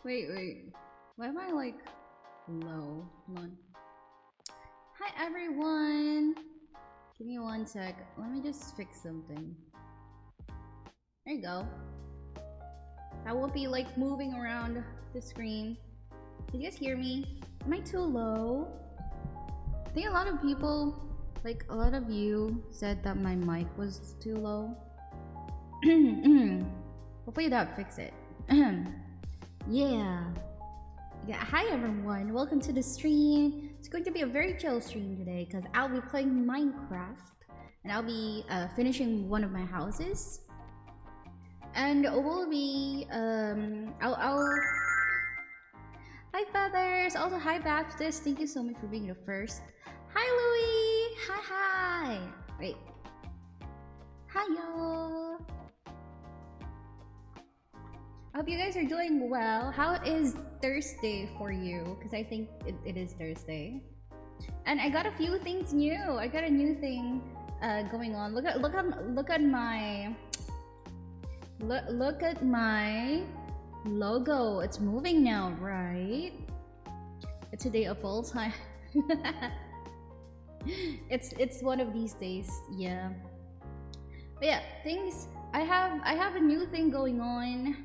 Wait. Why am I like low? Hold on. Hi everyone! Give me one sec. Let me just fix something. There you go. I won't be like moving around the screen. Can you guys hear me? Am I too low? I think a lot of people, like a lot of you, said that my mic was too low. Hopefully that fix it. Yeah. Hi everyone, welcome to the stream. It's going to be a very chill stream today because I'll be playing Minecraft and I'll be finishing one of my houses. And we'll be I'll hi Feathers, also hi Baptist, thank you so much for being the first. Hi Louie, hi. Wait. Hi y'all. I hope you guys are doing well. How is Thursday for you? Because I think it is Thursday. And I got a few things new. I got a new thing going on. Look at my logo. It's moving now, right? It's a day of all time. it's one of these days, yeah. But yeah, things I have a new thing going on.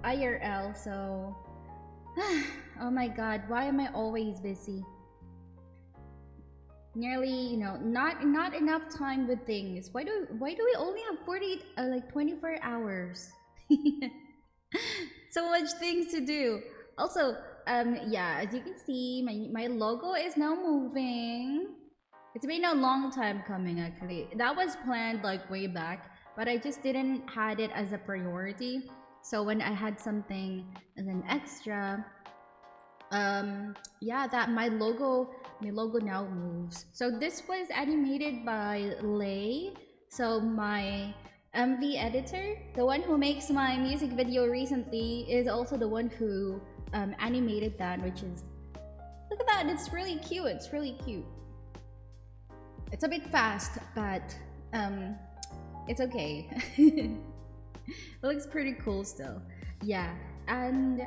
IRL, so oh my god, why am I always busy? Nearly, not enough time with things. Why do we only have 24 hours? So much things to do. Also, yeah, as you can see, my logo is now moving. It's been a long time coming actually. That was planned like way back, but I just didn't had it as a priority. So when I had something as an extra, yeah, that my logo now moves. So this was animated by Lay. So my MV editor, the one who makes my music video recently, is also the one who animated that, which is, look at that, it's really cute. It's really cute. It's a bit fast, but it's okay. It looks pretty cool still. Yeah, and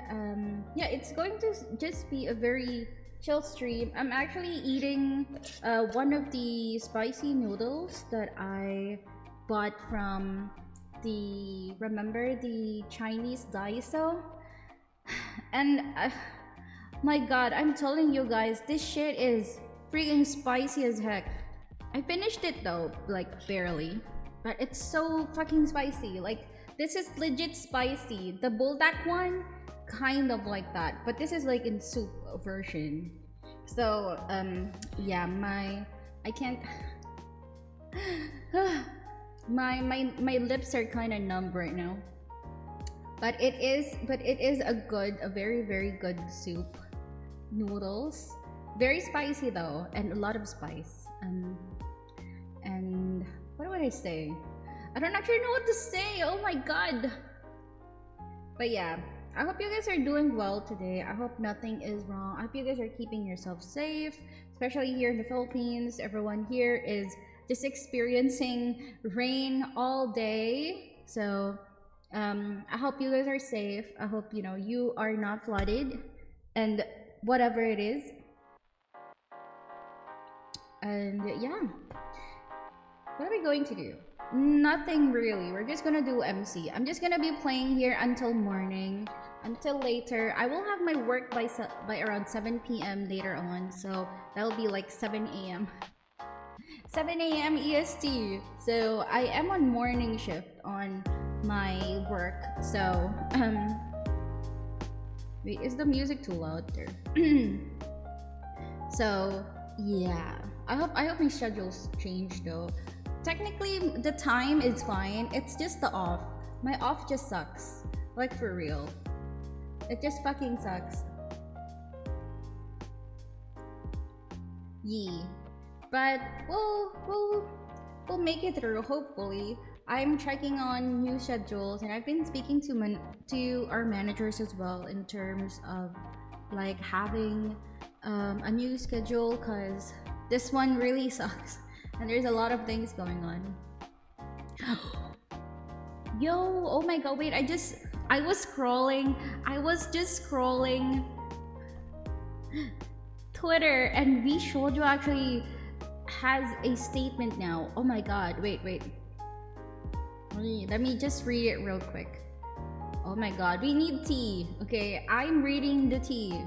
yeah, it's going to just be a very chill stream. I'm actually eating one of the spicy noodles that I bought from remember the Chinese Daiso? And my god, I'm telling you guys, this shit is freaking spicy as heck. I finished it though, like barely, but it's so fucking spicy. Like, this is legit spicy. The buldak one, kind of like that, but this is like in soup version. So yeah, I can't my lips are kind of numb right now. But it is a very good soup. Noodles, very spicy though, and a lot of spice. And what would I say? I don't actually know what to say. Oh my god. But yeah, I hope you guys are doing well today. I hope nothing is wrong. I hope you guys are keeping yourself safe, especially here in the Philippines. Everyone here is just experiencing rain all day. So I hope you guys are safe. I hope you are not flooded and whatever it is. And yeah, what are we going to do? Nothing really. We're just gonna do MC. I'm just gonna be playing here until morning, until later. I will have my work by around 7 p.m. later on, so that'll be like 7 a.m. 7 a.m. EST. So I am on morning shift on my work. So wait, is the music too loud there? So yeah, I hope my schedule's changed though. Technically the time is fine, it's just the off. My off just sucks, like for real. It just fucking sucks. Yee. But we'll make it through, hopefully. I'm checking on new schedules, and I've been speaking to our managers as well in terms of like having a new schedule, because this one really sucks and there's a lot of things going on. Yo, oh my god, wait, I was just scrolling Twitter, and V Shoujo actually has a statement now. Oh my god, wait. Let me just read it real quick. Oh my god, we need tea. Okay, I'm reading the tea.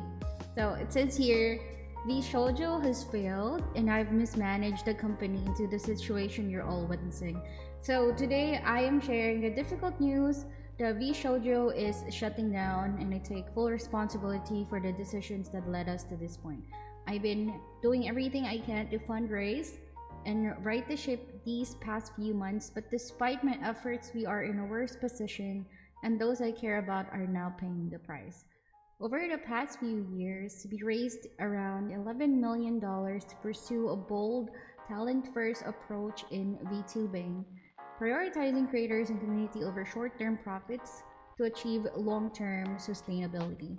So it says here, the shoujo has failed and I've mismanaged the company into the situation you're all witnessing. So today I am sharing the difficult news. The V Shoujo is shutting down and I take full responsibility for the decisions that led us to this point. I've been doing everything I can to fundraise and right the ship these past few months, but despite my efforts, we are in a worse position and those I care about are now paying the price. Over the past few years, we raised around $11 million to pursue a bold, talent-first approach in VTubing, prioritizing creators and community over short-term profits to achieve long-term sustainability.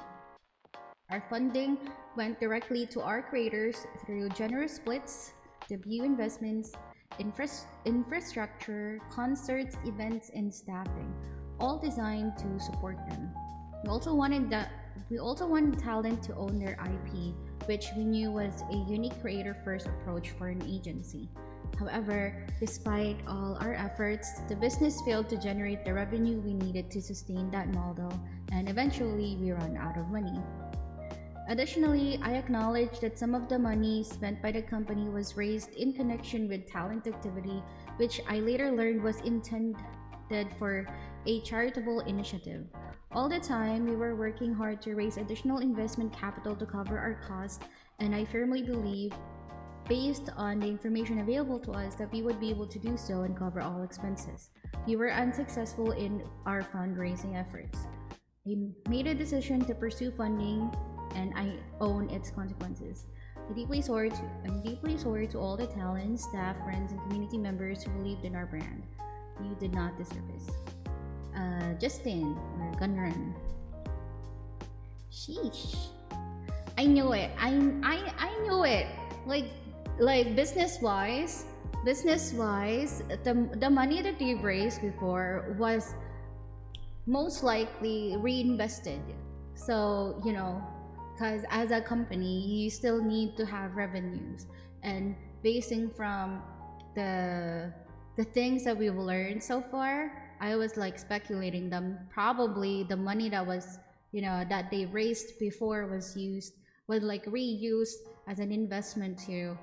Our funding went directly to our creators through generous splits, debut investments, infrastructure, concerts, events, and staffing, all designed to support them. We also wanted talent to own their IP, which we knew was a unique creator-first approach for an agency. However, despite all our efforts, the business failed to generate the revenue we needed to sustain that model, and eventually we ran out of money. Additionally, I acknowledge that some of the money spent by the company was raised in connection with talent activity, which I later learned was intended for a charitable initiative. All the time, we were working hard to raise additional investment capital to cover our costs, and I firmly believe, based on the information available to us, that we would be able to do so and cover all expenses. We were unsuccessful in our fundraising efforts. I made a decision to pursue funding, and I own its consequences. I'm deeply sorry to all the talent, staff, friends, and community members who believed in our brand. You did not deserve this. Justin or Gunrun. Sheesh. I knew it. I knew it. Like business wise, the money that they raised before was most likely reinvested. So, because as a company, you still need to have revenues, and basing from the things that we've learned so far, I was like speculating them probably the money that was that they raised before was like reused as an investment to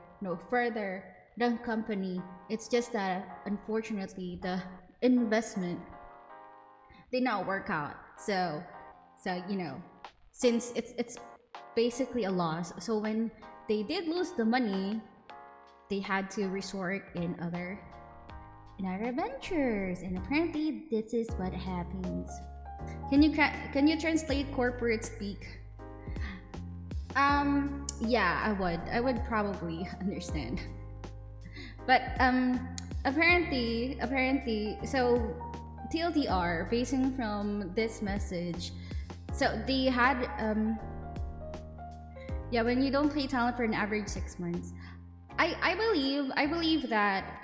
further the company. It's just that unfortunately the investment did not work out. So since it's basically a loss. So when they did lose the money, they had to resort in other ventures, and apparently this is what happens. Can you translate corporate speak? Yeah, I would probably understand. But apparently, so TLDR, basing from this message, so they had yeah, when you don't pay talent for an average 6 months, I believe that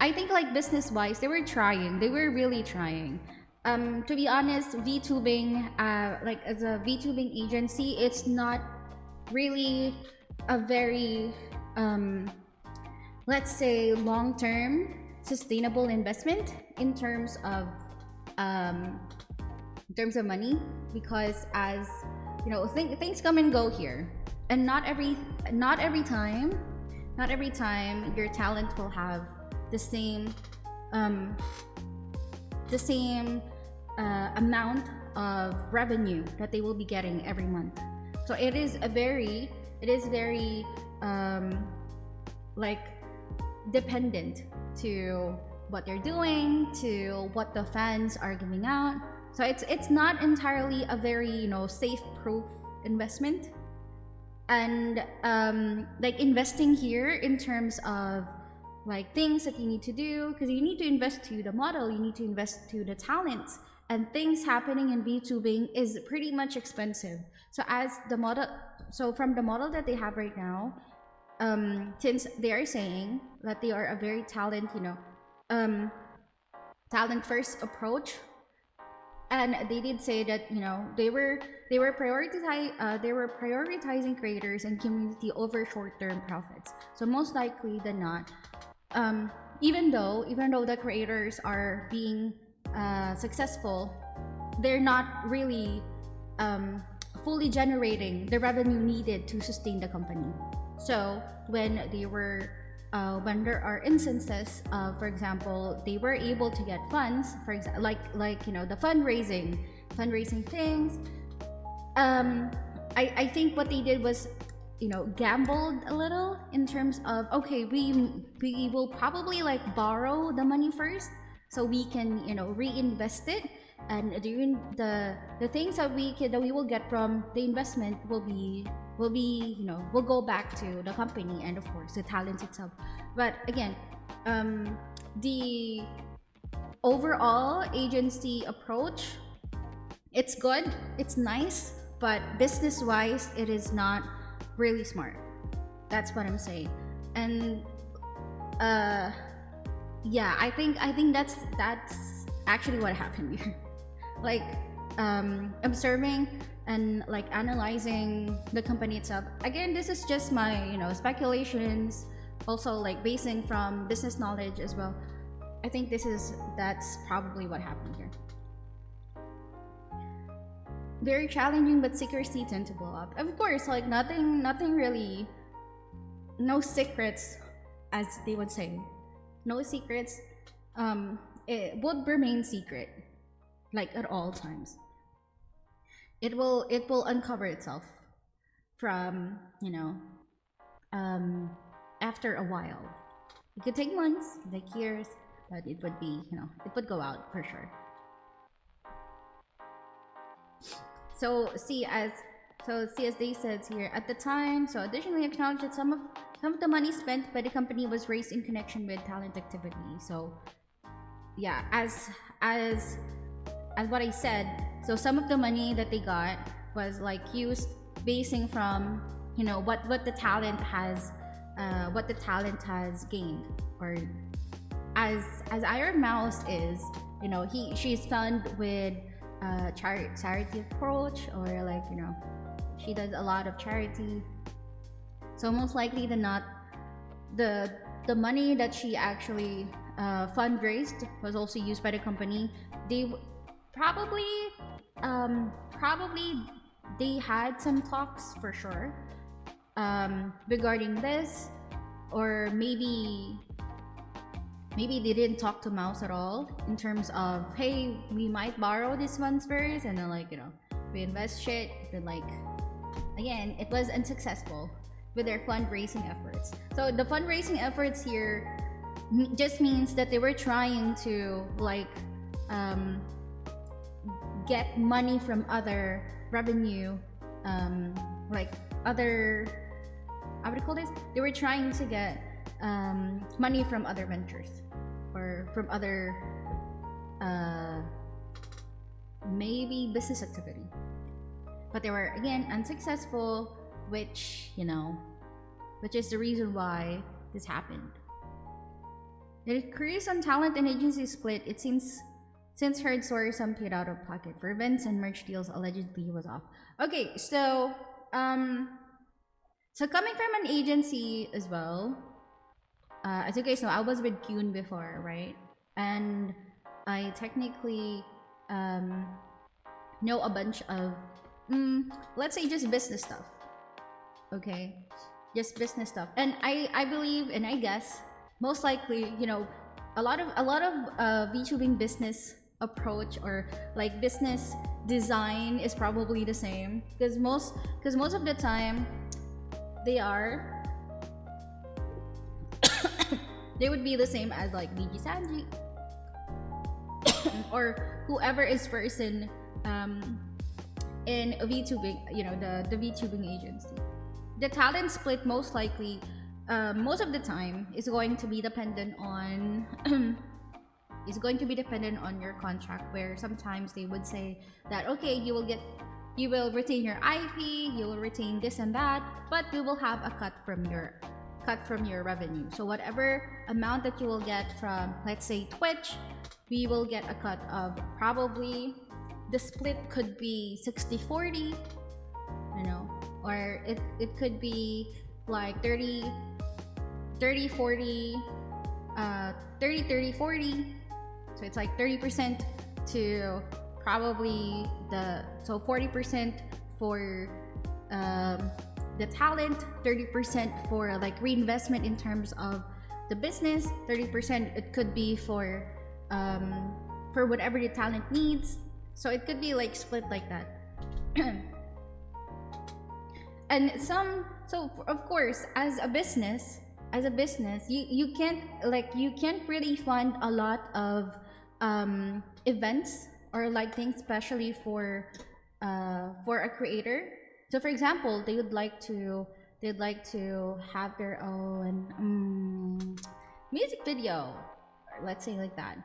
I think like business wise they were really trying. To be honest, VTubing, like as a VTubing agency, it's not really a very let's say long-term sustainable investment in terms of money, because as things come and go here, and not every time your talent will have the same amount of revenue that they will be getting every month. So it is very like dependent to what they're doing, to what the fans are giving out. So it's not entirely a very safe proof investment. And like investing here in terms of like things that you need to do, because you need to invest to the model, you need to invest to the talents, and things happening in VTubing is pretty much expensive. So from the model that they have right now, since they are saying that they are a very talent first approach, and they did say that they were prioritizing creators and community over short-term profits. So most likely than not, even though the creators are being successful, they're not really fully generating the revenue needed to sustain the company. So when there are instances of, for example, they were able to get funds, for example, the fundraising things. I think what they did was, gambled a little in terms of, okay, we will probably like borrow the money first so we can reinvest it, and during the things that we will get from the investment will go back to the company and of course the talent itself. But again, the overall agency approach, it's good, it's nice, but business wise it is not really smart. That's what I'm saying. And yeah, I think that's actually what happened here. Like observing and like analyzing the company itself. Again, this is just my speculations, also like basing from business knowledge as well. I think that's probably what happened here. Very challenging, but secrecy tend to blow up. Of course, like nothing really, no secrets, as they would say. No secrets. It would remain secret, like at all times. It will uncover itself from after a while. It could take months, like years, but it would be it would go out for sure. So as they said here at the time, so additionally acknowledged that some of the money spent by the company was raised in connection with talent activity. So yeah, as what I said, so some of the money that they got was like used basing from what the talent has gained, or as Iron Mouse is, she's found with charity approach, or like she does a lot of charity. So most likely than not, the money that she actually fundraised was also used by the company. They probably they had some talks for sure regarding this, or maybe they didn't talk to Mouse at all in terms of, hey, we might borrow these funds first and then we invest shit, but like again, it was unsuccessful with their fundraising efforts. So the fundraising efforts here just means that they were trying to get money from other revenue, like other, how would you call this? They were trying to get money from other ventures, or from other maybe business activity, but they were again unsuccessful, which is the reason why this happened. The decrease on talent and agency split, it seems, since heard stories some paid out of pocket for events and merch deals allegedly was off. Okay, so coming from an agency as well, as you guys know, I was with Kyun before, right? And I technically know a bunch of let's say just business stuff. Okay, just business stuff. And I believe, and I guess most likely, a lot of VTubing business approach, or like business design, is probably the same, because most of the time they would be the same as like VG Sanji or whoever is first in VTubing, the VTubing agency. The talent split most likely, most of the time, is going to be dependent on your contract, where sometimes they would say that, okay, you will retain your IP, you will retain this and that, but we will have a cut from your cut from your revenue. So whatever amount that you will get from, let's say, Twitch, we will get a cut of probably, the split could be 60/40, you know, or it could be like 30/40, 30/30/40. So it's like 30% to probably so 40% for the talent, 30% for like reinvestment in terms of the business, 30% it could be for whatever the talent needs. So it could be like split like that. And of course, as a business, you can't really fund a lot of events or like things, especially for a creator. So for example, they'd like to have their own music video, or let's say like that.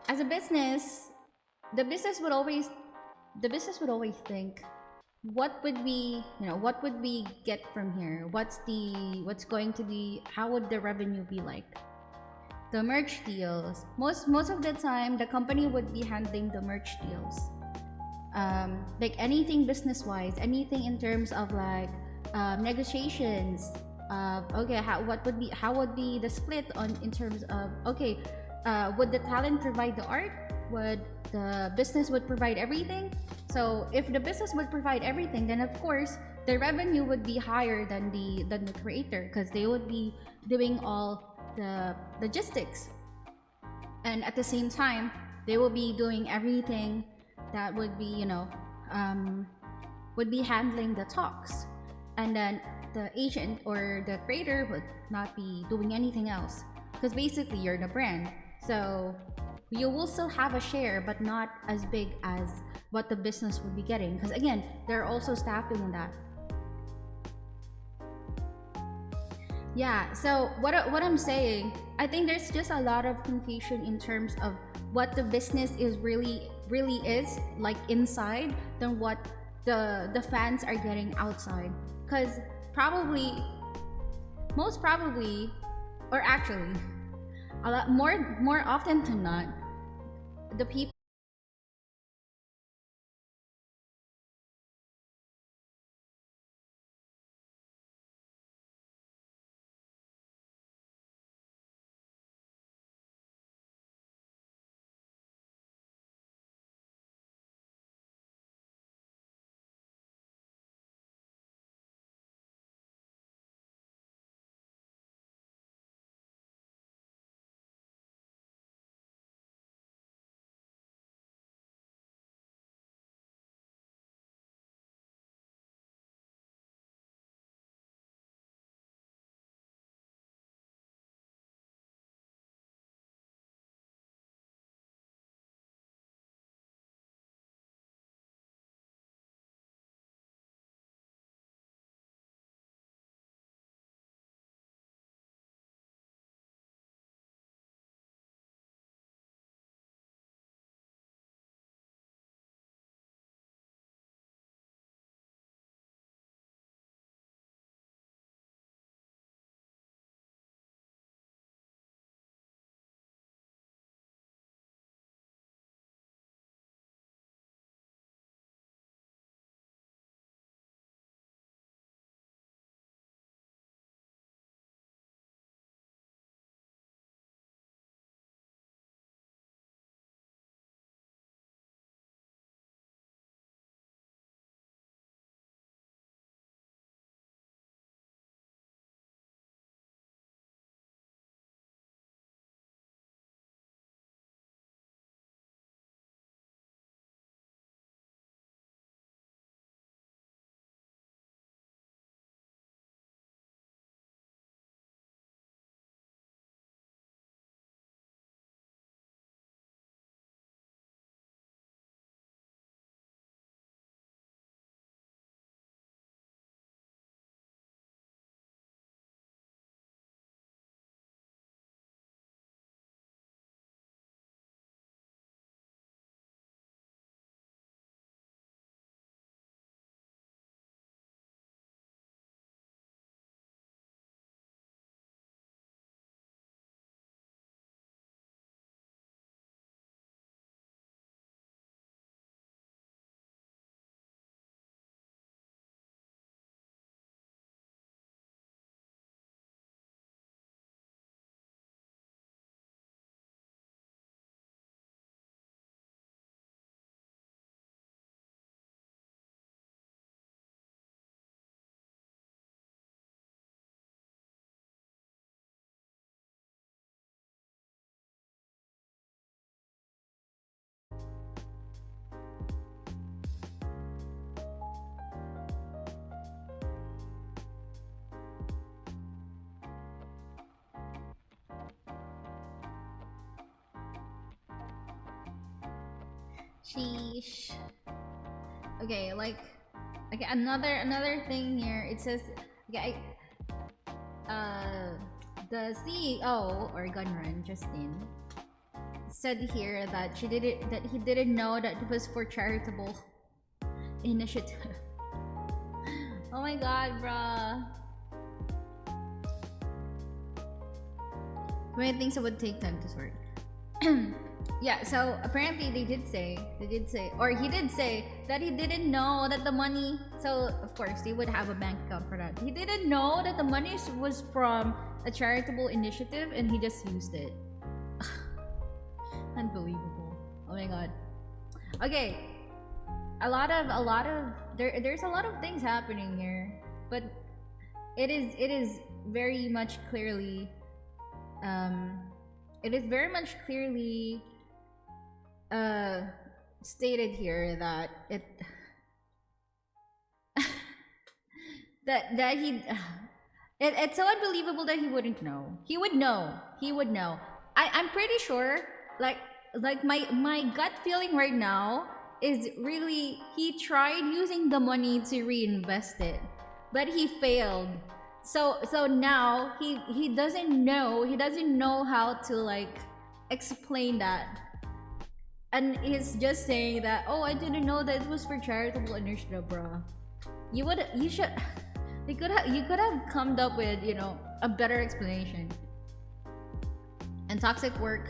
As a business, the business would always think, what would we get from here? What's going to be, how would the revenue be like? The merch deals. Most of the time, the company would be handling the merch deals. Like anything business wise, anything in terms of like negotiations. Okay, how would be the split on in terms of, okay, would the talent provide the art? Would the business would provide everything? So if the business would provide everything, then of course the revenue would be higher than the creator, because they would be doing all the logistics, and at the same time they will be doing everything that would be, would be handling the talks, and then the agent or the creator would not be doing anything else, because basically you're the brand. So you will still have a share, but not as big as what the business would be getting, because again, they're also staffing in that. Yeah, so what I'm saying, I think there's just a lot of confusion in terms of what the business is really is like inside than what the fans are getting outside. Because probably, most probably, or actually, a lot more often than not, the people Sheesh. Okay, like, okay, another thing here. It says, okay, the CEO or Gunrun Justin said here that he didn't know that it was for charitable initiative. Oh my god, bruh. Many things that would take time to sort. Yeah, so apparently they did say, or he did say that he didn't know that the money. So of course they would have a bank account for that. He didn't know that the money was from a charitable initiative, and he just used it. Unbelievable. Oh my god. Okay, there's a lot of things happening here, but it is very much clearly stated here that that it's so unbelievable that he wouldn't know. He would know. I'm pretty sure, like my gut feeling right now is really he tried using the money to reinvest it, but he failed. So now he doesn't know how to like explain that, and he's just saying that, oh, I didn't know that it was for charitable initiative, bruh. You could have come up with, you know, a better explanation. And toxic work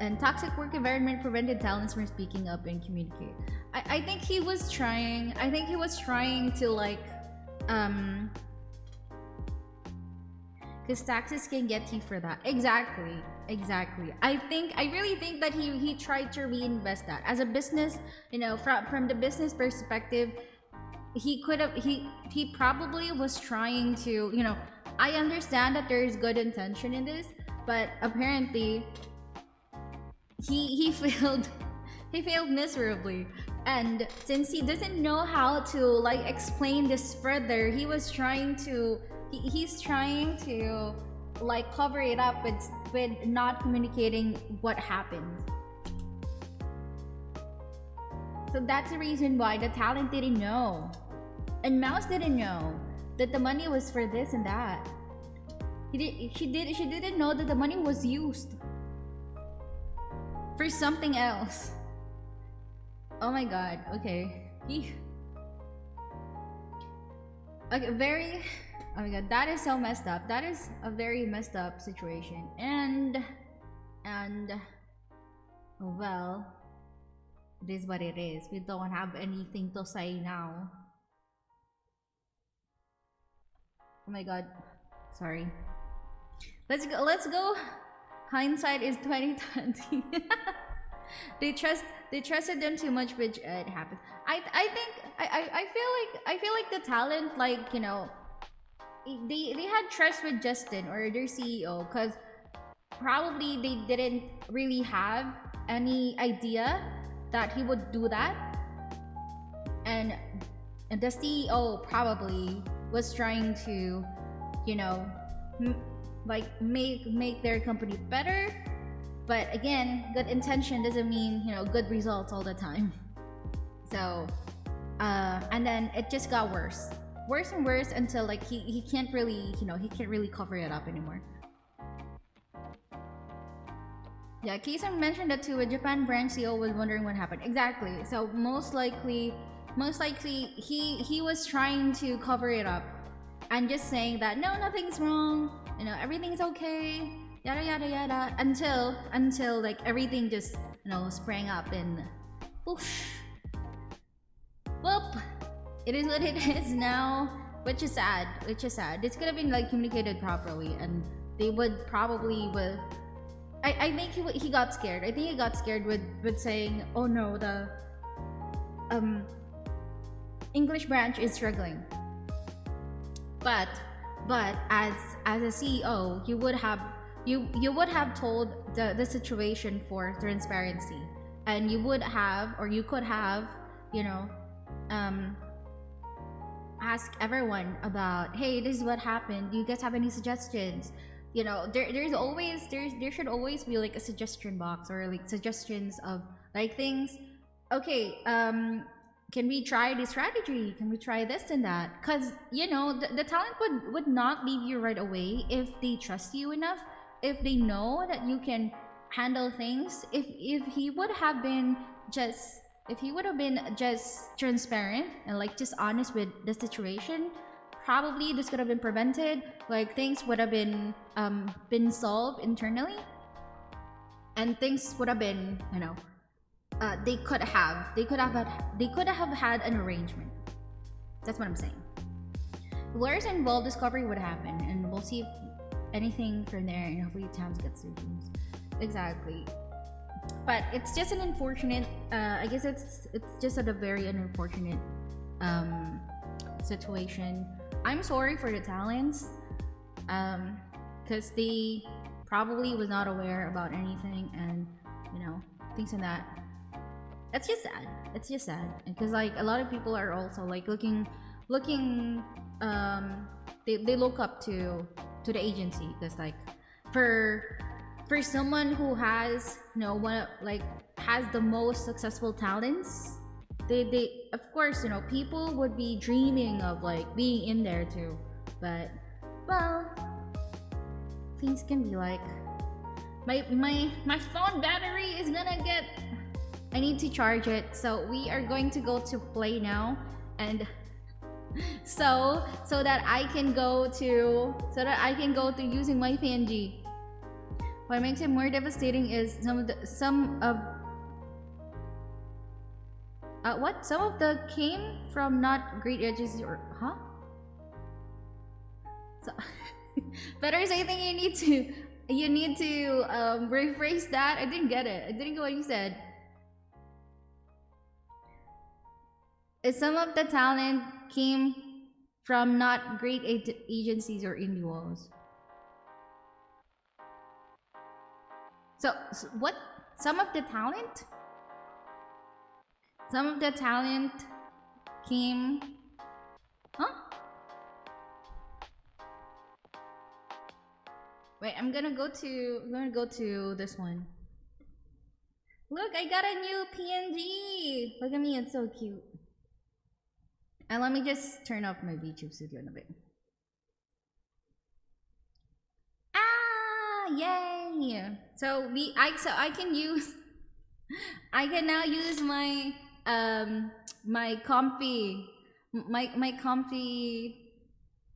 environment prevented talents from speaking up and communicate. I think he was trying to like because taxes can get you for that. Exactly. I really think that he tried to reinvest that as a business, you know, from the business perspective. He probably was trying to, you know, I understand that there is good intention in this, but apparently he failed. He failed miserably, and since he doesn't know how to like explain this further, he's trying to like cover it up with not communicating what happened. So that's the reason why the talent didn't know, and Mouse didn't know that the money was for this and that. She didn't know that the money was used for something else. Oh my god. Okay. Okay, oh my god, that is so messed up. That is a very messed up situation. And well, it is what it is. We don't have anything to say now. Oh my god. Sorry. Let's go. Hindsight is 2020. They trusted them too much, which it happens. I feel like the talent, like, you know, they had trust with Justin or their CEO, because probably they didn't really have any idea that he would do that, and the CEO probably was trying to, you know, like make their company better. But again, good intention doesn't mean, you know, good results all the time. So and then it just got worse and worse until like he can't really, you know, he can't really cover it up anymore. Yeah, Keisun mentioned that too. A Japan branch CEO was wondering what happened. Exactly. So most likely he was trying to cover it up and just saying that no, nothing's wrong, you know, everything's okay, yada yada yada, until like everything just, you know, sprang up and whoosh. Well, it is what it is now, which is sad. This could have been like communicated properly, and they would probably will. I think he got scared. I think he got scared with saying, oh no, the English branch is struggling. But as a CEO, you would have told the situation for transparency, and you would have, or you could have, you know, ask everyone about, hey, this is what happened. Do you guys have any suggestions? You know, there should always be like a suggestion box, or like suggestions of like things okay, can we try this strategy? Can we try this and that? Because, you know, the talent would not leave you right away if they trust you enough, if they know that you can handle things. If he would have been just, if he would have been just transparent and like just honest with the situation, probably this could have been prevented. Like things would have been solved internally, and things would have been, you know, they could have had an arrangement. That's what I'm saying. Lawyers involved, discovery would happen, and we'll see if anything from there, and hopefully Tams gets their dreams. Exactly. But it's just an unfortunate. I guess it's just a very unfortunate situation. I'm sorry for the talents, because they probably was not aware about anything, and you know, things like that. It's just sad. It's just sad because like a lot of people are also like looking they look up to the agency because like for someone who has, you know, one like has the most successful talents, they of course, you know, people would be dreaming of like being in there too. But well, things can be like my phone battery is gonna get, I need to charge it. So we are going to go to play now, and so that I can go to using my PNG. What makes it more devastating is some of some of the came from not great edges or huh? So better say, I think you need to rephrase that. I didn't get it. I didn't get what you said. Some of the talent came from not great agencies or individuals. So what? Some of the talent? Some of the talent came. Huh? Wait, I'm gonna go to this one. Look, I got a new PNG. Look at me, it's so cute. And let me just turn off my YouTube studio in a bit. Ah, yay! So I can use I can now use my my comfy my comfy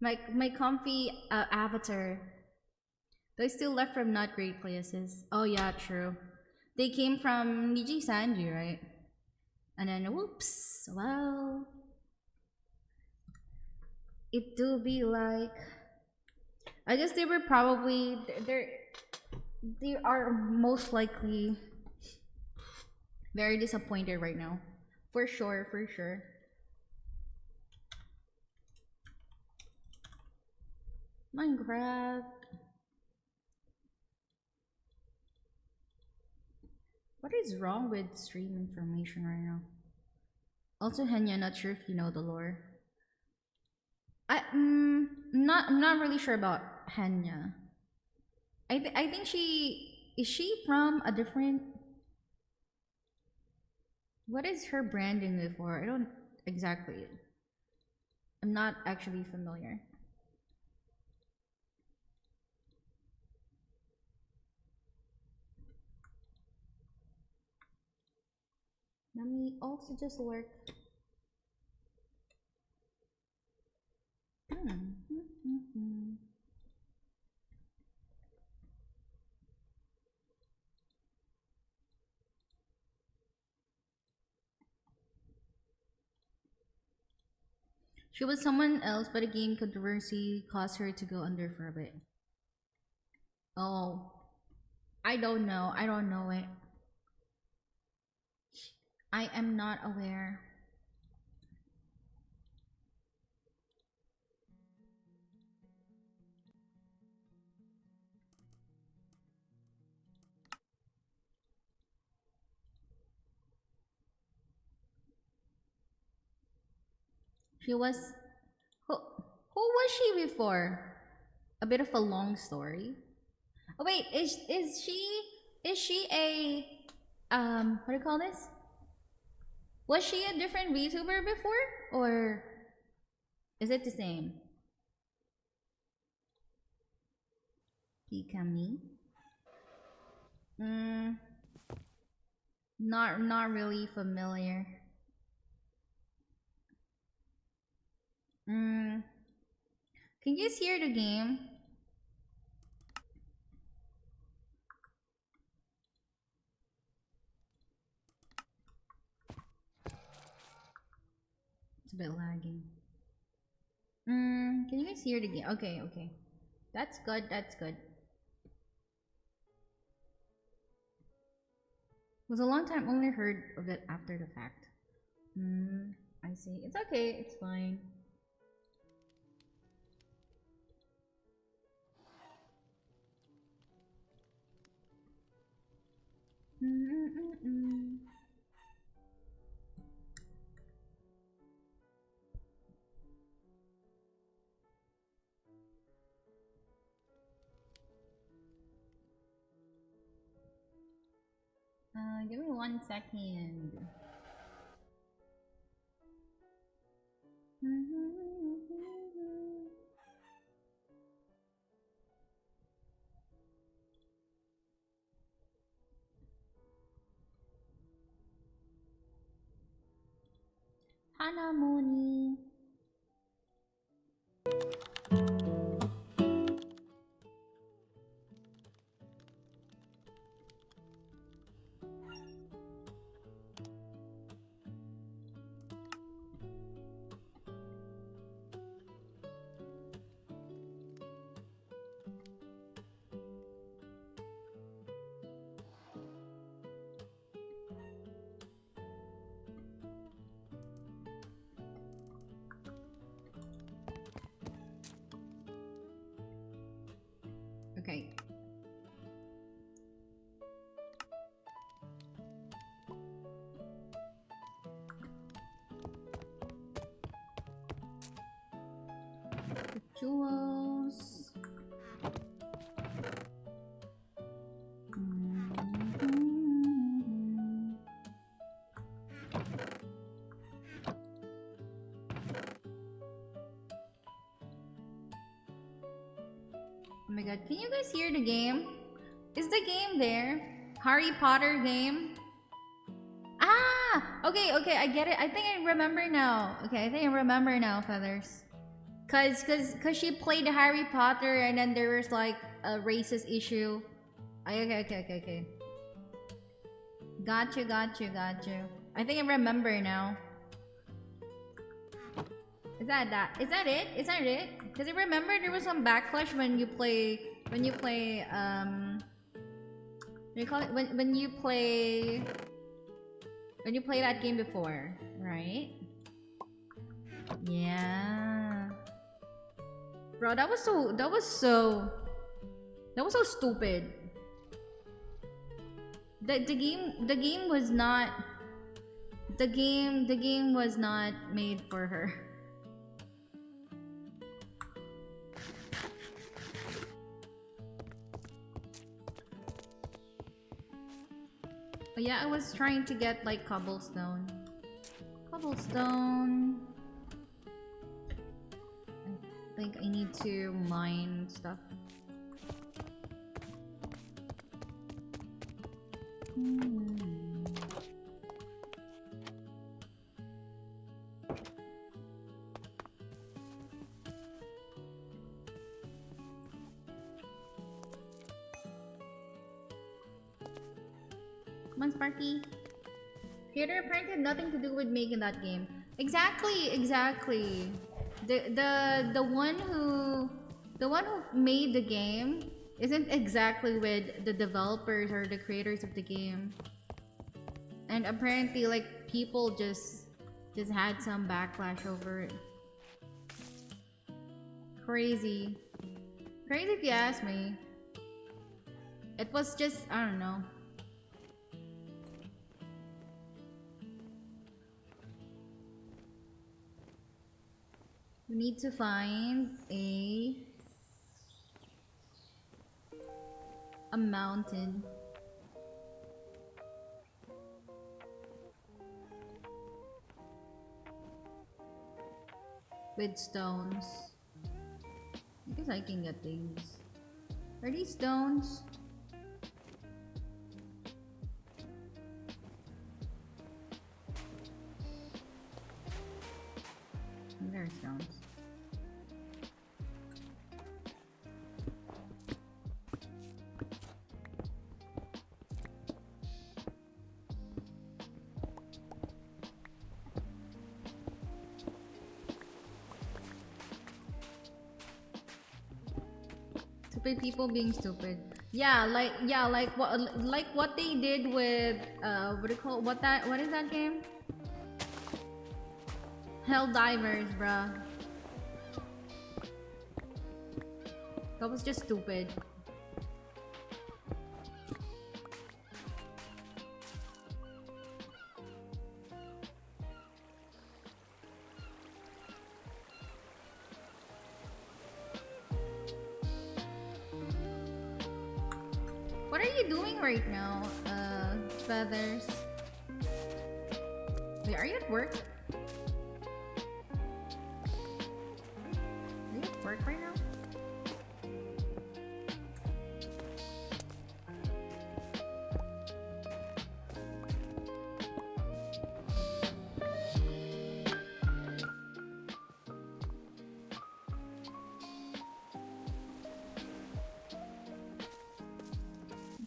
my comfy avatar. They still left from not great places. Oh yeah, true. They came from Niji Sanji, right? And then whoops, well, it do be like, I guess they were probably they are most likely very disappointed right now, for sure, for sure. Minecraft. What is wrong with stream information right now? Also, Henya, not sure if you know the lore. I'm not really sure about Henya. I think is she from a different. What is her branding before? I don't exactly. I'm not actually familiar. Let me also just lurk. She was someone else, but a game controversy caused her to go under for a bit. Oh, I don't know. I don't know it. I am not aware. She was who was she before? A bit of a long story. Oh wait, is she a what do you call this? Was she a different VTuber before? Or is it the same? Pikami? Mm, not really familiar. Mm, can you guys hear the game? It's a bit lagging. Can you guys hear the game? Okay, okay. That's good, that's good. It was a long time, only heard of it after the fact. I see. It's okay, it's fine. Give me 1 second. Hanamoni. Okay. Jewels. Oh my god, can you guys hear the game? Is the game there? Harry Potter game? Ah! Okay, okay, I get it. I think I remember now. Okay, I think I remember now, Feathers. Cause she played Harry Potter and then there was like a racist issue. Okay, okay, okay, okay. Got you, got you, got you. I think I remember now. Is that? Is that it? Is that it? Because I remember there was some backlash when you play what do you call it? When you play that game before, right? Yeah. Bro, that was so stupid. The game was not the game was not made for her. But yeah, I was trying to get like cobblestone. Cobblestone. I think I need to mine stuff. Come on, Sparky. Creator apparently had nothing to do with making that game. Exactly, exactly. The one who made the game isn't exactly with the developers or the creators of the game. And apparently like people just had some backlash over it. Crazy. Crazy if you ask me. It was just, I don't know. We need to find a mountain. with stones. I guess I can get these. Are these stones? They're stones. Stupid people being stupid. Yeah, like what they did with what do you call what is that game? Hell Divers, bruh. That was just stupid. What are you doing right now, Feathers? Wait, are you at work? Are you at work right now?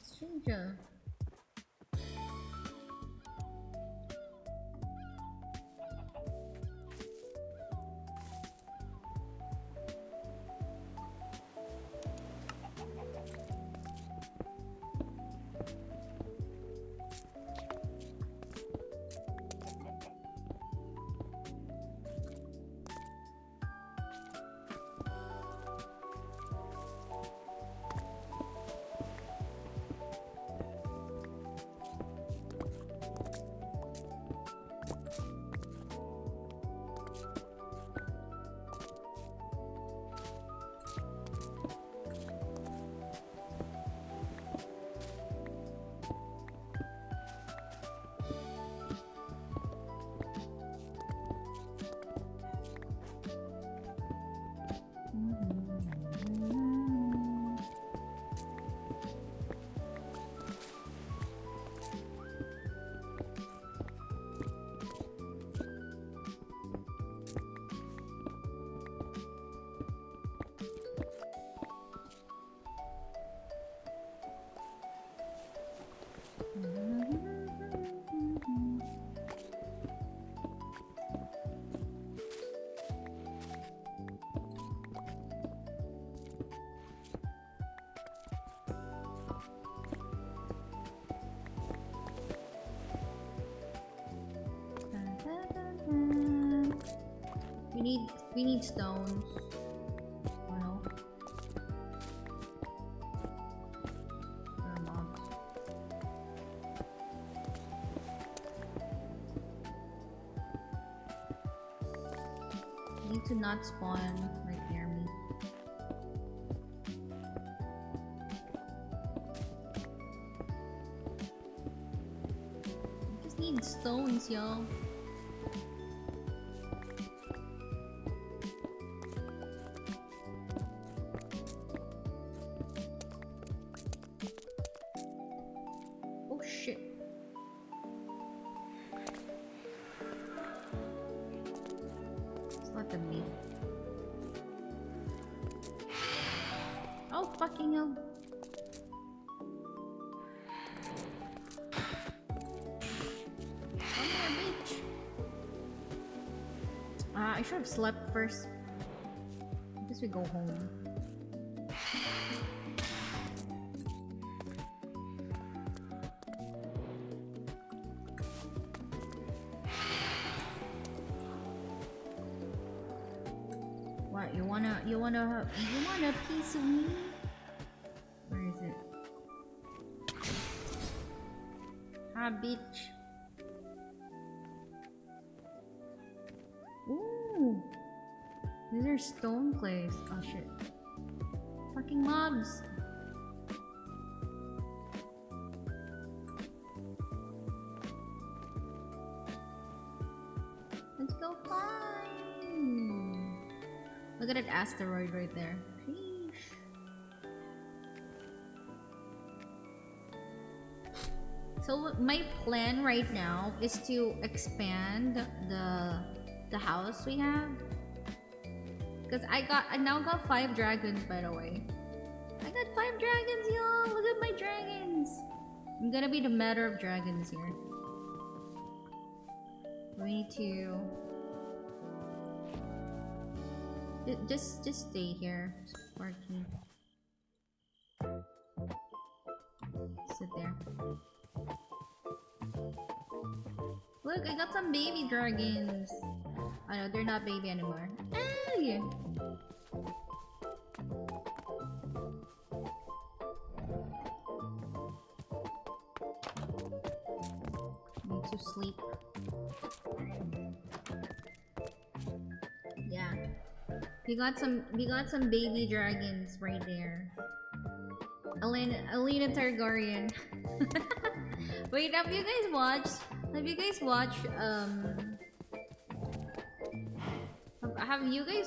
Stranger. We need stones. Or no? Or mobs. Need to not spawn right near me. I just need stones, y'all. Fucking hell. Come here, bitch. I should have slept first. I guess we go home. What, you wanna a piece of me? Where is it? Ah, bitch. Ooh, these are stone clays. Oh shit! Fucking mobs. Let's go find. Look at that asteroid right there. Sheesh. So my plan right now is to expand the house we have. Cause I now got 5 dragons, by the way. I got 5 dragons, y'all. Look at my dragons. I'm gonna be the matter of dragons here. We need to just stay here, Sparky. Sit there. Look, I got some baby dragons. Oh no, they're not baby anymore. Hey! Need to sleep. Yeah. We got some baby dragons right there. Alina Targaryen. Wait, have you guys watched have you guys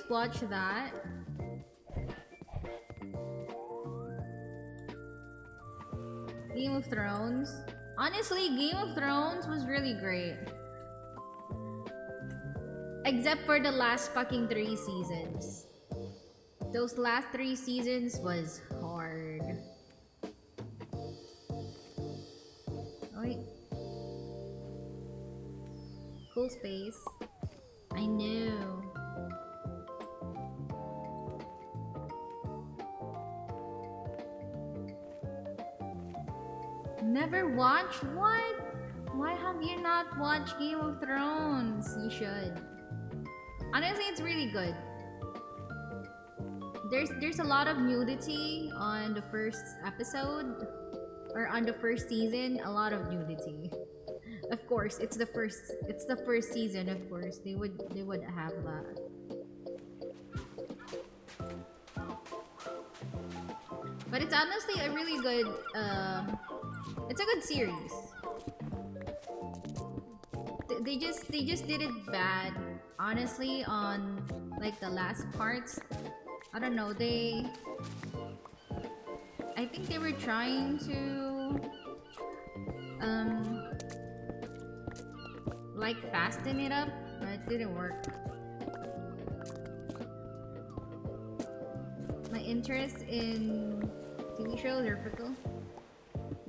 watched that? Game of Thrones? Honestly, Game of Thrones was really great. Except for the last fucking 3 seasons. Those last 3 seasons was hard. Oh wait. Cool space. I know. Never watched? What? Why have you not watched Game of Thrones? You should. Honestly, it's really good. There's a lot of nudity on the first episode, or on the first season. A lot of nudity. Of course, it's the first season. Of course, they would have that. But it's honestly a really good. It's a good series. They just did it bad, honestly, on like the last parts. I don't know. I think they were trying to like fasten it up, but it didn't work. My interest in TV shows are fickle.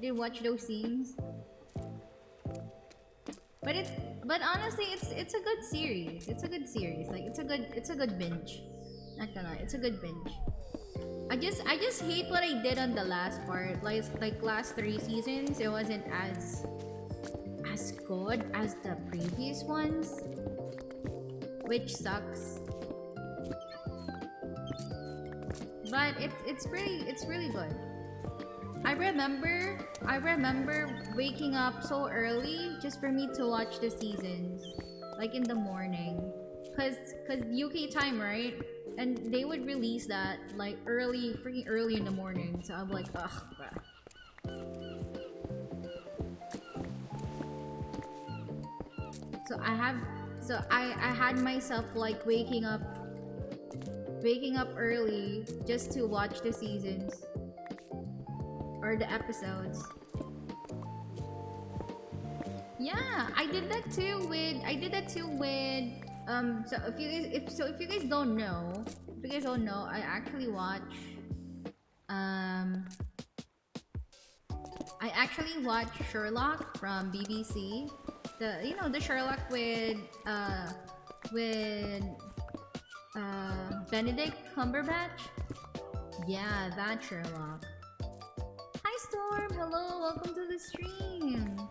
Did watch those scenes, but honestly, it's a good series. It's a good series. Like it's a good binge. Not gonna lie, it's a good binge. I just hate what I did on the last part. Like last 3 seasons, it wasn't as good as the previous ones, which sucks. But it's really good. I remember waking up so early just for me to watch the seasons, like in the morning, cause UK time, right? And they would release that like freaking early in the morning. So I'm like, ugh. Bruh. So I had myself like waking up early just to watch the seasons. Or the episodes. Yeah, I did that too with so if you guys don't know, I actually watch Sherlock from BBC. The Sherlock with Benedict Cumberbatch. Yeah, that Sherlock. Hi Storm, hello, welcome to the stream.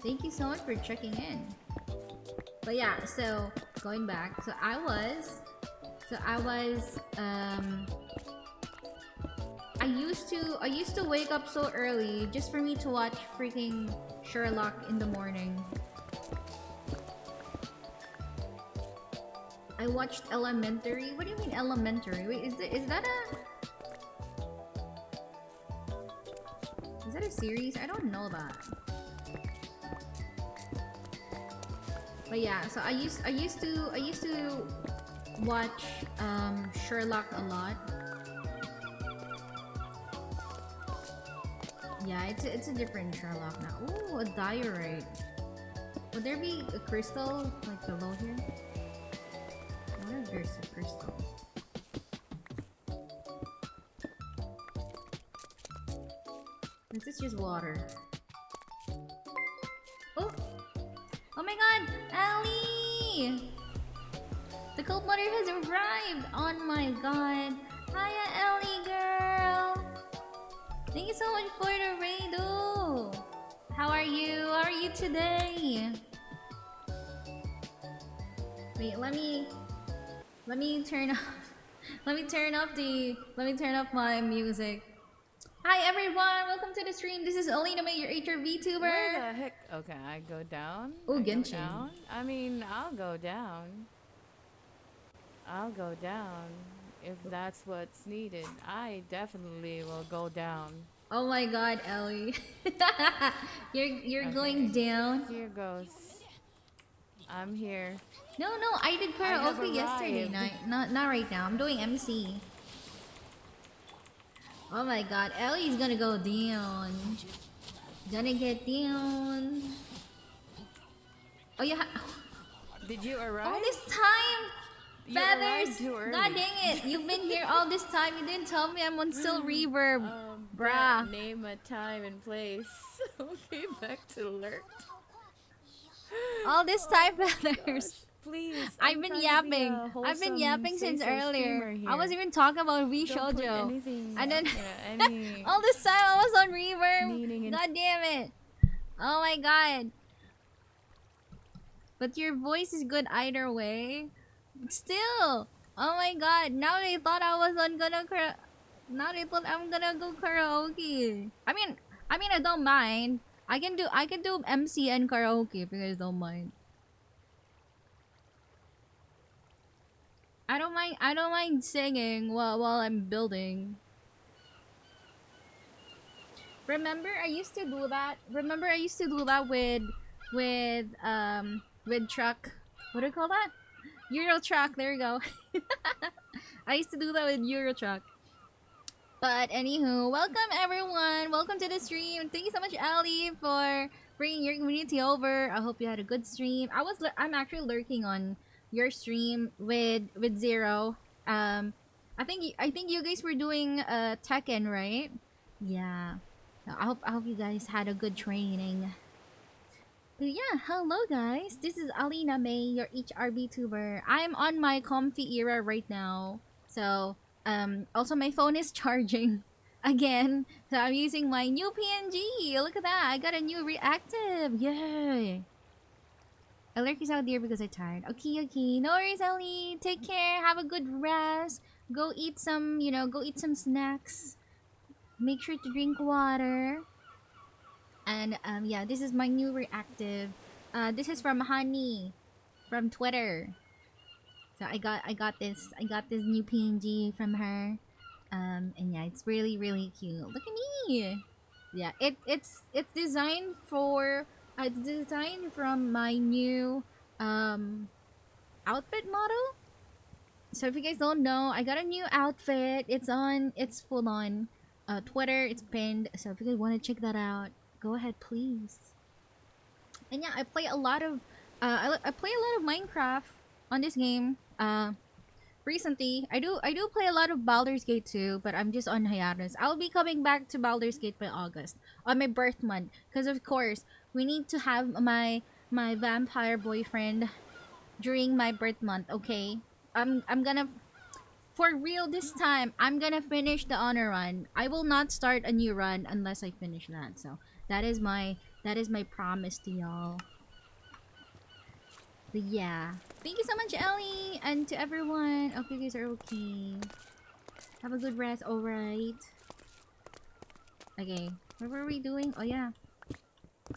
Thank you so much for checking in. But yeah, so going back, so I used to wake up so early just for me to watch freaking Sherlock in the morning. I watched Elementary. What do you mean Elementary? Wait, is that a series? I don't know that. But yeah, so I used to watch Sherlock a lot. Yeah, it's a different Sherlock now. Ooh, a diorite. Would there be a crystal like below here? I wonder if there's a crystal. This is just water. Oh! Oh my god! Ellie! The cold mother has arrived! Oh my god! Hiya, Ellie girl! Thank you so much for the raid! How are you? How are you today? Wait, let me turn off let me turn off my music. Hi everyone, welcome to the stream. This is Alina May, your HRV tuber. Where the heck? Okay, I go down. Oh, I go Genshin. down. I mean, I'll go down. I'll go down if that's what's needed. I definitely will go down. Oh my god, Ellie. You're Okay. going down. Here goes. I'm here. No, I did karaoke yesterday night. Not right now. I'm doing MC. Oh my god, Ellie's gonna go down. Gonna get down. Oh yeah. Did you arrive? All this time, You Feathers. arrived too early. God dang it! You've been here all this time. You didn't tell me I'm on still reverb, bruh. Name a time and place. Okay, back to lurk. All this time, Feathers. Please. I've been yapping. I've been yapping since earlier. I was even talking about V-Shoujo. And then all this time I was on reverb. God damn it. Oh my god. But your voice is good either way. Still. Oh my god. Now they thought I was on now they thought I'm gonna go karaoke. I mean I don't mind. I can do MC and karaoke if you guys don't mind. I don't mind singing while I'm building. Remember I used to do that with truck. What do you call that? Euro truck, there you go. I used to do that with Euro truck. But anywho, welcome everyone. Welcome to the stream. Thank you so much, Ali, for bringing your community over. I hope you had a good stream. I'm actually lurking on your stream with Zero. I think you guys were doing Tekken, right? Yeah. I hope you guys had a good training. But yeah, hello guys. This is Alina May, your HRB tuber. I'm on my comfy era right now. So also my phone is charging again. So I'm using my new PNG. Look at that. I got a new reactive. Yay. Alert is out there because I'm tired. Okay. No worries, Ellie. Take care. Have a good rest. Go eat some, go eat some snacks. Make sure to drink water. And yeah, this is my new reactive. This is from Honey, from Twitter. So I got this new PNG from her. And yeah, it's really cute. Look at me. Yeah, it's designed for it's designed from my new outfit model. So if you guys don't know, I got a new outfit. It's full on Twitter. It's pinned. So if you guys want to check that out, go ahead, please. And yeah, I play a lot of I play a lot of Minecraft on this game. Recently, I do play a lot of Baldur's Gate too, but I'm just on hiatus. I'll be coming back to Baldur's Gate by August on my birth month, because of course we need to have my vampire boyfriend during my birth month. Okay, I'm gonna, for real this time, I'm gonna finish the honor run. I will not start a new run unless I finish that. So that is my promise to y'all. But yeah, thank you so much, Ellie, and to everyone. Hope you guys are okay. Have a good rest. All right. Okay, what were we doing? Oh yeah,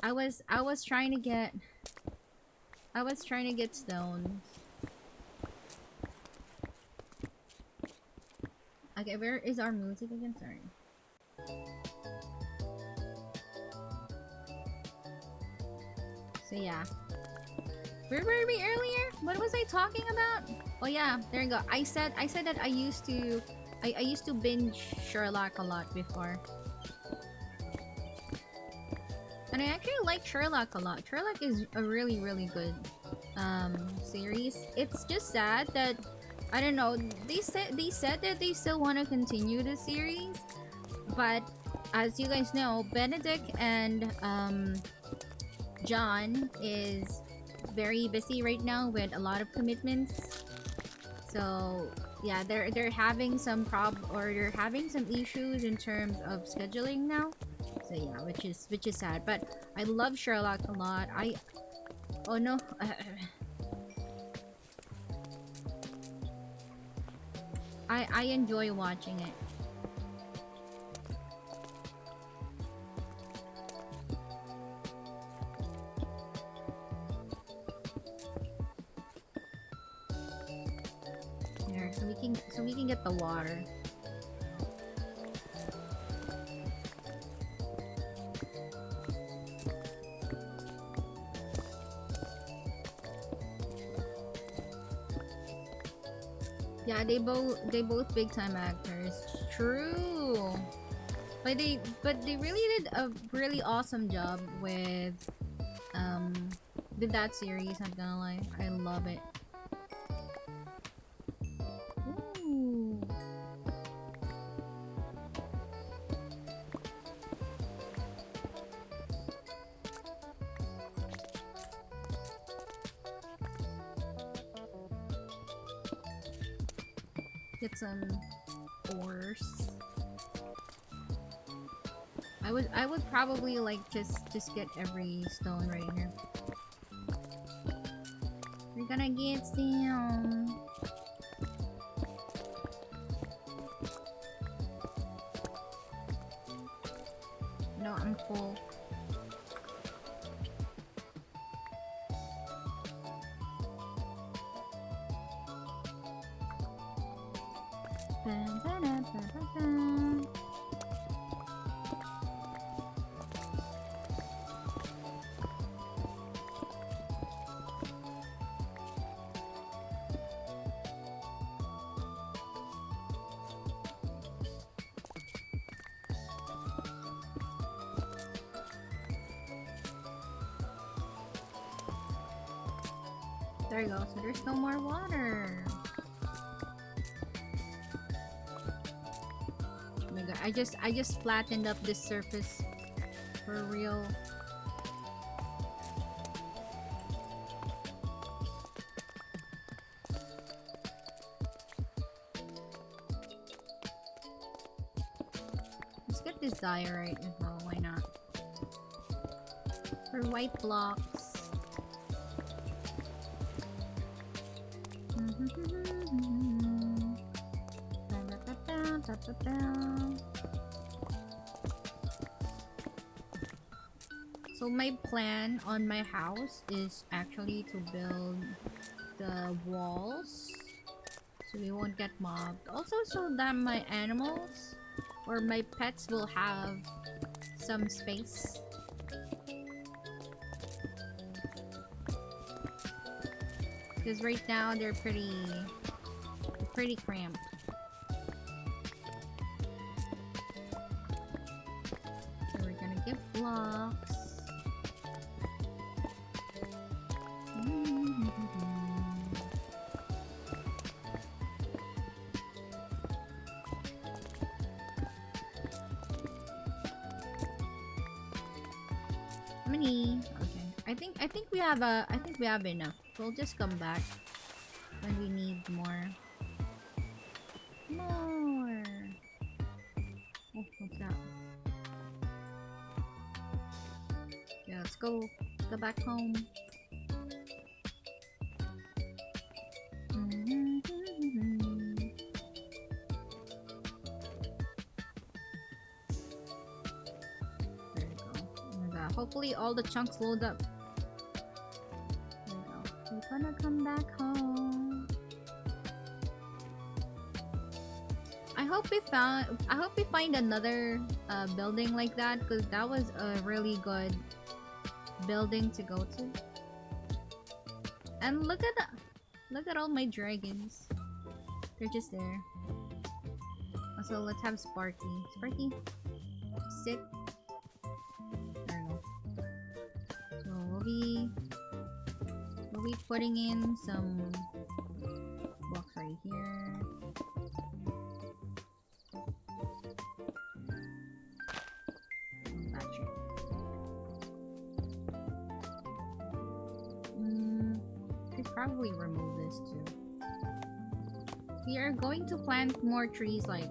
I was trying to get stones. Okay, where is our music again? Sorry. So yeah. Where were we earlier? What was I talking about? Oh yeah, there you go. I said that I used to binge Sherlock a lot before. And I actually like Sherlock a lot. Sherlock is a really, really good series. It's just sad that I don't know. They said that they still want to continue the series, but as you guys know, Benedict and John is very busy right now with a lot of commitments. So yeah, they're having some they're having some issues in terms of scheduling now. So yeah, which is sad. But I love Sherlock a lot. Oh no. I enjoy watching it. Here, so we can get the water. Yeah, they both big time actors. True. But they really did a really awesome job with that series, I'm gonna lie. I love it. Ooh. Get some ores. I would probably like just get every stone right here. We're gonna get some. No, I'm full. There you go. So there's no more water. Oh my god! I just flattened up this surface for real. Let's get this diorite as well. Why not? For white blocks. So my plan on my house is actually to build the walls so we won't get mobbed. Also so that my animals or my pets will have some space. Because right now they're pretty cramped. So we're gonna get blocks. How many? Okay. I think we have enough. We'll just come back when we need more. More. Oh, what's that? Yeah, let's go back home. There you go. Oh my god. Hopefully all the chunks load up. There you go. We're gonna come back home. I hope we find another building like that, because that was a really good building to go to. And look at all my dragons. They're just there. Also, let's have Sparky. Sparky, sit. There we go. So we'll be putting in some blocks right here. Gotcha. Could probably remove this too. We are going to plant more trees like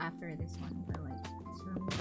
after this one, but like let's remove it.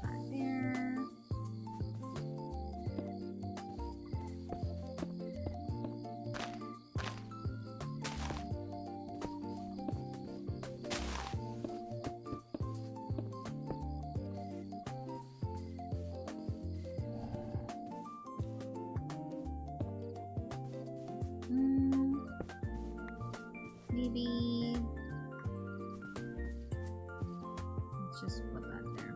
Back there. Maybe let's just put that there.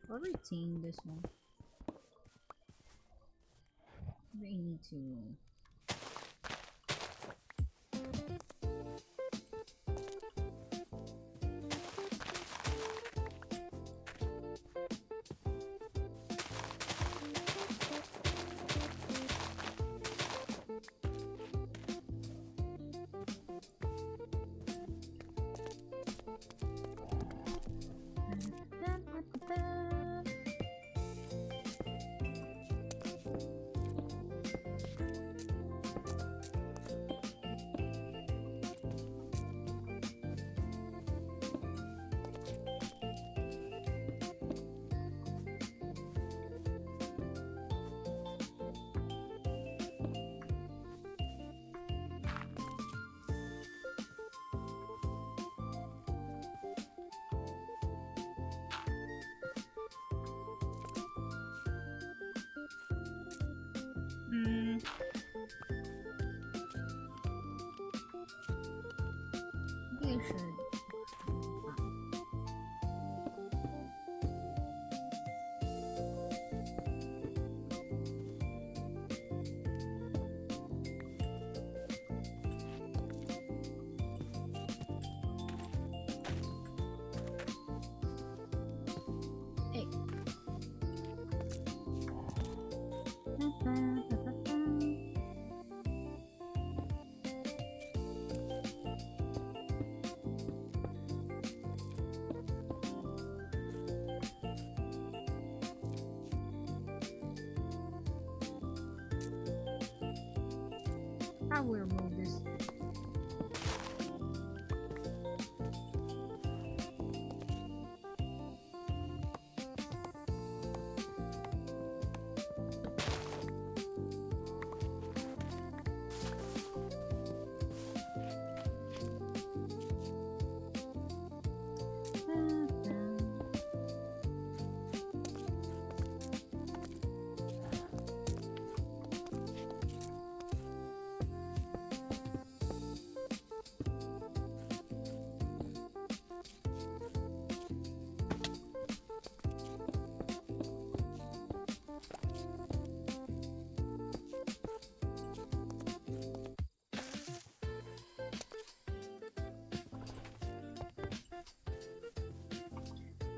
I'll retain this one. We need to. Maybe I should. Hey. Probably remove this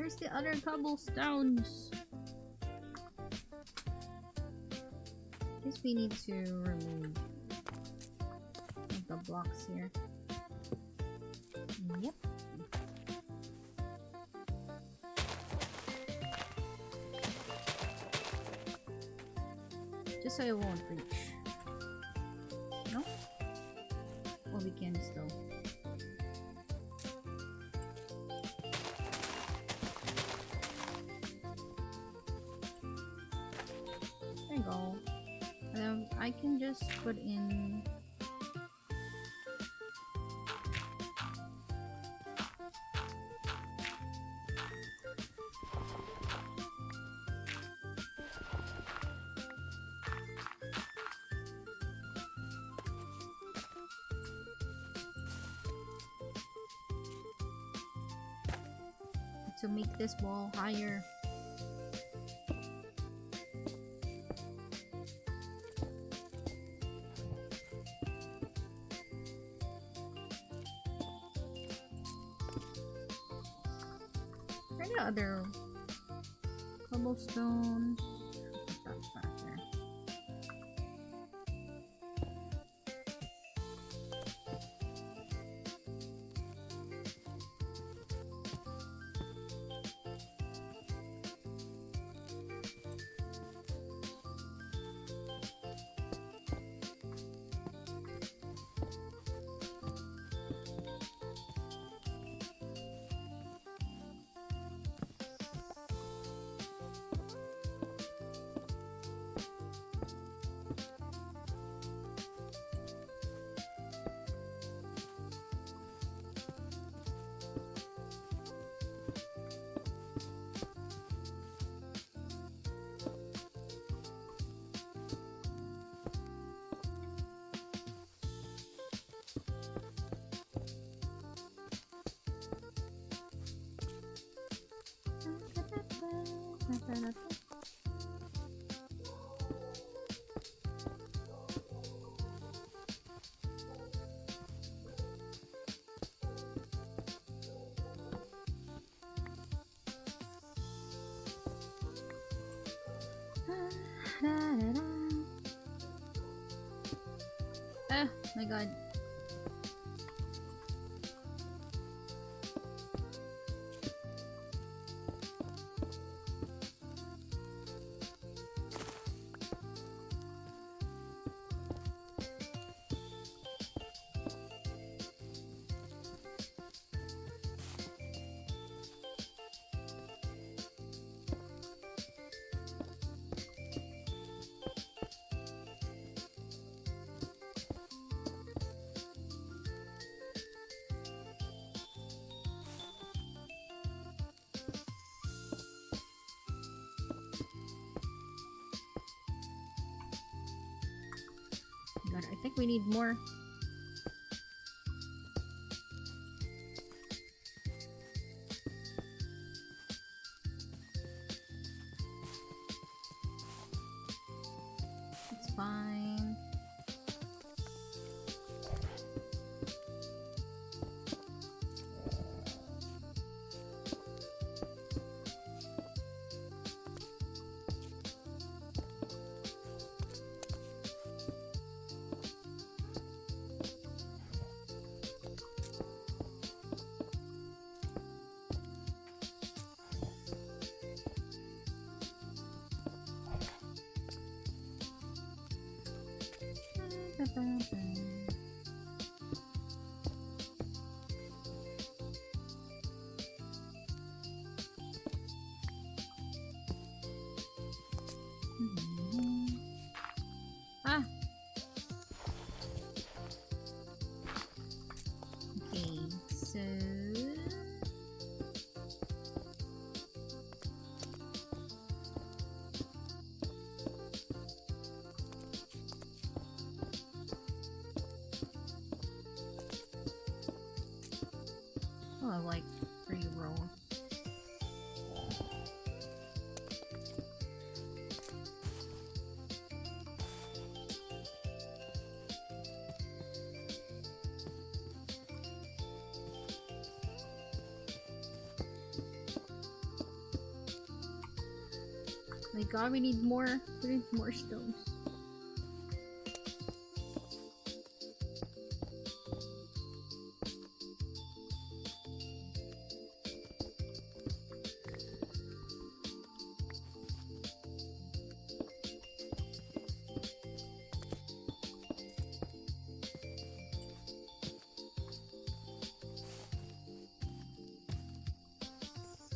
Where's the other cobblestones? Guess we need to remove the blocks here. Yep. Just so it won't reach. No? Well, we can still. There you go. I can just put in. To make this wall higher. Where are the other cobblestones? Put that back there. Oh my god. God, I think we need more. It's fine. Ah. Okay, so oh, I like 3 rows. My god, we need more. We need more stones.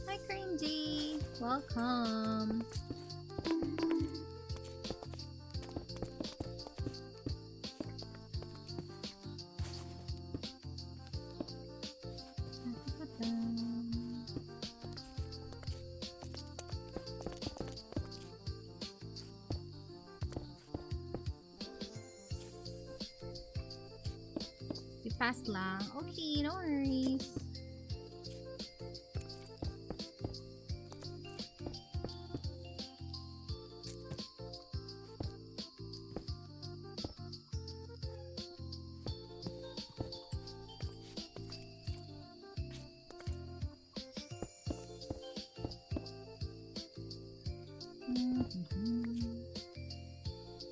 Hi, Cringy. Welcome. We passed lang. Okay, no worries.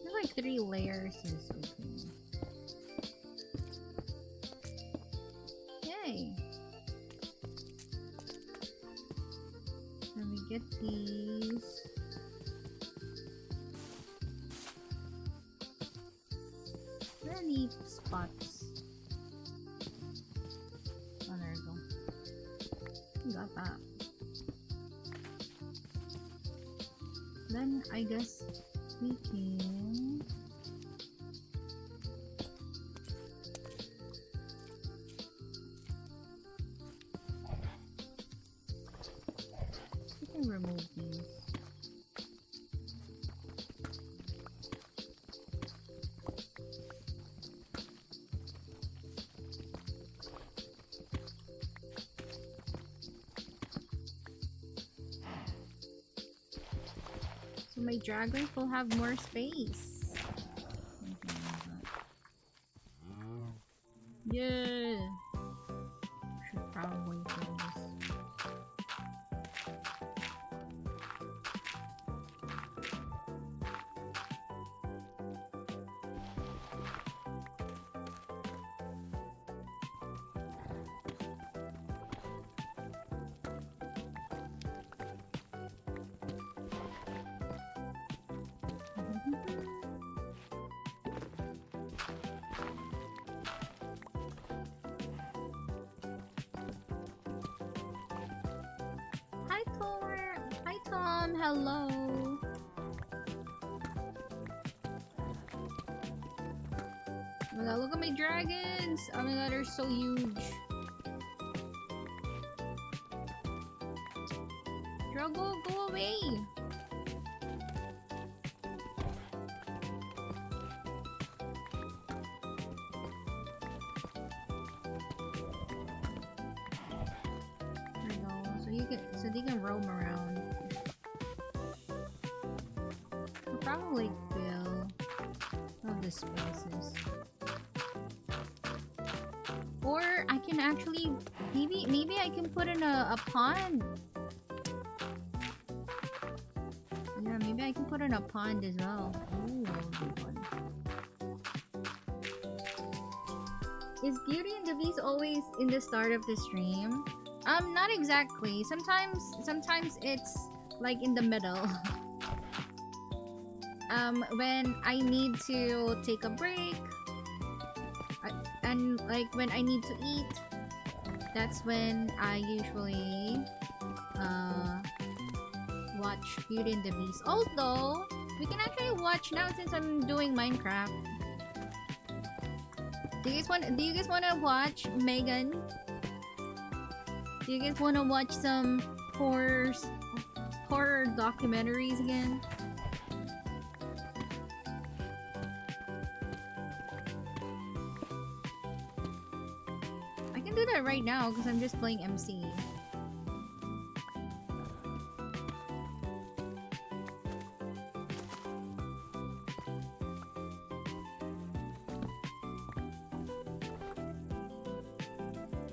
There's like 3 layers is okay. Yay! Let me get these. Where are the spots? Oh, there we go. Got that. Then I guess we can remove these. So my dragons will have more space. Yeah. Should probably do this. Hi Thor! Hi Tom! Hello! Oh my god, look at my dragons! Oh my god, they're so huge. Drago, go away! There we go. So they can roam around. We'll probably fill all the spaces. Or I can actually maybe I can put in a pond. Yeah, maybe I can put in a pond as well. Ooh, that would be fun. Is Beauty and the Beast always in the start of the stream? Not exactly. Sometimes it's like in the middle. When I need to take a break, and like when I need to eat, that's when I usually watch Beauty and the Beast. Although we can actually watch now since I'm doing Minecraft. Do you guys want to watch Megan? Do you guys want to watch some horror documentaries again? I can do that right now because I'm just playing MC.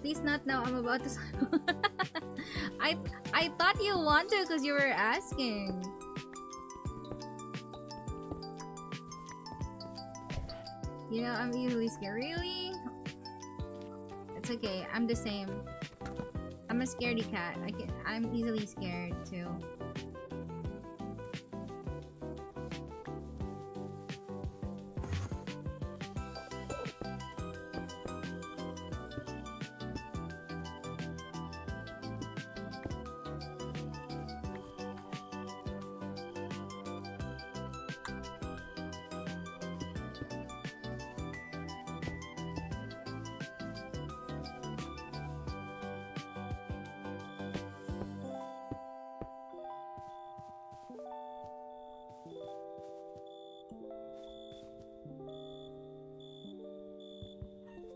Please not now, I'm about to I thought you want to because you were asking. You know, I'm easily scared. Really? It's okay. I'm the same. I'm a scaredy cat. I'm easily scared too.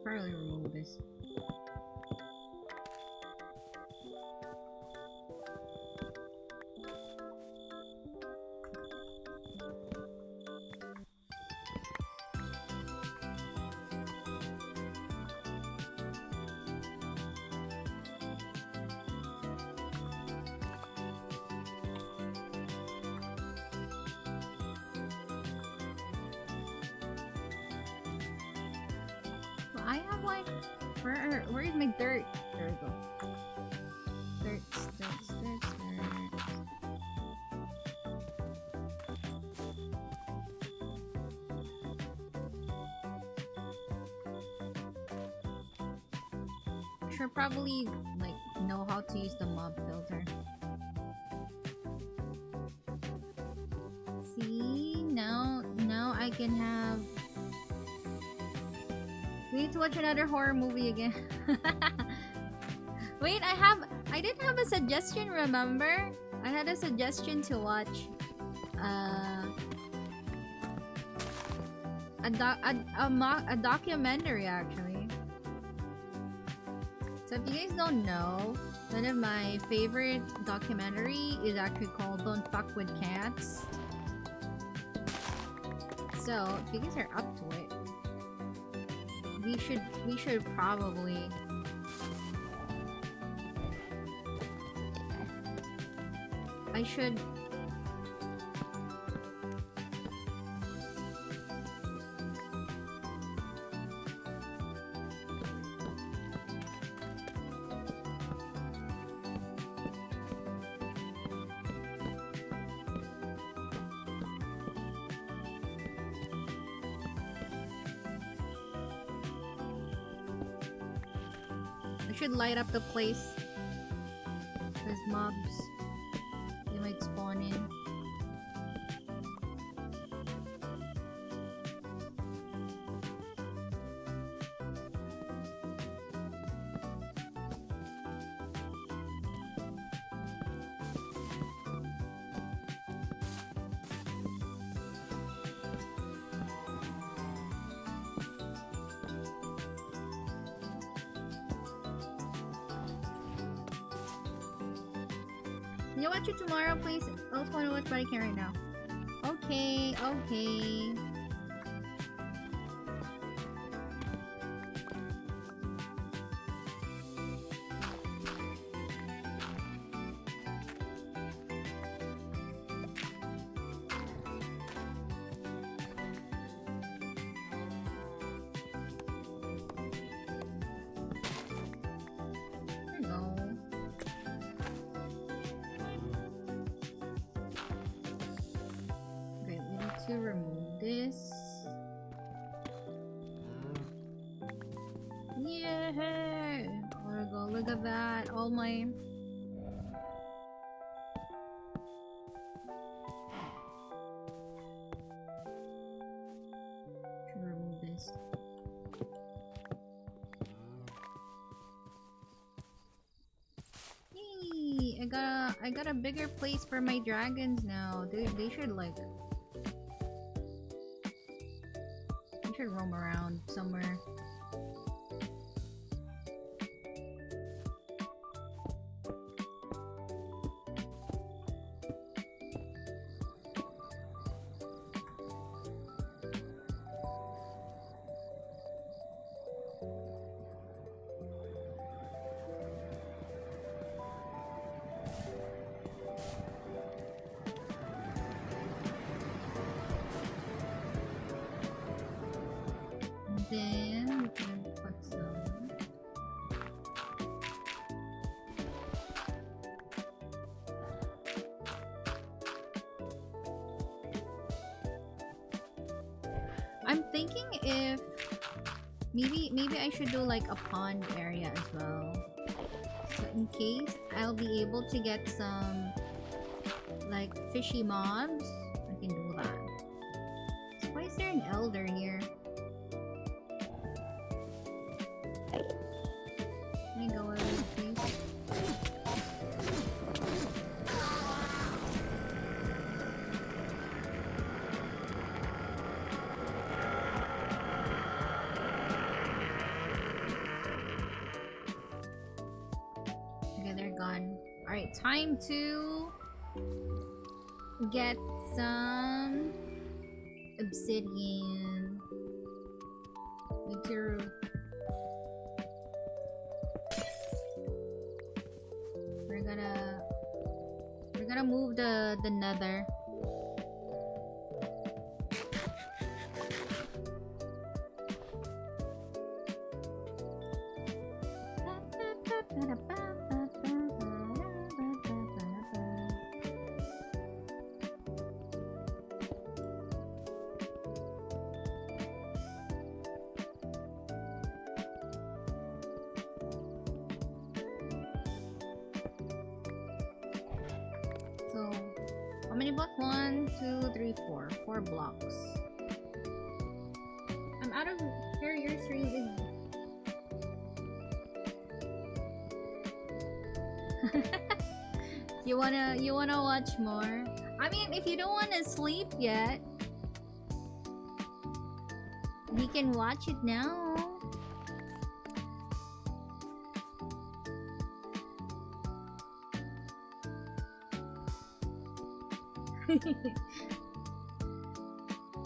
Probably remove this. Well, I have like, where is my dirt? There we go. Dirt. Should probably like know how to use the mob filter. See, now I can have. We need to watch another horror movie again. Wait, I did have a suggestion, remember? I had a suggestion to watch a documentary actually. So if you guys don't know, one of my favorite documentary is actually called Don't Fuck with Cats. So if you guys are up to it, we should probably I should light up the place. There's mobs. They might spawn in. Can you watch it tomorrow, please? I also want to watch, but I can't right now. Okay, okay. To remove this. Yeah, there we go. Look at that. All my to remove this. Yay! I got a bigger place for my dragons now. They should like. Roam around somewhere. then we can put some. I'm thinking if maybe I should do like a pond area as well. So in case I'll be able to get some like fishy mobs, I can do that. So why is there an elder here? Let me go away, please. Okay, they're gone. Alright, time to get some obsidian. Me too. We're gonna move the nether. So, how many blocks? 1, 2, 3, 4. 4 blocks. I'm out of here. Your stream is. You wanna watch more? I mean, if you don't wanna sleep yet, we can watch it now.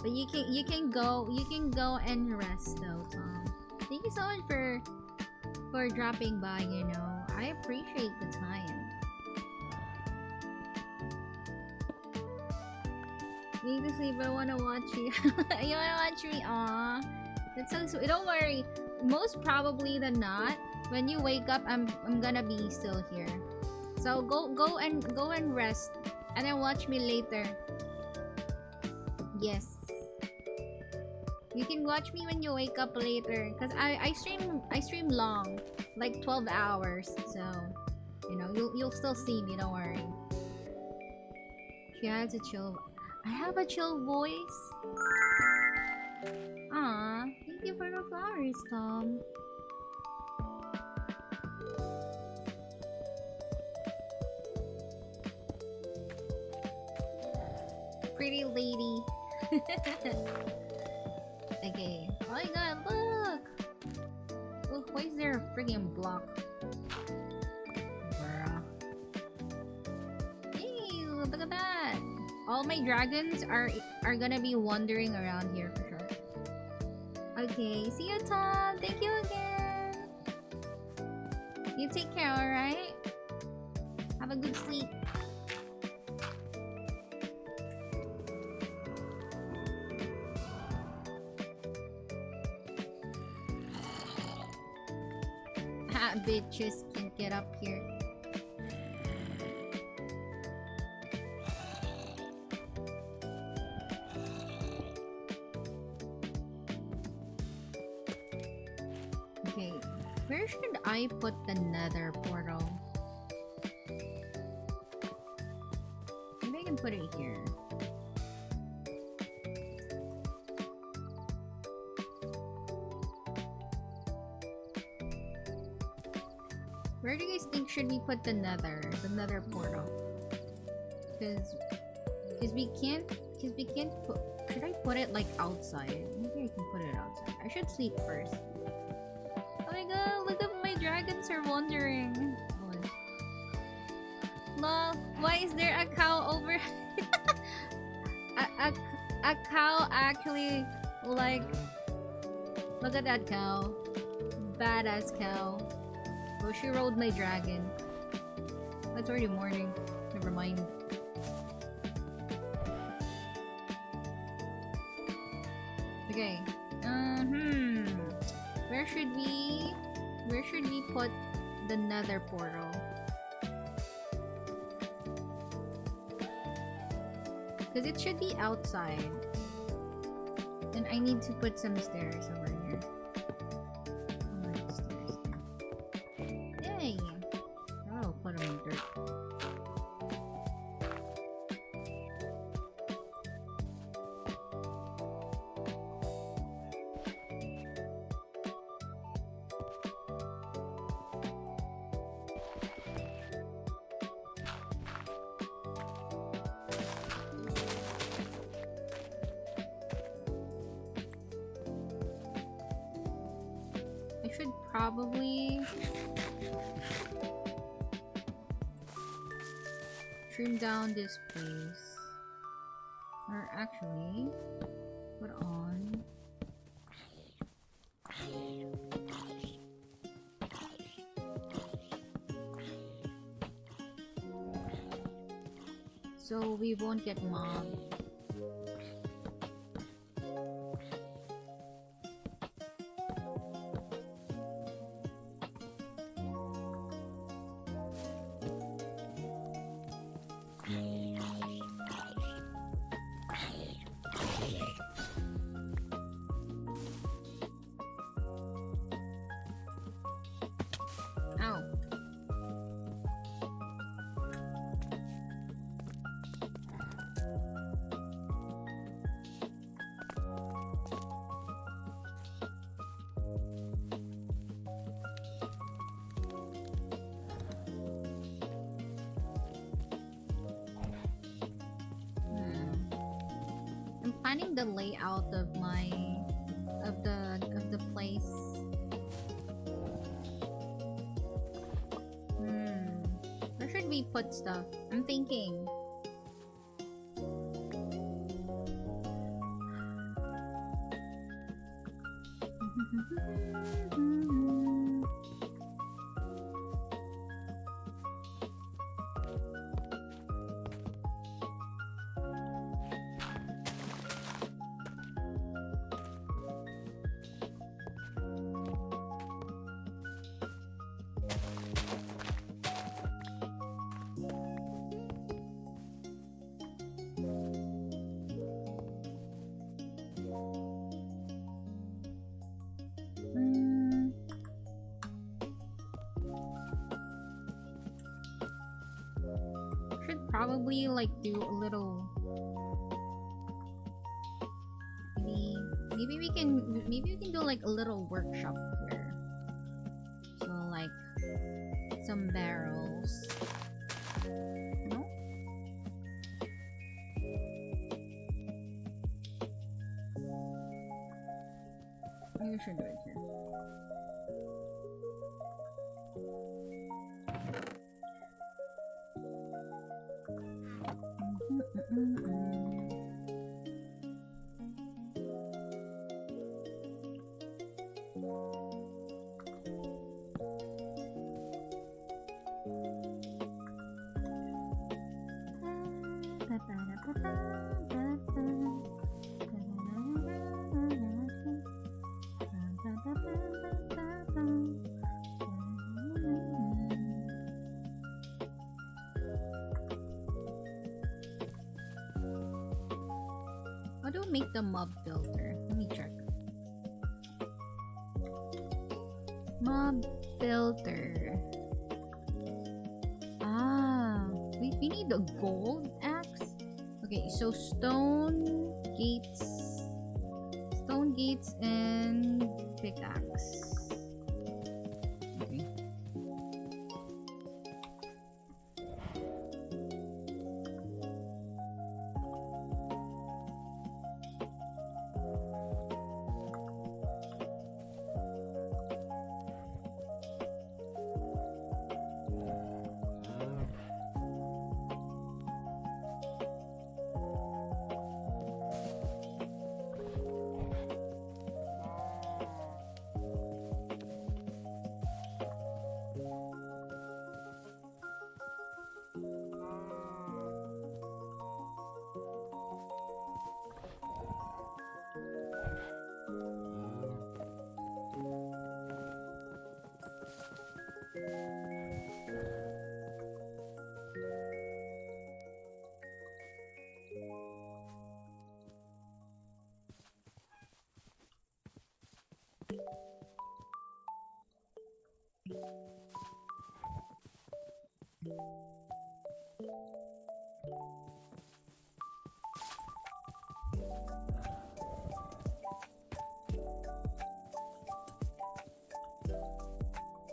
But you can go and rest though, Tom. Thank you so much for dropping by, you know. I appreciate the time. Need to sleep, but I wanna watch you. You wanna watch me? Aw. That's so sweet. Don't worry. Most probably than not, when you wake up, I'm gonna be still here. So go and rest. And then watch me later. Yes. You can watch me when you wake up later. Cause I stream long. Like 12 hours. So you know, you'll still see me, don't worry. She has a chill. I have a chill voice. Aw, thank you for the flowers, Tom. Pretty lady. Okay. Oh my god, look! Look, why is there a friggin' block? Bruh. Hey, look at that! All my dragons are gonna be wandering around here for sure. Okay, see you, Tom! Thank you again! You take care, alright? Have a good sleep. Bitches can get up here. Okay, where should I put the nether portal? Maybe I can put it here. Where do you guys think should we put the nether portal? Because we can't put. Should I put it like outside? Maybe I can put it outside. I should sleep first. Oh my god! Look at my dragons are wandering. Lol. Why is there a cow over? a cow actually like. Look at that cow. Badass cow. Oh, she rode my dragon. It's already morning. Never mind. Okay. Where should we... Where should we put the nether portal? Because it should be outside. And I need to put some stairs over here. Alright, stairs there. Yay! Oh, put them in dirt. I should probably trim down this place. Or actually, put on. So we won't get mobbed. Ow. I'm planning the layout of my of the place. Where should we put stuff? I'm thinking. Should probably like do a little. Maybe we can do like a little workshop here. So like some barrels. No? Maybe we should do it here. How do we make the mob builder? Let me check. Mob builder. Ah, we need a gold axe. Okay, so stone gates and pickaxe. Okay.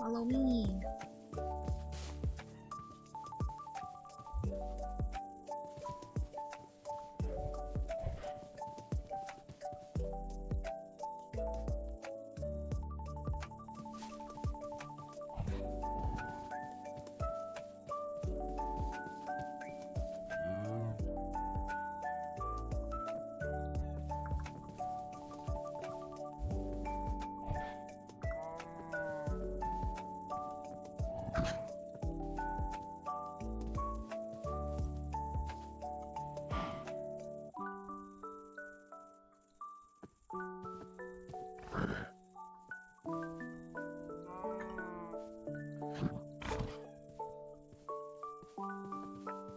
Follow me.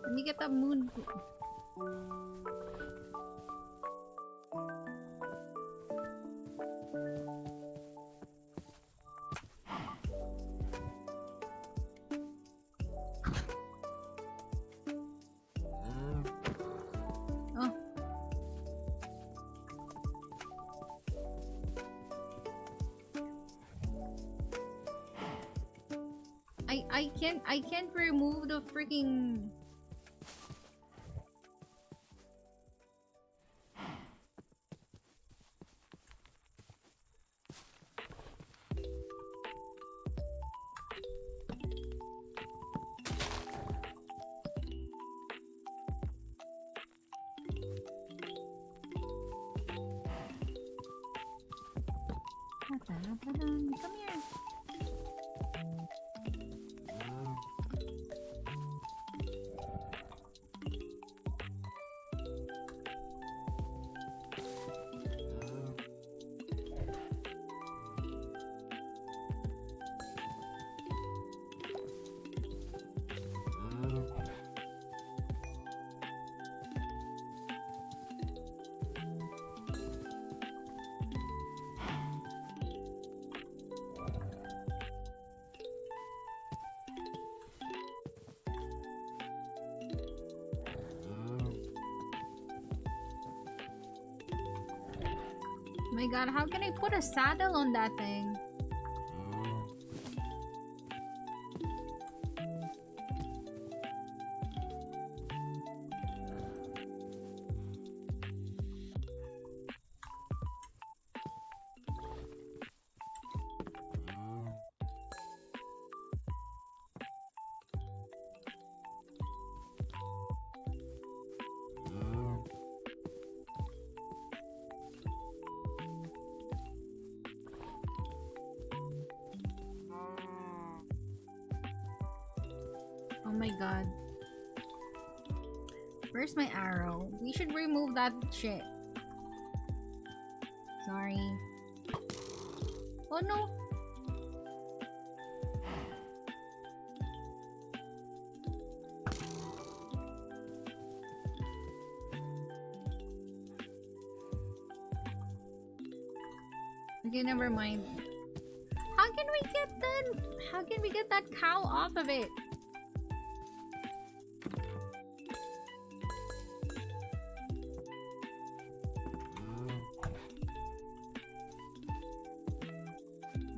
Let me get the moon. Oh. I can't remove the freaking. Come here. Oh my god, how can I put a saddle on that thing? Oh my god. Where's my arrow? We should remove that shit. Sorry. Oh no! Okay, never mind. How can we get that? How can we get that cow off of it?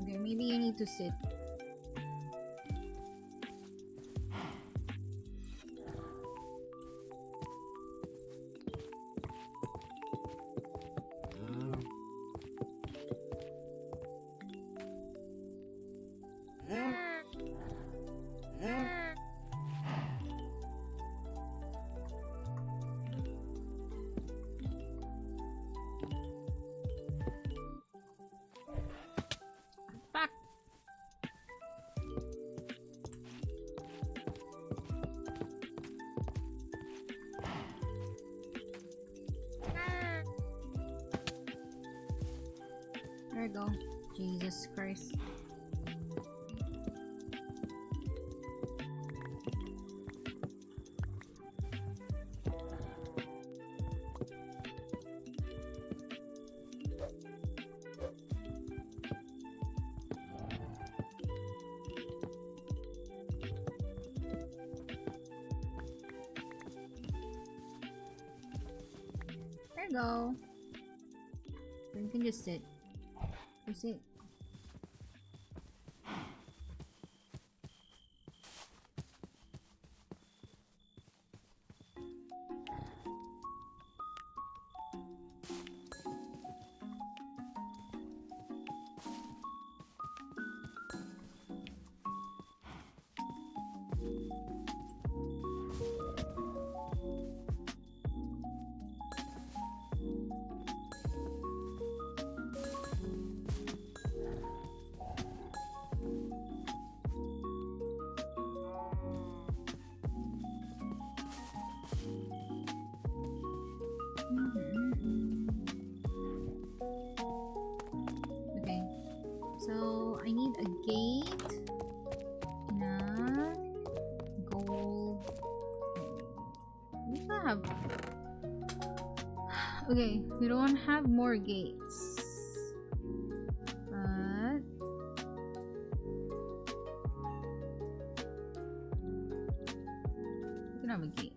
Okay, maybe you need to sit. Fuck. There we go. Jesus Christ. There you go. You can just sit. Just sit. gate. Na gold. We don't have. Okay, we don't have more gates. But we can have a gate.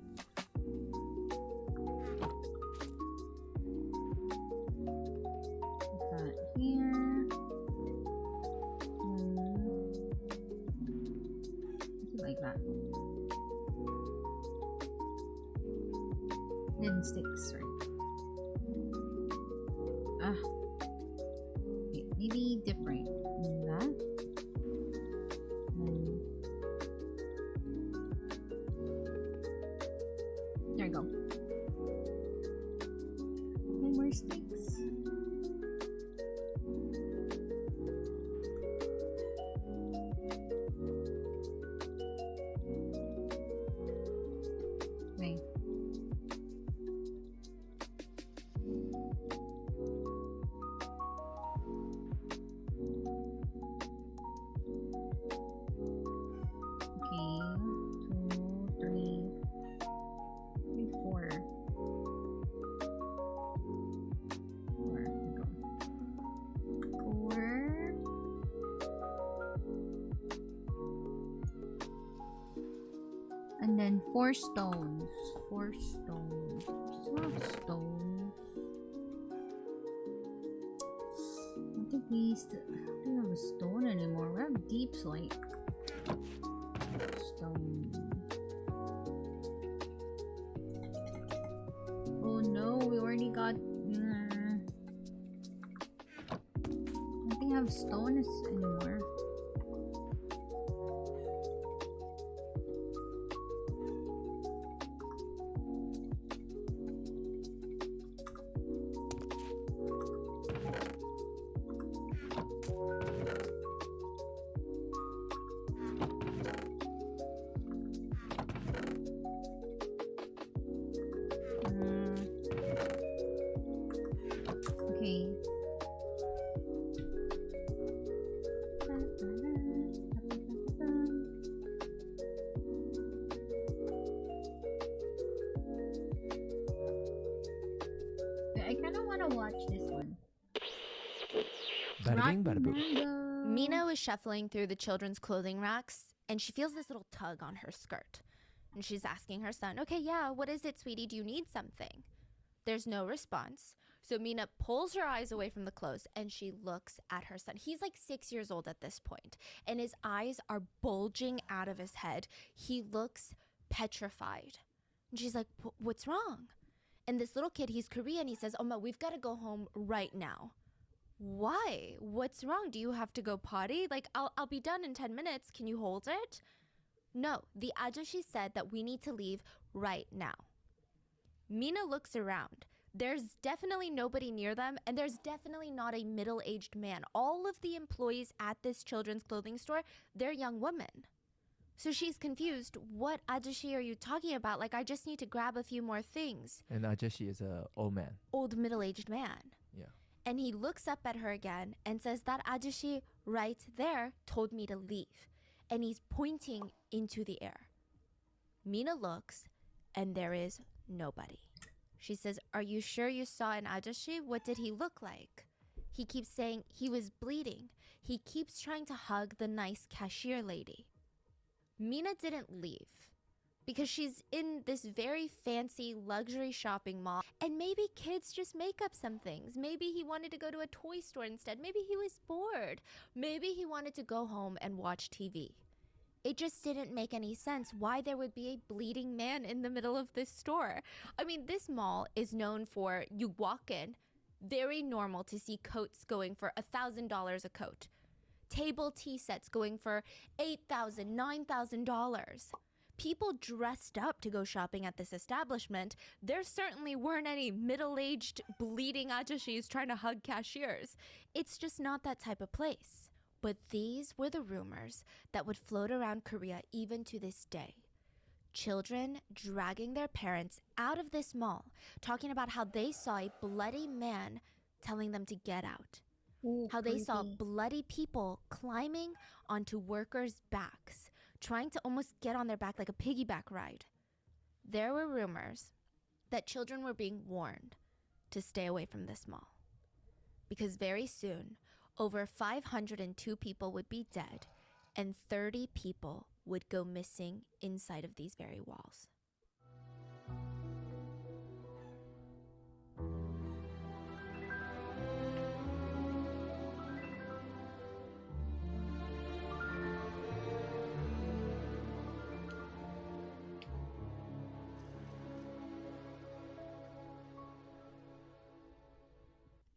Put that here. Like that. Then sticks, right? Okay, maybe different than that. There you go. And more sticks. Okay. Okay, 2, 3, 4. 4. There we go. 4. And then 4 stones. 4 stones. There's a lot of stones. I don't think we don't have a stone anymore. We have deep slate. Stone. Oh no, we already got. I don't think I have stones anymore. Okay. I kind of want to watch this one. Bada bing, bada boom. Mango. Mina was shuffling through the children's clothing racks and she feels this little tug on her skirt. And she's asking her son, "Okay, yeah, what is it, sweetie? Do you need something?" There's no response. So Mina pulls her eyes away from the clothes and she looks at her son. He's like 6 years old at this point, and his eyes are bulging out of his head. He looks petrified. And she's like, "What's wrong?" And this little kid, he's Korean, he says, "Oma, we've got to go home right now." "Why? What's wrong? Do you have to go potty? Like, I'll be done in 10 minutes. Can you hold it?" "No, the ajashi said that we need to leave right now." Mina looks around. There's definitely nobody near them, and there's definitely not a middle-aged man. All of the employees at this children's clothing store, they're young women. So she's confused. "What ajashi are you talking about? Like, I just need to grab a few more things." And Ajashi is a old man. Old middle-aged man. Yeah. And he looks up at her again and says, "That ajashi right there told me to leave." And he's pointing into the air. Mina looks, and there is nobody. She says, "Are you sure you saw an ajashi? What did he look like?" He keeps saying he was bleeding. He keeps trying to hug the nice cashier lady. Mina didn't leave because she's in this very fancy luxury shopping mall, and maybe kids just make up some things. Maybe he wanted to go to a toy store instead. Maybe he was bored. Maybe he wanted to go home and watch TV. It just didn't make any sense why there would be a bleeding man in the middle of this store. I mean, this mall is known for, you walk in, very normal to see coats going for $1,000 a coat. Table tea sets going for $8,000, $9,000. People dressed up to go shopping at this establishment. There certainly weren't any middle-aged bleeding ajashis trying to hug cashiers. It's just not that type of place. But these were the rumors that would float around Korea even to this day. Children dragging their parents out of this mall, talking about how they saw a bloody man telling them to get out. Ooh, how they saw creepy. bloody people climbing onto workers' backs, trying to almost get on their back like a piggyback ride. There were rumors that children were being warned to stay away from this mall, because very soon, over 502 people would be dead and 30 people would go missing inside of these very walls.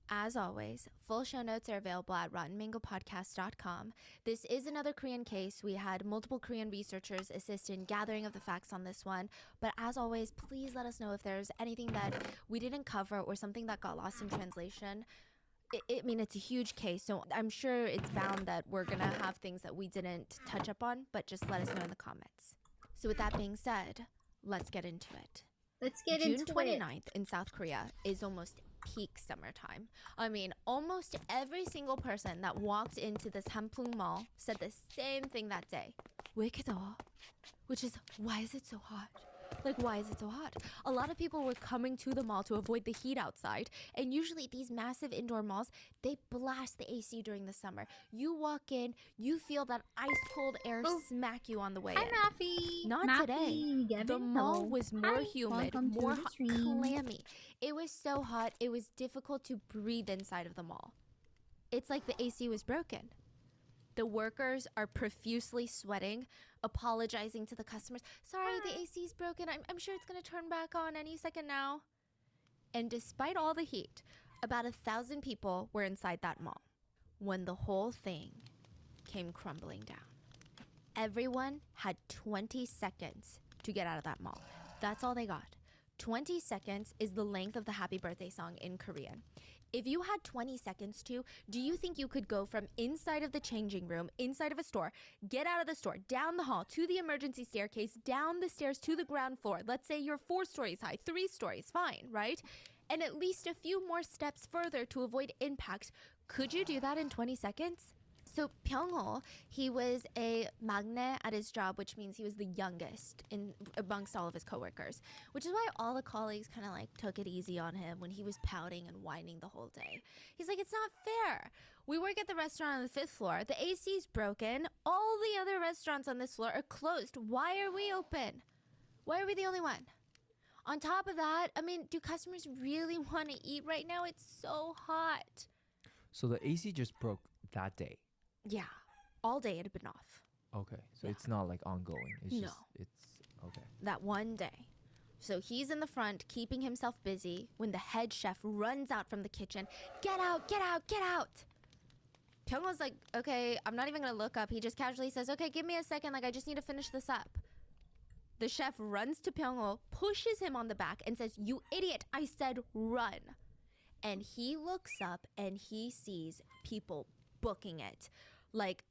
As always, full show notes are available at rottenmangopodcast.com. This is another Korean case. We had multiple Korean researchers assist in gathering of the facts on this one. But as always, please let us know if there's anything that we didn't cover or something that got lost in translation. I mean, it's a huge case, so I'm sure it's bound that we're going to have things that we didn't touch up on, but just let us know in the comments. So with that being said, let's get into it. Let's get June into 29th in South Korea is almost peak summertime. I mean, almost every single person that walked into this Hamplung Mall said the same thing that day. 왜 이렇게 더워? Which is, why is it so hot? Like, why is it so hot? A lot of people were coming to the mall to avoid the heat outside. And usually these massive indoor malls, they blast the AC during the summer. You walk in, you feel that ice cold air smack you on the way Hi, in. Maffy. Not Maffy, today. Gavin, The mall hello. was more Hi, humid, welcome to more the hot, stream. clammy. It was so hot, it was difficult to breathe inside of the mall. It's like the AC was broken. The workers are profusely sweating, apologizing to the customers. Sorry, the AC's broken. I'm sure it's going to turn back on any second now. And despite all the heat, about 1,000 people were inside that mall when the whole thing came crumbling down. Everyone had 20 seconds to get out of that mall. That's all they got. 20 seconds is the length of the happy birthday song in Korean. If you had 20 seconds to, do you think you could go from inside of the changing room, inside of a store, get out of the store, down the hall, to the emergency staircase, down the stairs to the ground floor? Let's say you're 4 stories high, 3 stories, fine, right? And at least a few more steps further to avoid impact. Could you do that in 20 seconds? So Pyonghul, he was a maknae at his job, which means he was the youngest amongst all of his coworkers, which is why all the colleagues kind of like took it easy on him when he was pouting and whining the whole day. He's like, it's not fair. We work at the restaurant on the 5th floor. The AC's broken. All the other restaurants on this floor are closed. Why are we open? Why are we the only one? On top of that, I mean, do customers really want to eat right now? It's so hot. So the AC just broke that day. Yeah, all day it had been off. Okay, so Yeah. it's not like ongoing. It's No. just it's okay. That one day. So he's in the front, keeping himself busy, when the head chef runs out from the kitchen. Get out, get out, get out! Pyonghul's like, okay, I'm not even gonna look up. He just casually says, okay, give me a second, like I just need to finish this up. The chef runs to Pyonghul, pushes him on the back, and says, you idiot, I said run. And he looks up and he sees people booking it. Like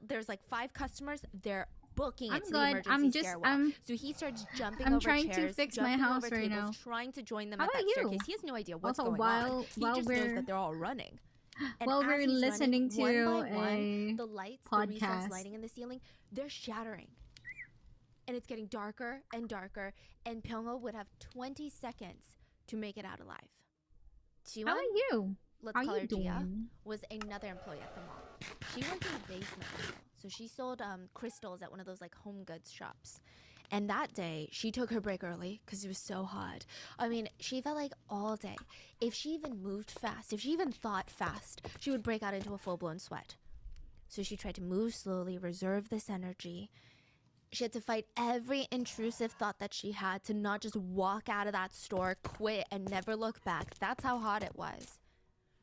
there's like 5 customers, they're booking I'm it to good. the emergency I'm just- stairwell. I'm- So he starts jumping I'm over trying to chairs, fix my jumping house over right tables, now. trying to join them How at that about you? staircase. He has no idea what's Also, going while- on. He while just knows we're- that they're all running. And While as we're he's running, listening to one by one, a the lights, the recessed podcast. lighting in the ceiling, they're shattering. And it's getting darker and darker, and Pyonghul would have 20 seconds to make it out alive. How Jiwon, about you? let's How call you her Gia, doing? was another employee at the mall. She worked in the basement level, so she sold crystals at one of those like home goods shops. And that day, she took her break early because it was so hot. I mean, she felt like all day, if she even moved fast, if she even thought fast, she would break out into a full-blown sweat. So she tried to move slowly, reserve this energy. She had to fight every intrusive thought that she had to not just walk out of that store, quit, and never look back. That's how hot it was.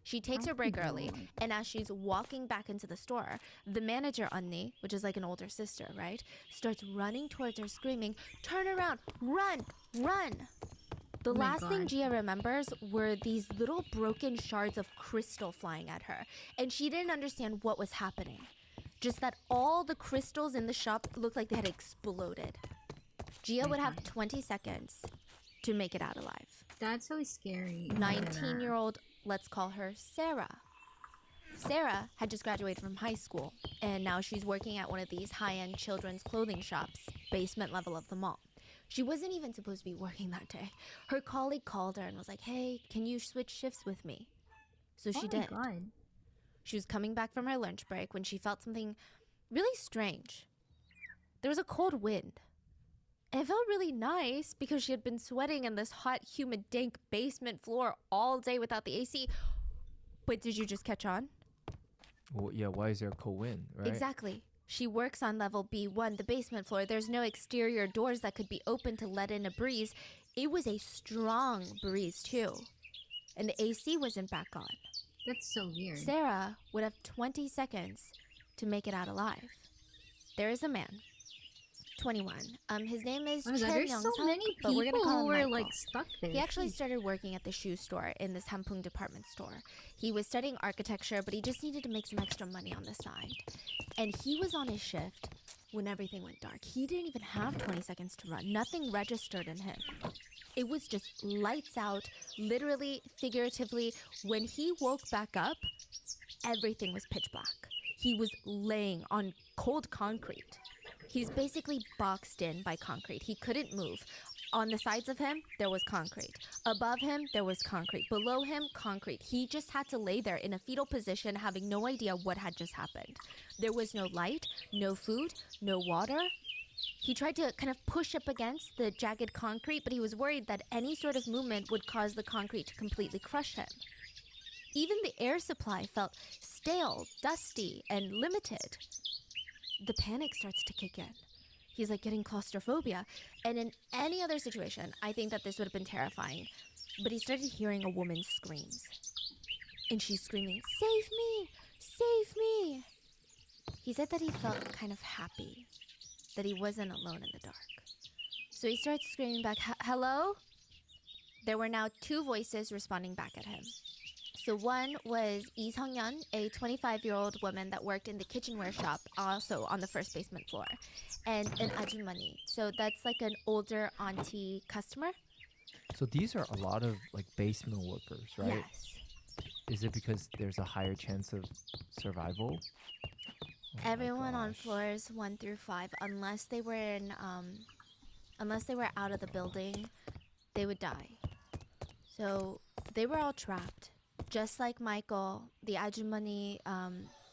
She takes her break early, and as she's walking back into the store, the manager, Unni, which is like an older sister, right, starts running towards her, screaming, turn around, run, run. The Oh my last thing God. Gia remembers were these little broken shards of crystal flying at her, and she didn't understand what was happening. Just that all the crystals in the shop looked like they had exploded. Gia would have 20 seconds to make it out alive. That's so scary. 19-year-old, let's call her Sarah. Sarah had just graduated from high school, and now she's working at one of these high-end children's clothing shops, basement level of the mall. She wasn't even supposed to be working that day. Her colleague called her and was like, hey, can you switch shifts with me? So she did. God. She was coming back from her lunch break when she felt something really strange. There was a cold wind. And it felt really nice because she had been sweating in this hot, humid, dank basement floor all day without the AC. But did you just catch on? Well, yeah, why is there a cold wind, right? Exactly. She works on level B1, the basement floor. There's no exterior doors that could be opened to let in a breeze. It was a strong breeze, too. And the AC wasn't back on. That's so weird. Sarah would have 20 seconds to make it out alive. There is a man, 21. His name is Oh my God, Chen there's so Young-suk, many but we're gonna people call who him were Michael. like stuck there. He actually Jeez. started working at the shoe store in this Hampung department store. He was studying architecture, but he just needed to make some extra money on the side. And he was on his shift when everything went dark. He didn't even have 20 seconds to run. Nothing registered in him. It was just lights out, literally, figuratively. When he woke back up, everything was pitch black. He was laying on cold concrete. He's basically boxed in by concrete. He couldn't move. On the sides of him, there was concrete. Above him, there was concrete. Below him, concrete. He just had to lay there in a fetal position, having no idea what had just happened. There was no light, no food, no water. He tried to kind of push up against the jagged concrete, but he was worried that any sort of movement would cause the concrete to completely crush him. Even the air supply felt stale, dusty, and limited. The panic starts to kick in. He's like getting claustrophobia. And in any other situation, I think that this would have been terrifying. But he started hearing a woman's screams. And she's screaming, "Save me! Save me!" He said that he felt kind of happy, that he wasn't alone in the dark. So he starts screaming back, "Hello?" There were now two voices responding back at him. So one was Lee Sung-yeon, a 25-year-old woman that worked in the kitchenware shop, also on the first basement floor, and an ajumani. So that's like an older auntie customer. So these are a lot of like basement workers, right? Yes. Is it because there's a higher chance of survival? Oh my Everyone on gosh. floors 1 through 5, unless they were out of the building, they would die. So they were all trapped. Just like Michael, the ajumani,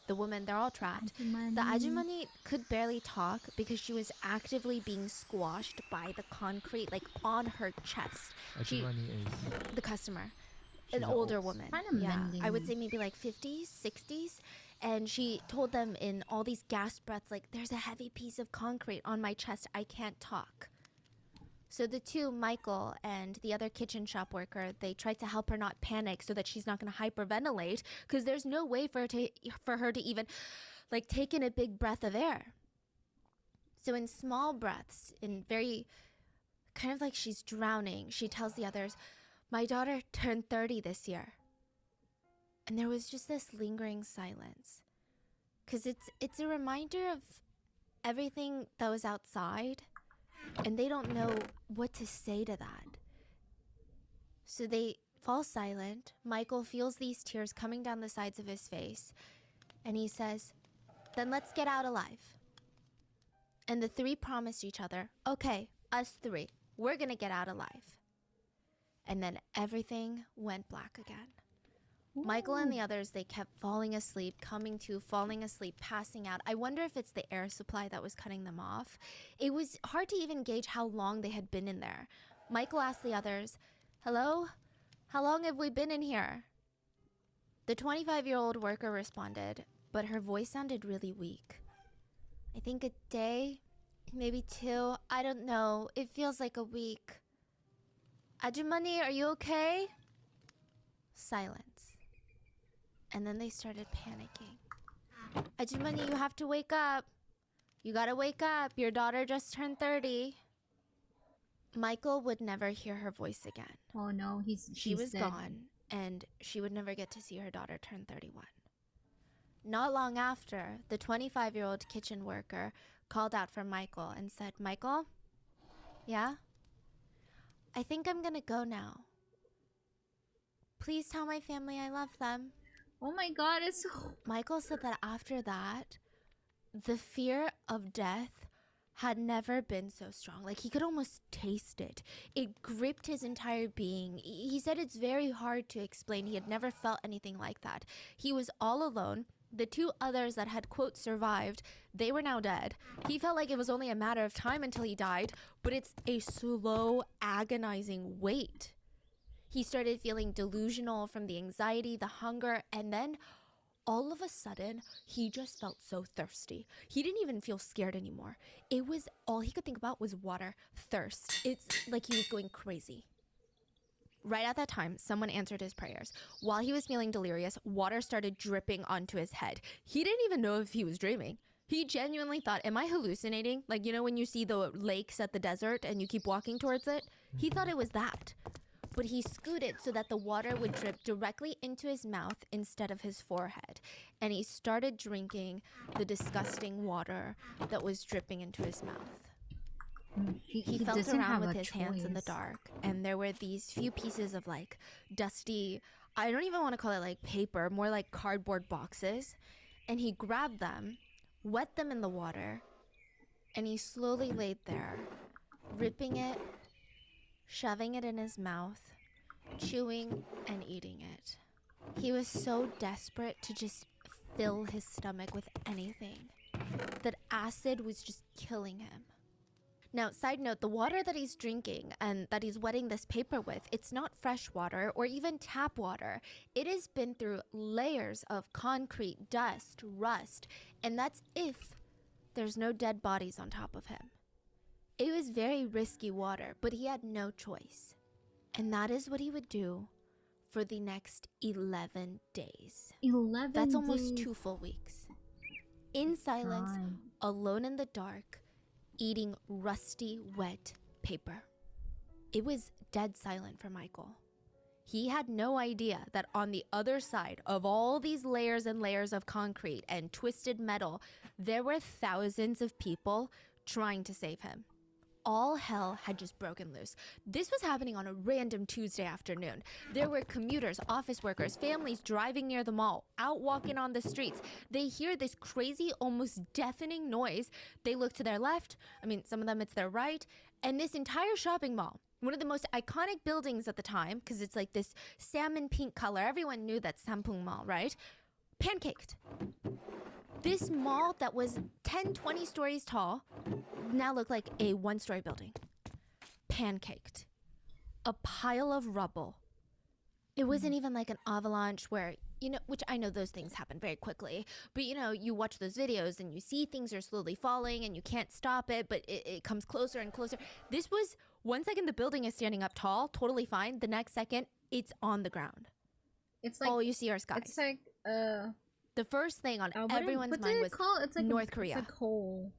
the woman, they're all trapped. The ajumani could barely talk because she was actively being squashed by the concrete, like on her chest. Ajumani is The customer, She's an an older old- woman. Kinda Yeah, mending. I would say maybe like 50s, 60s. And she told them in all these gasp breaths, like, "There's a heavy piece of concrete on my chest. I can't talk." So the two, Michael and the other kitchen shop worker, they tried to help her not panic so that she's not going to hyperventilate, because there's no way for her to even like take in a big breath of air. So in small breaths, in very kind of like she's drowning, she tells the others, "My daughter turned 30 this year." And there was just this lingering silence, because it's a reminder of everything that was outside. And they don't know what to say to that. So they fall silent. Michael feels these tears coming down the sides of his face. And he says, "Then let's get out alive." And the three promised each other, "Okay, us three, we're gonna get out alive." And then everything went black again. Michael and the others, they kept falling asleep, coming to, falling asleep, passing out. I wonder if it's the air supply that was cutting them off. It was hard to even gauge how long they had been in there. Michael asked the others, "Hello? How long have we been in here?" The 25-year-old worker responded, but her voice sounded really weak. "I think a day, maybe 2. I don't know. It feels like a week." "Ajumani, are you okay?" Silence. And then they started panicking. "Ajumani, you have to wake up. You gotta wake up. Your daughter just turned 30. Michael would never hear her voice again. Oh no, She she's was dead. gone, and she would never get to see her daughter turn 31. Not long after, the 25-year-old kitchen worker called out for Michael and said, "Michael? Yeah? I think I'm gonna go now. Please tell my family I love them." Oh my god, it's so. Michael said that after that, the fear of death had never been so strong. Like, he could almost taste it. It gripped his entire being. He said it's very hard to explain. He had never felt anything like that. He was all alone. The two others that had, quote, survived, they were now dead. He felt like it was only a matter of time until he died, but it's a slow, agonizing wait. He started feeling delusional from the anxiety, the hunger, and then all of a sudden, he just felt so thirsty. He didn't even feel scared anymore. It was all he could think about was water, thirst. It's like he was going crazy. Right at that time, someone answered his prayers. While he was feeling delirious, water started dripping onto his head. He didn't even know if he was dreaming. He genuinely thought, am I hallucinating? Like, you know when you see the lakes at the desert and you keep walking towards it? He thought it was that. But he scooted so that the water would drip directly into his mouth instead of his forehead. And he started drinking the disgusting water that was dripping into his mouth. He felt doesn't around have with a his hands in the choice. dark, and there were these few pieces of like dusty, I don't even want to call it like paper, more like cardboard boxes. And he grabbed them, wet them in the water, and he slowly laid there, ripping it, shoving it in his mouth, chewing and eating it. He was so desperate to just fill his stomach with anything that acid was just killing him. Now, side note, the water that he's drinking and that he's wetting this paper with, it's not fresh water or even tap water. It has been through layers of concrete, dust, rust, and that's if there's no dead bodies on top of him. It was very risky water, but he had no choice. And that is what he would do for the next 11 days. 11 That's almost days. 2 full weeks. In silence, Time. alone in the dark, eating rusty, wet paper. It was dead silent for Michael. He had no idea that on the other side of all these layers and layers of concrete and twisted metal, there were thousands of people trying to save him. All hell had just broken loose. This was happening on a random Tuesday afternoon. There were commuters, office workers, families driving near the mall, out walking on the streets. They hear this crazy, almost deafening noise. They look to their left. I mean, some of them it's their right. And this entire shopping mall, one of the most iconic buildings at the time, because it's like this salmon pink color. Everyone knew that Sampung Mall, right? Pancaked. This mall that was 10, 20 stories tall now looked like a one-story building. Pancaked. A pile of rubble. It wasn't even like an avalanche where, you know, which I know those things happen very quickly, but you know, you watch those videos and you see things are slowly falling and you can't stop it, but it comes closer and closer. This was, 1 second the building is standing up tall, totally fine. The next second, it's on the ground. It's like All you see are skies. it's like The first thing on what everyone's did mind it was call? It's like North Korea. It's like coal.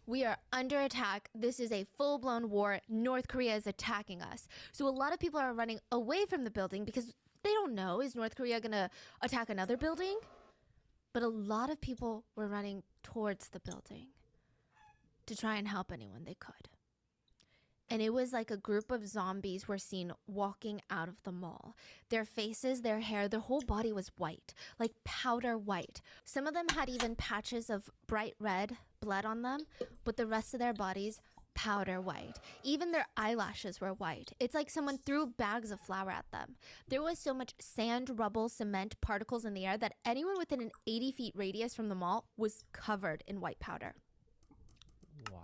We are under attack. This is a full-blown war. North Korea is attacking us. So a lot of people are running away from the building because they don't know, is North Korea going to attack another building? But a lot of people were running towards the building to try and help anyone they could. And it was like a group of zombies were seen walking out of the mall. Their faces, their hair, their whole body was white, like powder white. Some of them had even patches of bright red blood on them, but the rest of their bodies, powder white. Even their eyelashes were white. It's like someone threw bags of flour at them. There was so much sand, rubble, cement, particles in the air that anyone within an 80 feet radius from the mall was covered in white powder. Wow.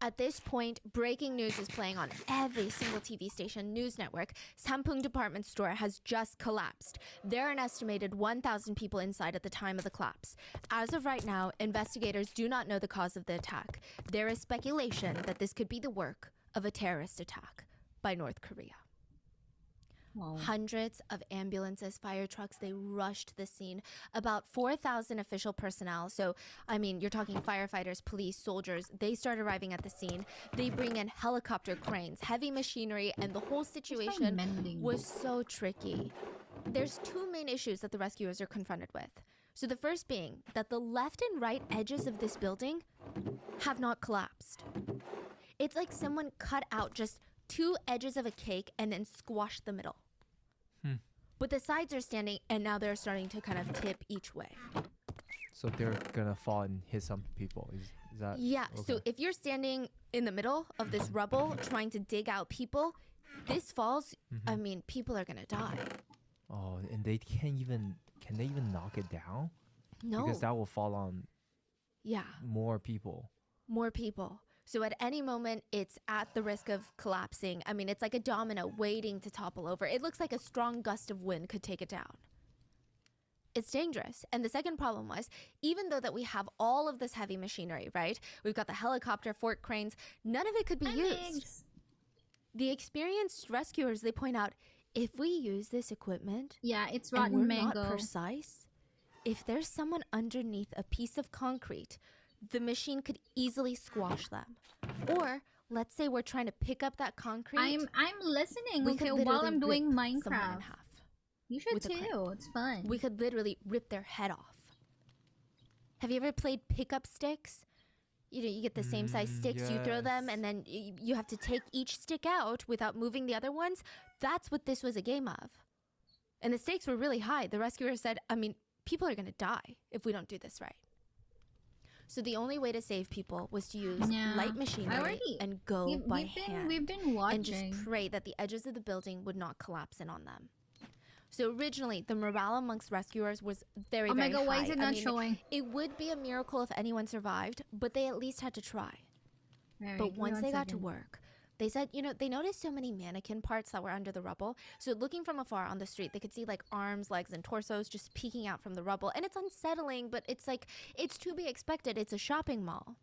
At this point, breaking news is playing on every single TV station, news network. Sampung department store has just collapsed. There are an estimated 1,000 people inside at the time of the collapse. As of right now, investigators do not know the cause of the attack. There is speculation that this could be the work of a terrorist attack by North Korea. Wow. Hundreds of ambulances, fire trucks, they rushed the scene. About 4,000 official personnel. So, I mean, you're talking firefighters, police, soldiers. They start arriving at the scene. They bring in helicopter cranes, heavy machinery, and the whole situation mending. was so tricky. There's 2 main issues that the rescuers are confronted with. So the first being that the left and right edges of this building have not collapsed. It's like someone cut out just 2 edges of a cake and then squashed the middle. But the sides are standing, and now they're starting to kind of tip each way. So they're gonna fall and hit some people. Is that? Yeah, so okay. if you're standing in the middle of this rubble trying to dig out people, this falls, I mean, people are gonna die. Oh, and they can't even. Can they even knock it down? No. Because that will fall on Yeah, more people. more people. So at any moment, it's at the risk of collapsing. I mean, it's like a domino waiting to topple over. It looks like a strong gust of wind could take it down. It's dangerous. And the second problem was, even though that we have all of this heavy machinery, right? We've got the helicopter, fork cranes, none of it could be used. The experienced rescuers, they point out, if we use this equipment Yeah, it's and rotten we're mango. not precise, if there's someone underneath a piece of concrete, the machine could easily squash them. Or let's say we're trying to pick up that concrete. I'm listening. we Okay, could while literally I'm doing rip someone in Minecraft. half. You should with a crane. too. It's fun. We could literally rip their head off. Have you ever played pickup sticks? You know, you get the same size sticks, you throw them, yes. and then you have to take each stick out without moving the other ones. That's what this was a game of. And the stakes were really high. The rescuer said, I mean, people are going to die if we don't do this right. So the only way to save people was to use Yeah. light machinery and go by hand. We've been watching. And just pray that the edges of the building would not collapse in on them. So originally, the morale amongst rescuers was very, Oh my very god, why high. is it I not mean, showing? it would be a miracle if anyone survived, but they at least had to try. Alright, But give me once one they got to second. work, they said, you know, they noticed so many mannequin parts that were under the rubble. So looking from afar on the street, they could see like arms, legs, and torsos just peeking out from the rubble. And it's unsettling, but it's like, it's to be expected. It's a shopping mall.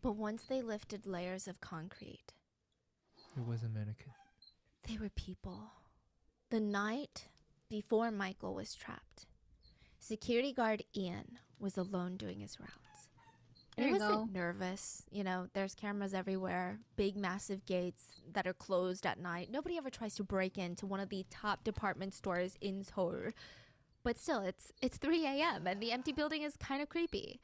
But once they lifted layers of concrete, It was a mannequin. they were people. The night before Michael was trapped, security guard Ian was alone doing his rounds. And he There you wasn't go. nervous. You know, there's cameras everywhere, big, massive gates that are closed at night. Nobody ever tries to break into one of the top department stores in Seoul. But still, it's 3 a.m. and the empty building is kind of creepy.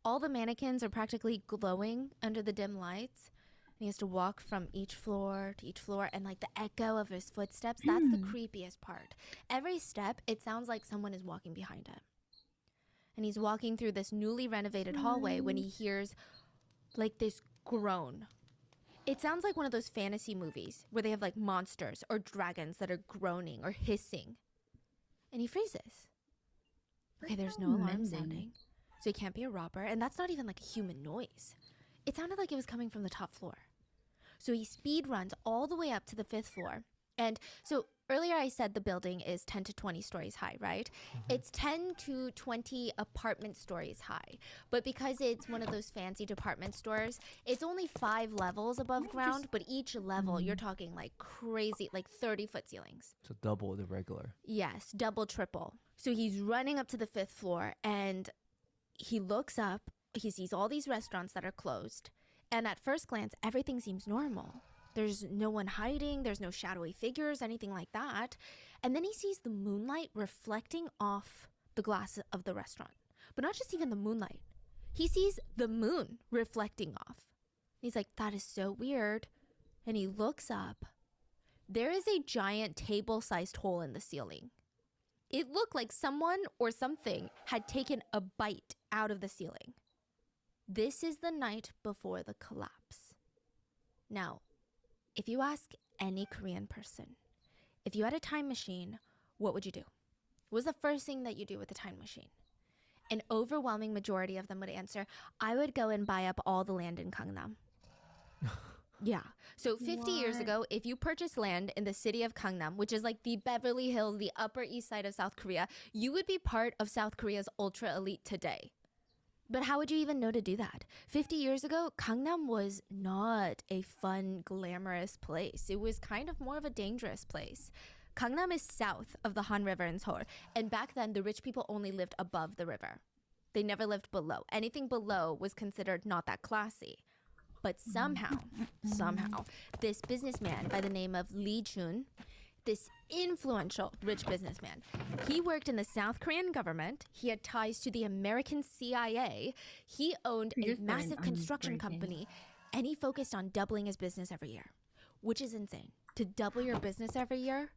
All the mannequins are practically glowing under the dim lights. And he has to walk from each floor to each floor, and like the echo of his footsteps, that's the creepiest part. Every step, it sounds like someone is walking behind him. And he's walking through this newly renovated hallway when he hears like this groan. It sounds like one of those fantasy movies where they have like monsters or dragons that are groaning or hissing. And he freezes. Okay, there's no alarm Mending. sounding. So it can't be a robber, and that's not even like a human noise. It sounded like it was coming from the top floor. So he speed runs all the way up to the 5th floor. And so earlier I said the building is 10 to 20 stories high, right? It's 10 to 20 apartment stories high. But because it's one of those fancy department stores, it's only 5 levels above ground, but each level you're talking like crazy, like 30-foot ceilings. So double the regular. Yes, double, triple. So he's running up to the 5th floor and he looks up. He sees all these restaurants that are closed. And at first glance, everything seems normal. There's no one hiding. There's no shadowy figures, anything like that. And then he sees the moonlight reflecting off the glass of the restaurant. But not just even the moonlight. He sees the moon reflecting off. He's like, that is so weird. And he looks up. There is a giant table-sized hole in the ceiling. It looked like someone or something had taken a bite out of the ceiling. This is the night before the collapse. Now, if you ask any Korean person, if you had a time machine, what would you do? What was the first thing that you do with a time machine? An overwhelming majority of them would answer, I would go and buy up all the land in Gangnam. Yeah. So 50 years What? ago, if you purchased land in the city of Gangnam, which is like the Beverly Hills, the Upper East Side of South Korea, you would be part of South Korea's ultra elite today. But how would you even know to do that? 50 years ago, Gangnam was not a fun, glamorous place. It was kind of more of a dangerous place. Gangnam is south of the Han River in Seoul, and back then the rich people only lived above the river. They never lived below. Anything below was considered not that classy. But somehow, this businessman by the name of Lee Jun, this influential rich businessman, he worked in the South Korean government. He had ties to the American CIA. He owned a Here's massive mine, construction unbreaking. company, and he focused on doubling his business every year, which is insane. To double your business every year,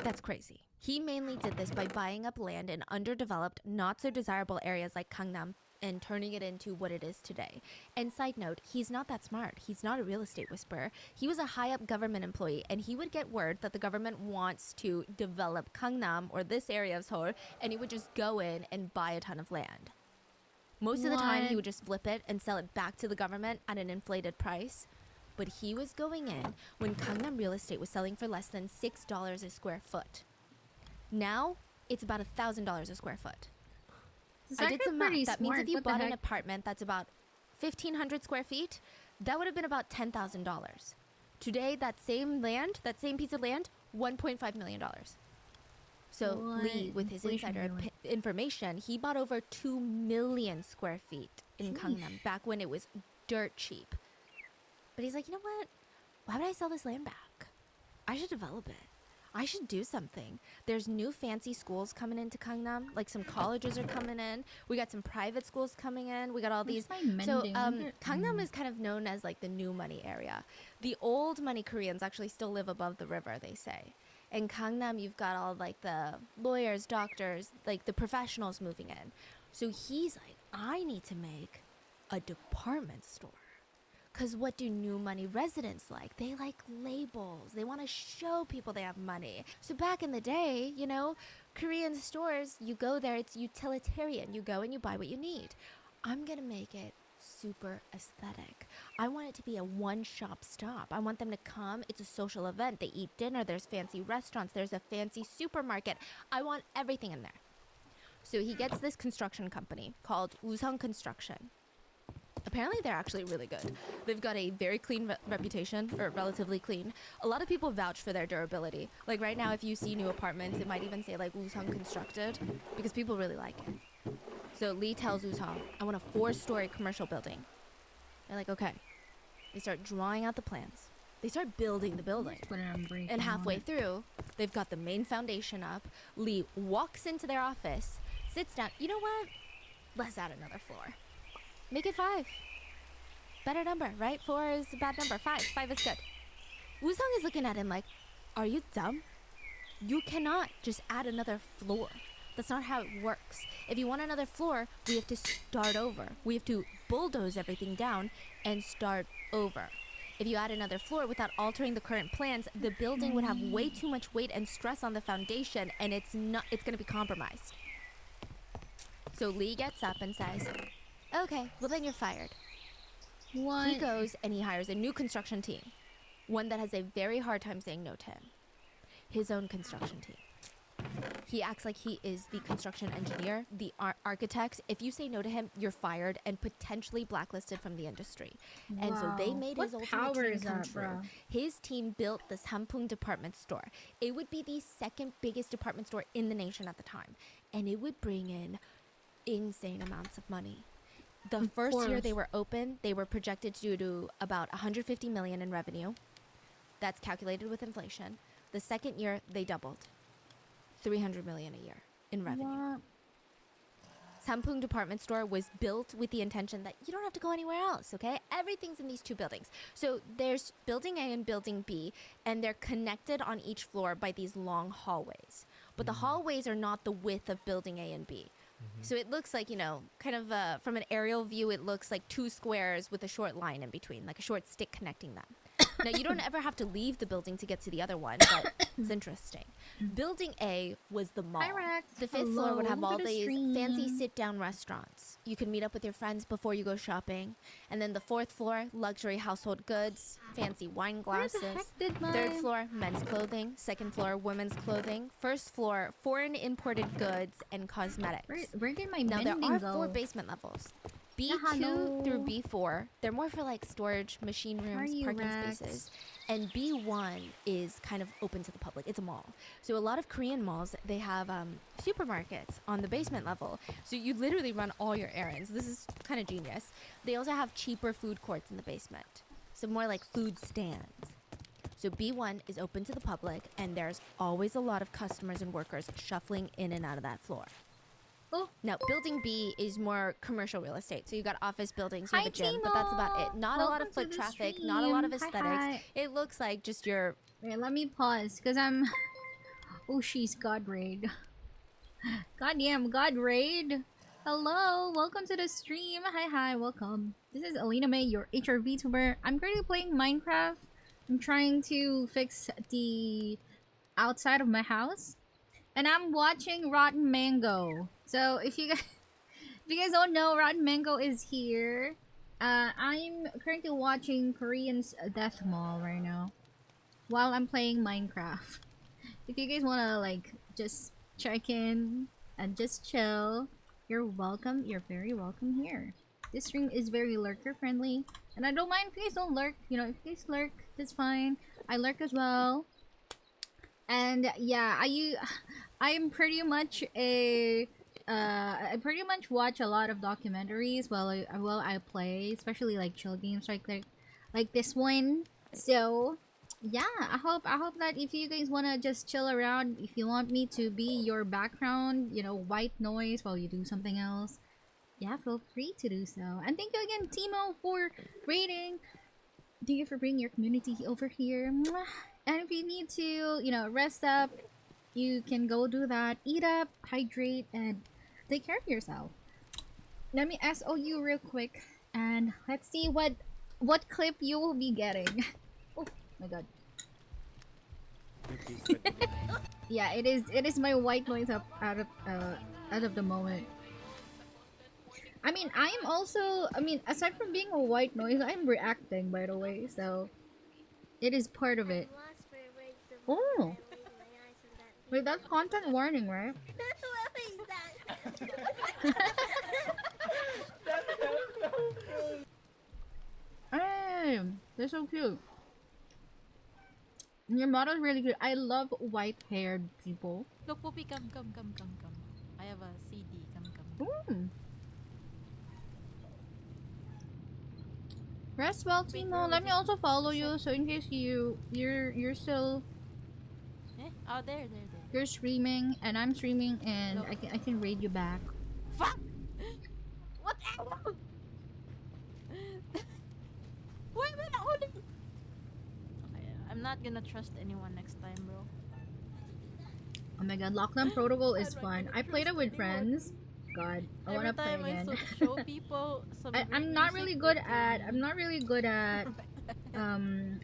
that's crazy. He mainly did this by buying up land in underdeveloped, not so desirable areas like Gangnam and turning it into what it is today. And side note, he's not that smart. He's not a real estate whisperer. He was a high up government employee, and he would get word that the government wants to develop Gangnam or this area of Seoul, and he would just go in and buy a ton of land. Most of the time, he What? would just flip it and sell it back to the government at an inflated price. But he was going in when Gangnam real estate was selling for less than $6 a square foot. Now, it's about $1,000 a square foot. It's I did actually some math. pretty That means smart. if you What the bought an heck? apartment that's about 1,500 square feet, that would have been about $10,000. Today, that same land, that same piece of land, $1.5 million. So What Lee, with his inflation insider doing? information, he bought over 2 million square feet in Gangnam back when it was dirt cheap. But he's like, you know what? Why would I sell this land back? I should develop it. I should do something. There's new fancy schools coming into Gangnam. Like some colleges are coming in. We got some private schools coming in. We got all these. Where's my So mending? Wonder- Gangnam is kind of known as like the new money area. The old money Koreans actually still live above the river, they say. In Gangnam, you've got all like the lawyers, doctors, like the professionals moving in. So he's like, I need to make a department store. Because what do new money residents like? They like labels. They want to show people they have money. So back in the day, you know, Korean stores, you go there, it's utilitarian. You go and you buy what you need. I'm going to make it super aesthetic. I want it to be a one-shop stop. I want them to come. It's a social event. They eat dinner. There's fancy restaurants. There's a fancy supermarket. I want everything in there. So he gets this construction company called Usong Construction. Apparently, they're actually really good. They've got a very clean reputation, or relatively clean. A lot of people vouch for their durability. Like right now, if you see new apartments, it might even say like Usong Constructed, because people really like it. So Lee tells Usong, I want a 4-story commercial building. They're like, okay. They start drawing out the plans. They start building the building. Put it on break And on halfway it. through, they've got the main foundation up. Lee walks into their office, sits down. You know what? Let's add another floor. Make it 5. Better number, right? 4 is a bad number. 5 is good. Woo-sung is looking at him like, are you dumb? You cannot just add another floor. That's not how it works. If you want another floor, we have to start over. We have to bulldoze everything down and start over. If you add another floor without altering the current plans, the building would have way too much weight and stress on the foundation, and it's going to be compromised. So Lee gets up and says, okay, well then you're fired. What? He goes and he hires a new construction team, one that has a very hard time saying no to him. His own construction team. He acts like he is the construction engineer, the architect. If you say no to him, you're fired and potentially blacklisted from the industry. And so they Wow. made What his ultimate power dream is come that, true. bro? His team built the Sampung department store. It would be the second biggest department store in the nation at the time. And it would bring in insane amounts of money. The first year course. they were open, they were projected to do about 150 million in revenue. That's calculated with inflation. The second year, they doubled. 300 million a year in revenue. What? Sampung department store was built with the intention that you don't have to go anywhere else, okay? Everything's in these 2 buildings. So there's building A and building B, and they're connected on each floor by these long hallways. But the hallways are not the width of building A and B. So it looks like, you know, kind of from an aerial view, it looks like 2 squares with a short line in between, like a short stick connecting them. Now, you don't ever have to leave the building to get to the other one, but it's interesting. Building A was the mall. Hi, Rex. The 5th floor would have Hello all to the these stream. fancy sit-down restaurants. You could meet up with your friends before you go shopping. And then the 4th floor, luxury household goods, fancy wine Where glasses. the heck did my... 3rd floor, men's clothing. 2nd floor, women's clothing. 1st floor, foreign imported goods and cosmetics. Where did my Now, there mending are go? 4 basement levels. B2 hello. through B4, they're more for like storage, machine How are rooms, you, parking Rex? spaces. And B1 is kind of open to the public. It's a mall. So a lot of Korean malls, they have supermarkets on the basement level. So you literally run all your errands. This is kind of genius. They also have cheaper food courts in the basement. So more like food stands. So B1 is open to the public, and there's always a lot of customers and workers shuffling in and out of that floor. Oh. Now, building B is more commercial real estate. So you got office buildings, you have Hi, a gym, but that's about it. Not a lot of Welcome to foot the traffic, not a lot of stream. aesthetics. Hi. It looks like just your... Wait, let me pause because I'm. Oh, she's God Raid. Goddamn, God Raid. Hello, welcome to the stream. Hi, welcome. This is Alina May, your HRV tuber. I'm currently playing Minecraft. I'm trying to fix the outside of my house. And I'm watching Rotten Mango. So if you guys if you guys don't know, Rotten Mango is here. I'm currently watching Korean's Death Mall right now while I'm playing Minecraft. If you guys wanna like just check in and just chill, you're welcome. You're very welcome here. This stream is very lurker friendly, and I don't mind if you guys don't lurk. You know, if you guys lurk, that's fine. I lurk as well. And yeah, I am pretty much a I pretty much watch a lot of documentaries while I play, especially like chill games like this one. So yeah, I hope that if you guys wanna just chill around, if you want me to be your background, you know, white noise while you do something else, yeah, feel free to do so. And thank you again, Timo, for rating. Thank you for bringing your community over here. Mwah. And if you need to, you know, rest up, you can go do that. Eat up, hydrate, and take care of yourself. Let me SOU real quick, and let's see what clip you will be getting. Oh my god. Yeah, it is my white noise up out of the moment. I mean, aside from being a white noise, I'm reacting, by the way, so it is part of it. Oh, wait, that's content warning, right? Hey, they're so cute. Your model's really good. I love white-haired people. Look, Poopy, come. I have a CD. Come. Ooh. Rest well, Timo. Let me also follow you, so in case you're still Oh, there. you're streaming and I'm streaming and No. I can raid you back. Fuck! What? Why am I not holding? I'm not gonna trust anyone next time, bro. Oh my god, Lockdown Protocol is fun. I played it with friends. God, I wanna play Every again. time I show people some I'm not really good at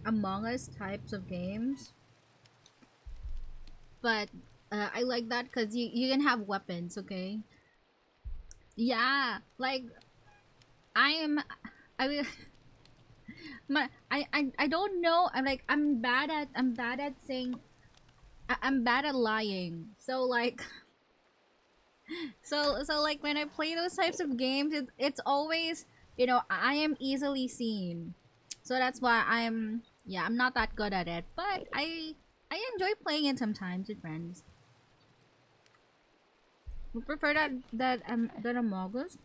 Among Us types of games. But I like that because you can have weapons, okay? Yeah, like I will I don't know. I'm bad at saying I'm bad at lying. So like so like when I play those types of games, it's always, you know, I am easily seen. So that's why I'm not that good at it, but I enjoy playing it sometimes with friends. You prefer that Among Us?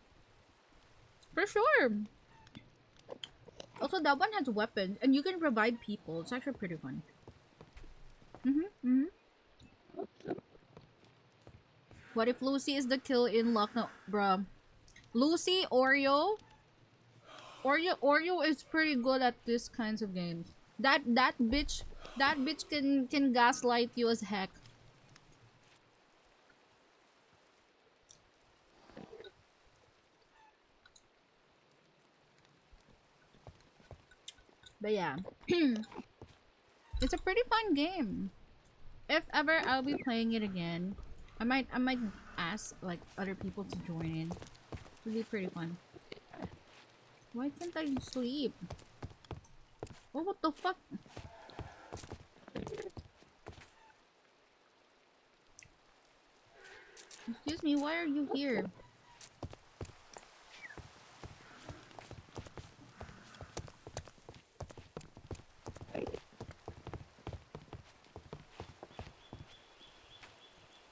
For sure. Also, that one has weapons, and you can revive people. It's actually pretty fun. What if Lucy is the kill in Lockdown? Bruh. Lucy, Oreo is pretty good at these kinds of games. That bitch can gaslight you as heck. But yeah. It's a pretty fun game. If ever I'll be playing it again, I might ask like other people to join in. It'll be pretty fun. Why can't I sleep? Oh, what the fuck? Excuse me, why are you here?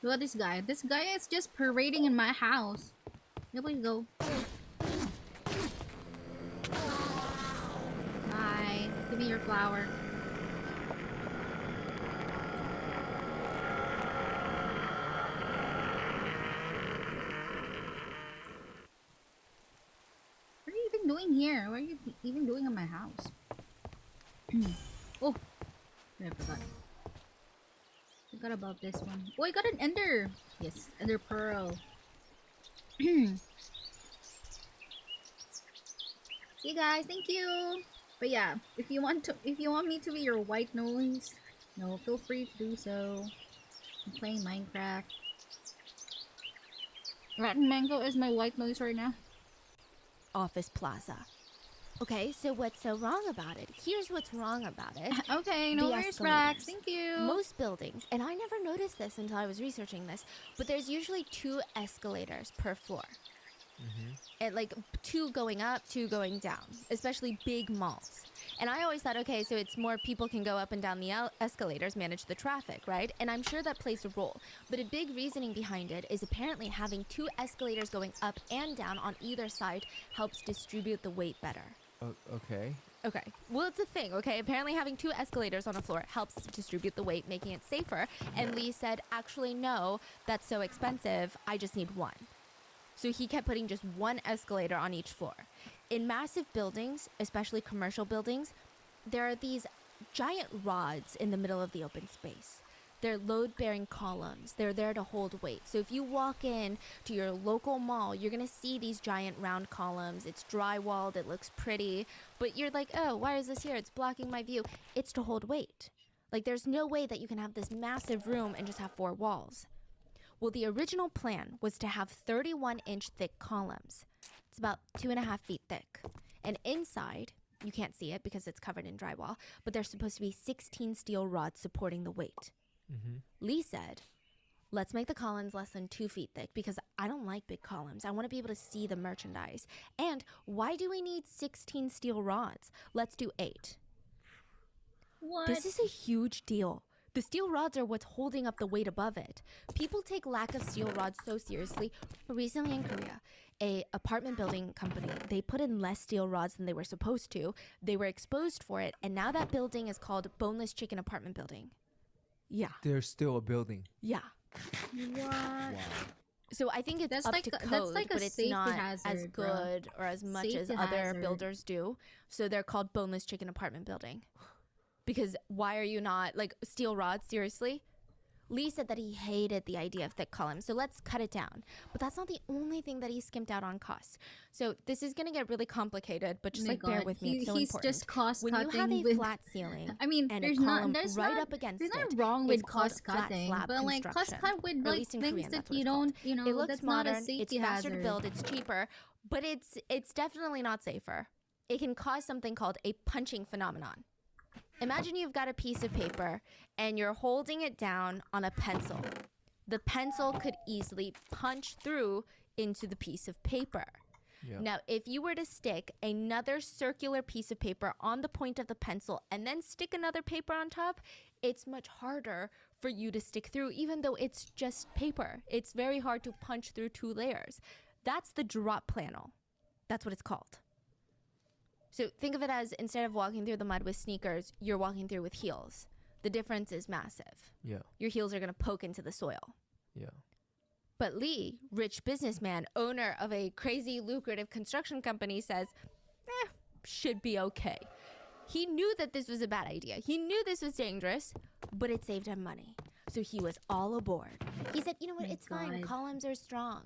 Look at this guy. This guy is just parading in my house. Here we go. Bye. Give me your flower. What are you even doing here? What are you even doing in my house? Oh, I forgot. Forgot about this one. Oh, I got an ender. Yes, ender pearl. You guys, thank you. But yeah, if you want me to be your white noise, no, feel free to do so. I'm playing Minecraft. Rotten Mango is my white noise right now. Office plaza. Okay, so what's so wrong about it? Here's what's wrong about it. Okay, no The worries, Brax. escalators. Thank you. Most buildings, and I never noticed this until I was researching this, but there's usually 2 escalators per floor. And like 2 going up, 2 going down, especially big malls. And I always thought, okay, so it's more people can go up and down the escalators, manage the traffic, right? And I'm sure that plays a role. But a big reasoning behind it is apparently having 2 escalators going up and down on either side helps distribute the weight better. Okay. Okay, well, it's a thing, okay? Apparently having 2 escalators on a floor helps distribute the weight, making it safer. And Lee said, actually, no, that's so expensive. I just need 1. So he kept putting just 1 escalator on each floor. In massive buildings, especially commercial buildings, there are these giant rods in the middle of the open space. They're load-bearing columns. They're there to hold weight. So if you walk in to your local mall, you're going to see these giant round columns. It's drywalled. It looks pretty. But you're like, oh, why is this here? It's blocking my view. It's to hold weight. Like, there's no way that you can have this massive room and just have 4 walls. Well, the original plan was to have 31-inch thick columns. It's about 2.5 feet thick. And inside, you can't see it because it's covered in drywall, but there's supposed to be 16 steel rods supporting the weight. Lee said, let's make the columns less than 2 feet thick because I don't like big columns. I want to be able to see the merchandise. And why do we need 16 steel rods? Let's do 8. What? This is a huge deal. The steel rods are what's holding up the weight above it. People take lack of steel rods so seriously. Recently in Korea, a apartment building company, they put in less steel rods than they were supposed to. They were exposed for it, and now that building is called Boneless Chicken Apartment Building. Yeah. There's still a building. Yeah. What? Wow. So I think it's That's up like to a- that's code, like a but it's safety not hazard, as bro. good or as much as Safety other hazard. builders do. So they're called Boneless Chicken Apartment Building. Because why are you not, like, steel rods, seriously? Lee said that he hated the idea of thick columns, so let's cut it down. But that's not the only thing that he skimped out on cost. So this is going to get really complicated, but just Oh my like bear God. with me, it's so He's important. just cost When you have cutting a with- flat ceiling I mean, and a there's column not there's right not, up against there's it, not wrong it's with called cost flat cutting, slab but like cost construction. cut with Or at like least in things Korean, that that's what you it's called. don't, you know, It looks that's modern, not a safety it's faster hazard. to build, it's cheaper, but it's definitely not safer. It can cause something called a punching phenomenon. Imagine you've got a piece of paper and you're holding it down on a pencil. The pencil could easily punch through into the piece of paper. Yeah. Now, if you were to stick another circular piece of paper on the point of the pencil and then stick another paper on top, it's much harder for you to stick through, even though it's just paper. It's very hard to punch through 2 layers. That's the drop panel. That's what it's called. So think of it as instead of walking through the mud with sneakers, you're walking through with heels. The difference is massive. Yeah. Your heels are going to poke into the soil. Yeah. But Lee, rich businessman, owner of a crazy lucrative construction company, says, should be okay. He knew that this was a bad idea. He knew this was dangerous, but it saved him money. So he was all aboard. He said, you know what, My it's fine. God. Columns are strong.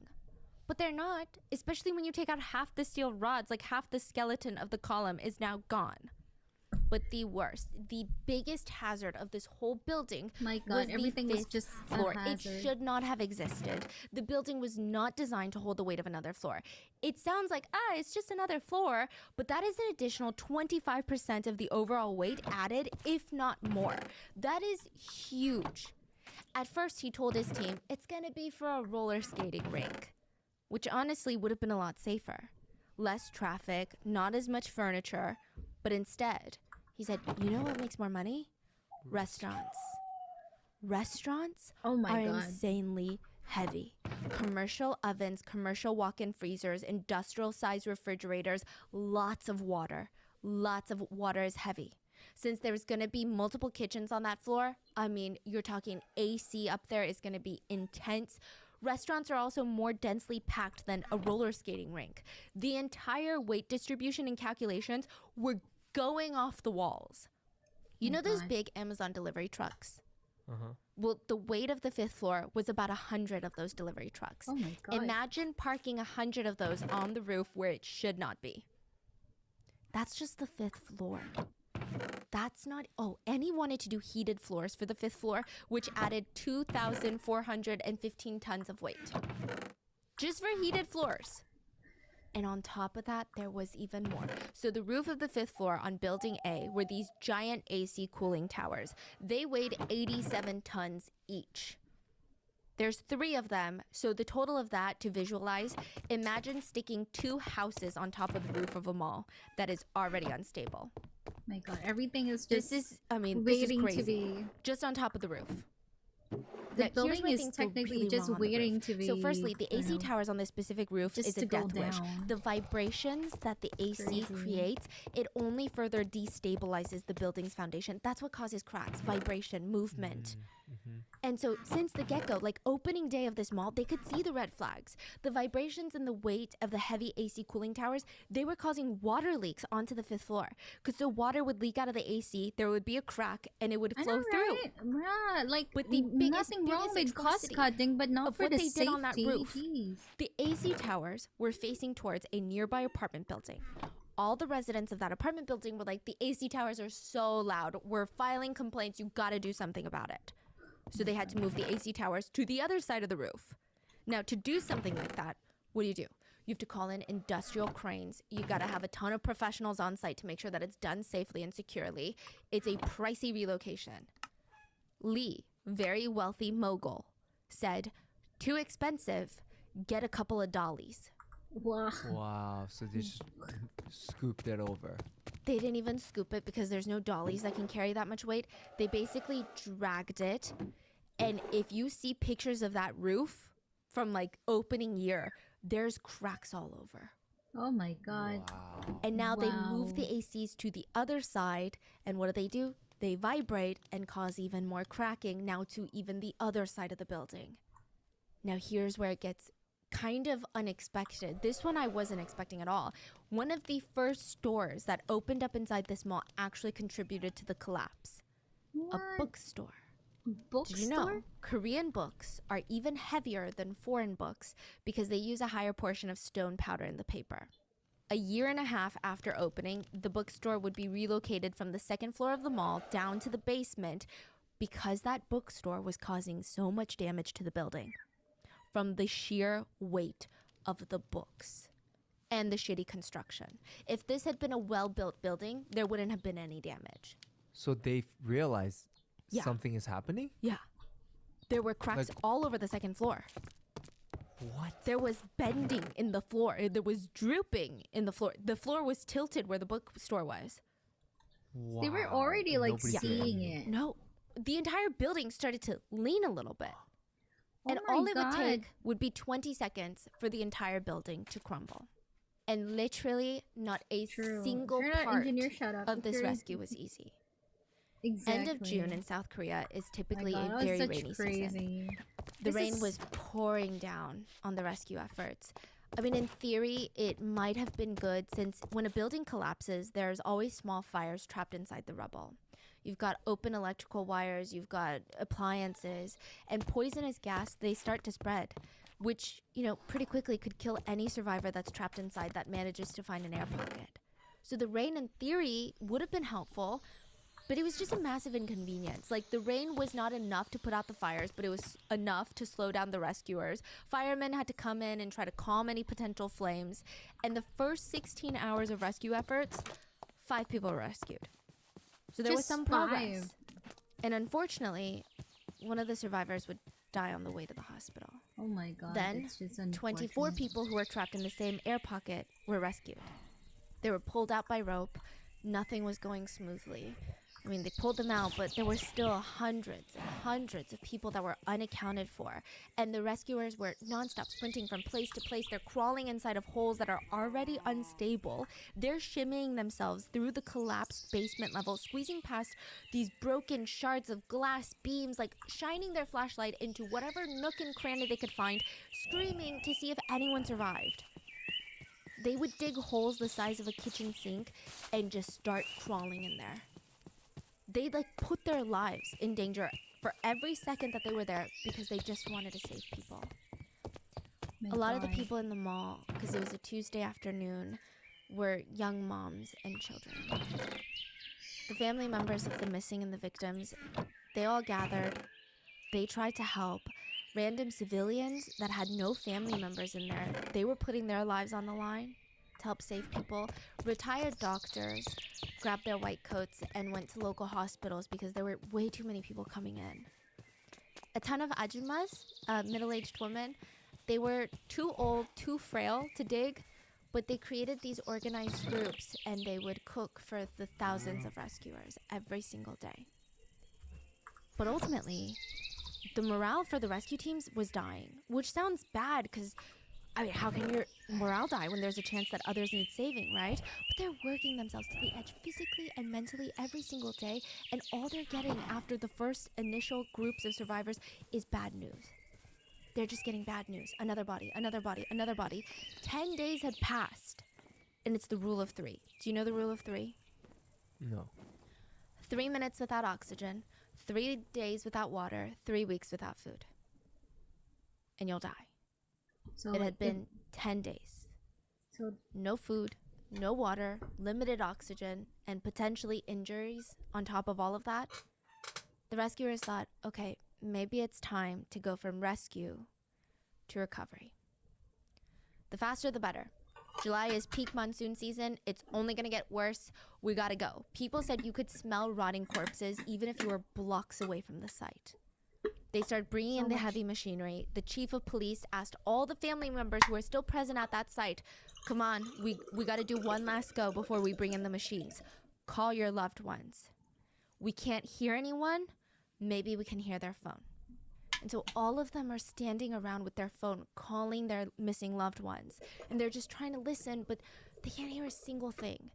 But they're not, especially when you take out half the steel rods, like half the skeleton of the column is now gone. But the worst, the biggest hazard of this whole building My was God, the everything was 5th just a floor. It hazard. should not have existed. The building was not designed to hold the weight of another floor. It sounds like, it's just another floor, but that is an additional 25% of the overall weight added, if not more. That is huge. At first, he told his team, it's going to be for a roller skating rink, which honestly would have been a lot safer. Less traffic, not as much furniture, but instead, he said, you know what makes more money? Restaurants. Restaurants Oh my are God. insanely heavy. Commercial ovens, commercial walk-in freezers, industrial-sized refrigerators, lots of water. Lots of water is heavy. Since there's going to be multiple kitchens on that floor, I mean, you're talking AC up there is going to be intense. Restaurants are also more densely packed than a roller skating rink. The entire weight distribution and calculations were going off the walls. You Oh know those God. big Amazon delivery trucks? Uh-huh. Well, the weight of the 5th floor was about 100 of those delivery trucks. Oh my god. Imagine parking 100 of those on the roof where it should not be. That's just the 5th floor. That's not... Oh, and he wanted to do heated floors for the 5th floor, which added 2,415 tons of weight. Just for heated floors. And on top of that, there was even more. So the roof of the 5th floor on Building A were these giant AC cooling towers. They weighed 87 tons each. There's 3 of them, so the total of that, to visualize, imagine sticking 2 houses on top of the roof of a mall that is already unstable. My god, everything is This just is, I mean, this is waiting crazy. to be... Just on top of the roof. The Now, here's building where is things go technically really just wrong on the waiting roof. to be... So firstly, the I AC don't know, towers on this specific roof just is to a go death wish. down. The vibrations that the AC Crazy. creates, it only further destabilizes the building's foundation. That's what causes cracks, vibration, movement. And so since the get-go, like opening day of this mall, they could see the red flags. The vibrations and the weight of the heavy AC cooling towers, they were causing water leaks onto the 5th floor. Because the water would leak out of the AC, there would be a crack, and it would I flow know, through. right? Yeah, like With the nothing wrong biggest with cost atrocity cutting, but not of for what the they safety. did on that roof. Jeez. The AC towers were facing towards a nearby apartment building. All the residents of that apartment building were like, the AC towers are so loud. We're filing complaints. You got to do something about it. So they had to move the AC towers to the other side of the roof. Now, to do something like that, what do? You have to call in industrial cranes. You got to have a ton of professionals on site to make sure that it's done safely and securely. It's a pricey relocation. Lee, very wealthy mogul, said, too expensive, get a couple of dollies. Wow. Wow. So they just scooped it over. They didn't even scoop it because there's no dollies that can carry that much weight. They basically dragged it. And if you see pictures of that roof from like opening year, there's cracks all over. Oh my god. Wow. And now they move the Wow. ACs to the other side. And what do? They vibrate and cause even more cracking now to even the other side of the building. Now here's where it gets kind of unexpected. This one I wasn't expecting at all. One of the first stores that opened up inside this mall actually contributed to the collapse. What? A bookstore. Bookstore? Did you know Korean books are even heavier than foreign books because they use a higher portion of stone powder in the paper? A year and a half after opening, the bookstore would be relocated from the 2nd floor of the mall down to the basement because that bookstore was causing so much damage to the building from the sheer weight of the books and the shitty construction. If this had been a well-built building, there wouldn't have been any damage. So they realized Yeah. something is happening? Yeah. There were cracks Like- all over the 2nd floor. What? There was bending in the floor. There was drooping in the floor. The floor was tilted where the bookstore was. Wow. They were already And like nobody did seeing anything. it. No, the entire building started to lean a little bit. Oh And my all it would God. take would be 20 seconds for the entire building to crumble. And literally not a True. single You're not part engineer, shut up. of If this you're- rescue was easy. Exactly. End of June in South Korea is My typically God, that a was very such rainy crazy. season. The This rain is- was pouring down on the rescue efforts. I mean, in theory, it might have been good since when a building collapses, there's always small fires trapped inside the rubble. You've got open electrical wires, you've got appliances, and poisonous gas, they start to spread, which, pretty quickly could kill any survivor that's trapped inside that manages to find an air pocket. So the rain, in theory, would have been helpful, but it was just a massive inconvenience. Like, the rain was not enough to put out the fires, but it was enough to slow down the rescuers. Firemen had to come in and try to calm any potential flames. And the first 16 hours of rescue efforts, 5 people were rescued. So there was Just some progress. 5. And unfortunately, one of the survivors would die on the way to the hospital. Oh my god. Then, it's just 24 unfortunate. people who were trapped in the same air pocket were rescued. They were pulled out by rope. Nothing was going smoothly. I mean, they pulled them out, but there were still hundreds and hundreds of people that were unaccounted for. And the rescuers were nonstop sprinting from place to place. They're crawling inside of holes that are already unstable. They're shimmying themselves through the collapsed basement level, squeezing past these broken shards of glass beams, like shining their flashlight into whatever nook and cranny they could find, screaming to see if anyone survived. They would dig holes the size of a kitchen sink and just start crawling in there. They put their lives in danger for every second that they were there because they just wanted to save people. My A lot of the God. people in the mall, because it was a Tuesday afternoon, were young moms and children. The family members of the missing and the victims, they all gathered. They tried to help. Random civilians that had no family members in there, they were putting their lives on the line to help save people. Retired doctors grabbed their white coats and went to local hospitals because there were way too many people coming in. A ton of ajumas, middle-aged women, they were too old, too frail to dig, but they created these organized groups and they would cook for the thousands of rescuers every single day. But ultimately, the morale for the rescue teams was dying, which sounds bad because, I mean, how can your morale die when there's a chance that others need saving, right? But they're working themselves to the edge physically and mentally every single day, and all they're getting after the first initial groups of survivors is bad news. They're just getting bad news. Another body, another body, another body. 10 days had passed, and it's the rule of 3. Do you know the rule of 3? No. 3 minutes without oxygen, 3 days without water, 3 weeks without food. And you'll die. So It had been 10 days. So No food, no water, limited oxygen, and potentially injuries on top of all of that. The rescuers thought, okay, maybe it's time to go from rescue to recovery. The faster the better. July is peak monsoon season. It's only gonna get worse. We gotta go. People said you could smell rotting corpses even if you were blocks away from the site. They started bringing in the heavy machinery. The chief of police asked all the family members who are still present at that site, come on, we gotta do one last go before we bring in the machines. Call your loved ones. We can't hear anyone. Maybe we can hear their phone. And so all of them are standing around with their phone, calling their missing loved ones. And they're just trying to listen, but they can't hear a single thing.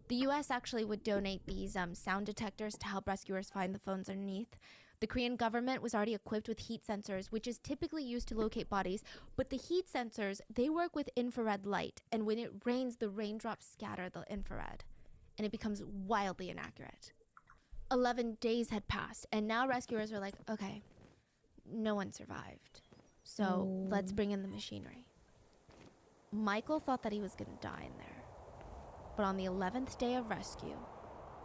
The US actually would donate these sound detectors to help rescuers find the phones underneath. The Korean government was already equipped with heat sensors, which is typically used to locate bodies. But the heat sensors, they work with infrared light. And when it rains, the raindrops scatter the infrared. And it becomes wildly inaccurate. 11 days had passed, and now rescuers were like, okay, no one survived. So let's bring in the machinery. Michael thought that he was gonna die in there. But on the 11th day of rescue,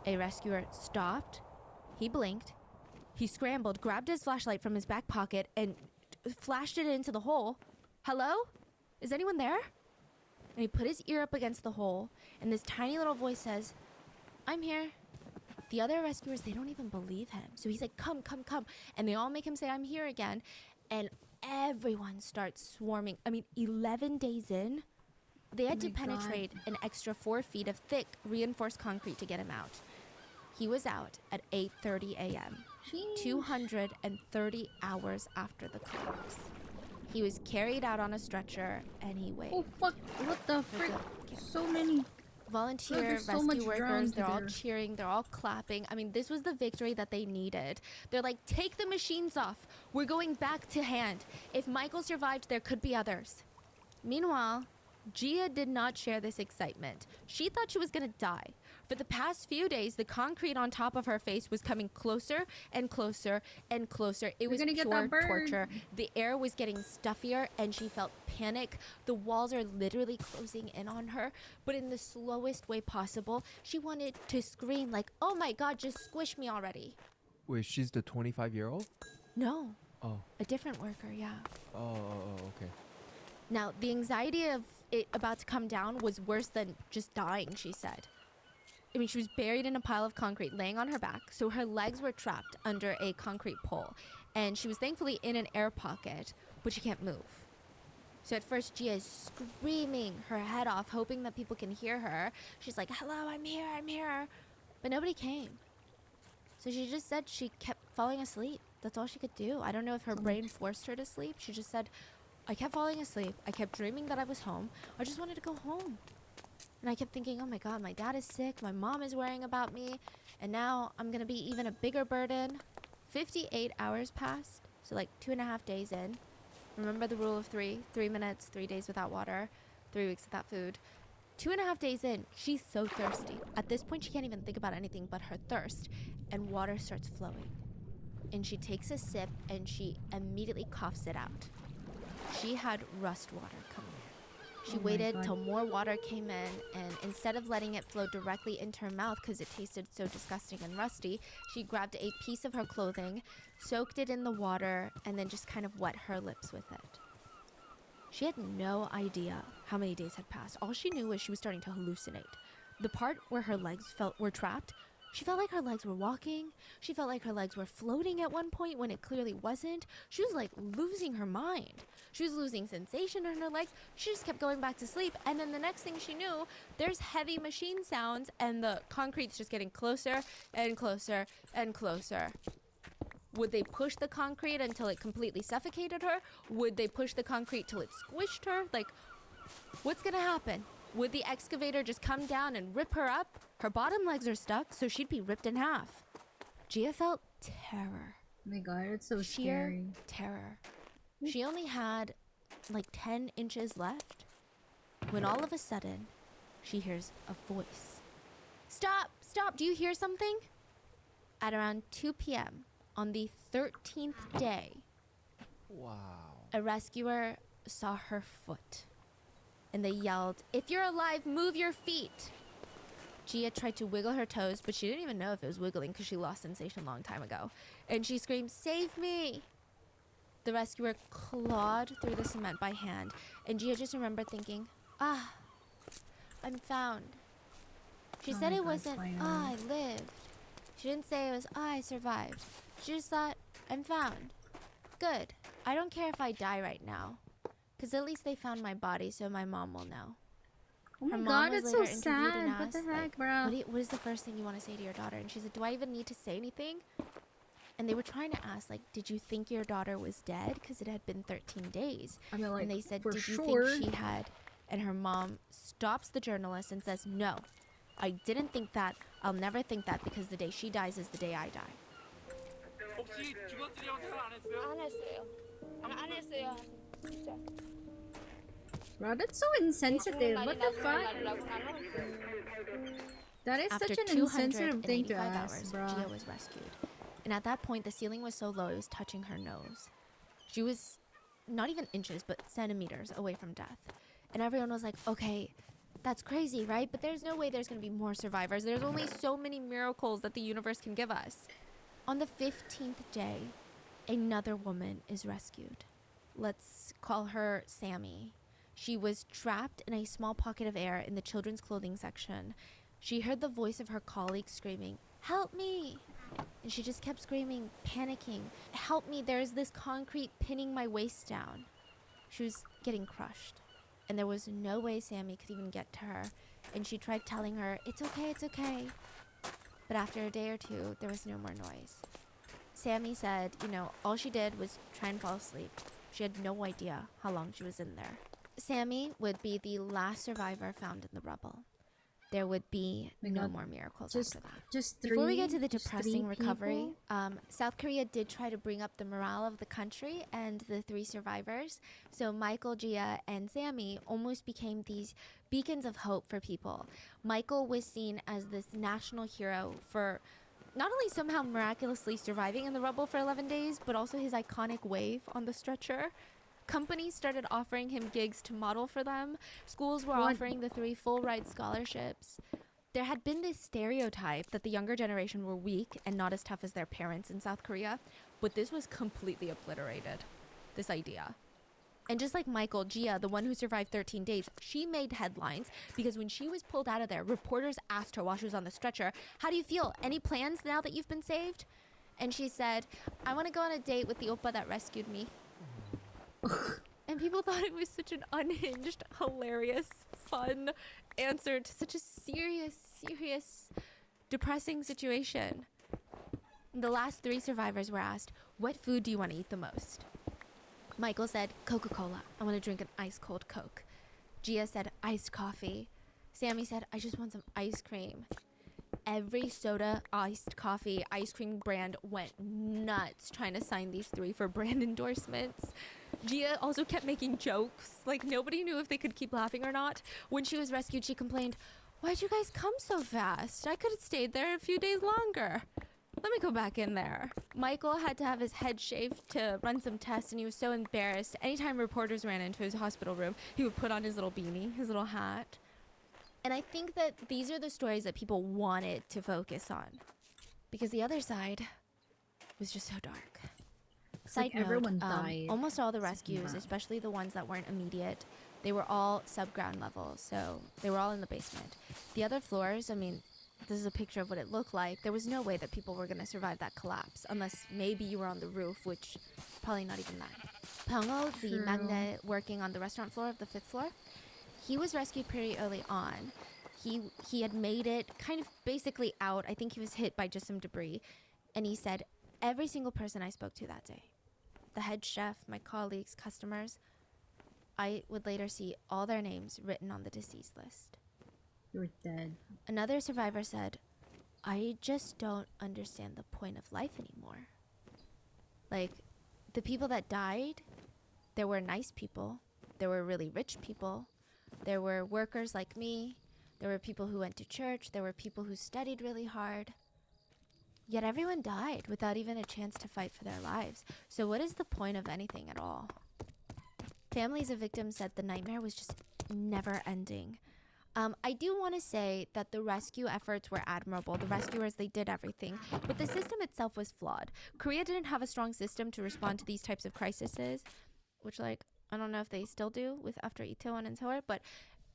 a rescuer stopped, he blinked, he scrambled, grabbed his flashlight from his back pocket, and flashed it into the hole. Hello? Is anyone there? And he put his ear up against the hole, and this tiny little voice says, I'm here. The other rescuers, they don't even believe him. So he's like, come, come, come. And they all make him say, I'm here again. And everyone starts swarming. I mean, 11 days in, they had to penetrate an extra 4 feet of thick reinforced concrete to get him out. He was out at 8:30 a.m., 230 hours after the collapse. He was carried out on a stretcher, and he weighed. oh fuck! What the frick? So many. Volunteer there's so much rescue workers, drowned they're all there. cheering, they're all clapping. I mean, this was the victory that they needed. They're like, take the machines off. We're going back to hand. If Michael survived, there could be others. Meanwhile, Gia did not share this excitement. She thought she was gonna die. For the past few days, the concrete on top of her face was coming closer and closer and closer. It was gonna get pure that bird. torture. The air was getting stuffier and she felt panic. The walls are literally closing in on her, but in the slowest way possible. She wanted to scream like, oh my God, just squish me already. Wait, she's the 25-year-old? No, Oh. a different worker, yeah. Oh, okay. Now, the anxiety of it about to come down was worse than just dying, she said. I mean, she was buried in a pile of concrete, laying on her back, so her legs were trapped under a concrete pole. And she was thankfully in an air pocket, but she can't move. So at first, Gia is screaming her head off, hoping that people can hear her. She's like, hello, I'm here, I'm here. But nobody came. So she just said she kept falling asleep. That's all she could do. I don't know if her brain forced her to sleep. She just said, I kept falling asleep. I kept dreaming that I was home. I just wanted to go home. And I kept thinking, oh my God, my dad is sick. My mom is worrying about me. And now I'm going to be even a bigger burden. 58 hours passed. So like 2.5 days in. Remember the rule of 3? 3 minutes, 3 days without water, 3 weeks without food. 2.5 days in, she's so thirsty. At this point, she can't even think about anything but her thirst. And water starts flowing and she takes a sip and she immediately coughs it out. She had rust water coming in. She Oh my waited God. till more water came in, and instead of letting it flow directly into her mouth because it tasted so disgusting and rusty, she grabbed a piece of her clothing, soaked it in the water, and then just kind of wet her lips with it. She had no idea how many days had passed. All she knew was she was starting to hallucinate. The part where her legs were trapped, she felt like her legs were walking. She felt like her legs were floating at one point when it clearly wasn't. She was like losing her mind. She was losing sensation in her legs. She just kept going back to sleep. And then the next thing she knew, there's heavy machine sounds and the concrete's just getting closer and closer and closer. Would they push the concrete until it completely suffocated her? Would they push the concrete till it squished her? Like, what's gonna happen? Would the excavator just come down and rip her up? Her bottom legs are stuck, so she'd be ripped in half. Gia felt terror. Oh my God, it's so Sheer scary. terror. She only had like 10 inches left when all of a sudden she hears a voice. Stop! Stop! Do you hear something? At around 2 p.m. on the 13th day, Wow. a rescuer saw her foot. And they yelled, "If you're alive, move your feet!" Gia tried to wiggle her toes, but she didn't even know if it was wiggling because she lost sensation a long time ago. And she screamed, "Save me!" The rescuer clawed through the cement by hand, and Gia just remembered thinking, "Ah, I'm found." She Oh said my it God, wasn't, finally. "Ah, I lived." She didn't say it was, "Ah, I survived." She just thought, "I'm found. Good. I don't care if I die right now. Because at least they found my body so my mom will know." Oh Her my mom God, was it's so later interviewed and sad. What the asked, heck, like, bro? what is the first thing you want to say to your daughter? And she said, "Do I even need to say anything?" And they were trying to ask, like, "Did you think your daughter was dead? Because it had been 13 days. I mean, like, And they said, for "Did you sure. think she had?" And her mom stops the journalist and says, "No, I didn't think that. I'll never think that because the day she dies is the day I die." 혹시 주거들이 형태를 안 했어요? 안 했어요. 안 했어요. 진짜. Bro, that's so insensitive. What the fuck? That is After such an insensitive thing to 285 ask, hours, bro. Gia was rescued. And at that point, the ceiling was so low it was touching her nose. She was not even inches, but centimeters away from death. And everyone was like, "Okay, that's crazy, right? But there's no way there's going to be more survivors. There's only so many miracles that the universe can give us." On the 15th day, another woman is rescued. Let's call her Sammy. She was trapped in a small pocket of air in the children's clothing section. She heard the voice of her colleague screaming, "Help me!" And she just kept screaming, panicking, "Help me, there's this concrete pinning my waist down." She was getting crushed. And there was no way Sammy could even get to her. And she tried telling her, "It's okay, it's okay." But after a day or two, there was no more noise. Sammy said, all she did was try and fall asleep. She had no idea how long she was in there. Sammy would be the last survivor found in the rubble. There would be My no God. more miracles Just, after that. just three. Before we get to the just three depressing recovery, people? South Korea did try to bring up the morale of the country and the 3 survivors. So Michael, Gia, and Sammy almost became these beacons of hope for people. Michael was seen as this national hero for not only somehow miraculously surviving in the rubble for 11 days, but also his iconic wave on the stretcher. Companies started offering him gigs to model for them. Schools were What? offering the 3 full-ride scholarships. There had been this stereotype that the younger generation were weak and not as tough as their parents in South Korea, but this was completely obliterated, this idea. And just like Michael, Gia, the one who survived 13 days, she made headlines because when she was pulled out of there, reporters asked her while she was on the stretcher, "How do you feel? Any plans now that you've been saved?" And she said, "I want to go on a date with the oppa that rescued me." And people thought it was such an unhinged, hilarious, fun answer to such a serious, depressing situation. The last 3 survivors were asked, "What food do you want to eat the most?" Michael said, "Coca-Cola. I want to drink an ice cold Coke." Gia said, "Iced coffee." Sammy said, "I just want some ice cream." Every soda, iced coffee, ice cream brand went nuts trying to sign these 3 for brand endorsements. Gia also kept making jokes. Like, nobody knew if they could keep laughing or not. When she was rescued, she complained, "Why'd you guys come so fast? I could have stayed there a few days longer." Let me go back in there. Michael had to have his head shaved to run some tests, and he was so embarrassed. Anytime reporters ran into his hospital room, he would put on his little beanie, his little hat. And I think that these are the stories that people wanted to focus on, because the other side was just so dark. It's like Side note, everyone died. almost all the Speaking rescues, about. especially the ones that weren't immediate, they were all subground level, so they were all in the basement. The other floors, I mean, this is a picture of what it looked like. There was no way that people were going to survive that collapse, unless maybe you were on the roof, which probably not even that. Pango, the True. magnate working on the restaurant floor of the 5th floor, he was rescued pretty early on. He had made it kind of basically out. I think he was hit by just some debris. And he said, every single person I spoke to that day, the head chef, my colleagues, customers, I would later see all their names written on the deceased list. You're dead. Another survivor said, I just don't understand the point of life anymore. Like, the people that died, there were nice people, there were really rich people, there were workers like me, there were people who went to church, there were people who studied really hard. Yet everyone died without even a chance to fight for their lives. So what is the point of anything at all? Families of victims said the nightmare was just never ending. I do want to say that the rescue efforts were admirable. The rescuers, they did everything. But the system itself was flawed. Korea didn't have a strong system to respond to these types of crises, which, like, I don't know if they still do with after Itaewon and Seoul, but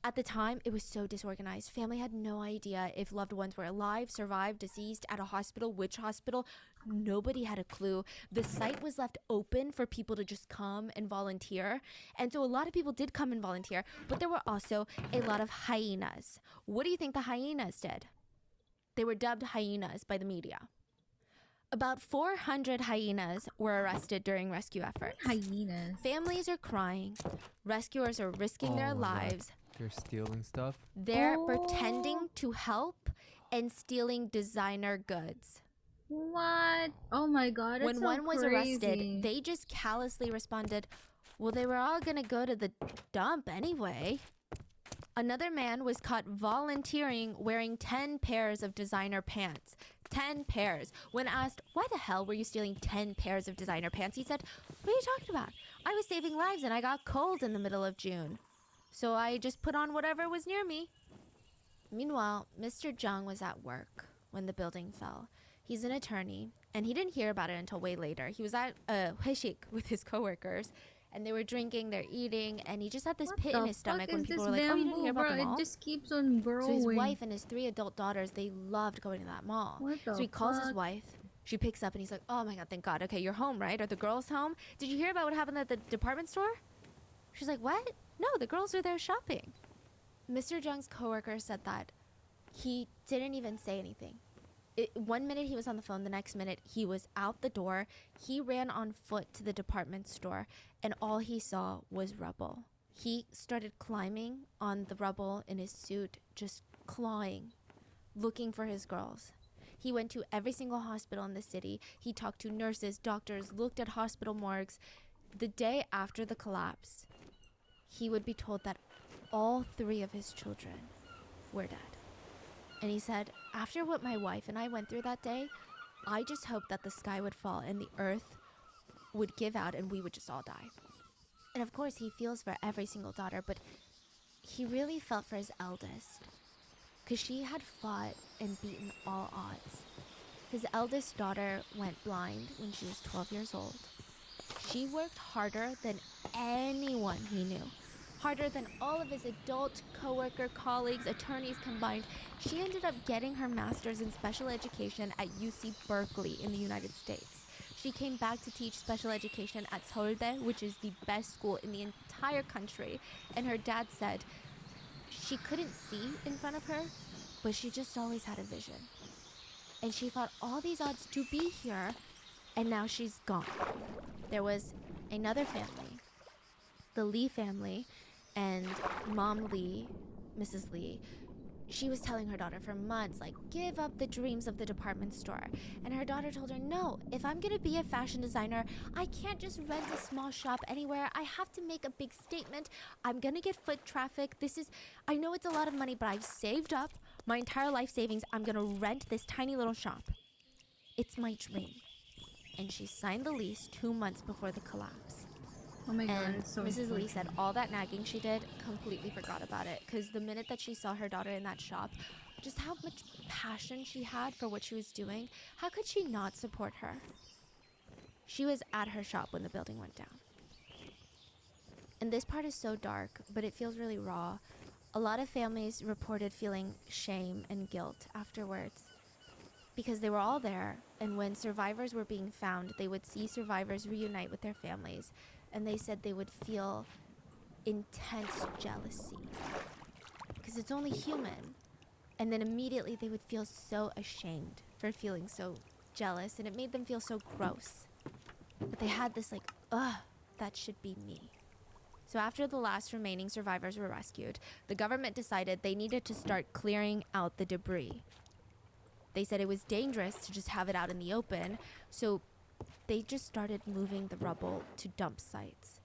at the time, it was so disorganized. Family had no idea if loved ones were alive, survived, deceased, at a hospital, which hospital. Nobody had a clue. The site was left open for people to just come and volunteer. And so a lot of people did come and volunteer, but there were also a lot of hyenas. What do you think the hyenas did? They were dubbed hyenas by the media. About 400 hyenas were arrested during rescue efforts. Hyenas. Families are crying. Rescuers are risking their Oh my God. lives. They're stealing stuff. They're Oh. pretending to help and stealing designer goods. What? Oh my god, that's When so one was crazy. arrested, they just callously responded, well, they were all gonna go to the dump anyway. Another man was caught volunteering wearing 10 pairs of designer pants. 10 pairs. When asked, why the hell were you stealing 10 pairs of designer pants? He said, what are you talking about? I was saving lives and I got cold in the middle of June. So I just put on whatever was near me. Meanwhile, Mr. Jung was at work when the building fell. He's an attorney, and he didn't hear about it until way later. He was at a 회식 with his coworkers, and they were drinking, they're eating, and he just had this What pit the in his fuck stomach is when people this were like, oh, you didn't hear bamboo, about the bro? mall? It just keeps on growing. So his wife and his 3 adult daughters, they loved going to that mall. What the So he calls his fuck? wife. She picks up and he's like, oh my god, thank God. Okay, you're home, right? Are the girls home? Did you hear about what happened at the department store? She's like, what? No, the girls are there shopping. Mr. Jung's coworker said that he didn't even say anything. 1 minute he was on the phone, the next minute he was out the door. He ran on foot to the department store, and all he saw was rubble. He started climbing on the rubble in his suit, just clawing, looking for his girls. He went to every single hospital in the city. He talked to nurses, doctors, looked at hospital morgues. The day after the collapse, he would be told that all 3 of his children were dead. And he said, after what my wife and I went through that day, I just hoped that the sky would fall and the earth would give out and we would just all die. And of course, he feels for every single daughter, but he really felt for his eldest, because she had fought and beaten all odds. His eldest daughter went blind when she was 12 years old. She worked harder than anyone he knew. Harder than all of his adult coworker colleagues, attorneys combined. She ended up getting her master's in special education at UC Berkeley in the United States. She came back to teach special education at Seoulde, which is the best school in the entire country. And her dad said she couldn't see in front of her, but she just always had a vision. And she fought all these odds to be here, and now she's gone. There was another family, the Lee family, and Mom Lee, Mrs. Lee, she was telling her daughter for months, like, give up the dreams of the department store. And her daughter told her, no, if I'm gonna be a fashion designer, I can't just rent a small shop anywhere. I have to make a big statement. I'm gonna get foot traffic. I know it's a lot of money, but I've saved up my entire life savings. I'm gonna rent this tiny little shop. "It's my dream." And she signed the lease 2 months before the collapse. Oh my god, And it's so Mrs. Lee said unfortunate. all that nagging she did, completely forgot about it. Because the minute that she saw her daughter in that shop, just how much passion she had for what she was doing, how could she not support her? She was at her shop when the building went down. And this part is so dark, but it feels really raw. A lot of families reported feeling shame and guilt afterwards because they were all there, and when survivors were being found, they would see survivors reunite with their families, and they said they would feel intense jealousy because it's only human. And then immediately they would feel so ashamed for feeling so jealous, and it made them feel so gross. But they had this like, ugh, that should be me. So after the last remaining survivors were rescued, the government decided they needed to start clearing out the debris. They said it was dangerous to just have it out in the open, so they just started moving the rubble to dump sites.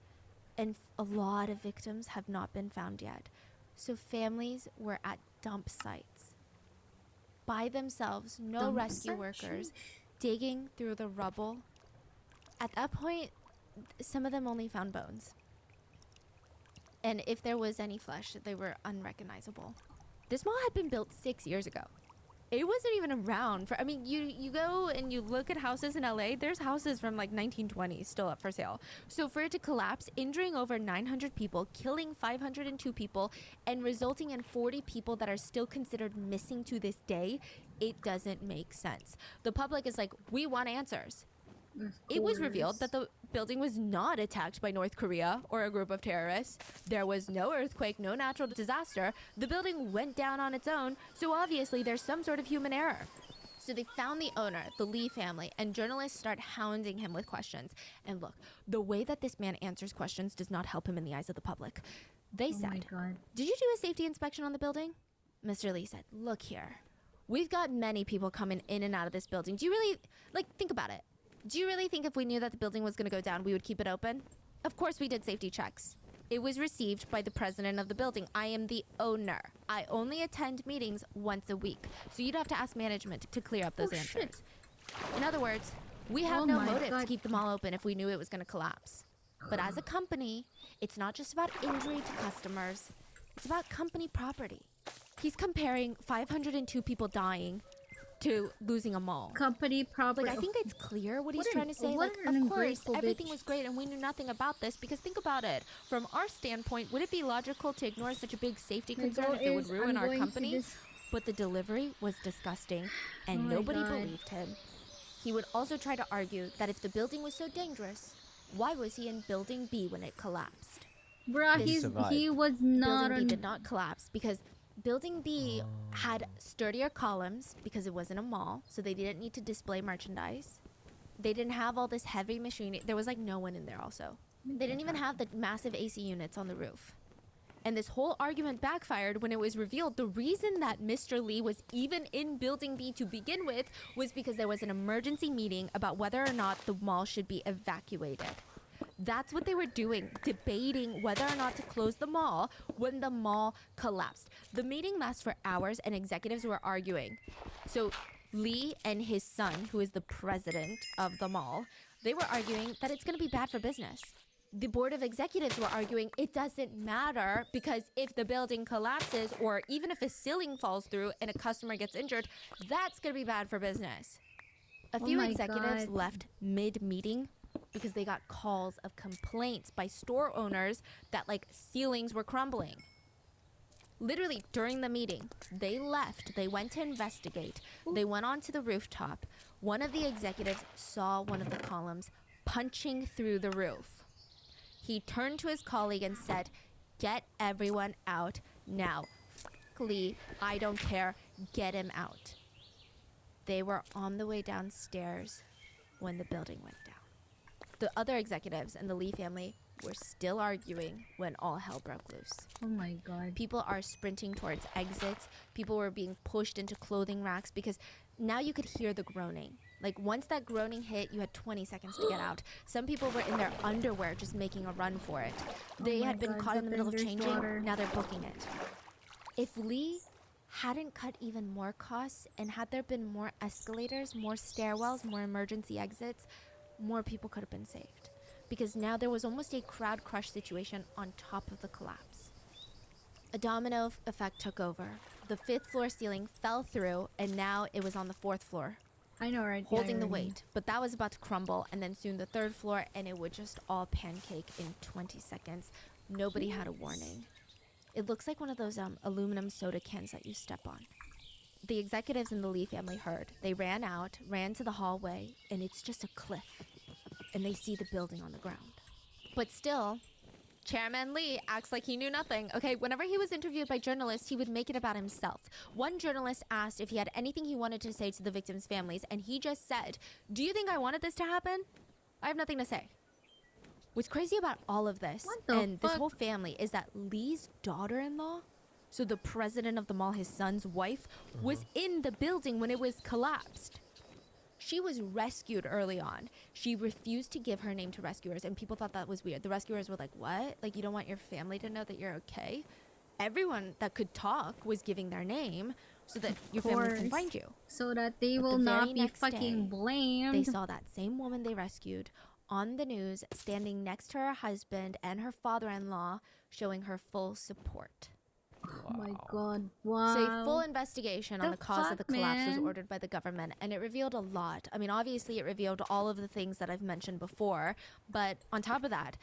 And a lot of victims have not been found yet. So families were at dump sites by themselves, no Dump rescue site? workers, digging through the rubble. At that point, some of them only found bones. And if there was any flesh, they were unrecognizable. This mall had been built 6 years ago. It wasn't even around for, I mean, you go and you look at houses in LA, there's houses from like 1920s still up for sale. So for it to collapse, injuring over 900 people, killing 502 people, and resulting in 40 people that are still considered missing to this day, it doesn't make sense. The public is like, we want answers. It was revealed that the building was not attacked by North Korea or a group of terrorists. There was no earthquake, no natural disaster. The building went down on its own, so obviously there's some sort of human error. So they found the owner, the Lee family, and journalists start hounding him with questions. And look, the way that this man answers questions does not help him in the eyes of the public. They Oh my said, god. "Did you do a safety inspection on the building?" Mr. Lee said, "Look here. We've got many people coming in and out of this building. Do you really, think about it. Do you really think if we knew that the building was going to go down, we would keep it open? Of course we did safety checks. It was received by the president of the building. I am the owner. I only attend meetings once a week. So you'd have to ask management to clear up those answers." In other words, we have Oh no my motive to God. keep the mall open if we knew it was going to collapse. But as a company, it's not just about injury to customers. It's about company property. He's comparing 502 people dying to losing a mall. Company property. I think it's clear what he's What trying to say. what an Of course, ungrateful everything bitch. was great and we knew nothing about this, because think about it. From our standpoint, would it be logical to ignore such a big safety My concern goal if it would is ruin I'm our going to company? this- But the delivery was disgusting and Oh my nobody God. believed him. He would also try to argue that if the building was so dangerous, why was he in building B when it collapsed? Bruh, This he was not Building B on. did not collapse because Building B had sturdier columns because it wasn't a mall, so they didn't need to display merchandise. They didn't have all this heavy machinery. There was like no one in there also. They didn't even have the massive AC units on the roof. And this whole argument backfired when it was revealed the reason that Mr. Lee was even in Building B to begin with was because there was an emergency meeting about whether or not the mall should be evacuated. That's what they were doing, debating whether or not to close the mall when the mall collapsed. The meeting lasts for hours and executives were arguing. So Lee and his son, who is the president of the mall, they were arguing that it's going to be bad for business. The board of executives were arguing it doesn't matter because if the building collapses or even if a ceiling falls through and a customer gets injured, that's going to be bad for business. A few my executives God. left mid-meeting because they got calls of complaints by store owners that ceilings were crumbling. Literally during the meeting, they left. They went to investigate. They went onto the rooftop. One of the executives saw one of the columns punching through the roof. He turned to his colleague and said, "Get everyone out now. Lee, I don't care. Get him out." They were on the way downstairs when the building went down. The other executives and the Lee family were still arguing when all hell broke loose. Oh my god. People are sprinting towards exits. People were being pushed into clothing racks because now you could hear the groaning. Once that groaning hit, you had 20 seconds to get out. Some people were in their underwear just making a run for it. They my had been God, caught in the middle of defenders changing. water. Now they're booking it. If Lee hadn't cut even more costs, and had there been more escalators, more stairwells, more emergency exits, more people could have been saved. Because now there was almost a crowd crush situation on top of the collapse. A domino effect took over. The 5th floor ceiling fell through, and now it was on the 4th floor, I know, right? holding the irony. weight. But that was about to crumble, and then soon the 3rd floor, and it would just all pancake in 20 seconds. Nobody had a warning. It looks like one of those aluminum soda cans that you step on. The executives in the Lee family heard. They ran out, ran to the hallway, and it's just a cliff. And they see the building on the ground. But still, Chairman Lee acts like he knew nothing. Okay, whenever he was interviewed by journalists, he would make it about himself. One journalist asked if he had anything he wanted to say to the victims' families, and he just said, "Do you think I wanted this to happen? I have nothing to say." What's crazy about all of this What the and this fuck? whole family is that Lee's daughter-in-law, so the president of the mall, his son's wife, was in the building when it was collapsed. She was rescued early on. She refused to give her name to rescuers, and people thought that was weird. The rescuers were like, what? Like, you don't want your family to know that you're okay? Everyone that could talk was giving their name so that your family can course. find you. So that they But will the not very be next fucking day, blamed. They saw that same woman they rescued on the news, standing next to her husband and her father-in-law, showing her full support. Oh my god, wow. So a full investigation on The the cause of the fuck, collapse was man? ordered by the government, and it revealed a lot. I mean, obviously it revealed all of the things that I've mentioned before, but on top of that,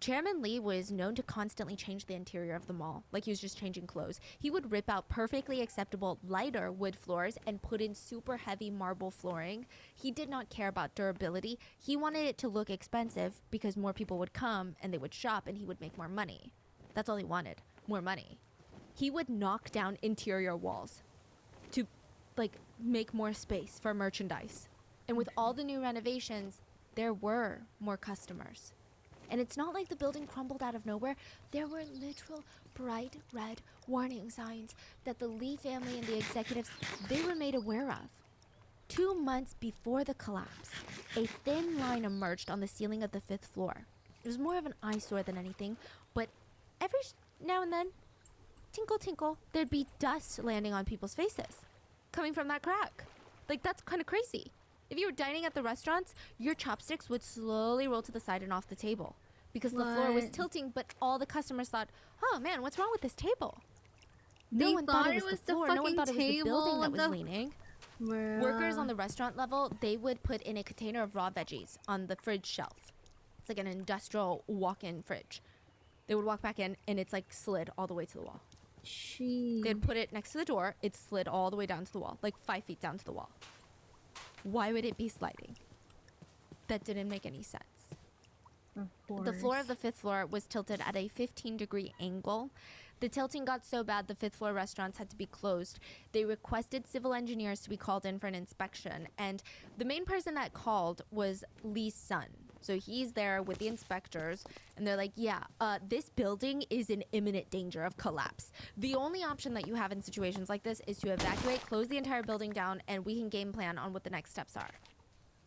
Chairman Lee was known to constantly change the interior of the mall, like he was just changing clothes. He would rip out perfectly acceptable lighter wood floors and put in super heavy marble flooring. He did not care about durability. He wanted it to look expensive because more people would come and they would shop and he would make more money. That's all he wanted, more money. He would knock down interior walls to like make more space for merchandise. And with all the new renovations, there were more customers. And it's not like the building crumbled out of nowhere. There were literal bright red warning signs that the Lee family and the executives, they were made aware of. 2 months before the collapse, a thin line emerged on the ceiling of the 5th floor. It was more of an eyesore than anything, but every now and then, tinkle tinkle, there'd be dust landing on people's faces coming from that crack. Like, that's kind of crazy. If you were dining at the restaurants, your chopsticks would slowly roll to the side and off the table because the floor was What? tilting, but all the customers thought, oh man, what's wrong with this table? They No one thought it was the floor. No one fucking thought it was the table. building that What was the leaning. Bruh. Workers on the restaurant level, they would put in a container of raw veggies on the fridge shelf. It's like an industrial walk-in fridge. They would walk back in and it's like slid all the way to the wall. She. They'd put it next to the door. It slid all the way down to the wall, like 5 feet down to the wall. Why would it be sliding? That didn't make any sense. Of The floor of course. the 5th floor was tilted at a 15-degree angle. The tilting got so bad the 5th floor restaurants had to be closed. They requested civil engineers to be called in for an inspection, and the main person that called was Lee's son. So he's there with the inspectors, and they're like, yeah, this building is in imminent danger of collapse. The only option that you have in situations like this is to evacuate, close the entire building down, and we can game plan on what the next steps are.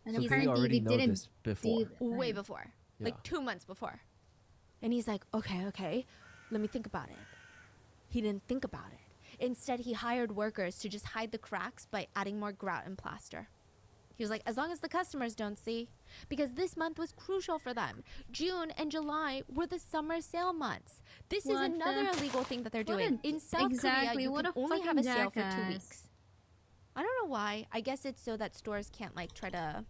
And So they apparently already they know didn't this before. do that. Way before. Yeah. Like 2 months before. And he's like, okay, let me think about it. He didn't think about it. Instead, he hired workers to just hide the cracks by adding more grout and plaster. He was like, as long as the customers don't see. Because this month was crucial for them. June and July were the summer sale months. This is What another the- illegal thing that they're What doing. a- In South exactly, Korea, you what can a only have a fucking sale for 2 jackass. weeks. I don't know why. I guess it's so that stores can't like try to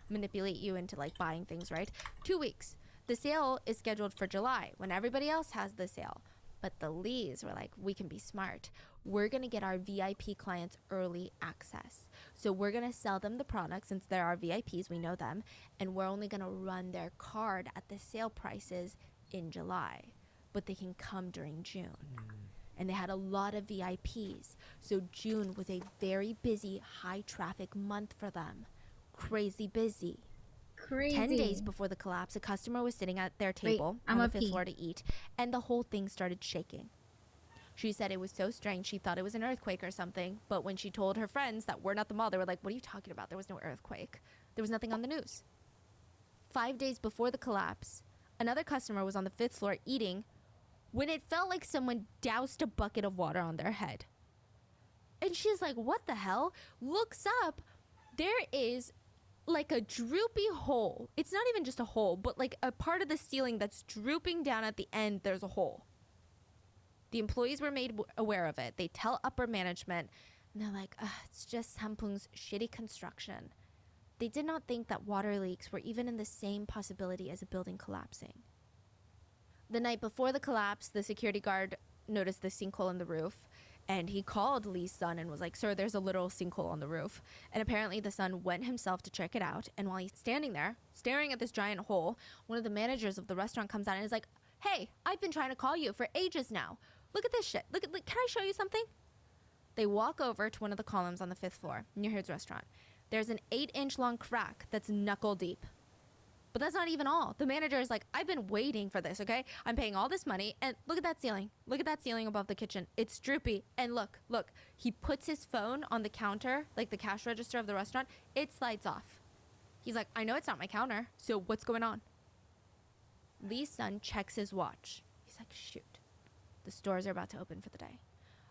manipulate you into like buying things, right? 2 weeks. The sale is scheduled for July when everybody else has the sale. But the Lees were like, we can be smart. We're going to get our VIP clients early access. So we're going to sell them the product since they're our VIPs, we know them, and we're only going to run their card at the sale prices in July. But they can come during June. And they had a lot of VIPs. So June was a very busy, high traffic month for them. Crazy busy. Crazy. 10 days before the collapse, a customer was sitting at their table I'm on a the 5th pee. floor to eat, and the whole thing started shaking. She said it was so strange, she thought it was an earthquake or something, but when she told her friends that we're not the mall, they were like, what are you talking about? There was no earthquake. There was nothing on the news. 5 days before the collapse, another customer was on the 5th floor eating when it felt like someone doused a bucket of water on their head. And she's like, what the hell? Looks up, there is like a droopy hole. It's not even just a hole, but like a part of the ceiling that's drooping down at the end, there's a hole. The employees were made aware of it. They tell upper management, and they're like, it's just Sampung's shitty construction. They did not think that water leaks were even in the same possibility as a building collapsing. The night before the collapse, the security guard noticed the sinkhole in the roof, and he called Lee's son and was like, sir, there's a literal sinkhole on the roof. And apparently the son went himself to check it out, and while he's standing there, staring at this giant hole, one of the managers of the restaurant comes out and is like, hey, I've been trying to call you for ages now. Look at this shit. Look, can I show you something? They walk over to one of the columns on the 5th floor near his restaurant. There's an 8-inch long crack that's knuckle deep. But that's not even all. The manager is like, I've been waiting for this, okay? I'm paying all this money, and look at that ceiling. Look at that ceiling above the kitchen. It's droopy. And look. He puts his phone on the counter, like the cash register of the restaurant. It slides off. He's like, I know it's not my counter, so what's going on? Lee's son checks his watch. He's like, shoot. The stores are about to open for the day.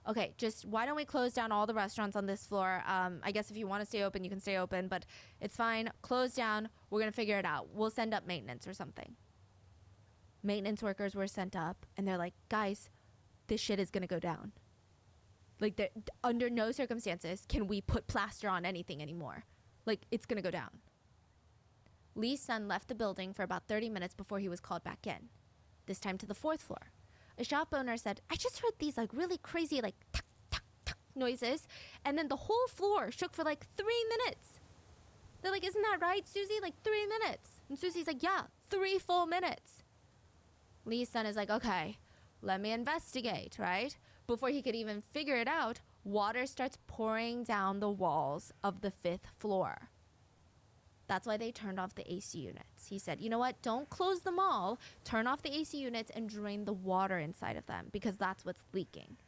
Okay, just why don't we close down all the restaurants on this floor? I guess if you want to stay open, you can stay open, but it's fine. Close down. We're going to figure it out. We'll send up maintenance or something. Maintenance workers were sent up, and they're like, guys, this shit is going to go down. Like, under no circumstances can we put plaster on anything anymore. Like, it's going to go down. Lee's son left the building for about 30 minutes before he was called back in, this time to the 4th floor. A shop owner said, I just heard these like really crazy like tuck, tuck, tuck noises, and then the whole floor shook for like 3 minutes. They're like, isn't that right, Susie? Like 3 minutes. And Susie's like, yeah, 3 full minutes. Lee's son is like, okay, let me investigate, right? Before he could even figure it out, water starts pouring down the walls of the 5th floor. That's why they turned off the AC units. He said, you know what? Don't close them all. Turn off the AC units and drain the water inside of them because that's what's leaking.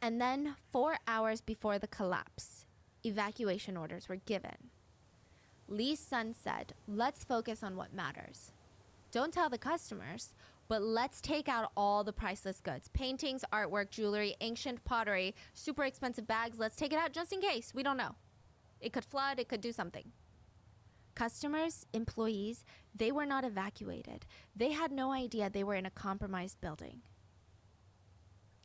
And then 4 hours before the collapse, evacuation orders were given. Lee's son said, let's focus on what matters. Don't tell the customers, but let's take out all the priceless goods. Paintings, artwork, jewelry, ancient pottery, super expensive bags. Let's take it out just in case. We don't know. It could flood. It could do something. Customers, employees, they were not evacuated. They had no idea they were in a compromised building.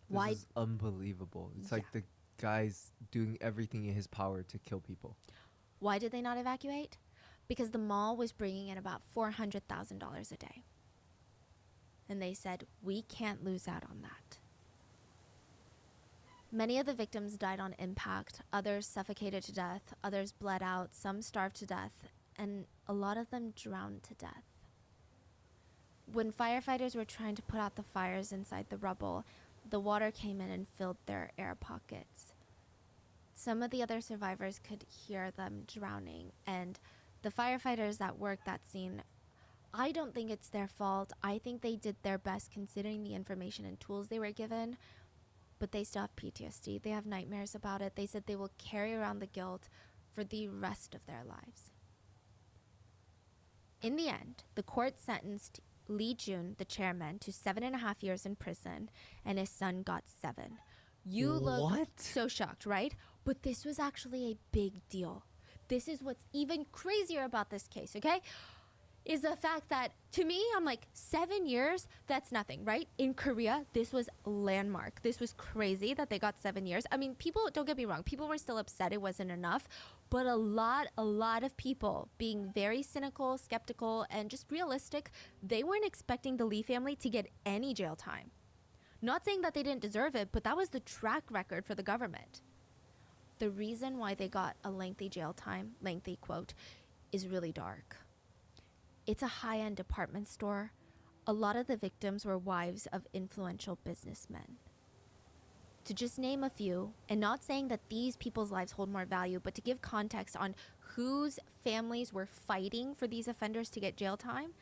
This is unbelievable. It's like the guy's doing everything in his power to kill people. Why did they not evacuate? Because the mall was bringing in about $400,000 a day. And they said, we can't lose out on that. Many of the victims died on impact. Others suffocated to death. Others bled out. Some starved to death. And a lot of them drowned to death. When firefighters were trying to put out the fires inside the rubble, the water came in and filled their air pockets. Some of the other survivors could hear them drowning, and the firefighters that worked that scene, I don't think it's their fault. I think they did their best considering the information and tools they were given, but they still have PTSD. They have nightmares about it. They said they will carry around the guilt for the rest of their lives. In the end, the court sentenced Lee Jun, the chairman, to 7.5 years in prison, and his son got 7. You look so shocked, right? But this was actually a big deal. This is what's even crazier about this case, okay? Is the fact that, to me, I'm like, 7 years, that's nothing, right? In Korea, this was landmark. This was crazy that they got 7 years. I mean, people, don't get me wrong, people were still upset it wasn't enough, but a lot of people being very cynical, skeptical, and just realistic, they weren't expecting the Lee family to get any jail time. Not saying that they didn't deserve it, but that was the track record for the government. The reason why they got a lengthy jail time, lengthy quote, is really dark. It's a high-end department store. A lot of the victims were wives of influential businessmen. To just name a few, and not saying that these people's lives hold more value, but to give context on whose families were fighting for these offenders to get jail time,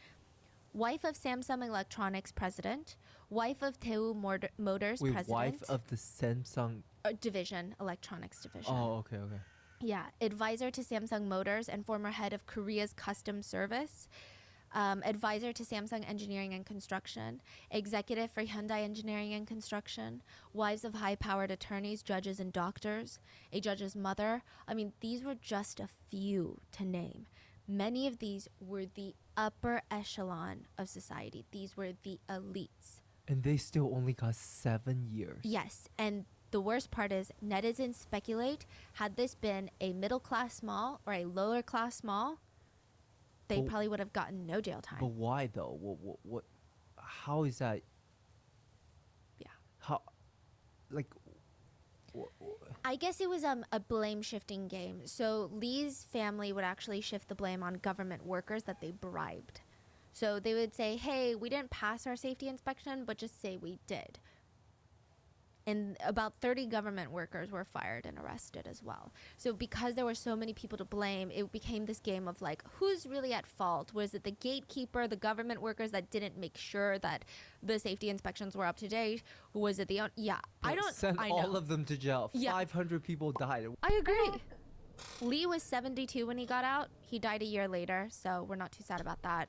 wife of Samsung Electronics president, wife of Daewoo Motors president. Wife of the Samsung division, electronics division. Oh, okay. Yeah, advisor to Samsung Motors and former head of Korea's Customs Service. advisor to Samsung Engineering and Construction, executive for Hyundai Engineering and Construction, wives of high-powered attorneys, judges, and doctors, a judge's mother. I mean, these were just a few to name. Many of these were the upper echelon of society. These were the elites. And they still only got 7 years. Yes, and the worst part is netizens speculate, had this been a middle-class mall or a lower-class mall, they But- probably would have gotten no jail time. But why though? What how is that? Yeah. How, like, I guess it was a blame shifting game. So Lee's family would actually shift the blame on government workers that they bribed. So they would say, hey, we didn't pass our safety inspection, but just say we did. And about 30 government workers were fired and arrested as well. So because there were so many people to blame, it became this game of like, who's really at fault? Was it the gatekeeper, the government workers that didn't make sure that the safety inspections were up to date? Was it the I don't send I all know. of them to jail. Yeah. 500 people died. I agree. Lee was 72 when he got out. He died a year later, so we're not too sad about that.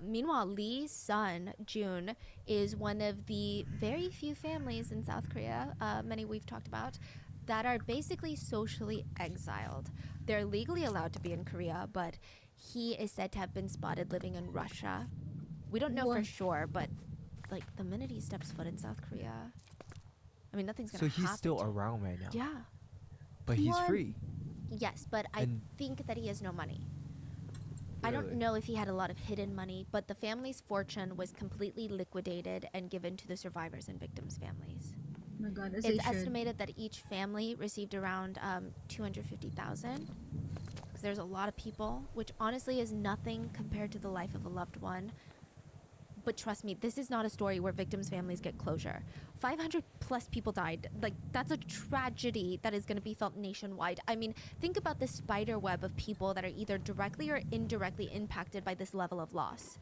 Meanwhile, Lee's son, Jun, is one of the very few families in South Korea, many we've talked about, that are basically socially exiled. They're legally allowed to be in Korea, but he is said to have been spotted living in Russia. We don't know for What? sure, but like the minute he steps foot in South Korea, I mean, nothing's So gonna happen. he's still to him. around right now. Yeah. But he's What? free. Yes, but I And- think that he has no money. I don't Really? know if he had a lot of hidden money, but the family's fortune was completely liquidated and given to the survivors and victims' families. Oh my god, as they It's should. estimated that each family received around 250,000. Because there's a lot of people, which honestly is nothing compared to the life of a loved one. But trust me, this is not a story where victims' families get closure. 500 plus people died. Like, that's a tragedy that is going to be felt nationwide. I mean, think about the spider web of people that are either directly or indirectly impacted by this level of loss.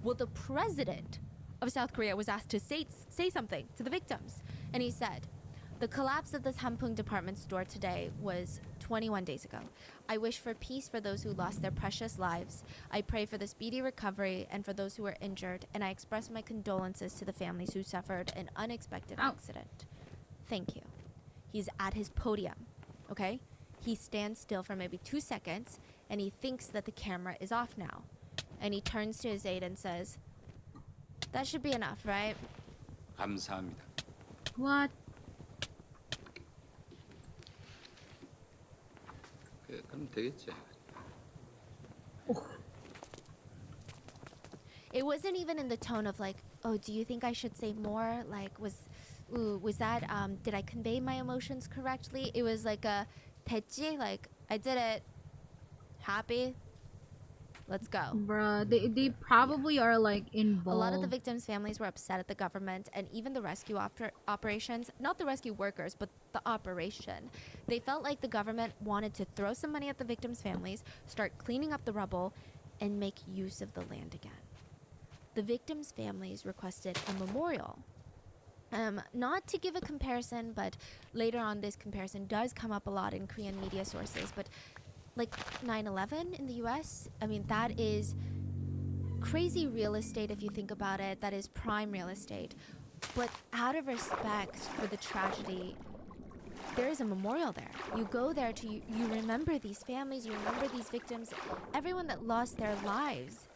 Well, the president of South Korea was asked to say something to the victims. And he said, the collapse of this Hampung department store today was 21 days ago. I wish for peace for those who lost their precious lives. I pray for the speedy recovery and for those who were injured, and I express my condolences to the families who suffered an unexpected Ow. accident. Thank you. He's at his podium, okay? He stands still for maybe 2 seconds, and he thinks that the camera is off now. And he turns to his aide and says, that should be enough, right? 감사합니다. What? 그럼 되겠지. It wasn't even in the tone of like, oh, do you think I should say more? Like, was that, did I convey my emotions correctly? It was like a, 됐지? Like, I did it. Happy? Let's go. Bruh, they probably are like A involved. lot of the victims' families were upset at the government and even the rescue operations, not the rescue workers, but the operation. They felt like the government wanted to throw some money at the victims' families, start cleaning up the rubble, and make use of the land again. The victims' families requested a memorial. Not to give a comparison, but later on this comparison does come up a lot in Korean media sources, but like 9/11 in the US, I mean, that is crazy real estate if you think about it. That is prime real estate. But out of respect for the tragedy, there is a memorial there. You go there to, you remember these families, you remember these victims, everyone that lost their lives.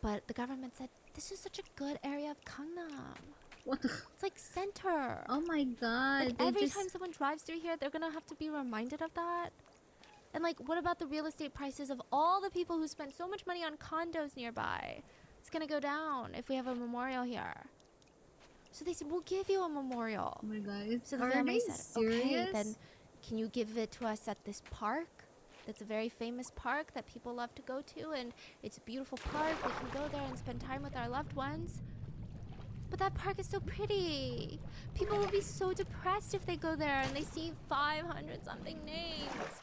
But the government said, this is such a good area of Gangnam. What the? It's like center. Oh my god. Like they every just- time someone drives through here, they're gonna have to be reminded of that. And like, what about the real estate prices of all the people who spent so much money on condos nearby? It's gonna go down if we have a memorial here. So they said, we'll give you a memorial. Oh my god. It's, So the are family they said, okay, serious? then can you give it to us at this park? That's a very famous park that people love to go to, and it's a beautiful park. We can go there and spend time with our loved ones. But that park is so pretty. People will be so depressed if they go there and they see 500 something names.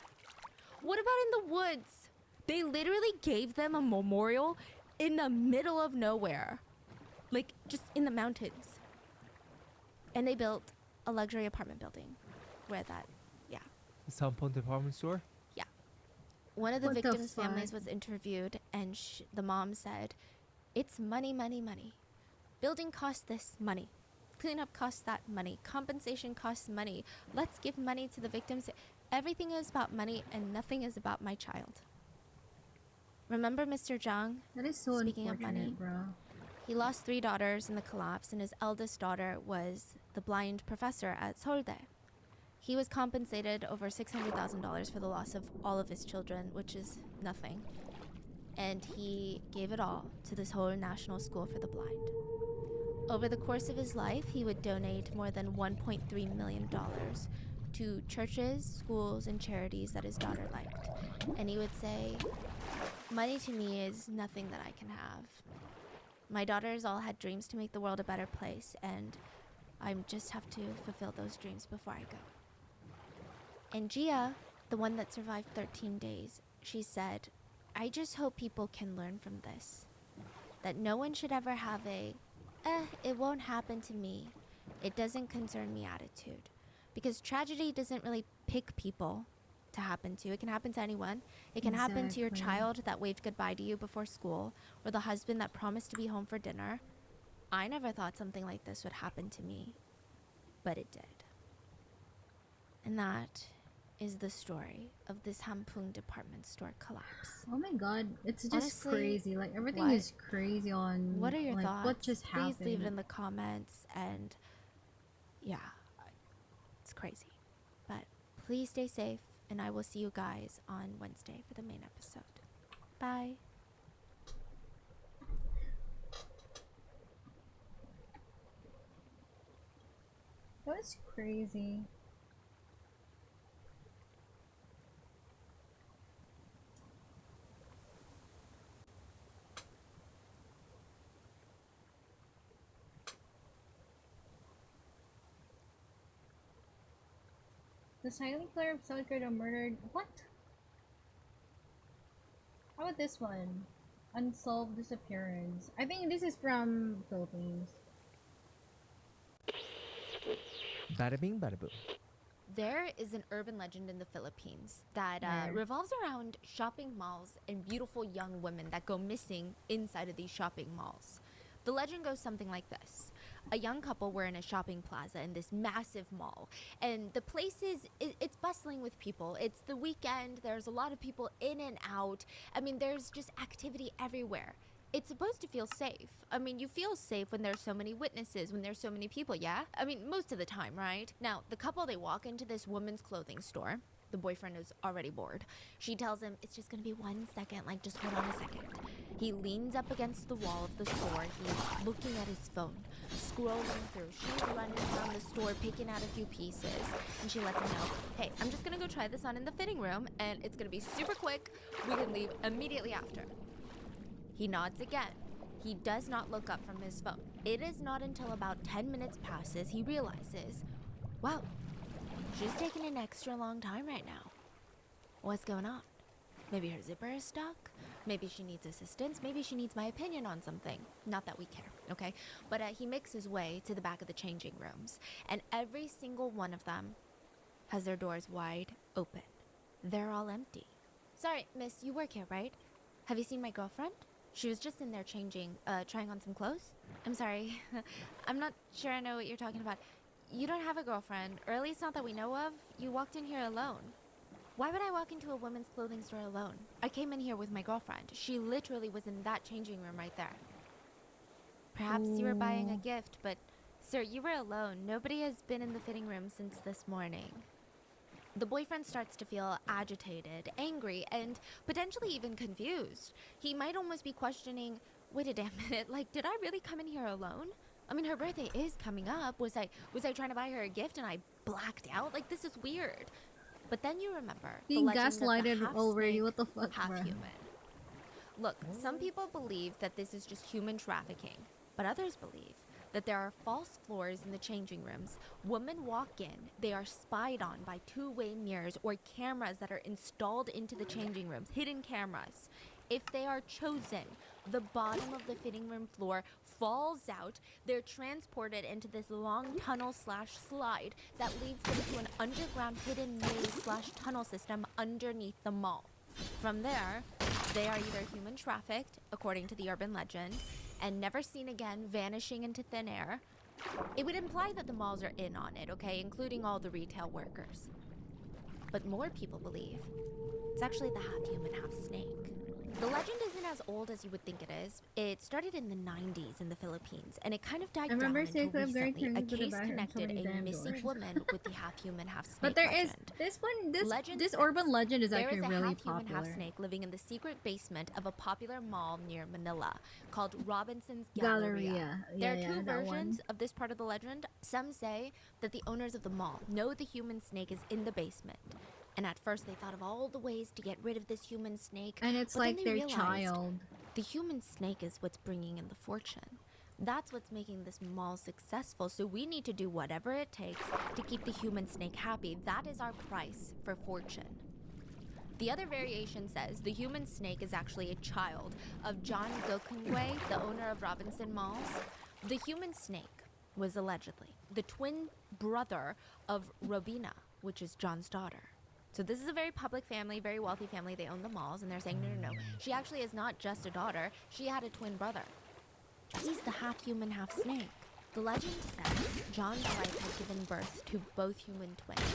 What about in the woods? They literally gave them a memorial in the middle of nowhere. Like, just in the mountains. And they built a luxury apartment building where that, yeah. Sampo department store? One of the What the victims' fuck? families was interviewed, and the mom said, "It's money, money, money. Building costs this money. Cleanup costs that money. Compensation costs money. Let's give money to the victims. Everything is about money, and nothing is about my child." Remember Mr. Zhang? That is so Speaking of money, unfortunate, bro. he lost 3 daughters in the collapse, and his eldest daughter was the blind professor at Seouldae. He was compensated over $600,000 for the loss of all of his children, which is nothing. And he gave it all to this whole national school for the blind. Over the course of his life, he would donate more than $1.3 million to churches, schools, and charities that his daughter liked. And he would say, "Money to me is nothing that I can have. My daughters all had dreams to make the world a better place, and I just have to fulfill those dreams before I go." And Gia, the one that survived 13 days, she said, "I just hope people can learn from this. That no one should ever have it won't happen to me. It doesn't concern me attitude. Because tragedy doesn't really pick people to happen to. It can happen to anyone. It can happen to your Exactly. child that waved goodbye to you before school, or the husband that promised to be home for dinner. I never thought something like this would happen to me, but it did." And that is the story of this Hampung department store collapse. Oh my god, it's just Honestly, crazy. Like everything what? is crazy on. What are your like, thoughts? What just happened? Please leave it in the comments. And yeah, it's crazy. But please stay safe, and I will see you guys on Wednesday for the main episode. Bye. That was crazy. The silent killer of South Korea murdered. What? How about this one? Unsolved disappearance. I think this is from Philippines. Bada bing, bada boom. There is an urban legend in the Philippines that Where? revolves around shopping malls and beautiful young women that go missing inside of these shopping malls. The legend goes something like this. A young couple were in a shopping plaza in this massive mall, and the place it's bustling with people. It's the weekend, there's a lot of people in and out. I mean, there's just activity everywhere. It's supposed to feel safe. I mean, you feel safe when there's so many witnesses, when there's so many people, yeah? I mean, most of the time, right? Now, the couple, they walk into this woman's clothing store. The boyfriend is already bored. She tells him, "It's just gonna be 1 second, like just hold on a second." He leans up against the wall of the store. He's looking at his phone, scrolling through. She's running around the store, picking out a few pieces, and she lets him know, "Hey, I'm just gonna go try this on in the fitting room, and it's gonna be super quick. We can leave immediately after." He nods again. He does not look up from his phone. It is not until about 10 minutes passes he realizes, wow, she's taking an extra long time right now. What's going on? Maybe her zipper is stuck. Maybe she needs assistance. Maybe she needs my opinion on something. Not that we care, okay? But he makes his way to the back of the changing rooms, and every single one of them has their doors wide open. They're all empty. "Sorry, miss, you work here, right? Have you seen my girlfriend? She was just in there changing, trying on some clothes." "I'm sorry. I'm not sure I know what you're talking about. You don't have a girlfriend, or at least not that we know of. You walked in here alone." "Why would I walk into a women's clothing store alone? I came in here with my girlfriend. She literally was in that changing room right there." "Perhaps you were buying a gift, but sir, you were alone. Nobody has been in the fitting room since this morning." The boyfriend starts to feel agitated, angry, and potentially even confused. He might almost be questioning, wait a damn minute, like, did I really come in here alone? I mean, her birthday is coming up. Was I trying to buy her a gift and I blacked out? Like, this is weird. But then you remember Being the legend of the gaslighted half already. snake, What the fuck, half bruh? human. Look, some people believe that this is just human trafficking, but others believe that there are false floors in the changing rooms. Women walk in, they are spied on by two-way mirrors or cameras that are installed into the changing rooms, hidden cameras. If they are chosen, the bottom of the fitting room floor falls out. They're transported into this long tunnel/slide that leads them to an underground hidden maze/tunnel system underneath the mall. From there, they are either human trafficked, according to the urban legend, and never seen again, vanishing into thin air. It would imply that the malls are in on it, okay, including all the retail workers. But more people believe it's actually the half-human, half-snake. The legend isn't as old as you would think it is. It started in the 90s in the Philippines, and it kind of died down remember until Sacred of Great recently. A Turns with the case Batter and so connected many a damn missing doors. woman with the half-human, half-snake But there is legend. this one. This Legend this says urban legend is there actually is a really half-human, popular. half-snake living in the secret basement of a popular mall near Manila called Robinson's Galleria. Galleria. There Yeah, are two that versions one. of this part of the legend. Some say that the owners of the mall know the human snake is in the basement. And at first they thought of all the ways to get rid of this human snake. And it's but then like they their realized child. the human snake is what's bringing in the fortune. That's what's making this mall successful, so we need to do whatever it takes to keep the human snake happy. That is our price for fortune. The other variation says the human snake is actually a child of John Gokungwe, the owner of Robinson Malls. The human snake was allegedly the twin brother of Robina, which is John's daughter. So this is a very public family, very wealthy family. They own the malls, and they're saying, no. She actually is not just a daughter. She had a twin brother. He's the half-human, half-snake. The legend says John's wife had given birth to both human twins,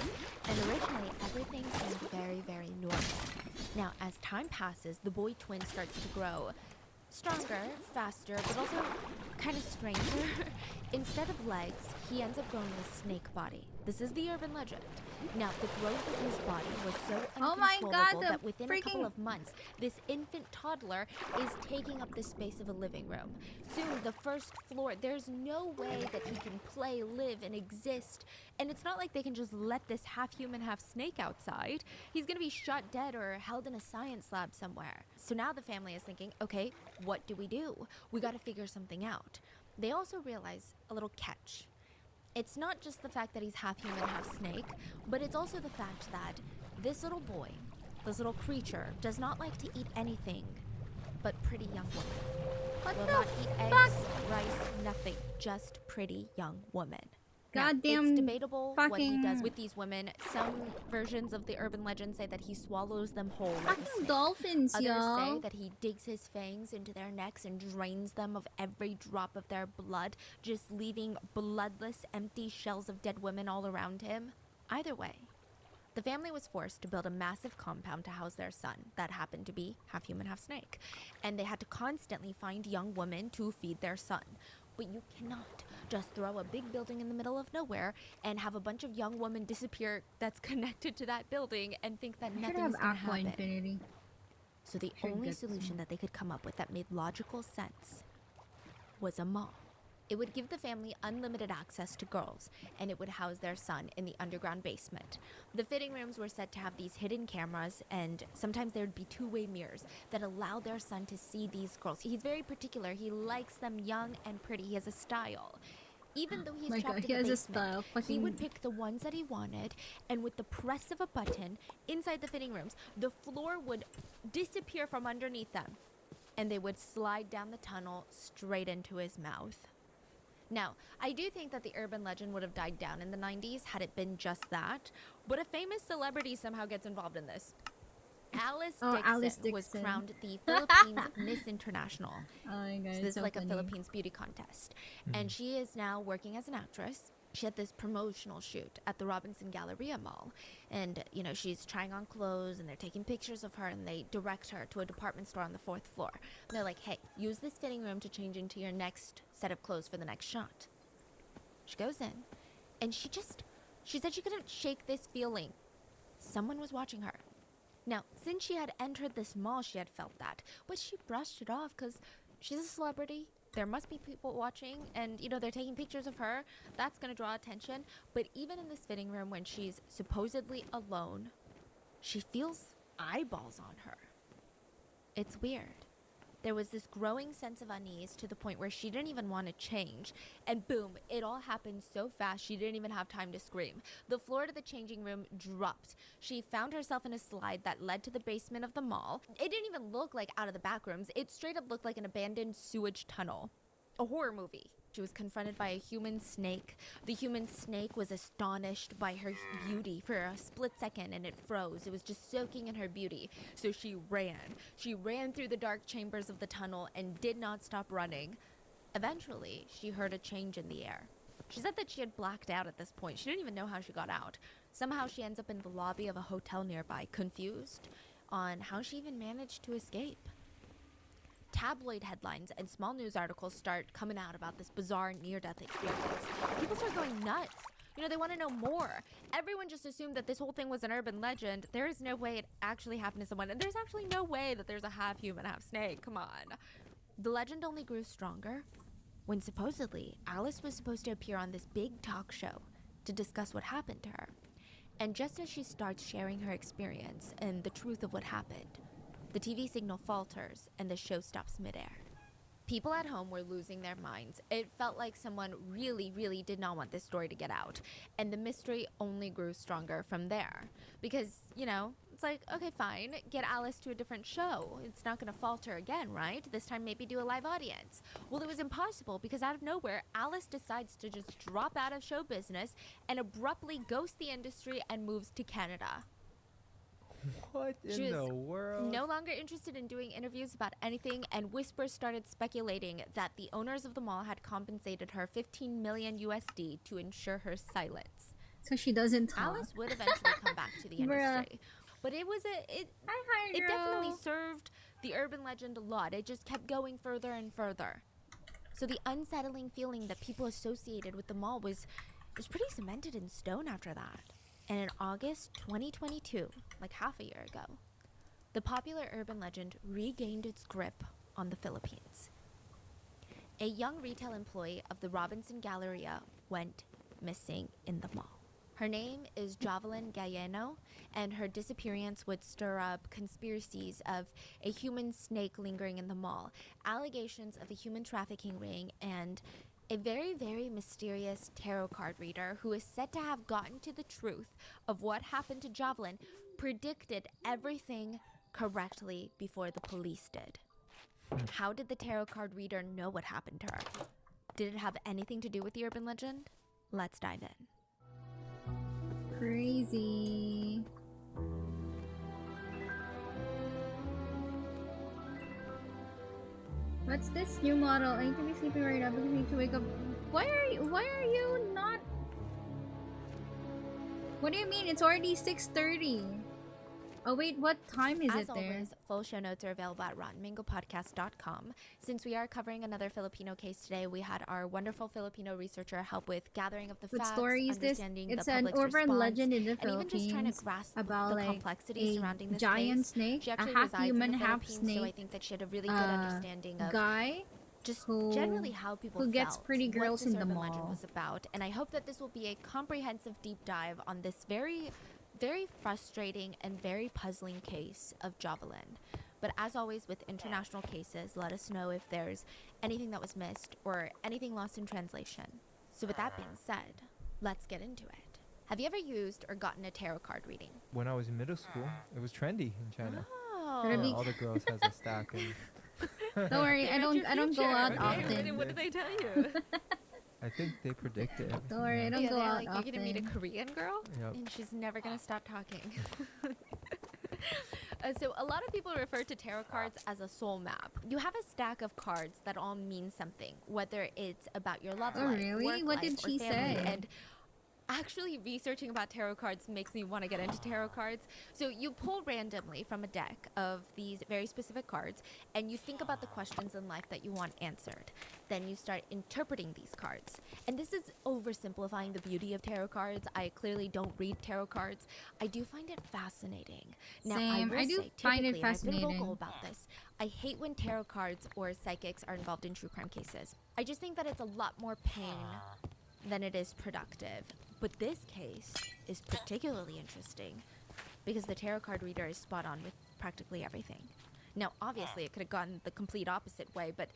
and originally everything seemed very, very normal. Now, as time passes, the boy twin starts to grow stronger, faster, but also kind of stranger. Instead of legs, he ends up growing a snake body. This is the urban legend. Now, the growth of his body was so Oh my God, uncontrollable the that within a couple freaking- of months, this infant toddler is taking up the space of a living room. Soon, the first floor, there's no way that he can play, live, and exist. And it's not like they can just let this half-human, half-snake outside. He's gonna be shot dead or held in a science lab somewhere. So now the family is thinking, okay, what do? We gotta figure something out. They also realize a little catch. It's not just the fact that he's half human, half snake, but it's also the fact that this little boy, this little creature, does not like to eat anything but pretty young women. What Will the not eat fuck? eggs, rice, nothing. Just pretty young women. Goddamn It's debatable what he does fucking- with these women. Some versions of the urban legend say that he swallows them whole. like a Fucking snake. dolphins, Others yo. say that he digs his fangs into their necks and drains them of every drop of their blood, just leaving bloodless, empty shells of dead women all around him. Either way, the family was forced to build a massive compound to house their son that happened to be half human, half snake. And they had to constantly find young women to feed their son. But you cannot just throw a big building in the middle of nowhere and have a bunch of young women disappear that's connected to that building and think that I should nothing's have gonna Aqua happen. Infinity. So the Should only get solution some. that they could come up with that made logical sense was a mall. It would give the family unlimited access to girls, and it would house their son in the underground basement. The fitting rooms were said to have these hidden cameras, and sometimes there would be two-way mirrors that allow their son to see these girls. He's very particular. He likes them young and pretty. He has a style. Even though he's My trapped God, in he the has a basement, style. he Fucking- would pick the ones that he wanted, and with the press of a button inside the fitting rooms, the floor would disappear from underneath them, and they would slide down the tunnel straight into his mouth. Now, I do think that the urban legend would have died down in the 90s had it been just that, but a famous celebrity somehow gets involved in this. Alice Alice Dixon was Dixon. crowned the Philippines Miss International. Oh my God, So it's this so is like funny. a Philippines beauty contest. And she is now working as an actress. She had this promotional shoot at the Robinson Galleria Mall. And, you know, she's trying on clothes and they're taking pictures of her and they direct her to a department store on the 4th floor. And they're like, hey, use this fitting room to change into your next set of clothes for the next shot. She goes in and she said she couldn't shake this feeling. Someone was watching her. Now, since she had entered this mall, she had felt that, but she brushed it off because she's a celebrity. There must be people watching, and, you know, they're taking pictures of her. That's going to draw attention. But even in this fitting room, when she's supposedly alone, she feels eyeballs on her. It's weird. There was this growing sense of unease to the point where she didn't even want to change. And boom, it all happened so fast she didn't even have time to scream. The floor to the changing room dropped. She found herself in a slide that led to the basement of the mall. It didn't even look like out of the back rooms. It straight up looked like an abandoned sewage tunnel. A horror movie. She was confronted by a human snake. The human snake was astonished by her beauty for a split second, and it froze. It was just soaking in her beauty. So she ran. She ran through the dark chambers of the tunnel and did not stop running. Eventually, she heard a change in the air. She said that she had blacked out at this point. She didn't even know how she got out. Somehow she ends up in the lobby of a hotel nearby, confused on how she even managed to escape. Tabloid headlines and small news articles start coming out about this bizarre near-death experience. People start going nuts. You know, they want to know more. Everyone just assumed that this whole thing was an urban legend. There is no way it actually happened to someone. And there's actually no way that there's a half human, half snake. Come on. The legend only grew stronger when supposedly Alice was supposed to appear on this big talk show to discuss what happened to her. And just as she starts sharing her experience and the truth of what happened, the TV signal falters and the show stops midair. People at home were losing their minds. It felt like someone really, really did not want this story to get out. And the mystery only grew stronger from there. Because, you know, it's like, okay, fine, get Alice to a different show. It's not gonna falter again, right? This time maybe do a live audience. Well, it was impossible because out of nowhere, Alice decides to just drop out of show business and abruptly ghost the industry and moves to Canada. What She in was the world? no longer interested in doing interviews about anything, and whispers started speculating that the owners of the mall had compensated her 15 million USD to ensure her silence. So she doesn't talk. Alice would eventually come back to the industry, but it was it definitely served the urban legend a lot. It just kept going further and further. So the unsettling feeling that people associated with the mall was pretty cemented in stone after that. And in August 2022, like half a year ago, the popular urban legend regained its grip on the Philippines. A young retail employee of the Robinson Galleria went missing in the mall. Her name is Jovelyn Galleno, and her disappearance would stir up conspiracies of a human snake lingering in the mall, allegations of a human trafficking ring, and a very, very mysterious tarot card reader who is said to have gotten to the truth of what happened to Jovelyn, predicted everything correctly before the police did. How did the tarot card reader know what happened to her? Did it have anything to do with the urban legend? Let's dive in. Crazy. What's this new model? I need to be sleeping right now because I need to wake up. Why are you not? What do you mean? It's already 6:30. Oh wait, what time is As it there? always, full show notes are available at rottenmangopodcast.com. Since we are covering another Filipino case today, we had our wonderful Filipino researcher help with gathering of the What facts, story is this? understanding It's the an public's urban response, legend in the and even just trying to Philippines grasp about the like complexity surrounding a this giant case. snake, She a actually half resides human, in the half Philippines, so I snake think that she had a really good understanding of guy just who- generally how people who gets felt, pretty girls what this in the urban legend mall. was about. And I hope that this will be a comprehensive deep dive on this very, very frustrating and very puzzling case of Jovelyn. But as always with international cases, let us know if there's anything that was missed or anything lost in translation. So with that being said, let's get into it. Have you ever used or gotten a tarot card reading? When I was in middle school, it was trendy in China. Oh. Really? Yeah, all the girls has a stack and Don't worry, I don't go out often. What did they tell you? I think they predicted everything. Don't worry, I yeah. don't go they're out like, often. you're gonna meet a Korean girl, Yep. and she's never gonna stop talking. So a lot of people refer to tarot cards as a soul map. You have a stack of cards that all mean something, whether it's about your love Oh, life, really? work What life, did or she family. say? And actually researching about tarot cards makes me want to get into tarot cards. So you pull randomly from a deck of these very specific cards, and you think about the questions in life that you want answered. Then you start interpreting these cards. And this is oversimplifying the beauty of tarot cards. I clearly don't read tarot cards. I do find it fascinating. Now, Same. I will I do say, find it typically, and I've been fascinating. vocal about this, I hate when tarot cards or psychics are involved in true crime cases. I just think that it's a lot more pain than it is productive. But this case is particularly interesting because the tarot card reader is spot on with practically everything. Now, obviously, it could have gone the complete opposite way, but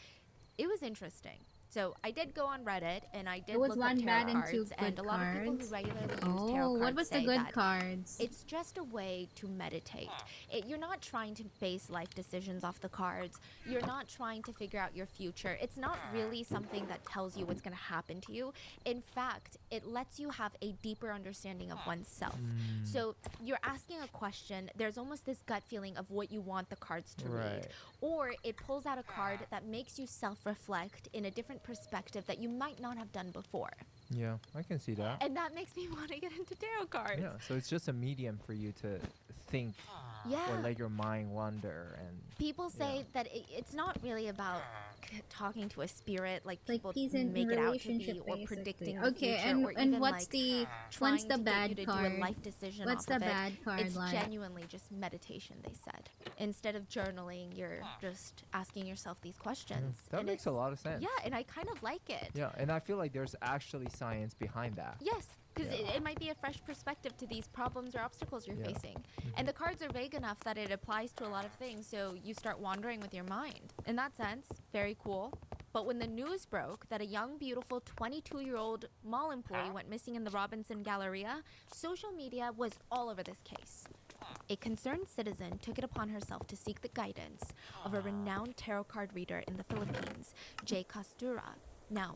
it was interesting. So I did go on Reddit and I did It was look up one tarot bad and two cards, and good a lot of people who cards. regularly use tarot Oh, cards what was the say good that cards? it's just a way to meditate. You're not trying to base life decisions off the cards. You're not trying to figure out your future. It's not really something that tells you what's going to happen to you. In fact, it lets you have a deeper understanding of oneself. So you're asking a question, there's almost this gut feeling of what you want the cards to read. Or it pulls out a card that makes you self-reflect in a different perspective that you might not have done before. Yeah, I can see that. And that makes me want to get into tarot cards. Yeah, so it's just a medium for you to think or let your mind wander. And people say that it's not really about talking to a spirit like Like people peace in make it out to be, relationship, or basically. predicting the Okay, future, or and even what's like the trying to bad get you to card? do a life decision What's off the of bad it. card It's like? genuinely just meditation, they said. Instead of journaling, you're just asking yourself these questions. That And makes a lot of sense. Yeah, and I kind of like it. Yeah, and I feel like there's actually science behind that. Yes, because Yeah. it might be a fresh perspective to these problems or obstacles you're Yeah. facing. And the cards are vague enough that it applies to a lot of things, so you start wandering with your mind. In that sense, very cool. But when the news broke that a young, beautiful 22-year-old mall employee went missing in the Robinson Galleria, social media was all over this case. A concerned citizen took it upon herself to seek the guidance of a renowned tarot card reader in the Philippines, Jay Costura. Now,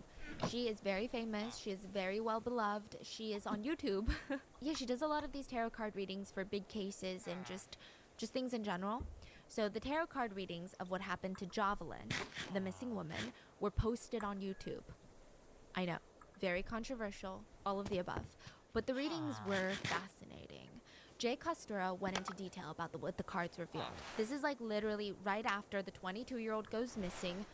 she is very famous. She is very well beloved. She is on YouTube. Yeah, she does a lot of these tarot card readings for big cases and just things in general. So the tarot card readings of what happened to Javelin, the missing woman, were posted on YouTube. I know, very controversial, all of the above. But the readings were fascinating. Jay Costura went into detail about what the cards revealed. This is like literally right after the 22-year-old goes missing.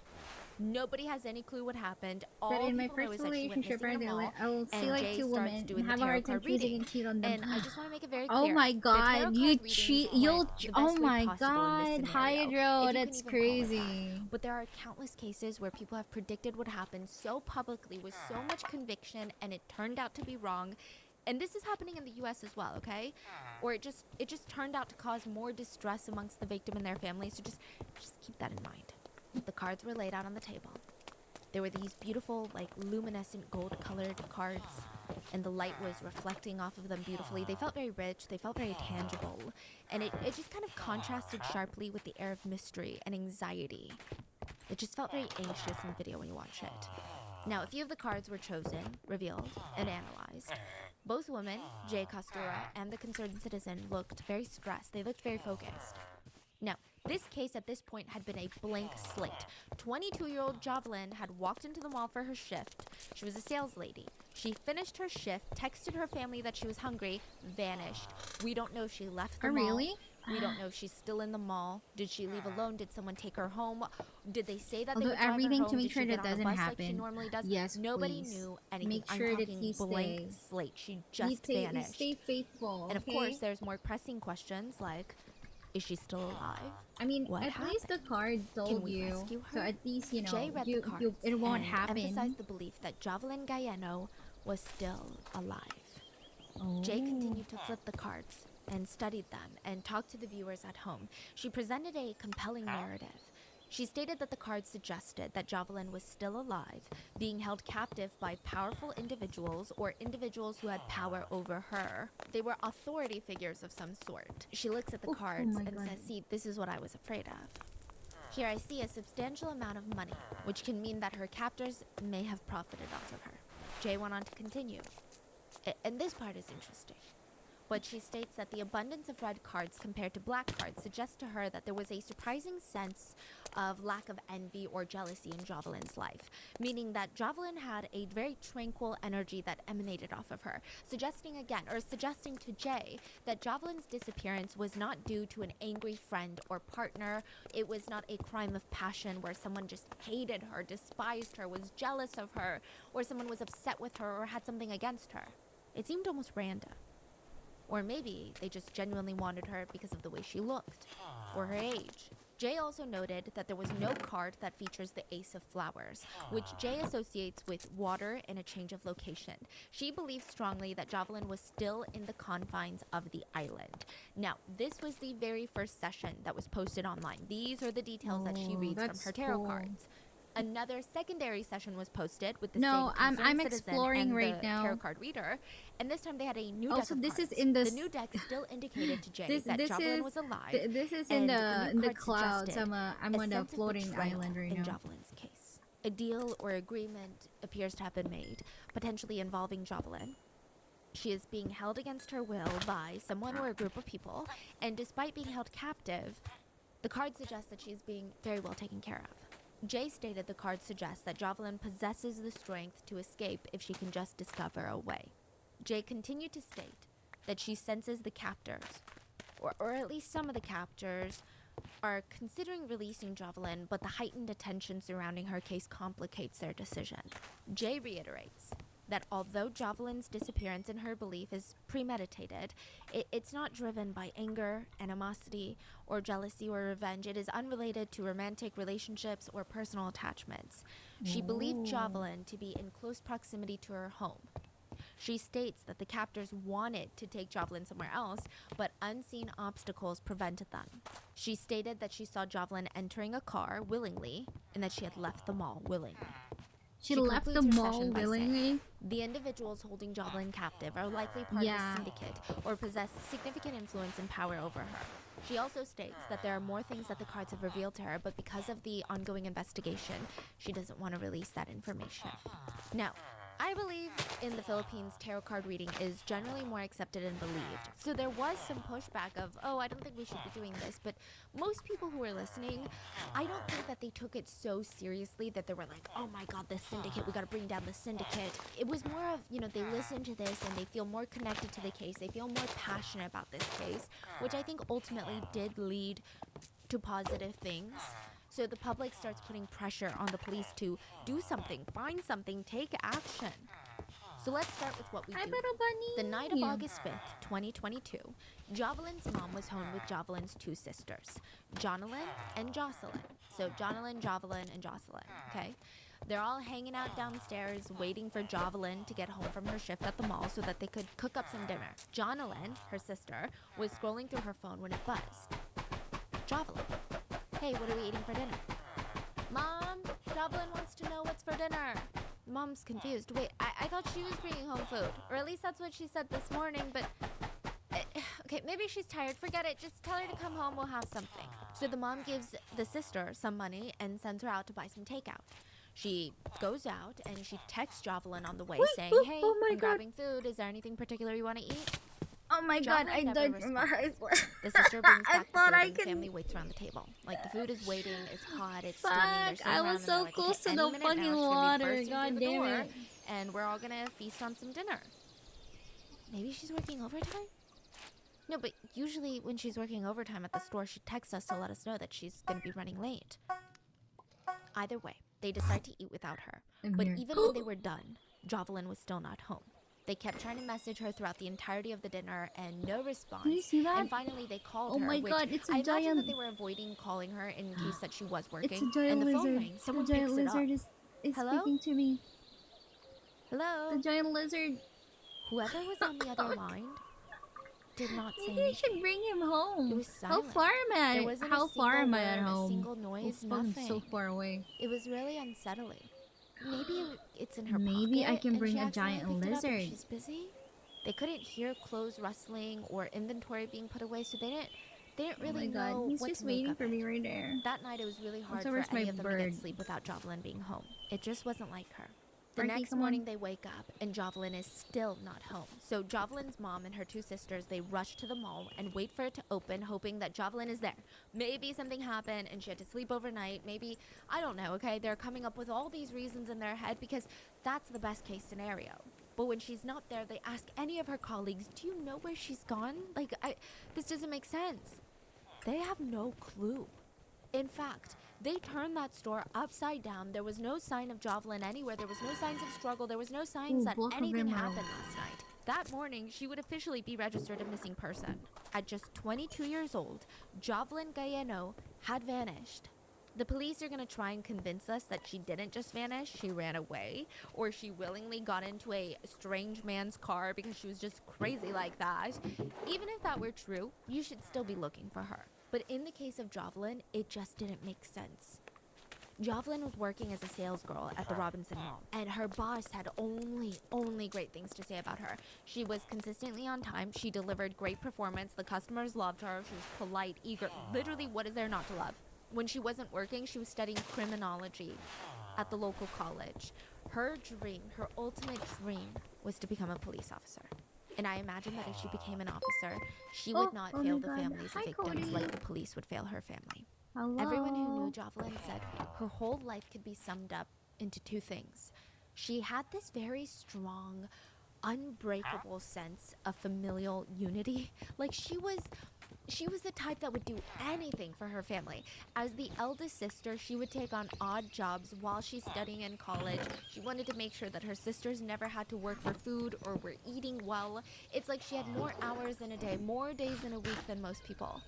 Nobody has any clue what happened. All But in my people know first is that she went relationship, missing in a mall, I will see and like Jay two starts women doing and the have a tarot hard time card choosing reading. and cheat on them. And I just want to make it very clear. Oh my the god, tarot you card readings cheat! went You'll. the Oh best way my possible in this god, scenario, if Hydro, you that's can even call it that. crazy. But there are countless cases where people have predicted what happened so publicly with so much conviction, and it turned out to be wrong. And this is happening in the US as well, okay? Or it just turned out to cause more distress amongst the victim and their families. So just keep that in mind. The cards were laid out on the table. There were these beautiful, like, luminescent gold-colored cards, and the light was reflecting off of them beautifully. They felt very rich, they felt very tangible, and it just kind of contrasted sharply with the air of mystery and anxiety. It just felt very anxious in the video when you watch it. Now, a few of the cards were chosen, revealed, and analyzed. Both women, Jay Costura and the concerned citizen, looked very stressed. They looked very focused. Now, this case at this point had been a blank slate. 22-year-old Javelin had walked into the mall for her shift. She was a sales lady. She finished her shift, texted her family that she was hungry, vanished. We don't know if she left the Oh, mall. really? We don't know if she's still in the mall. Did she leave alone? Did someone take her home? Did they say that I'll they do would drive everything her to home? make Did sure she that get on a doesn't bus like she happen. normally does? Yes, Nobody please. knew anything. Make sure I'm that talking you blank stay. slate. She You just vanished. stay faithful. And of okay? course, there's more pressing questions like, is she still alive? I mean, What at least the card Can told we you. rescue So her? at least, you know, Jay read the cards it won't and happen. emphasized the belief that Javelin Galleno was still alive. Oh. Jay continued to flip the cards and studied them and talked to the viewers at home. She presented a compelling narrative. She stated that the cards suggested that Javelin was still alive, being held captive by powerful individuals or individuals who had power over her. They were authority figures of some sort. She looks at the cards my and God. says, see, this is what I was afraid of. Here I see a substantial amount of money, which can mean that her captors may have profited off of her. Jay went on to continue. And this part is interesting. But she states that the abundance of red cards compared to black cards suggests to her that there was a surprising sense of lack of envy or jealousy in Javelin's life, meaning that Javelin had a very tranquil energy that emanated off of her, suggesting to Jay that Javelin's disappearance was not due to an angry friend or partner. It was not a crime of passion where someone just hated her, despised her, was jealous of her, or someone was upset with her or had something against her. It seemed almost random. Or maybe they just genuinely wanted her because of the way she looked, or her age. Jay also noted that there was no card that features the Ace of Flowers, which Jay associates with water and a change of location. She believes strongly that Javelin was still in the confines of the island. Now, this was the very first session that was posted online. These are the details that she reads from that's her tarot cool. cards. Another secondary session was posted with the No, same I'm concerned citizen exploring and right the now. tarot card reader, and this time they had a new Also, deck of this is cards. in the The new deck still indicated to Jay this that this Jovelyn is was alive, this is and in new the cards clouds. suggested I'm a on a sense of floating betrayal island right in now. Jovelyn's case. A deal or agreement appears to have been made, potentially involving Jovelyn. She is being held against her will by someone or a group of people, and despite being held captive, the cards suggest that she is being very well taken care of. Jay stated the cards suggest that Jovelyn possesses the strength to escape if she can just discover a way. Jay continued to state that she senses the captors, or at least some of the captors, are considering releasing Jovelyn, but the heightened attention surrounding her case complicates their decision. Jay reiterates that although Jovelyn's disappearance in her belief is premeditated, it's not driven by anger, animosity, or jealousy or revenge. It is unrelated to romantic relationships or personal attachments. She believed Jovelyn to be in close proximity to her home. She states that the captors wanted to take Jovelyn somewhere else, but unseen obstacles prevented them. She stated that she saw Jovelyn entering a car willingly, and that she had left the mall willingly. She left the concludes her mall session by saying, willingly. the individuals holding Jovelyn captive are likely part of a syndicate or possess significant influence and power over her. She also states that there are more things that the cards have revealed to her, but because of the ongoing investigation, she doesn't want to release that information. Now, I believe in the Philippines, tarot card reading is generally more accepted and believed. So there was some pushback of, oh, I don't think we should be doing this. But most people who were listening, I don't think that they took it so seriously that they were like, oh my God, the syndicate, we got to bring down the syndicate. It was more of, they listen to this and they feel more connected to the case. They feel more passionate about this case, which I think ultimately did lead to positive things. So the public starts putting pressure on the police to do something, find something, take action. So let's start with what we do. The night of August 5th, 2022, Jovelyn's mom was home with Jovelyn's two sisters, Jonalyn and Jocelyn. So Jonalyn, Jovelyn, and Jocelyn, okay? They're all hanging out downstairs, waiting for Jovelyn to get home from her shift at the mall so that they could cook up some dinner. Jonalyn, her sister, was scrolling through her phone when it buzzed. Jovelyn. Hey, what are we eating for dinner? Mom, Jovelyn wants to know what's for dinner. Mom's confused. Wait, I thought she was bringing home food. Or at least that's what she said this morning, but... okay, maybe she's tired. Forget it. Just tell her to come home. We'll have something. So the mom gives the sister some money and sends her out to buy some takeout. She goes out and she texts Jovelyn on the way saying, hey, I'm grabbing food. Is there anything particular you want to eat? Oh my God, I died from my eyes. The sister brings back the food and the family waits around the table. Like, the food is waiting, it's hot, it's steaming, they're sitting I around was and so they're like, close okay, to any the minute now, fucking she's gonna be water. bursting God through the damn door, it. and we're all gonna feast on some dinner. Maybe she's working overtime? No, but usually when she's working overtime at the store, she texts us to let us know that she's gonna be running late. Either way, they decide to eat without her. But even when they were done, Jovelyn was still not home. They kept trying to message her throughout the entirety of the dinner and no response. Can you see that? And finally they called her. Oh my which God, it's a I imagine giant... that they were avoiding calling her in case that she was working. It's a giant and the lizard. phone rings. Someone the giant picks it up. lizard is Hello? speaking to me. Hello? The giant lizard. Whoever was on the other line did not say Maybe I should anything. bring him home. It was How silent. far am I? There wasn't How a far single am I at word, home? A single noise, Oh, fucking nothing. so far away. It was really unsettling. Maybe it's in her Maybe pocket I can and bring she a accidentally giant picked it up and lizard. she's busy. They couldn't hear clothes rustling or inventory being put away, so they didn't really Oh my know God, he's what just to make waiting of for it. me right there. That night, it was really hard Also, for where's any my of them to bird? get sleep without Jovelyn being home. It just wasn't like her. The Frankie, next come morning, on. they wake up, and Jovelyn is still not home. So Jovelyn's mom and her two sisters, they rush to the mall and wait for it to open, hoping that Jovelyn is there. Maybe something happened and she had to sleep overnight. Maybe, I don't know, okay? They're coming up with all these reasons in their head because that's the best case scenario. But when she's not there, they ask any of her colleagues, do you know where she's gone? Like, this doesn't make sense. They have no clue. In fact, they turned that store upside down. There was no sign of Jovelyn anywhere. There was no signs of struggle. There was no signs that block of anything emerald. happened last night. That morning, she would officially be registered a missing person. At just 22 years old, Jovelyn Galleno had vanished. The police are going to try and convince us that she didn't just vanish, she ran away, or she willingly got into a strange man's car because she was just crazy like that. Even if that were true, you should still be looking for her. But in the case of Jovelyn, it just didn't make sense. Jovelyn was working as a sales girl at the Robinson Mall, and her boss had only great things to say about her. She was consistently on time, she delivered great performance, the customers loved her, she was polite, eager, literally what is there not to love? When she wasn't working, she was studying criminology at the local college. Her dream, her ultimate dream, was to become a police officer. And I imagine that if she became an officer, she would not oh fail my the God. families Hi, of victims Cody. like the police would fail her family. Hello. Everyone who knew Jovelyn said her whole life could be summed up into two things. She had this very strong, unbreakable sense of familial unity. Like she was the type that would do anything for her family. As the eldest sister, she would take on odd jobs while she's studying in college. She wanted to make sure that her sisters never had to work for food or were eating well. It's like she had more hours in a day, more days in a week than most people.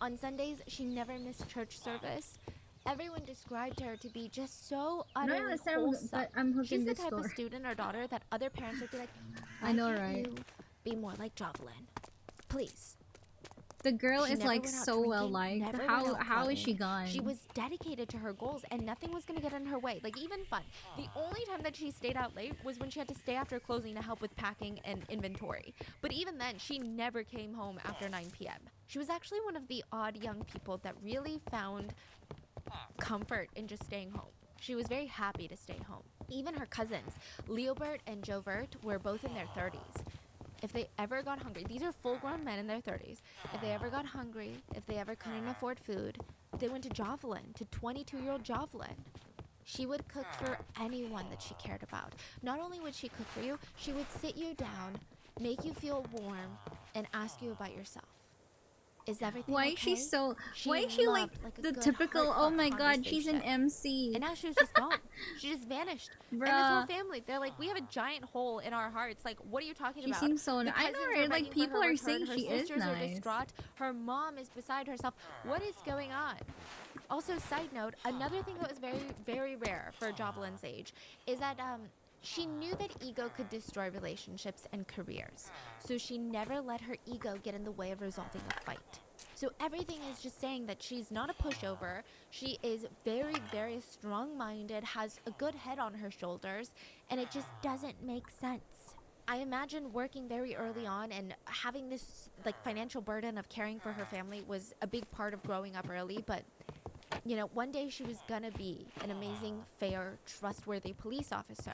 On Sundays, she never missed church service. Everyone described her to be just so utterly wholesome. But I'm hooking She's the this type door. of student or daughter that other parents would be like, I know, "Why can't right? you be more like Jovelyn? Please." The girl She is never like went out so well drinking, liked. never went How out how is she clubbing. gone? She was dedicated to her goals and nothing was gonna get in her way. Like even fun. The only time that she stayed out late was when she had to stay after closing to help with packing and inventory. But even then, she never came home after 9 p.m. She was actually one of the odd young people that really found comfort in just staying home. She was very happy to stay home. Even her cousins, Leobert and Jovert, were both in their 30s. If they ever got hungry, these are full-grown men in their 30s. If they ever got hungry, if they ever couldn't afford food, they went to Jovelyn, to 22-year-old Jovelyn. She would cook for anyone that she cared about. Not only would she cook for you, she would sit you down, make you feel warm, and ask you about yourself. Is everything Why okay? is she so? She Why is she like loved, a the good, typical? Oh heartfelt my God, she's an conversation. MC. And now she was just gone. She just vanished. And this whole Bruh. family, they're like, we have a giant hole in our hearts. Like, what are you talking She about? seems so. The I know, cousins are right? Like begging for people her are return. saying Her she is sisters are nice. distraught. Her mom is beside herself. What is going on? Also, side note, another thing that was very, very rare for Jovelyn's age is that she knew that ego could destroy relationships and careers. So she never let her ego get in the way of resolving a fight. So everything is just saying that she's not a pushover. She is very, very strong-minded, has a good head on her shoulders, and it just doesn't make sense. I imagine working very early on and having this like financial burden of caring for her family was a big part of growing up early, but you know, one day she was gonna be an amazing, fair, trustworthy police officer.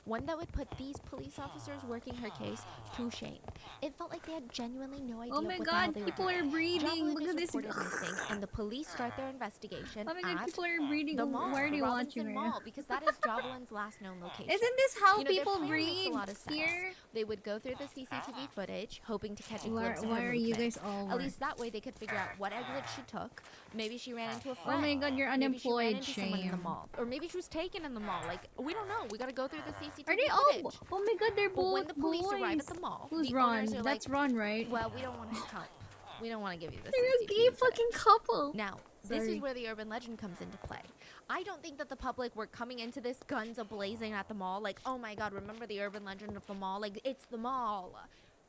One that would put these police officers working her case to shame. It felt like they had genuinely no idea Oh my what the hell God, they were people doing. are breeding. Jovelyn Look is at this. reported missing, and the police start their investigation Oh my God, at people are breeding. the mall, Where are the they watching Robinson right Mall, now? because that is Jovelyn's last known location. Isn't this how You know, their people plan makes breed a lot of sense. here? They would go through the CCTV footage, hoping to catch a Why, glimpse of her why are you guys movements. all? At least that way they could figure out what exit she took. Maybe she ran into a Oh friend. my God, you're Maybe she ran unemployed. into someone in the Shame. mall. Or maybe she was taken in the mall. Like, we don't know. We gotta go through the CCTV Are they footage. all? Oh my God, they're But both when the police boys. arrive at the mall, Who's the Ron? owners are That's like, Ron, right? well, we don't want to help. We don't want to give you the They're a CCTV gay footage. fucking couple. Now, this Sorry. is where the urban legend comes into play. I don't think that the public were coming into this guns a-blazing at the mall, like, oh my God, remember the urban legend of the mall? Like, it's the mall.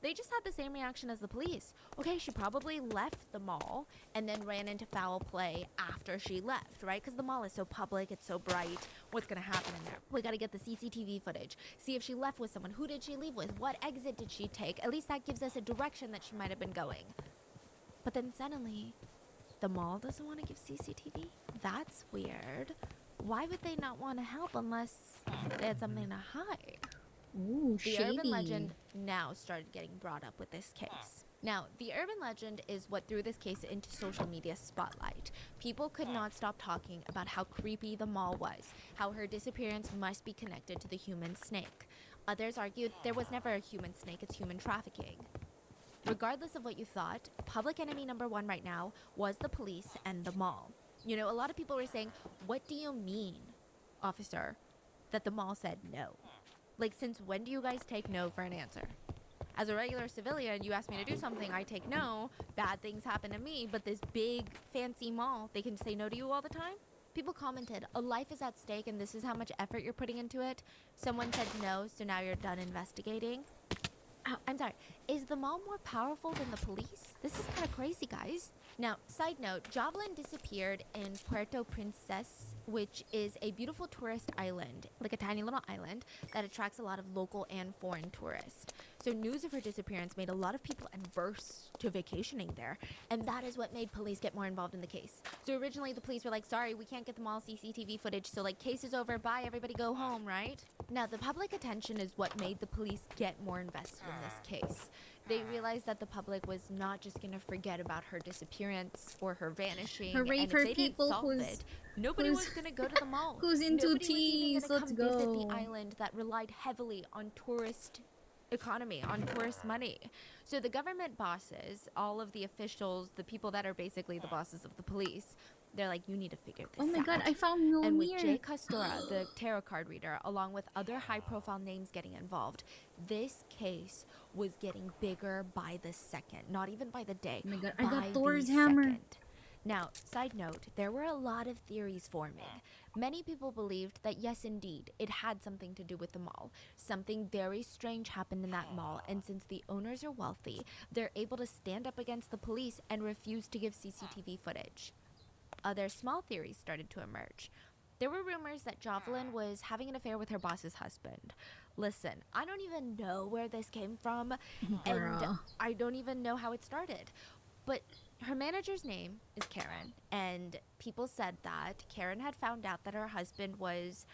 They just had the same reaction as the police. Okay, she probably left the mall and then ran into foul play after she left, right? Because the mall is so public, it's so bright. What's gonna happen in there? We gotta get the CCTV footage. See if she left with someone. Who did she leave with? What exit did she take? At least that gives us a direction that she might have been going. But then suddenly, the mall doesn't want to give CCTV? That's weird. Why would they not want to help unless they had something to hide? Ooh, The shady. urban legend now started getting brought up with this case. Now, the urban legend is what threw this case into social media spotlight. People could not stop talking about how creepy the mall was, how her disappearance must be connected to the human snake. Others argued there was never a human snake, it's human trafficking. Regardless of what you thought, public enemy number one right now was the police and the mall. You know, a lot of people were saying, what do you mean, officer, that the mall said no? Like, since when do you guys take no for an answer? As a regular civilian, you ask me to do something, I take no, bad things happen to me, but this big, fancy mall, they can say no to you all the time? People commented, a life is at stake and this is how much effort you're putting into it. Someone said no, so now you're done investigating. Oh, I'm sorry, is the mall more powerful than the police? This is kind of crazy, guys. Now, side note, Jovelyn disappeared in Puerto Princesa which is a beautiful tourist island, like a tiny little island that attracts a lot of local and foreign tourists. So news of her disappearance made a lot of people adverse to vacationing there, and that is what made police get more involved in the case. So originally the police were like, sorry, we can't get them all CCTV footage, so like, case is over, bye, everybody go home, right? Now, the public attention is what made the police get more invested in this case. They realized that the public was not just going to forget about her disappearance or her vanishing. Hooray and for if they people didn't solve who's- it, nobody was going to go to the mall. Who's into Nobody was even teas? gonna Let's come visit go. the island that relied heavily on tourist economy, on tourist money. So the government bosses, all of the officials, the people that are basically the bosses of the police, they're like, you need to figure this Oh my out. god, I found And with Jay Mjolnir. Costora, the tarot card reader, along with other high-profile names getting involved, this case was getting bigger by the second, not even by the day. Oh my god, I by got the Thor's hammer. second. Now, side note, there were a lot of theories forming. Many people believed that yes, indeed, it had something to do with the mall. Something very strange happened in that mall, and since the owners are wealthy, they're able to stand up against the police and refuse to give CCTV footage. Other small theories started to emerge. There were rumors that Jovelyn was having an affair with her boss's husband. Listen, I don't even know where this came from, and Bruh. I don't even know how it started. But her manager's name is Karen, and people said that Karen had found out that her husband was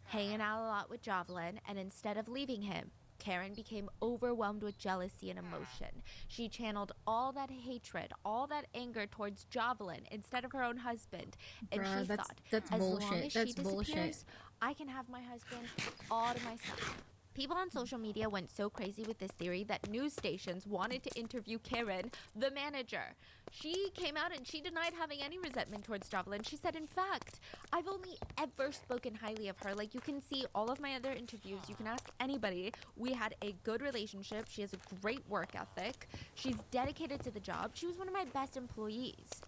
hanging out a lot with Jovelyn, and instead of leaving him, Karen became overwhelmed with jealousy and emotion. She channeled all that hatred, all that anger towards Jovelyn instead of her own husband. And Bruh, she that's- thought, that's as long bullshit. as she That's bullshit. disappears, I can have my husband all to myself. People on social media went so crazy with this theory that news stations wanted to interview Karen, the manager. She came out and she denied having any resentment towards Jovelyn. She said, in fact, I've only ever spoken highly of her. Like, you can see all of my other interviews. You can ask anybody. We had a good relationship. She has a great work ethic. She's dedicated to the job. She was one of my best employees.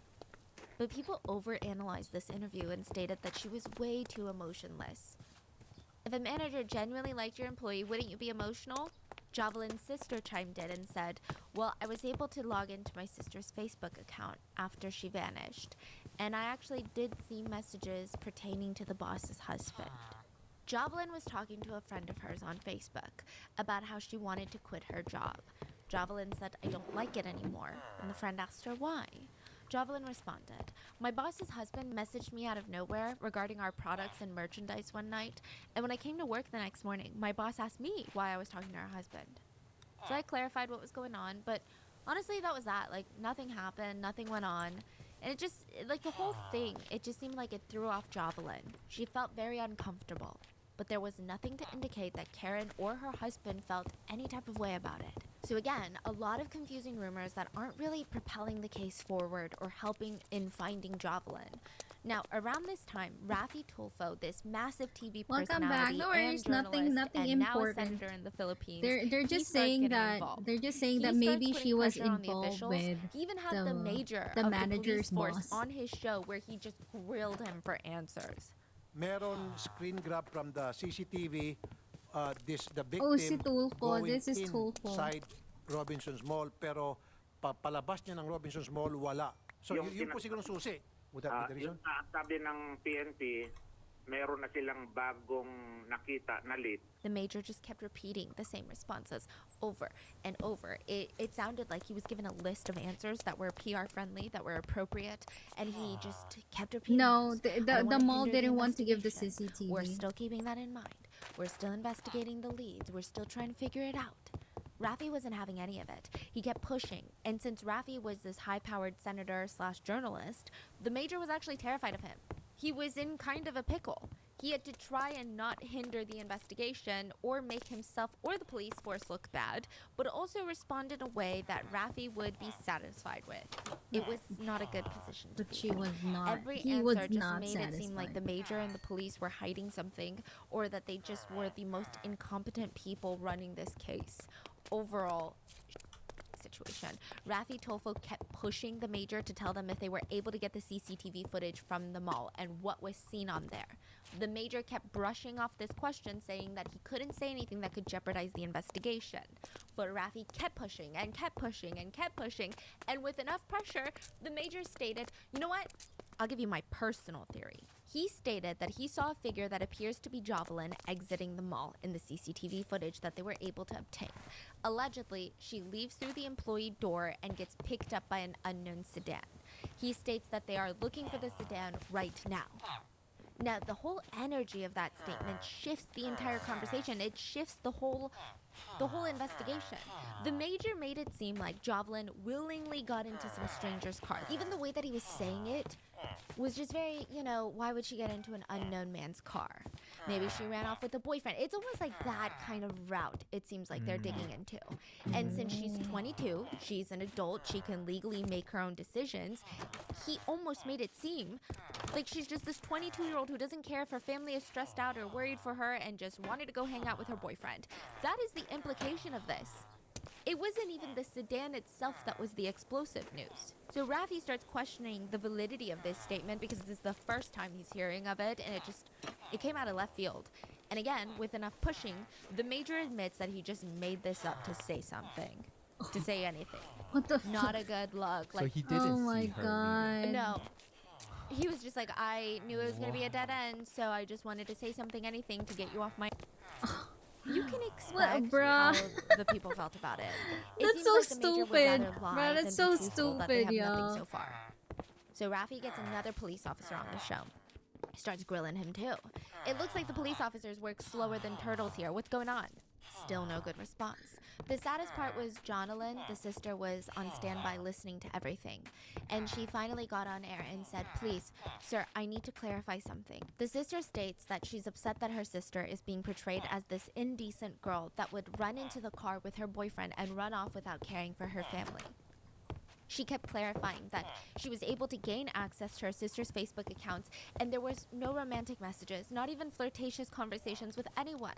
But people overanalyzed this interview and stated that she was way too emotionless. If a manager genuinely liked your employee, wouldn't you be emotional? Jovelyn's sister chimed in and said, well, I was able to log into my sister's Facebook account after she vanished, and I actually did see messages pertaining to the boss's husband. Jovelyn was talking to a friend of hers on Facebook about how she wanted to quit her job. Jovelyn said, I don't like it anymore, and the friend asked her why. Jovelyn responded, my boss's husband messaged me out of nowhere regarding our products and merchandise one night, and when I came to work the next morning, my boss asked me why I was talking to her husband. So I clarified what was going on, but honestly, that was that. Like, nothing happened, nothing went on, and it just, like, the whole thing, it just seemed like it threw off Jovelyn. She felt very uncomfortable, but there was nothing to indicate that Karen or her husband felt any type of way about it. So again, a lot of confusing rumors that aren't really propelling the case forward or helping in finding Jovelyn. Now, around this time, Rafi Tulfo, this massive TV Welcome back. personality No and worries, journalist, nothing and now a important. senator in the Philippines, They're he just starts saying getting that involved. they're just saying He that starts maybe putting she was pressure on the involved officials. with He even had the the major the of the police manager's force boss. on his show where he just grilled him for answers. Meron screen grab from the CCTV. The victim Oh, si Tulfo. going This is Tulfo. inside Robinson's Mall, pero palabas niya ng Robinson's Mall, wala. So Yung yun po siguro susi. Would that be the reason? Yung sabi ng PNP, meron na silang bagong nakita na lead. The major just kept repeating the same responses over and over. It sounded like he was given a list of answers that were PR friendly, that were appropriate, and he just kept repeating No, those. the I don't the wanna mall hinder the didn't want to give the investigation. We're CCTV. still keeping that in mind. We're still investigating the leads. We're still trying to figure it out. Rafi wasn't having any of it. He kept pushing, and since Rafi was this high-powered senator slash journalist, the major was actually terrified of him. He was in kind of a pickle. He had to try and not hinder the investigation or make himself or the police force look bad, but also respond in a way that Rafi would be satisfied with. It was not a good position to But be she in. was not. Every He answer was just not made it seem like the satisfied. major and the police were hiding something, or that they just were the most incompetent people running this case. Overall situation. Rafi Tolfo kept pushing the major to tell them if they were able to get the CCTV footage from the mall and what was seen on there. The major kept brushing off this question, saying that he couldn't say anything that could jeopardize the investigation. But Rafi kept pushing and kept pushing and kept pushing, and with enough pressure, the major stated, you know what? I'll give you my personal theory. He stated that he saw a figure that appears to be Jovelyn exiting the mall in the CCTV footage that they were able to obtain. Allegedly, she leaves through the employee door and gets picked up by an unknown sedan. He states that they are looking for the sedan right now. Now, the whole energy of that statement shifts the entire conversation. It shifts the whole investigation. The major made it seem like Jovelyn willingly got into some stranger's car. Even the way that he was saying it was just very, why would she get into an unknown man's car? Maybe she ran off with a boyfriend. It's almost like that kind of route it seems like they're digging into. And since she's 22, she's an adult, she can legally make her own decisions. He almost made it seem like she's just this 22-year-old who doesn't care if her family is stressed out or worried for her and just wanted to go hang out with her boyfriend. That is the implication of this. It wasn't even the sedan itself that was the explosive news. So Raffi starts questioning the validity of this statement because this is the first time he's hearing of it, and it came out of left field. And again, with enough pushing, the major admits that he just made this up to say something, to say anything. What the Not a good look. So he didn't oh see my her god. No. He was just like, I knew it was going to be a dead end, so I just wanted to say something, anything to get you off my... You can expect how the people felt about it. That's seems so like the major would stupid. rather lie Bro, that's than be so truthful that they stupid, have nothing yo. so far. So Raffi gets another police officer on the show. Starts grilling him too. It looks like the police officers work slower than turtles here. What's going on? Still no good response. The saddest part was Jonalyn, the sister, was on standby listening to everything. And she finally got on air and said, please, sir, I need to clarify something. The sister states that she's upset that her sister is being portrayed as this indecent girl that would run into the car with her boyfriend and run off without caring for her family. She kept clarifying that she was able to gain access to her sister's Facebook accounts and there was no romantic messages, not even flirtatious conversations with anyone.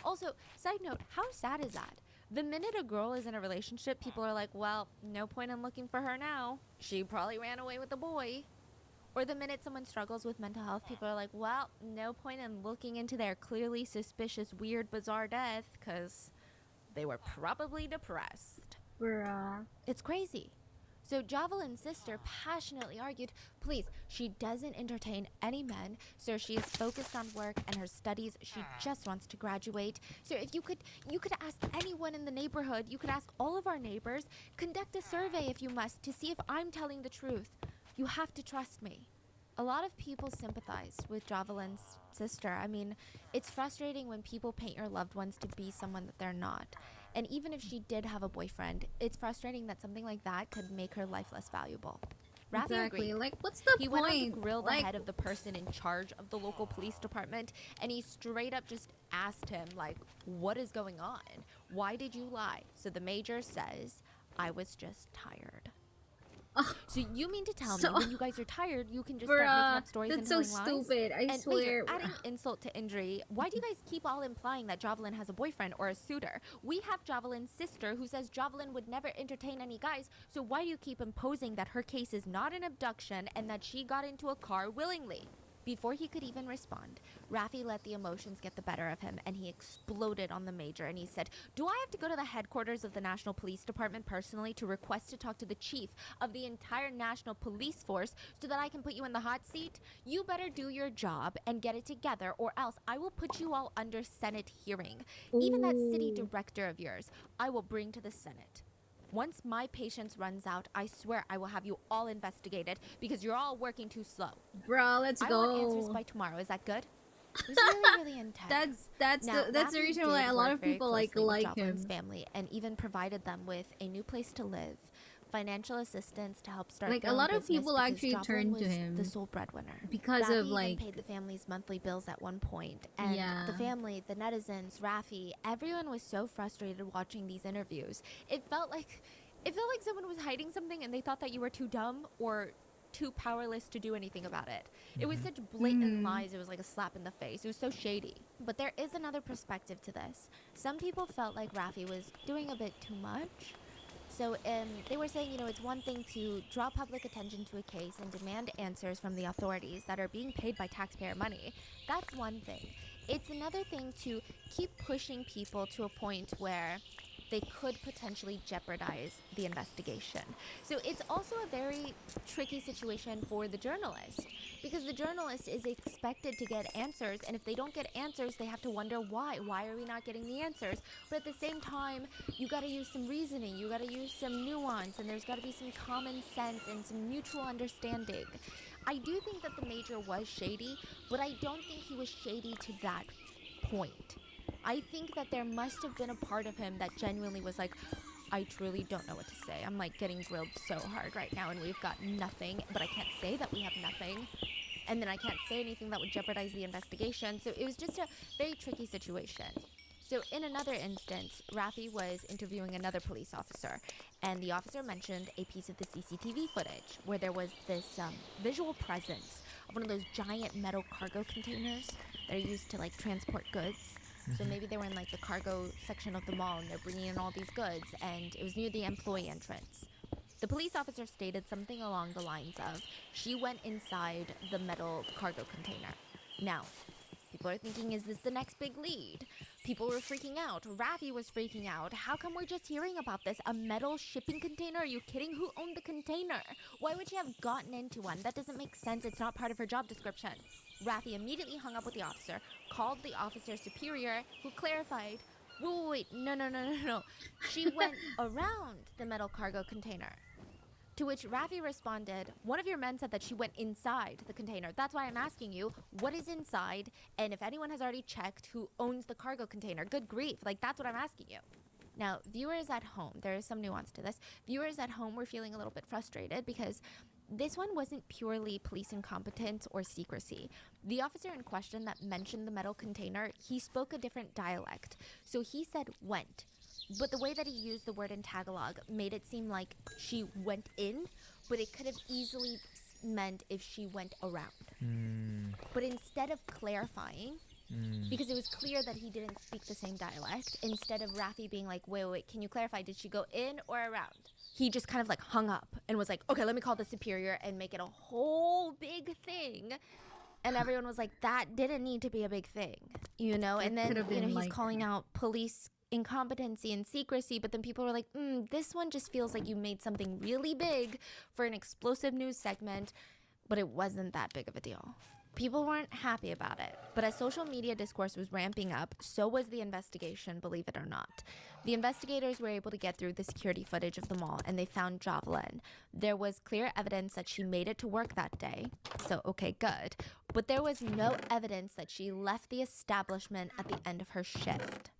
Also, side note, how sad is that? The minute a girl is in a relationship, people are like, well, no point in looking for her now. She probably ran away with a boy. Or the minute someone struggles with mental health, people are like, well, no point in looking into their clearly suspicious, weird, bizarre death because they were probably depressed. Bruh. It's crazy. So Jovelyn's sister passionately argued, please, she doesn't entertain any men, so she is focused on work and her studies. She just wants to graduate. So if you could ask anyone in the neighborhood, you could ask all of our neighbors, conduct a survey if you must to see if I'm telling the truth. You have to trust me. A lot of people sympathize with Jovelyn's sister. I mean, it's frustrating when people paint your loved ones to be someone that they're not. And even if she did have a boyfriend, it's frustrating that something like that could make her life less valuable. Raffi Exactly. agreed. Like, what's the He point? went on to grill the Like, head of the person in charge of the local police department, and he straight up just asked him, like, what is going on? Why did you lie? So the major says, I was just tired. So you mean to tell me when you guys are tired, you can just start making up stories and that's so telling lies? stupid. I And swear. Major, adding insult to injury, why do you guys keep all implying that Jovelyn has a boyfriend or a suitor? We have Jovelyn's sister who says Jovelyn would never entertain any guys, so why do you keep imposing that her case is not an abduction and that she got into a car willingly? Before he could even respond, Raffi let the emotions get the better of him and he exploded on the major and he said, do I have to go to the headquarters of the National Police Department personally to request to talk to the chief of the entire National Police Force so that I can put you in the hot seat? You better do your job and get it together or else I will put you all under Senate hearing. Even that city director of yours, I will bring to the Senate. Once my patience runs out, I swear I will have you all investigated because you're all working too slow. Bro, let's I go. want answers by tomorrow. Is that good? It was really, really intense. That's Now, the Raffi reason did why a lot work of very people closely with like Jovelyn's him. family and even provided them with a new place to live, financial assistance to help start Like, their a own lot of business people because actually Jovelyn turned to was him the sole breadwinner. because Raffi of, like, even paid the family's monthly bills at one point, and Yeah. the family, the netizens, Raffi, everyone was so frustrated watching these interviews. It felt like someone was hiding something and they thought that you were too dumb or too powerless to do anything about it. It was such blatant lies. It was like a slap in the face. It was so shady. But there is another perspective to this. Some people felt like Raffi was doing a bit too much. So they were saying, it's one thing to draw public attention to a case and demand answers from the authorities that are being paid by taxpayer money. That's one thing. It's another thing to keep pushing people to a point where they could potentially jeopardize the investigation. So it's also a very tricky situation for the journalist, because the journalist is expected to get answers, and if they don't get answers, they have to wonder why. Why are we not getting the answers? But at the same time, you got to use some reasoning, you got to use some nuance, and there's got to be some common sense and some mutual understanding. I do think that the major was shady, but I don't think he was shady to that point. I think that there must have been a part of him that genuinely was like, I truly don't know what to say. I'm like getting grilled so hard right now, and we've got nothing, but I can't say that we have nothing. And then I can't say anything that would jeopardize the investigation. So it was just a very tricky situation. So in another instance, Rafi was interviewing another police officer, and the officer mentioned a piece of the CCTV footage where there was this visual presence of one of those giant metal cargo containers that are used to like transport goods. So maybe they were in like the cargo section of the mall, and they're bringing in all these goods, and it was near the employee entrance. The police officer stated something along the lines of, she went inside the metal cargo container. Now, people are thinking, is this the next big lead? People were freaking out. Rafi was freaking out. How come we're just hearing about this? A metal shipping container? Are you kidding? Who owned the container? Why would she have gotten into one? That doesn't make sense. It's not part of her job description. Rafi immediately hung up with the officer, called the officer's superior, who clarified, wait, no. She went around the metal cargo container. To which Rafi responded, one of your men said that she went inside the container. That's why I'm asking you, what is inside? And if anyone has already checked who owns the cargo container, good grief, like that's what I'm asking you. Now, viewers at home, there is some nuance to this. Viewers at home were feeling a little bit frustrated because this one wasn't purely police incompetence or secrecy. The officer in question that mentioned the metal container, he spoke a different dialect. So he said went. But the way that he used the word in Tagalog made it seem like she went in, but it could have easily meant if she went around. But instead of clarifying, because it was clear that he didn't speak the same dialect, instead of Rafi being like, wait, can you clarify, did she go in or around? He just kind of like hung up and was like, okay, let me call the superior and make it a whole big thing. And everyone was like, that didn't need to be a big thing, you know? And then, he's calling out police incompetency and secrecy, but then people were like, this one just feels like you made something really big for an explosive news segment, but it wasn't that big of a deal. People weren't happy about it, but as social media discourse was ramping up, so was the investigation, believe it or not. The investigators were able to get through the security footage of the mall, and they found Jovelyn. There was clear evidence that she made it to work that day, so okay, good. But there was no evidence that she left the establishment at the end of her shift.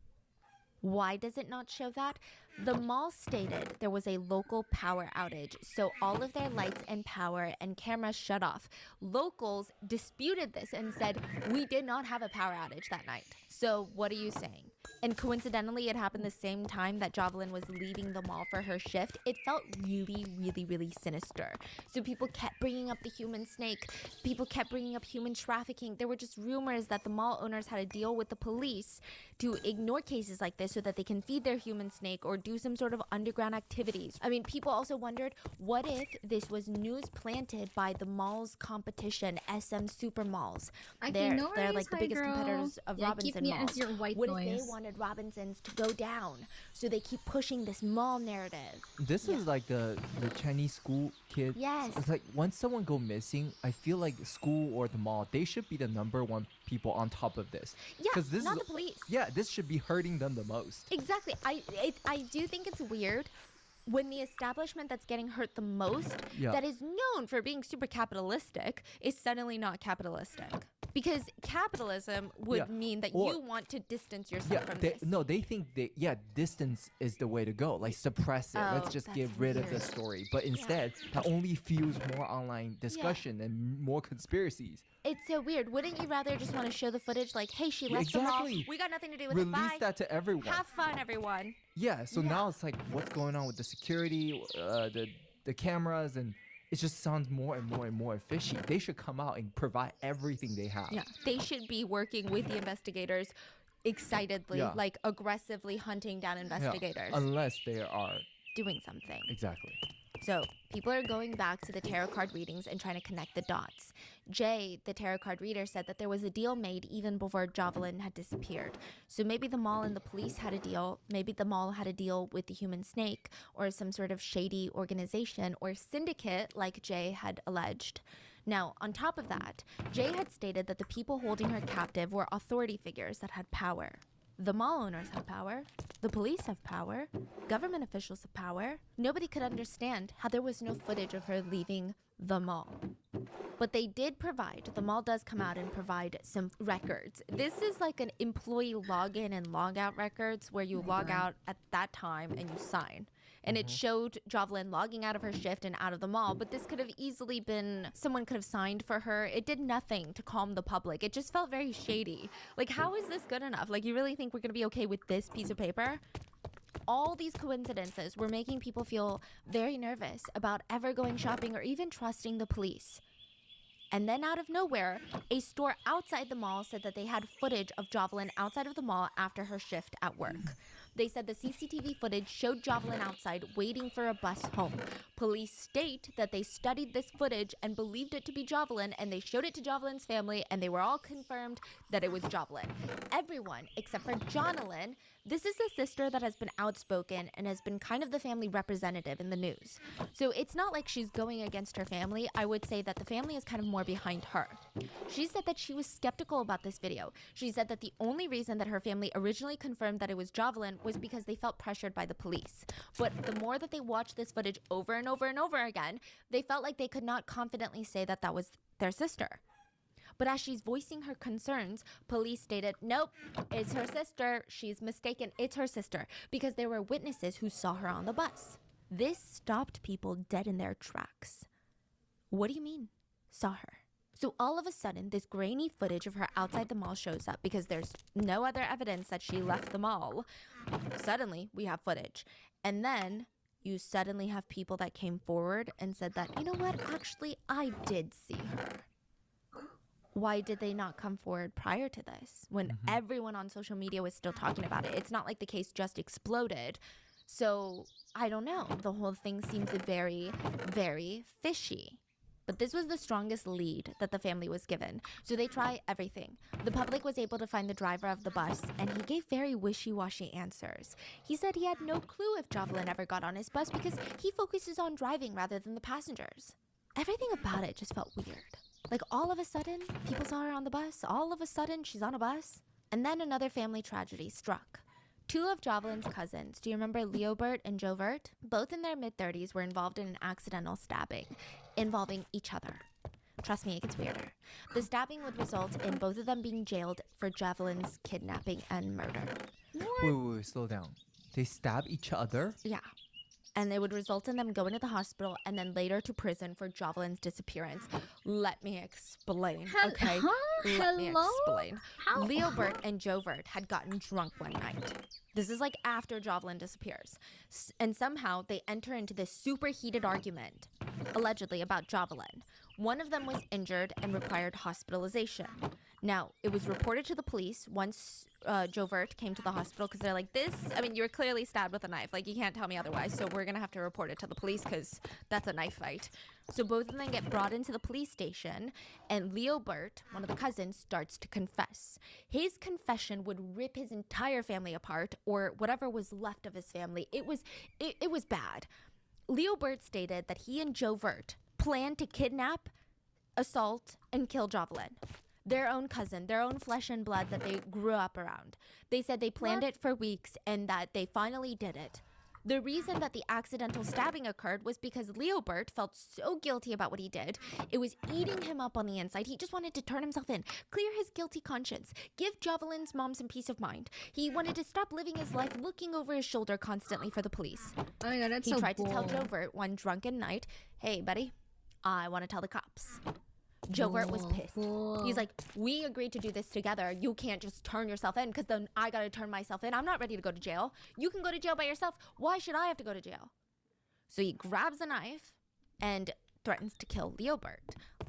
Why does it not show that? The mall stated there was a local power outage, so all of their lights and power and cameras shut off. Locals disputed this and said, we did not have a power outage that night. So what are you saying? And coincidentally, it happened the same time that Jovelyn was leaving the mall for her shift. It felt really, really, really sinister. So people kept bringing up the human snake. People kept bringing up human trafficking. There were just rumors that the mall owners had to deal with the police to ignore cases like this so that they can feed their human snake or do some sort of underground activities. I mean, people also wondered, what if this was news planted by the mall's competition, SM Super Malls? They're like the biggest competitors of Robinson Malls. What if they wanted Robinsons to go down? So they keep pushing this mall narrative. This is like the Chinese school kid. Yes. It's like once someone go missing, I feel like school or the mall, they should be the number one people on top of this. Yeah, this not is, the police. Yeah, this should be hurting them the most. Exactly. I do think it's weird when the establishment that's getting hurt the most, that is known for being super capitalistic, is suddenly not capitalistic. Because capitalism would mean that you want to distance yourself from this. No, they think distance is the way to go. Like suppress it. Let's just get rid of the story. But instead, that only fuels more online discussion and more conspiracies. It's so weird. Wouldn't you rather just want to show the footage like, hey, she left the mall. We got nothing to do with it. Bye. Release that to everyone. Have fun, everyone. Yeah, so now it's like, what's going on with the security, the cameras, and it just sounds more and more and more fishy. They should come out and provide everything they have. Yeah, they should be working with the investigators excitedly, like aggressively hunting down investigators. Unless they are doing something. Exactly. So people are going back to the tarot card readings and trying to connect the dots. Jay, the tarot card reader, said that there was a deal made even before Jovelyn had disappeared. So maybe the mall and the police had a deal. Maybe the mall had a deal with the human snake or some sort of shady organization or syndicate like Jay had alleged. Now, on top of that, Jay had stated that the people holding her captive were authority figures that had power. The mall owners have power. The police have power. Government officials have power. Nobody could understand how there was no footage of her leaving the mall. But they did provide, the mall does come out and provide some records. This is like an employee login and logout records where you log out at that time and you sign. And it showed Jovelyn logging out of her shift and out of the mall, but this could have easily been, someone could have signed for her. It did nothing to calm the public. It just felt very shady. Like, how is this good enough? Like, you really think we're gonna be okay with this piece of paper? All these coincidences were making people feel very nervous about ever going shopping or even trusting the police. And then out of nowhere, a store outside the mall said that they had footage of Jovelyn outside of the mall after her shift at work. They said the CCTV footage showed Jovelyn outside waiting for a bus home. Police state that they studied this footage and believed it to be Jovelyn, and they showed it to Jovelyn's family, and they were all confirmed that it was Jovelyn. Everyone, except for Jonalyn, this is a sister that has been outspoken and has been kind of the family representative in the news. So it's not like she's going against her family. I would say that the family is kind of more behind her. She said that she was skeptical about this video. She said that the only reason that her family originally confirmed that it was Jovelyn was because they felt pressured by the police. But the more that they watched this footage over and over and over again, they felt like they could not confidently say that that was their sister. But as she's voicing her concerns, police stated, nope, it's her sister. She's mistaken. It's her sister, because there were witnesses who saw her on the bus. This stopped people dead in their tracks. What do you mean, saw her? So all of a sudden, this grainy footage of her outside the mall shows up because there's no other evidence that she left the mall. Suddenly, we have footage. And then you suddenly have people that came forward and said that, you know what, actually, I did see her. Why did they not come forward prior to this when everyone on social media was still talking about it? It's not like the case just exploded. So I don't know. The whole thing seems very, very fishy. But this was the strongest lead that the family was given. So they try everything. The public was able to find the driver of the bus, and he gave very wishy-washy answers. He said he had no clue if Jovelyn ever got on his bus because he focuses on driving rather than the passengers. Everything about it just felt weird. Like, all of a sudden, people saw her on the bus. All of a sudden, she's on a bus. And then another family tragedy struck. Two of Jovelyn's cousins, do you remember Leobert and Jovert? Both in their mid-30s were involved in an accidental stabbing involving each other. Trust me, it gets weirder. The stabbing would result in both of them being jailed for Jovelyn's kidnapping and murder. Wait, slow down. They stab each other? Yeah. And it would result in them going to the hospital and then later to prison for Jovelyn's disappearance. Let me explain, okay? Let me explain. Leobert and Jovert had gotten drunk one night. This is like after Jovelyn disappears. And somehow they enter into this super heated argument, allegedly about Jovelyn. One of them was injured and required hospitalization. Now, it was reported to the police once Jovert came to the hospital because they're like, you were clearly stabbed with a knife. Like, you can't tell me otherwise, so we're going to have to report it to the police because that's a knife fight. So both of them get brought into the police station, and Leobert, one of the cousins, starts to confess. His confession would rip his entire family apart, or whatever was left of his family. It was bad. Leobert stated that he and Jovert planned to kidnap, assault, and kill Jovelyn. Their own cousin, their own flesh and blood that they grew up around. They said they planned it for weeks and that they finally did it. The reason that the accidental stabbing occurred was because Leobert felt so guilty about what he did. It was eating him up on the inside. He just wanted to turn himself in, clear his guilty conscience, give Jovelyn's mom some peace of mind. He wanted to stop living his life looking over his shoulder constantly for the police. Oh my god, that's he so tried to tell bold. Jovert one drunken night, hey buddy, I want to tell the cops. Jovert was pissed. He's like, we agreed to do this together. You can't just turn yourself in because then I gotta turn myself in. I'm not ready to go to jail. You can go to jail by yourself. Why should I have to go to jail? So he grabs a knife and threatens to kill Leobert.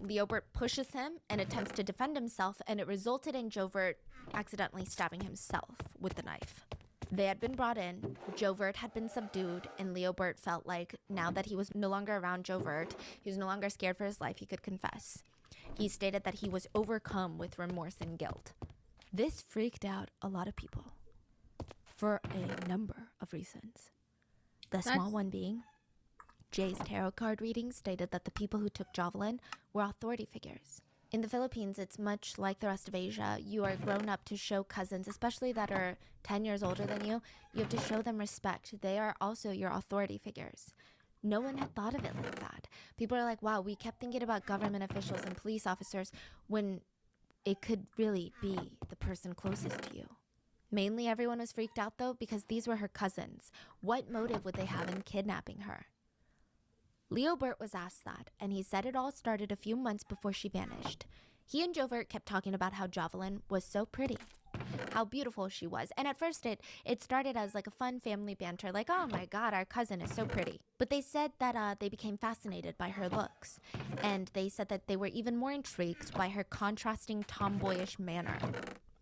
Leobert pushes him and attempts to defend himself, and it resulted in Jovert accidentally stabbing himself with the knife. They had been brought in, Jovert had been subdued, and Leobert felt like now that he was no longer around Jovert, he was no longer scared for his life, he could confess. He stated that he was overcome with remorse and guilt. This freaked out a lot of people for a number of reasons. The small one being, Jay's tarot card reading stated that the people who took Jovelyn were authority figures. In the Philippines, it's much like the rest of Asia. You are grown up to show cousins, especially that are 10 years older than you. You have to show them respect. They are also your authority figures. No one had thought of it like that. People are like, wow, we kept thinking about government officials and police officers when it could really be the person closest to you. Mainly everyone was freaked out though because these were her cousins. What motive would they have in kidnapping her? Leobert was asked that, and he said it all started a few months before she vanished. He and Jovert kept talking about how Jovelyn was so pretty, how beautiful she was. And at first it started as like a fun family banter, like, oh my God, our cousin is so pretty. But they said that they became fascinated by her looks. And they said that they were even more intrigued by her contrasting tomboyish manner.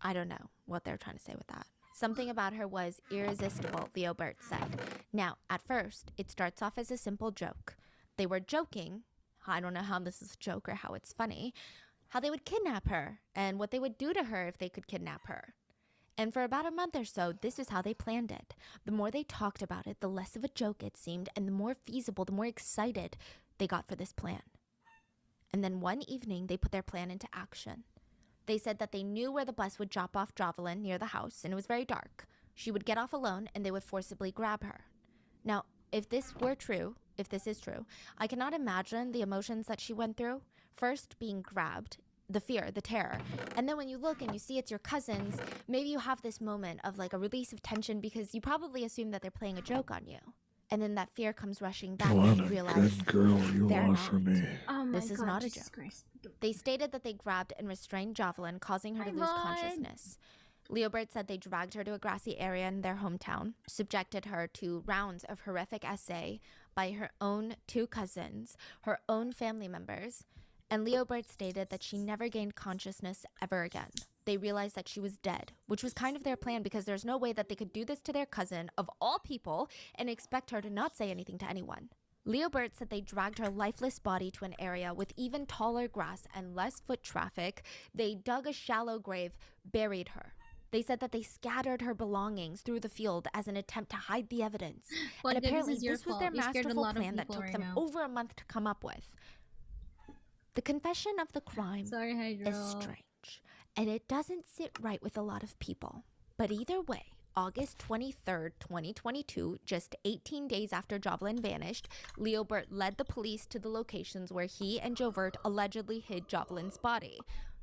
I don't know what they're trying to say with that. Something about her was irresistible, Leobert said. Now, at first, it starts off as a simple joke. They were joking, I don't know how this is a joke or how it's funny, how they would kidnap her and what they would do to her if they could kidnap her. And for about a month or so, this is how they planned it. The more they talked about it, the less of a joke it seemed, and the more feasible, the more excited they got for this plan. And then one evening, they put their plan into action. They said that they knew where the bus would drop off Jovelyn near the house, and it was very dark. She would get off alone, and they would forcibly grab her. Now, if this is true, I cannot imagine the emotions that she went through. First, being grabbed, the fear, the terror. And then when you look and you see it's your cousins, maybe you have this moment of like a release of tension because you probably assume that they're playing a joke on you. And then that fear comes rushing back and you realize good girl you they're are not. for me. Oh my This is God, not a Jesus joke. Christ. They stated that they grabbed and restrained Jovelyn, causing her to lose consciousness. Leobert said they dragged her to a grassy area in their hometown, subjected her to rounds of horrific essay by her own two cousins, her own family members, and Leobert stated that she never gained consciousness ever again. They realized that she was dead, which was kind of their plan because there's no way that they could do this to their cousin, of all people, and expect her to not say anything to anyone. Leobert said they dragged her lifeless body to an area with even taller grass and less foot traffic. They dug a shallow grave, buried her. They said that they scattered her belongings through the field as an attempt to hide the evidence. Well, and apparently your this was fault. their You scared a masterful lot of plan that people took right them now. over a month to come up with. The confession of the crime Sorry, Hydro. is strange, and it doesn't sit right with a lot of people. But either way, August 23rd, 2022, just 18 days after Jovelyn vanished, Leobert led the police to the locations where he and Jovert allegedly hid Jovelyn's body.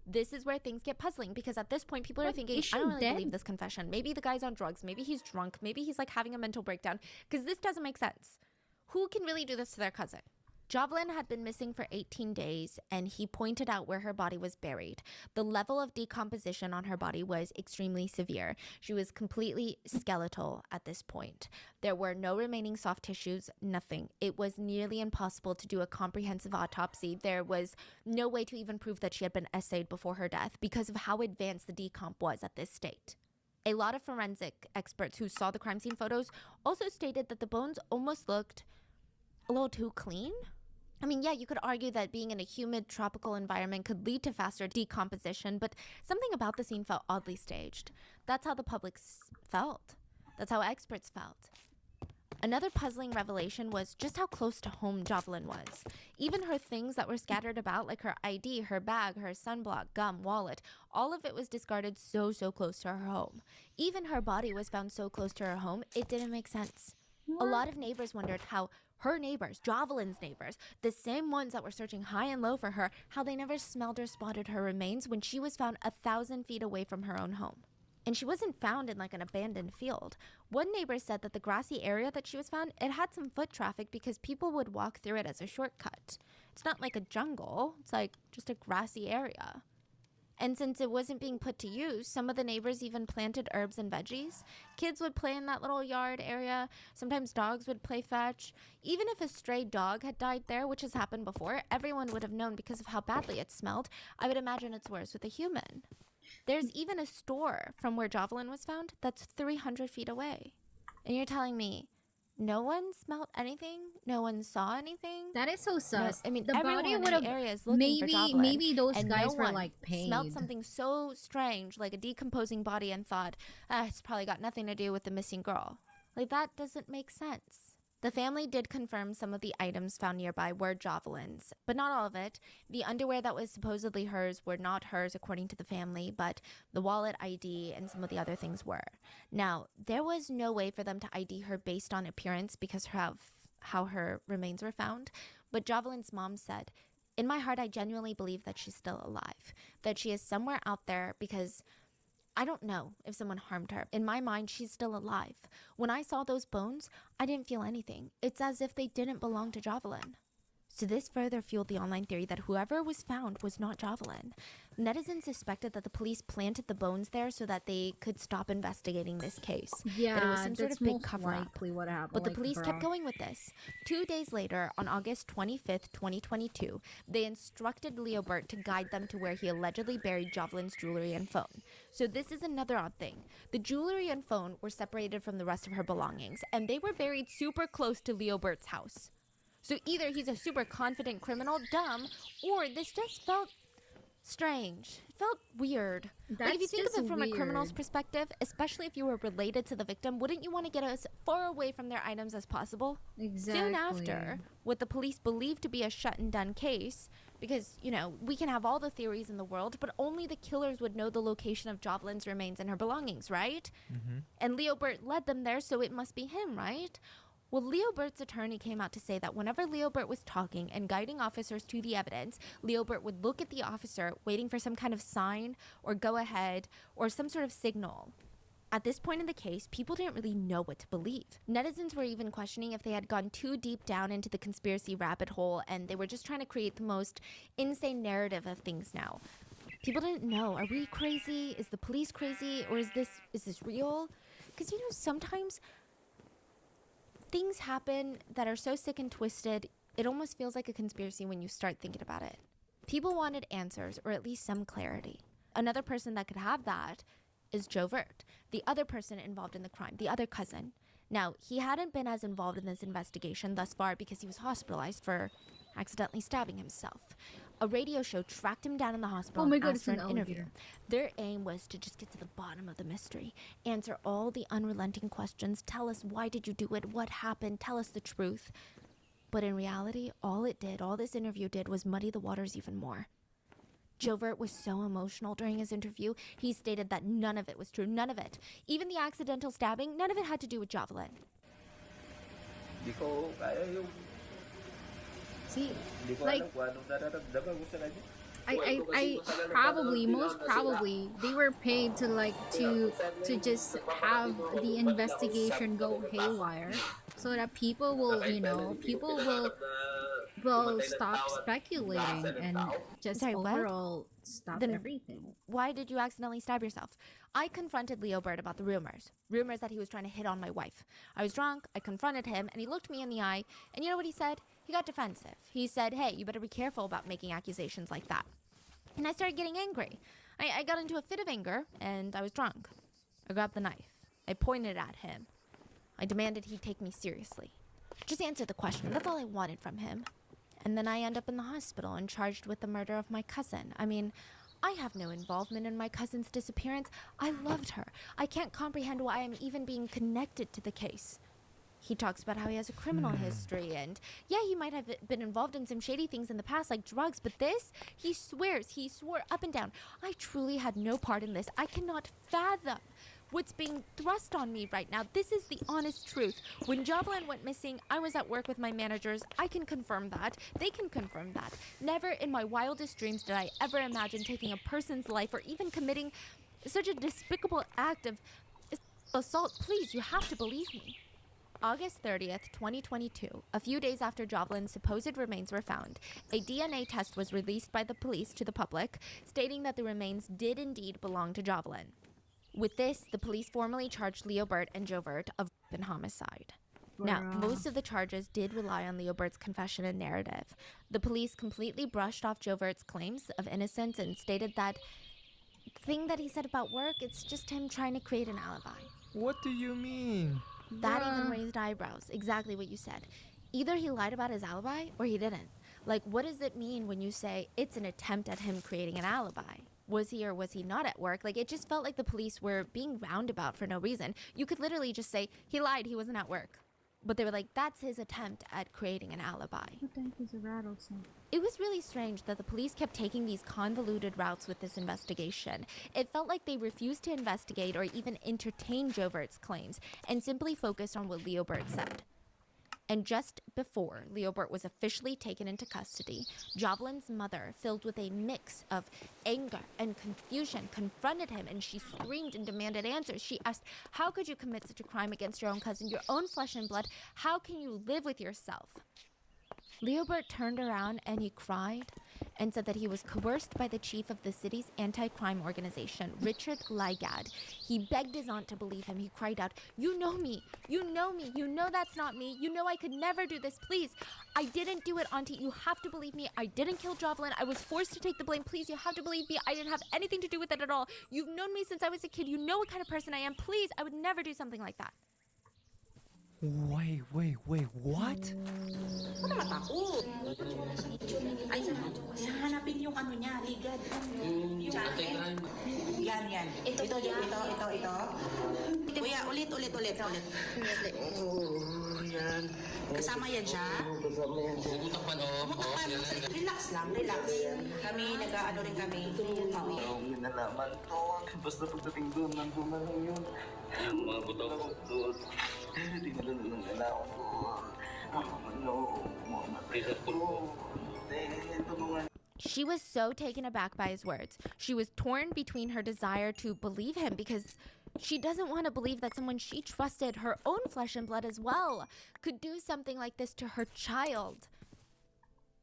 This is where things get puzzling because at this point people are thinking, is she I don't really dead? believe this confession. Maybe the guy's on drugs. Maybe he's drunk. Maybe he's like having a mental breakdown because this doesn't make sense. Who can really do this to their cousin? Jovelyn had been missing for 18 days, and he pointed out where her body was buried. The level of decomposition on her body was extremely severe. She was completely skeletal at this point. There were no remaining soft tissues, nothing. It was nearly impossible to do a comprehensive autopsy. There was no way to even prove that she had been essayed before her death because of how advanced the decomp was at this state. A lot of forensic experts who saw the crime scene photos also stated that the bones almost looked a little too clean. I mean, yeah, you could argue that being in a humid tropical environment could lead to faster decomposition, but something about the scene felt oddly staged. That's how the public felt. That's how experts felt. Another puzzling revelation was just how close to home Jovelyn was. Even her things that were scattered about, like her ID, her bag, her sunblock, gum, wallet, all of it was discarded so close to her home. Even her body was found so close to her home, it didn't make sense. A lot of neighbors wondered how her neighbors, Jovelyn's neighbors, the same ones that were searching high and low for her, how they never smelled or spotted her remains when she was found 1,000 feet away from her own home. And she wasn't found in like an abandoned field. One neighbor said that the grassy area that she was found, it had some foot traffic because people would walk through it as a shortcut. It's not like a jungle, it's like just a grassy area. And since it wasn't being put to use, some of the neighbors even planted herbs and veggies. Kids would play in that little yard area. Sometimes dogs would play fetch. Even if a stray dog had died there, which has happened before, everyone would have known because of how badly it smelled. I would imagine it's worse with a human. There's even a store from where Jovelyn was found that's 300 feet away. And you're telling me no one smelled anything? No one saw anything? That is so sus. I mean, the everyone body in would the have area is looking for Jovelyn. maybe those and guys no were one like paid. smelled something so strange, like a decomposing body, and thought, it's probably got nothing to do with the missing girl. Like, that doesn't make sense. The family did confirm some of the items found nearby were Jovelyn's, but not all of it. The underwear that was supposedly hers were not hers according to the family, but the wallet, ID, and some of the other things were. Now, there was no way for them to ID her based on appearance because of how her remains were found, but Jovelyn's mom said, "In my heart, I genuinely believe that she's still alive, that she is somewhere out there because I don't know if someone harmed her. In my mind, she's still alive. When I saw those bones, I didn't feel anything. It's as if they didn't belong to Jovelyn." So this further fueled the online theory that whoever was found was not Jovelyn. Netizens suspected that the police planted the bones there so that they could stop investigating this case. Yeah, that it was some sort that's of big most cover-up. likely what happened. But the like, police kept bro. going with this. 2 days later, on August 25th, 2022, they instructed Leo Burt to guide them to where he allegedly buried Jovelyn's jewelry and phone. So this is another odd thing. The jewelry and phone were separated from the rest of her belongings, and they were buried super close to Leo Burt's house. So either he's a super confident criminal, dumb, or this just felt strange. It felt weird. Like, if you That's think of just it from a criminal's weird. perspective, especially if you were related to the victim, wouldn't you want to get as far away from their items as possible? Exactly. Soon after, what the police believed to be a shut and done case, because, we can have all the theories in the world, but only the killers would know the location of Jovelyn's remains and her belongings, right? Mm-hmm. And Leo Burt led them there, so it must be him, right? Well, Leo Burt's attorney came out to say that whenever Leo Burt was talking and guiding officers to the evidence, Leo Burt would look at the officer, waiting for some kind of sign or go ahead or some sort of signal. At this point in the case, people didn't really know what to believe. Netizens were even questioning if they had gone too deep down into the conspiracy rabbit hole and they were just trying to create the most insane narrative of things now. People didn't know. Are we crazy? Is the police crazy? Or is this real? Because, sometimes things happen that are so sick and twisted, it almost feels like a conspiracy when you start thinking about it. People wanted answers, or at least some clarity. Another person that could have that is Joe Vert, the other person involved in the crime, the other cousin. Now, he hadn't been as involved in this investigation thus far because he was hospitalized for accidentally stabbing himself. A radio show tracked him down in the hospital Oh my and God, asked it's for an an interview. elevator. Their aim was to just get to the bottom of the mystery, answer all the unrelenting questions, tell us why did you do it, what happened, tell us the truth. But in reality, all this interview did was muddy the waters even more. Joe Vert was so emotional during his interview, he stated that none of it was true, none of it. Even the accidental stabbing, none of it had to do with Jovelyn. Di ko kaya yung See, di ko like, alam kung anong nararamdaman ko sa kanya. I probably, most probably, they were paid to to just have the investigation go haywire, so that people will, will stop speculating and just Sorry, what? overall stop Then everything. Why did you accidentally stab yourself? I confronted Leo Burt about the rumors that he was trying to hit on my wife. I was drunk, I confronted him, and he looked me in the eye, and you know what he said? He got defensive. He said, "Hey, you better be careful about making accusations like that." And I started getting angry. I got into a fit of anger, and I was drunk. I grabbed the knife. I pointed at him. I demanded he take me seriously. Just answer the question. That's all I wanted from him. And then I end up in the hospital and charged with the murder of my cousin. I mean, I have no involvement in my cousin's disappearance. I loved her. I can't comprehend why I'm even being connected to the case. He talks about how he has a criminal history, and yeah, he might have been involved in some shady things in the past, like drugs, but this, he swore up and down. I truly had no part in this. I cannot fathom what's being thrust on me right now. This is the honest truth. When Jovelyn went missing, I was at work with my managers. I can confirm that. They can confirm that. Never in my wildest dreams did I ever imagine taking a person's life or even committing such a despicable act of assault. Please, you have to believe me. August 30th, 2022, a few days after Jovelyn's supposed remains were found, a DNA test was released by the police to the public, stating that the remains did indeed belong to Jovelyn. With this, the police formally charged Leo Burt and Joe Vert of homicide. Now, most of the charges did rely on Leo Burt's confession and narrative. The police completely brushed off Joe Vert's claims of innocence and stated that thing that he said about work, it's just him trying to create an alibi. What do you mean? That even raised eyebrows. Exactly what you said. Either he lied about his alibi or he didn't. Like, what does it mean when you say it's an attempt at him creating an alibi? Was he or was he not at work? Like, it just felt like the police were being roundabout for no reason. You could literally just say, he lied, he wasn't at work. But they were like, that's his attempt at creating an alibi. I think he's a rattlesnake. It was really strange that the police kept taking these convoluted routes with this investigation. It felt like they refused to investigate or even entertain Jovert's claims and simply focused on what Leobert said. And just before Leobert was officially taken into custody, Jovelyn's mother, filled with a mix of anger and confusion, confronted him, and she screamed and demanded answers. She asked, how could you commit such a crime against your own cousin, your own flesh and blood? How can you live with yourself? Leobert turned around and he cried and said that he was coerced by the chief of the city's anti-crime organization, Richard Lygad. He begged his aunt to believe him. He cried out, you know me, you know me, you know that's not me, you know I could never do this, please. I didn't do it, auntie, you have to believe me. I didn't kill Jovelyn, I was forced to take the blame, please, you have to believe me. I didn't have anything to do with it at all. You've known me since I was a kid, you know what kind of person I am, please, I would never do something like that. Wait, what? Huwag na matakot. Ay, hanapin yung ano niya, ligad. Yung jacket. Yan. Ito. Kuya, ulit. Oo, yan. Kasama yan siya? Kasama yan siya. Umutakpan, Relax lang. Kami, nag-ano rin kami. Oo, minalaman to. Basta pagdating doon, nandun na lang yun. Mga buto doon. Tingnan lang nila ako doon. She was so taken aback by his words. She was torn between her desire to believe him because she doesn't want to believe that someone she trusted, her own flesh and blood as well, could do something like this to her child.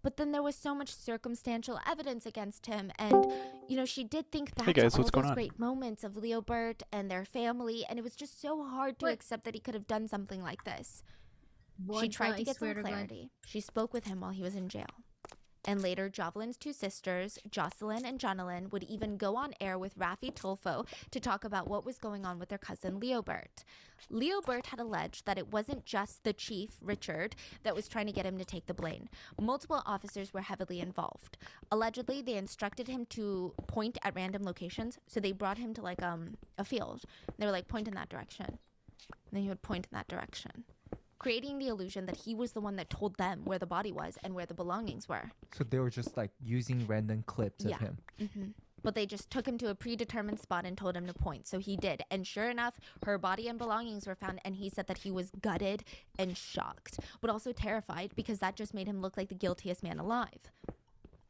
But then there was so much circumstantial evidence against him, and, you know, she did think back to all those great moments of Leobert and their family, and it was just so hard to accept that he could have done something like this. She tried to get some clarity. She spoke with him while he was in jail. And later, Jovelyn's two sisters, Jocelyn and Jonalyn, would even go on air with Raffi Tolfo to talk about what was going on with their cousin Leobert. Leobert had alleged that it wasn't just the chief, Richard, that was trying to get him to take the blame. Multiple officers were heavily involved. Allegedly, they instructed him to point at random locations, so they brought him to like a field. They were like, point in that direction. And then he would point in that direction, creating the illusion that he was the one that told them where the body was and where the belongings were. So they were just like using random clips of him. Mm-hmm. But they just took him to a predetermined spot and told him to point. So he did. And sure enough, her body and belongings were found. And he said that he was gutted and shocked, but also terrified because that just made him look like the guiltiest man alive.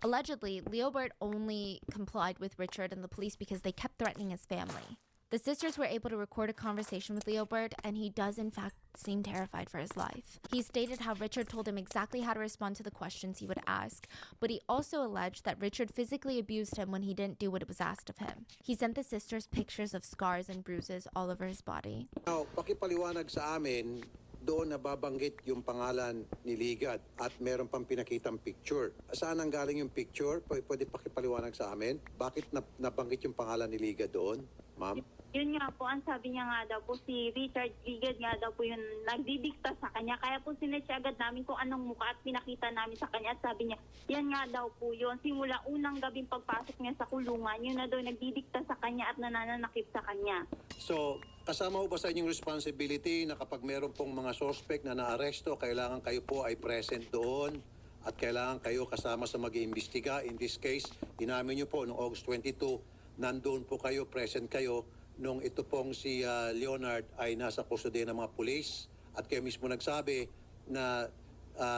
Allegedly, Leobert only complied with Richard and the police because they kept threatening his family. The sisters were able to record a conversation with Leobert, and he does in fact seem terrified for his life. He stated how Richard told him exactly how to respond to the questions he would ask, but he also alleged that Richard physically abused him when he didn't do what was asked of him. He sent the sisters pictures of scars and bruises all over his body. Now, pakipaliwanag sa amin, doon nababanggit yung pangalan ni Ligad at meron pang pinakitang picture. Saan ang galing yung picture? Pwede pakipaliwanag sa amin? Bakit nabanggit yung pangalan ni Ligad doon, ma'am? Yun nga po, ang sabi niya nga daw po, si Richard Ligad nga daw po yung nagdidikta sa kanya. Kaya po sinecha agad namin kung anong mukha at pinakita namin sa kanya. At sabi niya, yan nga daw po yun. Simula unang gabing pagpasok niya sa kulungan, yun na daw nagdidikta sa kanya at nananakip sa kanya. So, kasama ho ba sa inyong responsibility na kapag meron pong mga suspect na naaresto, kailangan kayo po ay present doon at kailangan kayo kasama sa mag-iimbestiga? In this case, inamin niyo po noong August 22, nandoon po kayo, present kayo, nung ito pong si Leonard ay nasa kustodiya ng mga pulis at kayo mismo nagsabi na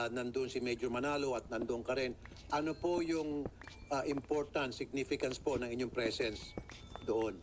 nandun si Major Manalo at nandun ka rin. Ano po yung important significance po ng inyong presence doon?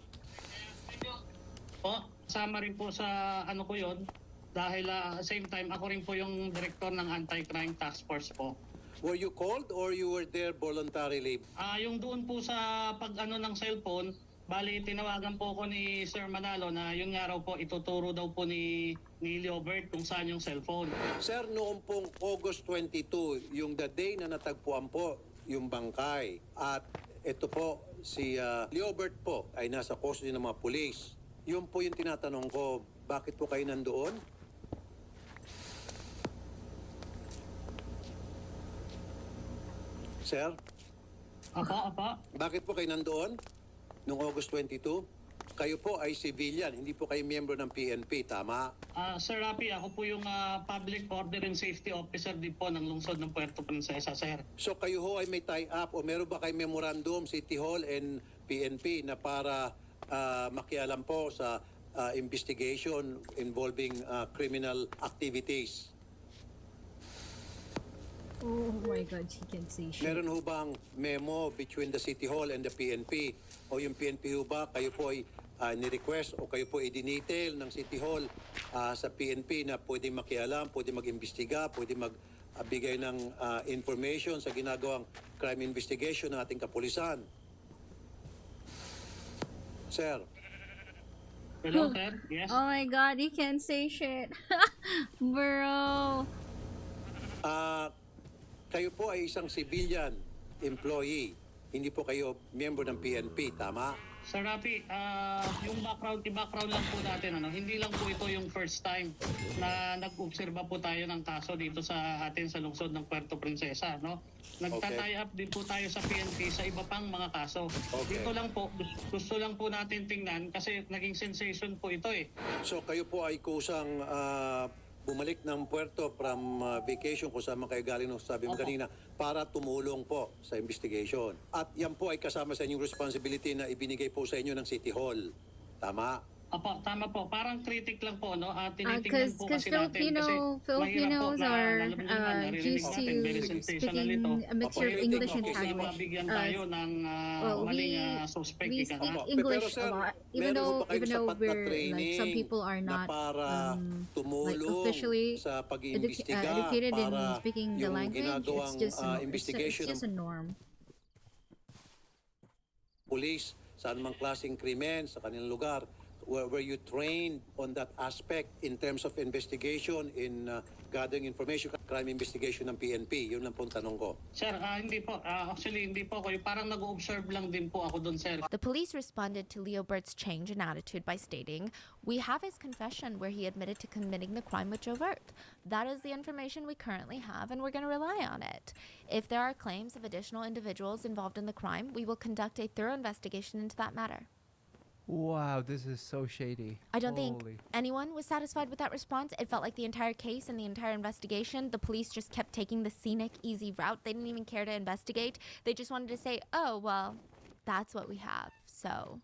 Po, sama rin po sa ano ko yon dahil same time ako rin po yung director ng Anti-Crime Task Force po. Were you called or you were there voluntarily? Yung doon po sa pag-ano ng cellphone, bali, tinawagan po ko ni Sir Manalo na yun nga raw po, ituturo daw po ni Leobert kung saan yung cellphone. Sir, noong pong August 22, yung the day na natagpuan po yung bangkay at ito po, si Leobert po ay nasa custody ng mga pulis. Yun po yung tinatanong ko, bakit po kayo nandoon? Sir? Apa? Bakit po kayo nandoon noong August 22? Kayo po ay civilian, hindi po kayo miyembro ng PNP, tama? Sir Rapi, ako po yung Public Order and Safety Officer din po ng lungsod ng Puerto Princesa, sir. So kayo ho ay may tie-up o meron ba kayo memorandum, City Hall and PNP na para makialam po sa investigation involving criminal activities? Oh my God, she can say shit. Meron ho bang memo between the City Hall and the PNP? O yung PNP ho ba, kayo po ay ni-request o kayo po ay dinetail ng City Hall sa PNP na pwede makialam, pwede mag-imbestiga, pwede magbigay ng information sa ginagawang crime investigation ng ating kapulisan? Sir? Hello, sir? Yes? Oh my God, you can say shit. Bro. Kayo po ay isang civilian employee. Hindi po kayo member ng PNP, tama? Sir Rapi, yung background lang po natin, hindi lang po ito yung first time na nag-obserba po tayo ng kaso dito sa atin sa lungsod ng Puerto Princesa, no? Nagtatay up din po tayo sa PNP sa iba pang mga kaso. Okay. Dito lang po, gusto lang po natin tingnan kasi naging sensation po ito eh. So kayo po ay kusang bumalik ng Puerto from vacation kung saan man kayo galing nung sabi mo kanina para tumulong po sa investigation. At yan po ay kasama sa inyong responsibility na ibinigay po sa inyo ng City Hall. Tama? Apo, tama po. Parang critic lang po, no? Tinitingnan po kasi natin Filipinos are used to sensational speaking ito. a mixture of English and Kasi Spanish. mabigyan tayo ng Well, maling we suspect. speak Pero, English sir, a lot, meron ho ba kayong even though sapat na we're training like some people are na not para like tumulong officially sa pag-iimbestiga educated in para speaking the yung language. ginagawang It's investigation just a ng norm. police sa anumang klaseng krimen sa kanilang lugar. Were you trained on that aspect in terms of investigation, in gathering information, crime investigation ng PNP? Yun lang po ang tanong ko. Sir, hindi po. Actually, hindi po ako. Parang nag-observe lang din po ako doon, sir. The police responded to Leobert's change in attitude by stating, "We have his confession where he admitted to committing the crime with Jovert. That is the information we currently have, and we're going to rely on it. If there are claims of additional individuals involved in the crime, we will conduct a thorough investigation into that matter." Wow, this is so shady. I don't think Holy. anyone was satisfied with that response. It felt like the entire case and the entire investigation, the police just kept taking the scenic, easy route. They didn't even care to investigate. They just wanted to say, oh, well, that's what we have. So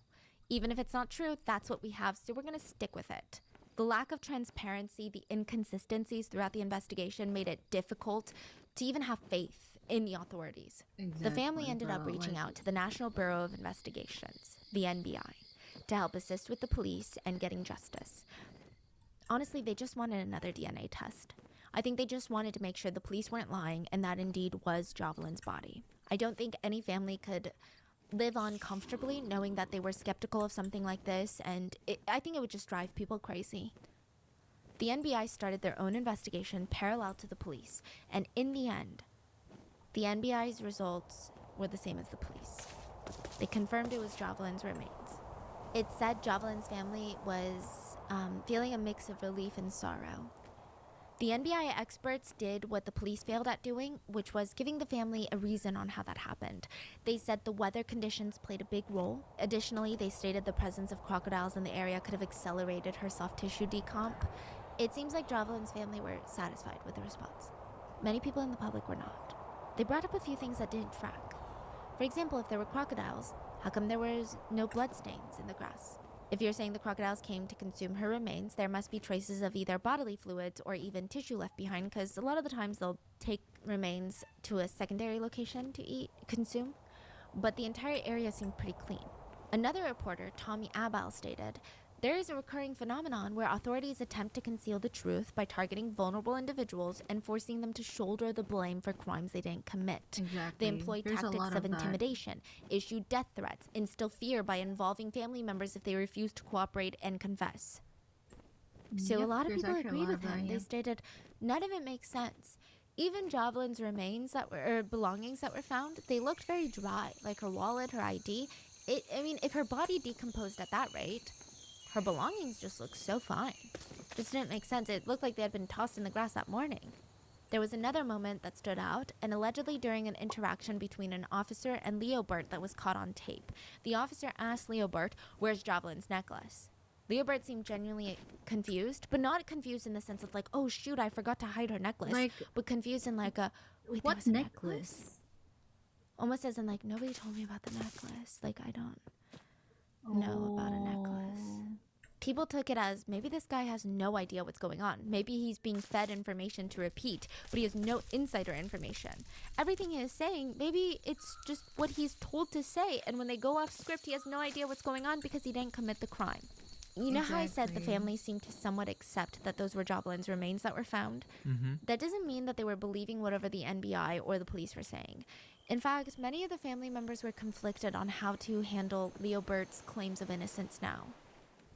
even if it's not true, that's what we have. So we're going to stick with it. The lack of transparency, the inconsistencies throughout the investigation made it difficult to even have faith in the authorities. The family ended up reaching out to the National Bureau of Investigations, the NBI, to help assist with the police and getting justice. Honestly, they just wanted another DNA test. I think they just wanted to make sure the police weren't lying and that indeed was Jovelyn's body. I don't think any family could live on comfortably knowing that they were skeptical of something like this, and I think it would just drive people crazy. The NBI started their own investigation parallel to the police, and in the end, the NBI's results were the same as the police. They confirmed it was Jovelyn's remains. It said Jovelyn's family was feeling a mix of relief and sorrow. The NBI experts did what the police failed at doing, which was giving the family a reason on how that happened. They said the weather conditions played a big role. Additionally, they stated the presence of crocodiles in the area could have accelerated her soft tissue decomp. It seems like Jovelyn's family were satisfied with the response. Many people in the public were not. They brought up a few things that didn't track. For example, if there were crocodiles, how come there was no bloodstains in the grass? If you're saying the crocodiles came to consume her remains, there must be traces of either bodily fluids or even tissue left behind, because a lot of the times they'll take remains to a secondary location to consume. But the entire area seemed pretty clean. Another reporter, Tommy Abal, stated, "There is a recurring phenomenon where authorities attempt to conceal the truth by targeting vulnerable individuals and forcing them to shoulder the blame for crimes they didn't commit. Exactly. They employ There's a tactics lot of of that. intimidation, issue death threats, instill fear by involving family members if they refuse to cooperate and confess." So a Yep, lot of there's people actually a agreed lot with of that, him. yeah. They stated, none of it makes sense. Even Jovelyn's remains or belongings that were found, they looked very dry, like her wallet, her ID. If her body decomposed at that rate, her belongings just looked so fine. Just didn't make sense. It looked like they had been tossed in the grass that morning. There was another moment that stood out, and allegedly during an interaction between an officer and Leobert that was caught on tape. The officer asked Leobert, "Where's Jovelyn's necklace?" Leobert seemed genuinely confused, but not confused in the sense of like, "Oh shoot, I forgot to hide her necklace," but confused in like a, "Wait, what there was a necklace? Almost as in like, nobody told me about the necklace. Like, I don't know about a necklace. People took it as maybe this guy has no idea what's going on. Maybe he's being fed information to repeat, but he has no insider information. Everything he is saying, maybe it's just what he's told to say, and when they go off script, he has no idea what's going on because he didn't commit the crime. You know how I said the family seemed to somewhat accept that those were Jovelyn's remains that were found? That doesn't mean that they were believing whatever the NBI or the police were saying. In fact, many of the family members were conflicted on how to handle Leobert's claims of innocence now.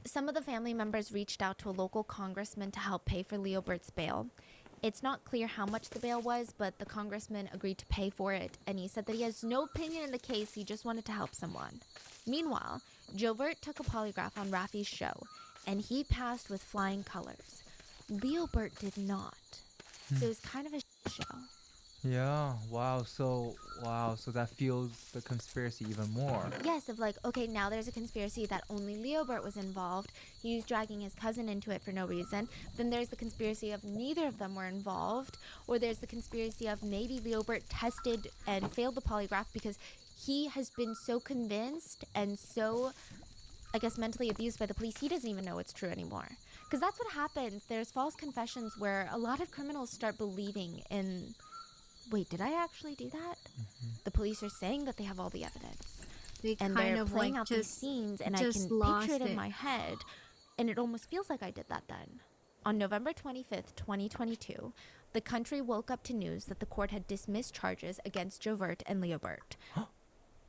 Some of the family members reached out to a local congressman to help pay for Leobert's bail. It's not clear how much the bail was, but the congressman agreed to pay for it, and he said that he has no opinion in the case, he just wanted to help someone. Meanwhile, Jovert took a polygraph on Rafi's show, and he passed with flying colors. Leobert did not. So it was kind of a show. Yeah, wow, so that fuels the conspiracy even more. Yes, of like, okay, now there's a conspiracy that only Leobert was involved. He was dragging his cousin into it for no reason. Then there's the conspiracy of neither of them were involved. Or there's the conspiracy of maybe Leobert tested and failed the polygraph because he has been so convinced and so, I guess, mentally abused by the police, he doesn't even know it's true anymore. Because that's what happens. There's false confessions where a lot of criminals start believing in... Wait, did I actually do that? The police are saying that they have all the evidence. And they're playing out these scenes, and I can picture it in my head. And it almost feels like I did that then. On November 25th, 2022, the country woke up to news that the court had dismissed charges against Jovert and Leobert.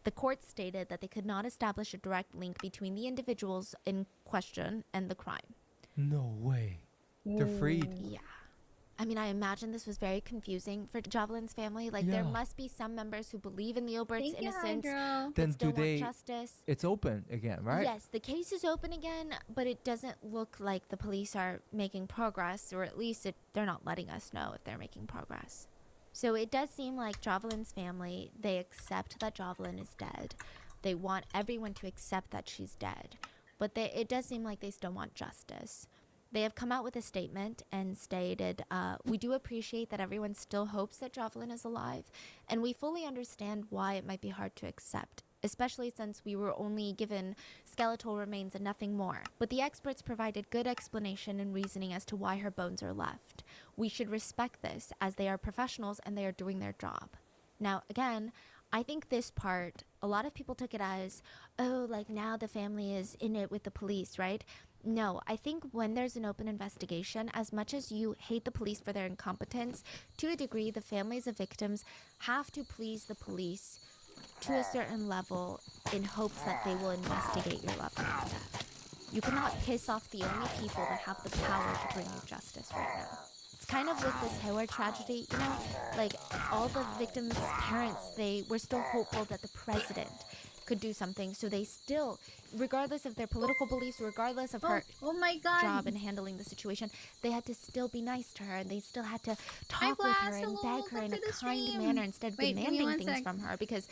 The court stated that they could not establish a direct link between the individuals in question and the crime. No way. They're freed. Yeah. I mean, I imagine this was very confusing for Jovelyn's family. Like, there must be some members who believe in Leobert's innocence, but still want justice. It's open again, right? Yes, the case is open again, but it doesn't look like the police are making progress, or at least they're not letting us know if they're making progress. So it does seem like Jovelyn's family, they accept that Jovelyn is dead. They want everyone to accept that she's dead. But it does seem like they still want justice. They have come out with a statement and stated, "We do appreciate that everyone still hopes that Jovelyn is alive, and we fully understand why it might be hard to accept, especially since we were only given skeletal remains and nothing more. But the experts provided good explanation and reasoning as to why her bones are left. We should respect this, as they are professionals and they are doing their job." Now, again, I think this part, a lot of people took it as, oh, like now the family is in it with the police, right? No, I think when there's an open investigation, as much as you hate the police for their incompetence, to a degree, the families of victims have to please the police to a certain level in hopes that they will investigate your loved one's death. You cannot piss off the only people that have the power to bring you justice right now. It's kind of with this Hayward tragedy, you know, like all the victims' parents, they were still hopeful that the president could do something, so they still, regardless of their political beliefs, regardless of her job in handling the situation, they had to still be nice to her, and they still had to talk with her and beg her in a kind manner instead of demanding things from her, because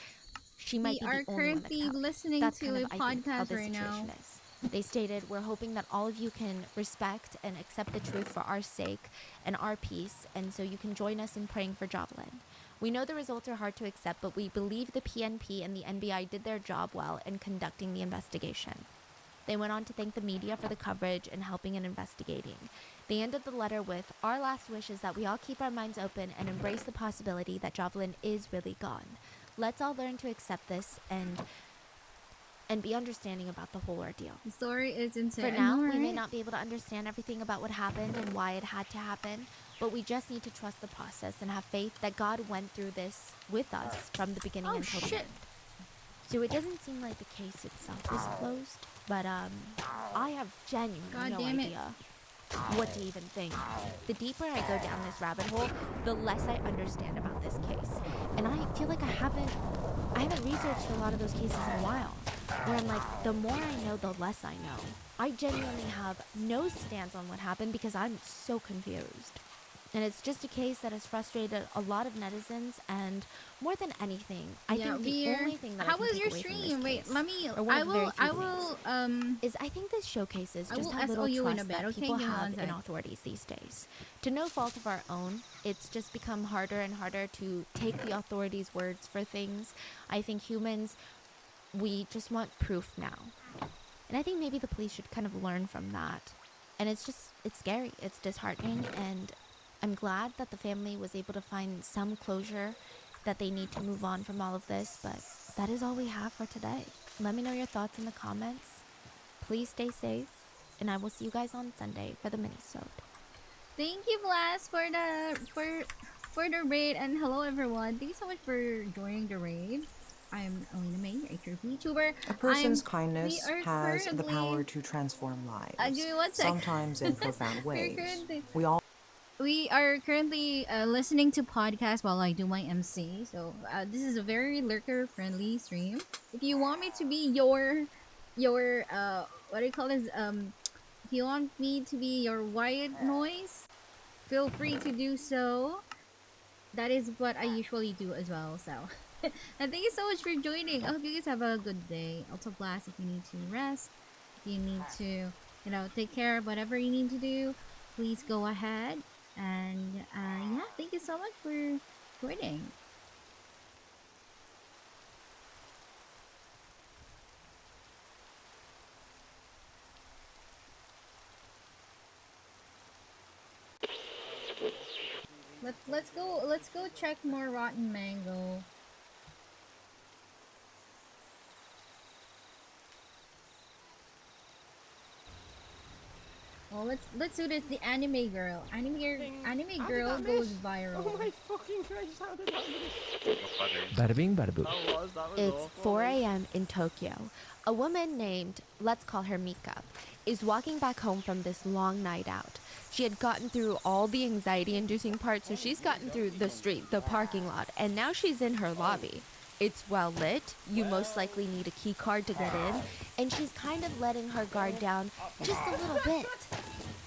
she might be the only one that counts. Listening That's to kind a of, I think, how podcast this right situation now. is. They stated, "We're hoping that all of you can respect and accept the truth for our sake and our peace, and so you can join us in praying for Jovelyn. We know the results are hard to accept, but we believe the PNP and the NBI did their job well in conducting the investigation." They went on to thank the media for the coverage and helping in investigating. They ended the letter with, "Our last wish is that we all keep our minds open and embrace the possibility that Jovelyn is really gone. Let's all learn to accept this and be understanding about the whole ordeal." The story is insane. For now, we may not be able to understand everything about what happened and why it had to happen, but we just need to trust the process and have faith that God went through this with us from the beginning until the end. So it doesn't seem like the case itself is closed, but I have genuinely no idea what to even think. The deeper I go down this rabbit hole, the less I understand about this case. And I feel like I haven't researched a lot of those cases in a while. Where I'm like, the more I know, the less I know. I genuinely have no stance on what happened because I'm so confused. And it's just a case that has frustrated a lot of netizens, and more than anything, I think the only thing that how I can was take your away from stream? this Wait, case, let me. or one I of the very will. few I will. is I think this showcases I just will how little SO you in a trust bit, that okay? people Give me have one in sec. authorities these days. To no fault of our own, it's just become harder and harder to take the authorities' words for things. I think humans, we just want proof now. And I think maybe the police should kind of learn from that. And it's scary, it's disheartening, and I'm glad that the family was able to find some closure, that they need to move on from all of this, but that is all we have for today. Let me know your thoughts in the comments. Please stay safe, and I will see you guys on Sunday for the mini-sode. Thank you, Blast, for the raid, and hello everyone. Thank you so much for joining the raid. I'm Alina May, a true VTuber. A person's kindness has the power to transform lives, give me one sec. sometimes in profound ways. We are currently listening to podcasts while I do my MC. So this is a very lurker-friendly stream. If you want me to be your what do you call this? If you want me to be your white noise, feel free to do so. That is what I usually do as well. So, and thank you so much for joining. I hope you guys have a good day. Also, Blast, if you need to rest, if you need to, take care of whatever you need to do, please go ahead. And yeah, thank you so much for joining. Let's go check more rotten mango. Well, let's do this. The anime girl. Anime girl goes viral. Oh my fucking Christ, how did I Bada bing, bada boo. It's 4 a.m. in Tokyo. A woman named, let's call her Mika, is walking back home from this long night out. She had gotten through all the anxiety-inducing parts, so she's gotten through the street, the parking lot, and now she's in her lobby. It's well lit, you most likely need a key card to get in, and she's kind of letting her guard down just a little bit.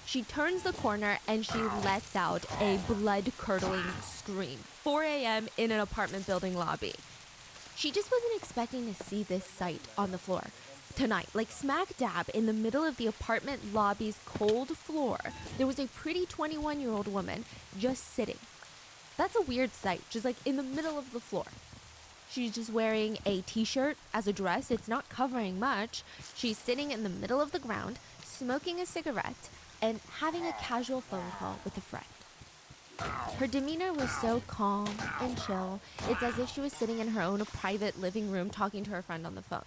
She turns the corner and she lets out a blood-curdling scream. 4 a.m. in an apartment building lobby. She just wasn't expecting to see this sight on the floor. Tonight, like smack dab in the middle of the apartment lobby's cold floor, there was a pretty 21-year-old woman just sitting. That's a weird sight, just like in the middle of the floor. She's just wearing a t-shirt as a dress. It's not covering much. She's sitting in the middle of the ground, smoking a cigarette, and having a casual phone call with a friend. Her demeanor was so calm and chill. It's as if she was sitting in her own private living room talking to her friend on the phone.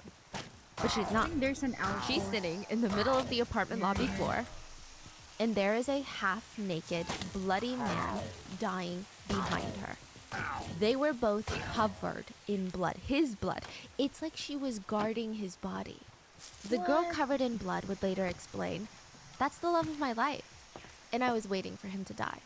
But she's not. There's an owl. She's sitting in the middle of the apartment lobby floor, and there is a half-naked, bloody man dying behind her. They were both covered in blood, his blood. It's like she was guarding his body. The girl covered in blood would later explain, "That's the love of my life, and I was waiting for him to die."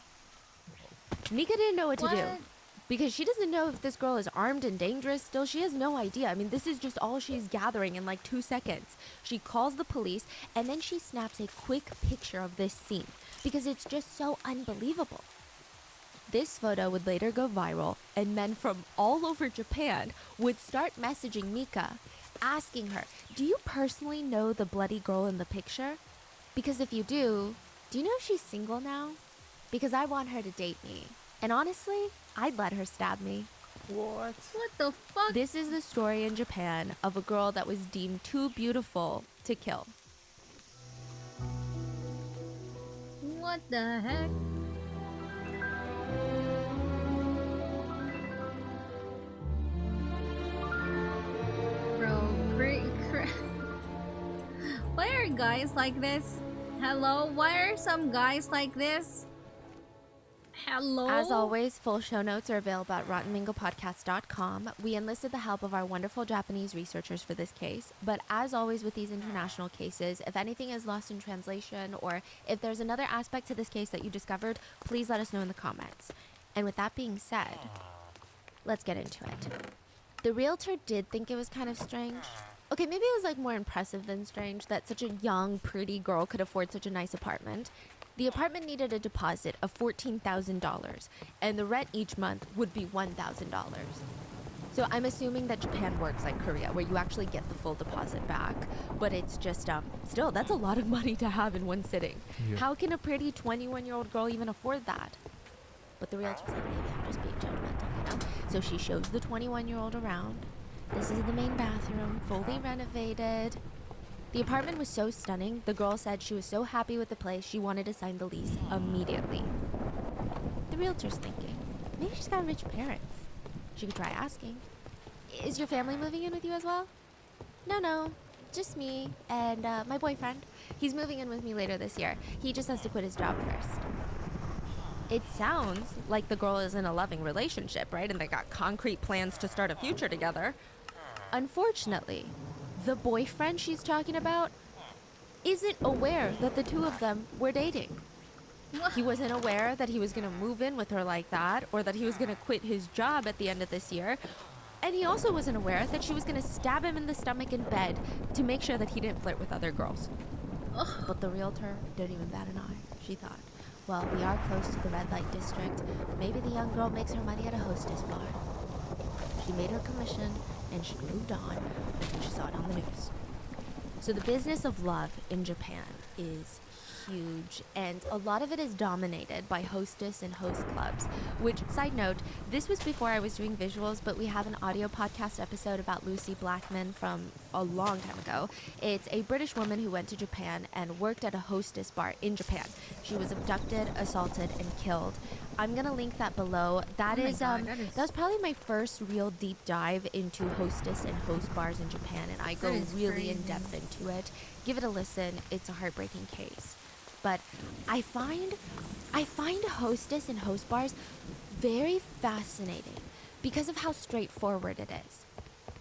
Mika didn't know what to do, because she doesn't know if this girl is armed and dangerous still. She has no idea. I mean, this is just all she's gathering in like 2 seconds. She calls the police, and then she snaps a quick picture of this scene, because it's just so unbelievable. This photo would later go viral, and men from all over Japan would start messaging Mika, asking her, "Do you personally know the bloody girl in the picture? Because if you do you know she's single now? Because I want her to date me. And honestly, I'd let her stab me." What the fuck? This is the story in Japan of a girl that was deemed too beautiful to kill. What the heck? Bro, why are guys like this? Hello? Why are some guys like this? Hello? As always, full show notes are available at rottenmangopodcast.com. We enlisted the help of our wonderful Japanese researchers for this case, but as always with these international cases, if anything is lost in translation or if there's another aspect to this case that you discovered, please let us know in the comments. And with that being said, let's get into it. The realtor did think it was kind of strange. Okay, maybe it was like more impressive than strange that such a young, pretty girl could afford such a nice apartment. The apartment needed a deposit of $14,000, and the rent each month would be $1,000. So I'm assuming that Japan works like Korea, where you actually get the full deposit back, but it's just, still, that's a lot of money to have in one sitting. Yeah. How can a pretty 21-year-old girl even afford that? But the realtor's like, maybe I'm just being judgmental, you know? So she shows the 21-year-old around. This is the main bathroom, fully renovated. The apartment was so stunning, the girl said she was so happy with the place, she wanted to sign the lease immediately. The realtor's thinking, maybe she's got rich parents. She could try asking, is your family moving in with you as well? No, just me and my boyfriend. He's moving in with me later this year. He just has to quit his job first. It sounds like the girl is in a loving relationship, right? And they got concrete plans to start a future together. Unfortunately, the boyfriend she's talking about isn't aware that the two of them were dating. He wasn't aware that he was going to move in with her like that, or that he was going to quit his job at the end of this year. And he also wasn't aware that she was going to stab him in the stomach in bed to make sure that he didn't flirt with other girls. But the realtor didn't even bat an eye. She thought, well, we are close to the red light district. Maybe the young girl makes her money at a hostess bar. She made her commission, and she moved on until she saw it on the news. So the business of love in Japan is huge, and a lot of it is dominated by hostess and host clubs, which, side note, this was before I was doing visuals, but we have an audio podcast episode about Lucy Blackman from a long time ago. It's a British woman who went to Japan and worked at a hostess bar in Japan. She was abducted, assaulted, and killed. I'm gonna link that below. That was probably my first real deep dive into hostess and host bars in Japan, and I go really in depth into it. Give it a listen. It's a heartbreaking case. But I find hostess and host bars very fascinating because of how straightforward it is.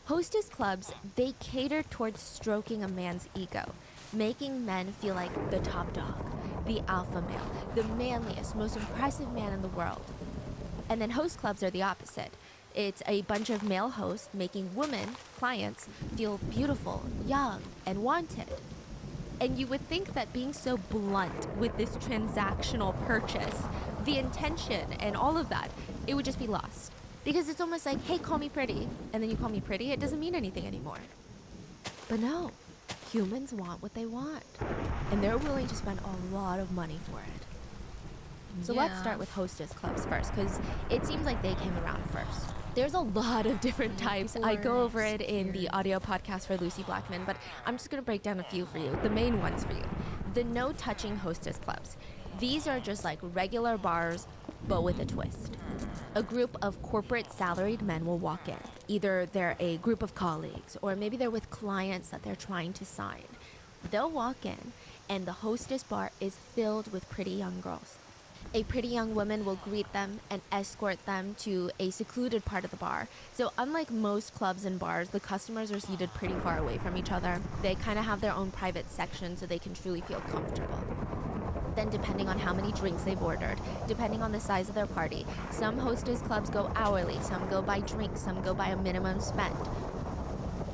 Hostess clubs, they cater towards stroking a man's ego, making men feel like the top dog, the alpha male, the manliest, most impressive man in the world. And then host clubs are the opposite. It's a bunch of male hosts making women, clients, feel beautiful, young, and wanted. And you would think that being so blunt with this transactional purchase, the intention and all of that, it would just be lost. Because it's almost like, hey, call me pretty, and then you call me pretty, it doesn't mean anything anymore. But no, humans want what they want, and they're willing to spend a lot of money for it. So let's start with hostess clubs first, because it seems like they came around first. There's a lot of different types. I go over it in the audio podcast for Lucy Blackman, but I'm just going to break down a few for you, the main ones for you. The no-touching hostess clubs. These are just like regular bars, but with a twist. A group of corporate salaried men will walk in. Either they're a group of colleagues, or maybe they're with clients that they're trying to sign. They'll walk in, and the hostess bar is filled with pretty young girls. A pretty young woman will greet them and escort them to a secluded part of the bar. So unlike most clubs and bars, the customers are seated pretty far away from each other. They kind of have their own private section so they can truly feel comfortable. Then depending on how many drinks they've ordered, depending on the size of their party, some hostess clubs go hourly, some go by drinks, some go by a minimum spend.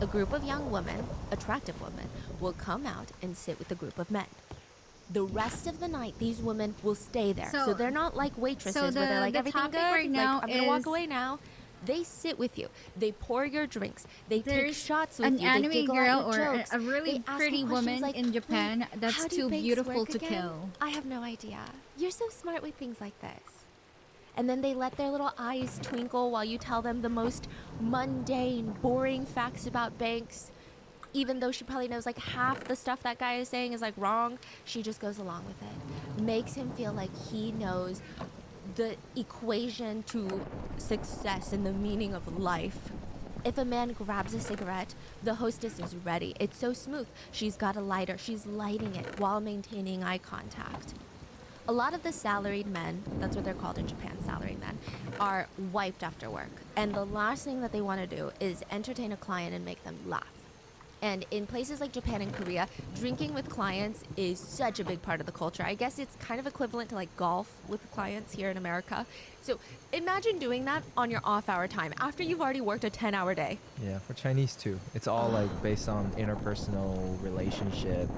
A group of young women, attractive women, will come out and sit with a group of men. The rest of the night, these women will stay there. So they're not like waitresses where they're like, everything good? Right now I'm going to walk away now. They sit with you. They pour your drinks. They take shots with an you. anime They giggle girl at your or jokes. a really They ask pretty you questions woman like, in Japan "Wait, that's how do too banks beautiful work to again?" kill. I have no idea. You're so smart with things like this. And then they let their little eyes twinkle while you tell them the most mundane, boring facts about banks. Even though she probably knows like half the stuff that guy is saying is like wrong, she just goes along with it. Makes him feel like he knows the equation to success and the meaning of life. If a man grabs a cigarette, the hostess is ready. It's so smooth. She's got a lighter. She's lighting it while maintaining eye contact. A lot of the salaried men, that's what they're called in Japan, salaried men, are wiped after work. And the last thing that they want to do is entertain a client and make them laugh. And in places like Japan and Korea, drinking with clients is such a big part of the culture. I guess it's kind of equivalent to like golf with clients here in America. So imagine doing that on your off-hour time after you've already worked a 10-hour day. Yeah, for Chinese too. It's all like based on interpersonal relationship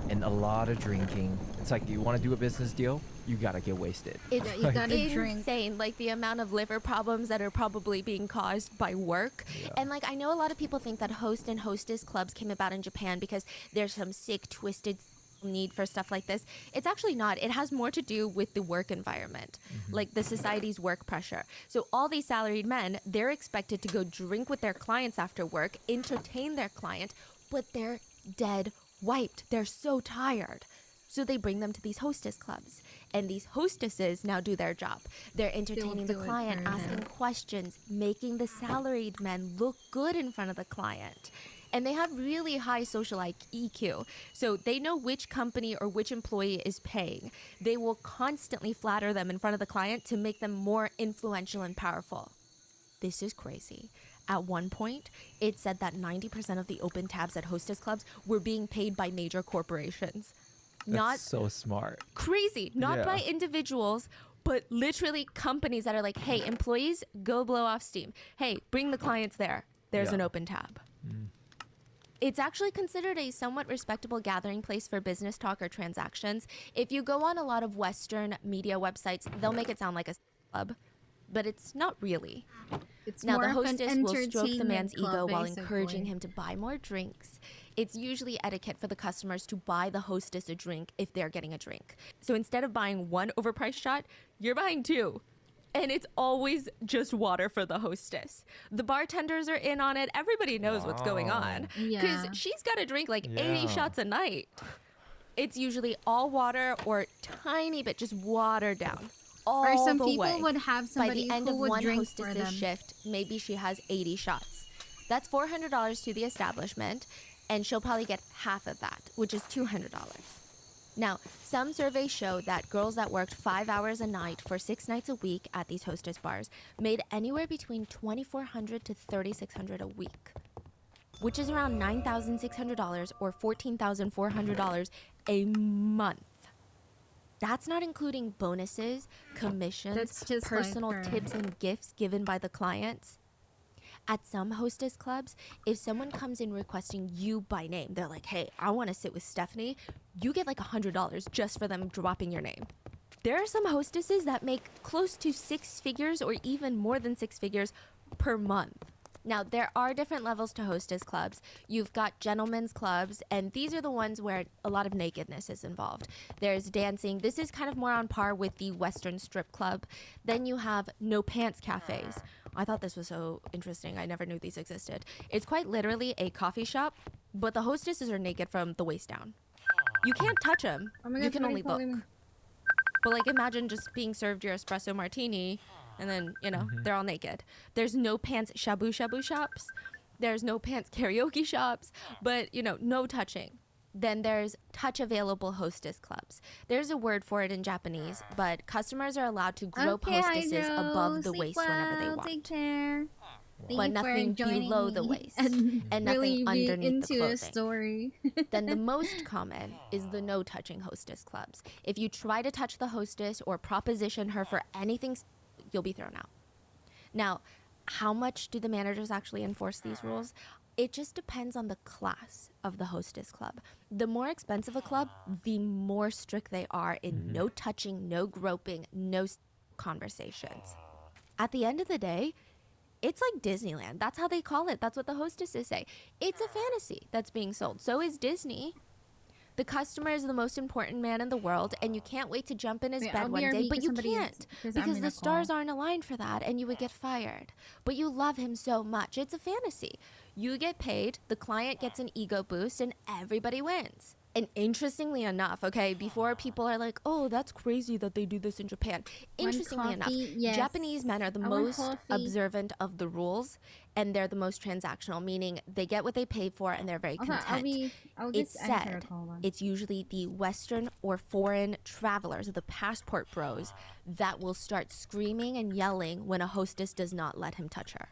and a lot of drinking. It's like you want to do a business deal, you gotta get wasted. It's you gotta drink. insane, like the amount of liver problems that are probably being caused by work. Yeah. And like I know a lot of people think that host and hostess clubs came about in Japan because there's some sick, twisted need for stuff like this. It's actually not. It has more to do with the work environment, like the society's work pressure. So all these salaried men, they're expected to go drink with their clients after work, entertain their client, but they're dead wiped. They're so tired. So they bring them to these hostess clubs. And these hostesses now do their job. They're entertaining the client, asking questions, making the salaried men look good in front of the client. And they have really high social EQ. So they know which company or which employee is paying. They will constantly flatter them in front of the client to make them more influential and powerful. This is crazy. At one point, it said that 90% of the open tabs at hostess clubs were being paid by major corporations. That's so smart. Crazy. Not by individuals, but literally companies that are like, hey, employees, go blow off steam. Hey, bring the clients there. There's an open tab. It's actually considered a somewhat respectable gathering place for business talk or transactions. If you go on a lot of Western media websites, they'll make it sound like a club, but it's not really. It's now, more the of an hostess will stroke the entertainment man's ego club, while basically. encouraging him to buy more drinks. It's usually etiquette for the customers to buy the hostess a drink if they're getting a drink. So instead of buying one overpriced shot, you're buying two. And it's always just water for the hostess. The bartenders are in on it. Everybody knows what's going on. Because she's got to drink like 80 shots a night. It's usually all water or tiny bit just watered down. All Or some the people way. would have somebody By the end who of would one drink for hostess's them. shift, maybe she has 80 shots. That's $400 to the establishment, and she'll probably get half of that, which is $200. Now, some surveys show that girls that worked 5 hours a night for 6 nights a week at these hostess bars made anywhere between $2,400 to $3,600 a week, which is around $9,600 or $14,400 a month. That's not including bonuses, commissions, That's just personal like her. tips and gifts given by the clients. At some hostess clubs, if someone comes in requesting you by name, they're like, hey, I want to sit with Stephanie, you get like $100 just for them dropping your name. There are some hostesses that make close to 6 figures or even more than 6 figures per month. Now, there are different levels to hostess clubs. You've got gentlemen's clubs, and these are the ones where a lot of nakedness is involved. There's dancing. This is kind of more on par with the Western strip club. Then you have no pants cafes. I thought this was so interesting. I never knew these existed. It's quite literally a coffee shop, but the hostesses are naked from the waist down. You can't touch them. Oh my You God, can only somebody book. calling me. But like imagine just being served your espresso martini and then, you know, they're all naked. There's no pants shabu shabu shops. There's no pants karaoke shops, but you know, no touching. Then there's touch available hostess clubs. There's a word for it in Japanese, but customers are allowed to grope Okay, hostesses Hydro. above the Sleep waist whenever they well. want. Take care. Thank But you for nothing joining below the me waist and and really nothing be underneath the into clothing. the story. Then the most common is the no touching hostess clubs. If you try to touch the hostess or proposition her for anything, you'll be thrown out. Now, how much do the managers actually enforce these rules? It just depends on the class of the hostess club. The more expensive a club, the more strict they are in no touching, no groping, no conversations. At the end of the day, it's like Disneyland. That's how they call it. That's what the hostesses say. It's a fantasy that's being sold. So is Disney. The customer is the most important man in the world, and you can't wait to jump in his Wait, I'll bed one BRB day, but 'cause you somebody is- can't 'cause I'm because in the a stars call. aren't aligned for that, and you would get fired. But you love him so much. It's a fantasy. You get paid, the client gets an ego boost, and everybody wins. And interestingly enough, okay, before people are like, oh, that's crazy that they do this in Japan. Interestingly enough, coffee, yes. Japanese men are the I want most coffee. observant of the rules, and they're the most transactional, meaning they get what they pay for and they're very Okay, content. I'll It's just answer a said call one. it's usually the Western or foreign travelers, the passport bros, that will start screaming and yelling when a hostess does not let him touch her.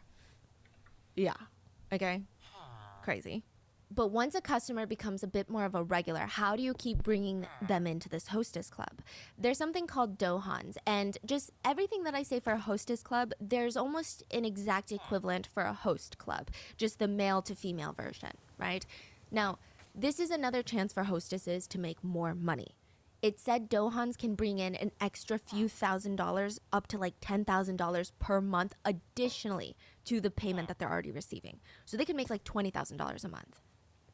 Yeah. Okay? Crazy. But once a customer becomes a bit more of a regular, how do you keep bringing them into this hostess club? There's something called dohans, and just everything that I say for a hostess club, there's almost an exact equivalent for a host club, just the male to female version, right? Now, this is another chance for hostesses to make more money. It said dohans can bring in an extra few $1,000s, up to like $10,000 per month additionally to the payment that they're already receiving. So they can make like $20,000 a month.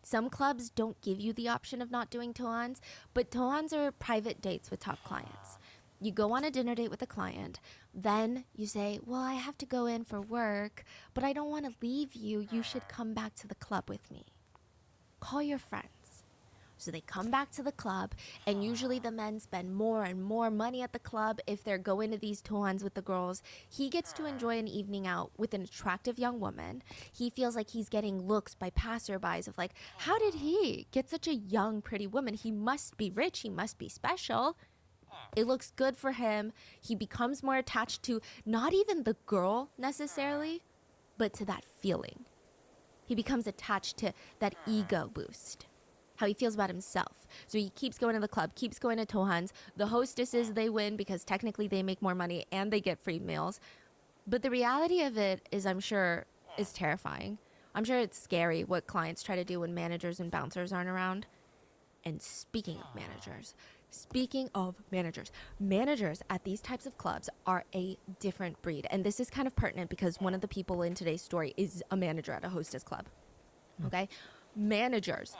Some clubs don't give you the option of not doing tohans, but tohans are private dates with top clients. You go on a dinner date with a client, then you say, well, I have to go in for work, but I don't want to leave you. You should come back to the club with me. Call your friends. So they come back to the club, and usually the men spend more and more money at the club if they're going to these tohans with the girls. He gets to enjoy an evening out with an attractive young woman. He feels like he's getting looks by passerbys of like, how did he get such a young, pretty woman? He must be rich. He must be special. It looks good for him. He becomes more attached to not even the girl necessarily, but to that feeling. He becomes attached to that ego boost. How he feels about himself. So he keeps going to the club, keeps going to tohans. The hostesses, they win because technically they make more money and they get free meals. But the reality of it is, I'm sure, is terrifying. I'm sure it's scary what clients try to do when managers and bouncers aren't around. And speaking of managers, managers at these types of clubs are a different breed. And this is kind of pertinent because one of the people in today's story is a manager at a hostess club. Okay? Managers.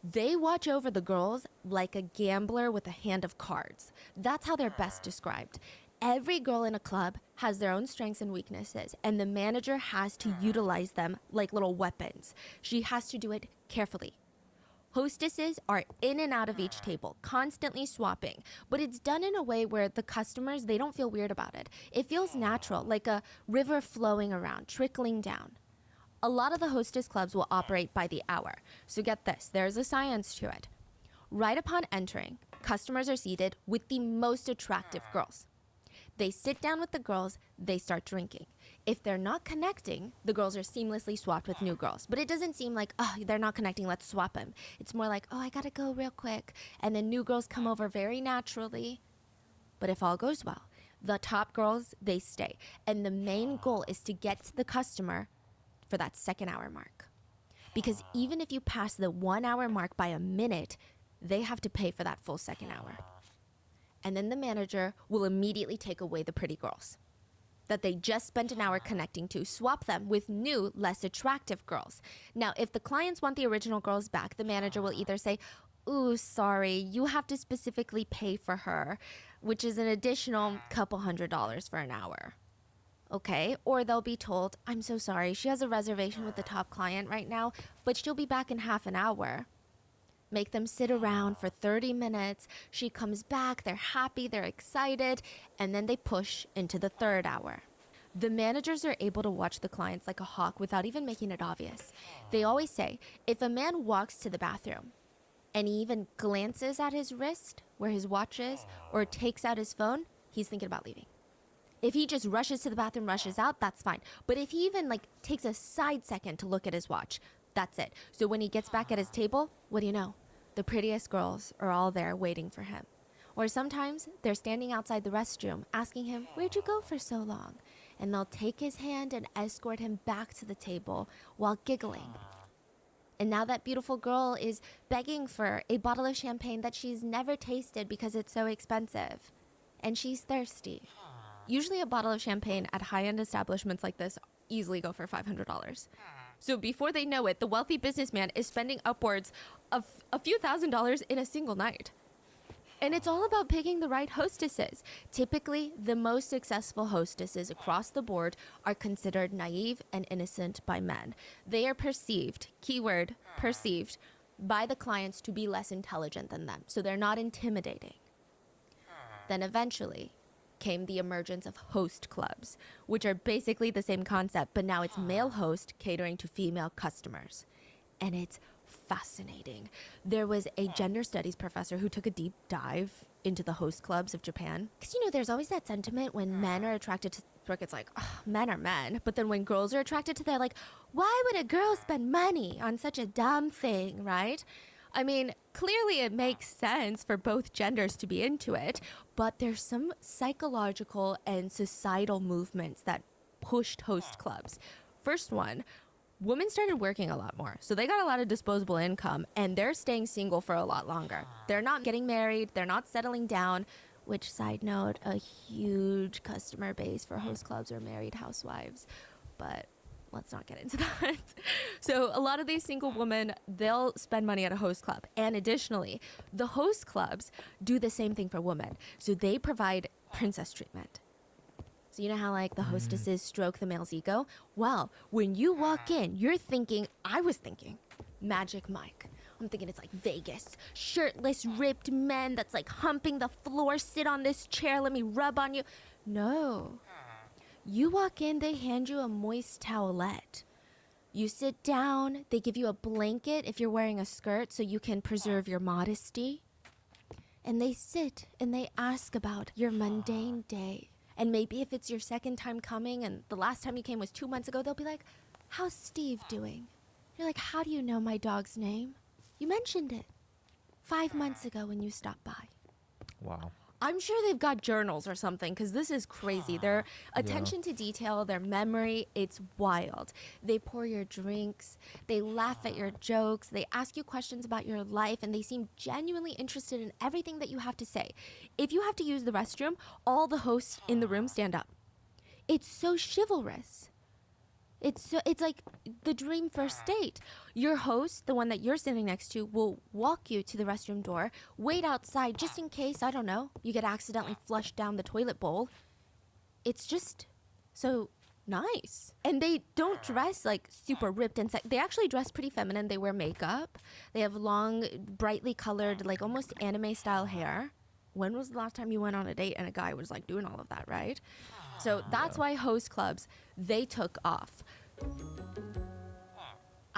They watch over the girls like a gambler with a hand of cards. That's how they're best described. Every girl in a club has their own strengths and weaknesses, and the manager has to utilize them like little weapons. She has to do it carefully. Hostesses are in and out of each table, constantly swapping, but it's done in a way where the customers, they don't feel weird about it. It feels natural, like a river flowing around, trickling down. A lot of the hostess clubs will operate by the hour. So get this, there's a science to it. Right upon entering, customers are seated with the most attractive girls. They sit down with the girls, they start drinking. If they're not connecting, the girls are seamlessly swapped with new girls. But it doesn't seem like, oh, they're not connecting, let's swap them. It's more like, oh, I gotta go real quick. And then new girls come over very naturally. But if all goes well, the top girls, they stay. And the main goal is to get to the customer for that second hour mark. Because even if you pass the 1 hour mark by a minute, they have to pay for that full second hour. And then the manager will immediately take away the pretty girls that they just spent an hour connecting to, swap them with new, less attractive girls. Now, if the clients want the original girls back, the manager will either say, ooh, sorry, you have to specifically pay for her, which is an additional couple $100s for an hour. Okay, or they'll be told, I'm so sorry, she has a reservation with the top client right now, but she'll be back in half an hour. Make them sit around for 30 minutes. She comes back, they're happy, they're excited, and then they push into the third hour. The managers are able to watch the clients like a hawk without even making it obvious. They always say, if a man walks to the bathroom and he even glances at his wrist where his watch is, or takes out his phone, he's thinking about leaving. If he just rushes to the bathroom, rushes out, that's fine. But if he even takes a side second to look at his watch, that's it. So when he gets back at his table, what do you know? The prettiest girls are all there waiting for him. Or sometimes they're standing outside the restroom asking him, where'd you go for so long? And they'll take his hand and escort him back to the table while giggling. And now that beautiful girl is begging for a bottle of champagne that she's never tasted because it's so expensive. And she's thirsty. Usually a bottle of champagne at high-end establishments like this easily go for $500. So before they know it, the wealthy businessman is spending upwards of a few $1,000s in a single night. And it's all about picking the right hostesses. Typically, the most successful hostesses across the board are considered naive and innocent by men. They are perceived, keyword, perceived, by the clients to be less intelligent than them. So they're not intimidating. Then eventually, came the emergence of host clubs, which are basically the same concept, but now it's male host catering to female customers. And it's fascinating. There was a gender studies professor who took a deep dive into the host clubs of Japan. Because, you know, there's always that sentiment when men are attracted to work, it's like, oh, men are men. But then when girls are attracted to, they're like, why would a girl spend money on such a dumb thing, right? I mean, clearly it makes sense for both genders to be into it, but there's some psychological and societal movements that pushed host clubs. First one, women started working a lot more. So they got a lot of disposable income and they're staying single for a lot longer. They're not getting married, they're not settling down, which, side note, a huge customer base for host clubs are married housewives. But let's not get into that. So a lot of these single women, they'll spend money at a host club. And additionally, the host clubs do the same thing for women. So they provide princess treatment. So you know how like the hostesses stroke the male's ego? Well, when you walk in, you're thinking, I was thinking, Magic Mike. I'm thinking it's like Vegas. Shirtless, ripped men that's like humping the floor. Sit on this chair, let me rub on you. No. You walk in, they hand you a moist towelette. You sit down, they give you a blanket if you're wearing a skirt so you can preserve your modesty. And they sit and they ask about your mundane day. And maybe if it's your second time coming and the last time you came was 2 months ago, they'll be like, how's Steve doing? You're like, how do you know my dog's name? You mentioned it 5 months ago when you stopped by. Wow. I'm sure they've got journals or something because this is crazy. Their attention to detail, their memory, it's wild. They pour your drinks, they laugh at your jokes, they ask you questions about your life, and they seem genuinely interested in everything that you have to say. If you have to use the restroom, all the hosts in the room stand up. It's so chivalrous. It's like the dream first date. Your host, the one that you're sitting next to, will walk you to the restroom door, wait outside just in case, I don't know, you get accidentally flushed down the toilet bowl. It's just so nice. And they don't dress like super ripped and they actually dress pretty feminine. They wear makeup. They have long, brightly colored, like almost anime style hair. When was the last time you went on a date and a guy was like doing all of that, right? So that's why host clubs, they took off.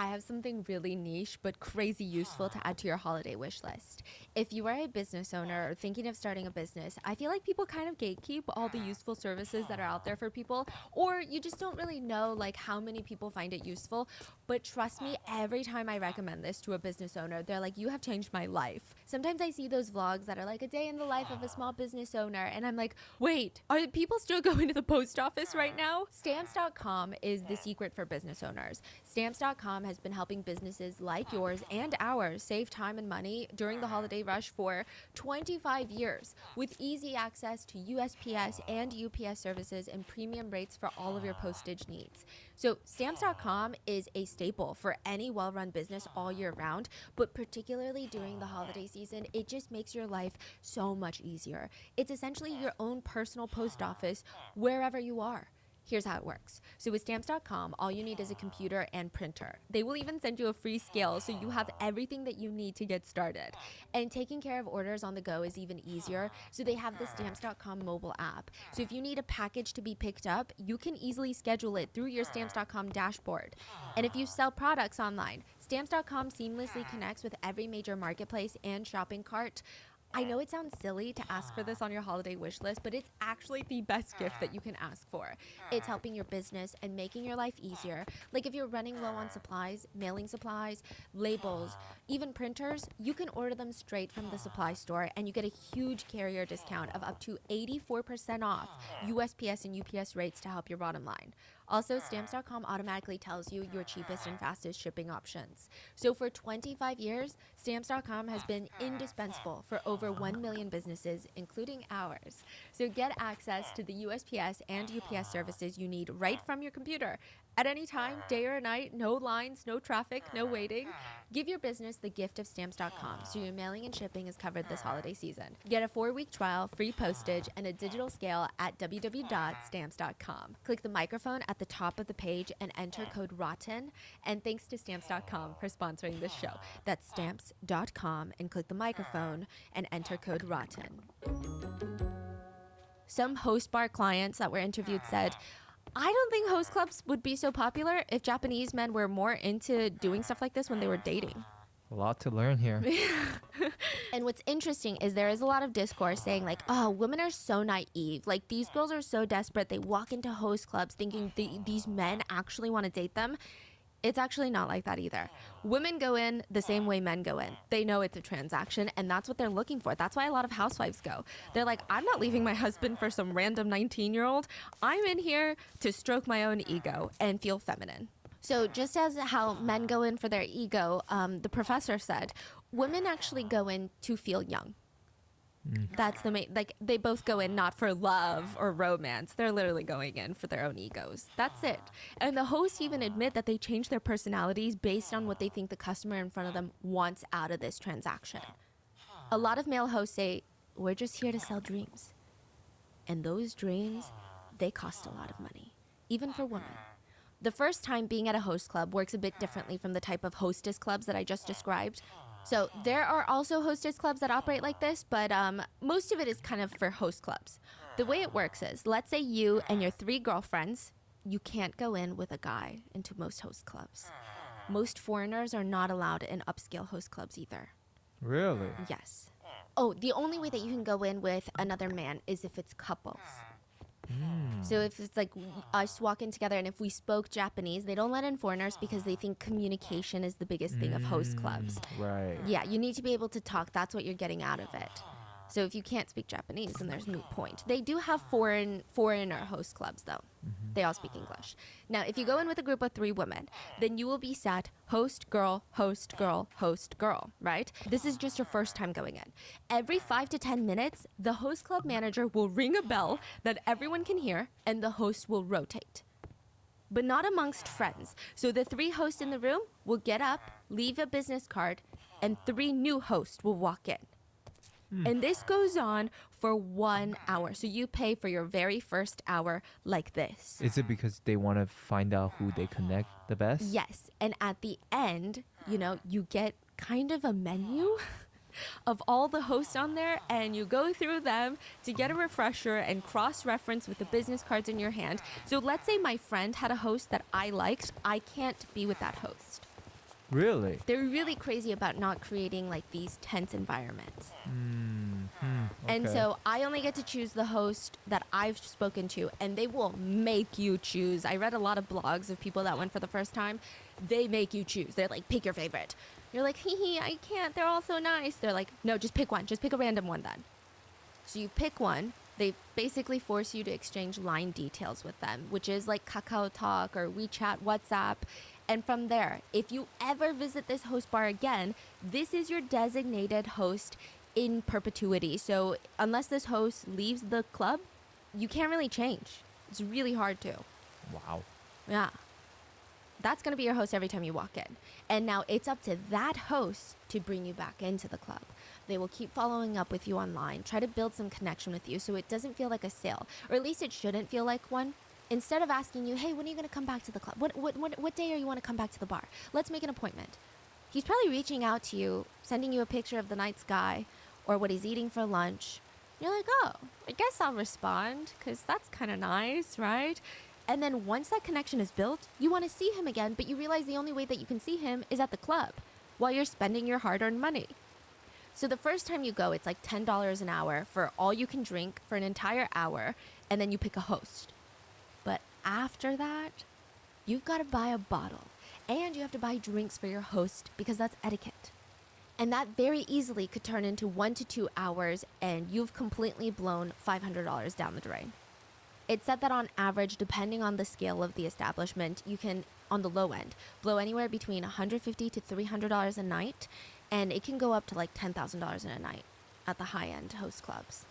I have something really niche but crazy useful to add to your holiday wish list. If you are a business owner or thinking of starting a business, I feel like people kind of gatekeep all the useful services that are out there for people, or you just don't really know like how many people find it useful. But trust me, every time I recommend this to a business owner, they're like, you have changed my life. Sometimes I see those vlogs that are like a day in the life of a small business owner, and I'm like, wait, are people still going to the post office right now? Stamps.com is the secret for business owners. Stamps.com has been helping businesses like yours and ours save time and money during the holiday rush for 25 years with easy access to USPS and UPS services and premium rates for all of your postage needs. So Stamps.com is a staple for any well-run business all year round, but particularly during the holiday season, it just makes your life so much easier. It's essentially your own personal post office wherever you are. Here's how it works. So with Stamps.com, all you need is a computer and printer. They will even send you a free scale so you have everything that you need to get started. And taking care of orders on the go is even easier. So they have the Stamps.com mobile app. So if you need a package to be picked up, you can easily schedule it through your Stamps.com dashboard. And if you sell products online, Stamps.com seamlessly connects with every major marketplace and shopping cart. I know it sounds silly to ask for this on your holiday wish list, but it's actually the best gift that you can ask for. It's helping your business and making your life easier. Like if you're running low on supplies, mailing supplies, labels, even printers, you can order them straight from the supply store and you get a huge carrier discount of up to 84% off USPS and UPS rates to help your bottom line. Also, Stamps.com automatically tells you your cheapest and fastest shipping options. So for 25 years, Stamps.com has been indispensable for over 1 million businesses, including ours. So get access to the USPS and UPS services you need right from your computer. At any time, day or night, no lines, no traffic, no waiting. Give your business the gift of Stamps.com so your mailing and shipping is covered this holiday season. Get a 4-week trial, free postage, and a digital scale at www.stamps.com. Click the microphone at the top of the page and enter code ROTTEN. And thanks to Stamps.com for sponsoring this show. That's Stamps.com and click the microphone and enter code ROTTEN. some host bar clients that were interviewed said, I don't think host clubs would be so popular if Japanese men were more into doing stuff like this when they were dating. A lot to learn here. And what's interesting is there is a lot of discourse saying like, oh, women are so naive. Like these girls are so desperate. They walk into host clubs thinking these men actually want to date them. It's actually not like that either. Women go in the same way men go in. They know it's a transaction and that's what they're looking for. That's why a lot of housewives go. They're like, I'm not leaving my husband for some random 19-year-old. I'm in here to stroke my own ego and feel feminine. So just as how men go in for their ego, the professor said, women actually go in to feel young. That's the main, like they both go in not for love or romance. They're literally going in for their own egos. That's it. And the hosts even admit that they change their personalities based on what they think the customer in front of them wants out of this transaction. A lot of male hosts say, we're just here to sell dreams. And those dreams, they cost a lot of money, even for women. The first time being at a host club works a bit differently from the type of hostess clubs that I just described. So there are also hostess clubs that operate like this, but most of it is kind of for host clubs. The way it works is, let's say you and your 3 girlfriends, you can't go in with a guy into most host clubs. Most foreigners are not allowed in upscale host clubs either. Really? Yes. Oh, the only way that you can go in with another man is if it's couples. So if it's like us walking together and if we spoke Japanese, they don't let in foreigners because they think communication is the biggest thing of host clubs. Right. Yeah, you need to be able to talk. That's what you're getting out of it. So if you can't speak Japanese, then there's moot point. They do have foreigner host clubs, though. They all speak English. Now, if you go in with a group of 3 women, then you will be sat host, girl, host, girl, host, girl, right? This is just your first time going in. Every 5 to 10 minutes, the host club manager will ring a bell that everyone can hear, and the host will rotate. But not amongst friends. So the 3 hosts in the room will get up, leave a business card, and 3 new hosts will walk in. And this goes on for 1 hour. So you pay for your very first hour like this. Is it because they want to find out who they connect the best? Yes. And at the end, you get kind of a menu of all the hosts on there, and you go through them to get a refresher and cross-reference with the business cards in your hand. So let's say my friend had a host that I liked. I can't be with that host. Really? They're really crazy about not creating like these tense environments. And so I only get to choose the host that I've spoken to, and they will make you choose. I read a lot of blogs of people that went for the first time. They make you choose. They're like, pick your favorite. You're like, hee, I can't. They're all so nice. They're like, no, just pick one. Just pick a random one then. So you pick one. They basically force you to exchange line details with them, which is like Kakao Talk or WeChat, WhatsApp. And from there, if you ever visit this host bar again, this is your designated host in perpetuity. So unless this host leaves the club, you can't really change. It's really hard to. Wow. Yeah. That's going to be your host every time you walk in. And now it's up to that host to bring you back into the club. They will keep following up with you online, try to build some connection with you so it doesn't feel like a sale, or at least it shouldn't feel like one. Instead of asking you, hey, when are you going to come back to the club? What day are you want to come back to the bar? Let's make an appointment. He's probably reaching out to you, sending you a picture of the night sky or what he's eating for lunch. You're like, oh, I guess I'll respond because that's kind of nice, right? And then once that connection is built, you want to see him again, but you realize the only way that you can see him is at the club while you're spending your hard-earned money. So the first time you go, it's like $10 an hour for all you can drink for an entire hour, and then you pick a host. But after that, you've got to buy a bottle, and you have to buy drinks for your host because that's etiquette. And that very easily could turn into 1 to 2 hours, and you've completely blown $500 down the drain. It's said that on average, depending on the scale of the establishment, you can, on the low end, blow anywhere between $150 to $300 a night, and it can go up to like $10,000 in a night at the high-end host clubs.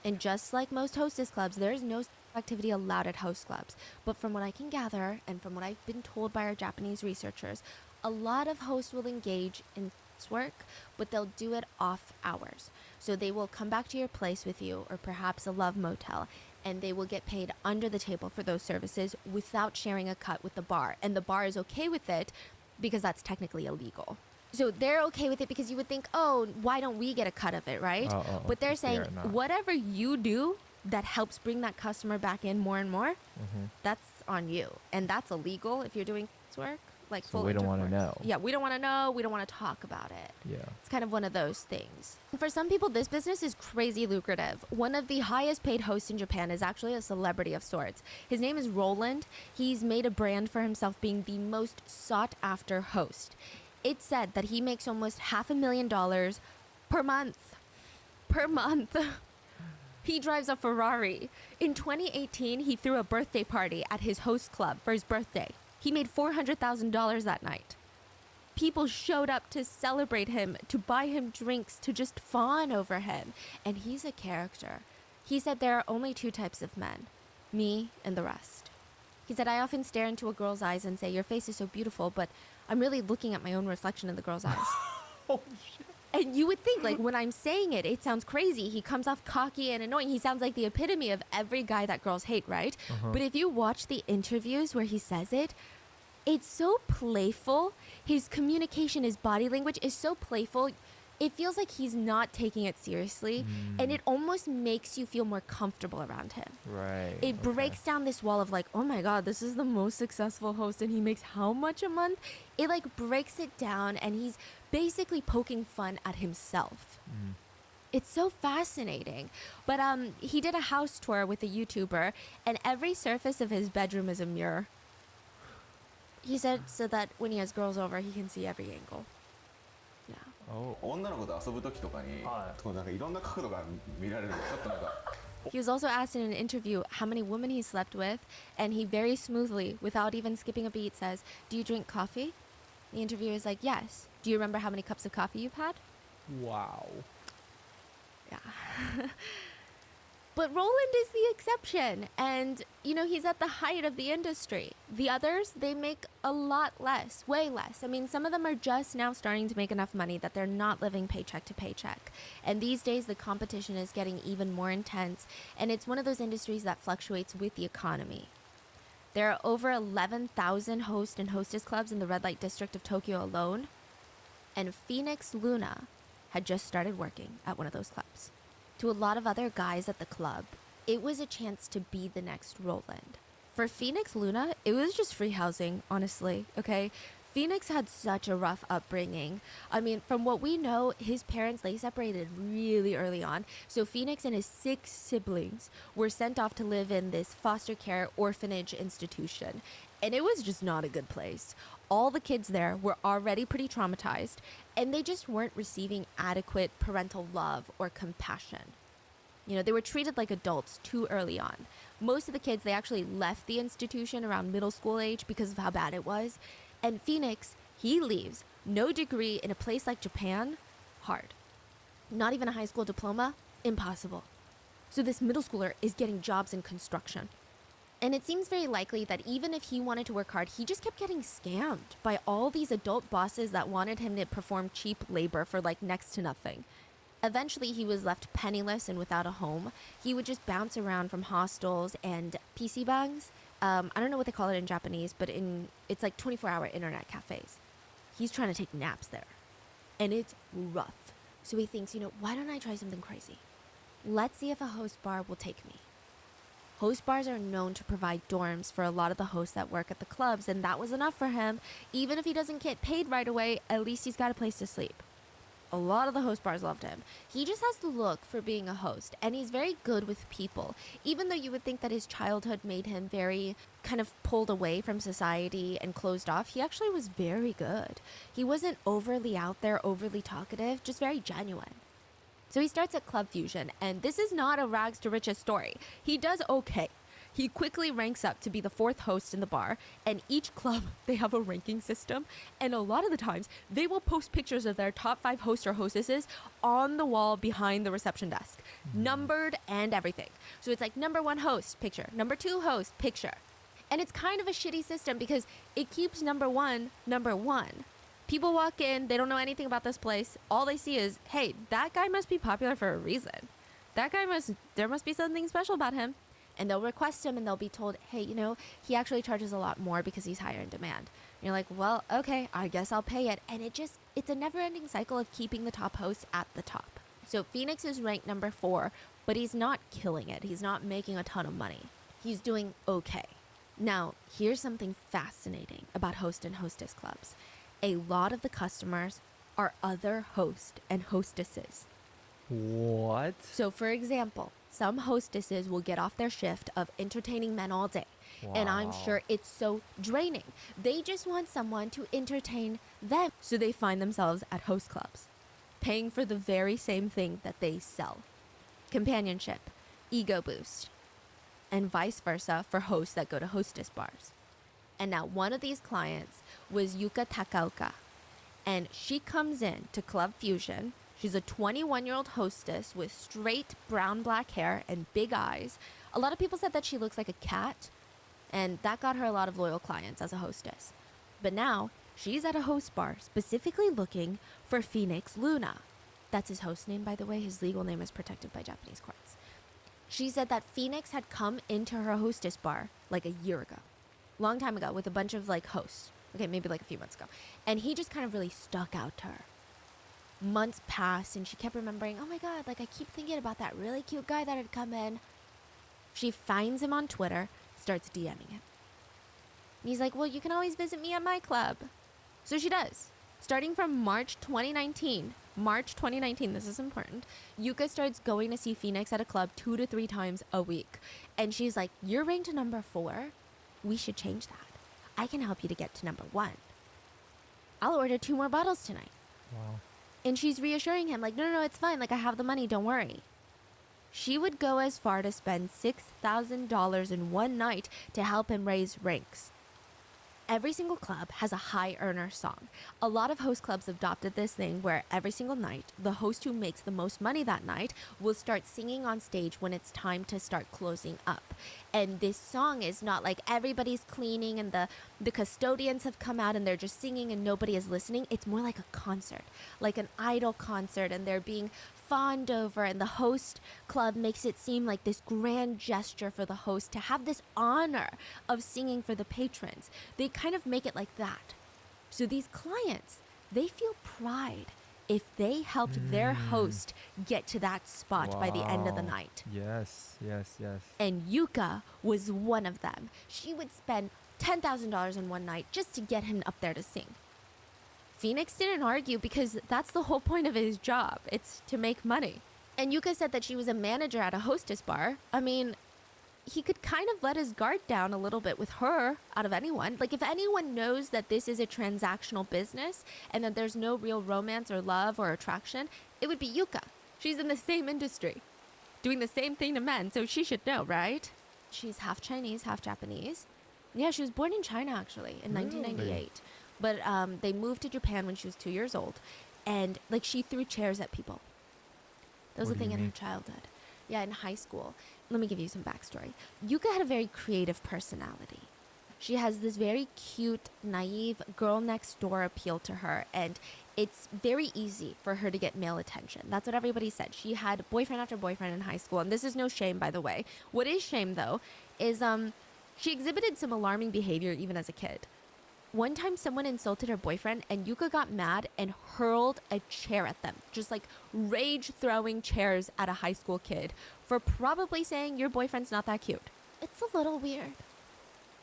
And just like most hostess clubs, there is no activity allowed at host clubs. But from what I can gather, and from what I've been told by our Japanese researchers, a lot of hosts will engage in work, but they'll do it off hours. So they will come back to your place with you, or perhaps a love motel, and they will get paid under the table for those services without sharing a cut with the bar. And the bar is okay with it because that's technically illegal. So they're okay with it because you would think, oh, why don't we get a cut of it, right? But they're saying, whatever you do that helps bring that customer back in more and more, that's on you. And that's illegal if you're doing sex work. Like So we don't want to know. Yeah, we don't want to know. We don't want to talk about it. Yeah. It's kind of one of those things. For some people, this business is crazy lucrative. One of the highest paid hosts in Japan is actually a celebrity of sorts. His name is Roland. He's made a brand for himself being the most sought after host. It's said that he makes almost $500,000 per month. Per month. He drives a Ferrari. In 2018, he threw a birthday party at his host club for his birthday. He made $400,000 that night. People showed up to celebrate him, to buy him drinks, to just fawn over him. And he's a character. He said there are only two types of men, me and the rest. He said, I often stare into a girl's eyes and say, your face is so beautiful, but I'm really looking at my own reflection in the girl's eyes. Oh, shit. And you would think, like, when I'm saying it, it sounds crazy. He comes off cocky and annoying. He sounds like the epitome of every guy that girls hate, right? But if you watch the interviews where he says it, it's so playful. His communication, his body language is so playful. It feels like he's not taking it seriously. And it almost makes you feel more comfortable around him. Right. It breaks down this wall of like, oh my God, this is the most successful host and he makes how much a month? It like breaks it down and he's basically poking fun at himself. It's so fascinating. But he did a house tour with a YouTuber and every surface of his bedroom is a mirror. He said so that when he has girls over, he can see every angle. Yeah. Oh. 女の子と遊ぶ時とかに、なんかいろんな角度が見られるのちょっとなんか He was also asked in an interview how many women he slept with, and he very smoothly, without even skipping a beat, says, do you drink coffee? The interviewer is like, yes. Do you remember how many cups of coffee you've had? Wow. Yeah. But Roland is the exception, and, you know, he's at the height of the industry. The others, they make a lot less, way less. I mean, some of them are just now starting to make enough money that they're not living paycheck to paycheck. And these days, the competition is getting even more intense, and it's one of those industries that fluctuates with the economy. There are over 11,000 host and hostess clubs in the red light district of Tokyo alone, and Phoenix Luna had just started working at one of those clubs. To a lot of other guys at the club, it was a chance to be the next Roland. For Phoenix Luna, it was just free housing, honestly, okay? Phoenix had such a rough upbringing. I mean, from what we know, his parents, they separated really early on. So Phoenix and his 6 siblings were sent off to live in this foster care orphanage institution. And it was just not a good place. All the kids there were already pretty traumatized, and they just weren't receiving adequate parental love or compassion. You know, they were treated like adults too early on. Most of the kids, they actually left the institution around middle school age because of how bad it was. And Phoenix, he leaves, no degree in a place like Japan, hard. Not even a high school diploma, impossible. So this middle schooler is getting jobs in construction. And it seems very likely that even if he wanted to work hard, he just kept getting scammed by all these adult bosses that wanted him to perform cheap labor for like next to nothing. Eventually, he was left penniless and without a home. He would just bounce around from hostels and PC bangs. I don't know what they call it in Japanese, but it's like 24-hour internet cafes. He's trying to take naps there. And it's rough. So he thinks, you know, why don't I try something crazy? Let's see if a host bar will take me. Host bars are known to provide dorms for a lot of the hosts that work at the clubs, and that was enough for him. Even if he doesn't get paid right away, at least he's got a place to sleep. A lot of the host bars loved him. He just has the look for being a host, and he's very good with people. Even though you would think that his childhood made him very kind of pulled away from society and closed off, he actually was very good. He wasn't overly out there, overly talkative, just very genuine. So he starts at Club Fusion, and this is not a rags to riches story. He does okay. He quickly ranks up to be the 4th host in the bar, and each club, they have a ranking system, and a lot of the times, they will post pictures of their top 5 hosts or hostesses on the wall behind the reception desk, numbered and everything. So it's like number 1 host, picture, number 2 host, picture. And it's kind of a shitty system because it keeps number 1, number 1. People walk in, they don't know anything about this place. All they see is, hey, that guy must be popular for a reason. There must be something special about him. And they'll request him and they'll be told, hey, you know, he actually charges a lot more because he's higher in demand. And you're like, well, okay, I guess I'll pay it. And it's a never-ending cycle of keeping the top host at the top. So Phoenix is ranked number 4 but he's not killing it. He's not making a ton of money. He's doing okay. Now, here's something fascinating about host and hostess clubs. A lot of the customers are other hosts and hostesses. What? So, for example, some hostesses will get off their shift of entertaining men all day. And I'm Wow. sure it's so draining. They just want someone to entertain them. So they find themselves at host clubs, paying for the very same thing that they sell. Companionship, ego boost, and vice versa for hosts that go to hostess bars. And now one of these clients was Yuka Takaoka. And she comes in to Club Fusion. She's a 21-year-old hostess with straight brown-black hair and big eyes. A lot of people said that she looks like a cat, and that got her a lot of loyal clients as a hostess. But now, she's at a host bar specifically looking for Phoenix Luna. That's his host name, by the way. His legal name is protected by Japanese courts. She said that Phoenix had come into her hostess bar like a year ago. Long time ago with a bunch of like hosts. Okay, maybe like a few months ago. And he just kind of really stuck out to her. Months passed and she kept remembering, oh my God, like I keep thinking about that really cute guy that had come in. She finds him on Twitter, starts DMing him. And he's like, well, you can always visit me at my club. So she does. Starting from March 2019, this is important, Yuka starts going to see Phoenix at a club 2 to 3 times a week. And she's like, you're ranked number 4. We should change that. I can help you to get to number 1. I'll order 2 more bottles tonight. Wow. And she's reassuring him, like, no, it's fine. Like, I have the money. Don't worry. She would go as far to spend $6,000 in one night to help him raise ranks. Every single club has a high earner song. A lot of host clubs adopted this thing where every single night, the host who makes the most money that night will start singing on stage when it's time to start closing up. And this song is not like everybody's cleaning and the custodians have come out and they're just singing and nobody is listening. It's more like a concert, like an idol concert, and they're being fawned over, and the host club makes it seem like this grand gesture for the host to have this honor of singing for the patrons. They kind of make it like that. So these clients, they feel pride if they helped their host get to that spot by the end of the Wow. night. Yes. And Yuka was one of them. She would spend $10,000 in one night just to get him up there to sing. Phoenix didn't argue because that's the whole point of his job. It's to make money. And Yuka said that she was a manager at a hostess bar. I mean, he could kind of let his guard down a little bit with her out of anyone. Like, if anyone knows that this is a transactional business and that there's no real romance or love or attraction, it would be Yuka. She's in the same industry, doing the same thing to men, so she should know, right? She's half Chinese, half Japanese. Yeah, she was born in China, actually, in 1998. But they moved to Japan when she was 2 years old. And, like, she threw chairs at people. That was What a do thing you in her mean? childhood. Yeah, in high school. Let me give you some backstory. Yuka had a very creative personality. She has this very cute, naive, girl next door appeal to her. And it's very easy for her to get male attention. That's what everybody said. She had boyfriend after boyfriend in high school. And this is no shame, by the way. What is shame, though, is she exhibited some alarming behavior even as a kid. One time someone insulted her boyfriend and Yuka got mad and hurled a chair at them. Just like rage throwing chairs at a high school kid for probably saying your boyfriend's not that cute. It's a little weird.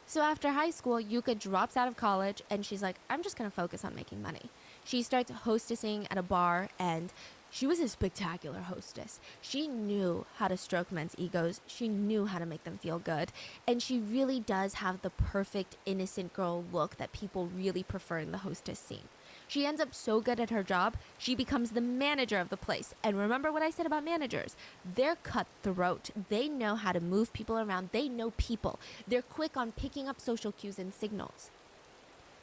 So after high school, Yuka drops out of college and she's like, I'm just gonna focus on making money. She starts hostessing at a bar and she was a spectacular hostess. She knew how to stroke men's egos. She knew how to make them feel good. And she really does have the perfect innocent girl look that people really prefer in the hostess scene. She ends up so good at her job, she becomes the manager of the place. And remember what I said about managers? They're cutthroat. They know how to move people around. They know people. They're quick on picking up social cues and signals.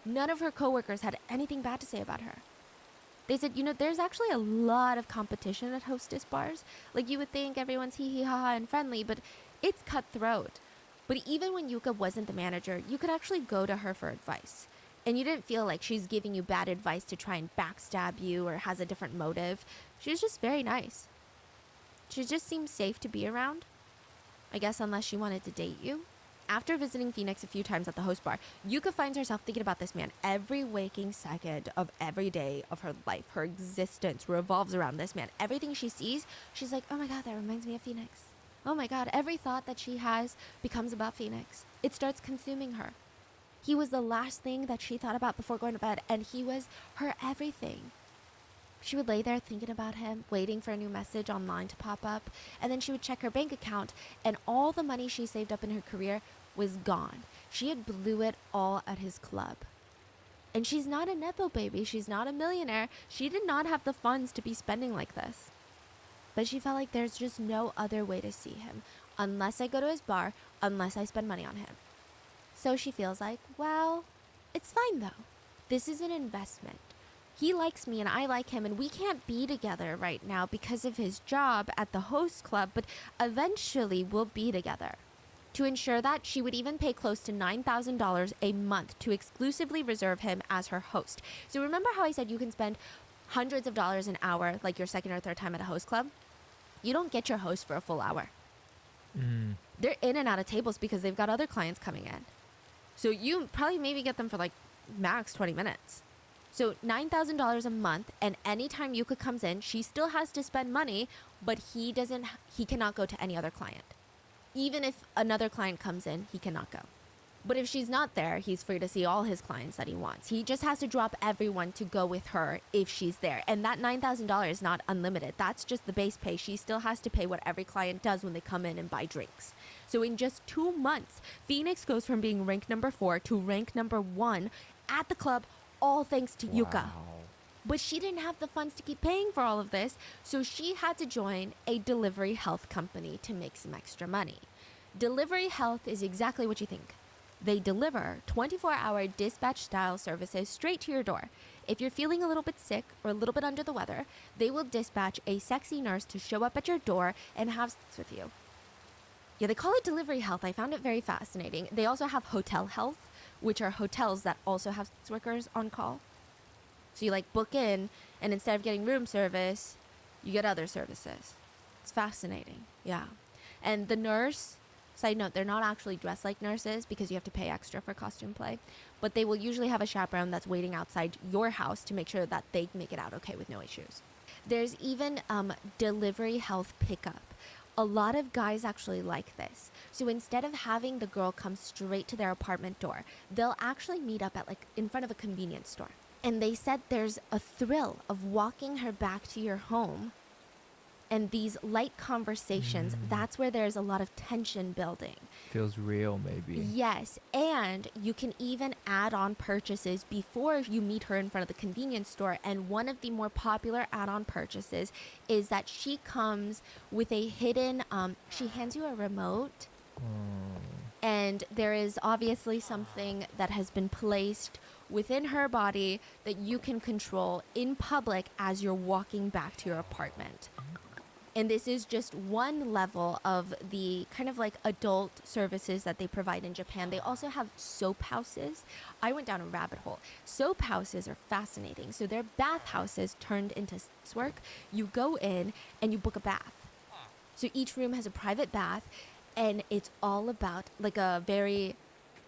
None of her coworkers had anything bad to say about her. They said, there's actually a lot of competition at hostess bars. Like, you would think everyone's hee hee ha ha and friendly, but it's cutthroat. But even when Yuka wasn't the manager, you could actually go to her for advice. And you didn't feel like she's giving you bad advice to try and backstab you or has a different motive. She was just very nice. She just seemed safe to be around. I guess unless she wanted to date you. After visiting Phoenix a few times at the host bar, Yuka finds herself thinking about this man every waking second of every day of her life. Her existence revolves around this man. Everything she sees, she's like, oh my God, that reminds me of Phoenix. Oh my God, every thought that she has becomes about Phoenix. It starts consuming her. He was the last thing that she thought about before going to bed, and he was her everything. She would lay there thinking about him, waiting for a new message online to pop up, and then she would check her bank account, and all the money she saved up in her career was gone. She had blew it all at his club. And she's not a Nepo baby. She's not a millionaire. She did not have the funds to be spending like this. But she felt like there's just no other way to see him, unless I go to his bar, unless I spend money on him. So she feels like, well, it's fine though. This is an investment. He likes me and I like him, and we can't be together right now because of his job at the host club, but eventually we'll be together. To ensure that, she would even pay close to $9,000 a month to exclusively reserve him as her host. So remember how I said you can spend hundreds of dollars an hour, like your second or third time at a host club? You don't get your host for a full hour. They're in and out of tables because they've got other clients coming in. So you probably maybe get them for like max 20 minutes. So $9,000 a month, and anytime Yuka comes in, she still has to spend money, but he cannot go to any other client. Even if another client comes in, he cannot go. But if she's not there, he's free to see all his clients that he wants. He just has to drop everyone to go with her if she's there. And that $9,000 is not unlimited. That's just the base pay. She still has to pay what every client does when they come in and buy drinks. So in just 2 months, Phoenix goes from being ranked number 4 to ranked number 1 at the club, all thanks to Yuka. But she didn't have the funds to keep paying for all of this, so she had to join a delivery health company to make some extra money. Delivery health is exactly what you think. They deliver 24-hour dispatch-style services straight to your door. If you're feeling a little bit sick or a little bit under the weather, they will dispatch a sexy nurse to show up at your door and have sex with you. Yeah, they call it delivery health. I found it very fascinating. They also have hotel health, which are hotels that also have sex workers on call. So you like book in, and instead of getting room service, you get other services. It's fascinating, yeah. And the nurse, side note, they're not actually dressed like nurses because you have to pay extra for costume play, but they will usually have a chaperone that's waiting outside your house to make sure that they make it out okay with no issues. There's even delivery health pickup. A lot of guys actually like this. So instead of having the girl come straight to their apartment door, they'll actually meet up at like in front of a convenience store. And they said there's a thrill of walking her back to your home. And these light conversations, that's where there's a lot of tension building. Feels real, maybe. Yes, and you can even add on purchases before you meet her in front of the convenience store. And one of the more popular add-on purchases is that she comes with a hidden, she hands you a remote. And there is obviously something that has been placed within her body that you can control in public as you're walking back to your apartment. And this is just one level of the kind of like adult services that they provide in Japan. They also have soap houses. I went down a rabbit hole. Soap houses are fascinating. So they're bath houses turned into sex work. You go in and you book a bath. So each room has a private bath, and it's all about like a very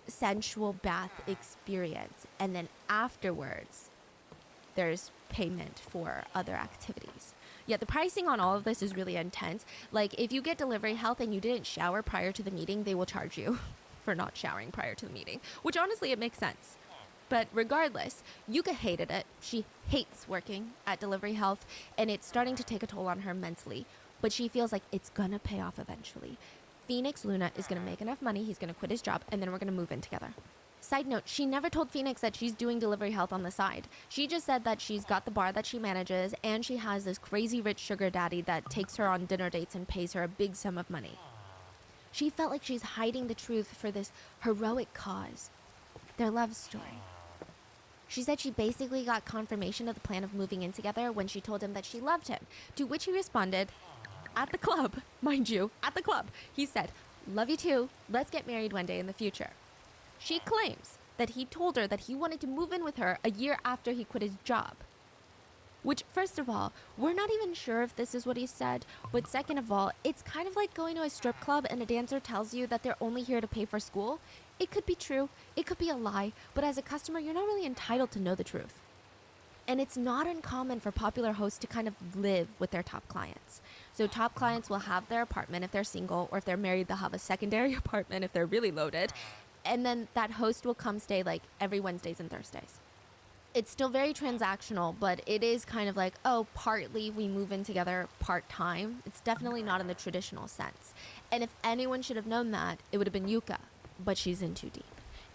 sensual bath experience. And then afterwards, there's payment for other activities. Yeah, the pricing on all of this is really intense. Like, if you get delivery health and you didn't shower prior to the meeting, they will charge you for not showering prior to the meeting, which honestly, it makes sense. But regardless, Yuka hated it. She hates working at delivery health, and it's starting to take a toll on her mentally. But she feels like it's gonna pay off eventually. Phoenix Luna is gonna make enough money, he's gonna quit his job, and then we're gonna move in together. Side note, she never told Phoenix that she's doing delivery health on the side. She just said that she's got the bar that she manages, and she has this crazy rich sugar daddy that takes her on dinner dates and pays her a big sum of money. She felt like she's hiding the truth for this heroic cause, their love story. She said she basically got confirmation of the plan of moving in together when she told him that she loved him, to which he responded, at the club, mind you, at the club, he said, "Love you too, let's get married one day in the future." She claims that he told her that he wanted to move in with her a year after he quit his job. Which, first of all, we're not even sure if this is what he said, but second of all, it's kind of like going to a strip club and a dancer tells you that they're only here to pay for school. It could be true, it could be a lie, but as a customer, you're not really entitled to know the truth. And it's not uncommon for popular hosts to kind of live with their top clients. So top clients will have their apartment if they're single, or if they're married, they'll have a secondary apartment if they're really loaded. And then that host will come stay like every Wednesdays and Thursdays. It's still very transactional, but it is kind of like, oh, partly we move in together part-time. It's definitely not in the traditional sense. And if anyone should have known that, it would have been Yuka, but she's in too deep.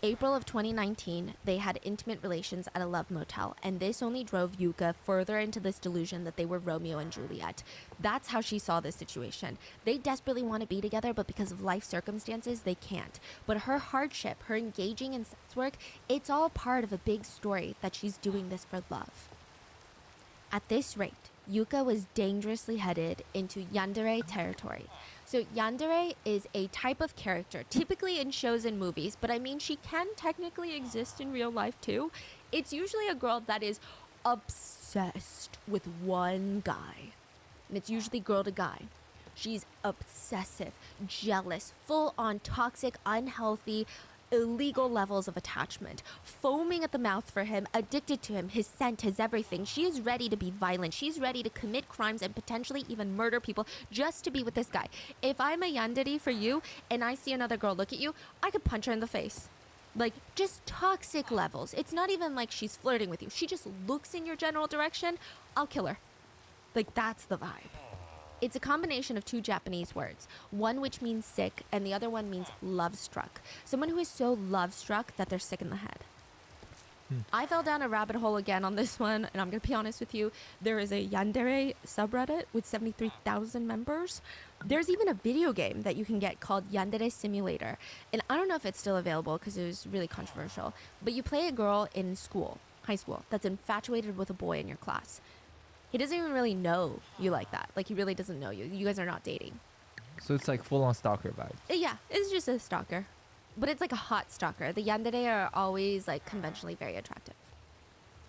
April of 2019, they had intimate relations at a love motel, and this only drove Yuka further into this delusion that they were Romeo and Juliet. That's how she saw this situation. They desperately want to be together, but because of life circumstances, they can't. But her hardship, her engaging in sex work, it's all part of a big story that she's doing this for love. At this rate, Yuka was dangerously headed into yandere territory. So yandere is a type of character, typically in shows and movies, but I mean, she can technically exist in real life too. It's usually a girl that is obsessed with one guy. And it's usually girl to guy. She's obsessive, jealous, full on toxic, unhealthy, illegal levels of attachment, foaming at the mouth for him, addicted to him, his scent, his everything. She is ready to be violent. She's ready to commit crimes and potentially even murder people just to be with this guy. If I'm a yandere for you and I see another girl look at you, I could punch her in the face. Like, just toxic levels. It's not even like she's flirting with you. She just looks in your general direction, I'll kill her. Like, that's the vibe. It's a combination of two Japanese words, one which means sick and the other one means love-struck. Someone who is so love-struck that they're sick in the head. I fell down a rabbit hole again on this one, and I'm going to be honest with you. There is a yandere subreddit with 73,000 members. There's even a video game that you can get called Yandere Simulator. And I don't know if it's still available because it was really controversial. But you play a girl in school, high school, that's infatuated with a boy in your class. He doesn't even really know you like that. Like, he really doesn't know you. You guys are not dating. So it's like full-on stalker vibe. Yeah, it's just a stalker. But it's like a hot stalker. The yandere are always, like, conventionally very attractive.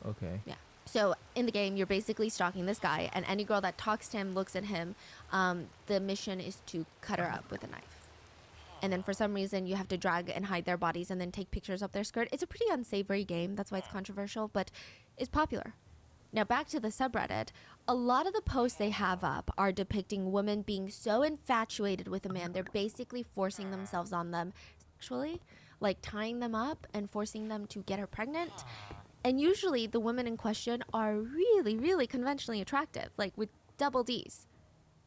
Okay. Yeah. So in the game, you're basically stalking this guy, and any girl that talks to him, looks at him, the mission is to cut her up with a knife. And then for some reason, you have to drag and hide their bodies and then take pictures of their skirt. It's a pretty unsavory game. That's why it's controversial, but it's popular. Now back to the subreddit, a lot of the posts they have up are depicting women being so infatuated with a man, they're basically forcing themselves on them sexually, like tying them up and forcing them to get her pregnant. And usually the women in question are really, really conventionally attractive, like with double Ds.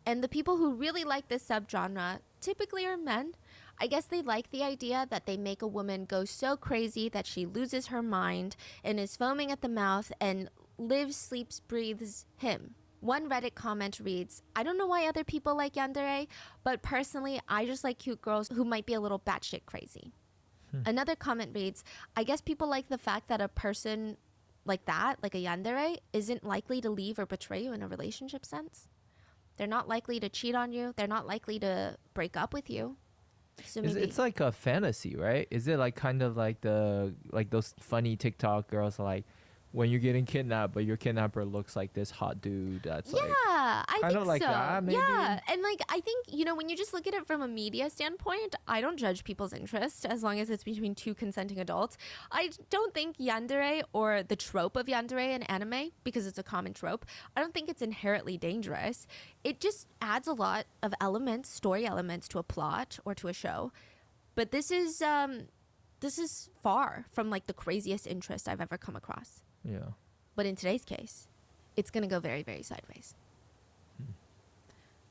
And the people who really like this subgenre typically are men. I guess they like the idea that they make a woman go so crazy that she loses her mind and is foaming at the mouth and lives, sleeps, breathes him. One Reddit comment reads, I don't know why other people like yandere, but personally, I just like cute girls who might be a little batshit crazy. Another comment reads, I guess people like the fact that a person like that, like a yandere, isn't likely to leave or betray you in a relationship sense. They're not likely to cheat on you. They're not likely to break up with you. So maybe It's like a fantasy, right? Is it like kind of like those funny TikTok girls, like when you're getting kidnapped, but your kidnapper looks like this hot dude that's like I kind think of like so. that, maybe? Yeah, and like I think, you know, when you just look at it from a media standpoint, I don't judge people's interest as long as it's between two consenting adults. I don't think yandere, or the trope of yandere in anime, because it's a common trope, I don't think it's inherently dangerous. It just adds a lot of elements, story elements, to a plot or to a show. But this is far from like the craziest interest I've ever come across. Yeah. But in today's case, it's going to go very, very sideways.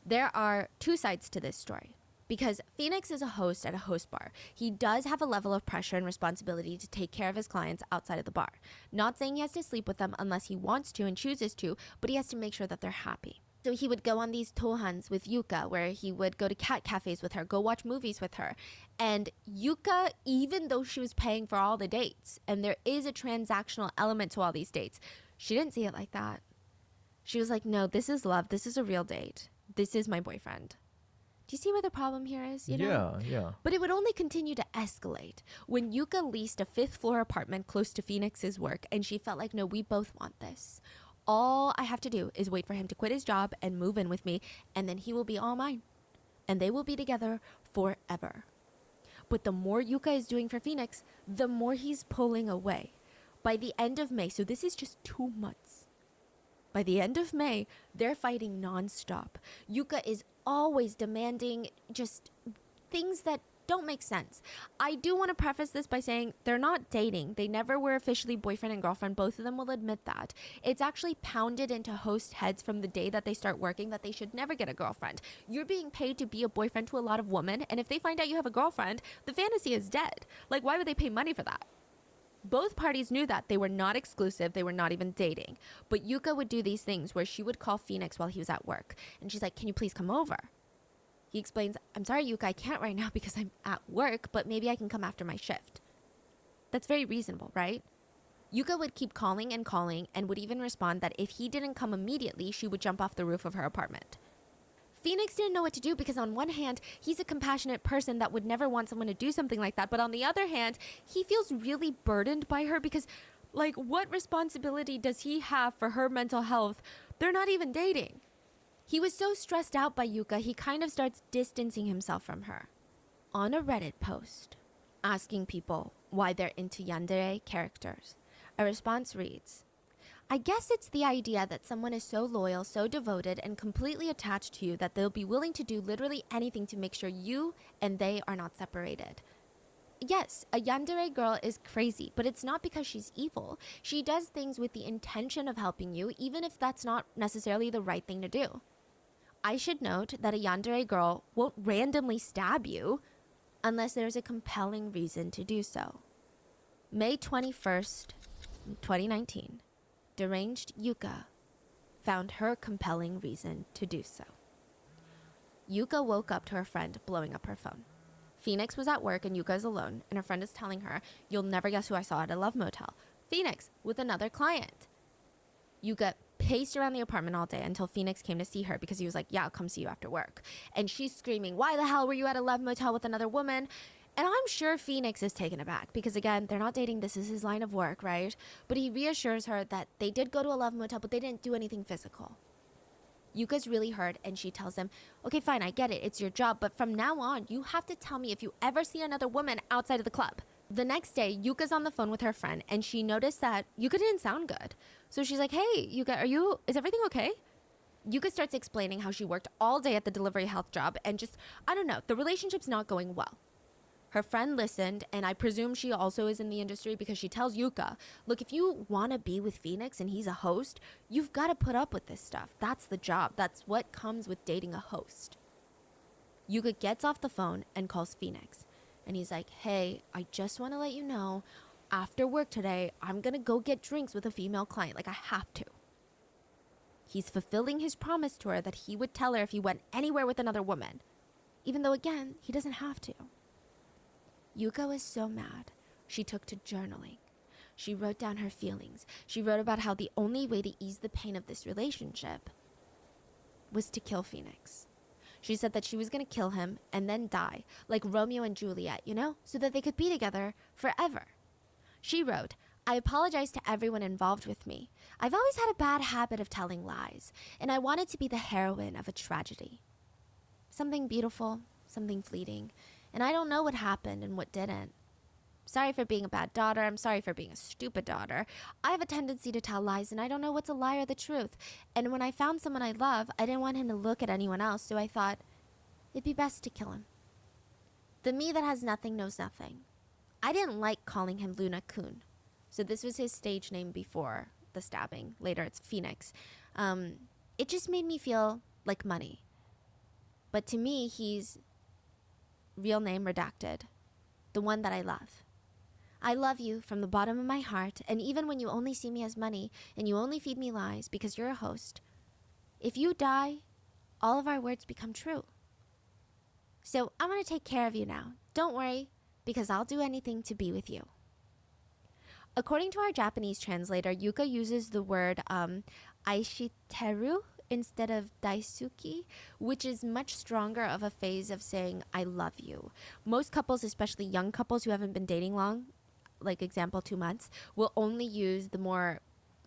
There are two sides to this story. Because Phoenix is a host at a host bar. He does have a level of pressure and responsibility to take care of his clients outside of the bar. Not saying he has to sleep with them unless he wants to and chooses to, but he has to make sure that they're happy. So he would go on these tohans with Yuka, where he would go to cat cafes with her, go watch movies with her. And Yuka, even though she was paying for all the dates, and there is a transactional element to all these dates, she didn't see it like that. She was like, no, this is love. This is a real date. This is my boyfriend. Do you see where the problem here is? You know? Yeah. But it would only continue to escalate when Yuka leased a 5th floor apartment close to Phoenix's work, and she felt like, no, we both want this. All I have to do is wait for him to quit his job and move in with me, and then he will be all mine. And they will be together forever. But the more Yuka is doing for Phoenix, the more he's pulling away. By the end of May, so this is just 2 months. By the end of May, they're fighting nonstop. Yuka is always demanding just things that don't make sense. I do want to preface this by saying they're not dating. They never were officially boyfriend and girlfriend. Both of them will admit that. It's actually pounded into host heads from the day that they start working that they should never get a girlfriend. You're being paid to be a boyfriend to a lot of women, and if they find out you have a girlfriend, the fantasy is dead. Like, why would they pay money for that? Both parties knew that. They were not exclusive. They were not even dating. But Yuka would do these things where she would call Phoenix while he was at work. And she's like, can you please come over? He explains, I'm sorry, Yuka, I can't right now because I'm at work, but maybe I can come after my shift. That's very reasonable, right? Yuka would keep calling and would even respond that if he didn't come immediately, she would jump off the roof of her apartment. Phoenix didn't know what to do because on one hand, he's a compassionate person that would never want someone to do something like that. But on the other hand, he feels really burdened by her because, like, what responsibility does he have for her mental health? They're not even dating. He was so stressed out by Yuka, he kind of starts distancing himself from her. On a Reddit post, asking people why they're into yandere characters, a response reads, I guess it's the idea that someone is so loyal, so devoted, and completely attached to you that they'll be willing to do literally anything to make sure you and they are not separated. Yes, a yandere girl is crazy, but it's not because she's evil. She does things with the intention of helping you, even if that's not necessarily the right thing to do. I should note that a yandere girl won't randomly stab you unless there's a compelling reason to do so. May 21st, 2019, deranged Yuka found her compelling reason to do so. Yuka woke up to her friend blowing up her phone. Phoenix was at work and Yuka is alone, and her friend is telling her, you'll never guess who I saw at a love motel. Phoenix with another client. Yuka paced around the apartment all day until Phoenix came to see her because he was like, yeah, I'll come see you after work. And she's screaming, why the hell were you at a love motel with another woman? And I'm sure Phoenix is taken aback because, again, they're not dating. This is his line of work, right? But he reassures her that they did go to a love motel, but they didn't do anything physical. Yuka's really hurt, and she tells him, okay, fine, I get it. It's your job. But from now on, you have to tell me if you ever see another woman outside of the club. The next day, Yuka's on the phone with her friend, and she noticed that Yuka didn't sound good. So she's like, hey, Yuka, is everything okay? Yuka starts explaining how she worked all day at the delivery health job, and just, I don't know, the relationship's not going well. Her friend listened, and I presume she also is in the industry because she tells Yuka, look, if you want to be with Phoenix and he's a host, you've got to put up with this stuff. That's the job. That's what comes with dating a host. Yuka gets off the phone and calls Phoenix. And he's like, hey, I just want to let you know, after work today, I'm going to go get drinks with a female client. Like, I have to. He's fulfilling his promise to her that he would tell her if he went anywhere with another woman. Even though, again, he doesn't have to. Yuka was so mad, she took to journaling. She wrote down her feelings. She wrote about how the only way to ease the pain of this relationship was to kill Phoenix. She said that she was going to kill him and then die, like Romeo and Juliet, so that they could be together forever. She wrote, I apologize to everyone involved with me. I've always had a bad habit of telling lies, and I wanted to be the heroine of a tragedy. Something beautiful, something fleeting, and I don't know what happened and what didn't. Sorry for being a bad daughter. I'm sorry for being a stupid daughter. I have a tendency to tell lies, and I don't know what's a lie or the truth. And when I found someone I love, I didn't want him to look at anyone else, so I thought it'd be best to kill him. The me that has nothing knows nothing. I didn't like calling him Luna-kun. So this was his stage name before the stabbing. Later, it's Phoenix. It just made me feel like money. But to me, he's real name redacted. The one that I love. I love you from the bottom of my heart, and even when you only see me as money and you only feed me lies because you're a host, if you die, all of our words become true. So I'm going to take care of you now. Don't worry, because I'll do anything to be with you. According to our Japanese translator, Yuka uses the word aishiteru instead of daisuki, which is much stronger of a phase of saying I love you. Most couples, especially young couples who haven't been dating long, like example 2 months, will only use the more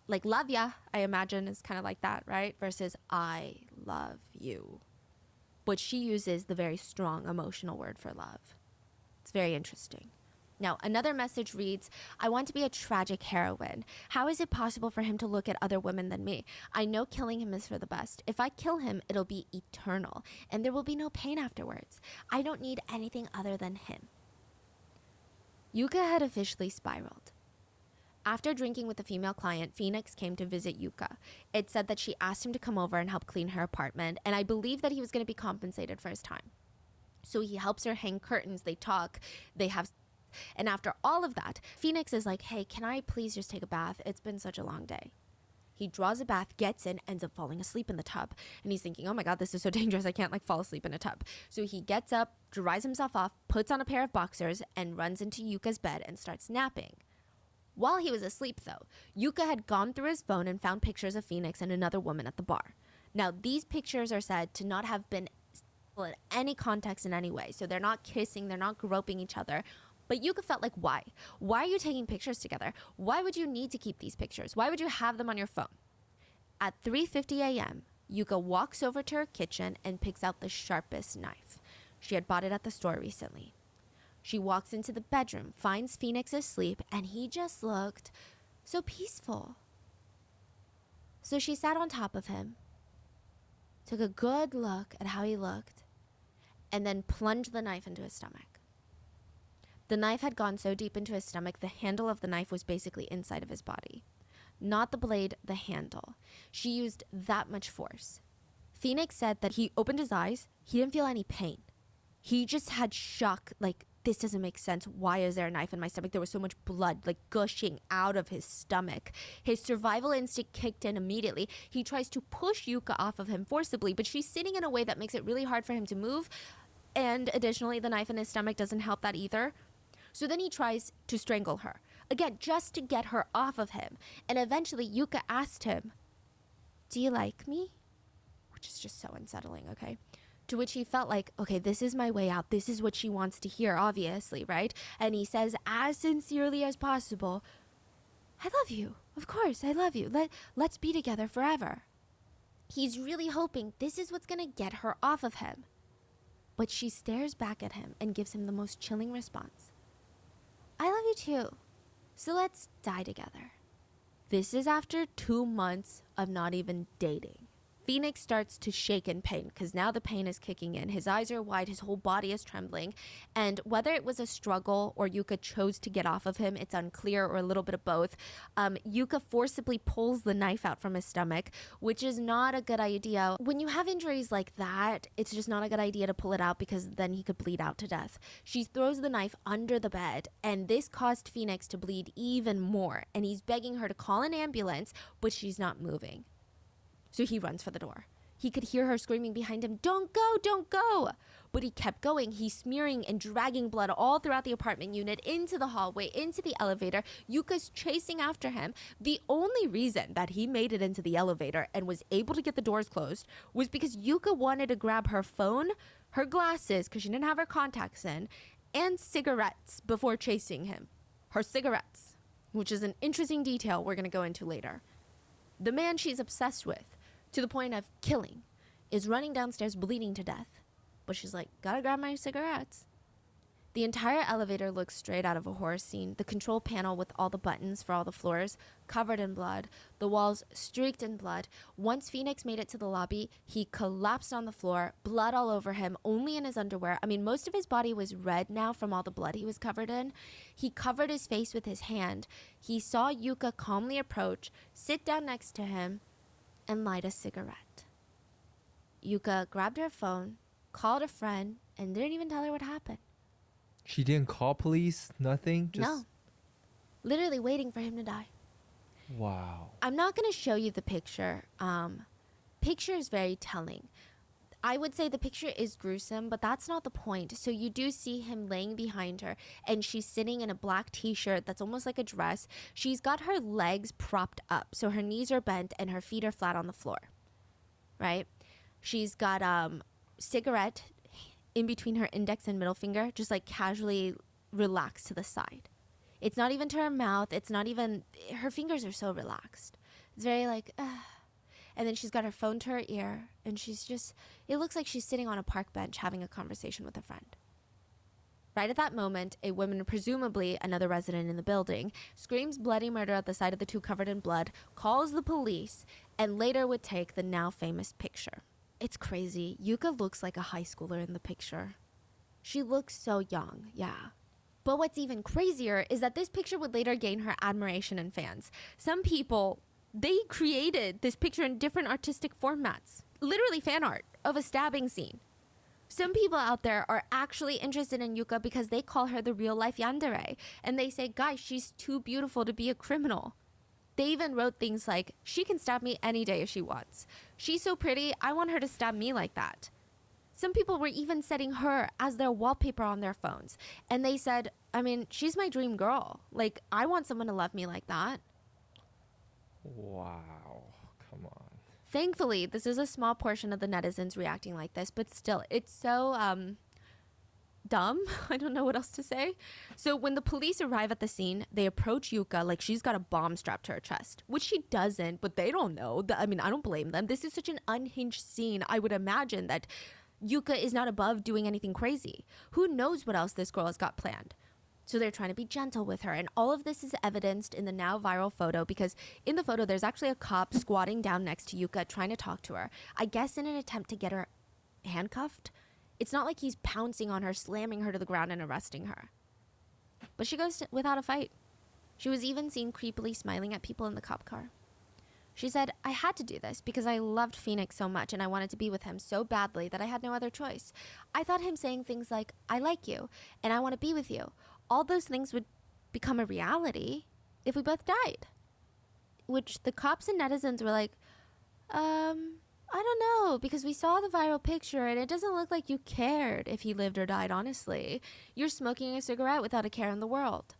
Like love ya, I imagine, is kind of like that, right? Versus I love you. But she uses the very strong emotional word for love. It's very interesting. Now, another message reads, I want to be a tragic heroine. How is it possible for him to look at other women than me? I know killing him is for the best. If I kill him, it'll be eternal, and there will be no pain afterwards. I don't need anything other than him. Yuka had officially spiraled. After drinking with a female client, Phoenix came to visit Yuka. It said that she asked him to come over and help clean her apartment, and I believe that he was going to be compensated for his time. So he helps her hang curtains, they talk, they have... And after all of that, Phoenix is like, hey, can I please just take a bath? It's been such a long day. He draws a bath, gets in, ends up falling asleep in the tub. And he's thinking, oh my God, this is so dangerous. I can't fall asleep in a tub. So he gets up, dries himself off, puts on a pair of boxers, and runs into Yuka's bed and starts napping. While he was asleep, though, Yuka had gone through his phone and found pictures of Phoenix and another woman at the bar. Now, these pictures are said to not have been in any context in any way. So they're not kissing, they're not groping each other. But Yuka felt like, why? Why are you taking pictures together? Why would you need to keep these pictures? Why would you have them on your phone? At 3:50 a.m., Yuka walks over to her kitchen and picks out the sharpest knife. She had bought it at the store recently. She walks into the bedroom, finds Phoenix asleep, and he just looked so peaceful. So she sat on top of him, took a good look at how he looked, and then plunged the knife into his stomach. The knife had gone so deep into his stomach, the handle of the knife was basically inside of his body. Not the blade, the handle. She used that much force. Phoenix said that he opened his eyes, he didn't feel any pain. He just had shock, like, this doesn't make sense. Why is there a knife in my stomach? There was so much blood, like, gushing out of his stomach. His survival instinct kicked in immediately. He tries to push Yuka off of him forcibly, but she's sitting in a way that makes it really hard for him to move. And additionally, the knife in his stomach doesn't help that either. So then he tries to strangle her. Again, just to get her off of him. And eventually, Yuka asked him, do you like me? Which is just so unsettling, okay? To which he felt like, okay, this is my way out. This is what she wants to hear, obviously, right? And he says, as sincerely as possible, I love you. Of course, I love you. Let's be together forever. He's really hoping this is what's going to get her off of him. But she stares back at him and gives him the most chilling response. I love you too. So let's die together. This is after 2 months of not even dating. Phoenix starts to shake in pain because now the pain is kicking in. His eyes are wide, his whole body is trembling. And whether it was a struggle or Yuka chose to get off of him, it's unclear, or a little bit of both. Yuka forcibly pulls the knife out from his stomach, which is not a good idea. When you have injuries like that, it's just not a good idea to pull it out because then he could bleed out to death. She throws the knife under the bed, and this caused Phoenix to bleed even more. And he's begging her to call an ambulance, but she's not moving. So he runs for the door. He could hear her screaming behind him, don't go, don't go. But he kept going. He's smearing and dragging blood all throughout the apartment unit, into the hallway, into the elevator. Yuka's chasing after him. The only reason that he made it into the elevator and was able to get the doors closed was because Yuka wanted to grab her phone, her glasses, because she didn't have her contacts in, and cigarettes before chasing him. Her cigarettes, which is an interesting detail we're going to go into later. The man she's obsessed with, to the point of killing, is running downstairs bleeding to death. But she's like, gotta grab my cigarettes. The entire elevator looks straight out of a horror scene. The control panel with all the buttons for all the floors, covered in blood. The walls streaked in blood. Once Phoenix made it to the lobby, he collapsed on the floor, blood all over him, only in his underwear. I mean, most of his body was red now from all the blood he was covered in. He covered his face with his hand. He saw Yuka calmly approach, sit down next to him, and light a cigarette. Yuka grabbed her phone, called a friend, and didn't even tell her what happened. She didn't call police? Nothing? Just... No. Literally waiting for him to die. Wow. I'm not going to show you the picture. Picture is very telling. I would say the picture is gruesome, but that's not the point. So you do see him laying behind her, and she's sitting in a black t-shirt that's almost like a dress. She's got her legs propped up, so her knees are bent and her feet are flat on the floor, right? She's got cigarette in between her index and middle finger, just like casually relaxed to the side. It's not even to her mouth. It's not even, her fingers are so relaxed. It's very like, and then she's got her phone to her ear, and it looks like she's sitting on a park bench having a conversation with a friend. Right at that moment, a woman, presumably another resident in the building, screams bloody murder at the sight of the two covered in blood, calls the police, and later would take the now famous picture. It's crazy. Yuka looks like a high schooler in the picture. She looks so young, yeah. But what's even crazier is that this picture would later gain her admiration and fans. Some people, they created this picture in different artistic formats. Literally fan art of a stabbing scene. Some people out there are actually interested in Yuka because they call her the real-life yandere. And they say, guys, she's too beautiful to be a criminal. They even wrote things like, she can stab me any day if she wants. She's so pretty, I want her to stab me like that. Some people were even setting her as their wallpaper on their phones. And they said, I mean, she's my dream girl. Like, I want someone to love me like that. Wow. Come on. Thankfully, this is a small portion of the netizens reacting like this, but still, it's so dumb. I don't know what else to say. So when the police arrive at the scene, they approach Yuka like she's got a bomb strapped to her chest, which she doesn't, but they don't know. I mean, I don't blame them. This is such an unhinged scene. I would imagine that Yuka is not above doing anything crazy. Who knows what else this girl has got planned? So they're trying to be gentle with her. And all of this is evidenced in the now viral photo, because in the photo, there's actually a cop squatting down next to Yuka trying to talk to her. I guess in an attempt to get her handcuffed. It's not like he's pouncing on her, slamming her to the ground and arresting her. But she goes without a fight. She was even seen creepily smiling at people in the cop car. She said, I had to do this because I loved Phoenix so much and I wanted to be with him so badly that I had no other choice. I thought him saying things like, I like you and I want to be with you. All those things would become a reality if we both died. Which the cops and netizens were like, I don't know, because we saw the viral picture and it doesn't look like you cared if he lived or died, honestly. You're smoking a cigarette without a care in the world.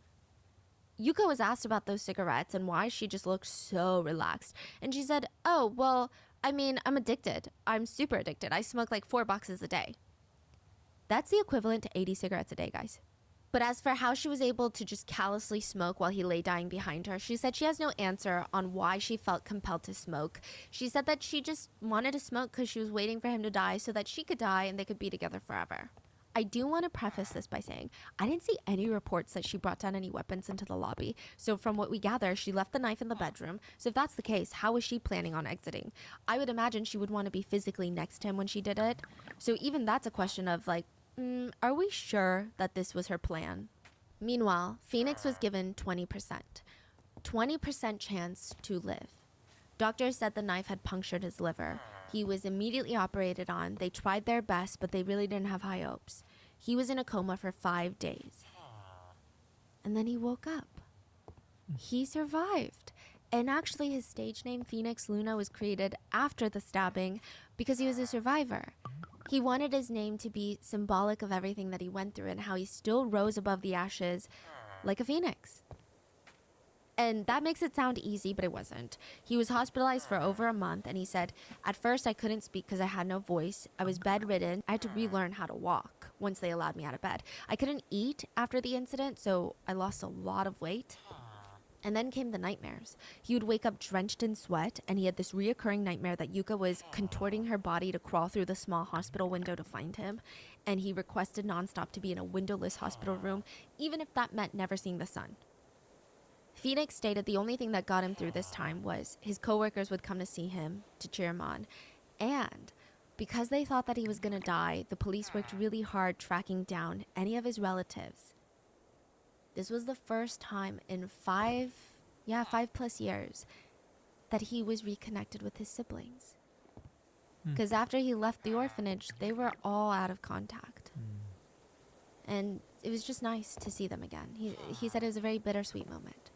Yuka was asked about those cigarettes and why she just looked so relaxed. And she said, oh, well, I mean, I'm addicted. I'm super addicted. I smoke like 4 boxes a day. That's the equivalent to 80 cigarettes a day, guys. But as for how she was able to just callously smoke while he lay dying behind her, she said she has no answer on why she felt compelled to smoke. She said that she just wanted to smoke because she was waiting for him to die so that she could die and they could be together forever. I do want to preface this by saying I didn't see any reports that she brought down any weapons into the lobby. So from what we gather, she left the knife in the bedroom. So if that's the case, how was she planning on exiting? I would imagine she would want to be physically next to him when she did it. So even that's a question of like, are we sure that this was her plan? Meanwhile, Phoenix was given 20%. 20% chance to live. Doctors said the knife had punctured his liver. He was immediately operated on. They tried their best, but they really didn't have high hopes. He was in a coma for 5 days. And then he woke up. He survived. And actually, his stage name, Phoenix Luna, was created after the stabbing because he was a survivor. He wanted his name to be symbolic of everything that he went through and how he still rose above the ashes like a phoenix. And that makes it sound easy, but it wasn't. He was hospitalized for over a month, and he said, at first I couldn't speak because I had no voice. I was bedridden. I had to relearn how to walk once they allowed me out of bed. I couldn't eat after the incident, so I lost a lot of weight. And then came the nightmares. He would wake up drenched in sweat, and he had this reoccurring nightmare that Yuka was contorting her body to crawl through the small hospital window to find him, and he requested nonstop to be in a windowless hospital room, even if that meant never seeing the sun. Phoenix stated the only thing that got him through this time was his coworkers would come to see him to cheer him on, and because they thought that he was going to die, the police worked really hard tracking down any of his relatives. This was the first time in 5+ years that he was reconnected with his siblings. Because after he left the orphanage, they were all out of contact. And it was just nice to see them again. He said it was a very bittersweet moment.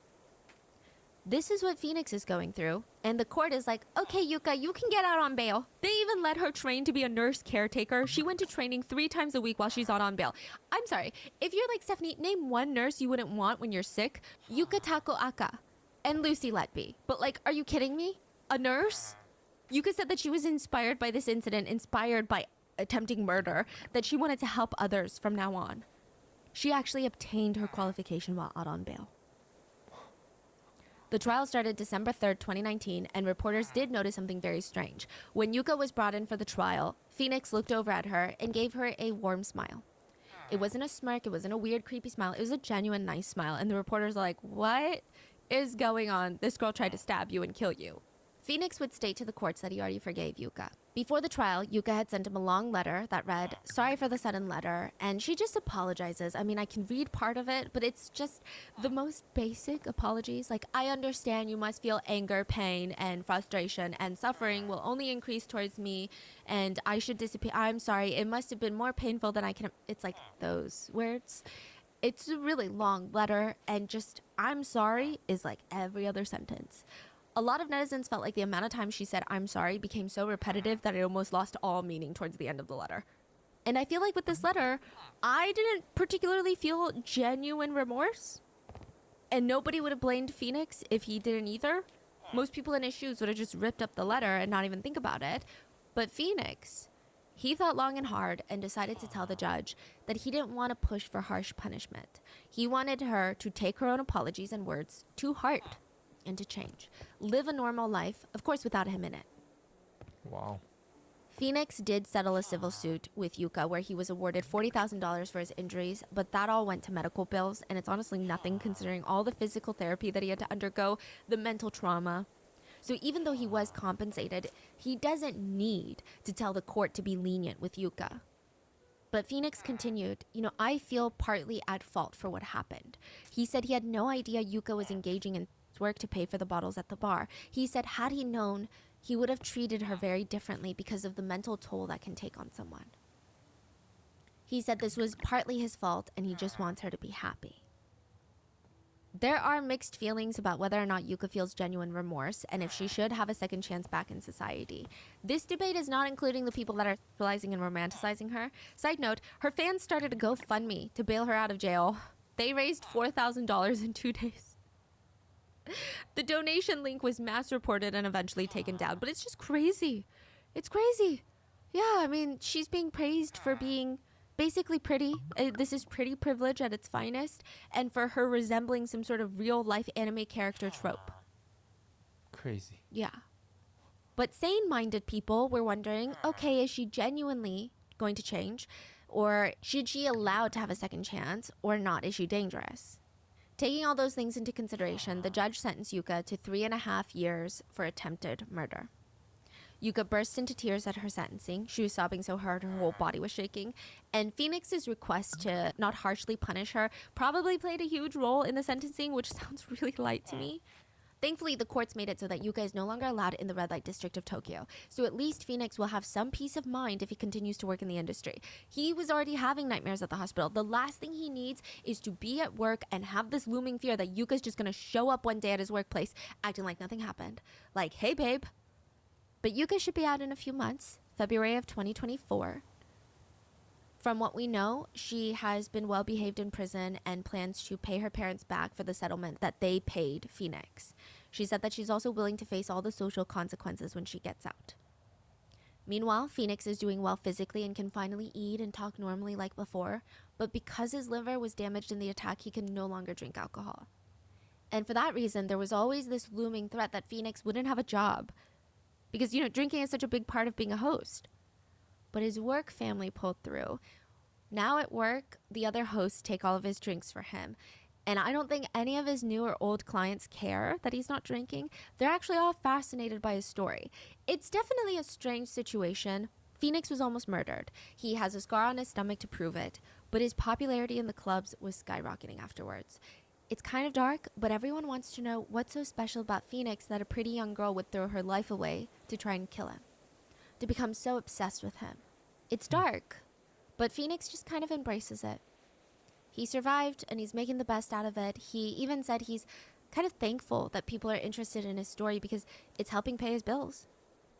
This is what Phoenix is going through. And the court is like, okay, Yuka, you can get out on bail. They even let her train to be a nurse caretaker. She went to training 3 times a week while she's out on bail. I'm sorry. If you're like Stephanie, name one nurse you wouldn't want when you're sick. Yuka Tako Aka and Lucy Letby. But like, are you kidding me? A nurse? Yuka said that she was inspired by this incident, inspired by attempting murder, that she wanted to help others from now on. She actually obtained her qualification while out on bail. The trial started December 3rd, 2019, and reporters did notice something very strange. When Yuka was brought in for the trial, Phoenix looked over at her and gave her a warm smile. It wasn't a smirk, it wasn't a weird, creepy smile, it was a genuine, nice smile, and the reporters are like, what is going on? This girl tried to stab you and kill you. Phoenix would state to the courts that he already forgave Yuka. Before the trial, Yuka had sent him a long letter that read, "Sorry for the sudden letter," and she just apologizes. I mean, I can read part of it, but it's just the most basic apologies. Like, I understand you must feel anger, pain, and frustration, and suffering will only increase towards me, and I should disappear. I'm sorry, it must have been more painful than I can. It's like those words. It's a really long letter, and just, "I'm sorry" is like every other sentence. A lot of netizens felt like the amount of time she said "I'm sorry" became so repetitive that it almost lost all meaning towards the end of the letter. And I feel like with this letter, I didn't particularly feel genuine remorse. And nobody would have blamed Phoenix if he didn't either. Most people in his shoes would have just ripped up the letter and not even think about it. But Phoenix, he thought long and hard and decided to tell the judge that he didn't want to push for harsh punishment. He wanted her to take her own apologies and words to heart and to change. Live a normal life, of course without him in it. Wow. Phoenix did settle a civil suit with Yuka where he was awarded $40,000 for his injuries, but that all went to medical bills, and it's honestly nothing considering all the physical therapy that he had to undergo, the mental trauma. So even though he was compensated, he doesn't need to tell the court to be lenient with Yuka. But Phoenix continued, "I feel partly at fault for what happened." He said he had no idea Yuka was engaging in work to pay for the bottles at the bar. He said had he known, he would have treated her very differently because of the mental toll that can take on someone. He said this was partly his fault and he just wants her to be happy. There are mixed feelings about whether or not Yuka feels genuine remorse and if she should have a second chance back in society. This debate is not including the people that are sexualizing and romanticizing her. Side note, her fans started a GoFundMe to bail her out of jail. They raised $4,000 in 2 days. The donation link was mass reported and eventually taken down, but it's just crazy. It's crazy. Yeah, I mean, she's being praised for being basically pretty. This is pretty privilege at its finest, and for her resembling some sort of real life anime character trope. Crazy. Yeah. But sane-minded people were wondering, okay, is she genuinely going to change? Or should she allow to have a second chance? Or not? Is she dangerous? Taking all those things into consideration, the judge sentenced Yuka to 3.5 years for attempted murder. Yuka burst into tears at her sentencing. She was sobbing so hard her whole body was shaking. And Phoenix's request to not harshly punish her probably played a huge role in the sentencing, which sounds really light to me. Thankfully, the courts made it so that Yuka is no longer allowed in the red light district of Tokyo. So at least Phoenix will have some peace of mind if he continues to work in the industry. He was already having nightmares at the hospital. The last thing he needs is to be at work and have this looming fear that Yuka's just going to show up one day at his workplace acting like nothing happened. Like, hey, babe. But Yuka should be out in a few months, February of 2024. From what we know, she has been well behaved in prison and plans to pay her parents back for the settlement that they paid Phoenix. She said that she's also willing to face all the social consequences when she gets out. Meanwhile, Phoenix is doing well physically and can finally eat and talk normally like before, but because his liver was damaged in the attack, he can no longer drink alcohol. And for that reason, there was always this looming threat that Phoenix wouldn't have a job because, drinking is such a big part of being a host. But his work family pulled through. Now at work, the other hosts take all of his drinks for him. And I don't think any of his new or old clients care that he's not drinking. They're actually all fascinated by his story. It's definitely a strange situation. Phoenix was almost murdered. He has a scar on his stomach to prove it, but his popularity in the clubs was skyrocketing afterwards. It's kind of dark, but everyone wants to know what's so special about Phoenix that a pretty young girl would throw her life away to try and kill him, to become so obsessed with him. It's dark, but Phoenix just kind of embraces it. He survived, and he's making the best out of it. He even said he's kind of thankful that people are interested in his story because it's helping pay his bills.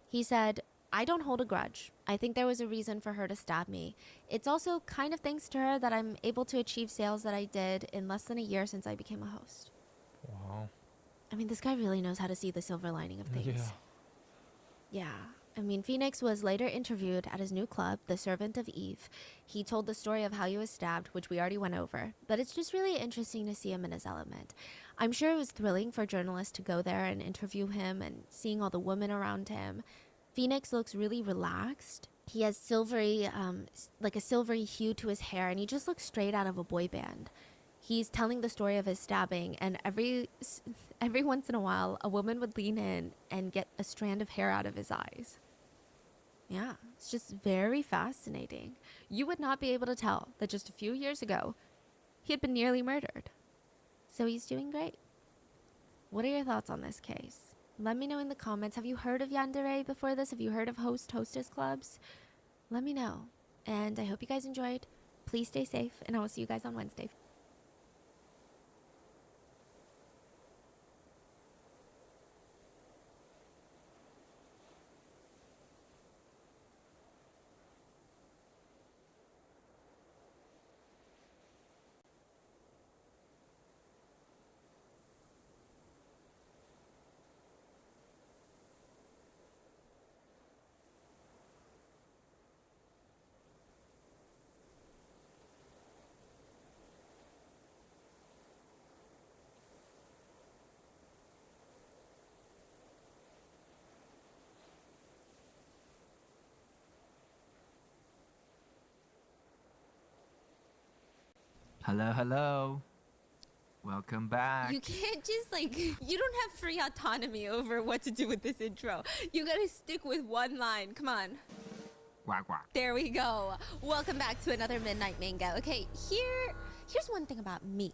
He said, "I don't hold a grudge. I think there was a reason for her to stab me. It's also kind of thanks to her that I'm able to achieve sales that I did in less than a year since I became a host." Wow. I mean, this guy really knows how to see the silver lining of things. Yeah. I mean, Phoenix was later interviewed at his new club, The Servant of Eve. He told the story of how he was stabbed, which we already went over, but it's just really interesting to see him in his element. I'm sure it was thrilling for journalists to go there and interview him and seeing all the women around him. Phoenix looks really relaxed. He has silvery, like a silvery hue to his hair, and he just looks straight out of a boy band. He's telling the story of his stabbing, and every once in a while, a woman would lean in and get a strand of hair out of his eyes. Yeah, it's just very fascinating. You would not be able to tell that just a few years ago, he had been nearly murdered. So he's doing great. What are your thoughts on this case? Let me know in the comments. Have you heard of yandere before this? Have you heard of hostess clubs? Let me know. And I hope you guys enjoyed. Please stay safe, and I will see you guys on Wednesday. Hello. Welcome back. You can't just you don't have free autonomy over what to do with this intro. You gotta stick with one line. Come on. Quack, quack. There we go. Welcome back to another Midnight Mango. Okay, here's one thing about me.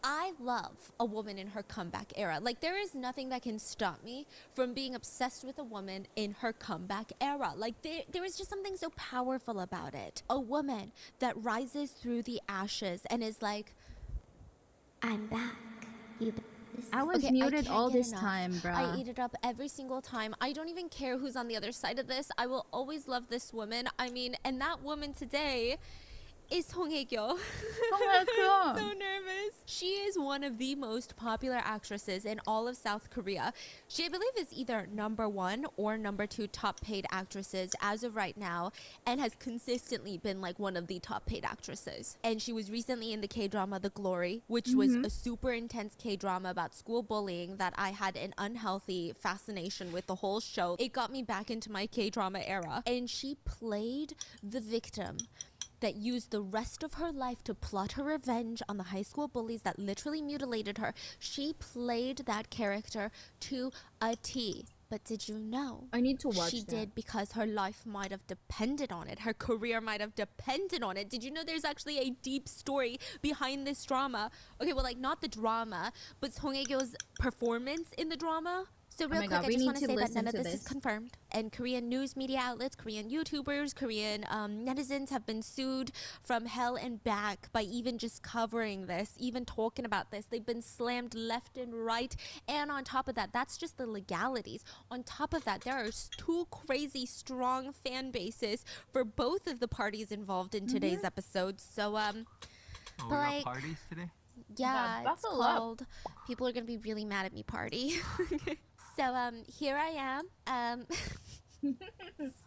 I love a woman in her comeback era. Like, there is nothing that can stop me from being obsessed with a woman in her comeback era. Like, there is just something so powerful about it. A woman that rises through the ashes and is like, I'm back. I was Okay, muted can't all get this enough. time, bruh. I eat it up every single time. I don't even care who's on the other side of this. I will always love this woman. I mean, and that woman today is Song Hye-kyo. I'm so nervous. She is one of the most popular actresses in all of South Korea. She, I believe, is either #1 or #2 top paid actresses as of right now, and has consistently been like one of the top paid actresses. And she was recently in the K-drama The Glory, which was a super intense K-drama about school bullying that I had an unhealthy fascination with the whole show. It got me back into my K-drama era. And she played the victim that used the rest of her life to plot her revenge on the high school bullies that literally mutilated her. She played that character to a T. But did you know? I need to watch She that. did because her life might have depended on it. Her career might have depended on it. Did you know there's actually a deep story behind this drama? Okay, well, like, not the drama, but Song Hye-kyo's performance in the drama. So real quick, I just want to say that none of this is confirmed. And Korean news media outlets, Korean YouTubers, Korean netizens have been sued from hell and back by even just covering this, even talking about this. They've been slammed left and right. And on top of that, that's just the legalities. On top of that, there are two crazy strong fan bases for both of the parties involved in today's episode. So, we got parties today? yeah, it's called People Are Gonna Be Really Mad at Me Party. So, here I am.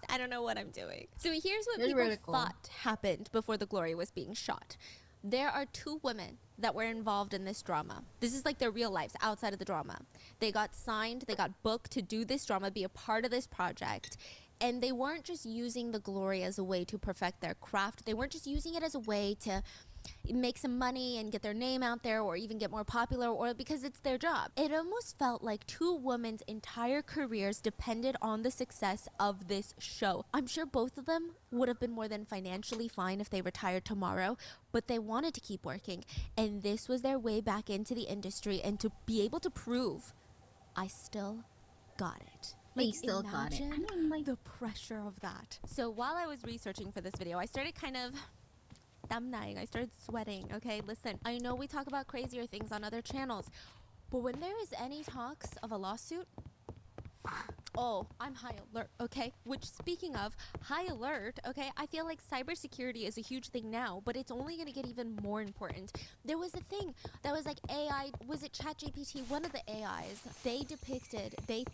I don't know what I'm doing. So here's what people thought happened before The Glory was being shot. There are two women that were involved in this drama. This is like their real lives outside of the drama. They got signed, they got booked to do this drama, be a part of this project. And they weren't just using The Glory as a way to perfect their craft. They weren't just using it as a way to make some money and get their name out there or even get more popular or because it's their job. It almost felt like two women's entire careers depended on the success of this show. I'm sure both of them would have been more than financially fine if they retired tomorrow, but they wanted to keep working. And this was their way back into the industry and to be able to prove, I still got it. They still got it. I mean, like, the pressure of that. So while I was researching for this video, I started kind of I started sweating. Okay, listen, I know we talk about crazier things on other channels, but when there is any talks of a lawsuit, oh, I'm high alert, okay? Which, speaking of high alert, okay, I feel like cybersecurity is a huge thing now, but it's only going to get even more important. There was a thing that was like AI, was it ChatGPT? One of the AIs, they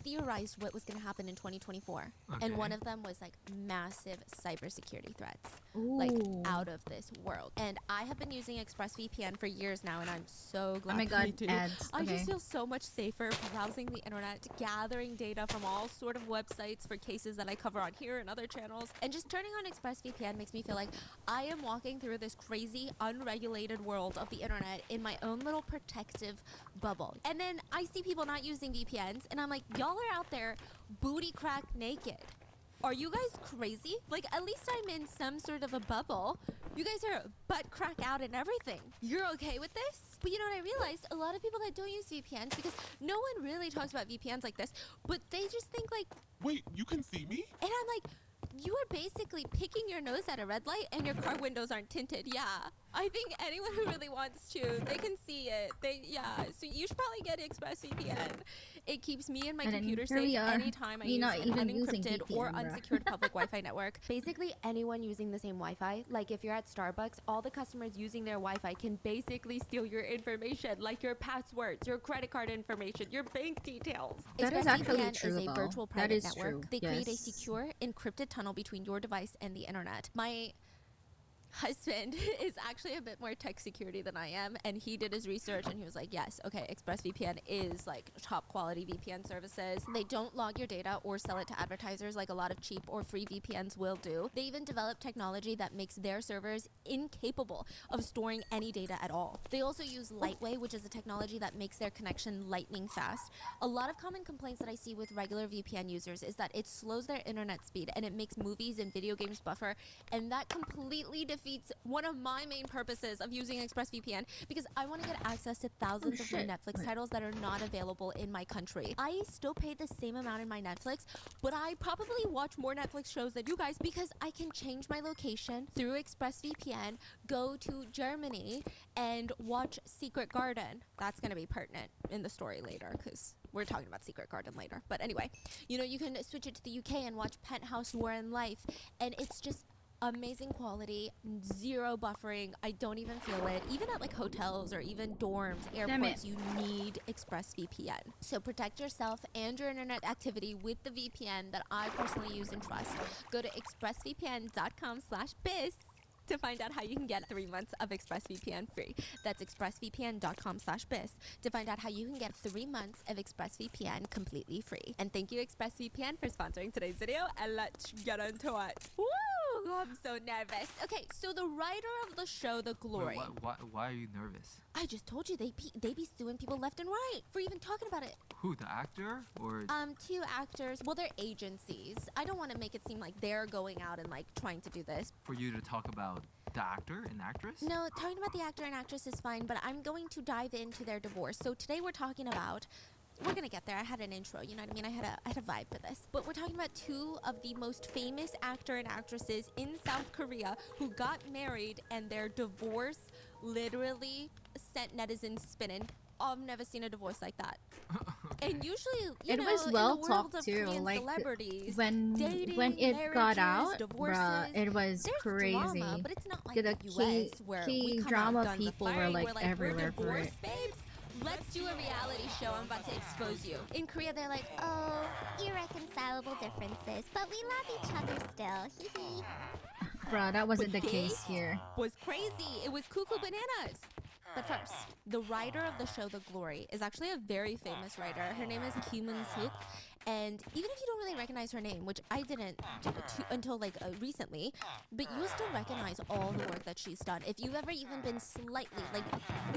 theorized what was going to happen in 2024. And one of them was like massive cybersecurity threats, like out of this world. And I have been using ExpressVPN for years now, and I'm so glad Oh my that god, I do. ads. I Okay. just feel so much safer browsing the internet, gathering data from all sort of websites for cases that I cover on here and other channels. And just turning on ExpressVPN makes me feel like I am walking through this crazy, unregulated world of the internet in my own little protective bubble. And then I see people not using VPNs, and I'm like, y'all are out there booty crack naked. Are you guys crazy? Like, at least I'm in some sort of a bubble. You guys are butt crack out and everything. You're okay with this? But you know what I realized? A lot of people that don't use VPNs, because no one really talks about VPNs like this, but they just think like, wait, you can see me? and I'm like, you are basically picking your nose at a red light and your car windows aren't tinted. Yeah. I think anyone who really wants to, they can see it. So you should probably get ExpressVPN. It keeps me and my And then computer here we safe are. anytime I Me use not an even using unencrypted or VPN, bruh. unsecured public Wi-Fi network. Basically, anyone using the same Wi-Fi, like if you're at Starbucks, all the customers using their Wi-Fi can basically steal your information, like your passwords, your credit card information, your bank details. That is actually ExpressVPN true, is a though. virtual That private is network. true. They create a Yes. secure, encrypted tunnel between your device and the internet. My husband is actually a bit more tech security than I am, and he did his research and he was like, yes, okay, ExpressVPN is like top quality VPN services. They don't log your data or sell it to advertisers like a lot of cheap or free VPNs will do. They even develop technology that makes their servers incapable of storing any data at all. They also use Lightway, which is a technology that makes their connection lightning fast. A lot of common complaints that I see with regular VPN users is that it slows their internet speed and it makes movies and video games buffer, and that completely defeats one of my main purposes of using ExpressVPN, because I want to get access to thousands of new Netflix titles that are not available in my country. I still pay the same amount in my Netflix, but I probably watch more Netflix shows than you guys because I can change my location through ExpressVPN, go to Germany, and watch Secret Garden. That's going to be pertinent in the story later because we're talking about Secret Garden later. But anyway, you know, you can switch it to the UK and watch Penthouse War and Life, and it's just amazing quality, zero buffering. I don't even feel it. Even at like hotels or even dorms, airports, you need ExpressVPN. So protect yourself and your internet activity with the VPN that I personally use and trust. Go to expressvpn.com/biz to find out how you can get 3 months of ExpressVPN free. That's expressvpn.com/biz to find out how you can get 3 months of ExpressVPN completely free. And thank you, ExpressVPN, for sponsoring today's video, and let's get into it. Woo! I'm so nervous. Okay, so the writer of the show, The Glory. Wait, why are you nervous? I just told you they be suing people left and right for even talking about it. Who, the actor or? 2 actors. Well, they're agencies. I don't want to make it seem like they're going out and like trying to do this. For you to talk about the actor and actress? No, talking about the actor and actress is fine, but I'm going to dive into their divorce. So today we're talking about. We're gonna get there. I had an intro, you know what I mean? I had a vibe for this. But we're talking about 2 of the most famous actor and actresses in South Korea who got married, and their divorce literally sent netizens spinning. I've never seen a divorce like that. And usually, you know, was well in the world talked of too. Korean Like celebrities, when dating, it got marriages, out, divorces, bruh, it was there's crazy. drama, but it's not like The the US where we come K-drama out guns people were a-firing. like We're everywhere we're for it. divorced, babes. Let's do a reality show. I'm about to expose you. In Korea, they're like, oh, Irreconcilable differences, but we love each other still. Hee hee. Bruh, that wasn't the But case this here. was crazy. It was cuckoo bananas. But first, the writer of the show The Glory is actually a very famous writer. Her name is Kim Eun-suk, and even if you don't really recognize her name, which I didn't until like recently, but you still recognize all the work that she's done. If you've ever even been slightly like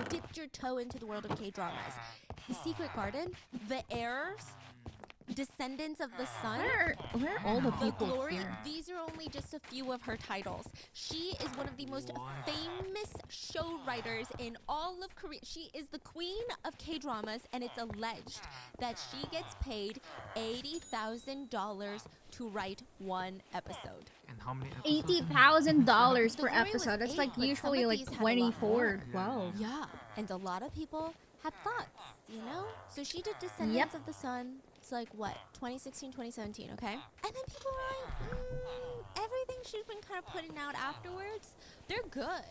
dipped your toe into the world of K-dramas, The Secret Garden, The Heirs, Descendants of the Sun, Where are all the The people Glory, here? these are only just a few of her titles. She is one of the most famous show writers in all of Korea. She is the queen of K-dramas, and it's alleged that she gets paid $80,000 to write one episode. And how many episodes? $80,000 The per Glory was episode. That's 8, like but some usually of like these had a lot 24, more. 12. Yeah, and a lot of people have thoughts, you know? So she did Descendants of the Sun. It's like what, 2016, 2017, okay? And then people were like, everything she's been kind of putting out afterwards, they're good.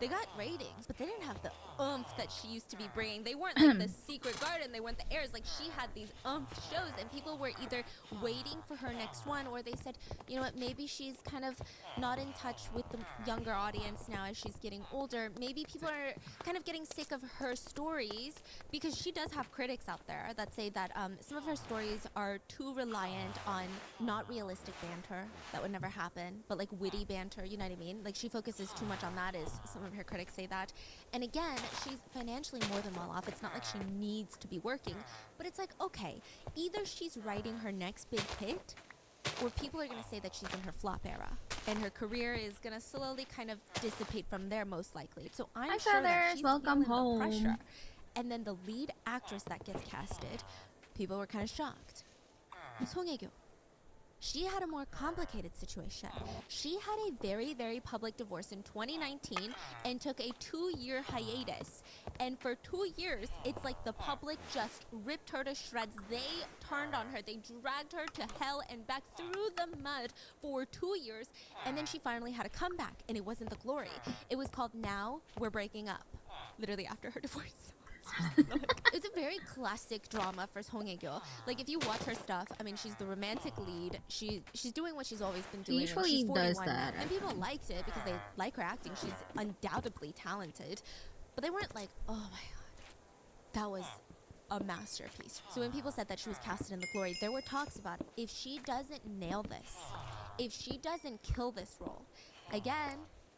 They got ratings, but they didn't have the oomph that she used to be bringing. They weren't like the Secret Garden, they weren't the Airs. Like, she had these oomph shows, and people were either waiting for her next one, or they said, you know what, maybe she's kind of not in touch with the younger audience now as she's getting older. Maybe people are kind of getting sick of her stories, because she does have critics out there that say that some of her stories are too reliant on not realistic banter that would never happen, but like witty banter, you know what I mean? Like, she focuses too much on that, as some of her critics say that. And again, she's financially more than well off. It's not like she needs to be working, but it's like, okay, either she's writing her next big hit, or people are going to say that she's in her flop era, and her career is going to slowly kind of dissipate from there, most likely. So I'm Hi, sure that feathers. she's Welcome feeling the pressure. home. And then the lead actress that gets casted, people were kind of shocked. Song Hye-kyo. She had a more complicated situation. She had a very, very public divorce in 2019 and took a 2-year hiatus. And for 2 years, it's like the public just ripped her to shreds. They turned on her. They dragged her to hell and back through the mud for 2 years. And then she finally had a comeback, and it wasn't the glory. It was called Now We're Breaking Up, literally after her divorce. It's a very classic drama for Song Hye-kyo. Like, if you watch her stuff, I mean, she's the romantic lead. She's doing what she's always been doing. Usually she's 41 does now. that, And people liked it because they like her acting. She's undoubtedly talented. But they weren't like, oh my god, that was a masterpiece. So when people said that she was casted in The Glory, there were talks about, if she doesn't nail this, if she doesn't kill this role, again,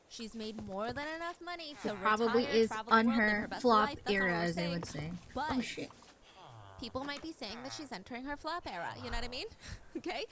she's made more than enough money to Probably retire, is travel the on world, live her best flop life. That's not what era, we're as they saying. would say. But Oh shit. people might be saying that she's entering her flop era. You know what I mean? Okay?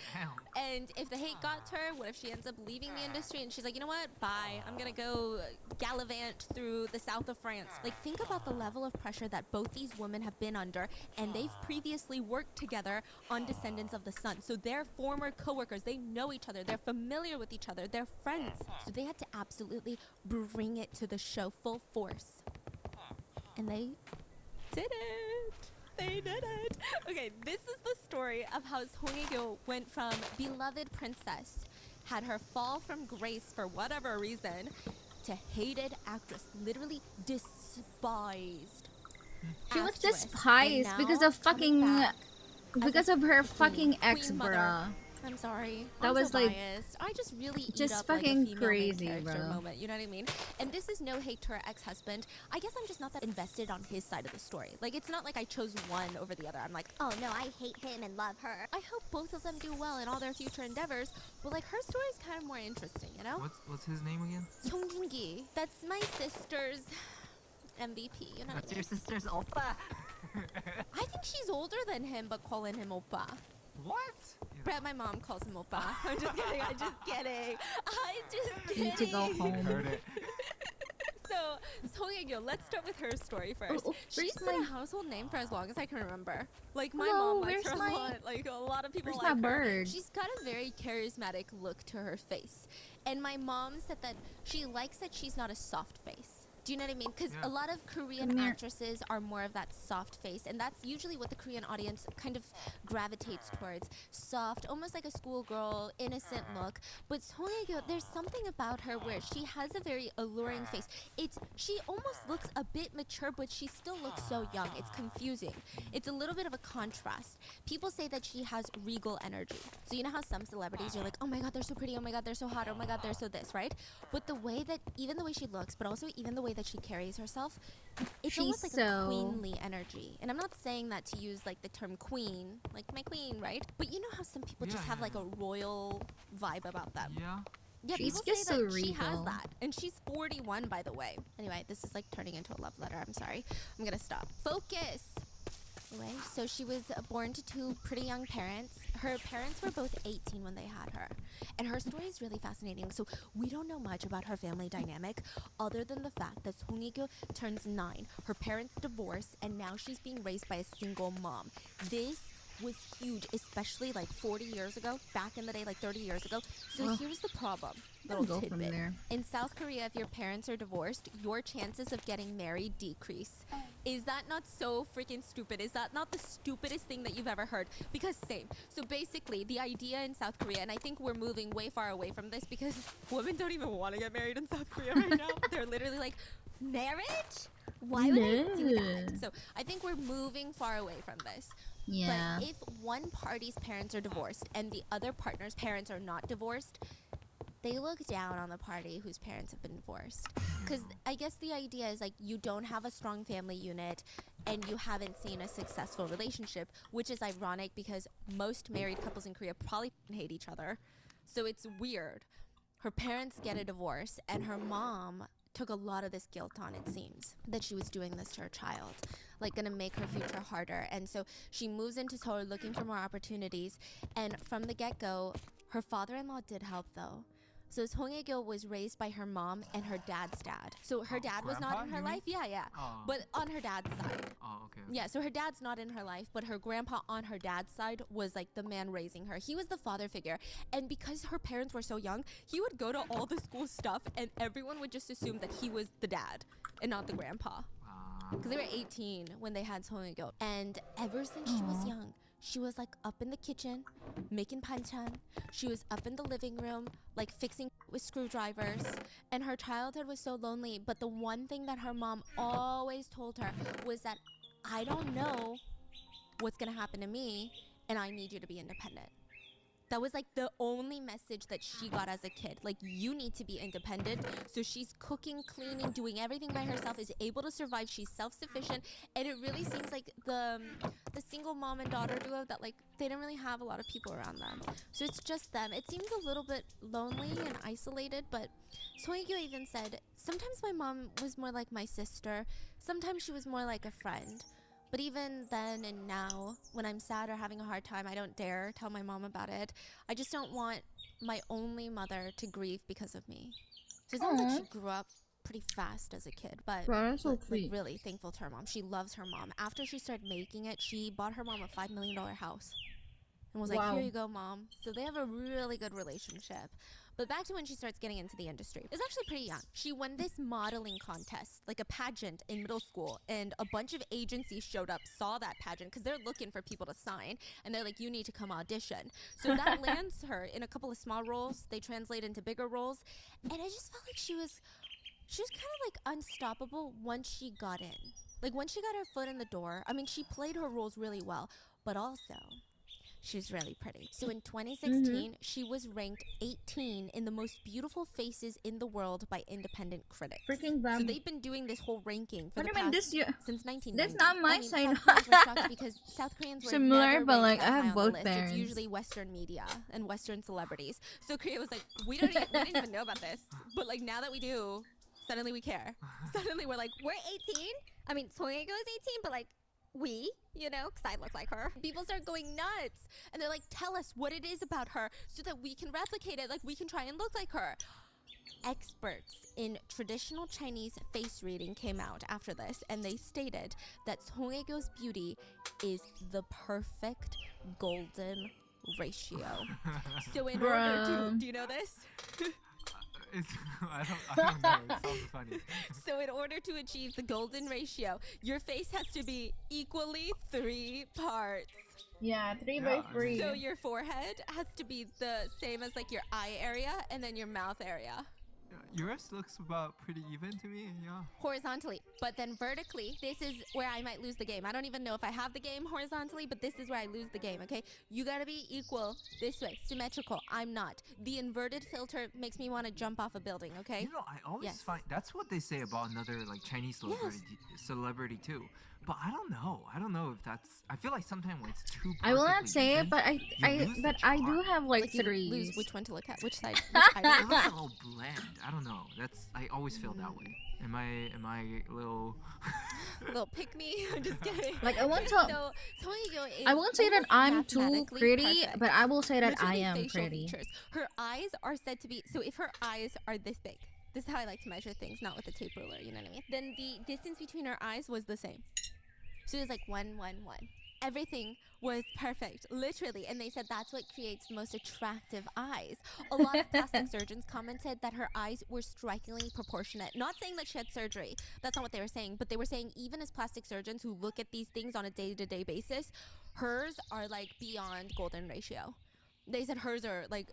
And if the hate got to her, what if she ends up leaving the industry and she's like, you know what? Bye. I'm going to go gallivant through the south of France. Like, think about the level of pressure that both these women have been under, and they've previously worked together on Descendants of the Sun. So they're former co-workers. They know each other. They're familiar with each other. They're friends. So they had to absolutely bring it to the show full force. And they did it. They did it. Okay, this is the story of how Song Hye-kyo went from beloved princess, had her fall from grace for whatever reason, to hated actress, literally despised. She was actress. despised And because now of coming fucking back because as a of her queen, fucking ex, queen mother. bruh. I'm sorry. That I'm was so like biased. I just really just eat up like a fucking female crazy, main character bro. moment. You know what I mean? And this is no hate to her ex-husband. I guess I'm just not that invested on his side of the story. Like, it's not like I chose one over the other. I'm like, oh no, I hate him and love her. I hope both of them do well in all their future endeavors. But like, her story is kind of more interesting, you know? What's his name again? Song Joong-ki. That's my sister's MVP. You know what I mean? Your sister's oppa. I think she's older than him, but calling him oppa. What? Brett, my mom calls him oppa. I'm just kidding. I'm just kidding. I'm just kidding. Need to go home. Heard it. So, Song Hye-kyo, let's start with her story first. She's been a household name for as long as I can remember. Like, my Hello, mom likes her where's a my- lot. Like, a lot of people where's like my her. bird? She's got a very charismatic look to her face. And my mom said that she likes that she's not a soft face. Do you know what I mean? Because a lot of Korean actresses are more of that soft face, and that's usually what the Korean audience kind of gravitates towards. Soft, almost like a schoolgirl, innocent look. But Song Hye-kyo, there's something about her where she has a very alluring face. She almost looks a bit mature, but she still looks so young. It's confusing. It's a little bit of a contrast. People say that she has regal energy. So you know how some celebrities, you're like, oh my god, they're so pretty, oh my god, they're so hot, oh my god, they're so this, right? But the way that, even the way she looks, but also even the way that she carries herself, it's She's almost like a so- queenly energy. And I'm not saying that to use like the term queen, like my queen, right? But you know how some people just have like a royal vibe about them. Yeah. Yeah, She's people just say so that she has regal. that. And she's 41, by the way. Anyway, this is like turning into a love letter. I'm sorry. I'm gonna stop. Focus! Anyway, so she was born to two pretty young parents. Her parents were both 18 when they had her. And her story is really fascinating. So we don't know much about her family dynamic other than the fact that Song Hye-kyo turns 9. Her parents divorce, and now she's being raised by a single mom. This was huge, especially like 40 years ago, back in the day, like 30 years ago. So Well, here's the problem, I'll little go from tidbit. there. In South Korea, if your parents are divorced, your chances of getting married decrease. Is that not so freaking stupid? Is that not the stupidest thing that you've ever heard? Because same. So basically, the idea in South Korea, and I think we're moving way far away from this because women don't even want to get married in South Korea right now. They're literally like, marriage? Why would I do that? So I think we're moving far away from this. Yeah. But if one party's parents are divorced and the other partner's parents are not divorced, they look down on the party whose parents have been divorced. Because I guess the idea is like you don't have a strong family unit and you haven't seen a successful relationship, which is ironic because most married couples in Korea probably hate each other. So it's weird. Her parents get a divorce and her mom took a lot of this guilt on, it seems, that she was doing this to her child, like gonna make her future harder. And so she moves into Seoul looking for more opportunities. And from the get-go, her father-in-law did help though. So Song Hye-kyo was raised by her mom and her dad's dad. So her dad was not in her life. Yeah. Oh. But on her dad's side. Oh, okay. Yeah, so her dad's not in her life, but her grandpa on her dad's side was like the man raising her. He was the father figure. And because her parents were so young, he would go to all the school stuff and everyone would just assume that he was the dad and not the grandpa. Because they were 18 when they had Song Hye-kyo. And ever since she was young, she was like up in the kitchen, making panchan. She was up in the living room, like fixing with screwdrivers. And her childhood was so lonely. But the one thing that her mom always told her was that I don't know what's gonna happen to me, and I need you to be independent. That was like the only message that she got as a kid. Like, you need to be independent. So she's cooking, cleaning, doing everything by herself, is able to survive. She's self-sufficient. And it really seems like the single mom and daughter duo that like they don't really have a lot of people around them. So it's just them. It seems a little bit lonely and isolated, but Song Hye-kyo even said, sometimes my mom was more like my sister. Sometimes she was more like a friend. But even then and now, when I'm sad or having a hard time, I don't dare tell my mom about it. I just don't want my only mother to grieve because of me. So it sounds like she grew up pretty fast as a kid, but so like sweet. really thankful to her mom. She loves her mom. After she started making it, she bought her mom a $5 million house and was like, Wow. here you go, mom. So they have a really good relationship. But back to when she starts getting into the industry. It's actually pretty young. She won this modeling contest, like a pageant in middle school, and a bunch of agencies showed up, saw that pageant, because they're looking for people to sign, and they're like, you need to come audition. So that lands her in a couple of small roles. They translate into bigger roles, and I just felt like she was kind of like unstoppable once she got in. Like once she got her foot in the door, I mean, she played her roles really well, but also she was really pretty. So in 2016, she was ranked 18 in the most beautiful faces in the world by independent critics. Freaking So them. they've been doing this whole ranking for What the do you mean past this year? since 1990. That's not my I mean, side. South Koreans were shocked because South Koreans were Similar, never but, ranked like, that I high have on the both list. parents. It's usually Western media and Western celebrities. So Korea was like, we didn't even know about this, but like now that we do, suddenly we care. Suddenly we're like, we're 18. I mean, Song Hye-kyo is 18, but like, you know, because I look like her. People start going nuts. And they're like, tell us what it is about her so that we can replicate it. Like, we can try and look like her. Experts in traditional Chinese face reading came out after this, and they stated that Song Hye-kyo's beauty is the perfect golden ratio. So in order to, do you know this? I don't know. It sounds funny. So in order to achieve the golden ratio, your face has to be equally 3 parts. Yeah, 3x3. So your forehead has to be the same as like your eye area and then your mouth area. Yours looks about pretty even to me, yeah. Horizontally, but then vertically, this is where I might lose the game. I don't even know if I have the game horizontally, but this is where I lose the game, okay? You gotta be equal this way, symmetrical. I'm not. The inverted filter makes me want to jump off a building, okay? You know, I always find that's what they say about another like Chinese celebrity too. But I don't know. I don't know if that's. I feel like sometimes when it's too. I will not say it, but I do have like you threes. lose which one to look at, which side. It looks a little bland. I don't know. I always feel that way. Am I a little little pick me? I'm just kidding. Like I won't So, Song Hye-kyo is I won't say that almost I'm too mathematically pretty, perfect. but I will say that I Literally am facial pretty. features. Her eyes are said to be, so if her eyes are this big, this is how I like to measure things, not with a tape ruler, you know what I mean? Then the distance between her eyes was the same. So it was like 1, 1, 1. everything was perfect, literally. And they said that's what creates the most attractive eyes. A lot of plastic surgeons commented that her eyes were strikingly proportionate. Not saying that she had surgery. That's not what they were saying. But they were saying even as plastic surgeons who look at these things on a day-to-day basis, hers are like beyond golden ratio. They said hers are like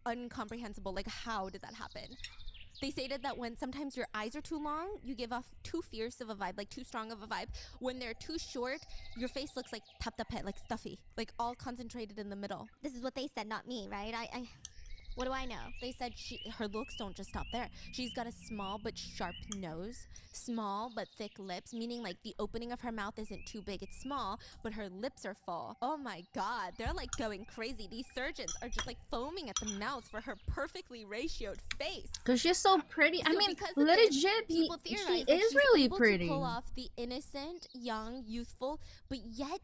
incomprehensible. Like, how did that happen? They stated that when sometimes your eyes are too long, you give off too fierce of a vibe, like too strong of a vibe. When they're too short, your face looks like taptapet, like stuffy, like all concentrated in the middle. This is what they said, not me, right? What do I know? They said her looks don't just stop there. She's got a small but sharp nose, small but thick lips, meaning like the opening of her mouth isn't too big, it's small, but her lips are full. Oh my god, they're like going crazy. These surgeons are just like foaming at the mouth for her perfectly ratioed face. Because she's so pretty. I So mean, because of legit, this, people she theorize that is she's really able pretty. to pull off the innocent, young, youthful, but yet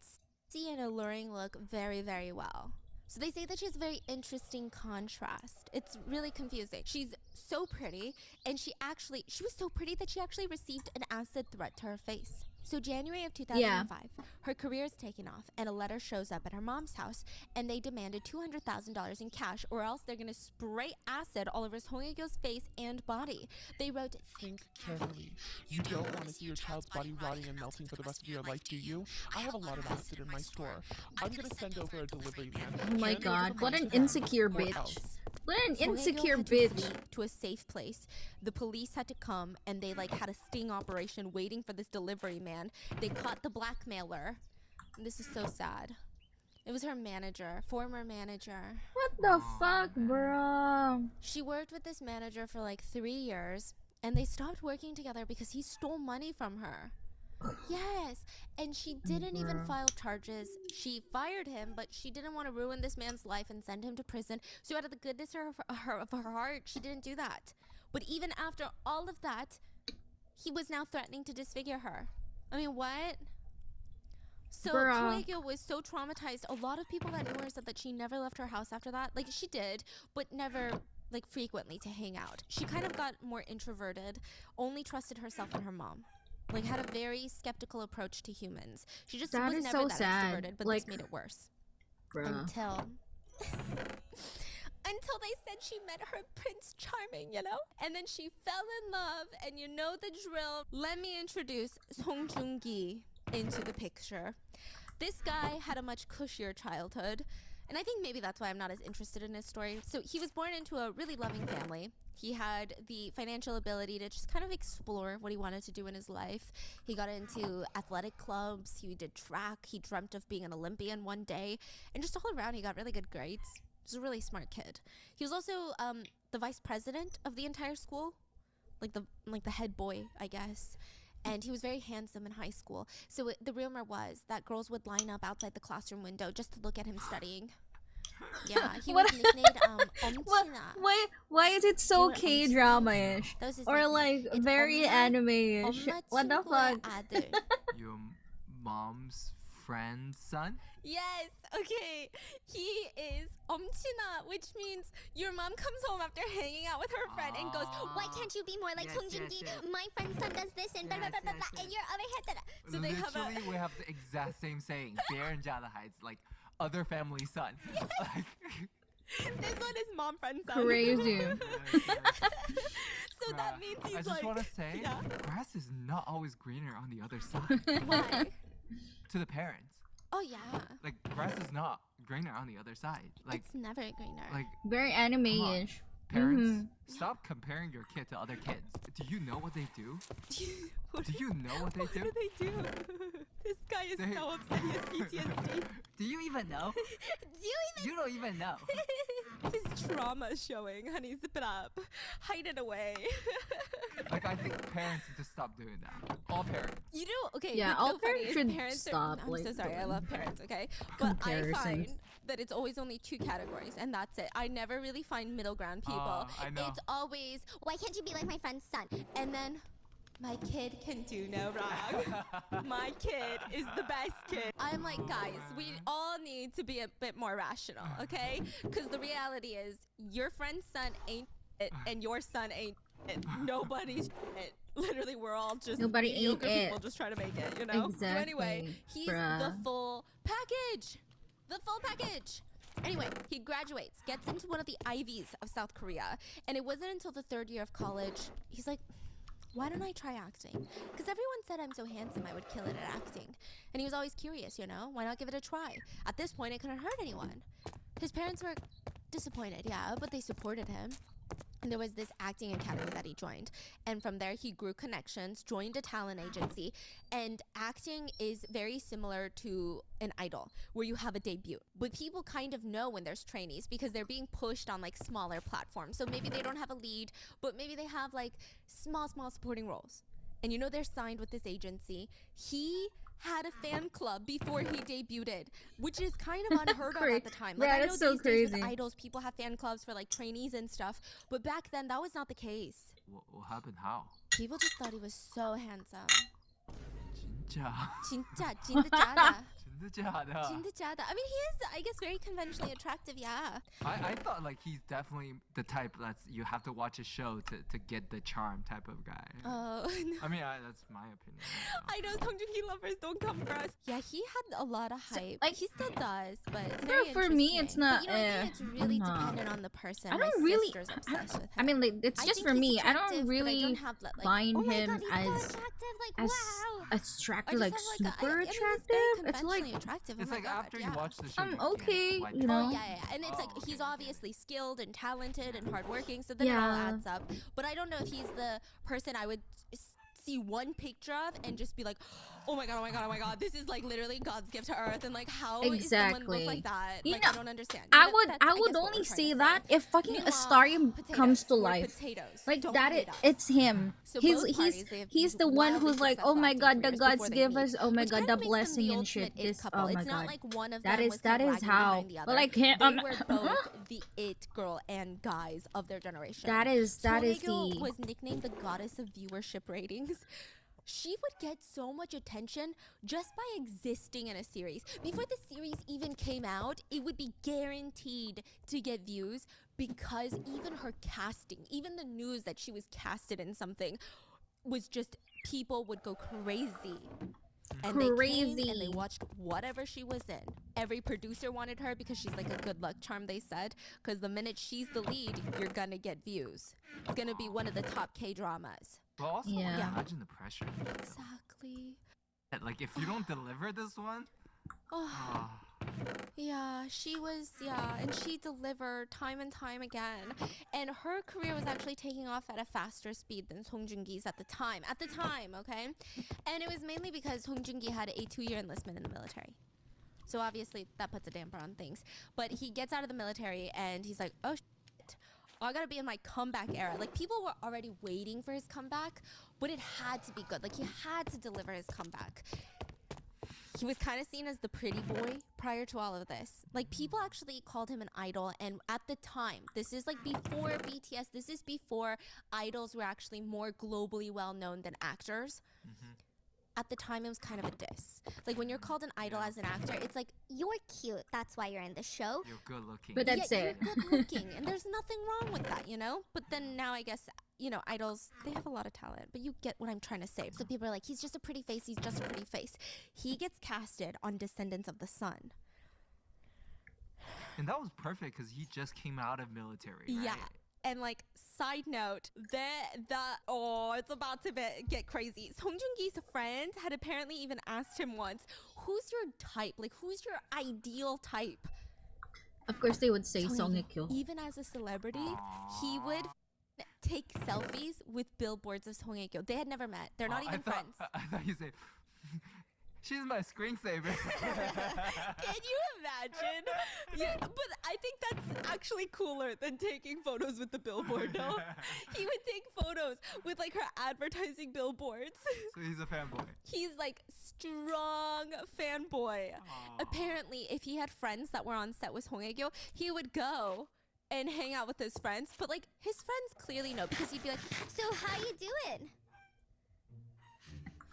sexy and alluring look very, very well. So they say that she has a very interesting contrast. It's really confusing. She's so pretty, and she was so pretty that she actually received an acid threat to her face. So January of 2005, her career is taken off, and a letter shows up at her mom's house, and they demanded $200,000 in cash, or else they're gonna spray acid all over Song Hye-kyo's face and body. They wrote, "Think carefully. You don't want to see your child's body rotting and melting for the rest of your life, do you? I have a lot of acid in my store. I'm gonna send over a delivery man. Oh my Hand over god, the what money an to them, insecure or bitch. else." What an Song Hye-kyo insecure had to bitch. flee to a safe place. The police had to come, and they like had a sting operation waiting for this delivery man. They caught the blackmailer. And this is so sad. It was her manager, former manager. What the fuck, bro? She worked with this manager for like 3 years, and they stopped working together because he stole money from her. Yes, and she didn't even file charges. She fired him, but she didn't want to ruin this man's life and send him to prison. So out of the goodness of her heart, she didn't do that. But even after all of that, he was now threatening to disfigure her. I mean, what? So Song Hye-kyo was so traumatized. A lot of people that knew her said that she never left her house after that. Like, she did, but never like frequently to hang out. She kind of got more introverted, only trusted herself and her mom. Like, had a very skeptical approach to humans. She just That was is never so that sad. extroverted, but Like, this made it worse. bruh. Until they said she met her Prince Charming, you know? And then she fell in love, and you know the drill. Let me introduce Song Joong-ki into the picture. This guy had a much cushier childhood, and I think maybe that's why I'm not as interested in his story. So he was born into a really loving family. He had the financial ability to just kind of explore what he wanted to do in his life. He got into athletic clubs, he did track, he dreamt of being an Olympian one day, and just all around he got really good grades. He was a really smart kid. He was also the vice president of the entire school, like the head boy, I guess. And he was very handsome in high school. So the rumor was that girls would line up outside the classroom window just to look at him studying. Yeah, he was nicknamed Omchina. Why is it so K-drama-ish? That was his Or nickname. like It's very anime-ish? Omma What the 친구의 fuck? 아들. Your mom's friend's son? Yes, okay. He is Omchina, which means your mom comes home after hanging out with her friend and goes, Why can't you be more like Yes, Song yes, Joong-ki? yes. My friend's son does this and blah, blah, blah, blah, blah, and you're over here. So they have Literally, we have the exact same saying. Bear and Jada Heights, like other family son. Like, this one is mom friend son. Crazy. So that means he's I just like, want to say, yeah. grass is not always greener on the other side. Why? To the parents. Oh yeah. Like, grass is not greener on the other side. Like, It's never greener. like Very anime-ish. parents, Mhm. stop comparing your kid to other kids. Do you know what they do? Do you know what they What do? do they do? This guy is They- so upset. He has PTSD. Do you even know? You don't even know. His trauma showing. Honey, zip it up. Hide it away. Like, I think parents need to stop doing that. All parents. You know, okay. Yeah, what's all so funny parents is should parents stop, I'm so like, sorry. I doing love parents, okay? But I comparisons. find that it's always only two categories, and that's it. I never really find middle ground people. I know. It's always, Why can't you be like my friend's son? and then my kid can do no wrong. My kid is the best kid. I'm like, guys, we all need to be a bit more rational, okay? Because the reality is, your friend's son ain't it, and your son ain't it. Nobody's it. Literally, we're all just Nobody ate mediocre people it. just trying to make it, you know? So anyway, Exactly, he's bruh. the full package. The full package. Anyway, he graduates, gets into one of the Ivies of South Korea, and it wasn't until the 3rd year of college, he's like, why don't I try acting? Because everyone said I'm so handsome I would kill it at acting. And he was always curious, you know? Why not give it a try? At this point, it couldn't hurt anyone. His parents were disappointed, yeah, but they supported him. And there was this acting academy that he joined. And from there, he grew connections, joined a talent agency. And acting is very similar to an idol, where you have a debut. But people kind of know when there's trainees because they're being pushed on like smaller platforms. So maybe they don't have a lead, but maybe they have like small supporting roles. And you know they're signed with this agency. He had a fan club before he debuted, which is kind of unheard of at the time. Like, Yeah, I know that's so these days crazy. with idols, people have fan clubs for like trainees and stuff, but back then that was not the case. What happened? How? People just thought he was so handsome. 진짜. 진짜 짜다. 진짜다. 진짜 짜다. I mean, he is, I guess, very conventionally attractive, yeah. I thought like he's definitely the type that's you have to watch a show to get the charm type of guy. Oh, no. I mean, that's my opinion. I know Song Joong-ki lovers don't come for us. Yeah, he had a lot of hype. like- He still does, but it's Yeah, very for me, it's interesting. not, But, you know, I think it's really nah. dependent on the person. I My don't really. sister's obsessed with him. I mean, like, it's I just think for he's me. I attractive, don't but I really don't have that, like, find oh my him God, he's so as attractive, like, as wow. attractive, I like just have, super I mean, he's attractive. very It's like conventionally attractive. It's oh my like God, after yeah. you watch the show. okay, like, you know. Oh, yeah. And it's like, he's okay, obviously skilled and talented and hardworking, so then it all Yeah. adds up. But I don't know if he's the person I would see one picture of and just be like, oh my God, this is like literally God's gift to earth, and like how is someone Exactly. look like that? You Like, know, I don't understand. I But would that's, I guess, would what only we're trying say to that if fucking Meanwhile, Astarium potatoes, comes to we're life. potatoes. Like Don't that, hate us. it's him. So He's both parties, they have he's these the one wildly who's like, oh successful my acting God, the careers gods before they give meet, us, oh my which God, kind the of makes them blessing the and shit. ultimate it This, couple. oh my It's not God, like one of that them is was kind of lagging how. behind the other. But like, They were both the it girl and guys of their generation. that is Sonyeol the was nicknamed the goddess of viewership ratings. She would get so much attention just by existing in a series. Before the series even came out, it would be guaranteed to get views because even her casting, even the news that she was casted in something was just, people would go crazy. And they came and they watched whatever she was in. Every producer wanted her because she's like a good luck charm, they said. Because the minute she's the lead, you're gonna get views. It's gonna be one of the top K-dramas. But also, Yeah. imagine the pressure. Exactly. Like if you don't deliver this one. Oh. Yeah, she was, and she delivered time and time again. And her career was actually taking off at a faster speed than Song Joong-ki's at the time. Okay? And it was mainly because Song Joong-ki had a 2-year enlistment in the military. So obviously that puts a damper on things. But he gets out of the military and he's like, oh shit, I gotta be in my comeback era. Like, people were already waiting for his comeback, but it had to be good. Like, he had to deliver his comeback. He was kind of seen as the pretty boy prior to all of this. Like, people actually called him an idol, and at the time, this is like before BTS, this is before idols were actually more globally well known than actors. At the time, it was kind of a diss. Like, when you're called an idol as an actor, it's like, You're cute, that's why you're in the show. You're good looking. But that's it. You're good looking, and there's nothing wrong with that, you know? But then now I guess, you know, idols, they have a lot of talent, but you get what I'm trying to say. So people are like, he's just a pretty face, he's just a pretty face. He gets casted on Descendants of the Sun. And that was perfect because he just came out of military. Right? Yeah. And like, side note, it's about to get crazy. Song Joong-ki's friends had apparently even asked him once, who's your type? Like, who's your ideal type? Of course, they would say Song Hye-kyo. Even as a celebrity, he would take selfies with billboards of Song Hye-kyo. They had never met. They're not even friends. I thought you said, she's my screensaver. Can you imagine? Yeah, but I think that's actually cooler than taking photos with the billboard, no? He would take photos with like her advertising billboards. So he's a fanboy. He's like strong fanboy. Apparently, if he had friends that were on set with Song Hye-kyo, he would go and hang out with his friends. But like, his friends clearly know because he'd be like, So how you doing?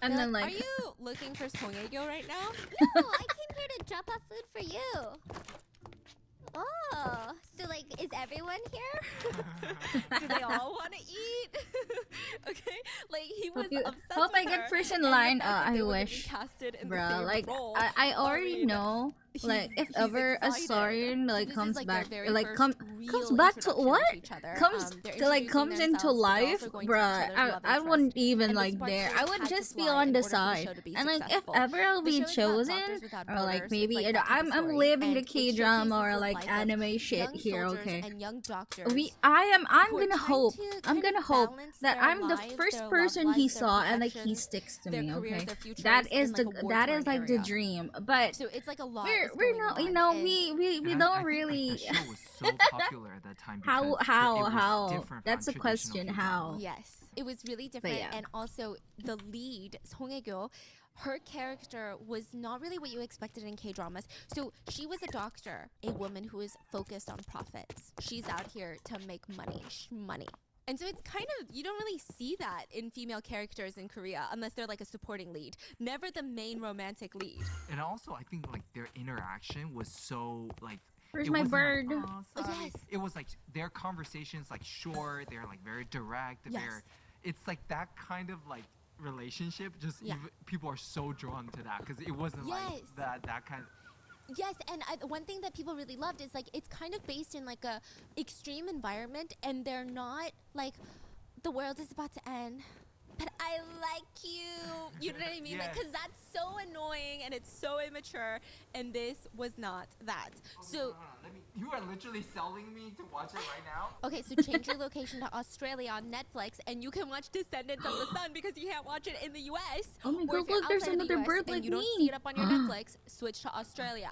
And then are like, you looking for Song Hye-kyo right now? No, I came here to drop off food for you. Oh, so like, is everyone here? Do they all want to eat? Okay, like he was Hope, you, obsessed hope with I get her, first in and the line. fact that I they were getting wish, casted in the bruh. same Like role, I already mean, know. Like if he's ever a excited. Saurian So like this comes is like back, their very like first comes real back to introduction what? to each other. They're like Introducing comes into themselves, but they're life, also going to each bruh. other's love I and wouldn't trust. even And the like spark dare. really I would had to just be fly on in the order for the side. show to be And like if successful. ever I'll The be show is about chosen, Doctors Without or like Borders. maybe It's like that type of I'm story. living the And it K showcases drama or the like life of anime shit young here. soldiers Okay. and young doctors I'm who are gonna trying hope. to I'm kind gonna of hope balance that their I'm the lives, first their love person he lives, their saw and like he professions, sticks to their me. careers, Okay. their futures That is in like the a that war-torn is like the area. dream. But So it's like a lot is we're going not, on, you know, and we And I don't think really. like the show was so popular at that time because it was How? different That's from the traditional question. K-drama. How? Yes, it was really different, yeah. and also the lead Song Hye-kyo, her character was not really what you expected in K-dramas. So she was a doctor, a woman who is focused on profits. She's out here to make money. And so it's kind of, you don't really see that in female characters in Korea unless they're like a supporting lead. Never the main romantic lead. And also, I think like their interaction was so like. Where's it my wasn't bird? Like, oh, sorry. Yes. It was like their conversations like short. They're like very direct. Yes. Very. It's like that kind of like relationship. Just people are so drawn to that because it wasn't like that kind. Yes, and one thing that people really loved is like it's kind of based in like a extreme environment, and they're not like the world is about to end, but I like you. You know what I mean? Like, because that's so annoying and it's so immature, and this was not that. So you are literally selling me to watch it right now. okay, so change your location to Australia on Netflix, and you can watch Descendants of the Sun because you can't watch it in the U.S. Oh my Or god, if you're look, there's outside of the another US bird and like you don't me. see it up on your Netflix, switch to Australia.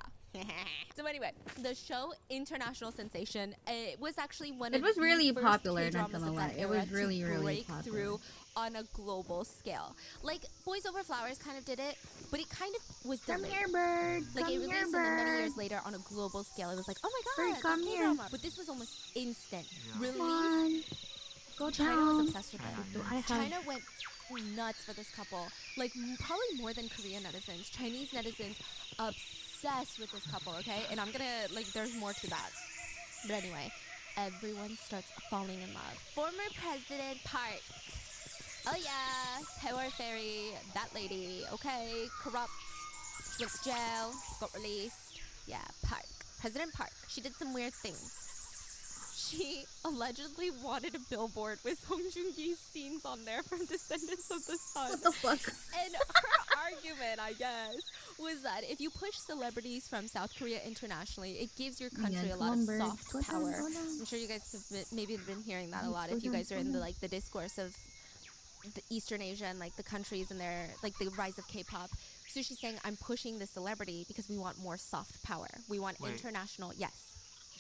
So anyway, the show international sensation. It was actually one of It was the really first popular, not K-dramas gonna of lie. that It was era to really break popular. through on a global scale. Like Boys Over Flowers kind of did it, but it kind of was Come delayed. here, bird. Like Come it here, released and then many bird. years later on a global scale, it was like, oh my Bird, god, come this here. K-drama. But this was almost instant. Come Release. on. Go China down. was obsessed with it. I have- China went nuts for this couple. Like probably more than Korean netizens. Chinese netizens obsessed with this couple, okay? And I'm gonna, like, there's more to that. But anyway, everyone starts falling in love. Former President Park. Oh yeah, Power Fairy, that lady, okay? Corrupt, went to jail, got released. Yeah, Park. President Park. She did some weird things. She allegedly wanted a billboard with Song Joong-ki's scenes on there from Descendants of the Sun. What the fuck? And her argument, I guess, was that if you push celebrities from South Korea internationally, it gives your country Yeah, a lot of come on, bird. soft Go down, power. go down. I'm sure you guys have maybe been hearing that a lot Go if you down, guys are go in the down. like the discourse of the Eastern Asia and like the countries and their like the rise of K-pop. So she's saying, I'm pushing the celebrity because we want more soft power. We want Wait. international. Yes.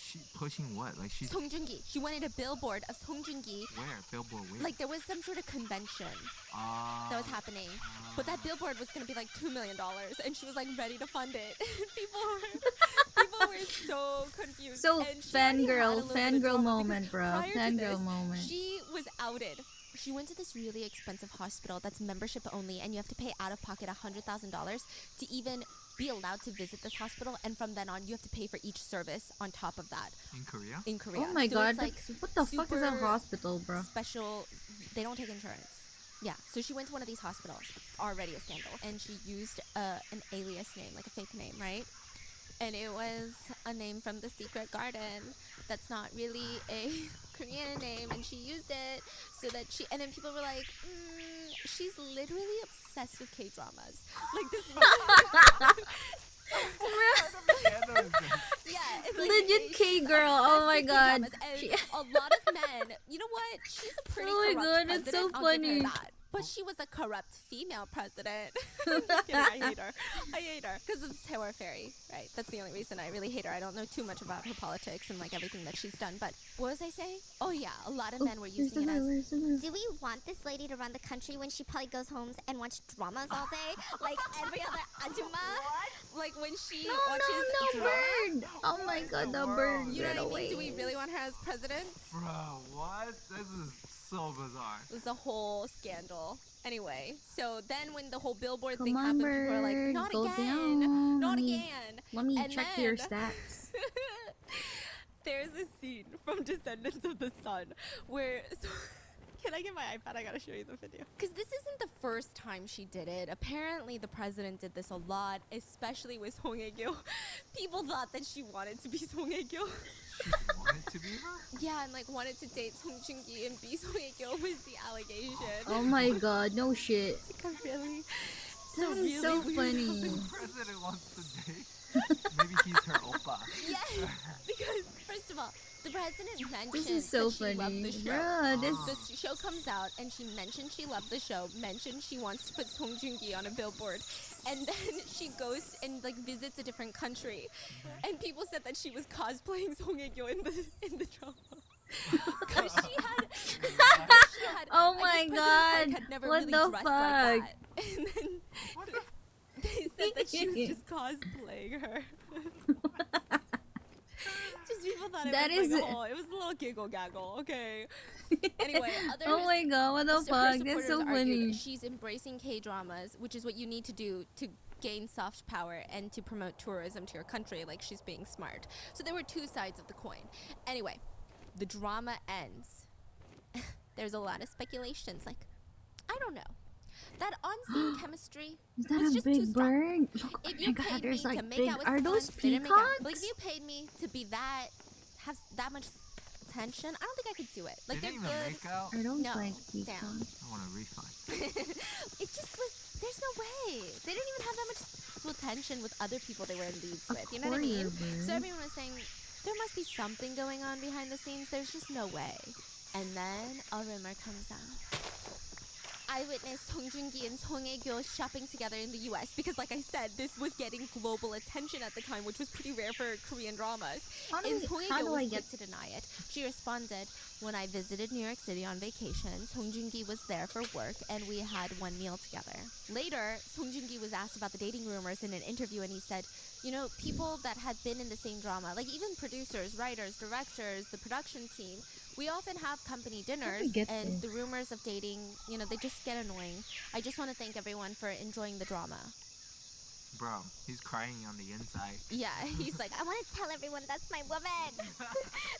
She pushing what? Like she's Song Joong-ki. She wanted a billboard of Song Joong-ki. where? Billboard where? Like there was some sort of convention that was happening, but that billboard was gonna be like $2 million, and she was like ready to fund it. people were so confused. So and she already had a fangirl, little bit of fangirl drama moment, because bro. prior to Fangirl this, moment. She was outed. She went to this really expensive hospital that's membership only, and you have to pay out of pocket $100,000 to even be allowed to visit this hospital. And from then on, you have to pay for each service on top of that. In Korea? In Korea. Oh my So god, it's like what the fuck is that super hospital, bro? special. They don't take insurance. Yeah, so she went to one of these hospitals, already a scandal, and she used an alias name, like a fake name, right? And it was a name from The Secret Garden that's not really a Korean name, and she used it so that she, and then people were like, she's literally obsessed with K-dramas. Like this yeah, it's like Legit K girl. Oh my god. and a lot of men, you know what? She's a pretty Oh my corrupt god, it's so president, I'll give her funny. that. But she was a corrupt female president. I'm just kidding, I hate her. I hate her. Because of Power Fairy, right? That's the only reason I really hate her. I don't know too much about her politics and like everything that she's done. But what was I saying? Oh yeah, a lot of men were using it as... Do we want this lady to run the country when she probably goes home and watches dramas all day? Like every other ajumma? Like when she No, watches no, drama? bird. Oh my god, the bird. You know Get what I away. mean? Do we really want her as president? Bro, what? This is so bizarre. It was a whole scandal. Anyway, so then when the whole billboard Come thing on, happened, people were like, bird, not go again, down. not Let me- again. Let me And check your then- stats. There's a scene from Descendants of the Sun where Can I get my iPad? I gotta show you the video. Because this isn't the first time she did it. Apparently, the president did this a lot, especially with Song Hye-kyo. People thought that she wanted to be Song Hye-kyo. She wanted to be her? Yeah, and like wanted to date Song Joong-ki and be Song Hye-kyo was the allegation. Oh my god, no shit. Really? That is so funny. The president wants to date. Maybe he's her oppa. Yes, because first of all, the president mentioned This is so that she loved funny. the show. Bruh, this- The show comes out and she mentioned she loved the show, mentioned she wants to put Song Joong-ki on a billboard, and then she goes and like visits a different country, and people said that she was cosplaying Song Hye-kyo in the drama. Because she had, Oh I my guess President God. Park had never What really the dressed fuck? like that. And then they said that she was just cosplaying her. Just people thought it That was is- like, oh, it was a little giggle gaggle, okay. Anyway, Oh my god, what the her fuck? That's so supporters argued funny. she's embracing K-dramas, which is what you need to do to gain soft power and to promote tourism to your country, like she's being smart. So there were two sides of the coin. Anyway, the drama ends. There's a lot of speculations, like, I don't know. That on-scene chemistry Is that was a just too big strong. bird? Oh If my you god, paid there's me like to make big. out with Are someone, those they didn't make out. peacocks? Like if you paid me to be that, have that much attention, I don't think I could do it. Like They they're didn't even good. make out? Are those No, like damn. peacocks? I want a refund. It just was. There's no way. They didn't even have that much sexual tension with other people they were in leads with. You know what I mean? Aquarium So bird. everyone was saying there must be something going on behind the scenes. There's just no way. And then a rumor comes out. I witnessed Song Joong-ki and Song Hye-kyo shopping together in the US because, like I said, this was getting global attention at the time, which was pretty rare for Korean dramas. How do And we- Song how Hye-kyo do was I quick get- to deny it. She responded, when I visited New York City on vacation, Song Joong-ki was there for work and we had one meal together. Later, Song Joong-ki was asked about the dating rumors in an interview and he said, you know, people that had been in the same drama, like even producers, writers, directors, the production team, we often have company dinners get and this? the rumors of dating, you know, they just get annoying. I just want to thank everyone for enjoying the drama. Bro, he's crying on the inside. Yeah, he's like, I want to tell everyone that's my woman.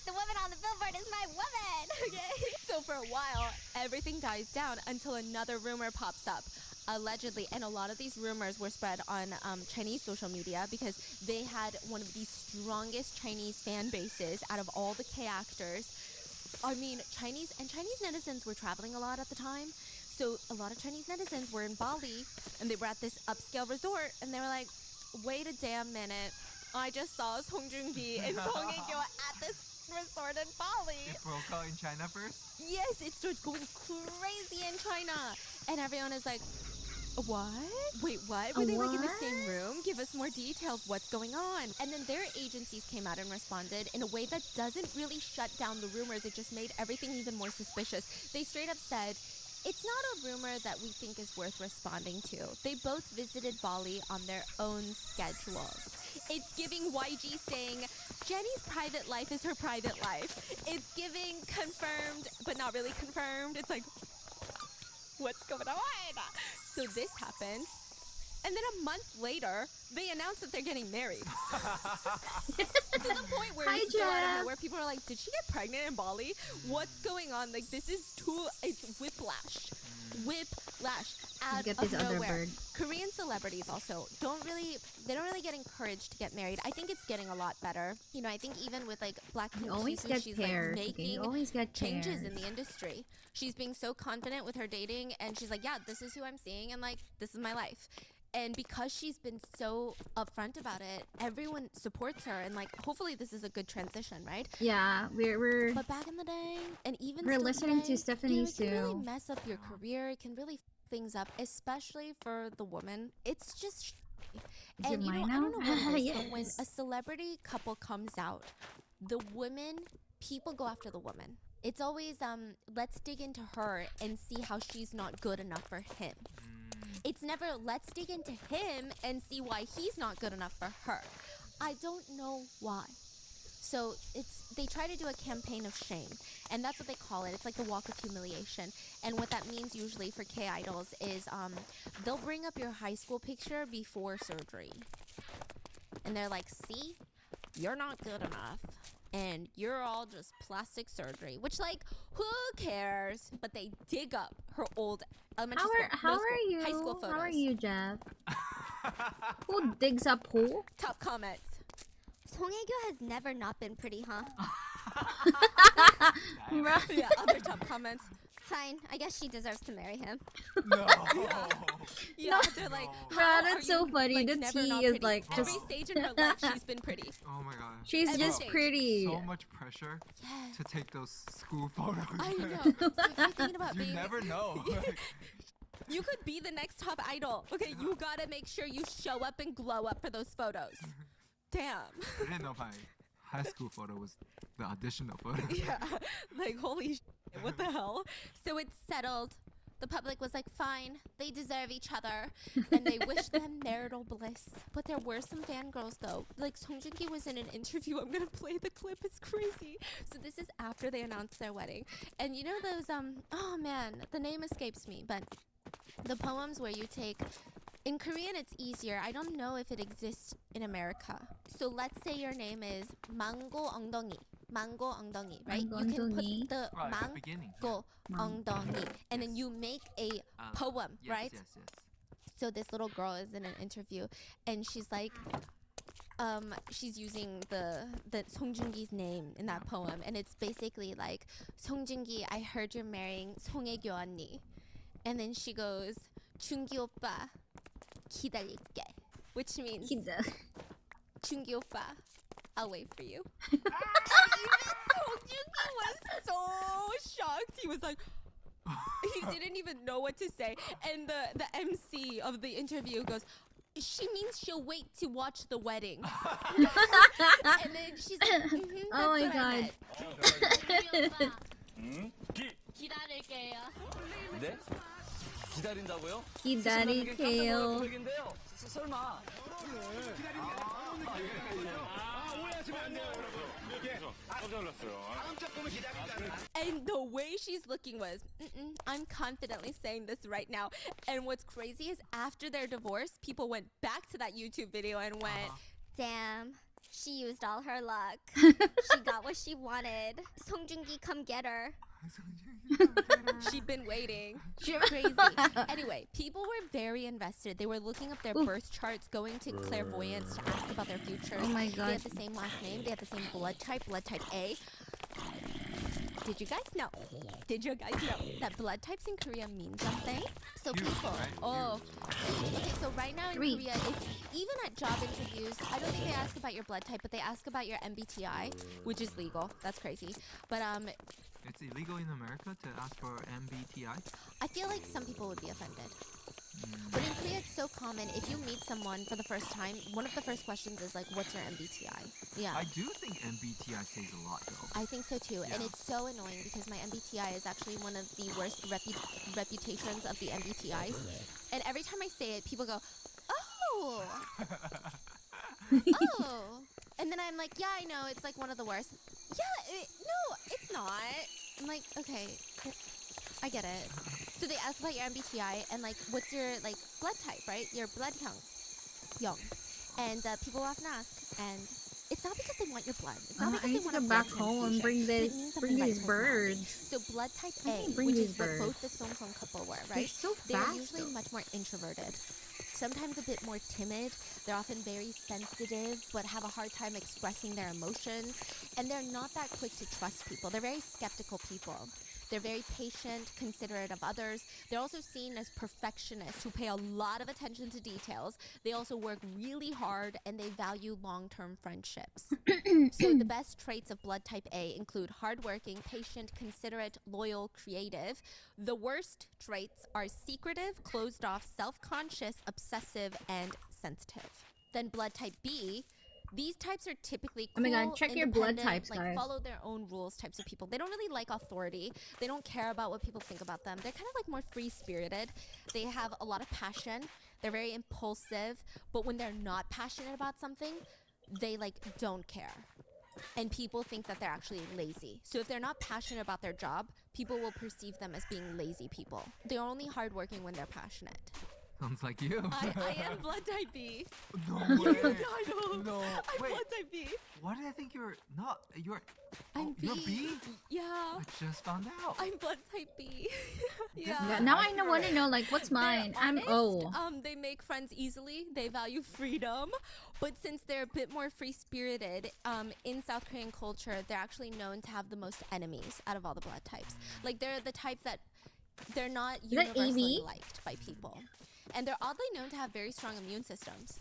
The woman on the billboard is my woman. okay. So for a while, everything dies down until another rumor pops up. Allegedly, and a lot of these rumors were spread on Chinese social media because they had one of the strongest Chinese fan bases out of all the K actors. I mean, Chinese netizens were traveling a lot at the time. So a lot of Chinese netizens were in Bali and they were at this upscale resort and they were like, wait a damn minute. I just saw Song Joong-ki and Song Hye-kyo at this resort in Bali. It broke out in China first? Yes, it starts going crazy in China. And everyone is like, what? Wait, what? Were they like in the same room? Give us more details. What's going on? And then their agencies came out and responded in a way that doesn't really shut down the rumors. It just made everything even more suspicious. They straight up said, it's not a rumor that we think is worth responding to. They both visited Bali on their own schedules. It's giving YG saying, Jenny's private life is her private life. It's giving confirmed, but not really confirmed. It's like, what's going on? So this happened. And then a month later, they announced that they're getting married. To the point where Hi, it's so out of Jeff. nowhere, people are like, did she get pregnant in Bali? What's going on? Like, this is it's whiplash. Whiplash out Get of this other nowhere. bird. Korean celebrities also don't really get encouraged to get married. I think it's getting a lot better. You know, I think even with like Blackpink, You always get she's pairs. like Okay, you making always get changes pairs. in the industry. She's being so confident with her dating and she's like, yeah, this is who I'm seeing and like this is my life. And because she's been so upfront about it, everyone supports her and like hopefully this is a good transition, right? Yeah, we're But back in the day, and even We're still listening today, to Stephanie you know, it can really Sue. mess up your career. It can really f things up, especially for the woman. It's just. Is And it you know, mine I don't know now? what it is, but when Yes. a celebrity couple comes out, the woman, people go after the woman. It's always let's dig into her and see how she's not good enough for him. It's never let's dig into him and see why he's not good enough for her. I don't know why. So they try to do a campaign of shame, and that's what they call it. It's like the walk of humiliation. And what that means usually for K idols is they'll bring up your high school picture before surgery, and they're like, "See, you're not good enough." And you're all just plastic surgery, which like, who cares? stairs, but they dig up her old elementary How school, middle school, high school photos. How are you, Jeff? Who digs up who? Top comments. Song Hae-kyo has never not been pretty, huh? Yeah, other top comments. Fine, I guess she deserves to marry him. No. Yeah, they're like, Bruh, that's so funny. Like, The never tea not is pretty. like Every just stage in her life, she's been pretty. Oh my god. she's Every just stage. pretty. So much pressure to take those school photos. I know. So if you're thinking about You being, never know. you could be the next top idol. Okay, you gotta make sure you show up and glow up for those photos. Damn. I didn't know my high school photo was the auditional photo. Yeah, like holy shit, what the hell? So it's settled. The public was like, fine, they deserve each other, and they wish them marital bliss. But there were some fangirls though. Like Song Joong-ki was in an interview. I'm gonna play the clip. It's crazy. So this is after they announced their wedding, and you know those oh man, the name escapes me, but the poems where you take. In Korean, it's easier. I don't know if it exists in America. So let's say your name is Mango 엉덩이. Mango 엉덩이, right? Mango You can 엉덩이. put the Right, at the beginning. mango 엉덩이, and then you make a poem, Yes, right? Yes, yes. So this little girl is in an interview, and she's like, she's using the Song Joong-ki's name in that poem, and it's basically like, Song Joong-ki, I heard you're marrying Song Hae-kyo 언니, and then she goes, 준기 오빠. 기다릴게, which means 준기 오빠, I'll wait for you. And even Song Joong-ki was so shocked. He was like, he didn't even know what to say. And the MC of the interview goes, she means she'll wait to watch the wedding. And then she's like, that's Oh my what I god. meant. 기다릴게요. 네? 기다린다고요? 기다릴게요. 얘긴데요. 설마. And the way she's looking was, I'm confidently saying this right now. And what's crazy is after their divorce, people went back to that YouTube video and went, Damn, she used all her luck. She got what she wanted. Song Joong-ki, come get her. she'd been waiting. She- Crazy. Anyway, people were very invested. They were looking up their birth charts, going to clairvoyants to ask about their futures. Oh my They god. had the same last name. They had the same blood type A. Did you guys know? That blood types in Korea mean something? So people, okay. So right now in Korea, even at job interviews, I don't think they ask about your blood type, but they ask about your MBTI, which is legal. That's crazy. But It's illegal in America to ask for MBTI? I feel like some people would be offended. But in Korea, it's so common. If you meet someone for the first time, one of the first questions is like, what's your MBTI? Yeah. I do think MBTI says a lot though. I think so too. Yeah. And it's so annoying because my MBTI is actually one of the worst reputations of the MBTIs. And every time I say it, people go, oh! Oh! And then I'm like, yeah, I know, it's like one of the worst. Yeah, no, it's not. I'm like, okay, I get it. So they ask about your MBTI and like, what's your like blood type, right? Your blood young. And people often ask, and it's not because they want your blood. It's not I because need they to want a go blood back home and transfusion. bring But it means something bring about these your personality. birds. So blood type I A, need to bring which these is what birds. both the Song couple were, right? They're so They're fast, usually though. much more introverted. Sometimes a bit more timid. They're often very sensitive, but have a hard time expressing their emotions. And they're not that quick to trust people. They're very skeptical people. They're very patient, considerate of others. They're also seen as perfectionists who pay a lot of attention to details. They also work really hard and they value long-term friendships. So the best traits of blood type A include hardworking, patient, considerate, loyal, creative. The worst traits are secretive, closed off, self-conscious, obsessive, and sensitive. Then blood type B, these types are typically Oh my cool, god, check your blood independent, types, like guys. follow their own rules types of people. They don't really like authority. They don't care about what people think about them. They're kind of like more free-spirited. They have a lot of passion. They're very impulsive, but when they're not passionate about something, they like don't care. And people think that they're actually lazy. So if they're not passionate about their job, people will perceive them as being lazy people. They're only hardworking when they're passionate. Sounds like you. I am blood type B. No way. I know. No. I'm Wait. blood type B. Why did I think you're not? You're. I'm You're B. B? Yeah. I just found out. I'm blood type B. Yeah, now I want to know, like, what's mine? I'm O. They make friends easily. They value freedom, but since they're a bit more free-spirited, in South Korean culture, they're actually known to have the most enemies out of all the blood types. Like, they're the type that they're not Is that universally AB? liked by people, and they're oddly known to have very strong immune systems.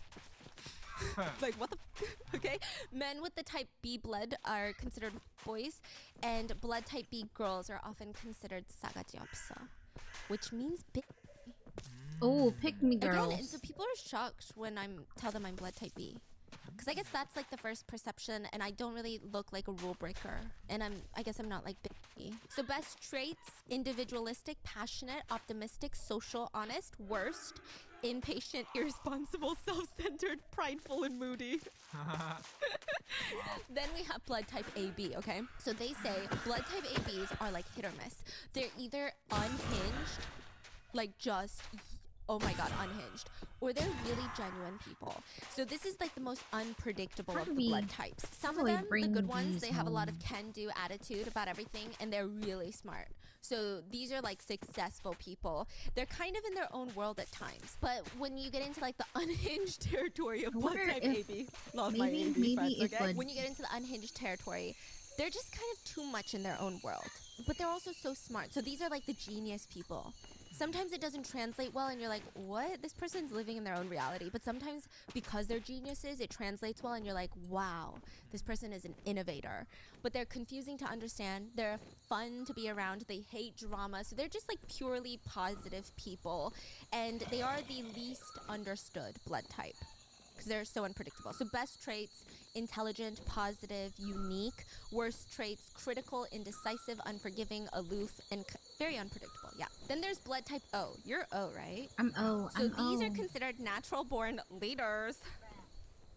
Like, what the okay? Men with the type B blood are considered boys, and blood type B girls are often considered sagajiopso, which means big. Oh, pick me Again, girls. and so people are shocked when tell them I'm blood type B. Because I guess that's like the first perception, and I don't really look like a rule breaker. And I guess I'm not like B. So best traits: individualistic, passionate, optimistic, social, honest. Worst: impatient, irresponsible, self-centered, prideful, and moody. Then we have blood type AB, okay? So they say blood type ABs are like hit or miss. They're either unhinged, like just, oh my god, unhinged, or they're really genuine people. So this is like the most unpredictable of the blood types. Some of them, the good ones, they have a lot of can-do attitude about everything, and they're really smart. So these are like successful people. They're kind of in their own world at times. But when you get into like the unhinged territory of blood type AB, lost my AB friends, okay? When you get into the unhinged territory, they're just kind of too much in their own world. But they're also so smart. So these are like the genius people. Sometimes it doesn't translate well and you're like, what? This person's living in their own reality. But sometimes because they're geniuses, it translates well and you're like, wow, this person is an innovator. But they're confusing to understand. They're fun to be around. They hate drama. So they're just like purely positive people. And they are the least understood blood type because they're so unpredictable. So best traits: intelligent, positive, unique. Worst traits: critical, indecisive, unforgiving, aloof, and very unpredictable. Yeah. Then there's blood type O. You're O, right? I'm O. So these are considered natural-born leaders.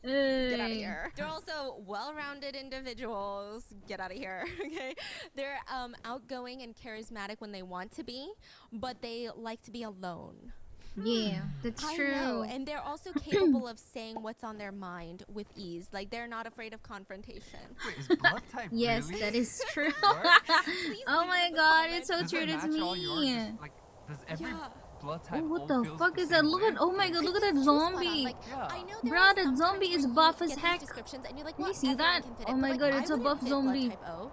Get out of here. They're also well-rounded individuals. Get out of here. Okay. They're outgoing and charismatic when they want to be, but they like to be alone. Yeah, that's I true. know, and they're also capable of saying what's on their mind with ease. Like, they're not afraid of confrontation. Wait, is blood type Yes, really? that is true. Please Oh leave my in the god, comments. it's so Does true. it That's match all yours? me. Just, like, does every blood type Oh, what all the feels fuck the is same that? Look at, way? oh my god, look at that Spot on. zombie. Like, I know there Bruh, are that some zombie times is when buff you as get heck. these descriptions and you're like, Did you well, see everyone that? can fit Oh it. my But, god, like, it's I a buff wouldn't fit blood zombie. type O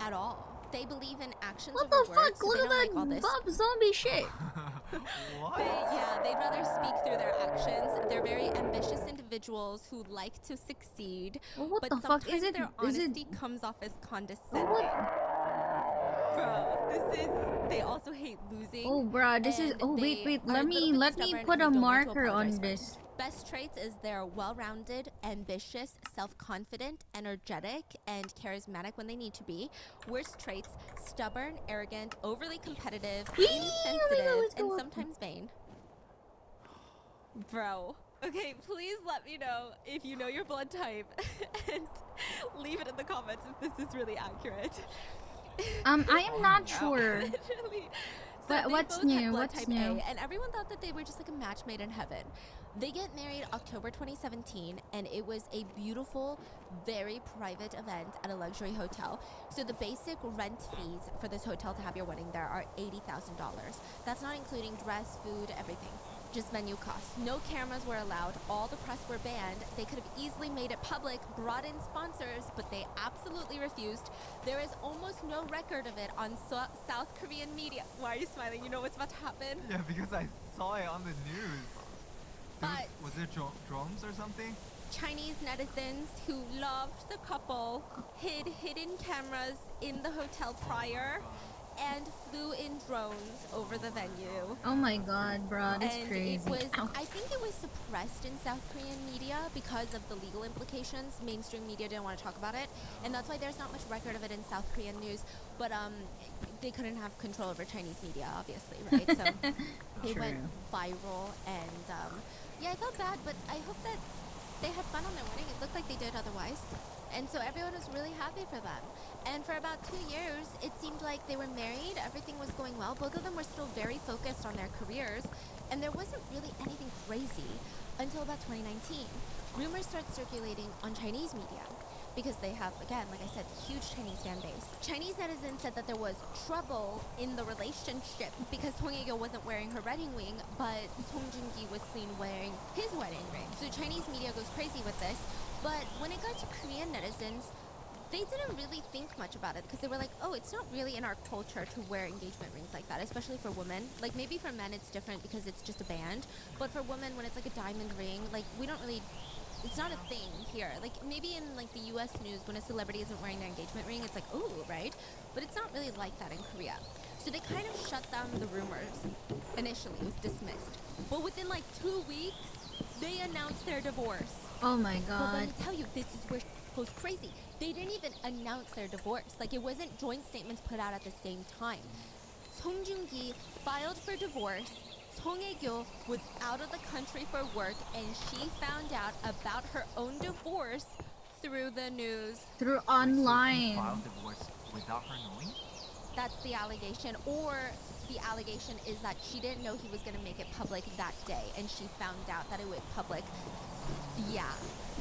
at all. They believe in actions What over the words. fuck? So Look they at don't like all that this. buff zombie shit. They'd rather speak through their actions. They're very ambitious individuals who like to succeed. Well, what but the fuck? sometimes Is it- their is it- honesty comes off as condescending. Bro, they also hate losing. Oh, bruh, this is. and Oh, wait, they wait. are a Let little me bit stubborn put and a they don't like to marker apologize on for it. this. Best traits is they're well-rounded, ambitious, self-confident, energetic, and charismatic when they need to be. Worst traits: stubborn, arrogant, overly competitive, insensitive, and sometimes vain. Bro. Okay, please let me know if you know your blood type and leave it in the comments if this is really accurate. I am not sure. Literally. But they what's both had new? blood What's type new? A, and everyone thought that they were just like a match made in heaven. They get married October 2017, and it was a beautiful, very private event at a luxury hotel. So the basic rent fees for this hotel to have your wedding there are $80,000. That's not including dress, food, everything. Just venue costs. No cameras were allowed. All the press were banned. They could have easily made it public, brought in sponsors, but they absolutely refused. There is almost no record of it on South Korean media. Why are you smiling? You know what's about to happen? Yeah, because I saw it on the news. But Was it drones or something? Chinese netizens who loved the couple hid hidden cameras in the hotel prior and flew in drones over the venue. Oh my god, bro, that's And crazy. it was, Ow. I think it was suppressed in South Korean media because of the legal implications. Mainstream media didn't want to talk about it, and that's why there's not much record of it in South Korean news. But they couldn't have control over Chinese media, obviously, right? So they went viral, and yeah, I felt bad, but I hope that they had fun on their wedding. It looked like they did otherwise. And so everyone was really happy for them. And for about 2 years, it seemed like they were married. Everything was going well. Both of them were still very focused on their careers. And there wasn't really anything crazy until about 2019. Rumors started circulating on Chinese media because they have, again, like I said, huge Chinese fan base. Chinese netizens said that there was trouble in the relationship because Song Hye-kyo wasn't wearing her wedding ring, but Song Joong-ki was seen wearing his wedding ring. So Chinese media goes crazy with this, but when it got to Korean netizens, they didn't really think much about it because they were like, oh, it's not really in our culture to wear engagement rings like that, especially for women. Like maybe for men it's different because it's just a band, but for women when it's like a diamond ring, like we don't really, it's not a thing here. Like maybe in like the US news when a celebrity isn't wearing their engagement ring, it's like, ooh, right? But it's not really like that in Korea. So they kind of shut down the rumors. Initially it was dismissed, but within like 2 weeks they announced their divorce. Oh my But let god. me tell you, this is where it goes crazy. They didn't even announce their divorce. Like it wasn't joint statements put out at the same time. Song Joong-ki filed for divorce. Song Hye-kyo was out of the country for work, and she found out about her own divorce through the news. Through So he online. filed divorce without her knowing? That's the allegation. Or the allegation is that she didn't know he was going to make it public that day, and she found out that it went public. Yeah.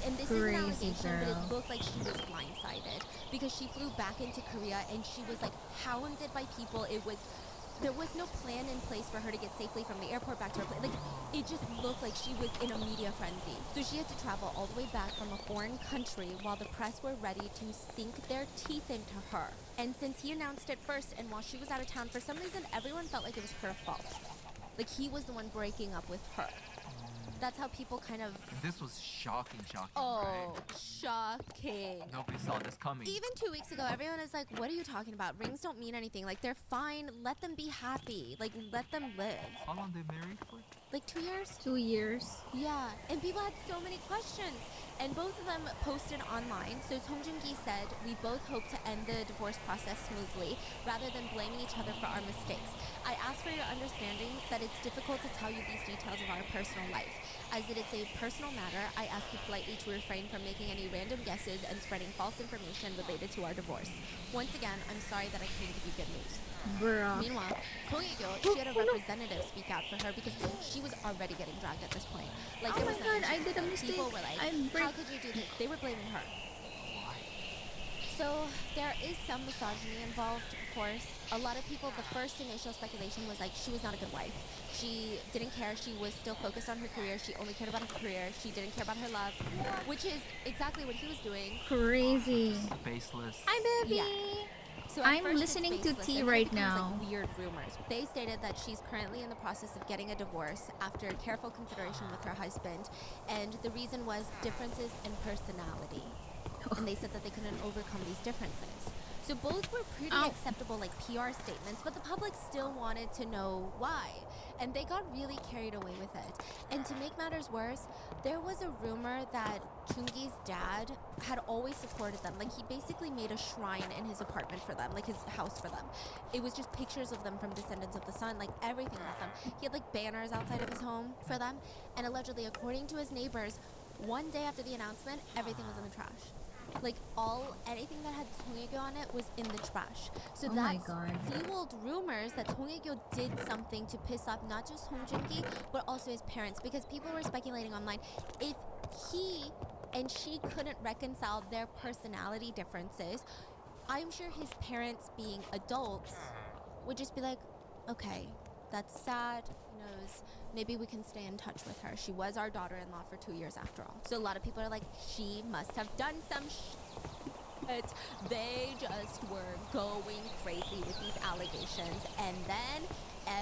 And this is an Crazy allegation, but girl. it looked like she was blindsided because she flew back into Korea and she was like hounded by people. There was no plan in place for her to get safely from the airport back to her place. Like, it just looked like she was in a media frenzy. So she had to travel all the way back from a foreign country while the press were ready to sink their teeth into her. And since he announced it first and while she was out of town, for some reason, everyone felt like it was her fault. Like, he was the one breaking up with her. That's how people kind of... And this was shocking, Oh, right? shocking. Nobody saw this coming. Even 2 weeks ago, everyone is like, what are you talking about? Rings don't mean anything. Like, they're fine. Let them be happy. Like, let them live. How long they married for? Like 2 years? 2 years. Yeah, and people had so many questions. And both of them posted online. So Song Joong-ki said, we both hope to end the divorce process smoothly rather than blaming each other for our mistakes. I ask for your understanding that it's difficult to tell you these details of our personal life. As it is a personal matter, I ask you politely to refrain from making any random guesses and spreading false information related to our divorce. Once again, I'm sorry that I can't give you good news. Bruh. Meanwhile, Song Hye-kyo, she had a representative speak out for her because she was already getting dragged at this point. Like, Oh there my was god, nothing I she did a could say. mistake. People were like, how could you do this? They were blaming her. So there is some misogyny involved, of course. A lot of people, the first initial speculation was like she was not a good wife. She didn't care. She was still focused on her career. She only cared about her career. She didn't care about her love, which is exactly what he was doing. Crazy. Baseless. Hi, baby. Yeah. So at I'm first it's listening to baseless, T and then right it becomes, now. like, weird rumors. They stated that she's currently in the process of getting a divorce after careful consideration with her husband, and the reason was differences in personality. And they said that they couldn't overcome these differences. So both were pretty acceptable, like, PR statements, but the public still wanted to know why. And they got really carried away with it. And to make matters worse, there was a rumor that Chungi's dad had always supported them. Like, he basically made a shrine in his apartment for them, like his house for them. It was just pictures of them from Descendants of the Sun, like everything with them. He had like banners outside of his home for them. And allegedly, according to his neighbors, one day after the announcement, everything was in the trash. Like anything that had Song Hye-kyo on it was in the trash. So Oh my that God. fueled rumors that Song Hye-kyo did something to piss off not just Song Joong-ki, but also his parents, because people were speculating online if he and she couldn't reconcile their personality differences, I'm sure his parents, being adults, would just be like, okay, that's sad, who knows, maybe we can stay in touch with her. She was our daughter-in-law for 2 years after all. So a lot of people are like, she must have done some shit. They just were going crazy with these allegations, and then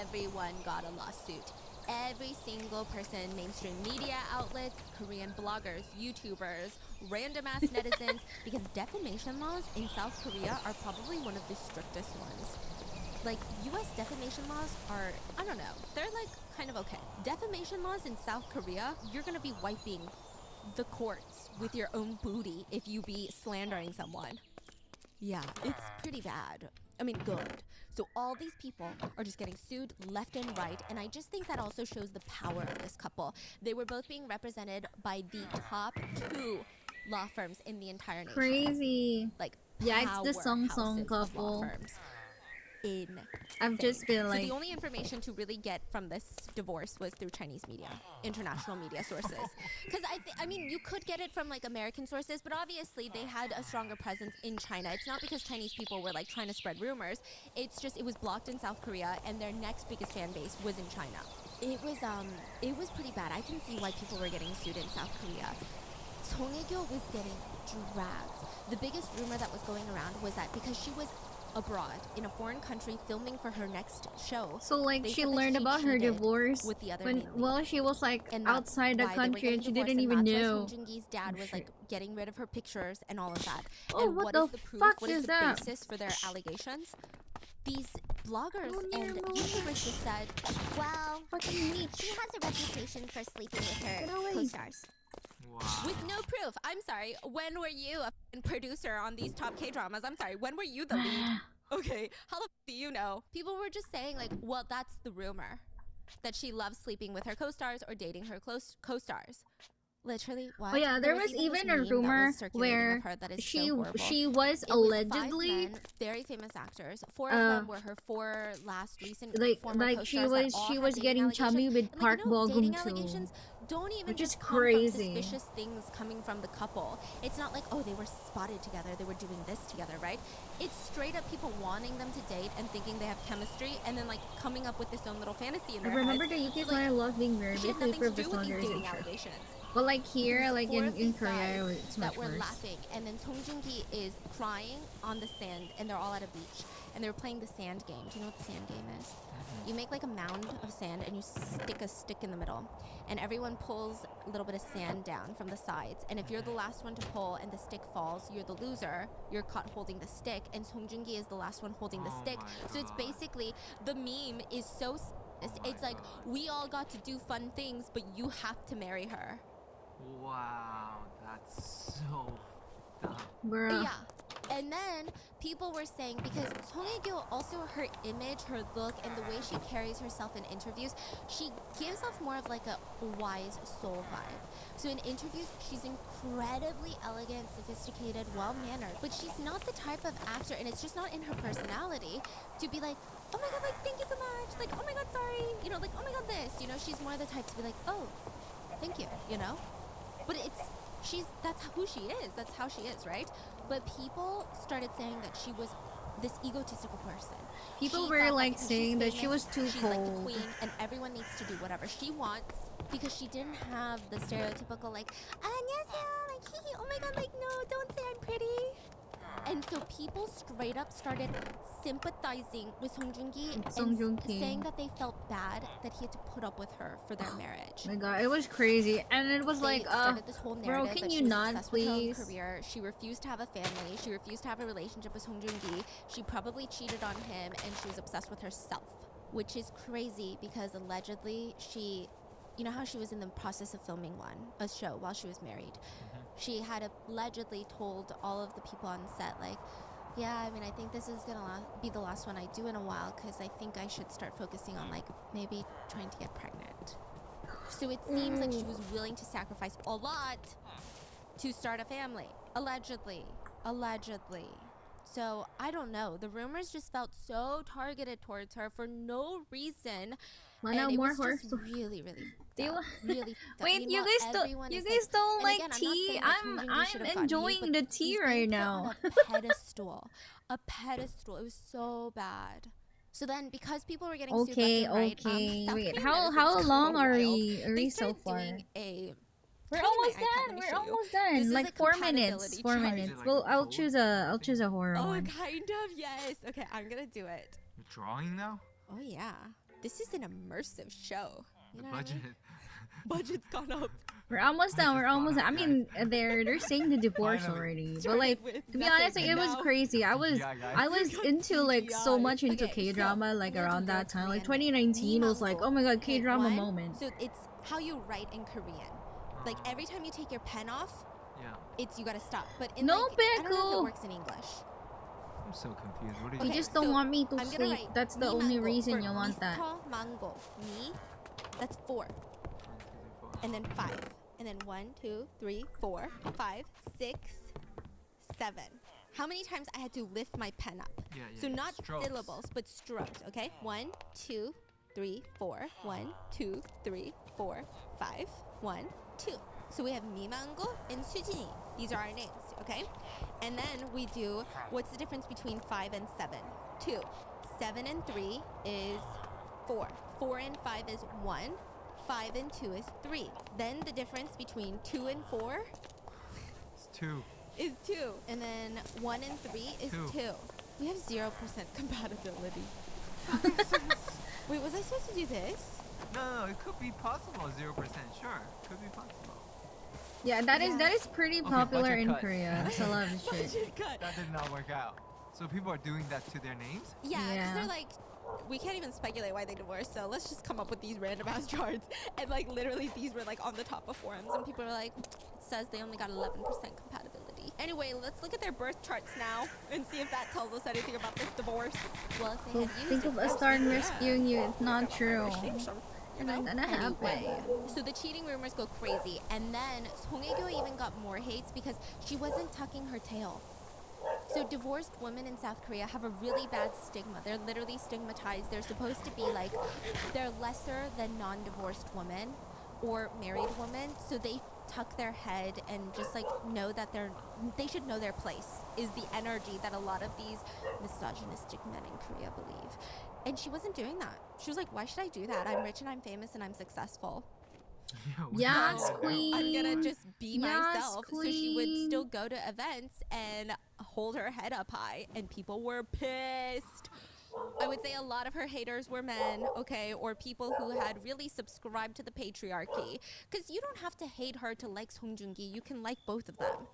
everyone got a lawsuit. Every single person, mainstream media outlets, Korean bloggers, YouTubers, random-ass netizens, because defamation laws in South Korea are probably one of the strictest ones. Like, U.S. defamation laws are, I don't know, they're like kind of okay. Defamation laws in South Korea, you're gonna be wiping the courts with your own booty if you be slandering someone. Yeah, it's pretty bad. I mean, good. So all these people are just getting sued left and right, and I just think that also shows the power of this couple. They were both being represented by the top 2 law firms in the entire nation. Crazy. Like, yeah, it's the Song powerhouses of law couple. firms. Insane. just been So like, the only information to really get from this divorce was through Chinese media, international media sources. Because I mean, you could get it from like American sources, but obviously they had a stronger presence in China. It's not because Chinese people were like trying to spread rumors. It's just it was blocked in South Korea, and their next biggest fan base was in China. It was pretty bad. I can see why people were getting sued in South Korea. Song Hye-kyo was getting dragged. The biggest rumor that was going around was that because she was abroad in a foreign country filming for her next show. so like they she said that learned she about her cheated divorce with the other when main lead. well she was like And that's outside the why they were country getting and she divorced, didn't and even that's why know. Song Joong-ki's dad was like getting rid of her pictures and all of that. Oh, and what what the is the proof? fuck What is is the that? basis for their allegations? These bloggers Oh, and no. YouTubers just said, Well, fucking meat. she has a reputation for sleeping with her Get away. co-stars. Wow. with no proof. I'm sorry. When were you a f***ing producer on these top K-dramas? I'm sorry. When were you the lead? Okay, how the f*** do you know? People were just saying like, well, that's the rumor. That she loves sleeping with her co-stars or dating her close co-stars. Literally, what? Oh yeah, there was this even a meme that rumor was circulating where of her that is she so horrible. she was It was 5 allegedly men, very famous actors. 4 of them were her 4 last recent like former she co-stars that was all she had was dating getting chummy allegations. with And, Park like, you know, dating Bo-gum too, allegations don't even which is just come crazy. from suspicious things coming from the couple. It's not like, oh, they were spotted together, they were doing this together, right? It's straight up people wanting them to date and thinking they have chemistry, and then like coming up with this own little fantasy in I their remember heads. the UK So, like, Fire Love being very she had basically nothing proof to this do with these longer dating isn't true. allegations. But like here, There's like 4 in of these Korea, guys it's that much were worse. laughing, and then Song Joong-ki is crying on the sand, and they're all at a beach, and they were playing the sand game. Do you know what the sand game is? You make like a mound of sand, and you stick a stick in the middle, and everyone pulls a little bit of sand down from the sides. And if you're the last one to pull and the stick falls, you're the loser. You're caught holding the stick, and Song Joong-ki is the last one holding the stick. So it's basically the meme is so. It's like we all got to do fun things, but you have to marry her. Wow, that's so dumb. Bruh. Yeah. And then people were saying, because Song Hye-kyo, also her image, her look, and the way she carries herself in interviews, she gives off more of like a wise soul vibe. So in interviews, she's incredibly elegant, sophisticated, well-mannered, but she's not the type of actor, and it's just not in her personality, to be like, oh my god, like, thank you so much, like, oh my god, sorry, you know, like, oh my god, this, you know, she's more the type to be like, oh, thank you, you know? But that's who she is, that's how she is, right? But people started saying that she was this egotistical person. People She were thought that like because saying she's that she famous, was too she's like the cold. queen, and everyone needs to do whatever she wants because she didn't have the stereotypical like, 안녕하세요, like hee hee, oh my god, like no, don't say I'm pretty. And so people straight up started sympathizing with Song Joong-ki and saying that they felt bad that he had to put up with her for their marriage. Oh my god, it was crazy, and it was They like, started this whole bro, narrative can that you she was not obsessed with her own please? career. She refused to have a family. She refused to have a relationship with Song Joong-ki. She probably cheated on him, and she was obsessed with herself, which is crazy because allegedly she, you know how she was in the process of filming a show while she was married. She had allegedly told all of the people on set, like, yeah, I mean, I think this is gonna be the last one I do in a while because I think I should start focusing on like maybe trying to get pregnant. So it seems like she was willing to sacrifice a lot to start a family, allegedly. So I don't know. The rumors just felt so targeted towards her for no reason. Wanna And it more was horse just really, really Do you really Wait, you Meanwhile, guys don't everyone you is guys don't and like again, I'm not tea? saying that Song Joong-ki should have gotten enjoying hate, the but tea he's right being put now. on a pedestal. A pedestal. It was so bad. So then, because people were getting sued left Okay, and right, okay. South Wait, Korean how netizens long go are wild. we They so started far? doing a We're Tell me almost my iPad, done. let me We're show you. almost This done. is Like a 4 minutes. compatibility 4 chart. minutes. Well, I'll choose a horror Oh, one. kind of, yes. Okay, I'm gonna do it. You're drawing now? Oh yeah, this is an immersive show. You know what I Budget. mean? Budget's gone up. We're almost done. We're almost done. I mean, they're saying the divorce Finally. already, but Started like with to be honest, like nothing, it was and crazy. I was Yeah, guys. I was into like so CGI. much into Okay, K drama so like I'm gonna around do that the time. Like Korean 2019 was like, oh my god, Okay, K drama one, moment. So it's how you write in Korean. Like every time you take your pen off, Yeah. it's you gotta stop. But in No, like, I don't know if Beku. it works in English. I'm so confused. What are You you Okay, just don't so want me to I'm gonna sleep. write That's the mi only mango reason for you want that. Mr. Mango. Me, that's 4. And then 5. And then 1, 2, 3, 4, 5, 6, 7. how many times I had to lift my pen up. Yeah, So not strokes. syllables, but strokes, okay? 1, 2, 3, 4. 1, 2, 3, 4, 5. 1, 2. So we have Mimango and Sujini. These are our names, okay? And then we do, what's the difference between 5 and 7? 2. 7 and 3 is 4. 4 and 5 is 1. 5 and 2 is 3. Then the difference between 2 and 4 It's 2. is 2. And then 1 and 3 is 2. We have 0% compatibility. Wait, was I supposed to do this? No, it could be possible. 0%, sure, could be possible. Yeah, that is pretty Okay, popular budget in cut. Korea. That's a lot of shit. Budget cut. That did not work out. So people are doing that to their names? Yeah, because Yeah. they're like, we can't even speculate why they divorced, so let's just come up with these random ass charts. And like literally these were like on the top of forums and people are like, it says they only got 11% compatibility. Anyway, let's look at their birth charts now and see if that tells us anything about this divorce. Well, if they Well, had used think it of a for star something, rescuing you. It's not true. You know? Gonna happen. Anyway, so the cheating rumors go crazy, and then Song Hye-kyo even got more hates because she wasn't tucking her tail. So divorced women in South Korea have a really bad stigma. They're literally stigmatized. They're supposed to be like, they're lesser than non-divorced women or married women. So they tuck their head and just like know that they should know their place, is the energy that a lot of these misogynistic men in Korea believe. And she wasn't doing that. She was like, why should I do that? I'm rich and I'm famous and I'm successful. Yes, So queen. I'm gonna just be Yes, myself. So she would queen. still go to events and hold her head up high, and people were pissed. I would say a lot of her haters were men, okay, or people who had really subscribed to the patriarchy. Because you don't have to hate her to like Song Joong-ki. You can like both of them.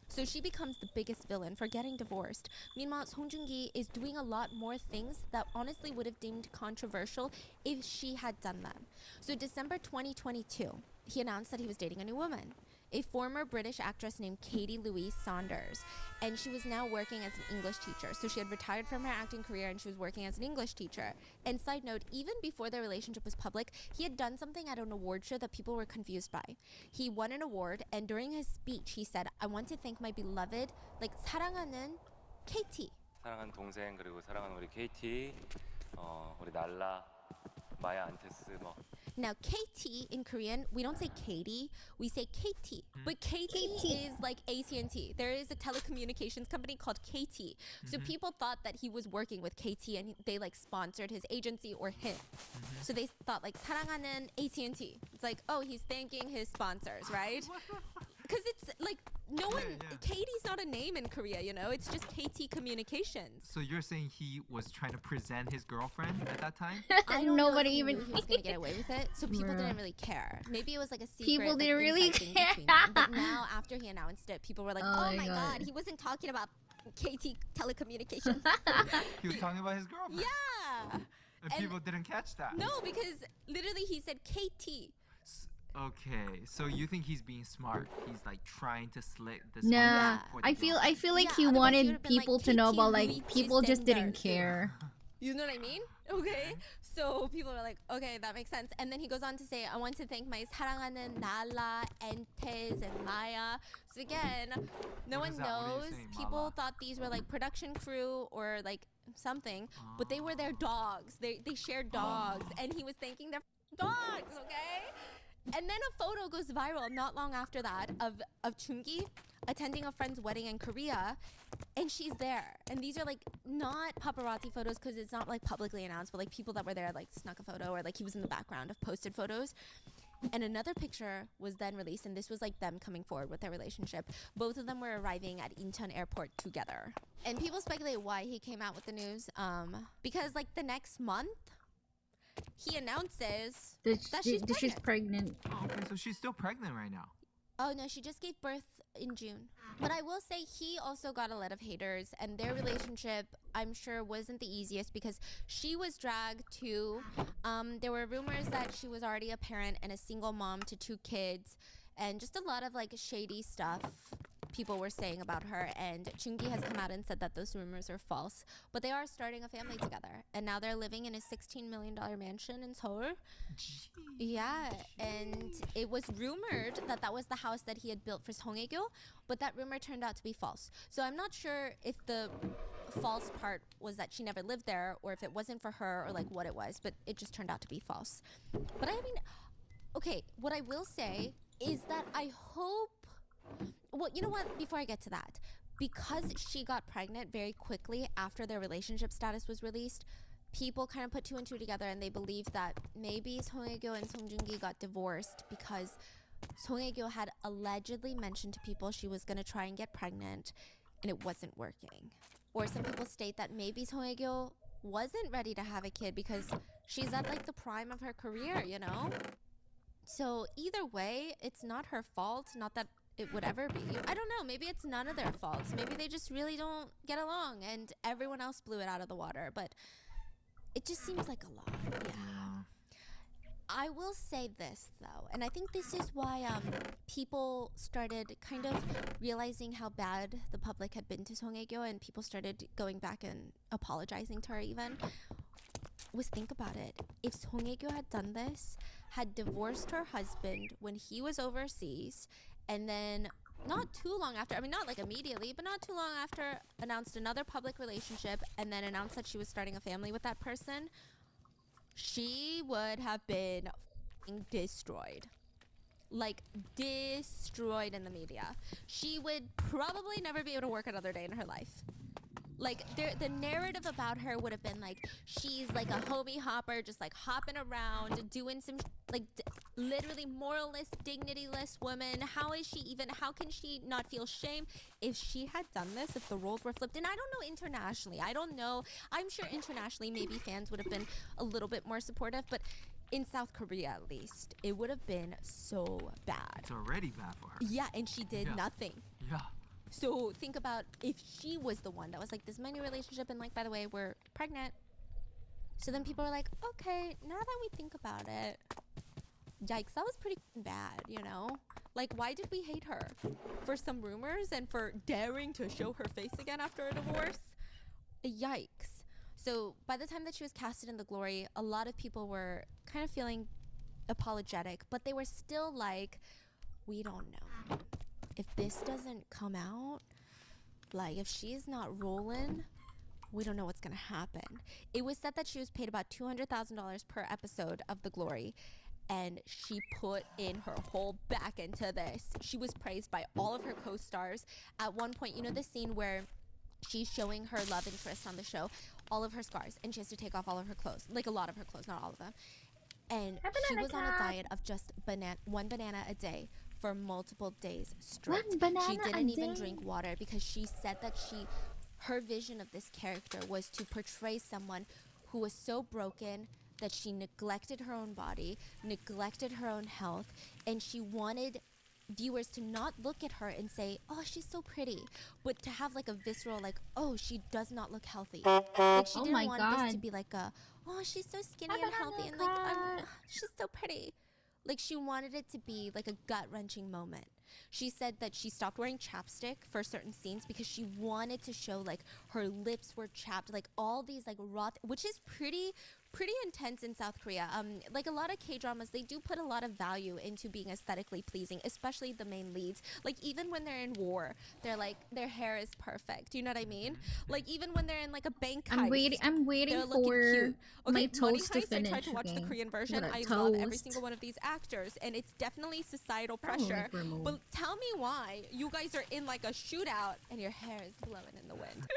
So she becomes the biggest villain for getting divorced. Meanwhile, Song Joong-ki is doing a lot more things that honestly would have deemed controversial if she had done them. So December 2022, he announced that he was dating a new woman, a former British actress named Katie Louise Saunders, and she was now working as an English teacher. So she had retired from her acting career and she was working as an English teacher. And side note, even before their relationship was public, he had done something at an award show that people were confused by. He won an award, and during his speech, he said, "I want to thank my beloved, like 사랑하는 Katie." 사랑하는 동생 그리고 사랑하는 우리 KT, 우리 날라, 마야 안테스 뭐. Now, KT in Korean, we don't say Katie, we say KT. But KT is like AT&T. There is a telecommunications company called KT. So people thought that he was working with KT and they like sponsored his agency or him. So they thought like 사랑하는 AT&T. It's like, oh, he's thanking his sponsors, right? Because it's like no one, Katie's not a name in Korea, you know? It's just KT Communications. So you're saying he was trying to present his girlfriend at that time? I don't Nobody know if even he knew he was gonna get away with it, so people didn't really care. Maybe it was like a secret. People like, didn't really inside thing care. between them. But now, after he announced it, people were like, Oh "Oh my my God. god, he wasn't talking about KT Telecommunications." He was talking about his girlfriend. Yeah. And people didn't catch that. No, because literally he said KT. Okay, so you think he's being smart? He's like trying to slit this. Nah, one for the I feel girlfriend. like Yeah, he otherwise he wanted would've been like, people to know KT about like Louis people just didn't Gisender. care. You know what I mean? Okay. So people were like, okay, that makes sense. And then he goes on to say, I want to thank my 사랑하는 Nala, Entes, and Maya. So again, no What one is that? What are you knows. saying, People Mala? thought these were like production crew or like something, but they were their dogs. They shared dogs, and he was thanking their dogs, okay? And then a photo goes viral not long after that of Chungi attending a friend's wedding in Korea, and she's there. And these are like not paparazzi photos because it's not like publicly announced, but like people that were there like snuck a photo or like he was in the background of posted photos. And another picture was then released, and this was like them coming forward with their relationship. Both of them were arriving at Incheon Airport together. And people speculate why he came out with the news. Because like the next month, he announces that she's pregnant. Oh, okay, so she's still pregnant right now. Oh no, she just gave birth in June. But I will say he also got a lot of haters, and their relationship, I'm sure, wasn't the easiest because she was dragged too. There were rumors that she was already a parent and a single mom to 2 kids, and just a lot of like shady stuff. people were saying about her, and Chungi has come out and said that those rumors are false. But they are starting a family together, and now they're living in a $16 million mansion in Seoul. Yeah, and it was rumored that that was the house that he had built for Song Hye-kyo, but that rumor turned out to be false. So I'm not sure if the false part was that she never lived there, or if it wasn't for her, or like what it was, but it just turned out to be false. But I mean, okay, what I will say is that I hope, well, you know what, before I get to that, because she got pregnant very quickly after their relationship status was released, people kind of put two and two together, and they believe that maybe Song Hye-kyo and Song Joong-ki got divorced because Song Hye-kyo had allegedly mentioned to people she was going to try and get pregnant, and it wasn't working. Or some people state that maybe Song Hye-kyo wasn't ready to have a kid because she's at like the prime of her career, you know? So either way, it's not her fault, not that it would ever be. I don't know, maybe it's none of their faults. Maybe they just really don't get along and everyone else blew it out of the water, but it just seems like a lot. Yeah. I will say this though, and I think this is why people started kind of realizing how bad the public had been to Song Hye-kyo, and people started going back and apologizing to her even, was think about it. If Song Hye-kyo had done this, had divorced her husband when he was overseas, and then not too long after, I mean not like immediately, but not too long after, announced another public relationship and then announced that she was starting a family with that person, she would have been destroyed. Like destroyed in the media. She would probably never be able to work another day in her life. Like the narrative about her would have been like she's like a homie hopper, just like hopping around, doing some like literally moralless, dignityless woman. How can she not feel shame if she had done this, if the roles were flipped? And I don't know internationally. I don't know. I'm sure internationally maybe fans would have been a little bit more supportive, but in South Korea at least, it would have been so bad. It's already bad for her. Yeah, and she did nothing. Yeah. So think about if she was the one that was like, this is my new relationship, and like, by the way, we're pregnant. So then people were like, okay, now that we think about it, yikes, that was pretty bad, you know? Like, why did we hate her? For some rumors and for daring to show her face again after a divorce? Yikes. So by the time that she was casted in The Glory, a lot of people were kind of feeling apologetic, but they were still like, we don't know. If this doesn't come out, like if she's not rolling, we don't know what's gonna happen. It was said that she was paid about $200,000 per episode of The Glory, and she put in her whole back into this. She was praised by all of her co-stars. At one point, you know the scene where she's showing her love interest on the show, all of her scars, and she has to take off all of her clothes, like a lot of her clothes, not all of them. And she was on a diet of just one banana a day for multiple days straight. She didn't even drink water because she said that her vision of this character was to portray someone who was so broken that she neglected her own body, neglected her own health, and she wanted viewers to not look at her and say, oh, she's so pretty, but to have like a visceral like, oh, she does not look healthy. Like she didn't want this to be like a, oh, she's so skinny and healthy and like she's so pretty. Like she wanted it to be like a gut-wrenching moment. She said that she stopped wearing chapstick for certain scenes because she wanted to show like her lips were chapped, like all these like raw, which is pretty intense in South Korea. Like a lot of K-dramas, they do put a lot of value into being aesthetically pleasing, especially the main leads. Like even when they're in war, they're like, their hair is perfect. You know what I mean? Like even when they're in like a bank heist, I'm waiting they're for cute. Okay, my toast Money to Heist, I finish. tried to watch the Korean version. I toast. love every single one of these actors, and it's definitely societal pressure. remove. But tell me why you guys are in like a shootout and your hair is blowing in the wind.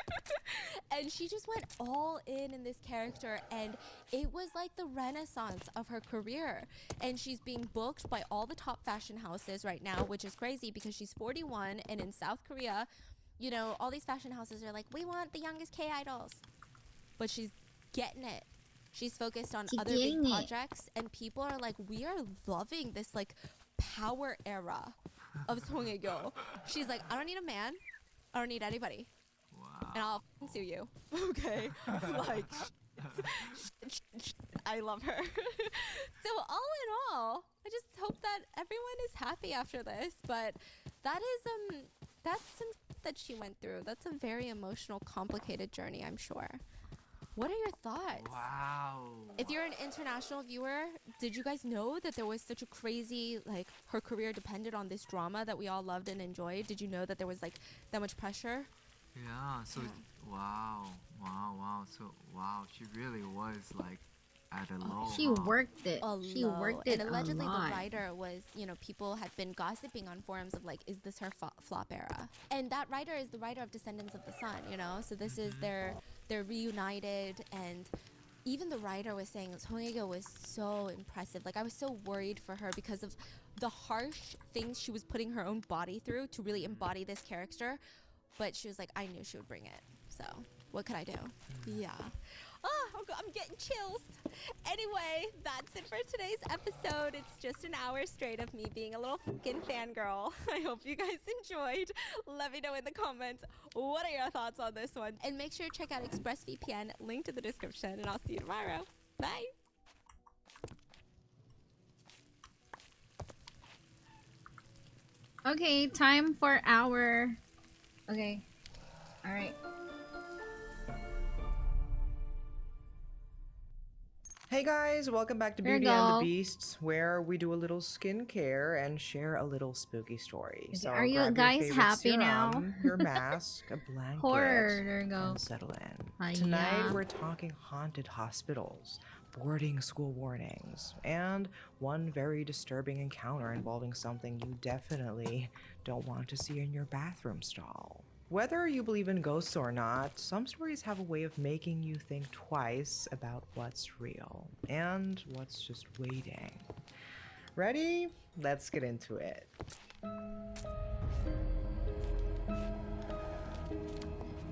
And she just went all in this character, and it was like the renaissance of her career. And she's being booked by all the top fashion houses right now, which is crazy because she's 41, and in South Korea, you know, all these fashion houses are like, we want the youngest K-idols. But she's getting it. She's focused on other big projects, and people are like, we are loving this like power era of Song Hye-kyo. She's like, I don't need a man. I don't need anybody. Wow. And I'll sue you. Okay. Like, I love her. So all in all, I just hope that everyone is happy after this. But that is that's some that she went through. That's a very emotional, complicated journey, I'm sure. What are your thoughts? Wow. If you're an international viewer, did you guys know that there was such a crazy, like, her career depended on this drama that we all loved and enjoyed? Did you know that there was, like, that much pressure? Yeah, so wow. So wow, she really was like at a low. She worked it. She worked it and allegedly a lot. the writer was, people had been gossiping on forums of like, is this her flop era? And that writer is the writer of Descendants of the Sun, so this is they're reunited. And even the writer was saying Song Hye-kyo was so impressive. Like, I was so worried for her because of the harsh things she was putting her own body through to really embody this character. But she was like, I knew she would bring it. So what could I do? Yeah. I'm getting chills. Anyway, that's it for today's episode. It's just an hour straight of me being a little fucking fangirl. I hope you guys enjoyed. Let me know in the comments, what are your thoughts on this one? And make sure to check out ExpressVPN, link to the description, and I'll see you tomorrow. Bye. Okay, time for our... Okay. Alright. Hey guys, welcome back to There you Beauty and the go. Beasts, where we do a little skincare and share a little spooky story. So Are you grab your guys favorite happy now? serum, your mask, a blanket, Horror, there you go. and settle in. Hi, Tonight yeah. we're talking haunted hospitals, boarding school warnings, and one very disturbing encounter involving something you definitely don't want to see in your bathroom stall. Whether you believe in ghosts or not, some stories have a way of making you think twice about what's real and what's just waiting. Ready? Let's get into it.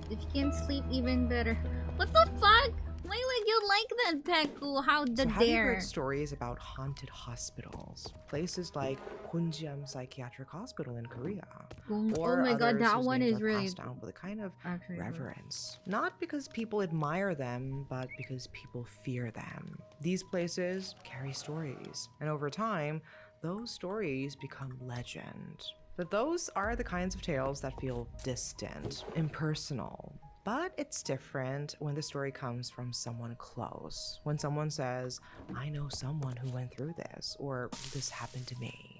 If you can sleep, even better. What the fuck? Why would you like that, Peku? How the So have you dare? heard stories about haunted hospitals? Places like Hunjam Psychiatric Hospital in Korea. Or oh my god, others that whose one names is are really... passed down with a kind of Actually, reverence. Not because people admire them, but because people fear them. These places carry stories, and over time, those stories become legend. But those are the kinds of tales that feel distant, impersonal. But it's different when the story comes from someone close. When someone says, I know someone who went through this, or this happened to me.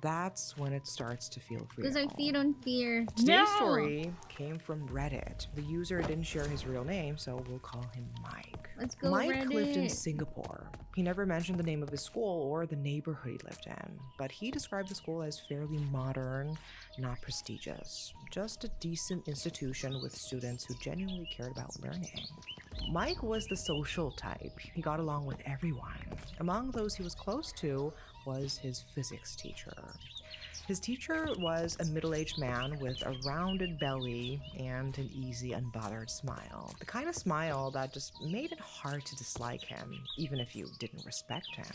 That's when it starts to feel real. Because I feed on fear. Today's story came from Reddit. The user didn't share his real name, so we'll call him Mike. Let's go, Mike Reddit. lived in Singapore. He never mentioned the name of his school or the neighborhood he lived in, but he described the school as fairly modern, not prestigious, just a decent institution with students who genuinely cared about learning. Mike was the social type. He got along with everyone. Among those he was close to was his physics teacher. His teacher was a middle-aged man with a rounded belly and an easy, unbothered smile. The kind of smile that just made it hard to dislike him, even if you didn't respect him.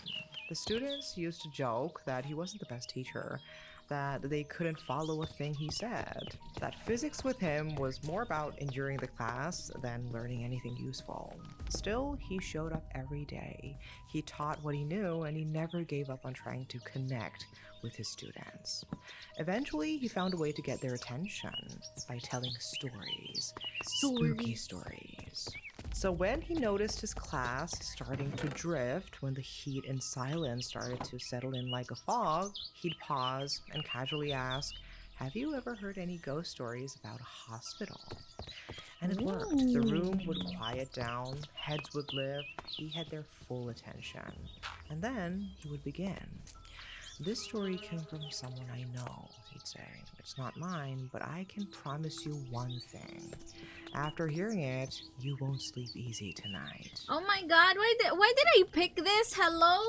The students used to joke that he wasn't the best teacher, that they couldn't follow a thing he said, that physics with him was more about enduring the class than learning anything useful. Still, he showed up every day. He taught what he knew, and he never gave up on trying to connect with his students. Eventually, he found a way to get their attention by telling stories. Spooky stories. So when he noticed his class starting to drift, when the heat and silence started to settle in like a fog, he'd pause and casually ask, have you ever heard any ghost stories about a hospital? And it worked. The room would quiet down, heads would lift, he had their full attention. And then he would begin. This story came from someone I know, he'd say. It's not mine, but I can promise you one thing. After hearing it, you won't sleep easy tonight. Oh my god, why did I pick this? Hello?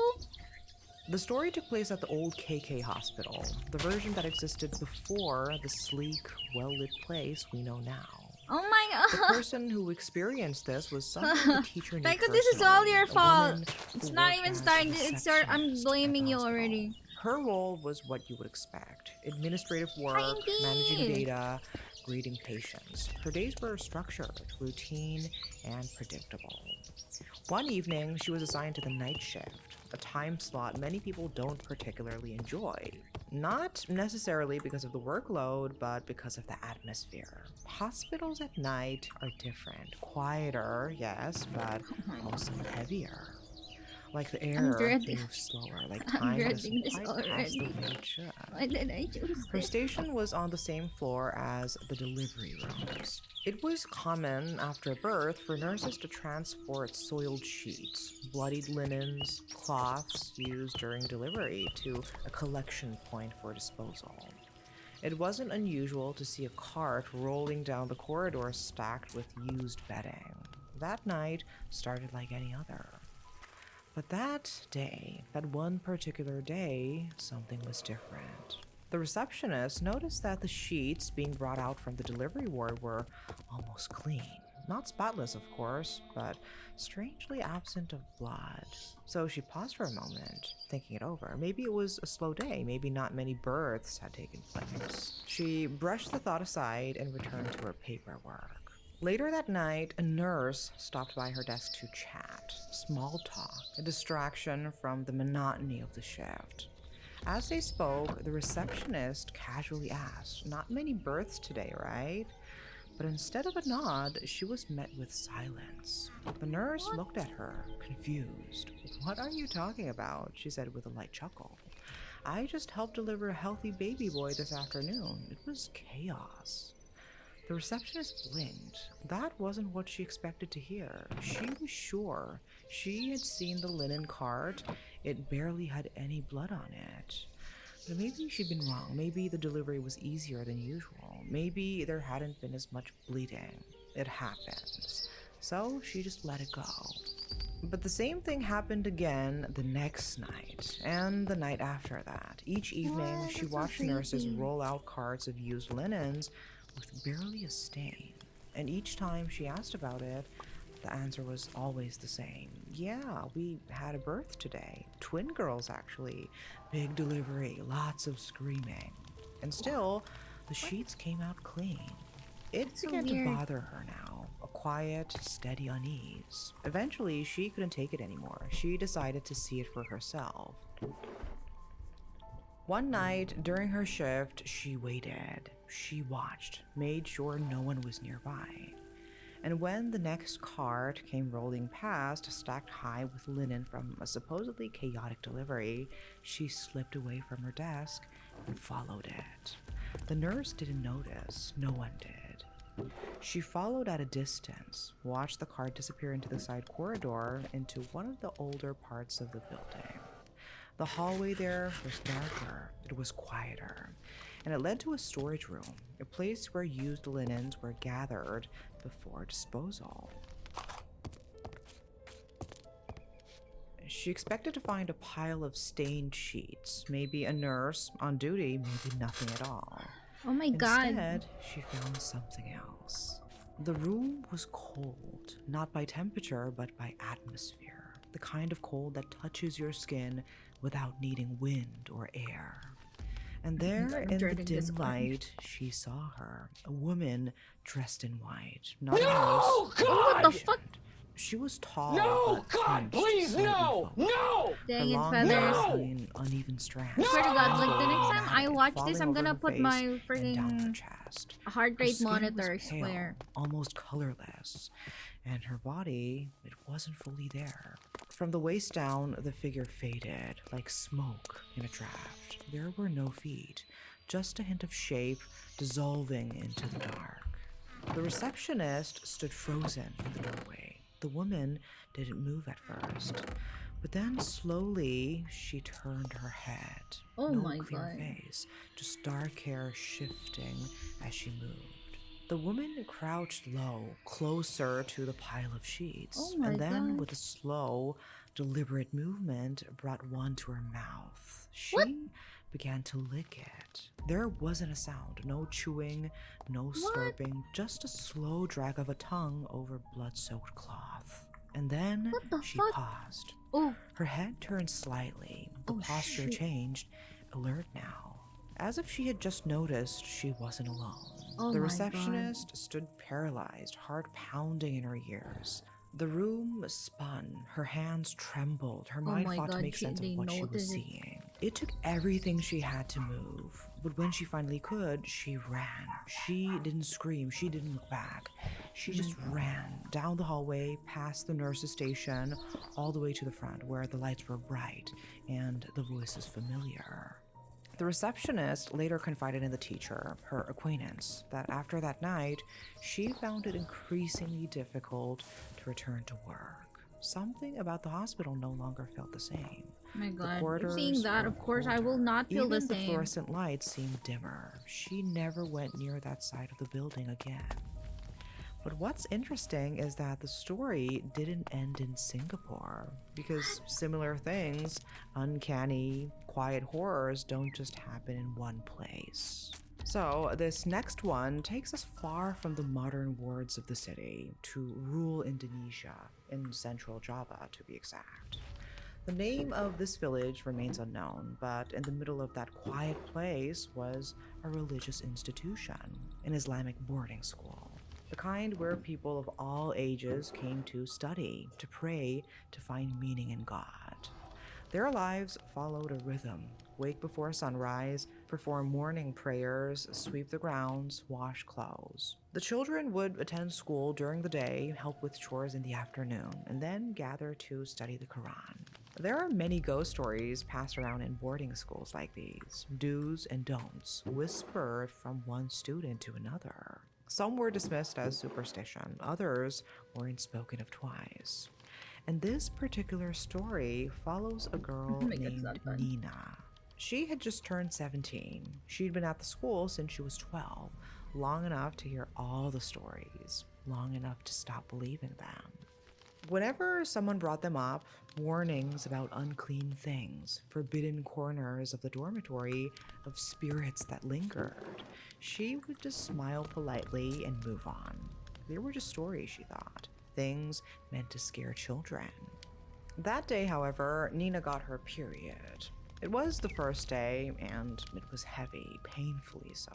The story took place at the old KK hospital, the version that existed before the sleek, well-lit place we know now. Oh my god. The person who experienced this was someone the teacher knew Becca, this is all your personally, a fault. woman It's who not worked even as a started. It's your, I'm receptionist blaming at the you hospital. already. Her role was what you would expect. Administrative work, Indeed. managing data, greeting patients. Her days were structured, routine, and predictable. One evening, she was assigned to the night shift, a time slot many people don't particularly enjoy. Not necessarily because of the workload, but because of the atmosphere. Hospitals at night are different. Quieter, yes, but also heavier. Like the I'm air dreading. moves slower, like I'm time dreading doesn't this quite pass the already. way it should. Why did I choose Her this? station was on the same floor as the delivery rooms. It was common after birth for nurses to transport soiled sheets, bloodied linens, cloths used during delivery to a collection point for disposal. It wasn't unusual to see a cart rolling down the corridor stacked with used bedding. That night started like any other. But that day, that one particular day, something was different. The receptionist noticed that the sheets being brought out from the delivery ward were almost clean. Not spotless, of course, but strangely absent of blood. So she paused for a moment, thinking it over. Maybe it was a slow day, maybe not many births had taken place. She brushed the thought aside and returned to her paperwork. Later that night, a nurse stopped by her desk to chat. Small talk, a distraction from the monotony of the shift. As they spoke, the receptionist casually asked, "Not many births today, right?" But instead of a nod, she was met with silence. The nurse looked at her, confused. "What are you talking about?" she said with a light chuckle. "I just helped deliver a healthy baby boy this afternoon. It was chaos." The receptionist blinked. That wasn't what she expected to hear. She was sure. She had seen the linen cart. It barely had any blood on it. But maybe she'd been wrong. Maybe the delivery was easier than usual. Maybe there hadn't been as much bleeding. It happens. So she just let it go. But the same thing happened again the next night, and the night after that. Each evening, she watched nurses roll out carts of used linens with barely a stain. And each time she asked about it, the answer was always the same. "Yeah, we had a birth today. Twin girls, actually. Big delivery, lots of screaming." And still, the sheets came out clean. It So began to weird. bother her now, a quiet, steady unease. Eventually, she couldn't take it anymore. She decided to see it for herself. One night during her shift, she waited. She watched, made sure no one was nearby. And when the next cart came rolling past, stacked high with linen from a supposedly chaotic delivery, she slipped away from her desk and followed it. The nurse didn't notice. No one did. She followed at a distance, watched the cart disappear into the side corridor into one of the older parts of the building. The hallway there was darker, it was quieter, and it led to a storage room, a place where used linens were gathered before disposal. She expected to find a pile of stained sheets, maybe a nurse on duty, maybe nothing at all. Oh my god. Instead, she found something else. The room was cold, not by temperature, but by atmosphere. The kind of cold that touches your skin without needing wind or air. And there, I'm in the dreading this dim one. light, she saw her, a woman dressed in white. Not No, a nurse, but God! a What the fuck? She was tall, No, but God, pinched, please, slightly no, full. no! Her Dang it, long feathers. hair hung in uneven strands. I swear to God, like the next time I Dramatic, watch this, falling I'm over gonna her put face my and down her freaking chest. heart Her rate skin was monitor, I pale, swear. almost colorless, and her body, it wasn't fully there. From the waist down, the figure faded like smoke in a draft. There were no feet, just a hint of shape dissolving into the dark. The receptionist stood frozen in the doorway. The woman didn't move at first, but then slowly she turned her head. Oh no my clear God. face, just dark hair shifting as she moved. The woman crouched low, closer to the pile of sheets, Oh my and then God. with a slow, deliberate movement brought one to her mouth. She began to lick it. There wasn't a sound, no chewing, no slurping, just a slow drag of a tongue over blood-soaked cloth. And then she paused. Oh. Her head turned slightly, the posture shit. changed, alert now. As if she had just noticed she wasn't alone. Oh The my receptionist stood paralyzed, heart pounding in her ears. The room spun, her hands trembled, her Oh mind my fought to god, make sense of they what she was noticed it. seeing. It took everything she had to move, but when she finally could, she ran. She didn't scream, she didn't look back. She just ran down the hallway, past the nurse's station, all the way to the front where the lights were bright and the voices familiar. The receptionist later confided in the teacher, her acquaintance, that after that night, she found it increasingly difficult to return to work. Something about the hospital no longer felt the same. Oh my The god, corridors seeing that, were of course, I will colder. not feel the Even the same. fluorescent lights seemed dimmer. She never went near that side of the building again. But what's interesting is that the story didn't end in Singapore, because similar things, uncanny, quiet horrors, don't just happen in one place. So, this next one takes us far from the modern wards of the city to rural Indonesia, in central Java to be exact. The name of this village remains unknown, but in the middle of that quiet place was a religious institution, an Islamic boarding school. The kind where people of all ages came to study, to pray, to find meaning in God. Their lives followed a rhythm: wake before sunrise, perform morning prayers, sweep the grounds, wash clothes. The children would attend school during the day, help with chores in the afternoon, and then gather to study the Quran. There are many ghost stories passed around in boarding schools like these, do's and don'ts, whispered from one student to another. Some were dismissed as superstition, others weren't spoken of twice. And this particular story follows a girl named Nina. She had just turned 17. She'd been at the school since she was 12, long enough to hear all the stories, long enough to stop believing them. Whenever someone brought them up, warnings about unclean things, forbidden corners of the dormitory, of spirits that lingered, she would just smile politely and move on. They were just stories, she thought, things meant to scare children. That day, however, Nina got her period. It was the first day, and it was heavy, painfully so.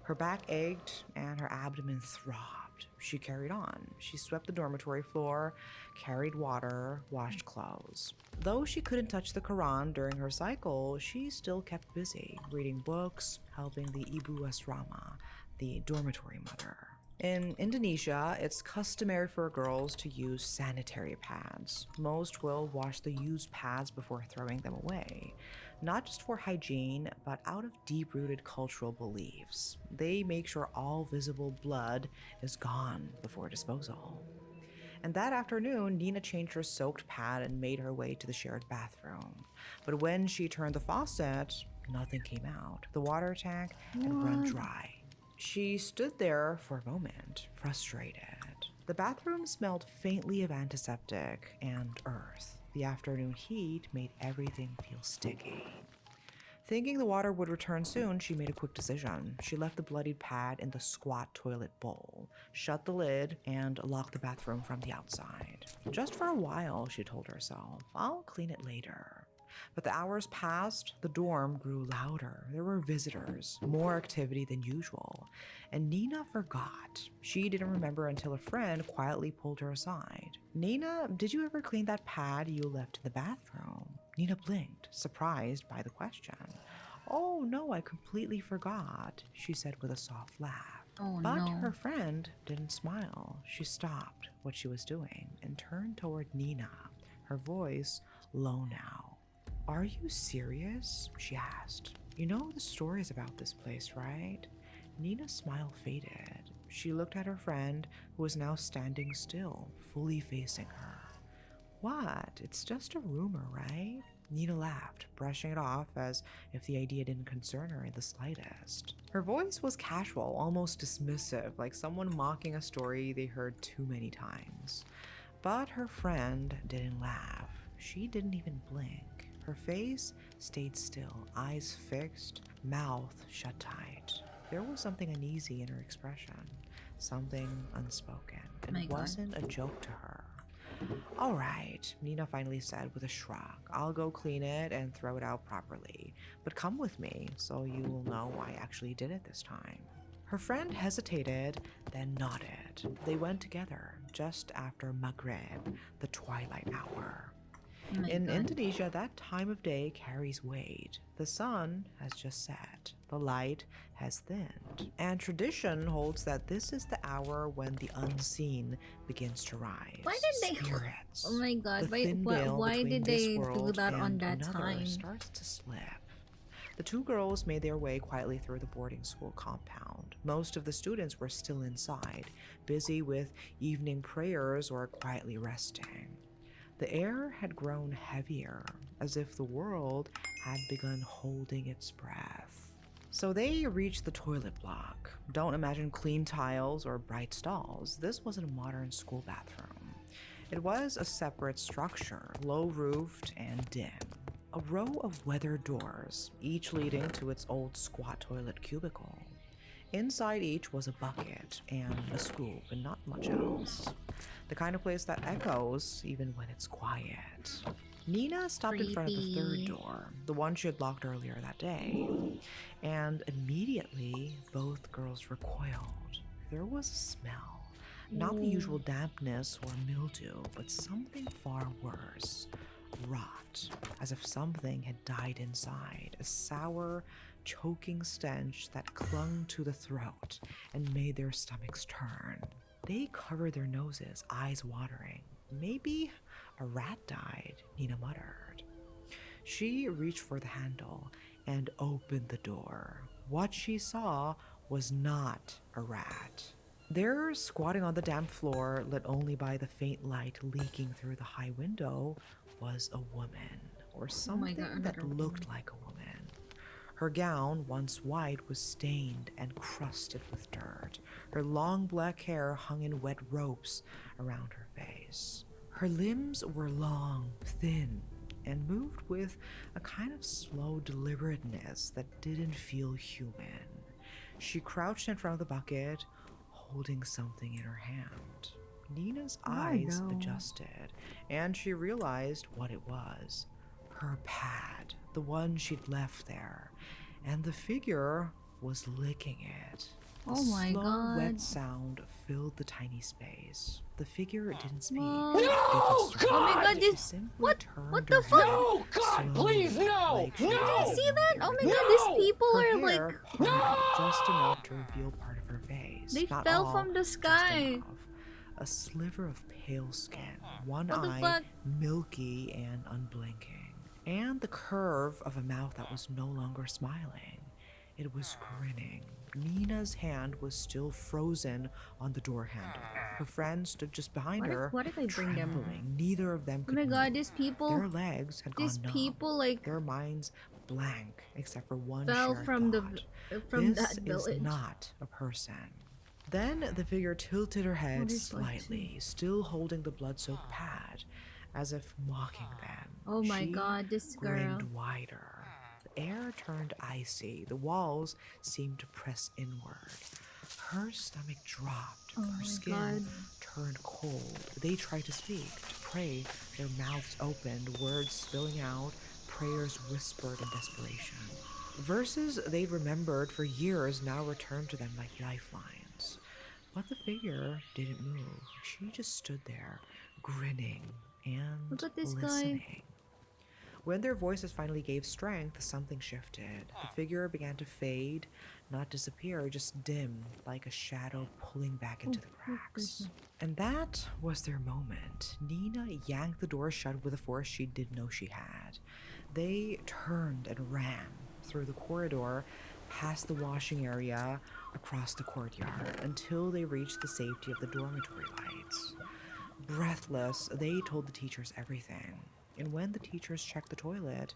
Her back ached, and her abdomen throbbed. She carried on. She swept the dormitory floor, carried water, washed clothes. Though she couldn't touch the Quran during her cycle, she still kept busy, reading books, helping the Ibu Asrama, the dormitory mother. In Indonesia, it's customary for girls to use sanitary pads. Most will wash the used pads before throwing them away. Not just for hygiene, but out of deep-rooted cultural beliefs. They make sure all visible blood is gone before disposal. And that afternoon, Nina changed her soaked pad and made her way to the shared bathroom. But when she turned the faucet, nothing came out. The water tank had run dry. She stood there for a moment, frustrated. The bathroom smelled faintly of antiseptic and earth. The afternoon heat made everything feel sticky. Thinking the water would return soon, she made a quick decision. She left the bloodied pad in the squat toilet bowl, shut the lid, and locked the bathroom from the outside. Just for a while, she told herself, I'll clean it later. But the hours passed, the dorm grew louder. There were visitors, more activity than usual. And Nina forgot. She didn't remember until a friend quietly pulled her aside. Nina, did you ever clean that pad you left in the bathroom? Nina blinked, surprised by the question. Oh no, I completely forgot, she said with a soft laugh. But her friend didn't smile. She stopped what she was doing and turned toward Nina, her voice low now. Are you serious? She asked. You know the stories about this place, right? Nina's smile faded. She looked at her friend, who was now standing still, fully facing her. What? It's just a rumor, right? Nina laughed, brushing it off as if the idea didn't concern her in the slightest. Her voice was casual, almost dismissive, like someone mocking a story they heard too many times. But her friend didn't laugh. She didn't even blink. Her face stayed still, eyes fixed, mouth shut tight. There was something uneasy in her expression, something unspoken. It wasn't a joke to her. All right, Nina finally said with a shrug. I'll go clean it and throw it out properly. But come with me so you will know I actually did it this time. Her friend hesitated, then nodded. They went together just after Maghrib, the twilight hour. In Indonesia, that time of day carries weight. The sun has just set, the light has thinned, and tradition holds that this is the hour when the unseen begins to rise. Why did they? Spirits. Oh my god! The thin veil Why between did this they do world that on and that another time? starts to slip. The two girls made their way quietly through the boarding school compound. Most of the students were still inside, busy with evening prayers or quietly resting. The air had grown heavier, as if the world had begun holding its breath. So they reached the toilet block. Don't imagine clean tiles or bright stalls. This wasn't a modern school bathroom. It was a separate structure, low-roofed and dim. A row of weathered doors, each leading to its old squat toilet cubicle. Inside each was a bucket and a scoop and not much else. The kind of place that echoes even when it's quiet. Nina stopped in front of the third door, the one she had locked earlier that day, and immediately both girls recoiled. There was a smell. Not the usual dampness or mildew, but something far worse. Rot, as if something had died inside, a sour, choking stench that clung to the throat and made their stomachs turn. They covered their noses, eyes watering. Maybe a rat died, Nina muttered. She reached for the handle and opened the door. What she saw was not a rat. There, squatting on the damp floor, lit only by the faint light leaking through the high window, was a woman, or something that looked like a woman. Her gown, once white, was stained and crusted with dirt. Her long black hair hung in wet ropes around her face. Her limbs were long, thin, and moved with a kind of slow deliberateness that didn't feel human. She crouched in front of the bucket, holding something in her hand. Nina's eyes adjusted, and she realized what it was. Her pad, the one she'd left there, and the figure was licking it. Oh my slow, god. wet sound filled the tiny space. The figure didn't speak. No! Oh my god, this... What the fuck? No, God, please, no! Did I see that? Oh my god, these people Her are hair like... parted just enough to reveal part of her face. They Not fell all, from the just sky. enough. A sliver of pale skin, one What the eye fuck? milky and unblinking, and the curve of a mouth that was no longer smiling. It was grinning. Nina's hand was still frozen on the door handle. Her friend stood just behind her, Why did I bring them? trembling. Neither of them Oh could my god, move. these people... Their legs had gone These numb. people like... Their minds blank, except for one fell shared from thought. from This that village. is not a person. Then the figure tilted her head slightly, still holding the blood-soaked pad, as if mocking them. Oh my She god, this girl. grinned wider. The air turned icy. The walls seemed to press inward. Her stomach dropped. Oh Her my skin god. turned cold. They tried to speak, to pray, their mouths opened, words spilling out, prayers whispered in desperation. Verses they'd remembered for years now returned to them like lifelines. But the figure didn't move. She just stood there, grinning and Look at this guy. listening. When their voices finally gave strength, something shifted. The figure began to fade, not disappear, just dim, like a shadow pulling back into the cracks. And that was their moment. Nina yanked the door shut with a force she didn't know she had. They turned and ran through the corridor, past the washing area, across the courtyard, until they reached the safety of the dormitory lights. Breathless, they told the teachers everything. And when the teachers checked the toilet,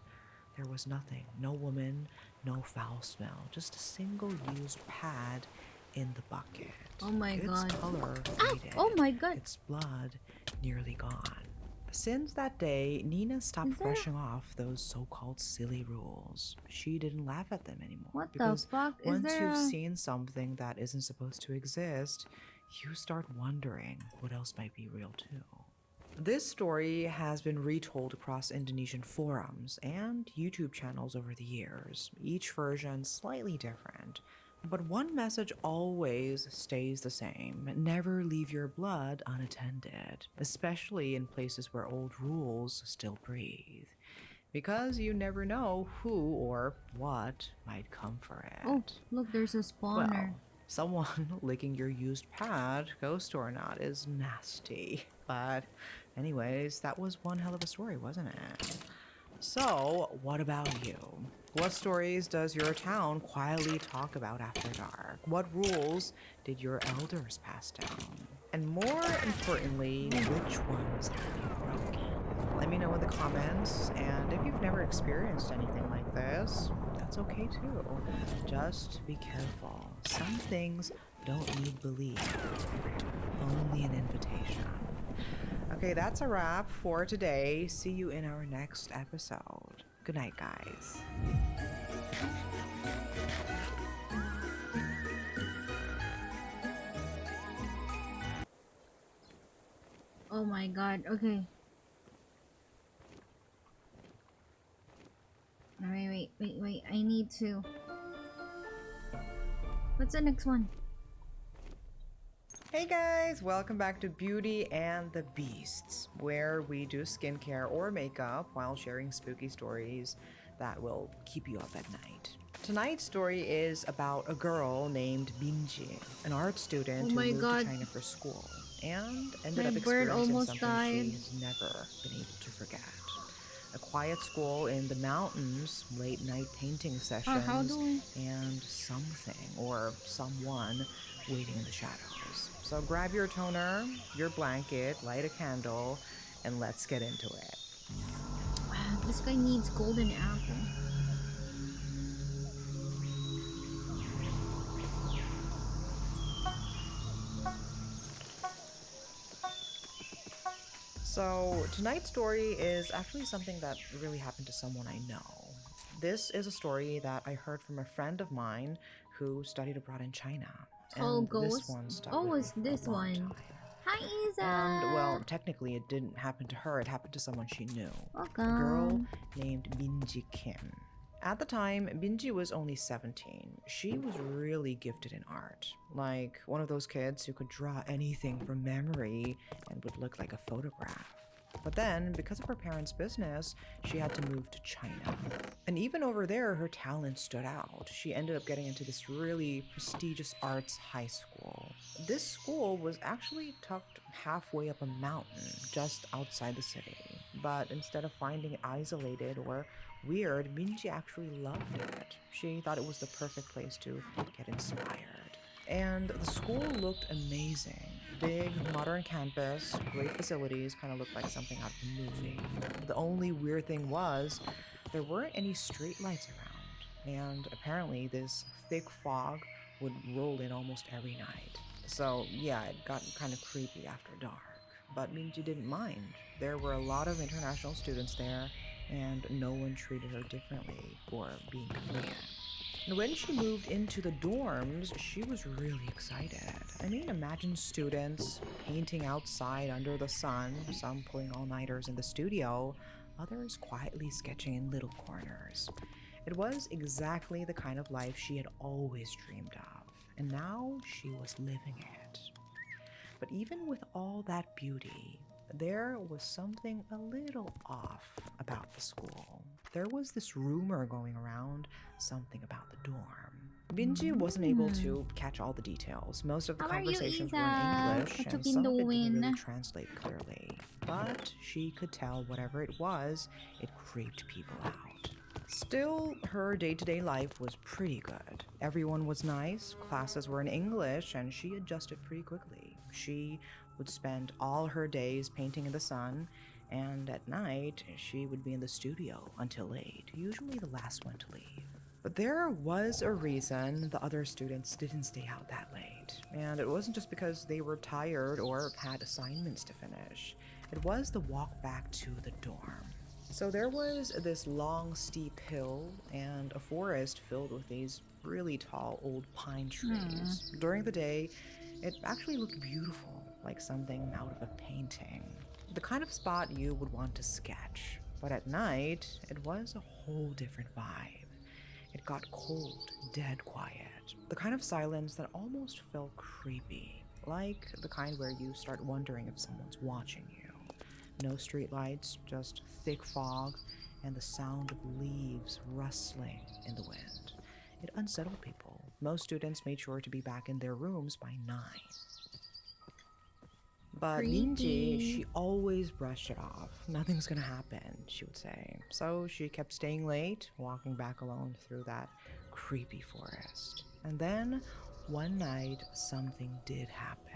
there was nothing. No woman, no foul smell, just a single used pad in the bucket. Oh my god. Its color Ah, faded. oh my god. Its blood nearly gone. Since that day, Nina stopped brushing off those so-called silly rules. She didn't laugh at them anymore. What the because fuck? Is once there you've a... seen something that isn't supposed to exist, you start wondering what else might be real too. This story has been retold across Indonesian forums and YouTube channels over the years, each version slightly different, But one message always stays the same: never leave your blood unattended, especially in places where old rules still breathe. Because you never know who or what might come for it. Oh, look, there's a spawner. Well, someone licking your used pad, ghost or not, is nasty. But, anyways, that was one hell of a story, wasn't it? So, what about you? What stories does your town quietly talk about after dark? What rules did your elders pass down? And more importantly, which ones have you broken? Let me know in the comments, and if you've never experienced anything like this, that's okay too. Just be careful. Some things don't need belief, only an invitation. Okay, that's a wrap for today. See you in our next episode. Good night, guys. Oh my god, okay. Wait, I need to... What's the next one? Hey guys, welcome back to Beauty and the Beasts, where we do skincare or makeup while sharing spooky stories that will keep you up at night. Tonight's story is about a girl named Binji, an art student who moved to China for school and ended up experiencing something she has never been able to forget. A quiet school in the mountains, late night painting sessions, and something or someone waiting in the shadows. So grab your toner, your blanket, light a candle, and let's get into it. This guy needs golden apple. So tonight's story is actually something that really happened to someone I know. This is a story that I heard from a friend of mine who studied abroad in China. And this one stuck with me for a long time. Hi, Isa! And, well, technically it didn't happen to her, it happened to someone she knew. Welcome. A girl named Binji Kim. At the time, Binji was only 17. She was really gifted in art. Like one of those kids who could draw anything from memory and would look like a photograph. But then, because of her parents' business, she had to move to China. And even over there, her talent stood out. She ended up getting into this really prestigious arts high school. This school was actually tucked halfway up a mountain, just outside the city. But instead of finding it isolated or weird, Minji actually loved it. She thought it was the perfect place to get inspired. And the school looked amazing. Big, modern campus, great facilities, kind of looked like something out of a movie. The only weird thing was, there weren't any street lights around. And apparently this thick fog would roll in almost every night. So yeah, it got kind of creepy after dark. But Minji didn't mind. There were a lot of international students there, and no one treated her differently for being Korean. And when she moved into the dorms, she was really excited. I mean, imagine students painting outside under the sun, some pulling all-nighters in the studio, others quietly sketching in little corners. It was exactly the kind of life she had always dreamed of, and now she was living it. But even with all that beauty, there was something a little off about the school. There was this rumor going around, something about the dorm. Binji wasn't able to catch all the details. Most of the conversations were in English, and some of it didn't really translate clearly. But she could tell whatever it was, it creeped people out. Still, her day-to-day life was pretty good. Everyone was nice, classes were in English, and she adjusted pretty quickly. She would spend all her days painting in the sun, and at night, she would be in the studio until late, usually the last one to leave. But there was a reason the other students didn't stay out that late, and it wasn't just because they were tired or had assignments to finish. It was the walk back to the dorm. So there was this long, steep hill and a forest filled with these really tall old pine trees. During the day, it actually looked beautiful, like something out of a painting. The kind of spot you would want to sketch. But at night, it was a whole different vibe. It got cold, dead quiet. The kind of silence that almost felt creepy, like the kind where you start wondering if someone's watching you. No streetlights, just thick fog and the sound of leaves rustling in the wind. It unsettled people. Most students made sure to be back in their rooms by 9. But Minji, she always brushed it off. Nothing's gonna happen, she would say. So she kept staying late, walking back alone through that creepy forest. And then, one night, something did happen.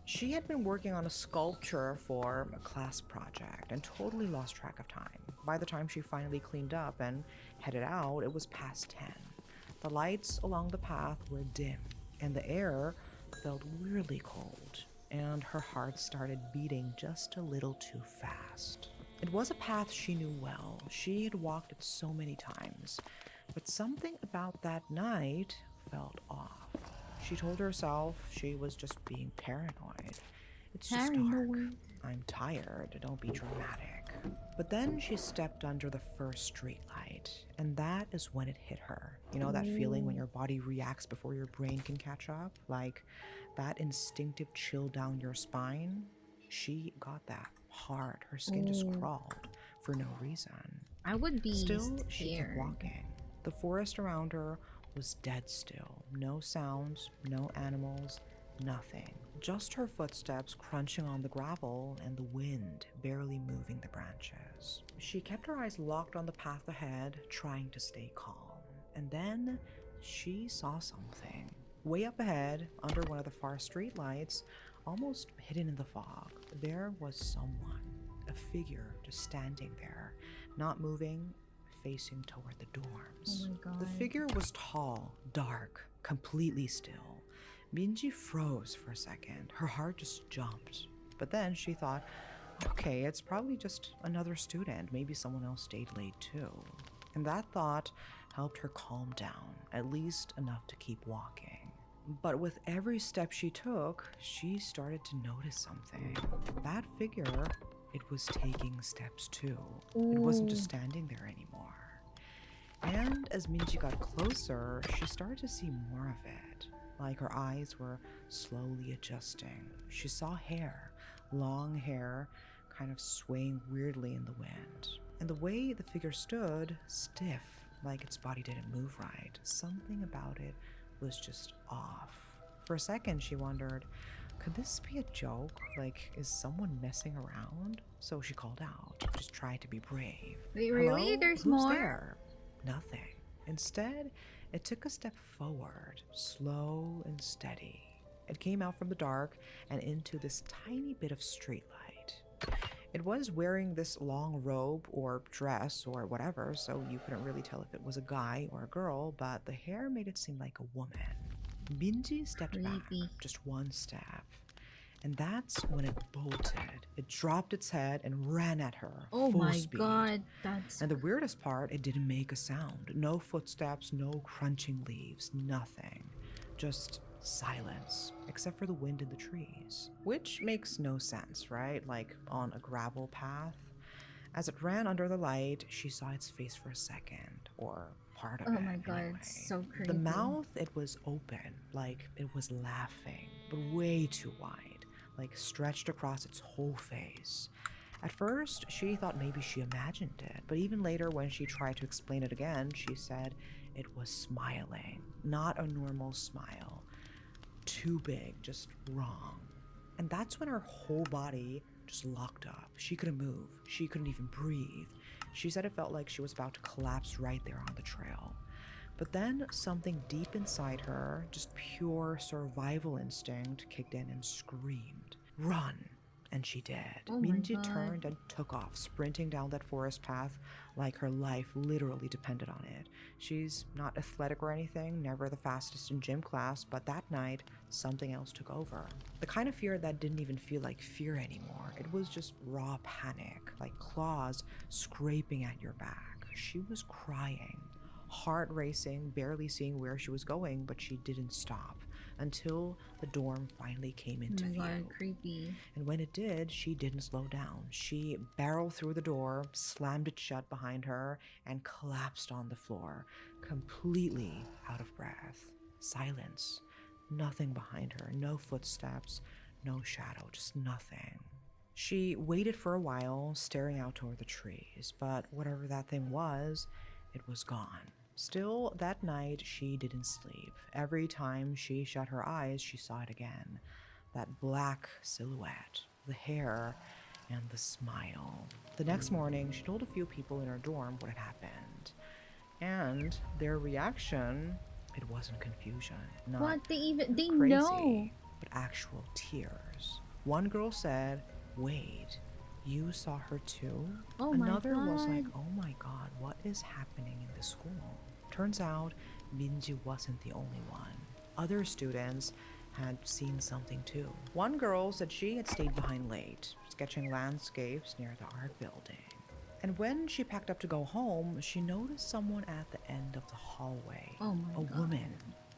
She had been working on a sculpture for a class project and totally lost track of time. By the time she finally cleaned up and headed out, it was past 10. The lights along the path were dim, and the air felt weirdly cold, and her heart started beating just a little too fast. It was a path she knew well. She had walked it so many times, but something about that night felt off. She told herself she was just being paranoid. It's just dark. I'm tired. Don't be dramatic. But then she stepped under the first streetlight, and that is when it hit her. You know that feeling when your body reacts before your brain can catch up? Like that instinctive chill down your spine? She got that hard. Her skin just crawled for no reason. I would be Still, she kept scared. walking. The forest around her was dead still. No sounds, no animals, nothing. Just her footsteps crunching on the gravel and the wind barely moving the branches. She kept her eyes locked on the path ahead, trying to stay calm. And then she saw something. Way up ahead, under one of the far street lights, almost hidden in the fog, there was someone. A figure just standing there, not moving, facing toward the dorms. Oh my God. The figure was tall, dark, completely still. Minji froze for a second. Her heart just jumped. But then she thought, okay, it's probably just another student. Maybe someone else stayed late too. And that thought helped her calm down, at least enough to keep walking. But with every step she took, she started to notice something. That figure, it was taking steps too. It wasn't just standing there anymore. And as Minji got closer, she started to see more of it. Like her eyes were slowly adjusting. She saw hair, long hair, kind of swaying weirdly in the wind. And the way the figure stood, stiff, like its body didn't move right. Something about it was just off. For a second, she wondered, could this be a joke? Like, is someone messing around? So she called out, just tried to be brave. Wait, really? Hello? There's Who's more? there? Nothing. Instead, it took a step forward, slow and steady. It came out from the dark and into this tiny bit of streetlight. It was wearing this long robe or dress or whatever, so you couldn't really tell if it was a guy or a girl, but the hair made it seem like a woman. Minji stepped back, just one step. And that's when it bolted. It dropped its head and ran at her, Oh full my speed. God, that's And the weirdest part, it didn't make a sound. No footsteps, no crunching leaves, nothing. Just silence, except for the wind in the trees. Which makes no sense, right? Like on a gravel path. As it ran under the light, she saw its face for a second, or part of Oh it. my God, anyway. it's so creepy. The mouth, it was open, like it was laughing, but way too wide. Like stretched across its whole face. At first, she thought maybe she imagined it, but even later when she tried to explain it again, she said it was smiling, not a normal smile. Too big, just wrong. And that's when her whole body just locked up. She couldn't move. She couldn't even breathe. She said it felt like she was about to collapse right there on the trail. But then something deep inside her, just pure survival instinct, kicked in and screamed, "Run!" And she did. Oh my Minji God. turned and took off, sprinting down that forest path like her life literally depended on it. She's not athletic or anything, never the fastest in gym class, but that night, something else took over. The kind of fear that didn't even feel like fear anymore. It was just raw panic, like claws scraping at your back. She was crying. Heart racing, barely seeing where she was going, but she didn't stop. until the dorm finally came into Oh view. my god, creepy. And when it did, she didn't slow down. She barreled through the door, slammed it shut behind her, and collapsed on the floor, completely out of breath. Silence. Nothing behind her. No footsteps. No shadow. Just nothing. She waited for a while, staring out toward the trees, but whatever that thing was, it was gone. Still, that night, she didn't sleep. Every time she shut her eyes, she saw it again. That black silhouette, the hair, and the smile. The next morning, she told a few people in her dorm what had happened. And their reaction, it wasn't confusion, not What? They crazy, know. but actual tears. One girl said, "Wait, you saw her too?" Oh my Another was like, God. "Oh my god, what is happening in the school?" Turns out, Minji wasn't the only one. Other students had seen something too. One girl said she had stayed behind late, sketching landscapes near the art building. And when she packed up to go home, she noticed someone at the end of the hallway. Oh my A god. woman,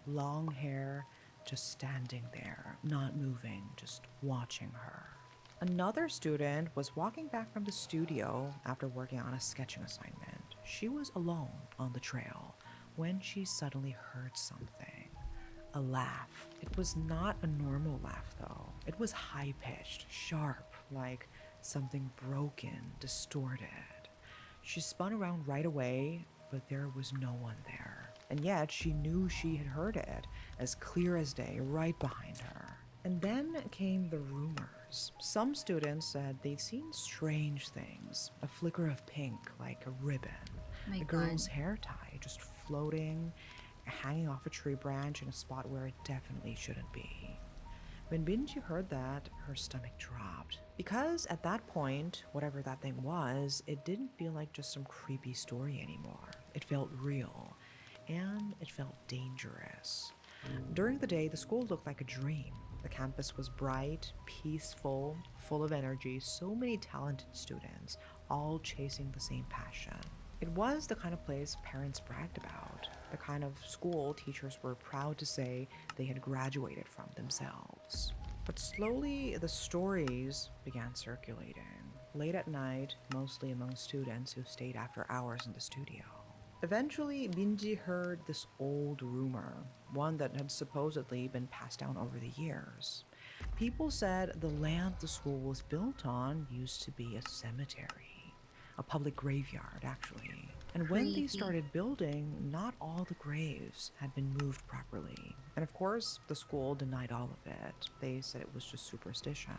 long hair, just standing there, not moving, just watching her. Another student was walking back from the studio after working on a sketching assignment. She was alone on the trail when she suddenly heard something. A laugh. It was not a normal laugh, though. It was high-pitched, sharp, like something broken, distorted. She spun around right away, but there was no one there. And yet, she knew she had heard it, as clear as day, right behind her. And then came the rumors. Some students said they'd seen strange things. A flicker of pink, like a ribbon. My a God. girl's hair tie just floating, hanging off a tree branch in a spot where it definitely shouldn't be. When Binji heard that, her stomach dropped. Because at that point, whatever that thing was, it didn't feel like just some creepy story anymore. It felt real, and it felt dangerous. During the day, the school looked like a dream. The campus was bright, peaceful, full of energy, so many talented students, all chasing the same passion. It was the kind of place parents bragged about, the kind of school teachers were proud to say they had graduated from themselves. But slowly, the stories began circulating. Late at night, mostly among students who stayed after hours in the studio. Eventually, Binji heard this old rumor, one that had supposedly been passed down over the years. People said the land the school was built on used to be a cemetery. A public graveyard, actually. And when they Creepy. started building, not all the graves had been moved properly. And of course, the school denied all of it. They said it was just superstition.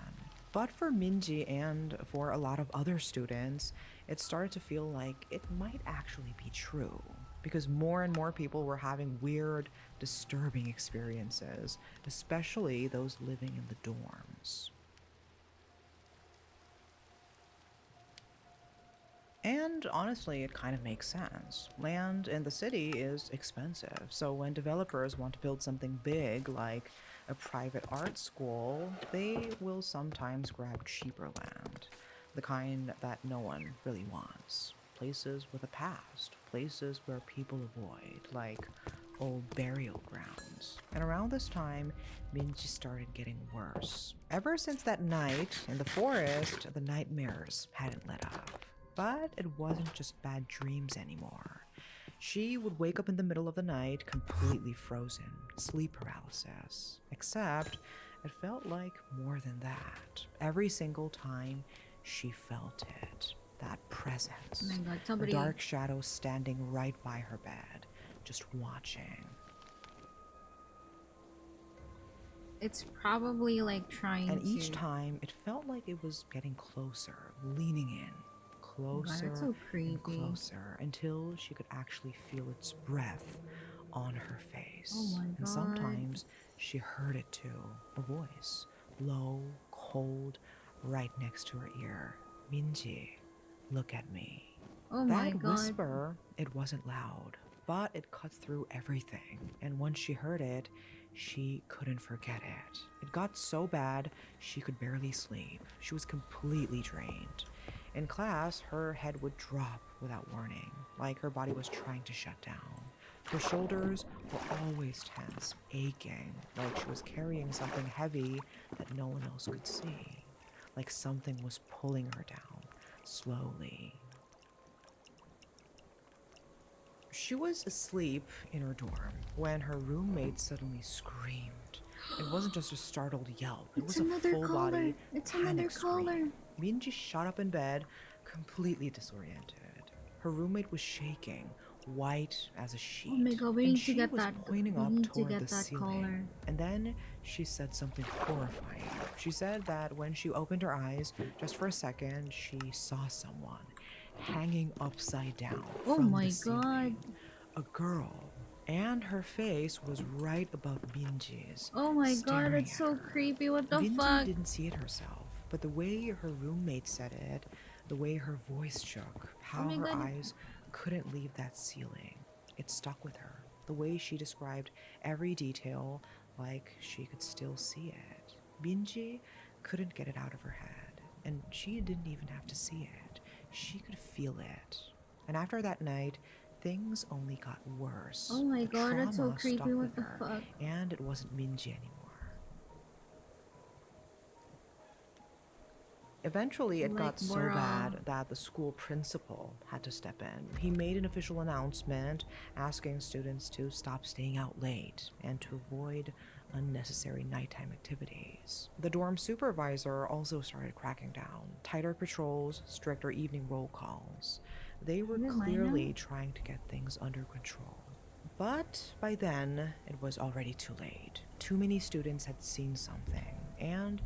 But for Minji and for a lot of other students, it started to feel like it might actually be true. Because more and more people were having weird, disturbing experiences, especially those living in the dorms. And honestly, it kind of makes sense. Land in the city is expensive, so when developers want to build something big like a private art school, they will sometimes grab cheaper land, the kind that no one really wants. Places with a past, places where people avoid, like old burial grounds. And around this time, Minji started getting worse. Ever since that night in the forest, the nightmares hadn't let up. But it wasn't just bad dreams anymore. She would wake up in the middle of the night completely frozen, sleep paralysis. Except it felt like more than that. Every single time she felt it, that presence. Oh my god, A somebody. dark shadow standing right by her bed, just watching. It's probably like trying And each to. time, it felt like it was getting closer, leaning in. Closer that's so and creepy. closer until she could actually feel its breath on her face. Oh my And god. sometimes she heard it too, a voice, low, cold, right next to her ear. Minji, look at me. Oh my That god. whisper, it wasn't loud, but it cut through everything. And once she heard it, she couldn't forget it. It got so bad, she could barely sleep. She was completely drained. In class, her head would drop without warning, like her body was trying to shut down. Her shoulders were always tense, aching, like she was carrying something heavy that no one else could see, like something was pulling her down, slowly. She was asleep in her dorm when her roommate suddenly screamed. It wasn't just a startled yelp, it was a full-body panic scream. Minji shot up in bed, completely disoriented. Her roommate was shaking, white as a sheet. Oh my god, we and need to she get was that. pointing We up need to toward get the that ceiling. collar. And then she said something horrifying. She said that when she opened her eyes, just for a second, she saw someone hanging upside down Oh from my the ceiling. god. A girl. And her face was right above Binji's. Oh my god, staring it's at so her. creepy. What the Binji fuck? didn't see it herself, but the way her roommate said it, the way her voice shook, how my her god. eyes couldn't leave that ceiling, it stuck with her. The way she described every detail, like she could still see it. Binji couldn't get it out of her head, and she didn't even have to see it. She could feel it. And after that night, things only got worse. Oh my The god, that's so trauma creepy. stuck What with the her, fuck? and it wasn't Minji anymore. Eventually, it got so bad that the school principal had to step in. He made an official announcement asking students to stop staying out late and to avoid unnecessary nighttime activities. The dorm supervisor also started cracking down. Tighter patrols, stricter evening roll calls. They were clearly trying to get things under control. But by then, it was already too late. Too many students had seen something, and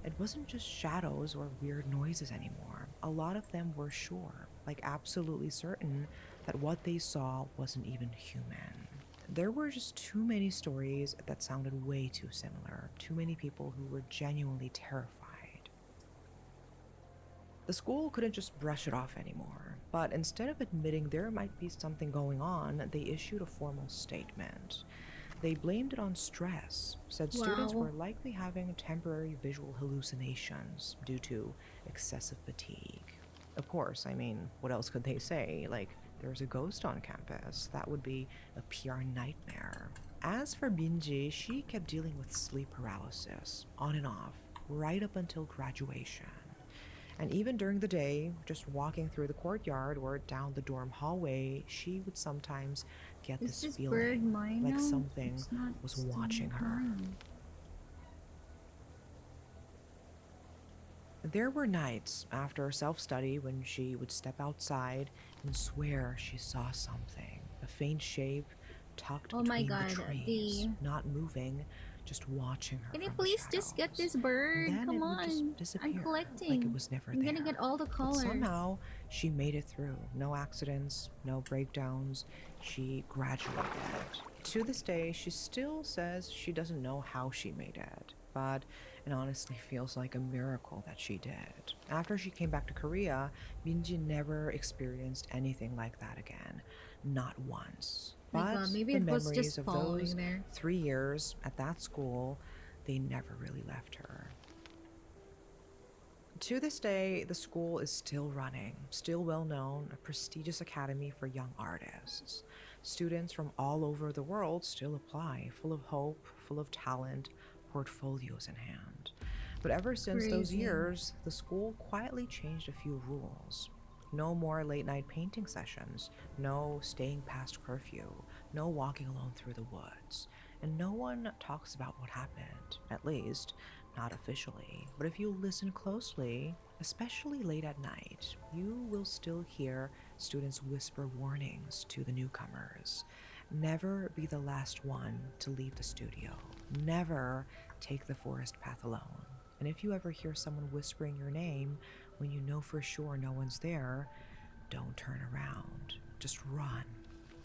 it wasn't just shadows or weird noises anymore. A lot of them were sure, like absolutely certain, that what they saw wasn't even human. There were just too many stories that sounded way too similar, too many people who were genuinely terrified. The school couldn't just brush it off anymore, but instead of admitting there might be something going on, they issued a formal statement. They blamed it on stress, said students were likely having temporary visual hallucinations due to excessive fatigue. Of course, I mean, what else could they say? Like, there's a ghost on campus. That would be a PR nightmare. As for Binji, she kept dealing with sleep paralysis, on and off, right up until graduation. And even during the day, just walking through the courtyard or down the dorm hallway, she would sometimes get this feeling like something was watching her. There were nights after self-study when she would step outside and swear she saw something, a faint shape tucked between the trees, not moving, just watching her. Can you please just get this bird? Then Come it would just on. disappear, I'm collecting. like it was never I'm there. gonna get all the But colors. somehow she made it through. No accidents, no breakdowns. She graduated. To this day, she still says she doesn't know how she made it, but it honestly feels like a miracle that she did. After she came back to Korea, Minji never experienced anything like that again. Not once. My But god, maybe the it was memories just of following those there. 3 years at that school, they never really left her. To this day, the school is still running, still well known, a prestigious academy for young artists. Students from all over the world still apply, full of hope, full of talent, portfolios in hand. But ever since those Crazy. years, the school quietly changed a few rules. No more late-night painting sessions, no staying past curfew, no walking alone through the woods, and no one talks about what happened, at least not officially. But if you listen closely, especially late at night, you will still hear students whisper warnings to the newcomers. Never be the last one to leave the studio. Never take the forest path alone. And if you ever hear someone whispering your name when you know for sure no one's there, don't turn around. Just run.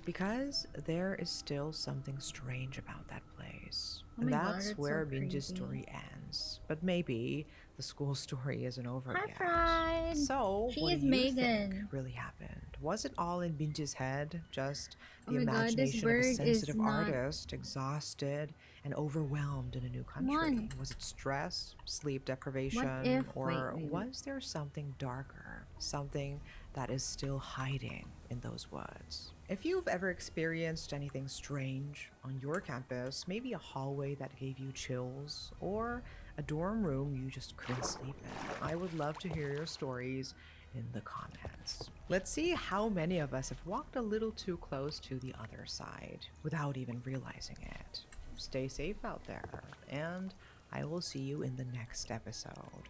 Because there is still something strange about that place. Oh And my god, that's it's where so Binji's creepy. story ends. But maybe the school story isn't over Hi, yet. Pride. So, She what is do you Megan. think really happened? Was it all in Binji's head? Just Oh the my god, this imagination of a bird is sensitive not. artist, exhausted and overwhelmed in a new Come country? on. Was it stress, sleep What deprivation, if. Wait, or wait, wait. was there something darker? Something that is still hiding in those woods? If you've ever experienced anything strange on your campus, maybe a hallway that gave you chills, or a dorm room you just couldn't sleep in, I would love to hear your stories in the comments. Let's see how many of us have walked a little too close to the other side without even realizing it. Stay safe out there, and I will see you in the next episode.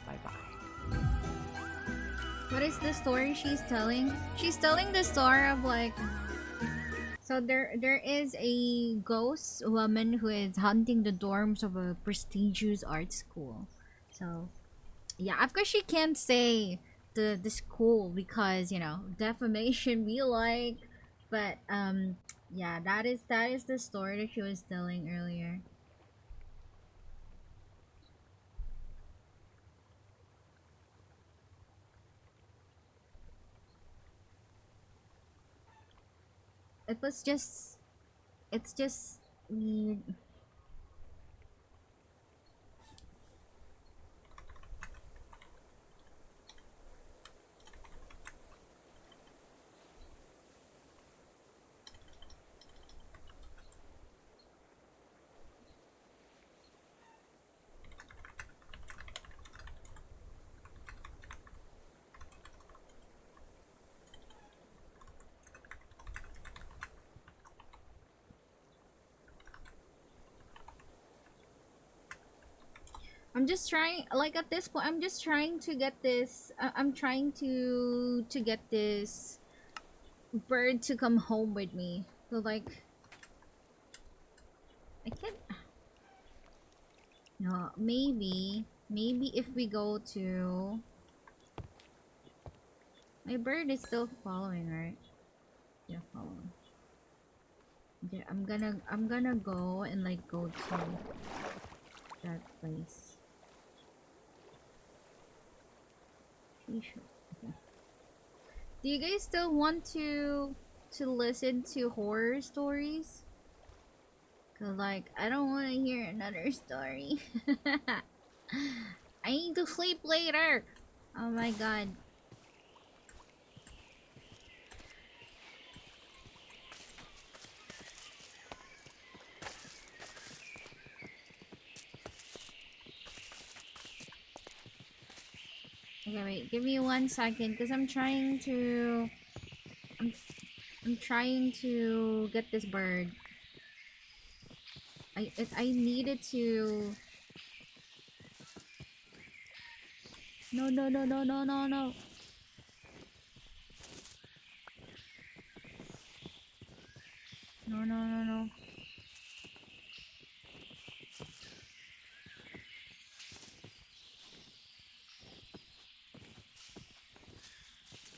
Bye bye. What is the story she's telling? She's telling the story of like. So there is a ghost woman who is hunting the dorms of a prestigious art school. So yeah, of course she can't say the school because defamation be like, but yeah, that is the story that she was telling earlier. It was just it's just weird. I'm just trying, like at this point I'm just trying to get this I'm trying to get this bird to come home with me. So like I can't. No, maybe if we go to. My bird is still following, right? Yeah, following. Okay, I'm gonna go and like go to that place. T-shirt. Okay. Do you guys still want to listen to horror stories? Cause like I don't want to hear another story. I need to sleep later. Oh my god. Okay, wait. Give me 1 second, cause I'm trying to. I'm trying to get this bird. I needed to. No no no no no no no. No no no no.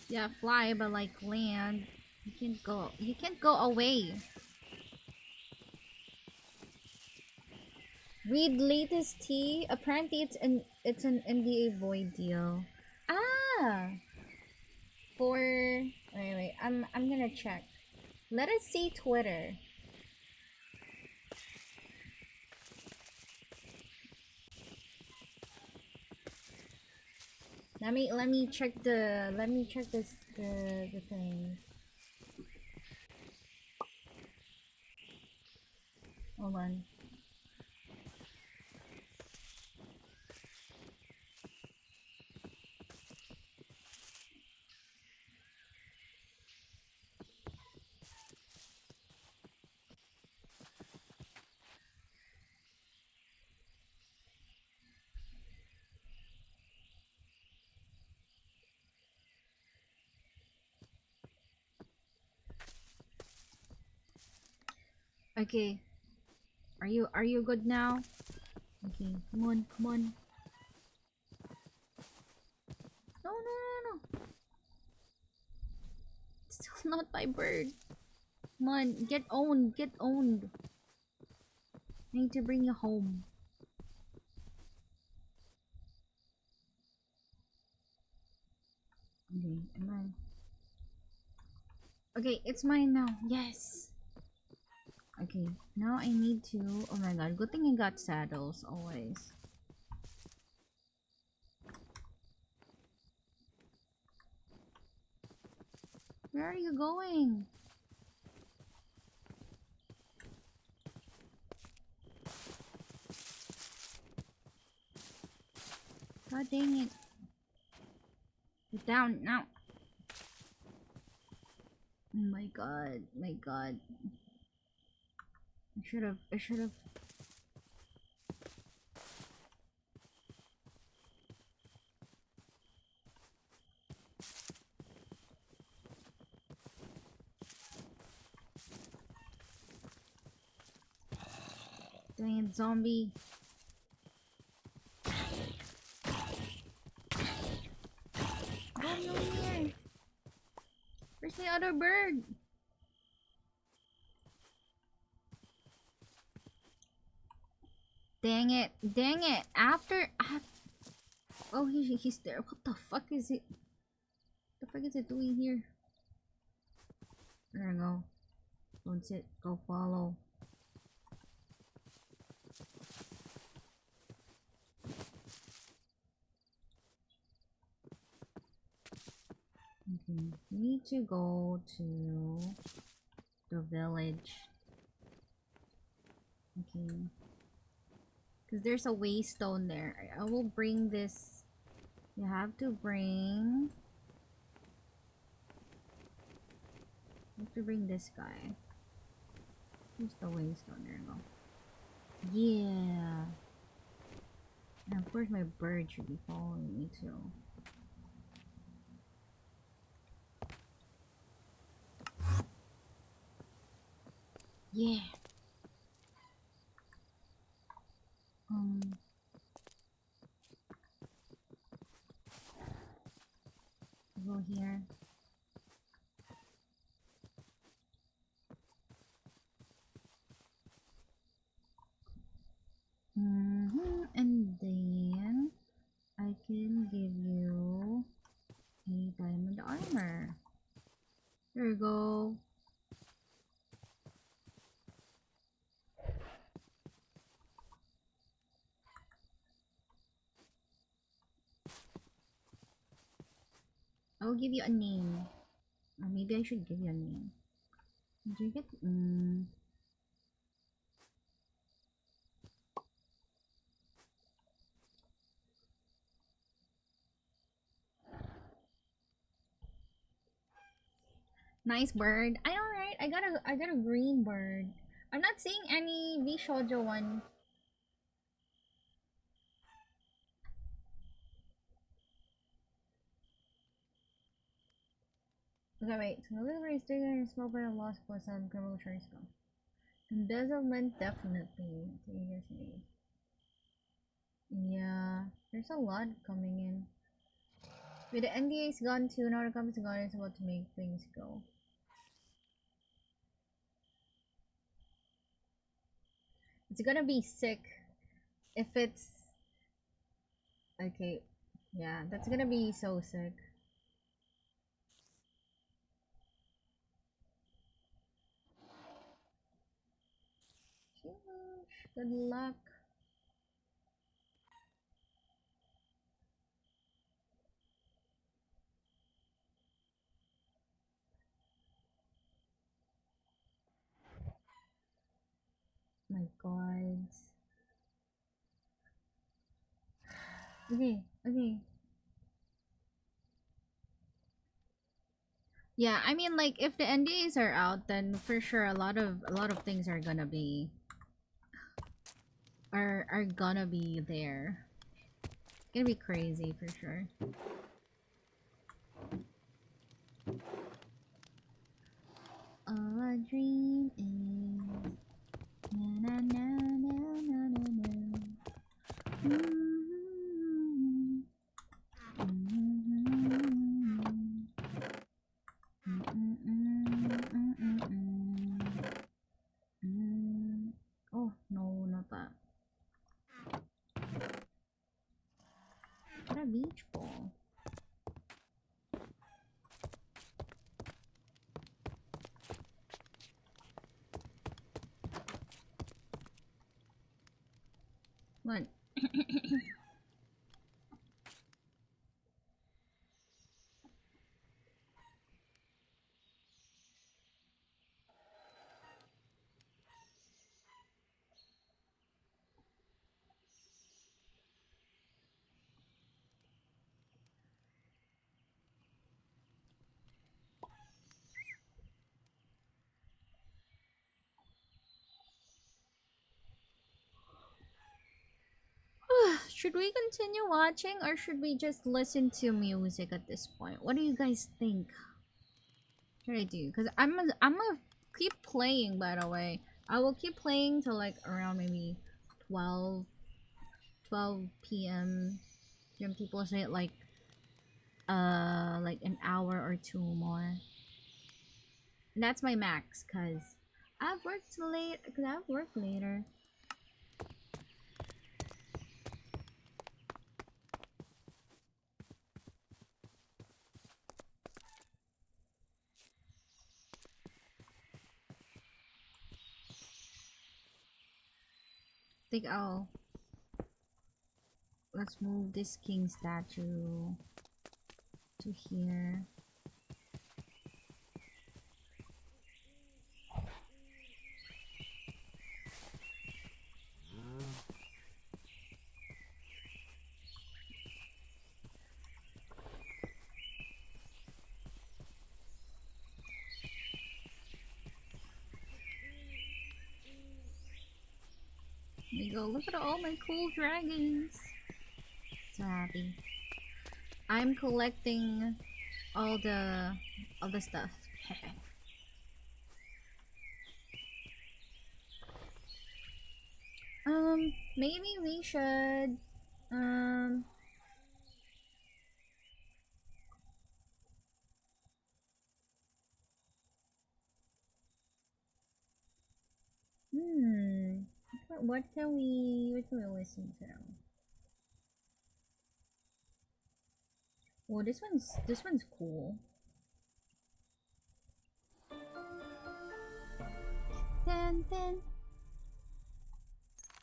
Yeah, fly, but like land. You can't go. You can't go away. Read latest tea. Apparently, it's an NBA Void deal. Ah, for wait. I'm gonna check. Let us see Twitter. Let me check the thing. Hold on. Okay. Are you good now? Okay. Come on. Come on. No no no no. It's still not my bird. Come on. Get owned. Get owned. I need to bring you home. Okay. Am I? Okay, it's mine now. Yes. Okay, now I need to. Oh my god, good thing I got saddles always. Where are you going? God dang it. Get down now. Oh my god, my god. I should have. Dang it, zombie. Zombie over here. Where's the other bird? Dang it, dang it. Oh, he's there. What the fuck is it? What the fuck is it doing here? There we go. Don't sit. Go follow. Okay, we need to go to the village. Okay. Because there's a waystone there. I will bring this. You have to bring... You have to bring this guy. Here's the waystone. There you go. Yeah. And of course my bird should be following me too. Yeah. Go here. And then I can give you a diamond armor. There you go. I'll give you a name. Or maybe I should give you a name. Do you get... Nice bird. I know, right? I got a green bird. I'm not seeing any Vishojo one. Okay, wait. So the liver is taken and small by a lost plus on criminal charge go. Embezzlement, definitely. Yeah, there's a lot coming in. With the NDA's gone too, now the company's gone, it's about to make things go. It's gonna be sick if it's... Okay, yeah, that's gonna be so sick. Good luck. My god. Okay, okay. Yeah, I mean, like, if the NDAs are out, then for sure a lot of things are gonna be gonna be there. It's gonna be crazy for sure. All I dream is na na na na na na na. Oh no, not that. What a beach ball. What? Should we continue watching or should we just listen to music at this point? What do you guys think? What should I do? Because I'm gonna keep playing, by the way. I will keep playing till like around maybe 12 p.m. Then people say like an hour or two more. And that's my max cuz I've worked late cuz I've worked later. Think I'll let's move this king statue to here. There you go. Look at all my cool dragons. So happy. I'm collecting all the stuff. Maybe we should what can we listen to? Oh, this one's cool. Dun, dun.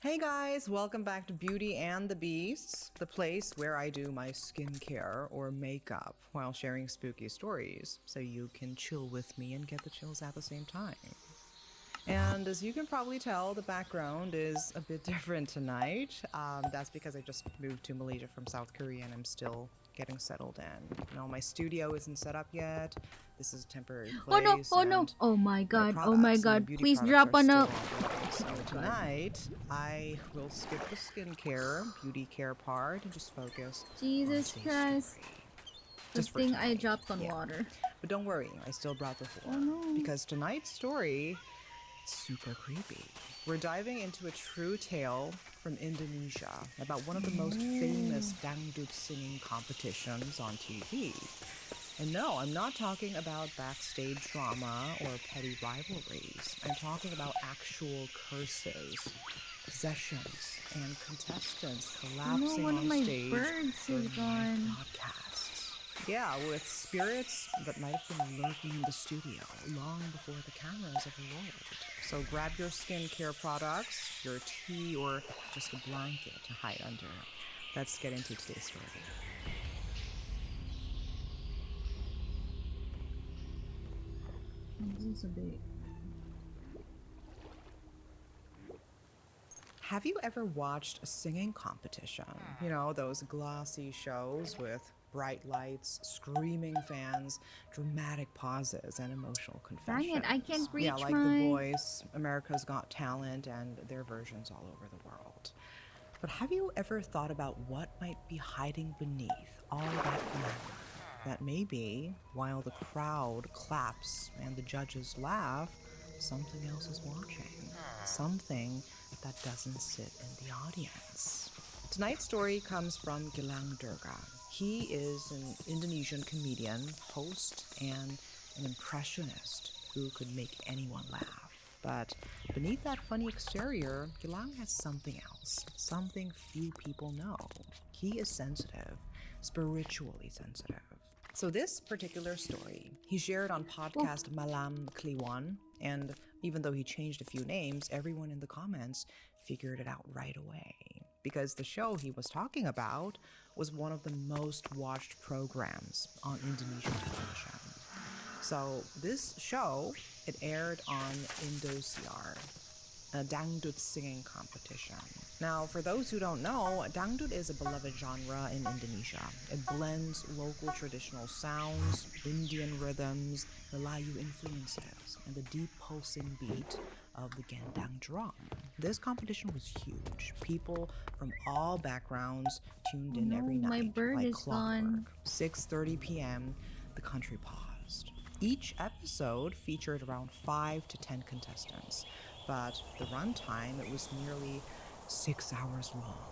Hey guys, welcome back to Beauty and the Beasts, the place where I do my skincare or makeup while sharing spooky stories, so you can chill with me and get the chills at the same time. And as you can probably tell, the background is a bit different tonight. That's because I just moved to Malaysia from South Korea and I'm still getting settled in. You know, my studio isn't set up yet. This is a temporary place. Oh no! Oh my god! My Oh my products and god! beauty Please products drop are on still a. on the way. So tonight, I will skip the skincare, beauty care part and just focus Jesus on Christ! Good Just for thing I tonight. dropped on water. But don't worry, I still brought the four. Oh no! Because tonight's story is super creepy. We're diving into a true tale from Indonesia about one of the most famous dangdut singing competitions on TV. And no, I'm not talking about backstage drama or petty rivalries. I'm talking about actual curses, possessions, and contestants collapsing one of on my stage birds during is live gone. broadcasts. Yeah, with spirits that might have been lurking in the studio long before the cameras ever rolled. So grab your skincare products, your tea, or just a blanket to hide under. Let's get into today's story. This is a bit. Have you ever watched a singing competition? You know, those glossy shows with bright lights, screaming fans, dramatic pauses, and emotional confessions. Dang it, I can't reach Yeah, like my... The Voice, America's Got Talent, and their versions all over the world. But have you ever thought about what might be hiding beneath all that glamour? That maybe, while the crowd claps and the judges laugh, something else is watching. Something that doesn't sit in the audience. Tonight's story comes from Gilang Durga. He is an Indonesian comedian, host, and an impressionist who could make anyone laugh. But beneath that funny exterior, Gilang has something else, something few people know. He is sensitive, spiritually sensitive. So this particular story, he shared on podcast Malam Kliwon, and even though he changed a few names, everyone in the comments figured it out right away. because the show he was talking about was one of the most watched programs on Indonesian television. So this show, it aired on Indosiar, a dangdut singing competition. Now, for those who don't know, dangdut is a beloved genre in Indonesia. It blends local traditional sounds, Indian rhythms, Melayu influences, and the deep pulsing beat of the gendang drum. This competition was huge. People from all backgrounds tuned in every my night, bird like is gone. clockwork. 6:30 p.m., the country paused. Each episode featured around 5 to 10 contestants, but the runtime, it was nearly 6 hours long.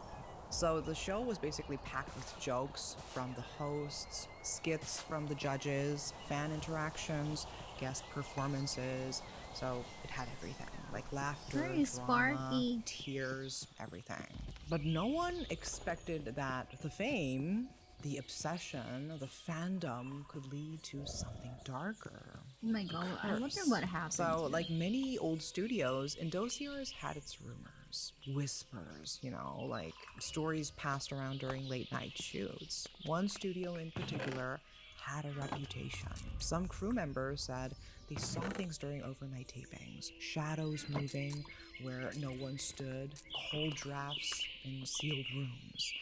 So the show was basically packed with jokes from the hosts, skits from the judges, fan interactions, guest performances. So it had everything, like laughter, Very drama, sparky. tears, everything. But no one expected that the fame, the obsession, the fandom could lead to something darker. Oh my god, I wonder Curse. what happened. So, like many old studios, Indosiar's had its rumors, whispers, like stories passed around during late night shoots. One studio in particular had a reputation. Some crew members said they saw things during overnight tapings, shadows moving where no one stood, cold drafts in sealed rooms.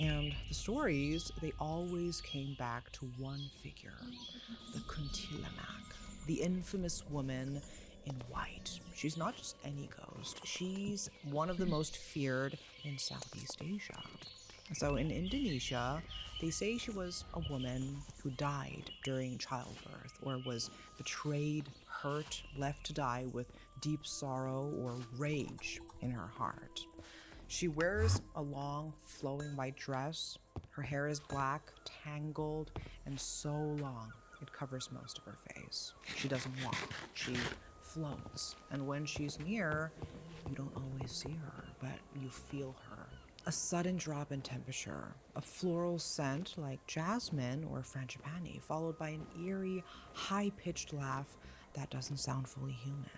And the stories, they always came back to one figure, the Kuntilanak, the infamous woman in white. She's not just any ghost, she's one of the most feared in Southeast Asia. So in Indonesia, they say she was a woman who died during childbirth or was betrayed, hurt, left to die with deep sorrow or rage in her heart. She wears a long, flowing white dress. Her hair is black, tangled, and so long it covers most of her face. She doesn't walk, she floats. And when she's near, you don't always see her, but you feel her. A sudden drop in temperature, a floral scent like jasmine or frangipani, followed by an eerie, high-pitched laugh that doesn't sound fully human.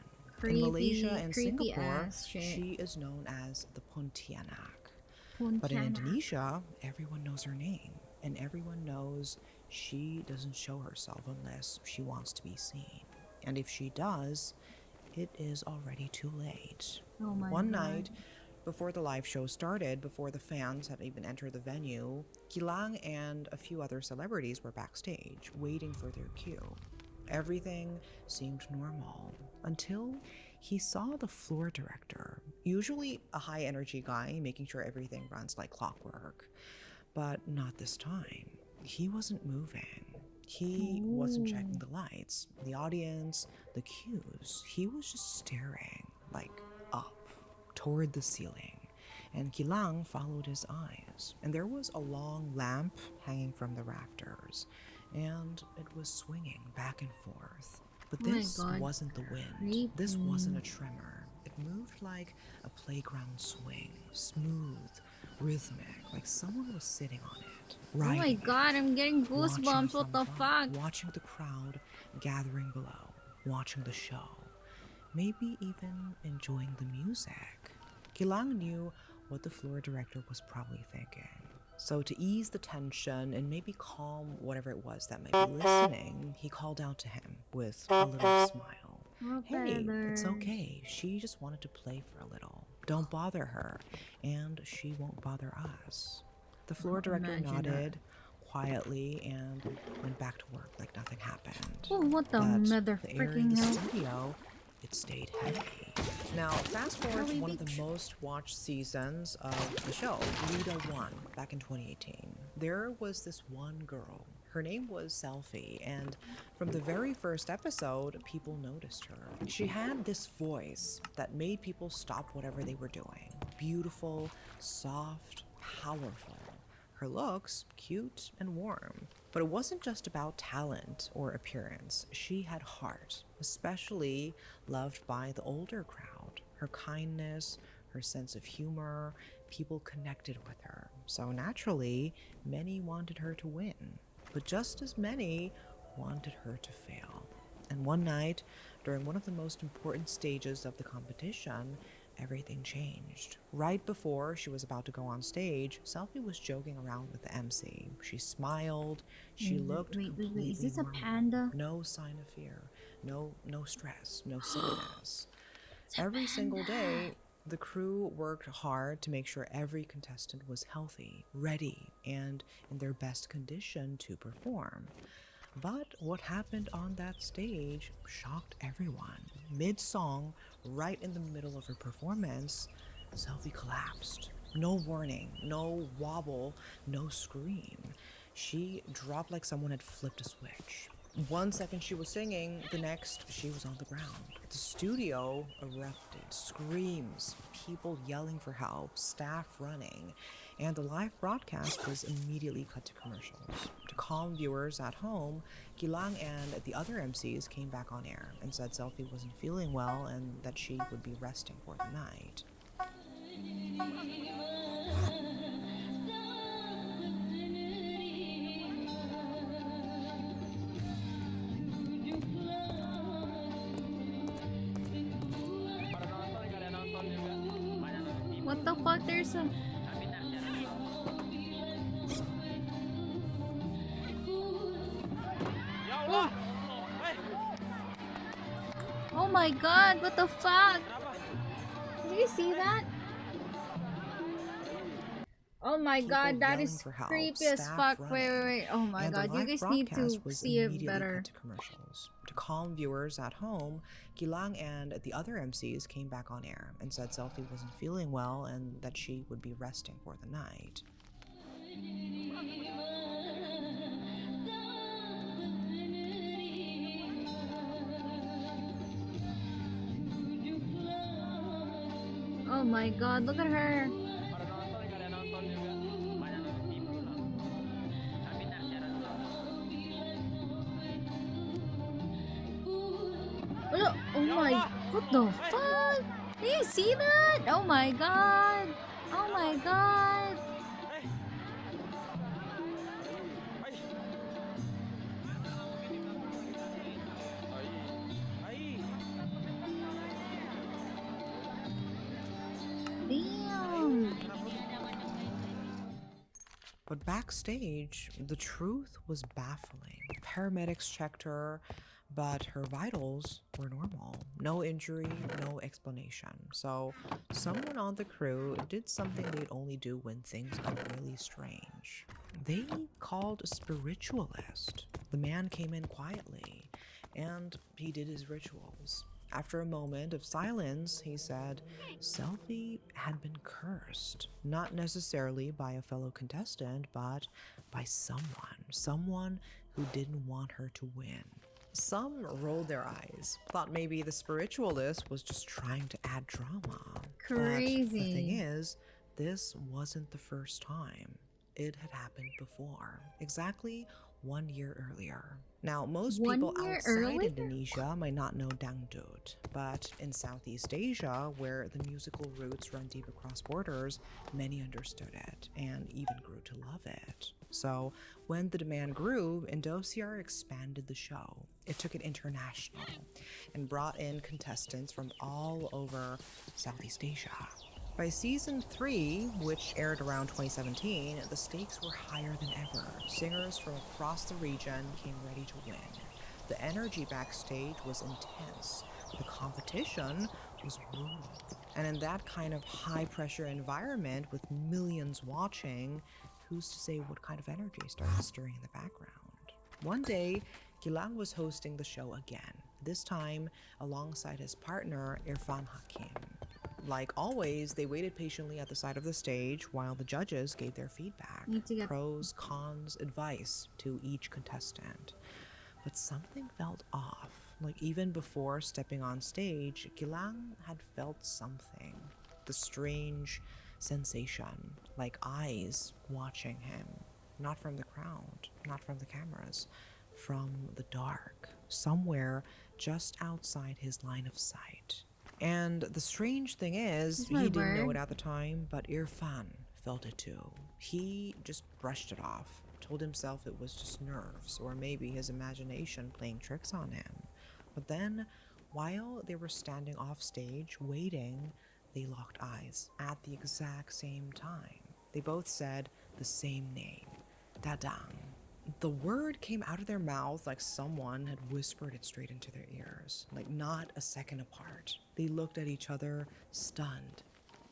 In Malaysia and Singapore, she is known as the Pontianak. But in Indonesia, everyone knows her name, and everyone knows she doesn't show herself unless she wants to be seen. And if she does, it is already too late. Oh my One God. night, before the live show started, before the fans had even entered the venue, Gilang and a few other celebrities were backstage, waiting for their cue. Everything seemed normal until he saw the floor director, usually a high-energy guy making sure everything runs like clockwork. But not this time. He wasn't moving. He wasn't checking the lights, the audience, the cues. He was just staring, like up, toward the ceiling. And Gilang followed his eyes. And there was a long lamp hanging from the rafters. And it was swinging back and forth. But this wasn't the wind. This wasn't a tremor. It moved like a playground swing, smooth, rhythmic, like someone was sitting on it. Oh my god, I'm getting goosebumps. What the fuck? Watching the crowd gathering below, watching the show, maybe even enjoying the music. Gilang knew what the floor director was probably thinking. So to ease the tension and maybe calm whatever it was that might be listening, he called out to him with a little smile. Hey, it's okay. She just wanted to play for a little. Don't bother her, and she won't bother us. The floor director nodded quietly and went back to work like nothing happened. Oh, what the mother the air in freaking the hell? studio, it stayed heavy. Now, fast forward to one of the most watched seasons of the show, Rita 1, back in 2018. There was this one girl. Her name was Selfie, and from the very first episode, people noticed her. She had this voice that made people stop whatever they were doing. Beautiful, soft, powerful. Her looks, cute and warm. But it wasn't just about talent or appearance. She had heart, especially loved by the older crowd. Her kindness, her sense of humor, people connected with her. So naturally, many wanted her to win. But just as many wanted her to fail. And one night, during one of the most important stages of the competition, everything changed. Right before she was about to go on stage, Selfie was joking around with the MC. She smiled. She looked completely is this a normal. panda? No sign of fear. No stress. No silliness. Every single day, the crew worked hard to make sure every contestant was healthy, ready, and in their best condition to perform. But what happened on that stage shocked everyone. Mid-song, right in the middle of her performance, Selfie collapsed. No warning, no wobble, no scream. She dropped like someone had flipped a switch. 1 second she was singing, the next she was on the ground. The studio erupted, screams, people yelling for help, staff running, and the live broadcast was immediately cut to commercials. To calm viewers at home, Gilang and the other MCs came back on air and said Selfie wasn't feeling well and that she would be resting for the night. What the fuck? There's a... Oh. Oh my god, what the fuck? Did you see that? Oh my god, that is creepy as fuck. Wait. Oh my god, you guys need to see it better. To commercials. To calm viewers at home, Gilang and the other MCs came back on air and said Selfie wasn't feeling well and that she would be resting for the night. Oh my god, look at her. Oh my, what the fuck? Do you see that? Oh my god. Oh my god. Damn. But backstage, the truth was baffling. Paramedics checked her, but her vitals were normal. No injury, no explanation. So someone on the crew did something they'd only do when things got really strange. They called a spiritualist. The man came in quietly, and he did his rituals. After a moment of silence, he said Selfie had been cursed, not necessarily by a fellow contestant, but by someone who didn't want her to win. Some rolled their eyes, thought maybe the spiritualist was just trying to add drama. Crazy. But the thing is, this wasn't the first time. It had happened before, exactly 1 year earlier. Now, most people outside Indonesia might not know dangdut, but in Southeast Asia, where the musical roots run deep across borders, many understood it and even grew to love it. So, when the demand grew, Indosiar expanded the show. It took it international and brought in contestants from all over Southeast Asia. By season 3, which aired around 2017, the stakes were higher than ever. Singers from across the region came ready to win. The energy backstage was intense. The competition was brutal. And in that kind of high-pressure environment with millions watching, who's to say what kind of energy started stirring in the background? One day, Gilang was hosting the show again, this time alongside his partner, Irfan Hakim. Like always, they waited patiently at the side of the stage while the judges gave their feedback, pros, cons, advice to each contestant. But something felt off. Like even before stepping on stage, Gilang had felt something. The strange sensation, like eyes watching him. Not from the crowd, not from the cameras, from the dark, somewhere just outside his line of sight. And the strange thing is, he didn't know it at the time, but Irfan felt it too. He just brushed it off, told himself it was just nerves, or maybe his imagination playing tricks on him. But then, while they were standing off stage, waiting, they locked eyes at the exact same time. They both said the same name, Dadang. The word came out of their mouth like someone had whispered it straight into their ears, like not a second apart. They looked at each other, stunned.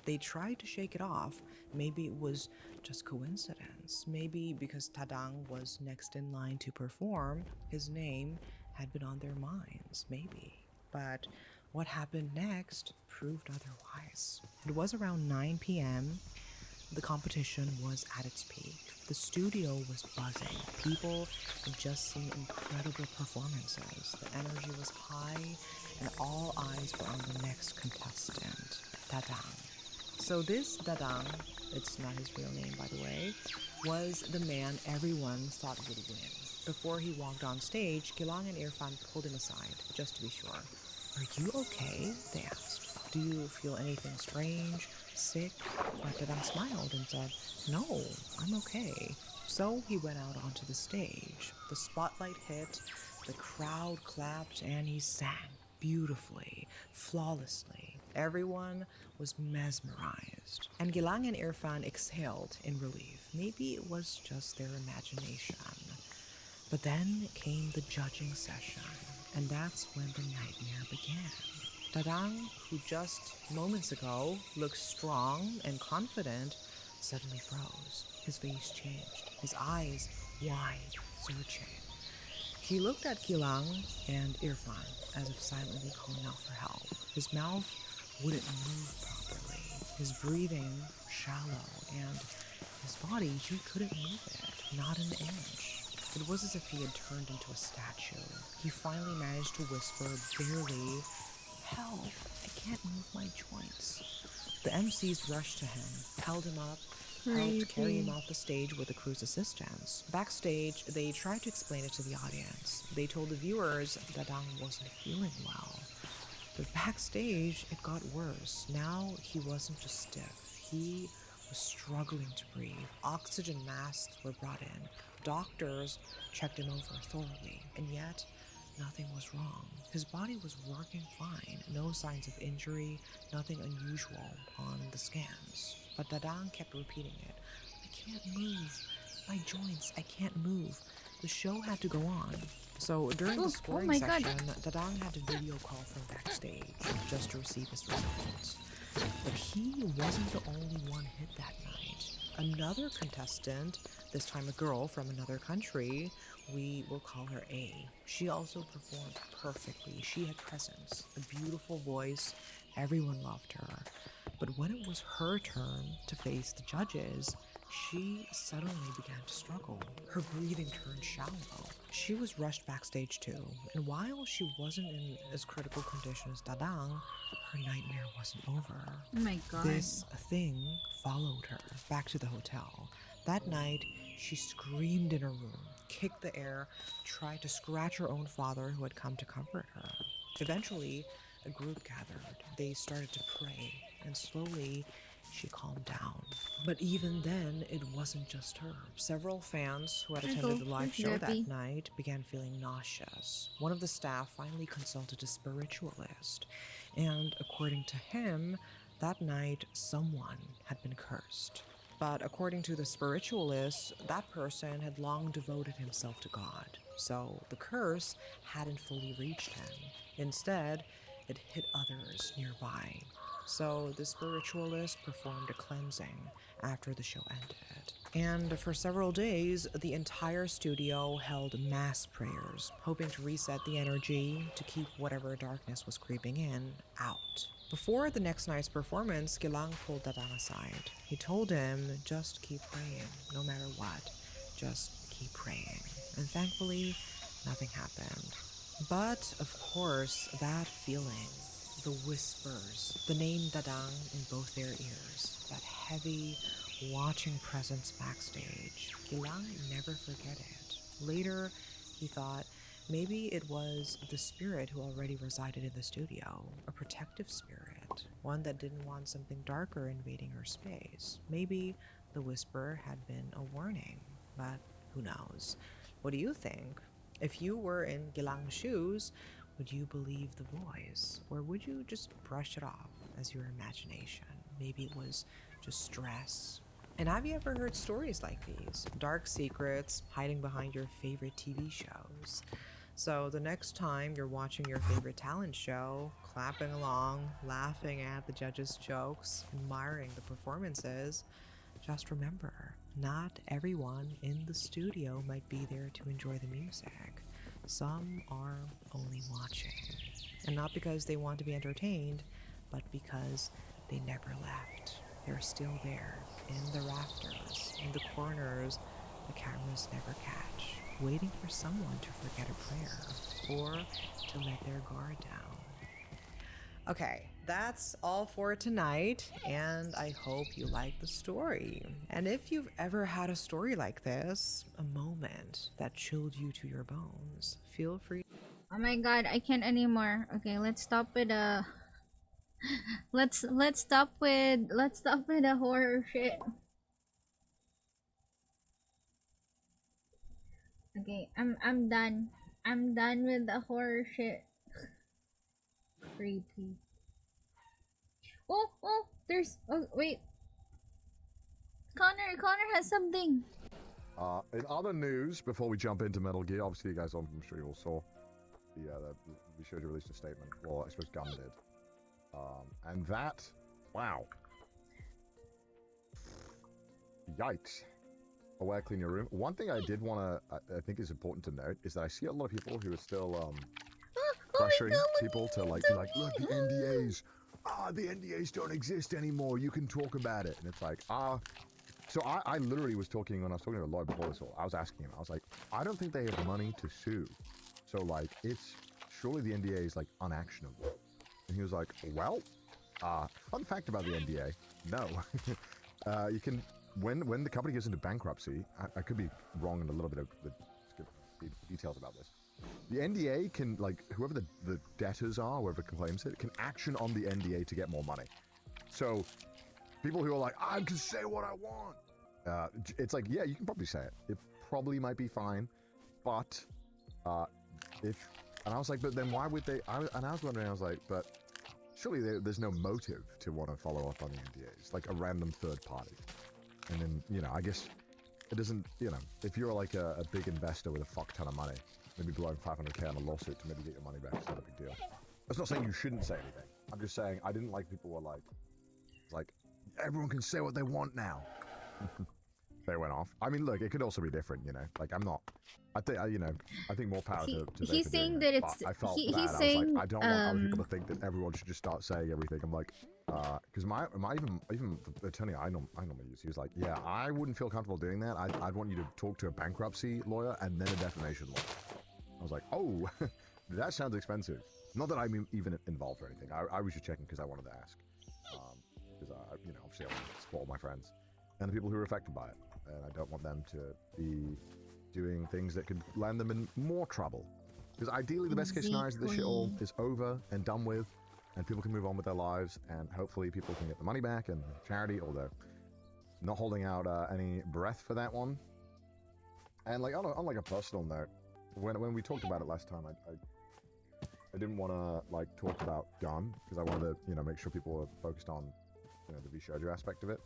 They tried to shake it off. Maybe it was just coincidence. Maybe because Tadang was next in line to perform, his name had been on their minds. Maybe. But what happened next proved otherwise. It was around 9 p.m. The competition was at its peak. The studio was buzzing. People had just seen incredible performances. The energy was high, and all eyes were on the next contestant, Dadang. So this Dadang, it's not his real name by the way, was the man everyone thought would win. Before he walked on stage, Gilang and Irfan pulled him aside, just to be sure. Are you okay? They asked. Do you feel anything strange, sick? But Dadang smiled and said, no, I'm okay. So he went out onto the stage. The spotlight hit, the crowd clapped, and he sang beautifully, flawlessly. Everyone was mesmerized. And Gilang and Irfan exhaled in relief. Maybe it was just their imagination. But then came the judging session, and that's when the nightmare began. Dadang, who just moments ago looked strong and confident, suddenly froze. His face changed, his eyes wide, searching. He looked at Gilang and Irfan as if silently calling out for help. His mouth wouldn't move properly, his breathing shallow, and his body, he couldn't move it, not an inch. It was as if he had turned into a statue. He finally managed to whisper, barely, help, I can't move my joints. The MCs rushed to him, held him up, helped carry him off the stage with the crew's assistance. Backstage, they tried to explain it to the audience. They told the viewers that Dadang wasn't feeling well. But backstage, it got worse. Now he wasn't just stiff. He was struggling to breathe. Oxygen masks were brought in. Doctors checked him over thoroughly, and yet nothing was wrong. His body was working fine, no signs of injury, nothing unusual on the scans. But Dadang kept repeating it. I can't move. My joints, I can't move. The show had to go on. So during the scoring session, Dadang had to video call from backstage just to receive his results. But he wasn't the only one hit that night. Another contestant, this time a girl from another country, we will call her A. She also performed perfectly. She had presence, a beautiful voice. Everyone loved her. But when it was her turn to face the judges, she suddenly began to struggle. Her breathing turned shallow. She was rushed backstage too, and while she wasn't in as critical condition as Dadang, her nightmare wasn't over. Oh my god. This thing followed her back to the hotel. That night, she screamed in her room, kicked the air, tried to scratch her own father who had come to comfort her. Eventually, a group gathered. They started to pray, and slowly, she calmed down. But even then, it wasn't just her. Several fans who had attended the live show that night began feeling nauseous. One of the staff finally consulted a spiritualist, and according to him, that night someone had been cursed. But according to the spiritualist, that person had long devoted himself to God, so the curse hadn't fully reached him. Instead, it hit others nearby. So the spiritualist performed a cleansing after the show ended. And for several days, the entire studio held mass prayers, hoping to reset the energy to keep whatever darkness was creeping in out. Before the next night's performance, Gilang pulled Dadang aside. He told him, just keep praying, no matter what. Just keep praying. And thankfully, nothing happened. But, of course, that feeling, the whispers, the name Dadang in both their ears, that heavy, watching presence backstage, Gilang never forget it. Later, he thought maybe it was the spirit who already resided in the studio, a protective spirit, one that didn't want something darker invading her space. Maybe the whisper had been a warning, but who knows? What do you think? If you were in Gilang's shoes, Would you believe the voice, or would you just brush it off as your imagination? Maybe it was just stress. And have you ever heard stories like these? Dark secrets hiding behind your favorite TV shows. So the next time you're watching your favorite talent show, clapping along, laughing at the judges' jokes, admiring the performances, just remember, not everyone in the studio might be there to enjoy the music. Some are only watching. And not because they want to be entertained, but because they never left. They're still there, in the rafters, in the corners the cameras never catch, waiting for someone to forget a prayer or to let their guard down. Okay, that's all for tonight, and I hope you like the story. And if you've ever had a story like this, a moment that chilled you to your bones, feel free. Oh my god, I can't anymore. Okay, let's stop with let's stop with the horror shit. Okay, I'm done. I'm done with the horror shit. Creepy. Oh, wait. Connor has something. In other news, before we jump into Metal Gear, obviously you guys, I'm sure you all saw we showed you released a statement. Well, I suppose Gunn did. And that, wow. Yikes. Aware, clean your room. One thing I did want to, I think is important to note, is that I see a lot of people who are still pressuring people to like be like, look, the NDAs, the NDAs don't exist anymore. You can talk about it. And it's like, so I literally was talking, when I was talking to a lawyer before this all, I was asking him, I was like, I don't think they have money to sue. So like, surely the NDA is like unactionable. And he was like, well, fun fact about the NDA, no. You can, when the company goes into bankruptcy, I could be wrong in a little bit of the details about this. The NDA can, like, whoever the debtors are, whoever claims it, can action on the NDA to get more money. So, people who are like, I can say what I want. It's like, yeah, you can probably say it. It probably might be fine, but and I was like, but then why would they? And I was wondering, I was like, but surely there's no motive to want to follow up on the NDAs, like a random third party. And then, you know, I guess it doesn't, you know, if you're like a big investor with a fuck ton of money, maybe blowing 500k on a lawsuit to maybe get your money back is not a big deal. That's not saying you shouldn't say anything. I'm just saying I didn't like people were like, everyone can say what they want now. They went off. I mean, look, it could also be different, you know. Like, I'm not. I think more power to He's saying that it's. I felt He's bad. saying. I was like, I don't want other people to think that everyone should just start saying everything. I'm like, because even the attorney I normally use, he was like, yeah, I wouldn't feel comfortable doing that. I'd want you to talk to a bankruptcy lawyer and then a defamation lawyer. I was like, oh, that sounds expensive. Not that I'm even involved or anything. I was just checking because I wanted to ask. Because you know, obviously I want to support my friends and the people who are affected by it, and I don't want them to be doing things that could land them in more trouble. Because ideally, the best case scenario is that this shit all is over and done with, and people can move on with their lives, and hopefully people can get the money back and charity, although not holding out any breath for that one. And like on like a personal note, when we talked about it last time, I didn't want to like talk about Gun because I wanted to, you know, make sure people were focused on, you know, the Vishojo aspect of it.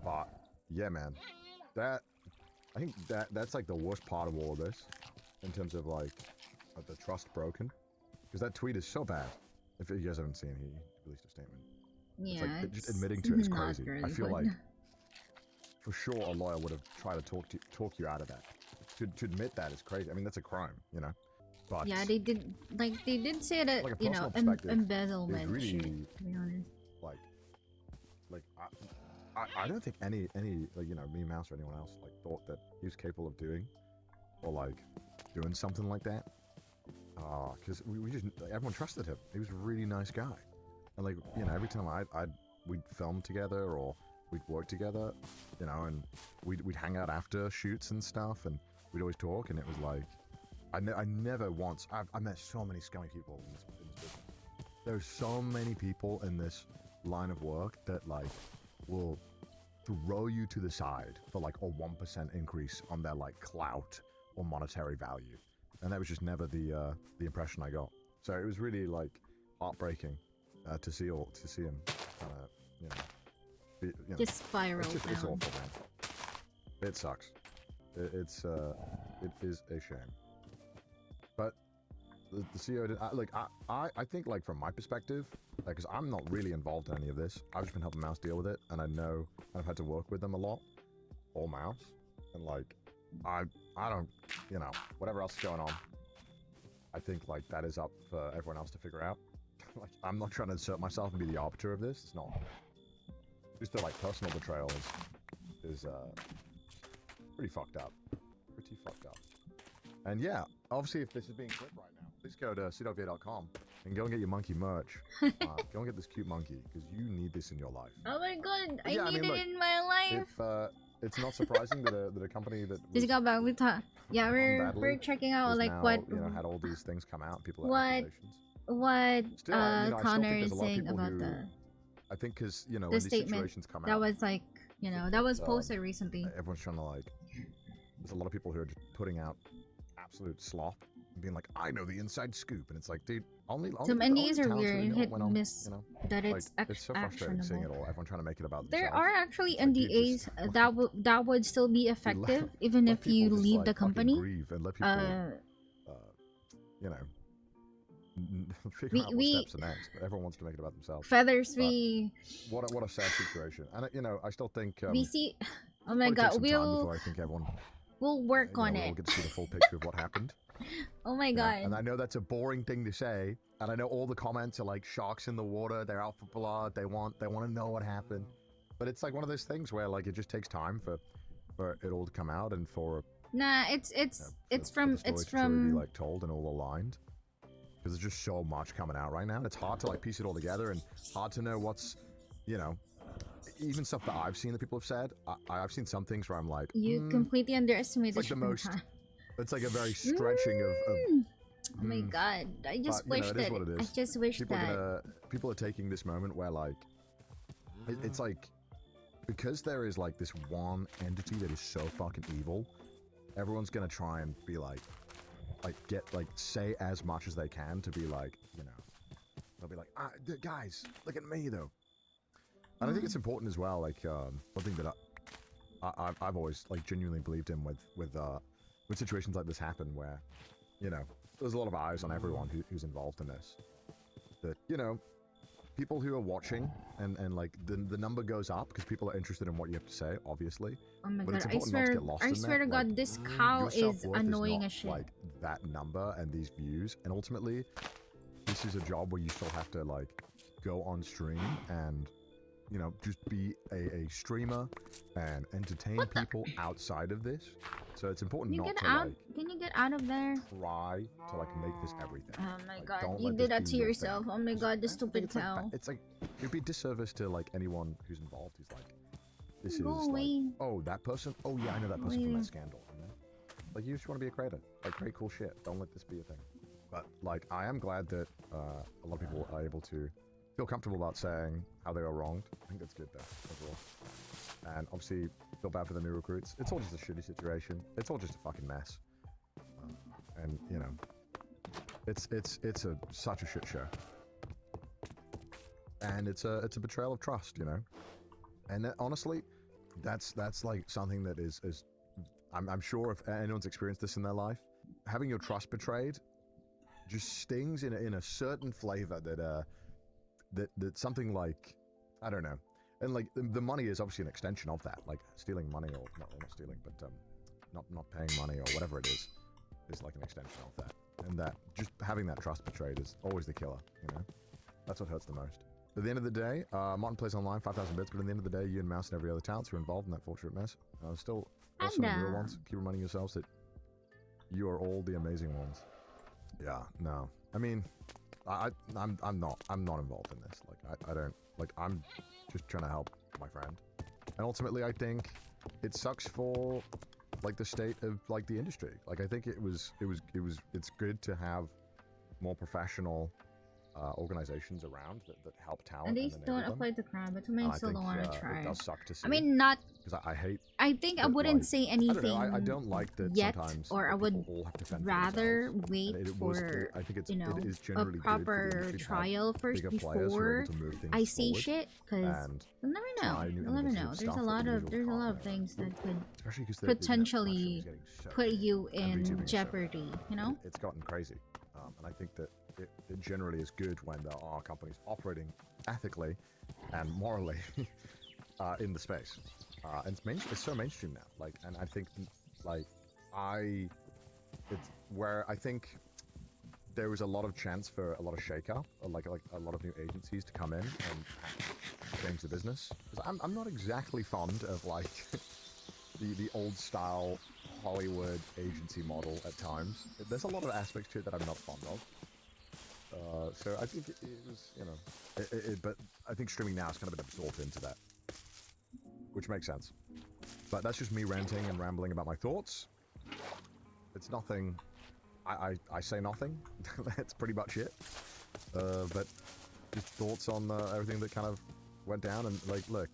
But yeah, man, I think that's like the worst part of all of this in terms of like the trust broken, because that tweet is so bad. If you guys haven't seen it, he released a statement. Yeah, it's like just admitting to it is crazy. I feel like for sure a lawyer would have tried to talk you out of that. To admit that is crazy. I mean, that's a crime, you know. But yeah, they did say that, like you know, embezzlement really, shit, to be honest. Like I don't think any like, you know, me, Mouse, or anyone else like thought that he was capable of doing something like that. Because we just, everyone trusted him. He was a really nice guy, and like, you know, every time we'd film together or we'd work together, you know, and we'd hang out after shoots and stuff, and we'd always talk, and it was like I never once I met so many scummy people in this business. There's so many people in this line of work that like will throw you to the side for like a 1% increase on their like clout or monetary value, and that was just never the impression I got. So it was really like heartbreaking to see him kind of, just spiral it's down. awful, man. It sucks. It is a shame. But the CEO did, I think, like, from my perspective, because I'm not really involved in any of this. I've just been helping Mouse deal with it, and I know I've had to work with them a lot, or Mouse, and like I don't, whatever else is going on, I think like that is up for everyone else to figure out. Like, I'm not trying to insert myself and be the arbiter of this. It's not. Just the like personal betrayal is pretty fucked up. Pretty fucked up. And yeah, obviously, if this is being clipped right now, please go to cdovia.com and go and get your monkey merch. Go and get this cute monkey, because you need this in your life. Oh my god, But yeah, I need look, it in my life. If it's not surprising that a company that Just got back with yeah, we're badly checking out has like now, what had all these things come out. People have what accusations. what Still, I still Connor think is there's a lot of saying people about who, the I think, because when the these statement situations come that out, was like, that was posted recently. everyone's trying to like. There's a lot of people who are just putting out absolute slop and being like, I know the inside scoop, and it's like, dude, only Some only NDAs the are talents weird really and know what hit went on, miss that it's it's so frustrating seeing it all. Everyone trying to make it about There themselves. are actually It's like, dude, NDAs just that would still be effective even let if you people just, leave like, the fucking company. breathe and let people, figure out what steps are next. But everyone wants to make it about themselves. Feathers But we what a sad situation. And I still think we see. Oh my it'll god, take some time before I think everyone we'll work on we'll it. get to see the full picture of what happened. Oh my You know, god. and I know that's a boring thing to say, and I know all the comments are like sharks in the water, they're out for blood, they want to know what happened. But it's like one of those things where like it just takes time for it all to come out, and for Nah, it's from the story to truly be like told and all aligned. Because there's just so much coming out right now, and it's hard to like piece it all together, and hard to know what's, even stuff that I've seen that people have said. I've seen some things where I'm like, you completely underestimated it's like the shipping most. time. It's like a very stretching of Oh my god, I just but, wish it is that what it is. I just wish people that people are taking this moment where like it's like, because there is like this one entity that is so fucking evil, everyone's gonna try and be like get like say as much as they can to be like, they'll be like, guys, look at me though. And I think it's important as well, like one thing that I've always like genuinely believed in with situations like this happen, where there's a lot of eyes on everyone who's involved in this, that people who are watching, and like the number goes up because people are interested in what you have to say, obviously. Oh my But it's god, important not to get lost I in swear that. to god, Like, this cow your is self-worth annoying not, as shit. like that number and these views, and ultimately this is a job where you still have to like go on stream and just be a streamer and entertain people outside of this. So it's important Can you not get to out? like Can you get out of there? try to like make this everything. Oh my Like, god, don't you let did this that be to your yourself. thing. Oh my god, the I think stupid it's like cow. it's like it'd be disservice to like anyone who's involved. Who's like, this Go is away. like, oh, that person. Oh yeah, I know that person from Away. that scandal. Like, you just want to be a creator. Like, create cool shit. Don't let this be a thing. But like, I am glad that a lot of people are able to feel comfortable about saying how they were wronged. I think that's good though, overall. And obviously, feel bad for the new recruits. It's all just a shitty situation. It's all just a fucking mess. And it's such a shit show. And it's a betrayal of trust, And that, honestly, that's like something that is I'm sure if anyone's experienced this in their life, having your trust betrayed just stings in a certain flavor that something like, I don't know. And like the money is obviously an extension of that. Like stealing money, or not stealing, but not paying money or whatever it is like an extension of that. And that just having that trust betrayed is always the killer. That's what hurts the most. At the end of the day, Martin plays online 5,000 bits, but at the end of the day, you and Mouse and every other talents who are involved in that fortunate mess still awesome and real ones. Keep reminding yourselves that you are all the amazing ones. Yeah, no. I mean, I'm not involved in this. Like I don't, like, I'm just trying to help my friend. And ultimately, I think it sucks for like the state of like the industry. Like, I think it's good to have more professional organizations around that help talent And and these enable don't them. apply to crime, but to me, And I I still think don't want to try it it. does suck to see. I mean, not. Because I hate. I think I that, wouldn't like, say I don't know. anything I don't like that yet, sometimes or I people would all have to fend for rather themselves. wait And for I think it's, you know it is a generally good for the proper industry to have trial first bigger players who are able before to move things I say forward shit, because and you'll never know. try new You'll never innovative know. stuff that individuals There's a can't lot of know. things that could Especially because potentially is getting so put big, you and VTubing in is so jeopardy. big. You know. It's gotten crazy, and I think that it generally is good when there are companies operating ethically and morally in the space. And it's so mainstream now. Like, and I think, like, it's where I think there was a lot of chance for a lot of shake-up, like a lot of new agencies to come in and change the business. 'Cause I'm not exactly fond of like the old style Hollywood agency model at times. There's a lot of aspects to it that I'm not fond of. So I think it was, you know, but I think streaming now has kind of been absorbed into that, which makes sense. But that's just me ranting and rambling about my thoughts. It's nothing. I say nothing. That's pretty much it. But just thoughts on everything that kind of went down, and like, look,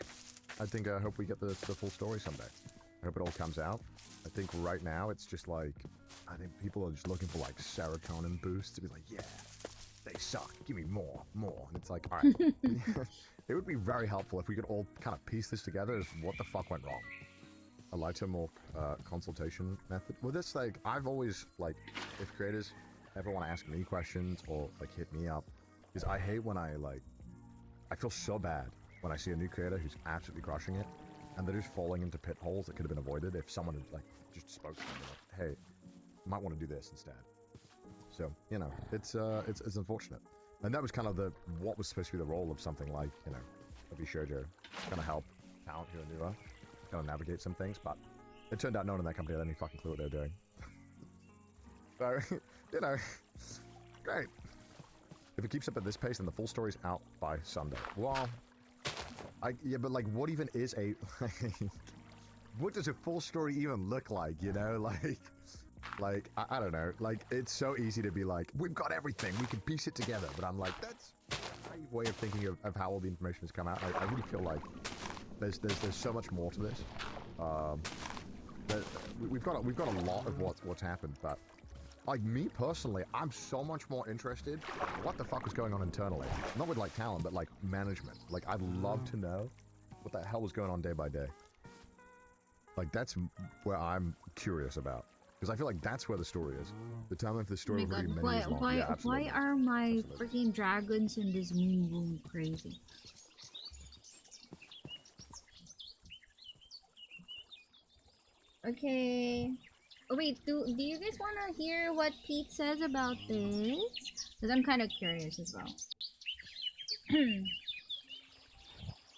I hope we get the full story someday. I hope it all comes out. I think right now it's just like, I think people are just looking for like serotonin boosts to be like, yeah, they suck. Give me more. And it's like, all right. It would be very helpful if we could all kind of piece this together as what the fuck went wrong. A lighter, more consultation method. Well, this, like, I've always, like, if creators ever want to ask me questions or, like, hit me up, because I hate when I feel so bad when I see a new creator who's absolutely crushing it, and they're just falling into pitfalls that could have been avoided if someone had, like, just spoke to them, like, hey, you might want to do this instead. So, you know, it's unfortunate. And that was kind of what was supposed to be the role of something like, you know, a Bishoujo, kind of help talent who are newer, kind of navigate some things, but it turned out no one in that company had any fucking clue what they were doing. So, you know, great. If it keeps up at this pace, then the full story's out by Sunday. Well, yeah, but like, what even is what does a full story even look like, you know? Like, I don't know. Like, it's so easy to be like, we've got everything, we can piece it together. But I'm like, that's a naive way of thinking of how all the information has come out. I really feel like there's so much more to this. We've got a lot of what's happened, but like, me personally, I'm so much more interested what the fuck was going on internally. Not with like talent, but like management. Like, I'd love to know what the hell was going on day by day. Like, that's where I'm curious about. Because I feel like that's where the story is. The time of the story Oh my will be God, many years long. Yeah, why absolutely. are my freaking dragons in this moon room crazy? Okay. Oh wait, do you guys want to hear what Pete says about this? Because I'm kind of curious as well.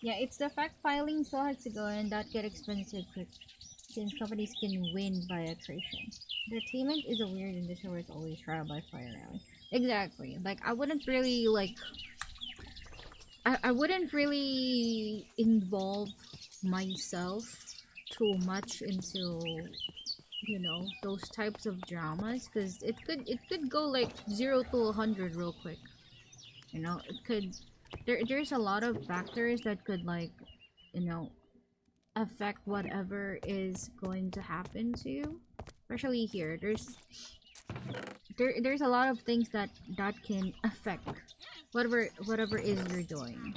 Yeah, it's the fact filing so hard to go and that get expensive quick, since companies can win by attrition. Entertainment is a weird industry where it's always trial by fire round. Exactly. Like, I wouldn't really like. I wouldn't really involve myself too much into, you know, those types of dramas, because it could go like 0 to 100 real quick. You know, it could. There's a lot of factors that could, like, you know, affect whatever is going to happen to you. Especially here, there's a lot of things that can affect whatever is you're doing.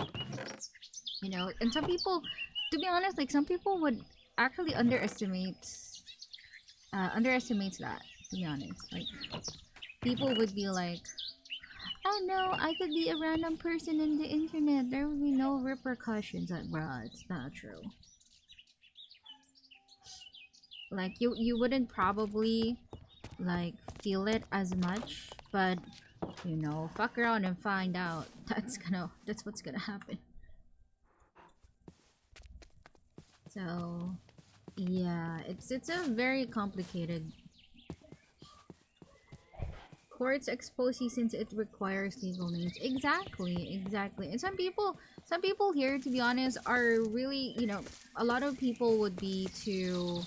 You know, and some people, to be honest, like, some people would actually underestimate that. To be honest, like, people would be like, oh no, I could be a random person in the internet, there will be no repercussions. Like, bruh, it's not true. Like, you wouldn't probably like feel it as much, but you know, fuck around and find out. That's what's gonna happen. So yeah, it's a very complicated. Courts expose you since it requires legal names. Exactly. And some people here, to be honest, are really, you know, a lot of people would be too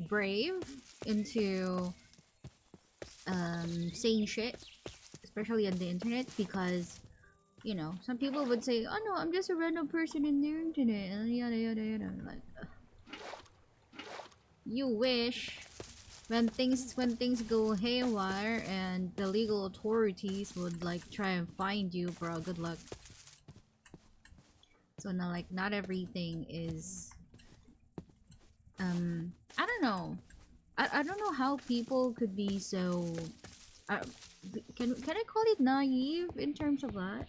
brave into saying shit, especially on the internet, because you know, some people would say, "Oh no, I'm just a random person in the internet," and yada yada yada. Like, you wish. When things go haywire and the legal authorities would like try and find you, bro, good luck. So now, like, not everything is I don't know. I don't know how people could be so uh, can I call it naive in terms of that?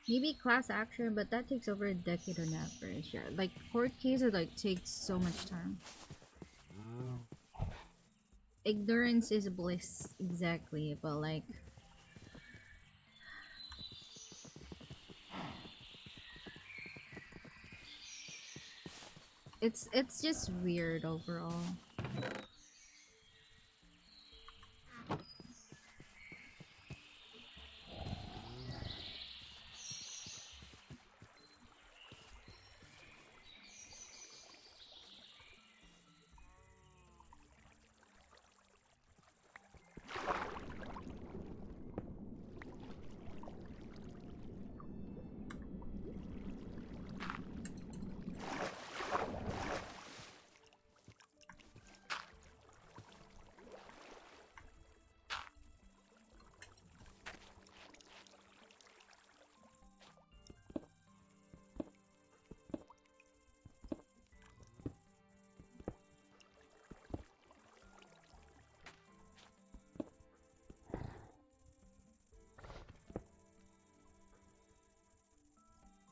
Maybe class action, but that takes over a decade on average. Yeah, like court cases like takes so much time. Ignorance is bliss, exactly. But like, it's just weird overall.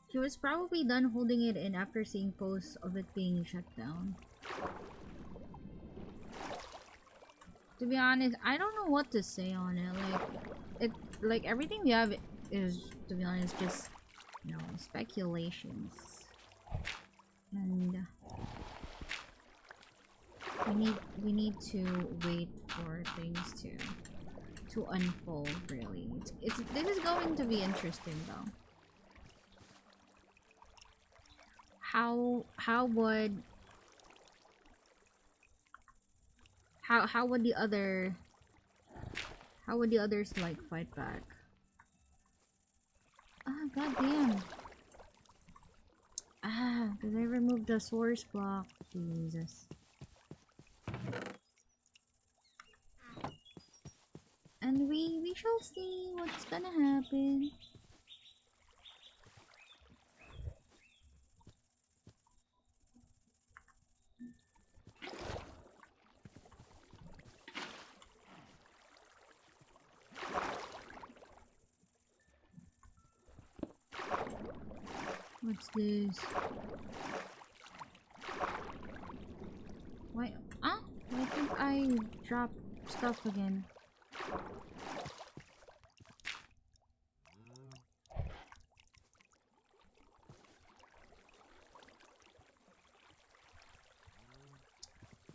He was probably done holding it in after seeing posts of it being shut down. To be honest, I don't know what to say on it. Like everything we have is, to be honest, just, you know, speculations. And we need to wait for things to unfold, really. This is going to be interesting though. How would how would the others like fight back? Ah, goddamn. Ah, because I removed the source block. Jesus. And we shall see what's gonna happen. What's this? Why? Ah? I think I dropped stuff again.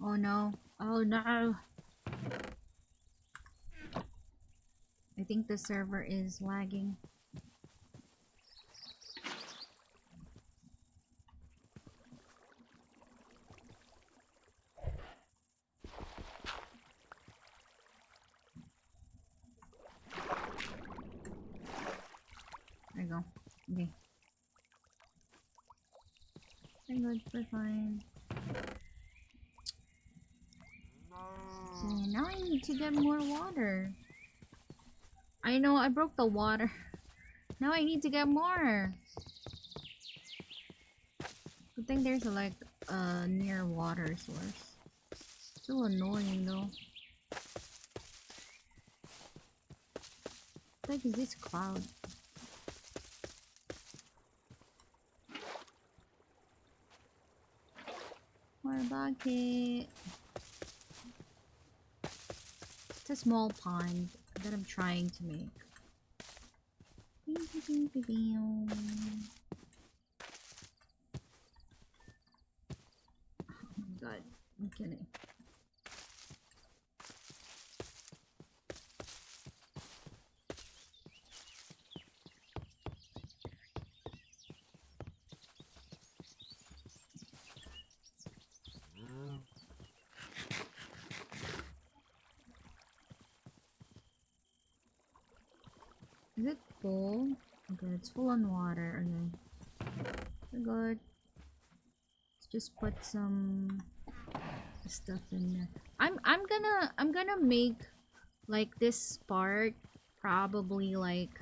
Oh no. Oh no. I think the server is lagging. There you go. Okay. We're good. We're fine. Okay, now I need to get more water. I know I broke the water. Now I need to get more. Good thing there's like a near water source. So annoying though. What the heck is this cloud? More bucket. It's a small pond that I'm trying to make. Oh my god, I'm kidding. Is it full? Okay, it's full on water. Okay. We're good. Let's just put some stuff in there. I'm gonna make like this part probably like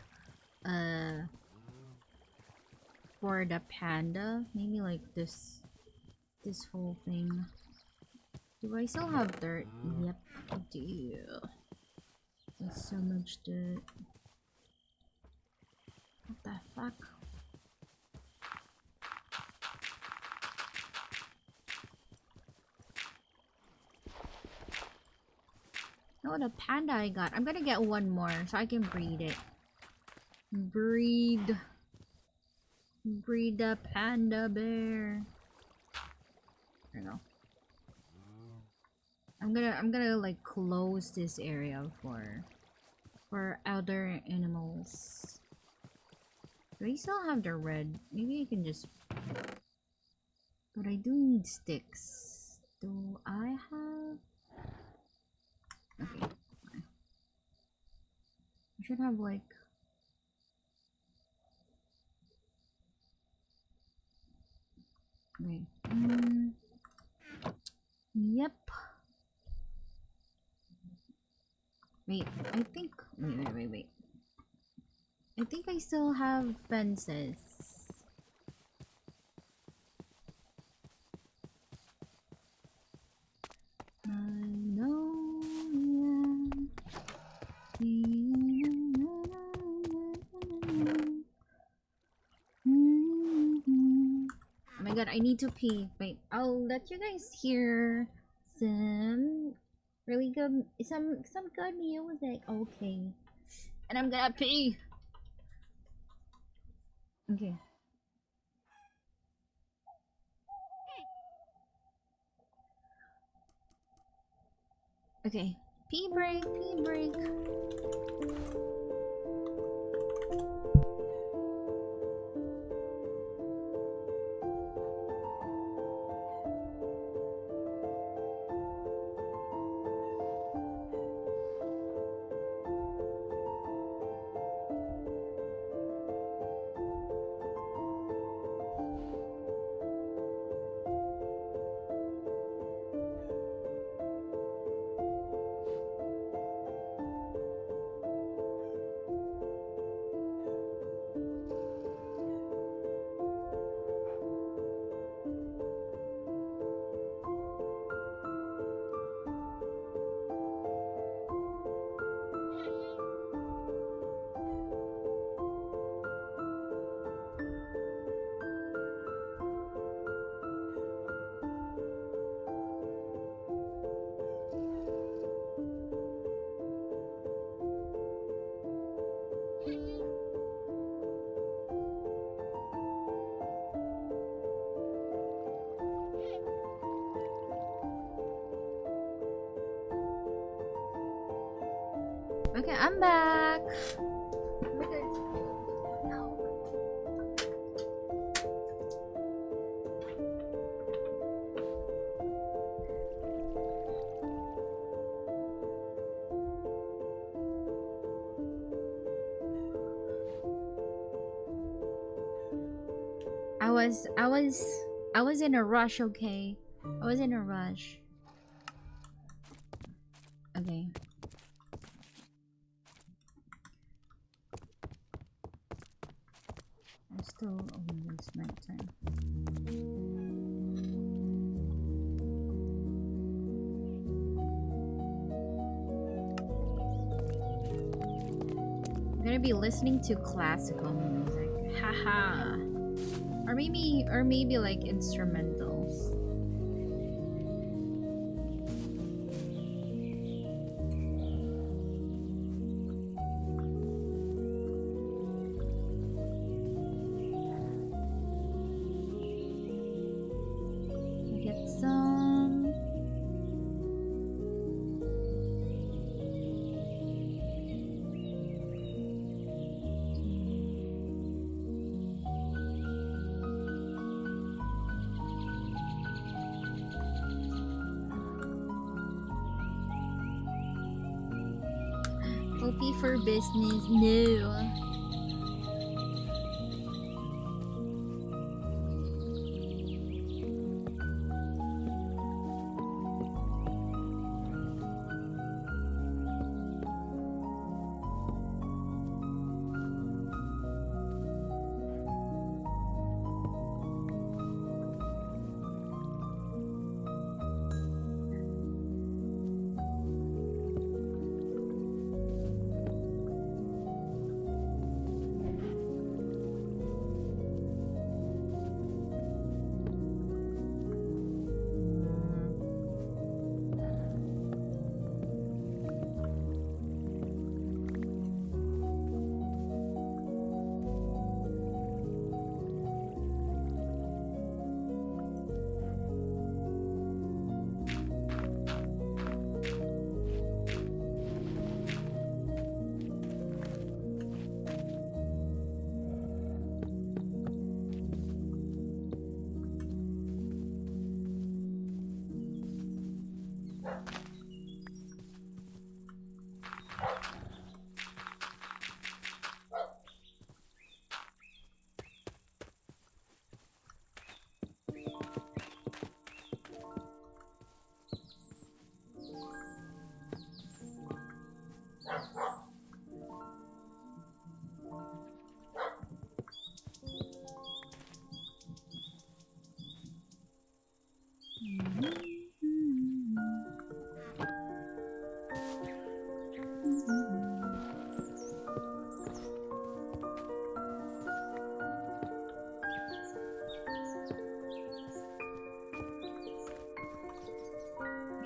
for the panda. Maybe like this whole thing. Do I still have dirt? Yep, I do. That's so much dirt. What the fuck? Oh, the panda I got. I'm gonna get one more so I can breed it. Breed. Breed the panda bear. There you go. I'm gonna like close this area for other animals. Do I still have the red? Maybe I can just. But I do need sticks. Do I have? Okay. Fine. I should have like. Wait. Yep. Wait. I think. Wait. I think I still have fences. I know. Oh my god, I need to pee. Wait, I'll let you guys hear some really good, some good music. Okay, and I'm gonna pee. Okay. Okay. Pee break. Pee break. Okay, I'm back. I was in a rush, okay? I was in a rush. Okay. I'm still it's nighttime. I'm gonna be listening to classical music. Haha. Or maybe like instrumentals. Get some. Faculty for business. No.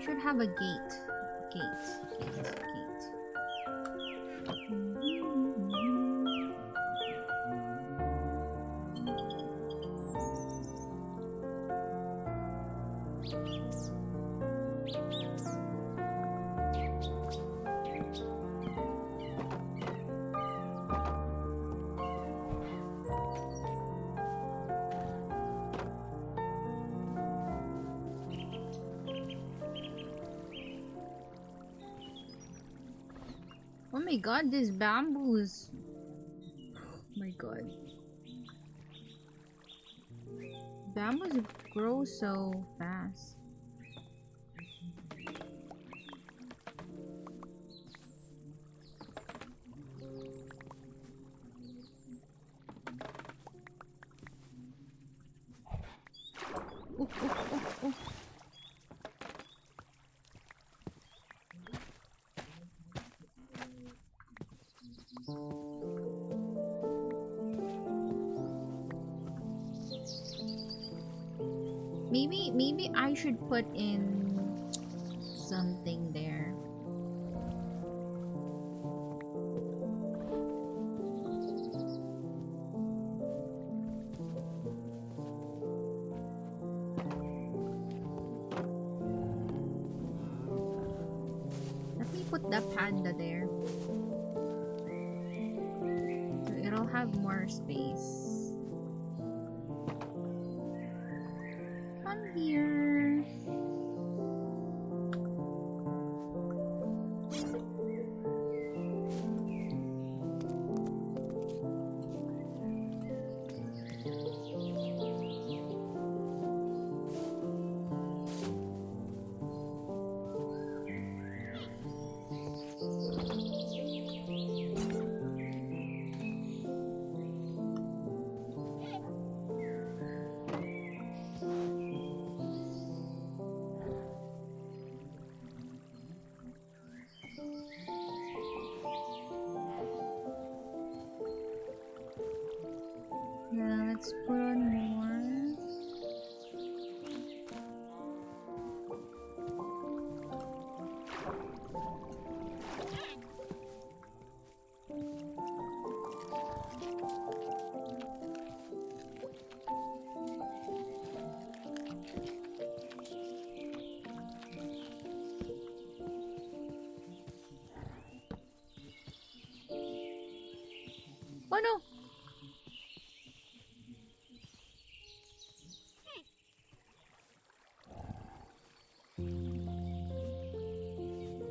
Should have a gate. Gate. Oh my god, these bamboos. Oh my god. Bamboos grow so fast. Oh. Maybe I should put in something there. Let me put the panda there. So it'll have more space. Come here. Yeah, let's put on more. Oh no!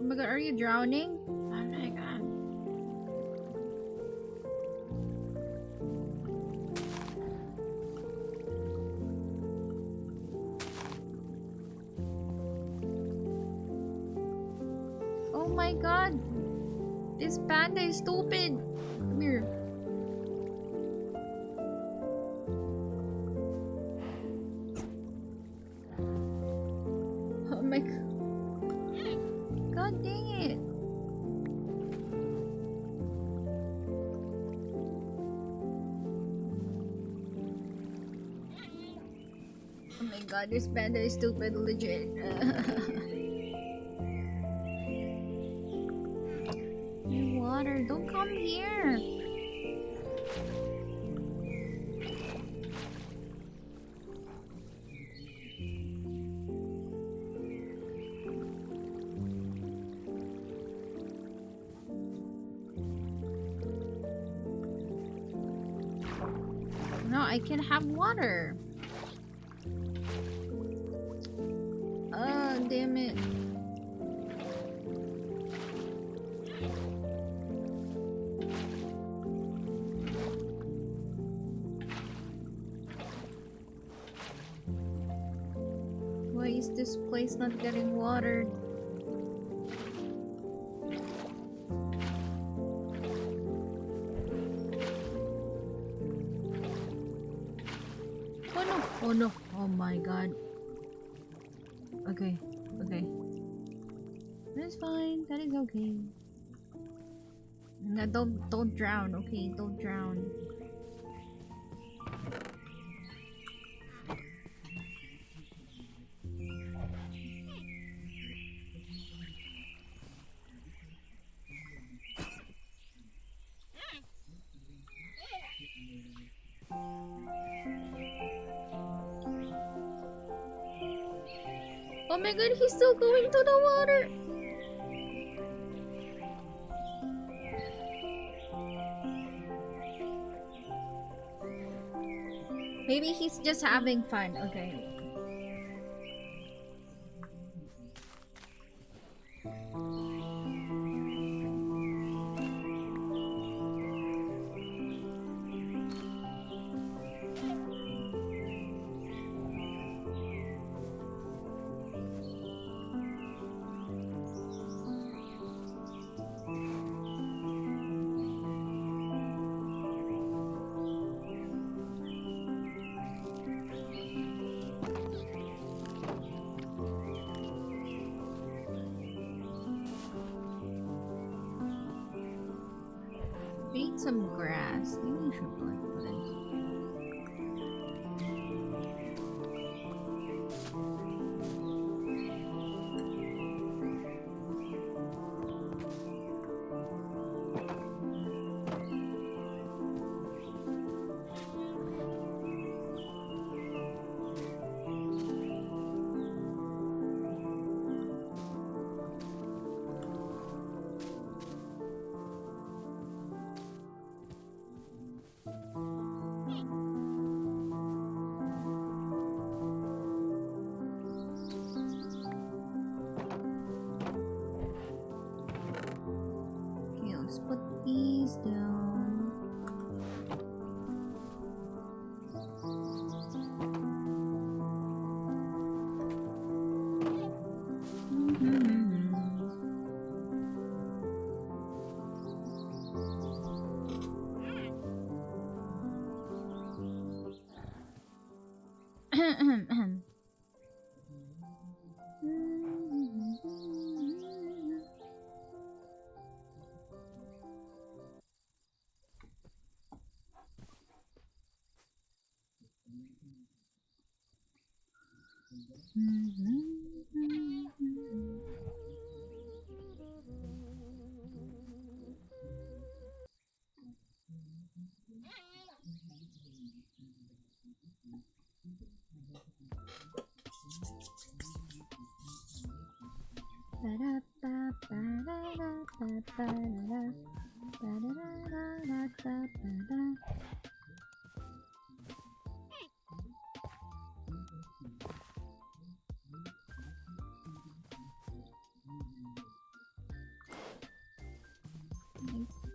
Oh my god, are you drowning? Oh my god. my god! This panda is stupid! Come here. Oh my god. God dang it! Oh my god, this panda is stupid, legit. Water, don't come here. No, I can have water. Oh, damn it. Why is this place not getting watered? Oh no! Oh no! Oh my god. Okay. Okay. That's fine. That is okay. No, don't drown. Okay, don't drown. Oh my god, he's still going to the water. Maybe he's just having fun. Okay. Need some grass. Maybe you should put it. Okay, let's put these down.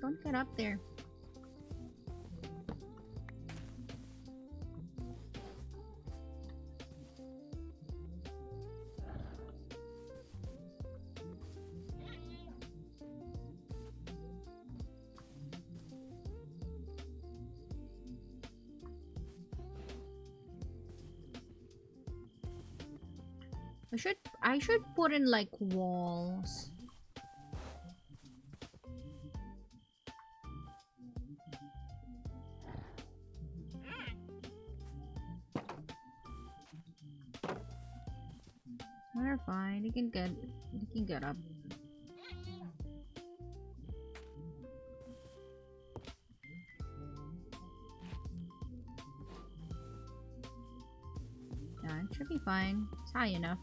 Don't get up there. I should put in like walls. They're fine. They can get up. Yeah, it should be fine. It's high enough.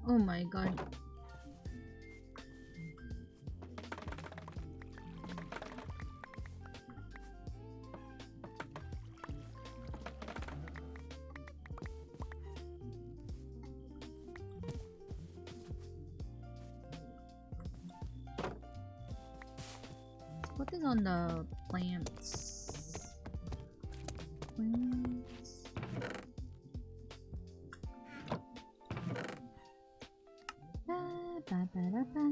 Oh my god. What is on the plants? Plants. Ba, ba, ba, da, ba.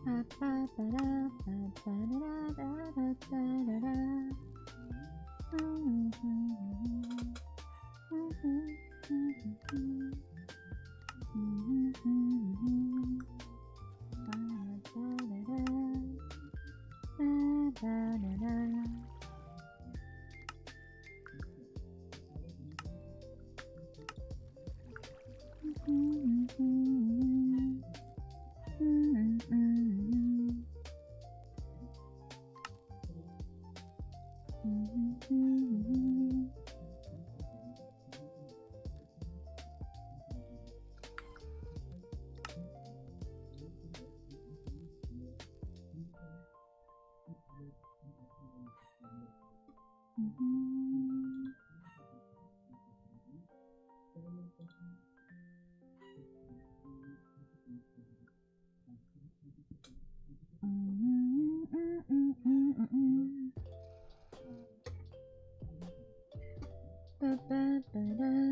Ba, ba, ba, da, ba, ba, da, da, da, da, da. Ba, ba, ba, da.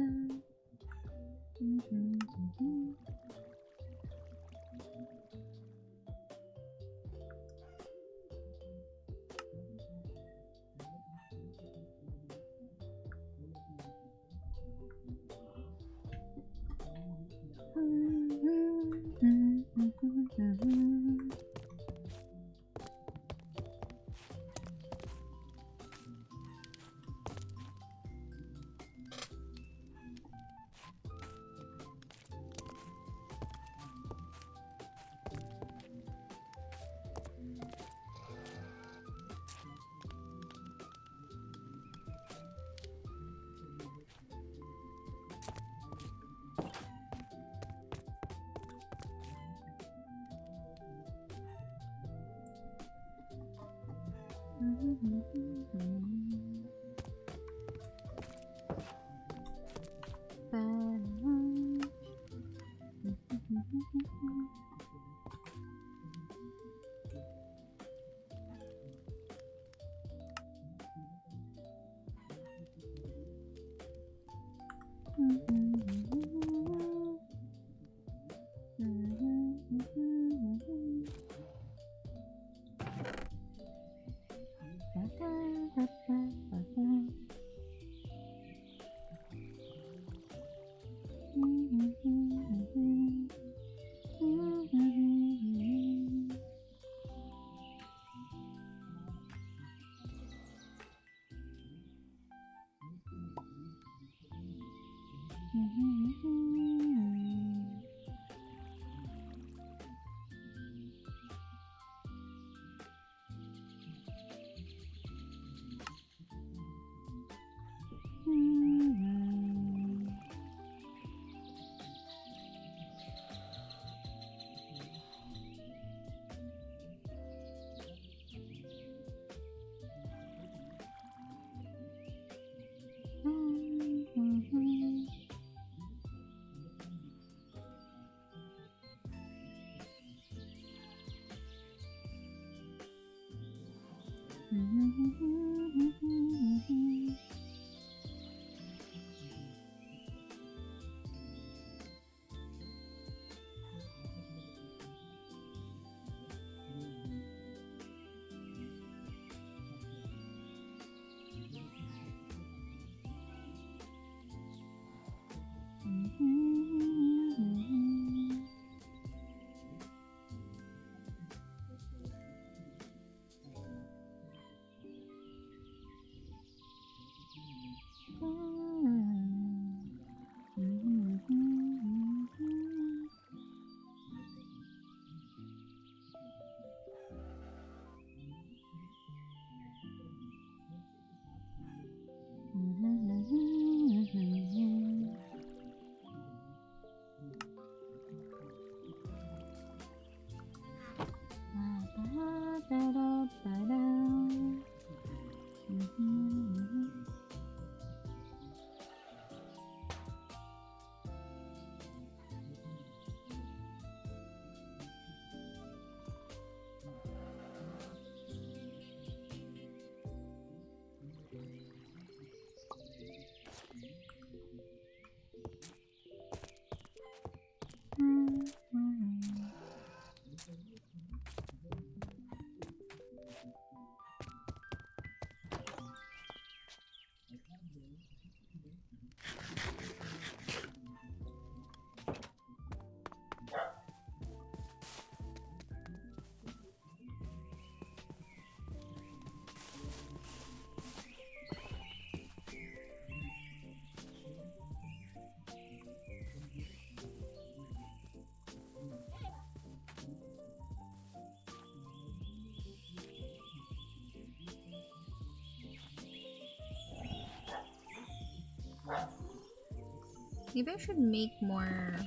Maybe I should make more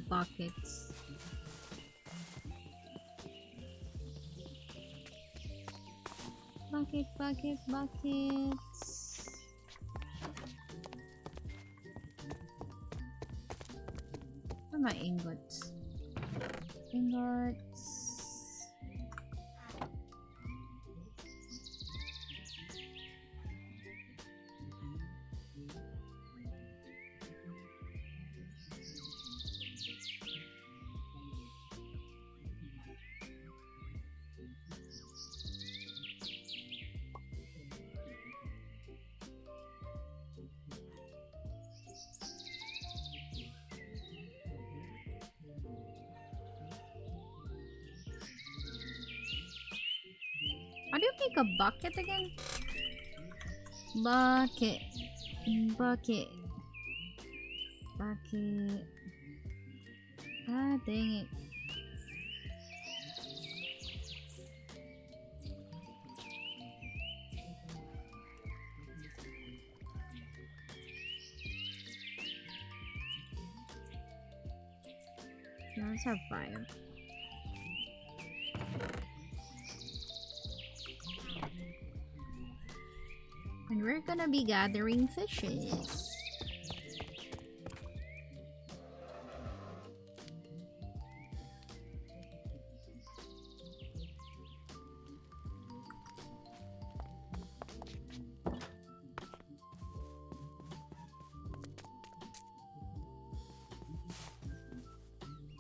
buckets. Buckets. Where are my ingots? How do you make a bucket again? Bucket. Ah, dang it. Now let's have 5. And we're gonna be gathering fishes.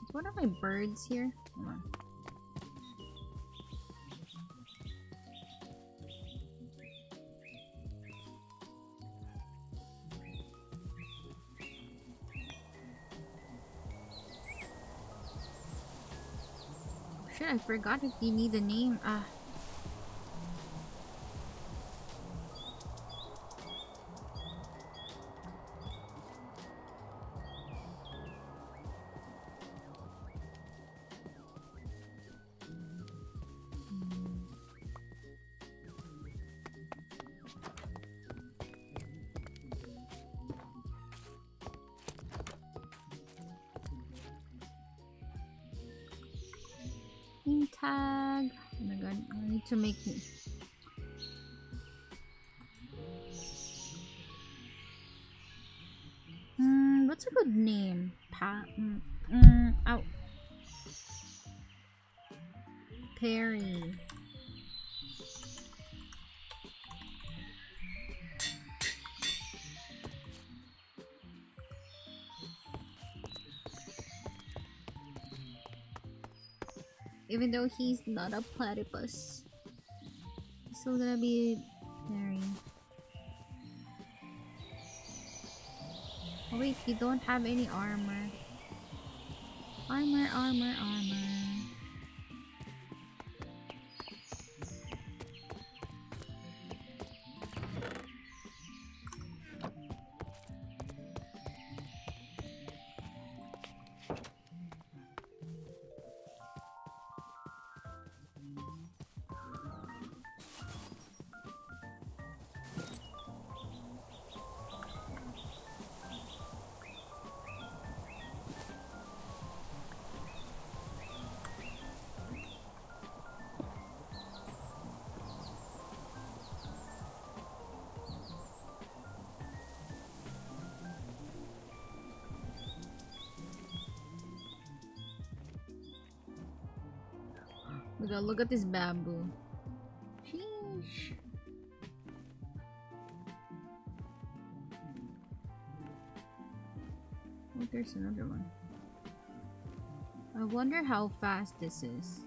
Is one of my birds here? Hold on. Shit, I forgot if you need a name. Name tag. Oh my god, I need to make it. What's a good name? Oh. Perry. Even though he's not a platypus. He's still gonna be very... Oh wait, you don't have any armor. Armor, armor, armor. Look at this bamboo. Sheesh. Oh, there's another one. I wonder how fast this is.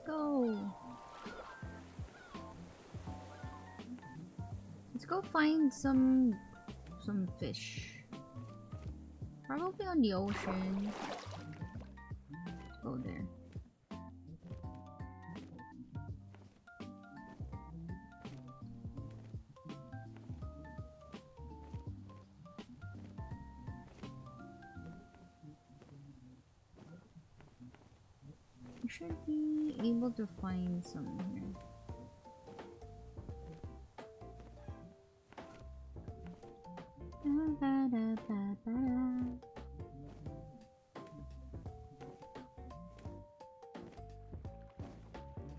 Go. Let's go find some fish. Probably on the ocean. Let's go there. We should be able to find some here.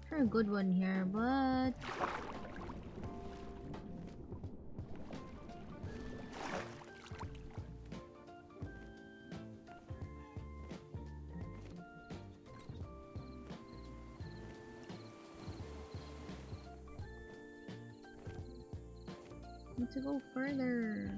Sure, a good one here, but need to go further.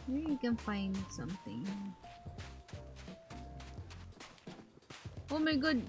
Maybe you can find something. Oh my god!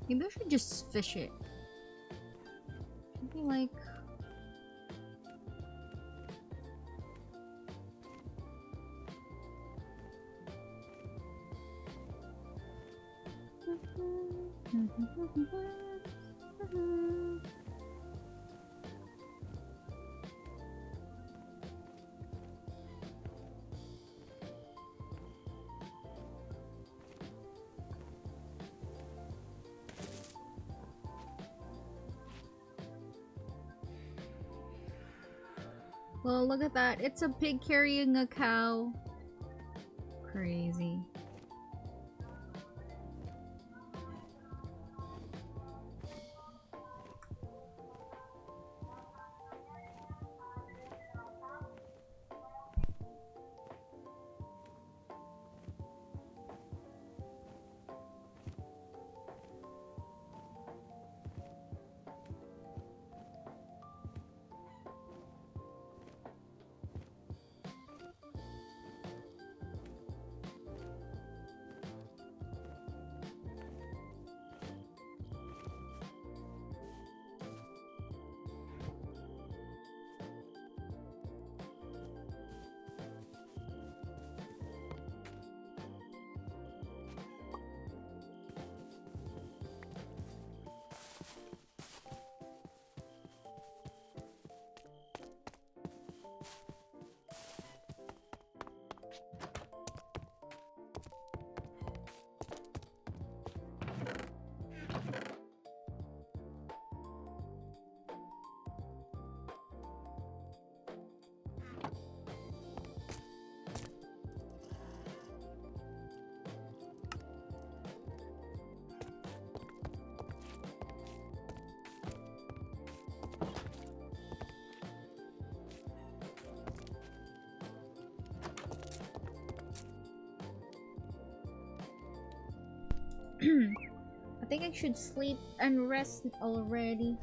Maybe I should just fish it. Maybe like... Well, look at that. It's a pig carrying a cow. Crazy. I think I should sleep and rest already.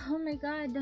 Oh my god.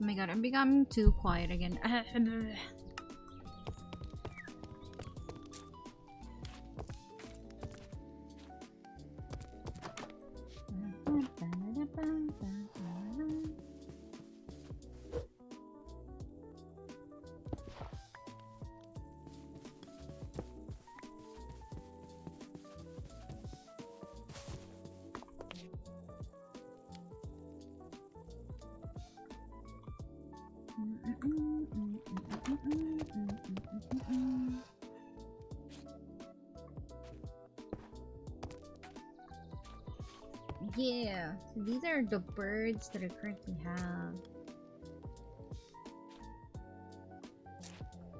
Oh my god, I'm becoming too quiet again. Yeah, so these are the birds that I currently have.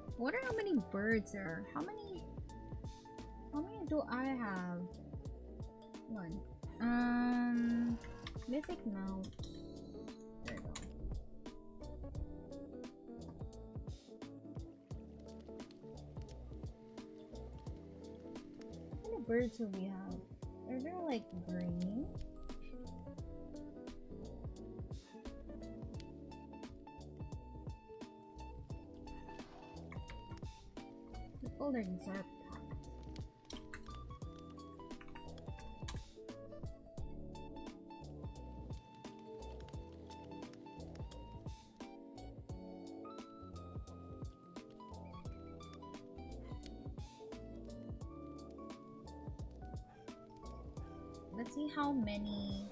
I wonder how many birds there are. How many do I have? One. Mythic mount. There we go. How many birds do we have? Are they like green? Oh, they're zarp. Let's see how many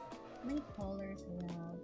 colors we have.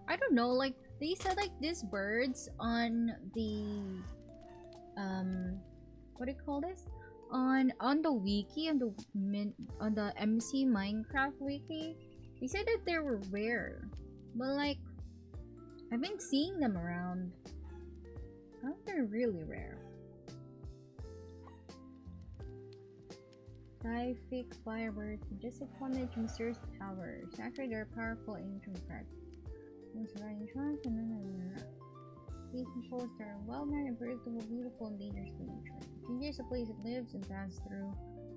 I don't know, like they said like these birds on the what do you call this? On the wiki, on the MC Minecraft wiki, they said that they were rare. But like I've been seeing them around. I don't think they're really rare. Sky-fix firebirds, majestic plumage, mysterious powers. Actually, they're powerful ancient threats. These controls are well-known, unpredictable, beautiful, and dangerous to nature. It changes the place it lives and passes through.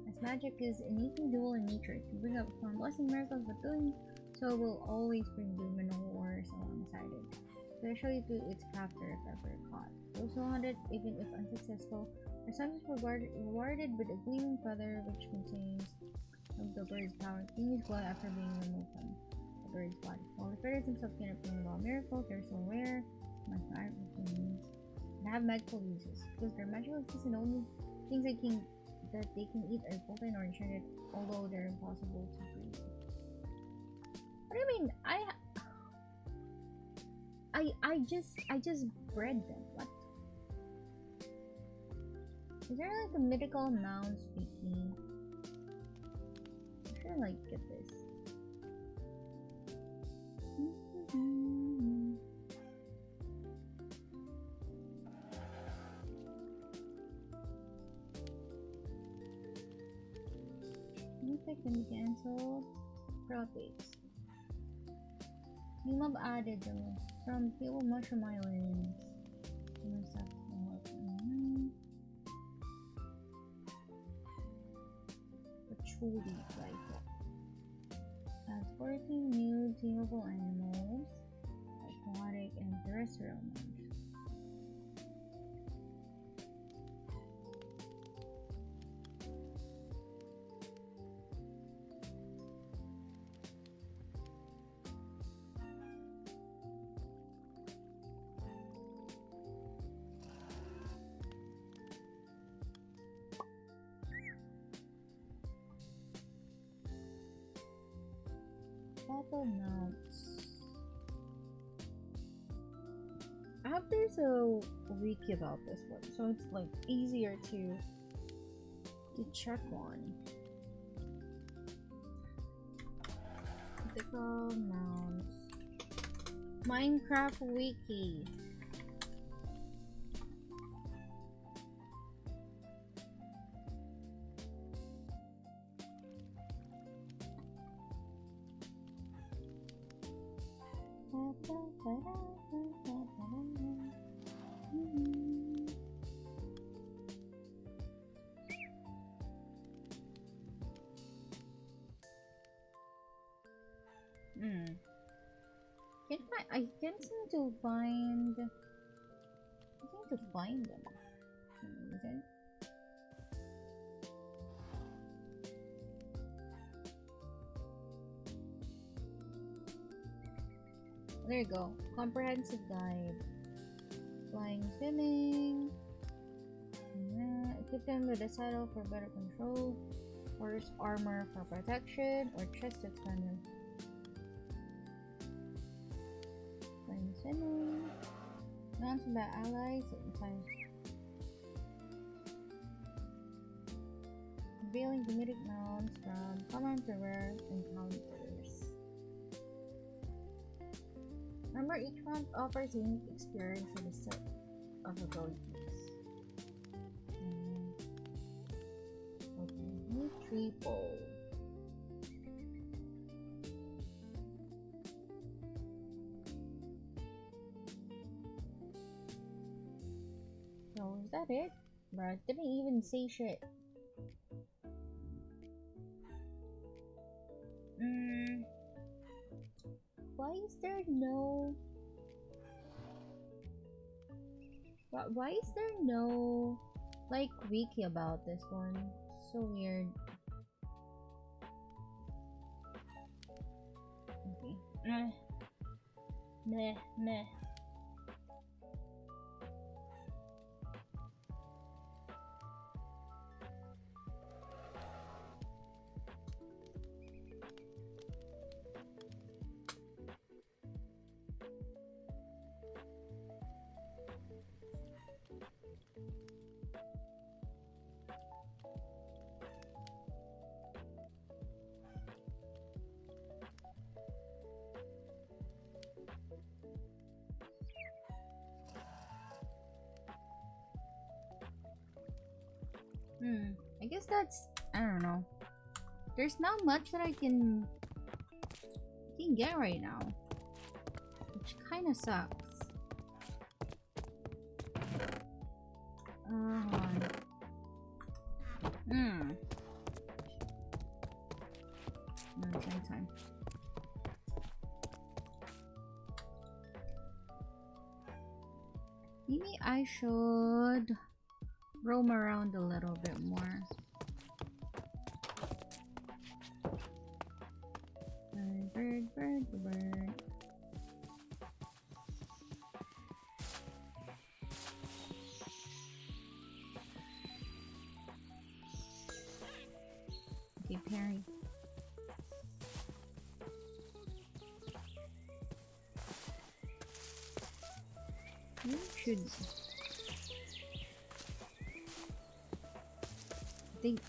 As magic is innately dual in nature, it can bring up fun blessing miracles, but doing so will always bring doom and horrors alongside it, especially to its captor if ever caught. Those who hunt it, even if unsuccessful, are sometimes rewarded with a gleaming feather which contains of the bird's power. Genius glow after being removed from the bird's body. While the feathers themselves cannot bring about miracles, they're so rare and have magical uses. Because their magical existence and only things that they can eat are golden or enchanted, although they're impossible to breed. What do you mean? I just bred them. What? Is there like a mythical noun speaking? I'm trying to like get this. Mythic can be cancelled. Profits. New mob added though from Fuel Mushroom Islands. Patchouli rifle. Has 14 new teamable animals, aquatic and terrestrial ones. Battle mounts. I hope there's a wiki about this one, so it's like easier to to check one. Typical nouns. Minecraft wiki. I can't seem to find. I seem to find them for some reason. There you go. Comprehensive guide. Flying, swimming. Equip them with a saddle for better control. Horse armor for protection. Or chest to expand. Flying, swimming. Mounts by allies. Revealing comedic mounts from common to rare encounters. Remember, each mount offers a unique experience with a set of abilities. Okay, new tree pole. So, is that it? Bruh, didn't even say shit. Why is there no... Why is there no, like, wiki about this one? So weird. Okay. Meh, meh. I guess that's, I don't know. There's not much that I can get right now, which kind of sucks. Hold on. No, it's nighttime. Maybe I should roam around a little bit more. Bird, bird, bird, bird. Okay, Perry. You should.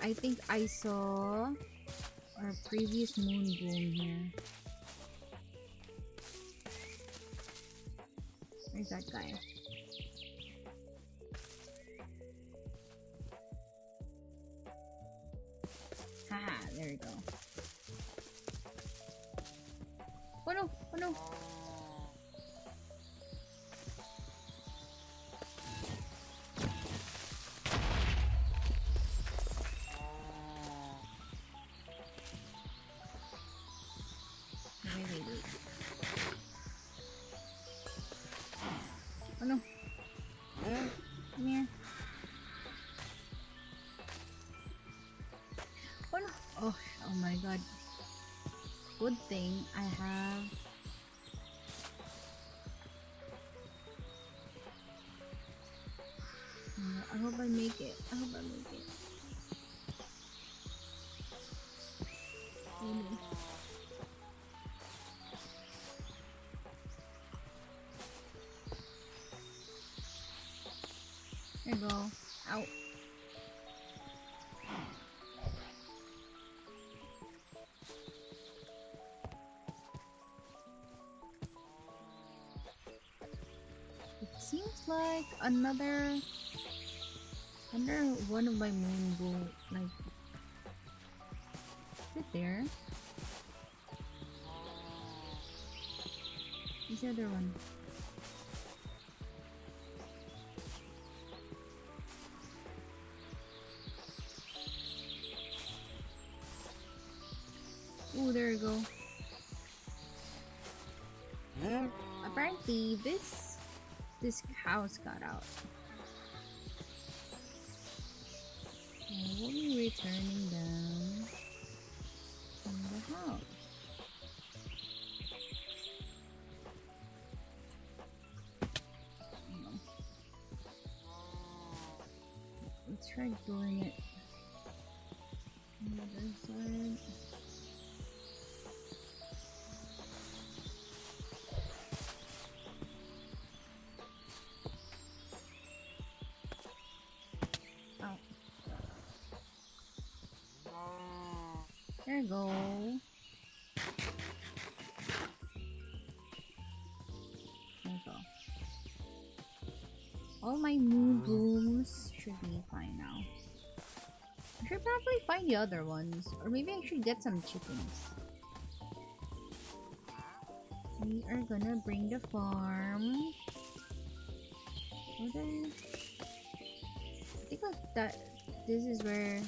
I think I saw our previous moon boom here. Where's that guy? Haha, there we go. Oh no, oh no. Wait. Oh no. Come here. Oh no. Oh my god. Good thing I have. I hope I make it. I hope I make it. Oh no. There you go. Ow. like another one of my moon will like sit there. Where's the other one? Oh, there you go. Apparently, this house got out. So we'll be returning them to the house. Let's try doing it on the other side. There you go. There you go. All my moon blooms should be fine now. I should probably find the other ones. Or maybe I should get some chickens. We are gonna bring the farm. Over. I think that this is where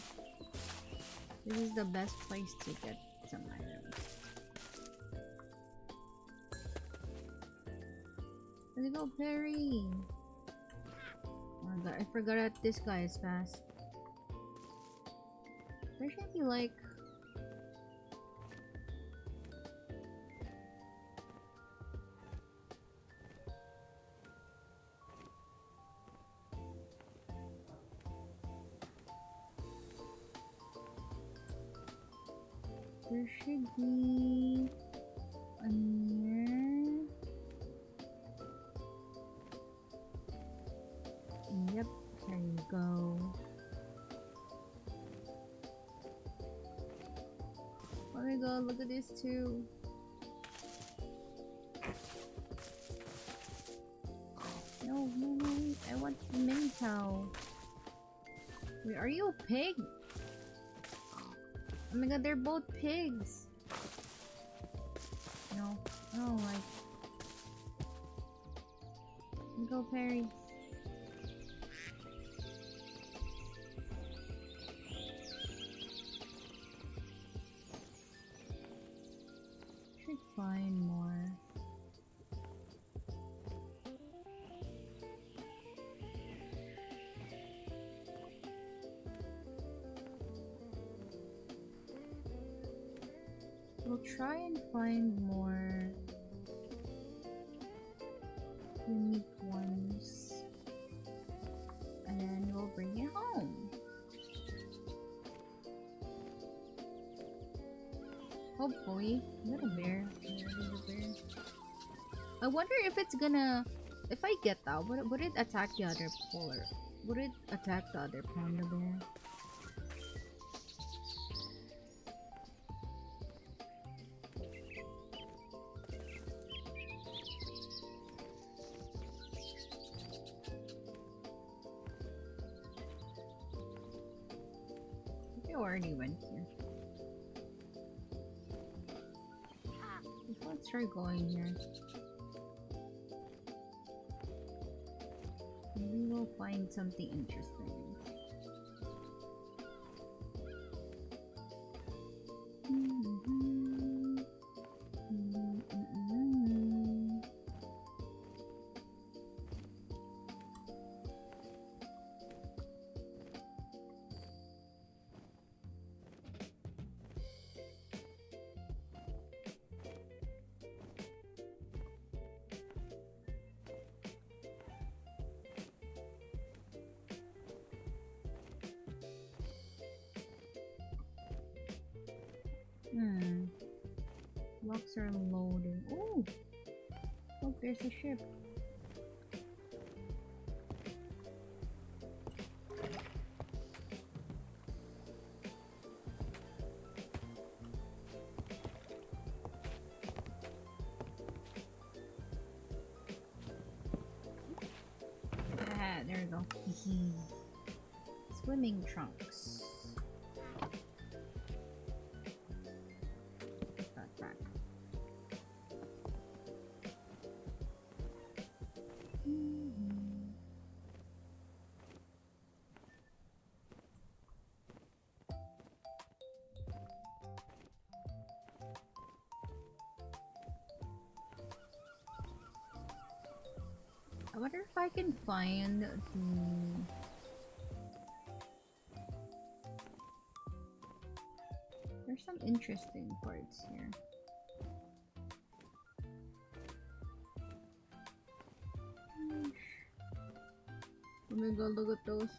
this is the best place to get some items. Let's go, Perry! Oh my god, I forgot that this guy is fast. There should be like... There should be a mirror. Yep, there you go. Oh my god, look at this too. No, no, no, wait, I want the mini cow. Wait, are you a pig? Oh my god, they're both pigs. No, I don't like. Go, Perry. Should find more. We'll try and find more unique ones, and then we'll bring it home. Hopefully. Is that a bear? Yeah, it is a bear. I wonder if it's gonna... If I get that, would it attack the other polar? Would it attack the other panda bear? Already went here. Let's try going here. Maybe we'll find something interesting. Blocks are loading. Oh! Look, there's a ship. Swimming trunks. Backpack. I wonder if I can find the... There's some interesting parts here. Let me go look at those.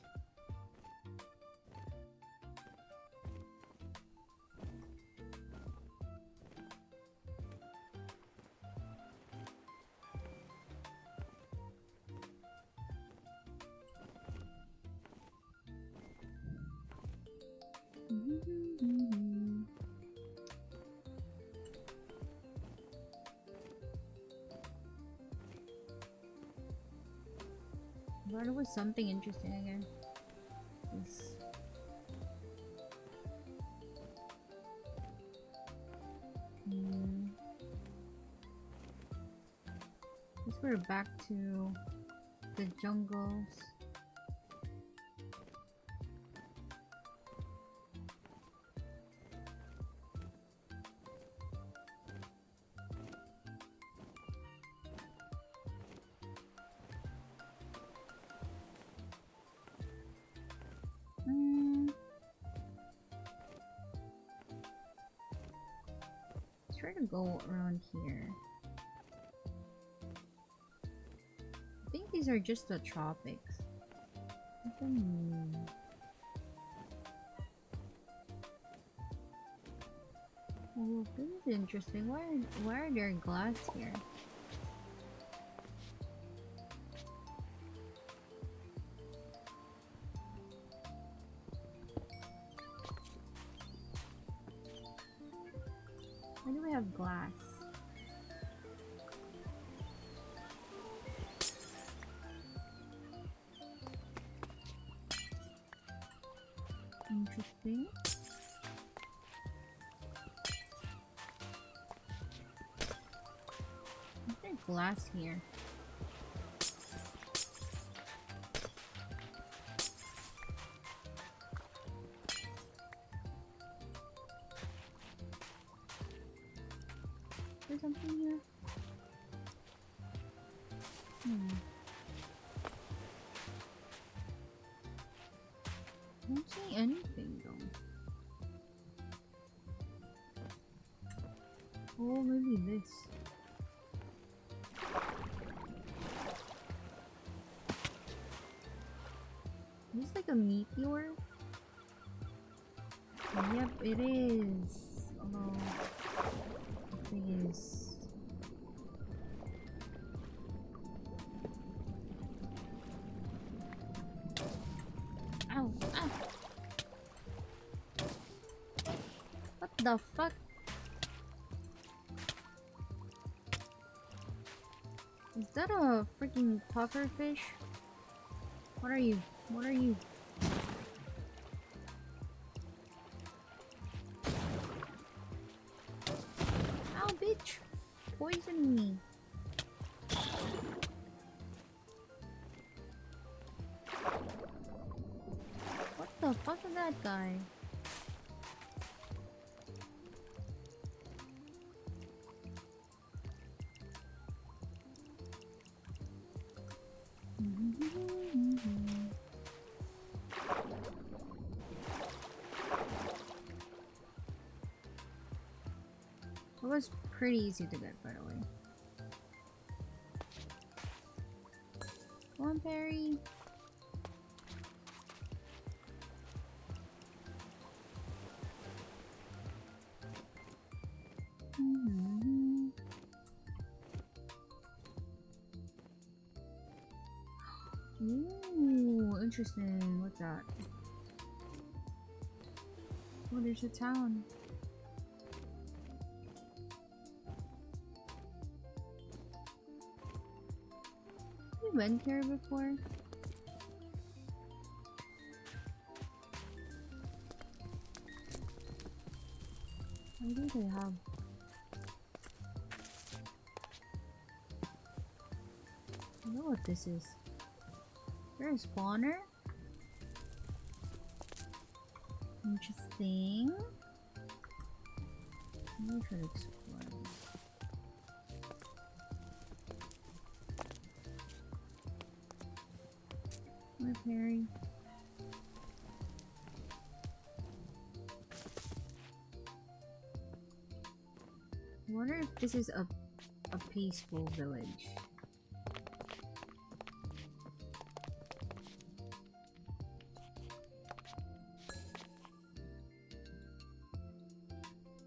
I thought it was something interesting again. This. Guess we're back to the jungles. Let's try to go around here. I think these are just the tropics. Oh, this is interesting. Why are there glass here? Why do we have glass? Interesting. Is there glass here? Is there something here? I don't see anything though. Oh, maybe this. Is this like a meteor? Yep, it is. Oh, it is. Ow! Ow! What the fuck? Is that a freaking puffer fish? What are you? What are you? Ow, bitch! Poison me. What the fuck is that guy? It was pretty easy to get, by the way. Come on, Perry. Ooh, interesting. What's that? Oh, there's a town. We went here before. I think I have. I know what this is. Is there a spawner? Interesting. Maybe I should explore. Hi, Perry. I wonder if this is a peaceful village.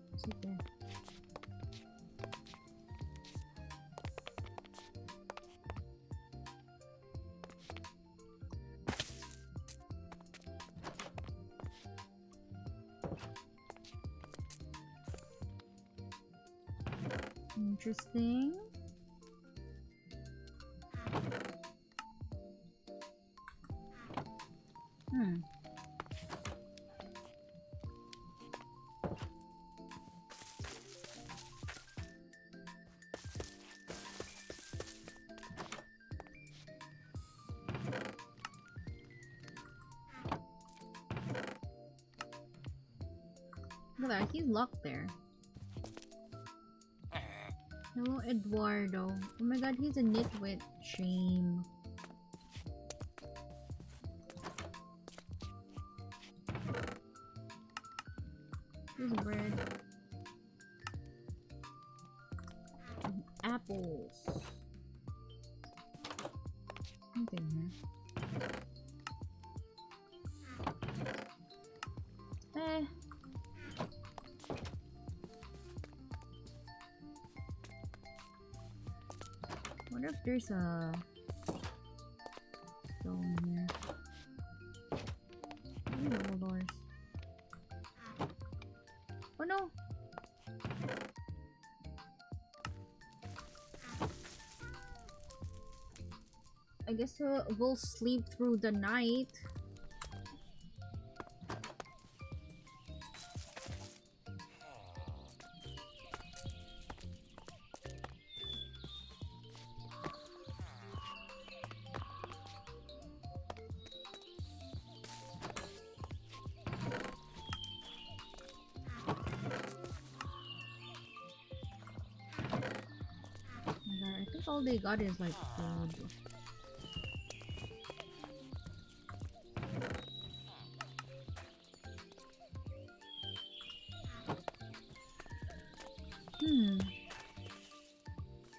What's it there? Interesting. Look at that, he's locked there. Hello, Eduardo. Oh my god, he's a nitwit. Shame. Here's bread. And apples. Something here. Wonder if there's a stone here. Double doors. Oh no! I guess we'll sleep through the night. I think all they got is like food.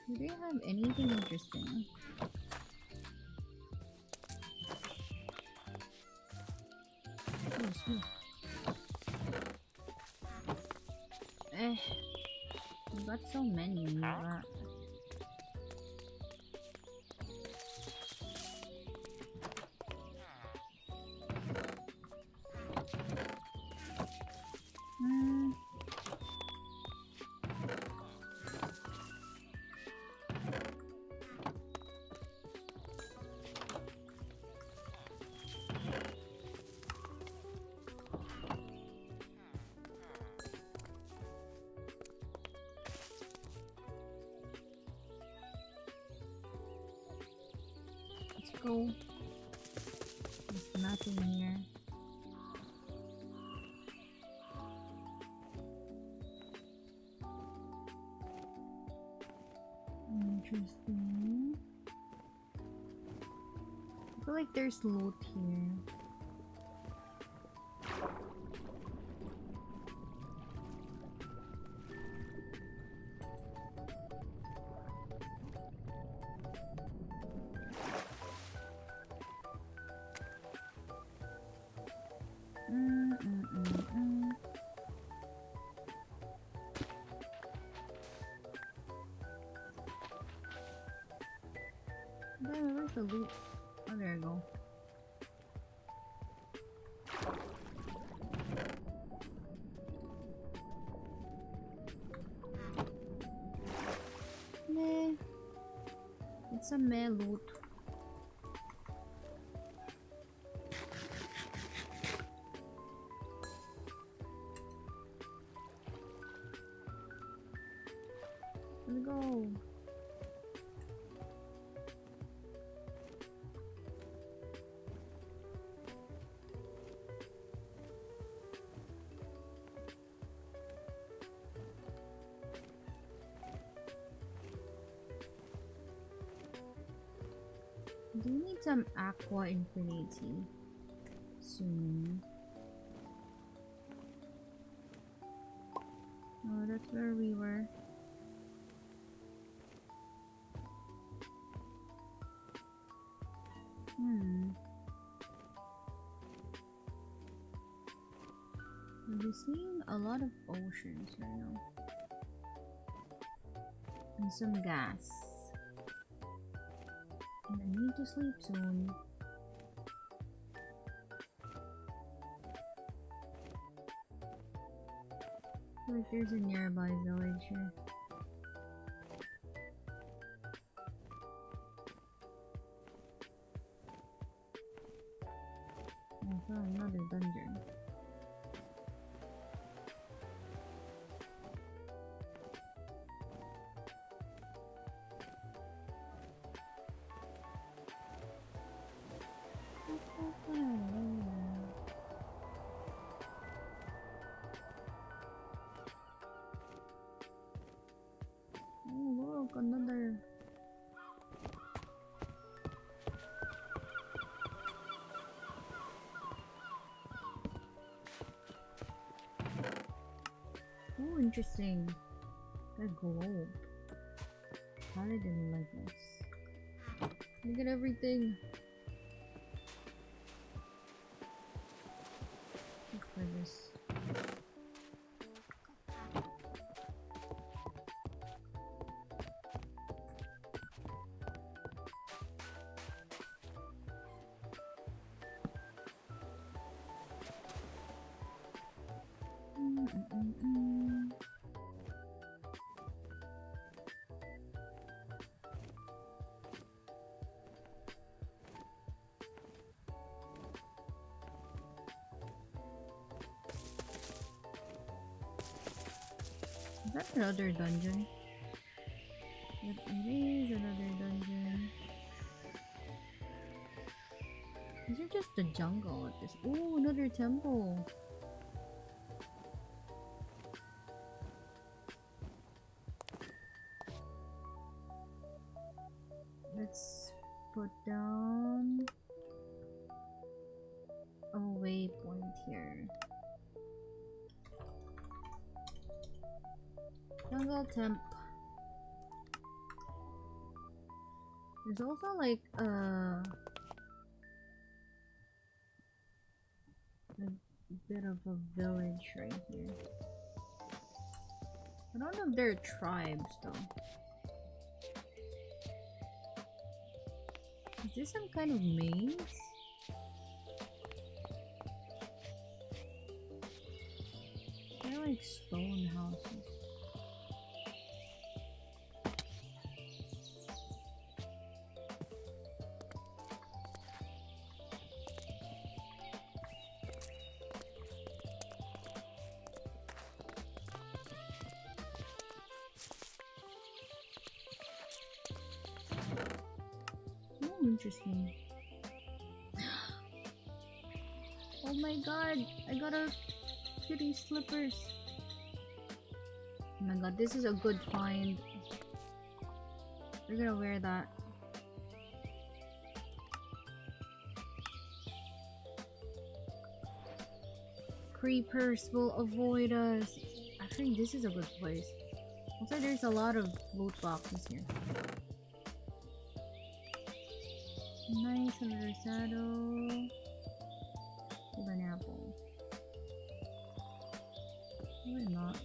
Do they have anything interesting? Oh, smooth. We got so many in that. Let's go. There's nothing here. Interesting. I feel like there's loot here. Where's the loot? Oh, there you go. Meh. It's a meh loot. Let's go. Do you need some aqua infinity soon? Oh, that's where we were. We're seeing a lot of oceans right now. And some gas. And I need to sleep soon. I feel like there's a nearby village here. I found another dungeon. Oh look, another. Oh, interesting. A globe. How did it like this? Look at everything. Look for this. Is that another dungeon? Yep, it is another dungeon. These are just the jungle at this. Oh, another temple. Let's put down a waypoint here. Jungle temp. There's also like a bit of a village right here. I don't know if they're tribes though. Is this some kind of maze? They're like stone houses. Oh, interesting. Oh my god, I got a kitty slippers. Oh my god, this is a good find. We're gonna wear that. Creepers will avoid us. I think this is a good place. Also, there's a lot of loot boxes here. Nice, another saddle. With an apple. Or not.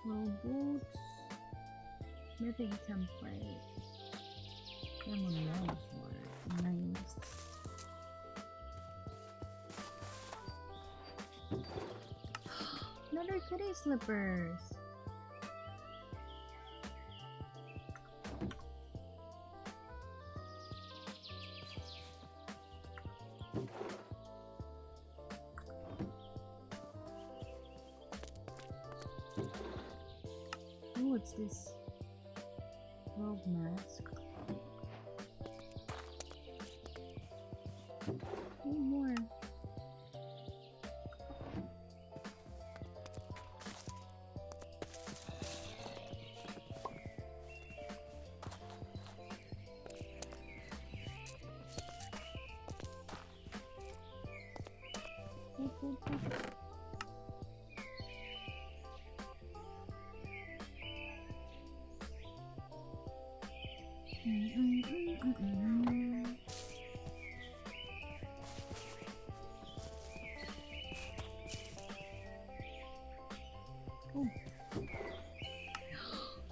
Roll boots. Mythic template. Lemon water. Nice. Another kitty slippers. what's this? 12 mask. Oh, more.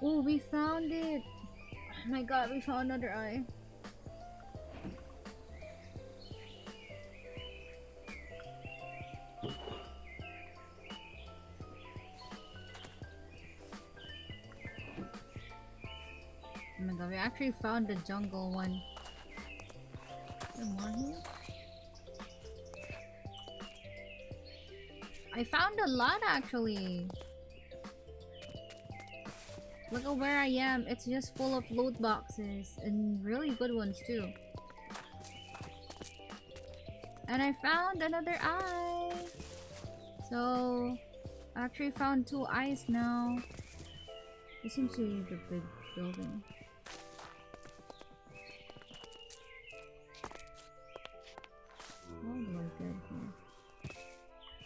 Oh, we found it! Oh my god, we found another eye. Oh my god, we actually found the jungle one. Is there more here? I found a lot actually. Look at where I am. It's just full of loot boxes and really good ones too. And I found another eye. So I actually found 2 eyes now. This seems to be the big building. What do I get here?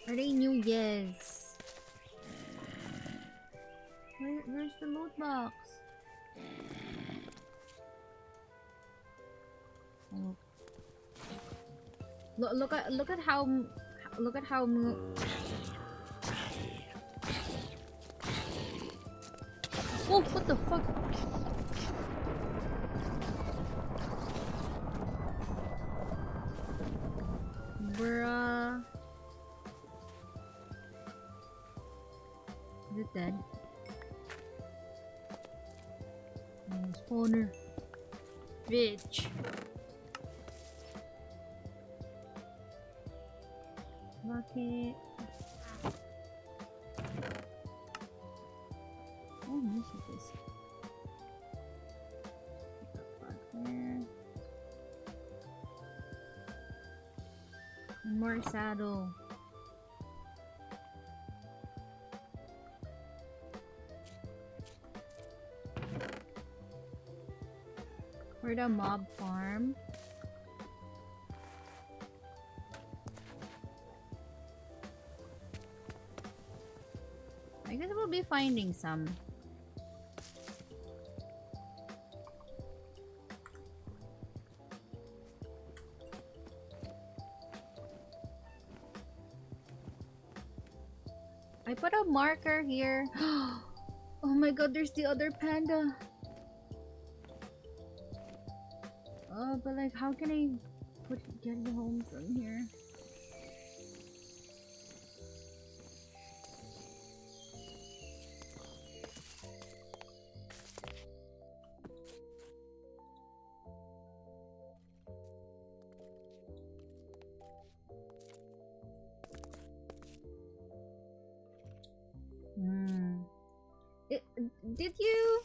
Are they new? Yes. Where's the loot box? Oh. Look at how oh, what the fuck? Bruh. Is it dead? Oh, spawner. Bitch. Rocket. Oh, messages. There. And more saddle. We're the mob farm. I guess we'll be finding some. I put a marker here. Oh my god, there's the other panda. Oh, but like, how can I get it home from here? Did you?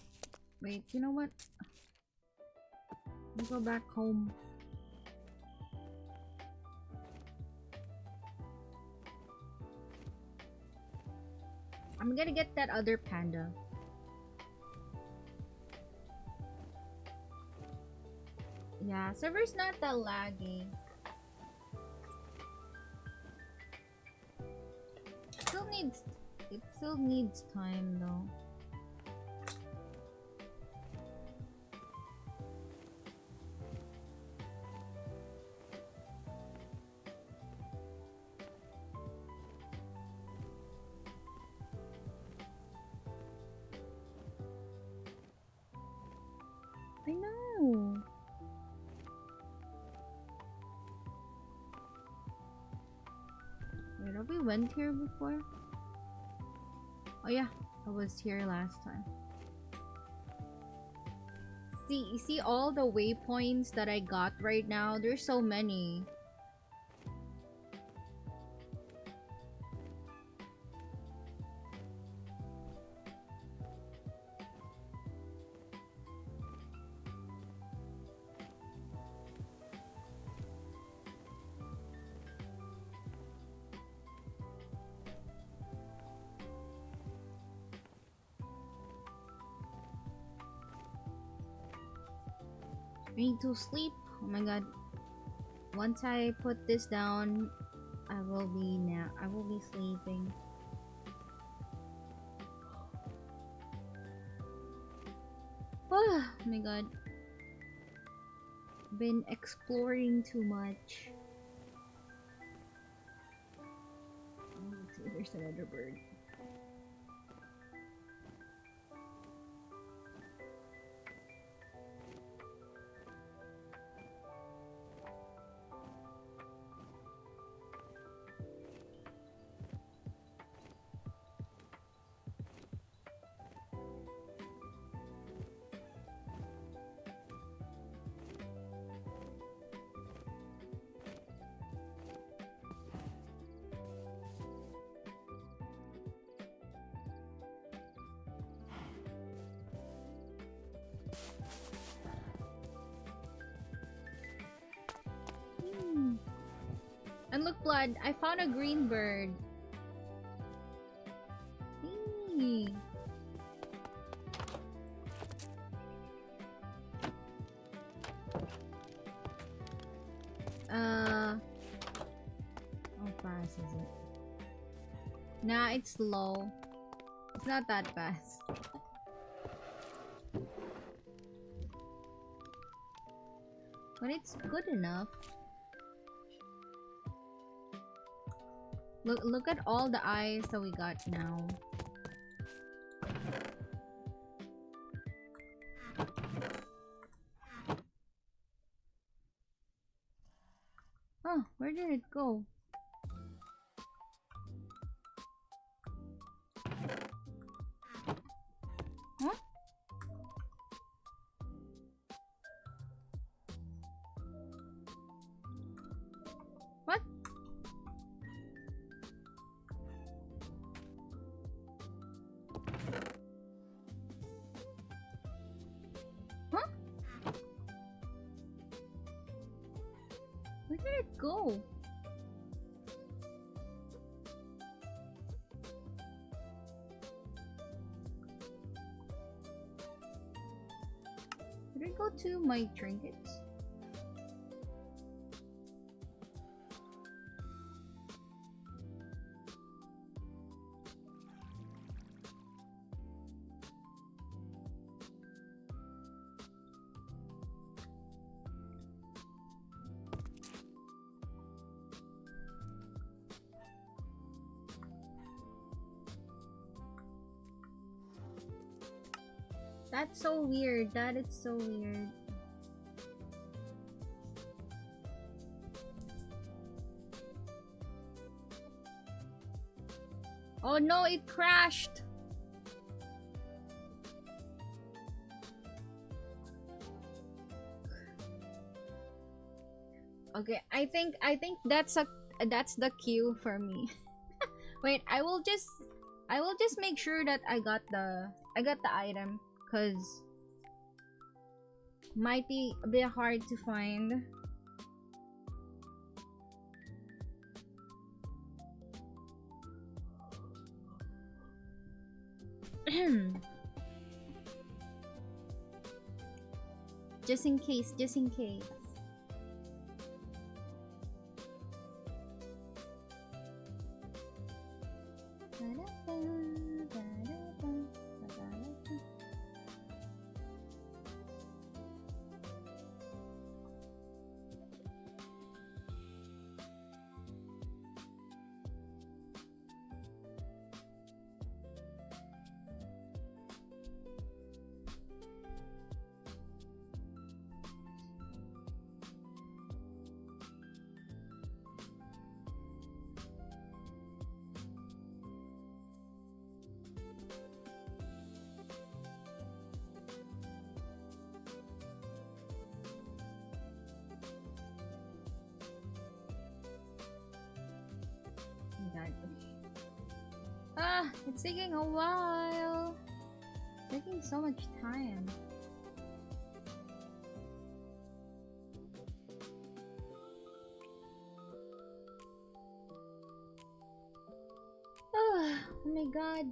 Wait, you know what? Let me go back home. I'm gonna get that other panda. Yeah, server's not that laggy. It still needs time though. I know. Wait, have we went here before? Oh yeah, I was here last time. See, you see all the waypoints that I got right now? There's so many. need to sleep. Oh my god. Once I put this down, I will be sleeping. Oh my god. Been exploring too much. Oh, let's see, there's another bird. And look, Blood, I found a green bird. Eee. How fast is it? Nah, it's slow. It's not that fast. But it's good enough. Look at all the eyes that we got now. Oh, where did it go? Huh? What? Huh? Where did it go? Did it go to my trinkets? That's so weird. That is so weird. Oh no, it crashed. Okay, I think that's the cue for me. Wait, I will just make sure that I got the item, cause might be a bit hard to find. Just in case, just in case. It's taking a while. Taking so much time. Oh my god.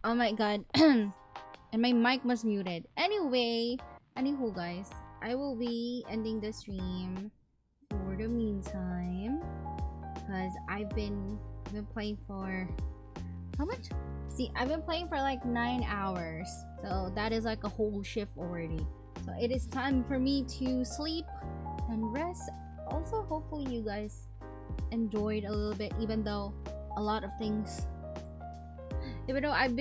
Oh my god. And my mic was muted. Anywho guys, I will be ending the stream for the meantime. Because I've been playing for how much? See, I've been playing for like 9 hours. So that is like a whole shift already. So it is time for me to sleep and rest also hopefully you guys enjoyed a little bit, even though a lot of things, even though I've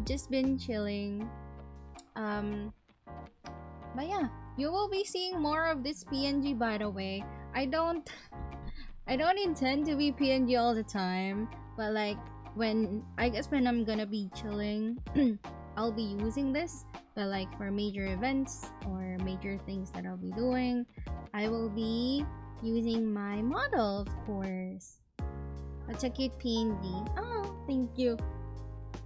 just been chilling. But yeah, you will be seeing more of this PNG, by the way. I don't intend to be PNG all the time, but like when I'm gonna be chilling, I'll be using this. But like for major events or major things that I'll be doing, I will be using my model, of course. Such a cute PNG. Oh, thank you.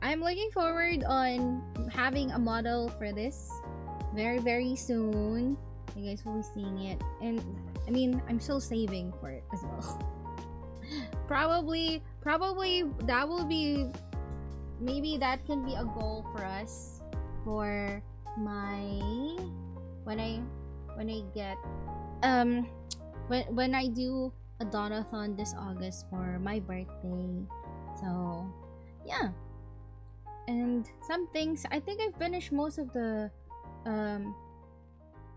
I'm looking forward on having a model for this very soon. You guys will be seeing it, and I mean, I'm still saving for it as well. probably that will be, maybe that can be a goal for us for my when I get when I do a donathon this August for my birthday. So yeah, and some things, I think I finished most of the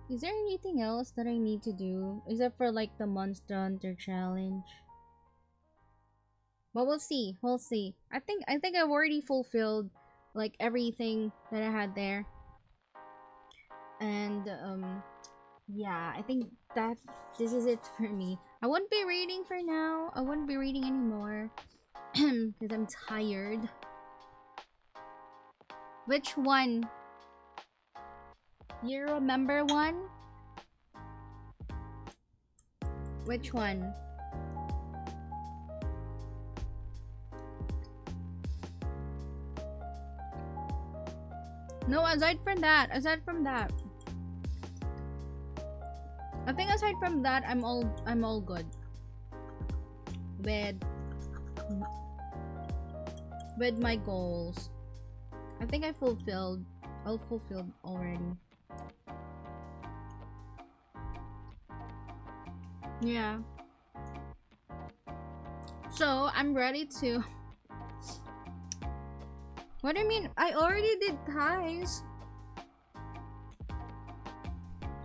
is there anything else that I need to do except for like the Monster Hunter challenge? But we'll see. I think I've already fulfilled like everything that I had there. And yeah, I think that this is it for me. I won't be reading for now. I won't be reading anymore because I'm tired. Which one? You remember one? Which one? No, aside from that. I think aside from that, I'm all good with my goals. I think I fulfilled already. Yeah. So I'm ready to. What do you mean? I already did ties.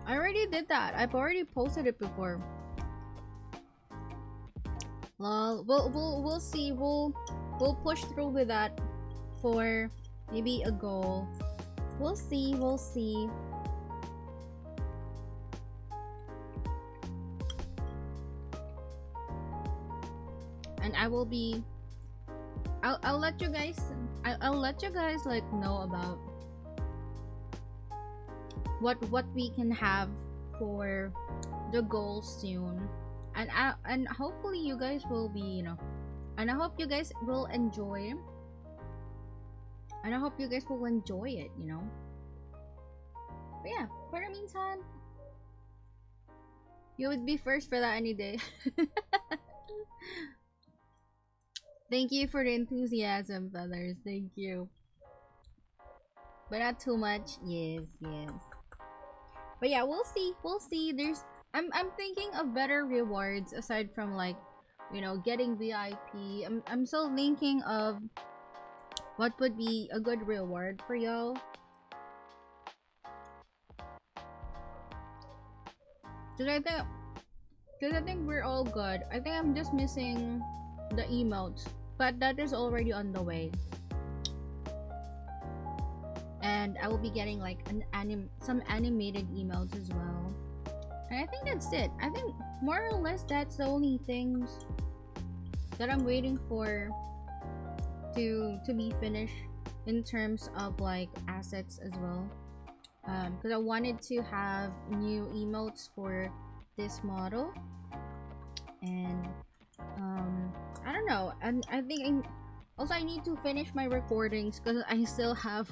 I already did that. I've already posted it before. Well, we'll see. We'll push through with that for maybe a goal. We'll see. And I will be. I'll let you guys. I'll let you guys like know about what we can have for the goals soon, and hopefully you guys will be, and I hope you guys will enjoy, and I hope you guys will enjoy it, But yeah, for the meantime, you would be first for that any day. Thank you for the enthusiasm, feathers. Thank you. But not too much. Yes. But yeah, we'll see. I'm thinking of better rewards aside from like, getting VIP. I'm still thinking of what would be a good reward for y'all. Cause I think we're all good. I think I'm just missing the emotes, but that is already on the way. And I will be getting like some animated emotes as well. And I think that's it. I think more or less that's the only things that I'm waiting for to be finished in terms of like assets as well. Because I wanted to have new emotes for this model, and I don't know, and I think I need to finish my recordings because I still have